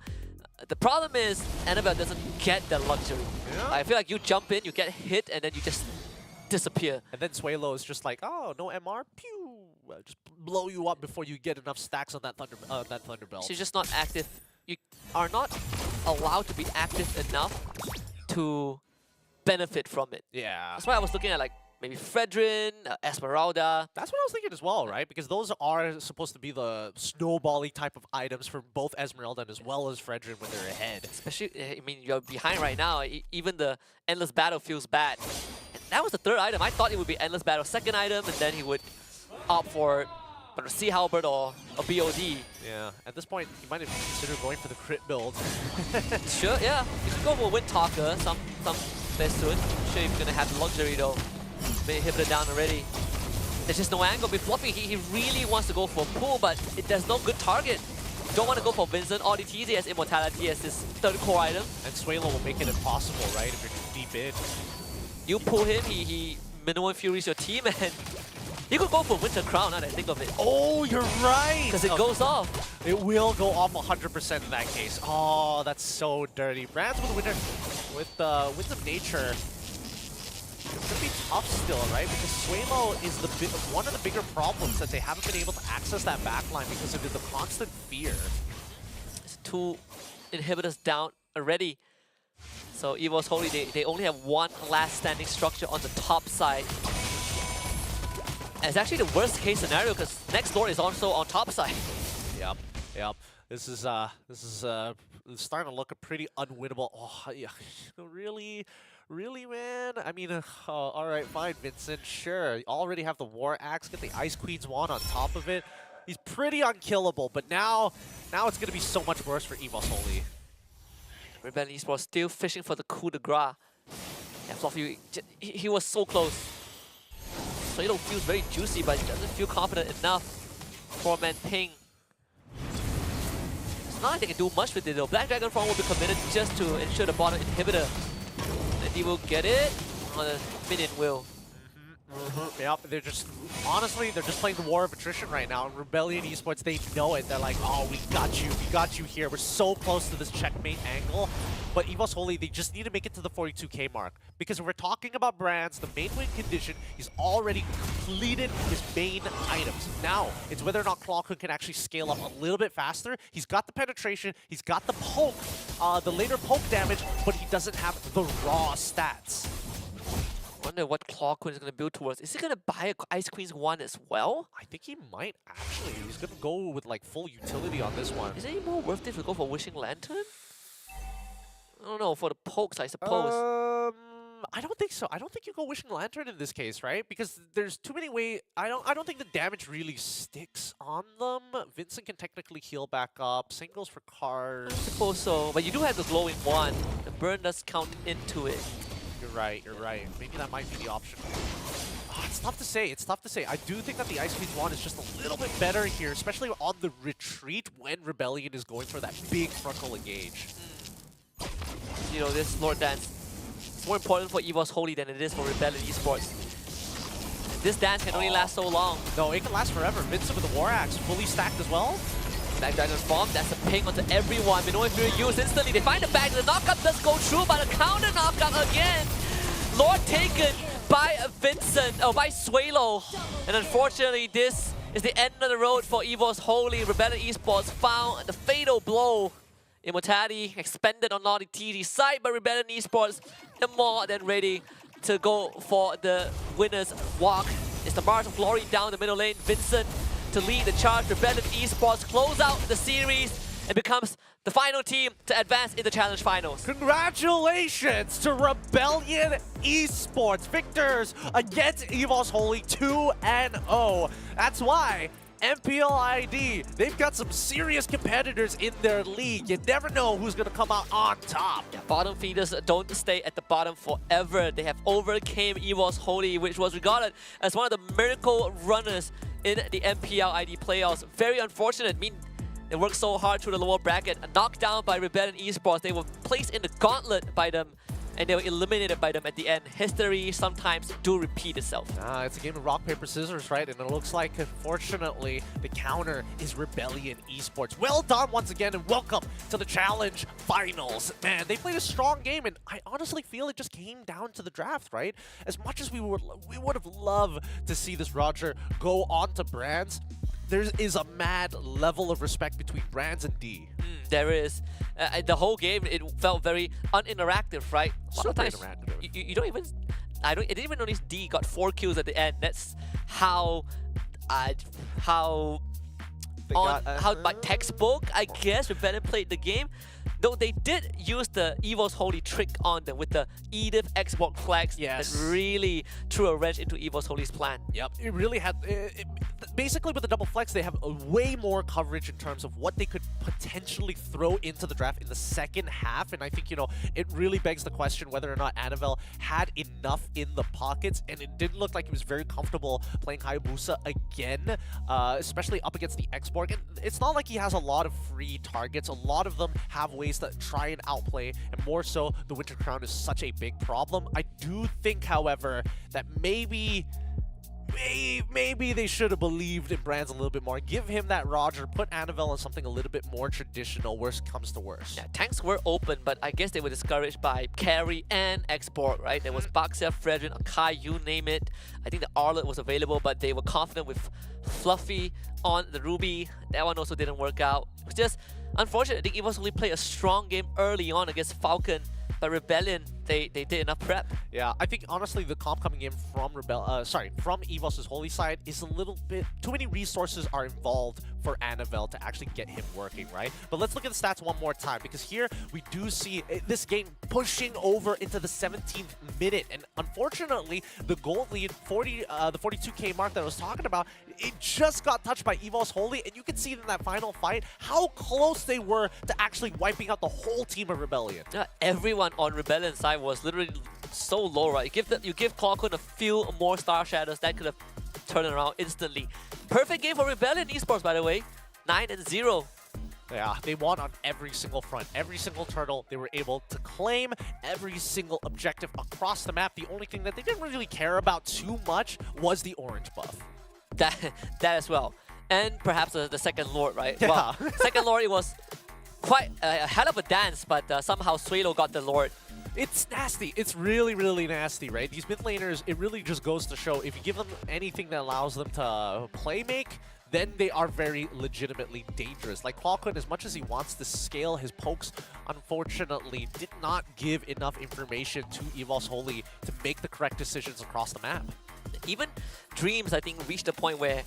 The problem is, Annabelle doesn't get that luxury. Yeah. I feel like you jump in, you get hit, and then you just disappear. And then Suelo is just like, oh, no MR, pew! Just blow you up before you get enough stacks on that Thunderbelt. She's just not active. You are not allowed to be active enough to benefit from it. Yeah. That's why I was looking at like maybe Fredrin, Esmeralda. That's what I was thinking as well, right? Because those are supposed to be the snowbally type of items for both Esmeralda and as well as Fredrin when they're ahead. Especially, I mean, you're behind right now. Even the Endless Battle feels bad. And that was the 3rd item. I thought it would be Endless Battle 2nd item, and then he would opt for Sea Halberd or BOD. Yeah, at this point, you might have considered going for the crit build. Sure, yeah. You can go for Wind Talker, some best to it. I'm sure you're going to have the luxury though. May hit it down already. There's just no angle. With Fluffy, he really wants to go for a pull, but there's no good target. Don't want to go for Vincent. RDTZ has Immortality as his 3rd core item. And Suelo will make it impossible, right, if you're deep in. You pull him, he minimum furies your team, and you could go for Winter Crown, now that I think of it. Oh, you're right! Because it goes off. It will go off 100% in that case. Oh, that's so dirty. Brands with Winds of Nature. It's going to be tough still, right? Because Suelo is one of the bigger problems that they haven't been able to access that backline because of the constant fear. There's 2 inhibitors down already. So EVOS Holy, they only have one last standing structure on the top side. it's actually the worst case scenario because next Lord is also on top side. Yep. This is starting to look a pretty unwinnable. Oh, yeah. Really, man? I mean, all right, fine, Vincent. Sure, you already have the War Axe. Get the Ice Queen's Wand on top of it. He's pretty unkillable, but now it's gonna be so much worse for EVOS Holy. Rebellion Esports still fishing for the coup de grace. Yeah, Fluffy, he was so close. Sado feels very juicy, but he doesn't feel confident enough. 4-man ping. It's not like they can do much with it though. Black Dragon Front will be committed just to ensure the bottom inhibitor. And he will get it, or the minion will. Yep, they're just, honestly, they're just playing the war of attrition right now. And Rebellion Esports, they know it. They're like, oh, we got you here. We're so close to this checkmate angle. But EVOS Holy, they just need to make it to the 42k mark. Because if we're talking about brands, the main win condition, he's already completed his main items. Now, it's whether or not Clawhook can actually scale up a little bit faster. He's got the penetration, he's got the poke, the later poke damage, but he doesn't have the raw stats. I wonder what Claw Queen is going to build towards. Is he going to buy a Ice Queen's Wand as well? I think he might actually. He's going to go with like full utility on this one. Is it any more worth it to go for Wishing Lantern? I don't know, for the pokes, I suppose. I don't think so. I don't think you go Wishing Lantern in this case, right? Because there's too many ways. I don't think the damage really sticks on them. Vincent can technically heal back up. Same goes for Cars. I suppose so, but you do have the glowing wand. The burn does count into it. You're right. Maybe that might be the option. It's tough to say. I do think that the Ice Queen's Wand is just a little bit better here, especially on the retreat when Rebellion is going for that big frontal engage. You know, this Lord Dance is more important for EVOS Holy than it is for Rebellion Esports. This dance can only last so long. No, it can last forever. Vincent with the War Axe fully stacked as well. Black Dragon Bomb, that's a ping onto everyone. Minoan Fury used instantly. They find the bag. The knockup does go through, but a counter knockup again. Lord taken by Vincent, by Swalo. And unfortunately, this is the end of the road for EVOS Holy. Rebellion Esports found the fatal blow. Immortality expended on Naughty TD's side, but Rebellion Esports are more than ready to go for the winner's walk. It's the March of Glory down the middle lane. Vincent to lead the charge. Rebellion Esports close out the series and becomes the final team to advance in the Challenge Finals. Congratulations to Rebellion Esports, victors against EVOS Holy 2-0. That's why MPLID, they've got some serious competitors in their league. You never know who's going to come out on top. Yeah, bottom feeders don't stay at the bottom forever. They have overcame EVOS Holy, which was regarded as one of the miracle runners in the MPLID playoffs. Very unfortunate. I mean, they worked so hard through the lower bracket. Knocked down by Rebellion Esports. They were placed in the gauntlet by them, and they were eliminated by them at the end. History sometimes do repeat itself. It's a game of rock, paper, scissors, right? And it looks like, unfortunately, the counter is Rebellion Esports. Well done once again, and welcome to the Challenge Finals. Man, they played a strong game, and I honestly feel it just came down to the draft, right? As much as we would have loved to see this Roger go on to Brands, there is a mad level of respect between Brands and D. There is. The whole game, it felt very uninteractive, right? Super interactive. You don't even... I didn't even notice D got 4 kills at the end. That's how by textbook, I guess, Rebellion played the game. Though they did use the EVOS Holy trick on them with the Edith Xbox flags. Yes. That really threw a wrench into EVOS Holy's plan. Yep, it really had... basically, with the double flex, they have a way more coverage in terms of what they could potentially throw into the draft in the second half. And I think, you know, it really begs the question whether or not Anavel had enough in the pockets. And it didn't look like he was very comfortable playing Hayabusa again, especially up against the X-Borg. And it's not like he has a lot of free targets. A lot of them have ways to try and outplay, and more so, the Winter Crown is such a big problem. I do think, however, that maybe they should have believed in Brands a little bit more. Give him that Roger, put Anavel on something a little bit more traditional, worst comes to worst. Yeah, tanks were open, but I guess they were discouraged by Carry and Export, right? There was Baxia, Fredrin, Akai, you name it. I think the Arlet was available, but they were confident with Fluffy on the Ruby. That one also didn't work out. It's just unfortunate. I think EVOS only played a strong game early on against Falcon, but Rebellion they did enough prep. Yeah, I think honestly the comp coming in from from EVOS' Holy side is a little bit too many resources are involved for Anavel to actually get him working, right? But let's look at the stats one more time, because here we do see this game pushing over into the 17th minute, and unfortunately the goal lead, the 42k mark that I was talking about, it just got touched by EVOS Holy, and you can see in that final fight how close they were to actually wiping out the whole team of Rebellion. Everyone on Rebellion side was literally so low, right? You give Clockwork a few more Star Shadows, that could have turned around instantly. Perfect game for Rebellion Esports, by the way. 9-0. Yeah, they won on every single front, every single turtle. They were able to claim every single objective across the map. The only thing that they didn't really care about too much was the orange buff. That as well. And perhaps the second Lord, right? Yeah. Well, second Lord, it was quite a hell of a dance, but somehow Suelo got the Lord. It's nasty. It's really, really nasty, right? These mid laners, it really just goes to show, if you give them anything that allows them to play make, then they are very legitimately dangerous. Like Qualcomm, as much as he wants to scale his pokes, unfortunately did not give enough information to EVOS Holy to make the correct decisions across the map. Even Dreams, I think, reached a point where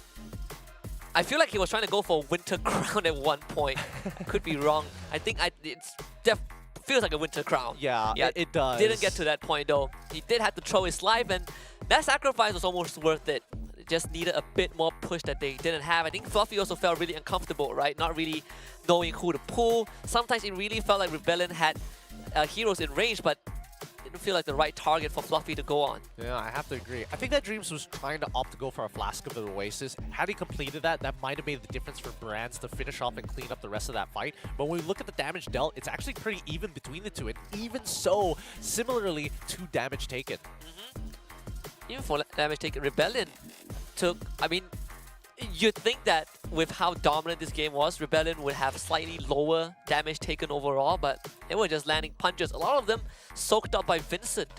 I feel like he was trying to go for Winter Crown at one point. Could be wrong. I think it feels like a Winter Crown. Yeah, it does. Didn't get to that point though. He did have to throw his life, and that sacrifice was almost worth it. Just needed a bit more push that they didn't have. I think Fluffy also felt really uncomfortable, right? Not really knowing who to pull. Sometimes it really felt like Rebellion had heroes in range, but didn't feel like the right target for Fluffy to go on. Yeah, I have to agree. I think that Dreams was trying to opt to go for a Flask of the Oasis. Had he completed that, that might have made the difference for Brands to finish off and clean up the rest of that fight. But when we look at the damage dealt, it's actually pretty even between the two. And even so, similarly to damage taken. Even for damage taken, Rebellion took, I mean, you'd think that with how dominant this game was, Rebellion would have slightly lower damage taken overall, but they were just landing punches. A lot of them soaked up by Vincent.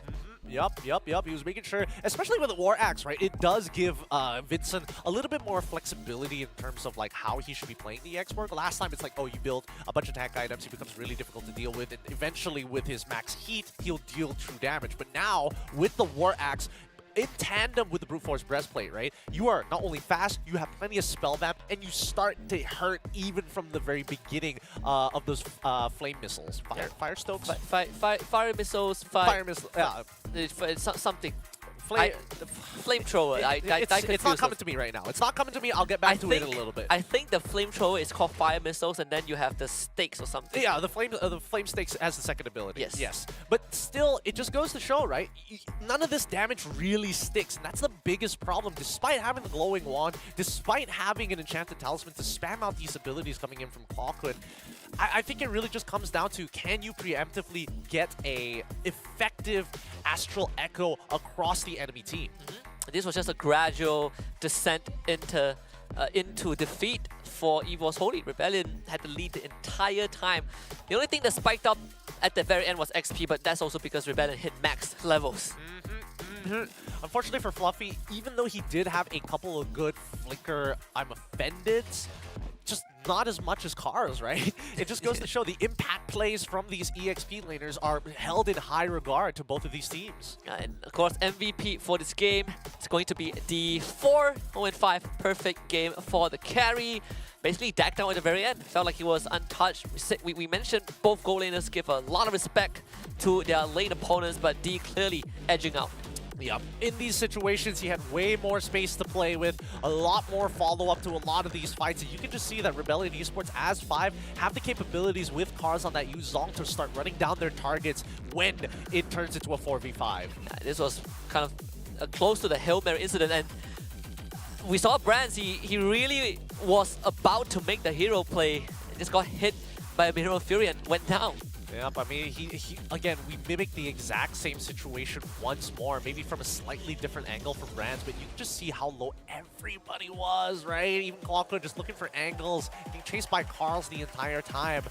Yup. He was making sure, especially with the War Axe, right? It does give Vincent a little bit more flexibility in terms of like how he should be playing the export. Last time it's like, oh, you build a bunch of tank items, he becomes really difficult to deal with, and eventually with his max heat, he'll deal true damage. But now, with the War Axe, in tandem with the Brute Force Breastplate, right? You are not only fast, you have plenty of spell vamp, and you start to hurt even from the very beginning of those flame missiles. Fire stokes? Fire missiles, Fire missiles, something. Flamethrower. It's not coming to me right now. It's not coming to me. I'll get back to it in a little bit. I think the flamethrower is called fire missiles, and then you have the stakes or something. Yeah, the flame stakes has the second ability. Yes. But still, it just goes to show, right? None of this damage really sticks, and that's the biggest problem. Despite having the glowing wand, despite having an enchanted talisman to spam out these abilities coming in from Clawhood, I think it really just comes down to, can you preemptively get a effective Astral Echo across the enemy team? This was just a gradual descent into defeat for EVOS Holy. Rebellion had the lead the entire time. The only thing that spiked up at the very end was XP, but that's also because Rebellion hit max levels. Unfortunately for Fluffy, even though he did have a couple of good flicker I'm offended, just not as much as Cars, right? It just goes to show the impact plays from these EXP laners are held in high regard to both of these teams. And of course, MVP for this game is going to be the 4-0-5 perfect game for the carry. Basically, decked down at the very end. Felt like he was untouched. We mentioned both goal laners give a lot of respect to their lane opponents, but D clearly edging out. Yep. In these situations, he had way more space to play with, a lot more follow-up to a lot of these fights, and you can just see that Rebellion Esports as 5 have the capabilities with cars on that use Zong to start running down their targets when it turns into a 4v5. This was kind of close to the Hail Mary incident, and we saw Brands, he really was about to make the hero play, just got hit by a Hero Fury and went down. Yep, I mean, he again, we mimicked the exact same situation once more, maybe from a slightly different angle from Brands, but you can just see how low everybody was, right? Even Clawhood just looking for angles, being chased by Carls the entire time.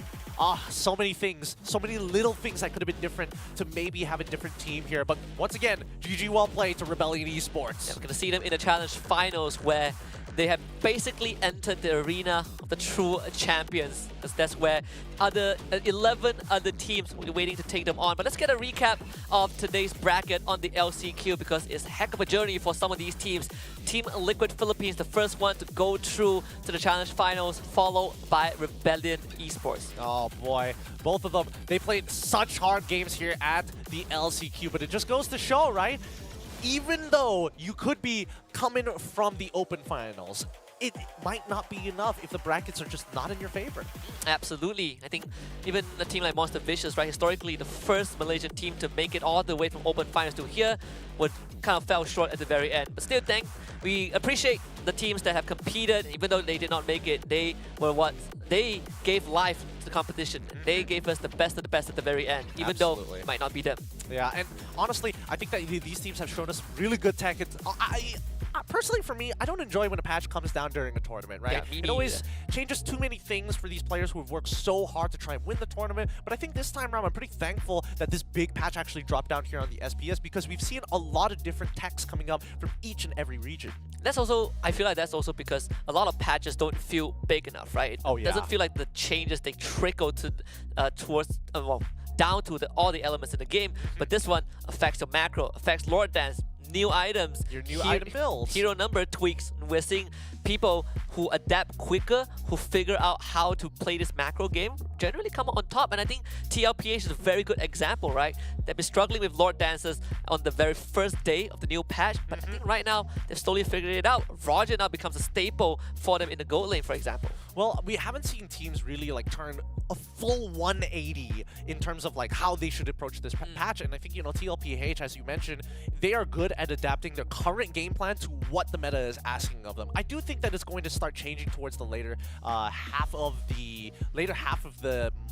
So many things, so many little things that could have been different to maybe have a different team here. But once again, GG well played to Rebellion Esports. Yeah, we're going to see them in the Challenge Finals where they have basically entered the arena of the true champions, because that's where other 11 other teams will be waiting to take them on. But let's get a recap of today's bracket on the LCQ, because it's a heck of a journey for some of these teams. Team Liquid Philippines, the first one to go through to the Challenge Finals, followed by Rebellion Esports. Oh boy, both of them, they played such hard games here at the LCQ, but it just goes to show, right? Even though you could be coming from the Open Finals, it might not be enough if the brackets are just not in your favor. Absolutely. I think even a team like Monster Vicious, right, historically the first Malaysian team to make it all the way from Open Finals to here would kind of fell short at the very end. But still, we appreciate the teams that have competed. Even though they did not make it, they were what? They gave life to the competition. They gave us the best of the best at the very end, even though it might not be them. Yeah, and honestly, I think that these teams have shown us really good tech. Personally, for me, I don't enjoy when a patch comes down during a tournament, right? Yeah, it always changes too many things for these players who have worked so hard to try and win the tournament. But I think this time around, I'm pretty thankful that this big patch actually dropped down here on the SPS, because we've seen a lot of different techs coming up from each and every region. That's also, I feel like that's also because a lot of patches don't feel big enough, right? Oh, yeah. It doesn't feel like the changes, they trickle to towards, well, down to all the elements in the game. But this one affects your macro, affects Lord Dance, new items, your new item builds, hero number tweaks. We're seeing people who adapt quicker, who figure out how to play this macro game, generally come on top. And I think TLPH is a very good example, right? They've been struggling with Lord Dancers on the very first day of the new patch, but I think right now they've slowly figured it out. Roger now becomes a staple for them in the gold lane, for example. Well, we haven't seen teams really like turn a full 180 in terms of like how they should approach this patch. And I think, you know, TLPH, as you mentioned, they are good at adapting their current game plan to what the meta is asking of them. I do think that it's going to start changing towards the later half of the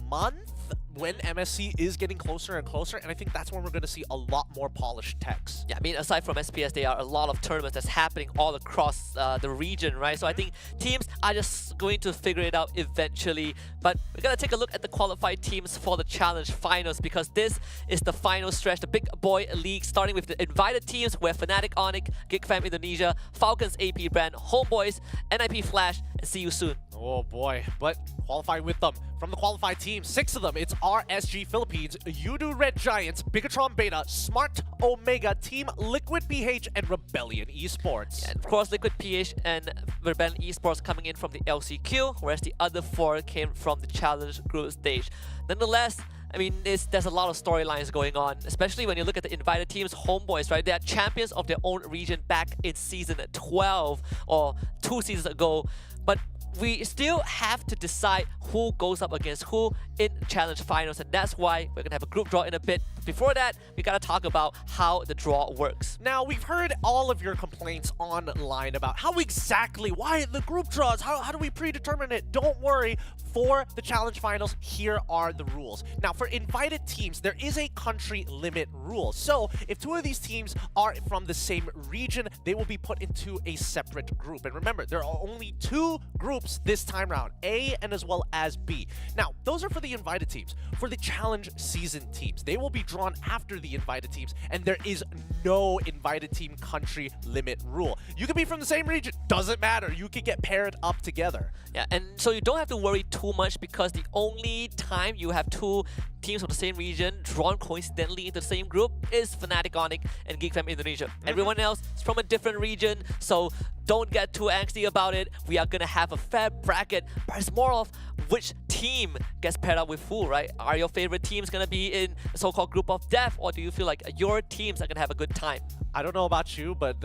month, when MSC is getting closer and closer, and I think that's when we're going to see a lot more polished techs. Yeah, I mean, aside from SPS, there are a lot of tournaments that's happening all across the region, right? So I think teams are just going to figure it out eventually. But we're going to take a look at the qualified teams for the Challenge Finals, because this is the final stretch, the Big Boy League, starting with the invited teams where Fnatic Onyx, GigFam Indonesia, Falcons AP Brand, Homeboys, NIP Flash, and see you soon. Oh boy, but qualify with them. From the qualified teams, 6 of them, it's RSG Philippines, Yudu Red Giants, Bigatron Beta, Smart Omega, Team Liquid PH, and Rebellion Esports. Yeah, and of course, Liquid PH and Rebellion Esports coming in from the LCQ, whereas the other 4 came from the Challenge Group stage. Nonetheless, I mean, there's a lot of storylines going on, especially when you look at the invited teams, Homeboys, right? They are champions of their own region back in Season 12, or 2 seasons ago. But we still have to decide who goes up against who in Challenge Finals, and that's why we're gonna have a group draw in a bit. Before that, we gotta talk about how the draw works. Now, we've heard all of your complaints online about why the group draws, how do we predetermine it? Don't worry, for the Challenge Finals, here are the rules. Now, for invited teams, there is a country limit rule. So, if 2 of these teams are from the same region, they will be put into a separate group. And remember, there are only 2 groups this time round, A and as well as B. Now, those are for the invited teams. For the Challenge Season teams, they will be drawn after the invited teams, and there is no invited team country limit rule. You can be from the same region, doesn't matter. You can get paired up together. Yeah, and so you don't have to worry too much, because the only time you have 2 teams from the same region drawn coincidentally into the same group is Fnatic Onyx and GigFam Indonesia. Everyone else is from a different region, so don't get too angsty about it. We are gonna have a fair bracket, but it's more of which team gets paired up with who, right? Are your favorite teams gonna be in the so-called group of death, or do you feel like your teams are gonna have a good time? I don't know about you, but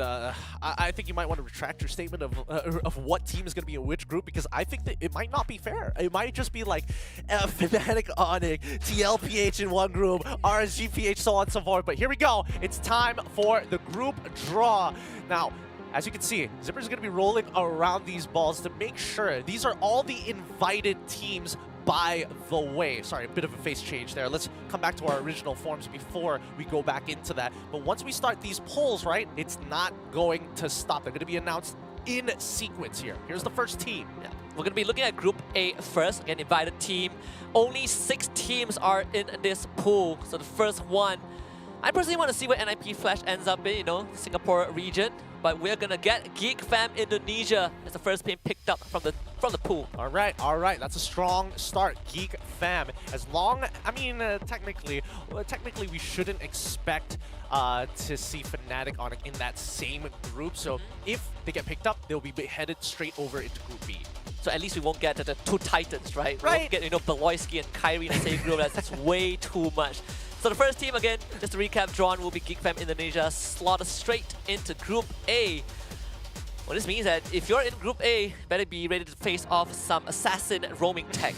I think you might want to retract your statement of what team is going to be in which group, because I think that it might not be fair. It might just be like Fnatic Onyx, TLPH in one group, RSGPH, so on and so forth. But here we go. It's time for the group draw. Now, as you can see, Zipper's going to be rolling around these balls to make sure these are all the invited teams. By the way, sorry, a bit of a face change there. Let's come back to our original forms before we go back into that. But once we start these polls, right, it's not going to stop. They're going to be announced in sequence here. Here's the first team. Yeah. We're going to be looking at Group A first, again, invited team. Only 6 teams are in this pool, so the first one. I personally want to see where NIP Flash ends up in, you know, Singapore region. but we're gonna get Geek Fam Indonesia as the first pin picked up from the pool. All right. That's a strong start. Geek Fam. As long, I mean, technically we shouldn't expect to see Fnatic on in that same group. So if they get picked up, they'll be headed straight over into Group B. So at least we won't get the two titans, right? We Right. won't get, Beloyski and Kyrie in the same group. That's way too much. So the first team, again, just to recap, drawn will be Geek Fam Indonesia, slotted straight into Group A. Well, this means that if you're in Group A, better be ready to face off some assassin roaming tech.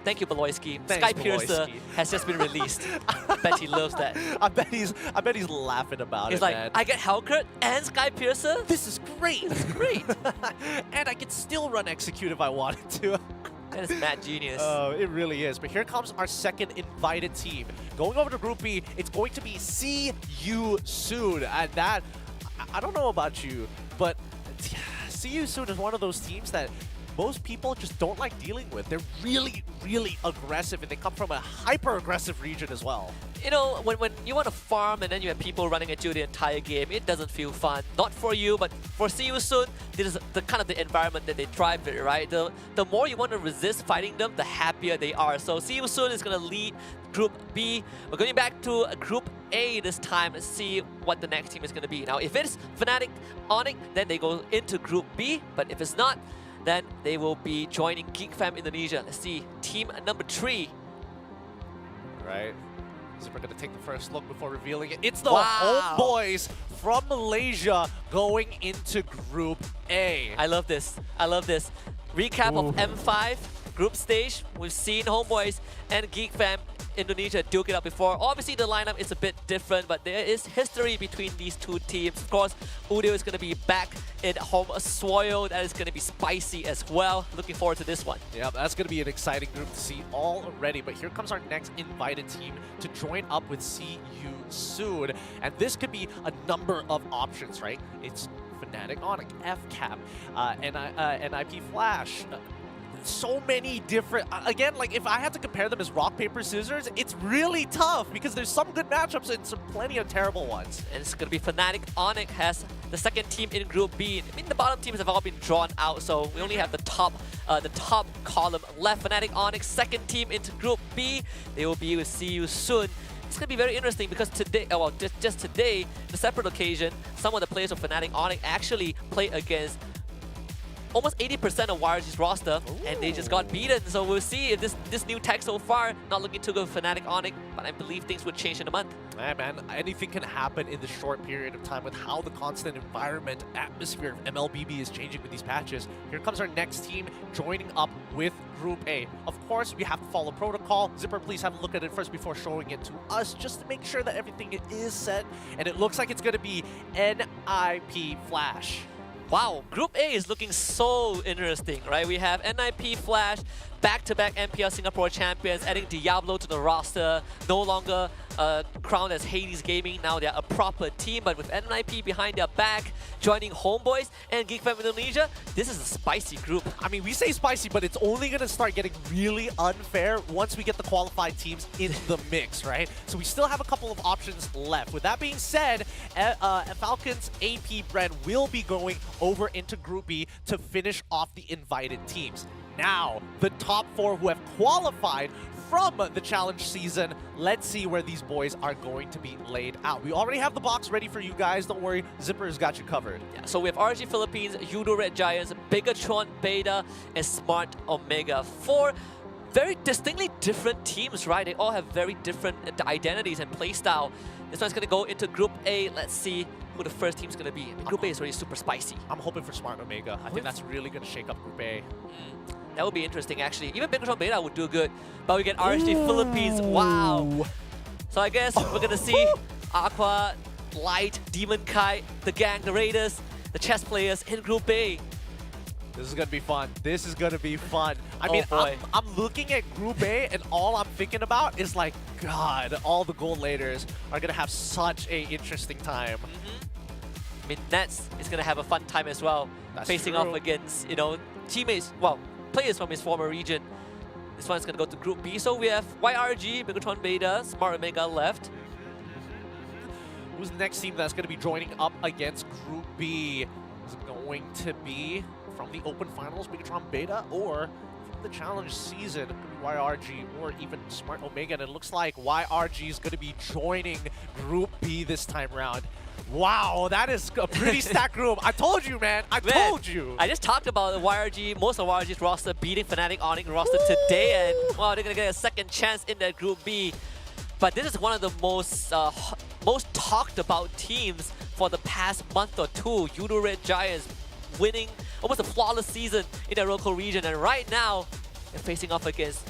Thank you, Beloyski. Thanks, Skypiercer Beloyski. has just been released. Bet he loves that. I bet he's laughing about He's it, like, man. I get Hellcurt and Skypiercer? This is great. This is great. And I could still run Execute if I wanted to. That is mad genius. Oh, it really is. But here comes our second invited team. Going over to Group B, it's going to be See You Soon. And that, I don't know about you, but See You Soon is one of those teams that most people just don't like dealing with. They're really, really aggressive, and they come from a hyper-aggressive region as well. When you want to farm and then you have people running at you the entire game, it doesn't feel fun. Not for you, but for See You Soon, this is the kind of the environment that they thrive in, right? The more you want to resist fighting them, the happier they are. So See You Soon is going to lead Group B. We're going back to Group A this time and see what the next team is going to be. Now, if it's Fnatic, Onyx, then they go into Group B. But if it's not, then they will be joining Geek Fam Indonesia. Let's see, team number 3. Right. So we're going to take the first look before revealing it. It's the Wow. Homeboys from Malaysia going into Group A. I love this. I love this. Recap of M5 group stage. We've seen Homeboys and Geek Fam Indonesia duke it out before. Obviously, the lineup is a bit different, but there is history between these two teams. Of course, Udio is going to be back in home soil. That is going to be spicy as well. Looking forward to this one. Yeah, that's going to be an exciting group to see already. But here comes our next invited team to join up with See You Soon. And this could be a number of options, right? It's Fnatic, Onyx, FCAP, NIP Flash. So many different, again, like if I had to compare them as rock, paper, scissors, it's really tough because there's some good matchups and some plenty of terrible ones. And it's going to be Fnatic. Onyx has the second team in Group B. I mean, the bottom teams have all been drawn out, so we only have the top column left. Fnatic, Onyx, second team into Group B. They will be with See You Soon. It's going to be very interesting because today, well, just today, the separate occasion, some of the players of Fnatic, Onyx actually play against almost 80% of YRG's roster, and they just got beaten. So we'll see if this new tech so far, not looking too good for Fnatic Onyx, but I believe things would change in a month. Hey man, anything can happen in the short period of time with how the constant environment, atmosphere of MLBB is changing with these patches. Here comes our next team joining up with Group A. Of course, we have to follow protocol. Zipper, please have a look at it first before showing it to us, just to make sure that everything is set. And it looks like it's going to be NIP Flash. Wow, Group A is looking so interesting, right? We have NIP Flash, back-to-back MPL Singapore champions, adding Diablo to the roster, no longer crowned as Hades Gaming. Now they're a proper team, but with NIP behind their back, joining Homeboys and Geek Fam Indonesia, this is a spicy group. I mean, we say spicy, but it's only going to start getting really unfair once we get the qualified teams in the mix, right? So we still have a couple of options left. With that being said, Falcons AP Brand will be going over into Group B to finish off the invited teams. Now, the top 4 who have qualified from the challenge season, let's see where these boys are going to be laid out. We already have the box ready for you guys. Don't worry, Zipper's got you covered. Yeah, so we have RG Philippines, Yudo Red Giants, Bigatron Beta, and Smart Omega. 4 very distinctly different teams, right? They all have very different identities and playstyle. This one's going to go into Group A. Let's see who the first team's going to be. I mean, Group A is already super spicy. I'm hoping for Smart Omega. I think that's really going to shake up Group A. That would be interesting, actually. Even Bigatron Beta would do good. But we get RG Philippines. Wow. So I guess we're going to see Aqua, Light, Demon Kai, the gang, the Raiders, the chess players in Group A. This is going to be fun. This is going to be fun. I mean, I'm looking at Group A, and all I'm thinking about is like, God, all the gold laders are going to have such a interesting time. I mean, Nets is going to have a fun time as well. That's facing true. off against, teammates, well, players from his former region. This one's going to go to Group B. So we have YRG, Bigatron Beta, Smart Omega left. Who's the next team that's going to be joining up against Group B? Is it going to be from the Open Finals, Bigatron Beta, or from the Challenge season, YRG, or even Smart Omega? And it looks like YRG is going to be joining Group B this time around. Wow, that is a pretty stacked group. I told you, man. I told you. I just talked about the YRG, most of YRG's roster beating Fnatic Onyx roster today, and wow, they're going to get a second chance in that Group B. But this is one of the most talked about teams for the past month or two. Yudo Red Giants winning almost a flawless season in their local region, and right now they're facing off against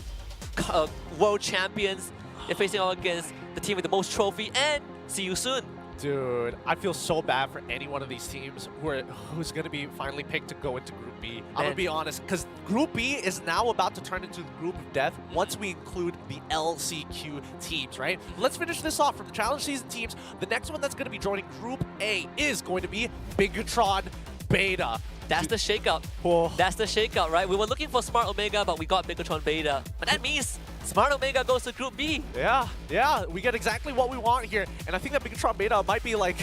world champions. They're facing off against the team with the most trophy, and see you soon. Dude, I feel so bad for any one of these teams who's going to be finally picked to go into Group B. I'm going to be honest, because Group B is now about to turn into the Group of Death once we include the LCQ teams, right? Let's finish this off from the Challenge Season teams. The next one that's going to be joining Group A is going to be Bigatron Beta. That's the shakeup. Oh. That's the shakeup, right? We were looking for Smart Omega, but we got Bigatron Beta. But that means Smart Omega goes to Group B. Yeah, we get exactly what we want here. And I think that Bigatron Beta might be like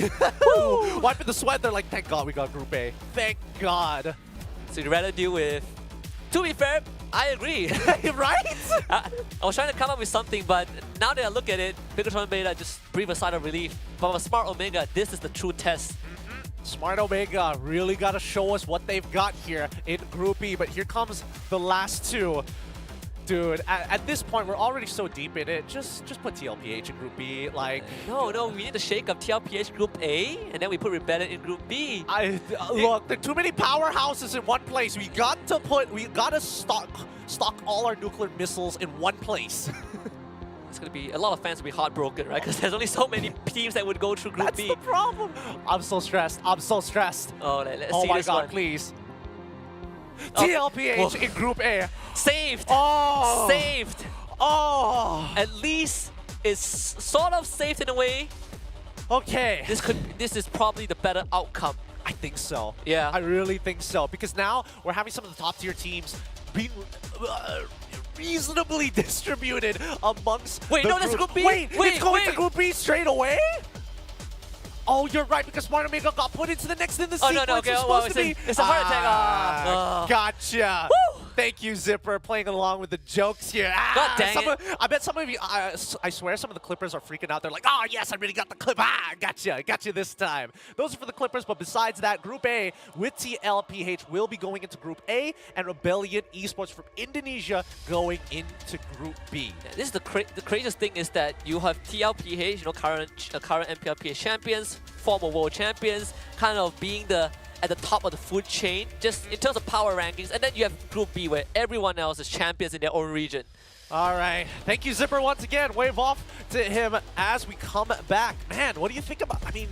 wiping the sweat. They're like, thank God we got Group A. Thank God. So you'd rather deal with... To be fair, I agree. Right? I was trying to come up with something, but now that I look at it, Bigatron Beta just breathe a sigh of relief. But with Smart Omega, this is the true test. Smart Omega really got to show us what they've got here in Group B. But here comes the last two. Dude, at this point, we're already so deep in it. Just put TLPH in Group B. Like, no, we need to shake up TLPH Group A, and then we put Rebellion in Group B. Look, there are too many powerhouses in one place. We got to stock all our nuclear missiles in one place. It's gonna be a lot of fans will be heartbroken, right? Because there's only so many teams that would go through Group B. That's the problem. I'm so stressed. I'm so stressed. Oh, let's oh see my this God, one. please. Oh, TLPH in Group A. Saved. Oh. Saved. Oh. At least it's sort of saved in a way. Okay. This is probably the better outcome. I think so. Yeah. I really think so. Because now we're having some of the top tier teams being reasonably distributed amongst Wait, the no, that's Group B. Wait, it's going to wait. Group B straight away? Oh, you're right, because Smart Omega got put into the next in the sequence. No, okay, it's a heart attack. Gotcha. Woo! Thank you, Zipper, playing along with the jokes here. God dang it. I bet some of you, I swear some of the Clippers are freaking out. They're like, oh, yes, I really got the clip. Gotcha this time. Those are for the Clippers, but besides that, Group A with TLPH will be going into Group A, and Rebellion Esports from Indonesia going into Group B. Yeah, this is the craziest thing is that you have TLPH, current MPLPH champions, former world champions, kind of being at the top of the food chain, just in terms of power rankings. And then you have Group B, where everyone else is champions in their own region. All right. Thank you, Zipper, once again. Wave off to him as we come back. Man, what do you think about... I mean,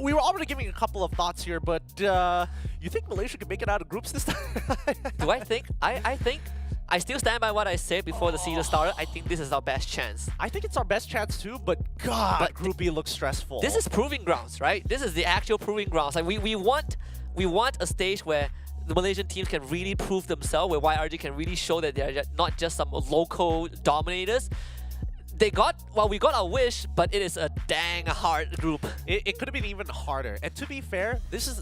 we were already giving a couple of thoughts here, but you think Malaysia could make it out of groups this time? Do I think? I think... I still stand by what I said before the season started. I think this is our best chance. I think it's our best chance too, but God, Group B looks stressful. This is proving grounds, right? This is the actual proving grounds. Like we want a stage where the Malaysian teams can really prove themselves, where YRG can really show that they're not just some local dominators. We got our wish, but it is a dang hard group. It could have been even harder. And to be fair, this is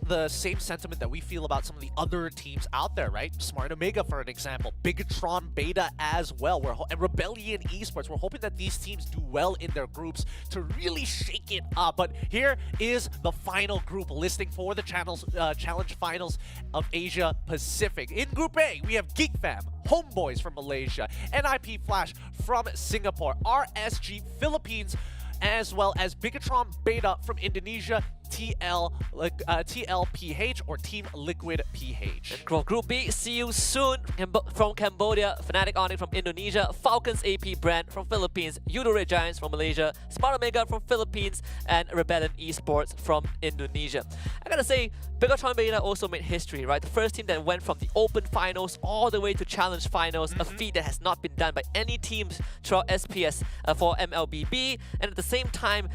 the same sentiment that we feel about some of the other teams out there, right? Smart Omega, for an example. Bigatron Beta as well. And Rebellion Esports. We're hoping that these teams do well in their groups to really shake it up. But here is the final group listing for the Challenge Finals of Asia Pacific. In Group A, we have Geek Fam, Homeboys from Malaysia, NIP Flash from Singapore, RSG Philippines, as well as Bigatron Beta from Indonesia, TLPH or Team Liquid PH. Group B, see you soon from Cambodia, Fnatic Onyx from Indonesia, Falcons AP Brand from Philippines, Yudo Red Giants from Malaysia, Smart Omega from Philippines, and Rebellion Esports from Indonesia. I gotta say, Bigatron Beta also made history, right? The first team that went from the Open Finals all the way to Challenge Finals, a feat that has not been done by any teams throughout SPS for MLBB, and at the same time,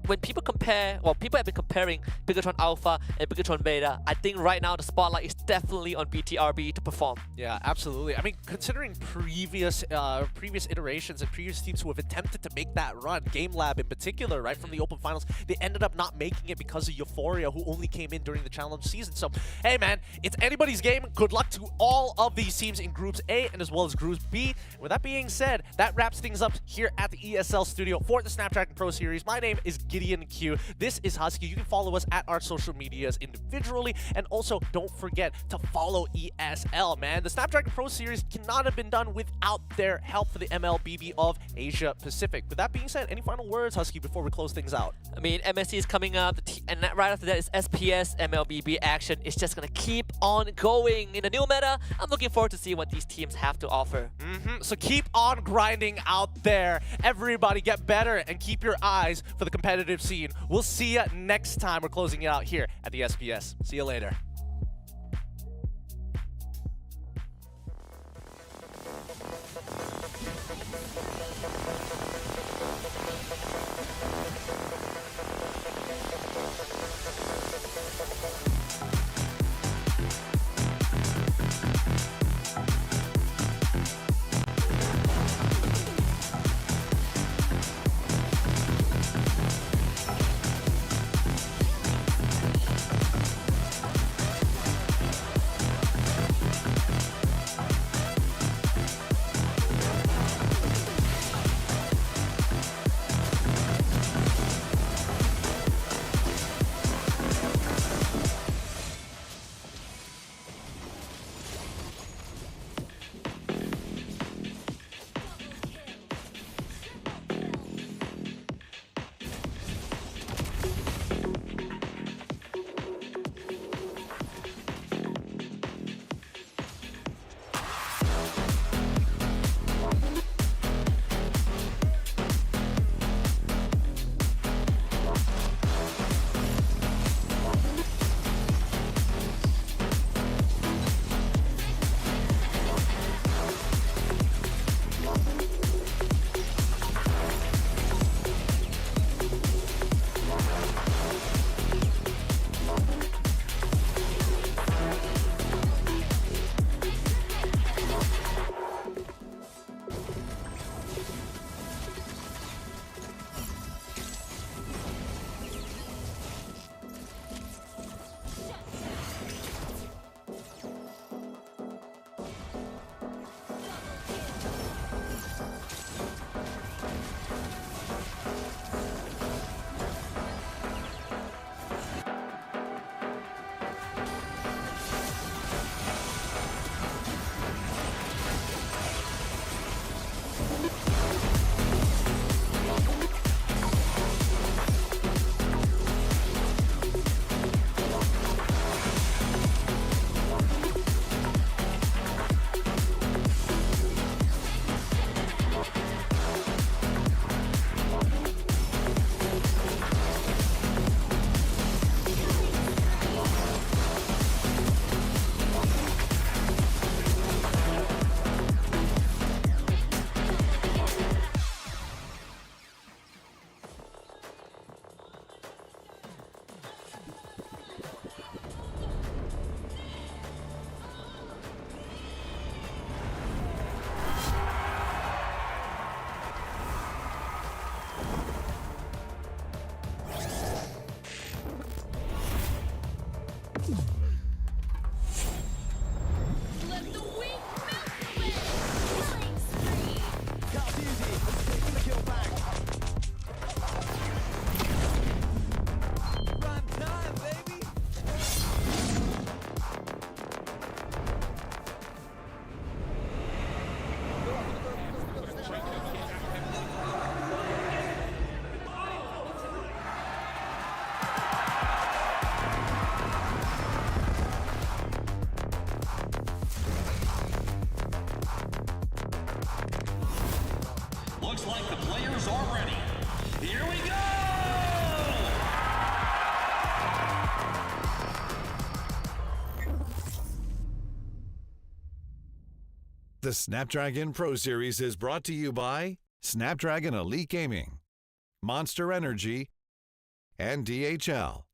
when people compare, well, people have been comparing Bigatron Alpha and Bigatron Beta. I think right now the spotlight is definitely on BTRB to perform. Yeah, absolutely. I mean, considering previous iterations and previous teams who have attempted to make that run, Game Lab in particular, right, from the Open Finals, they ended up not making it because of Euphoria, who only came in during the challenge season. So, hey man, it's anybody's game. Good luck to all of these teams in Groups A and as well as Groups B. With that being said, that wraps things up here at the ESL studio for the Snapdragon Pro Series. My name is Gideon Q. This is Husky. You can follow us at our social medias individually, and also don't forget to follow ESL, man. The Snapdragon Pro Series cannot have been done without their help for the MLBB of Asia Pacific. With that being said, any final words, Husky, before we close things out? I mean, MSC is coming up, and right after that is SPS, MLBB action. It's just gonna keep on going. In the new meta, I'm looking forward to see what these teams have to offer. So keep on grinding out there. Everybody get better and keep your eyes for the competitive scene. We'll see you next time. We're closing it out here at the SPS. See you later. The Snapdragon Pro Series is brought to you by Snapdragon Elite Gaming, Monster Energy, and DHL.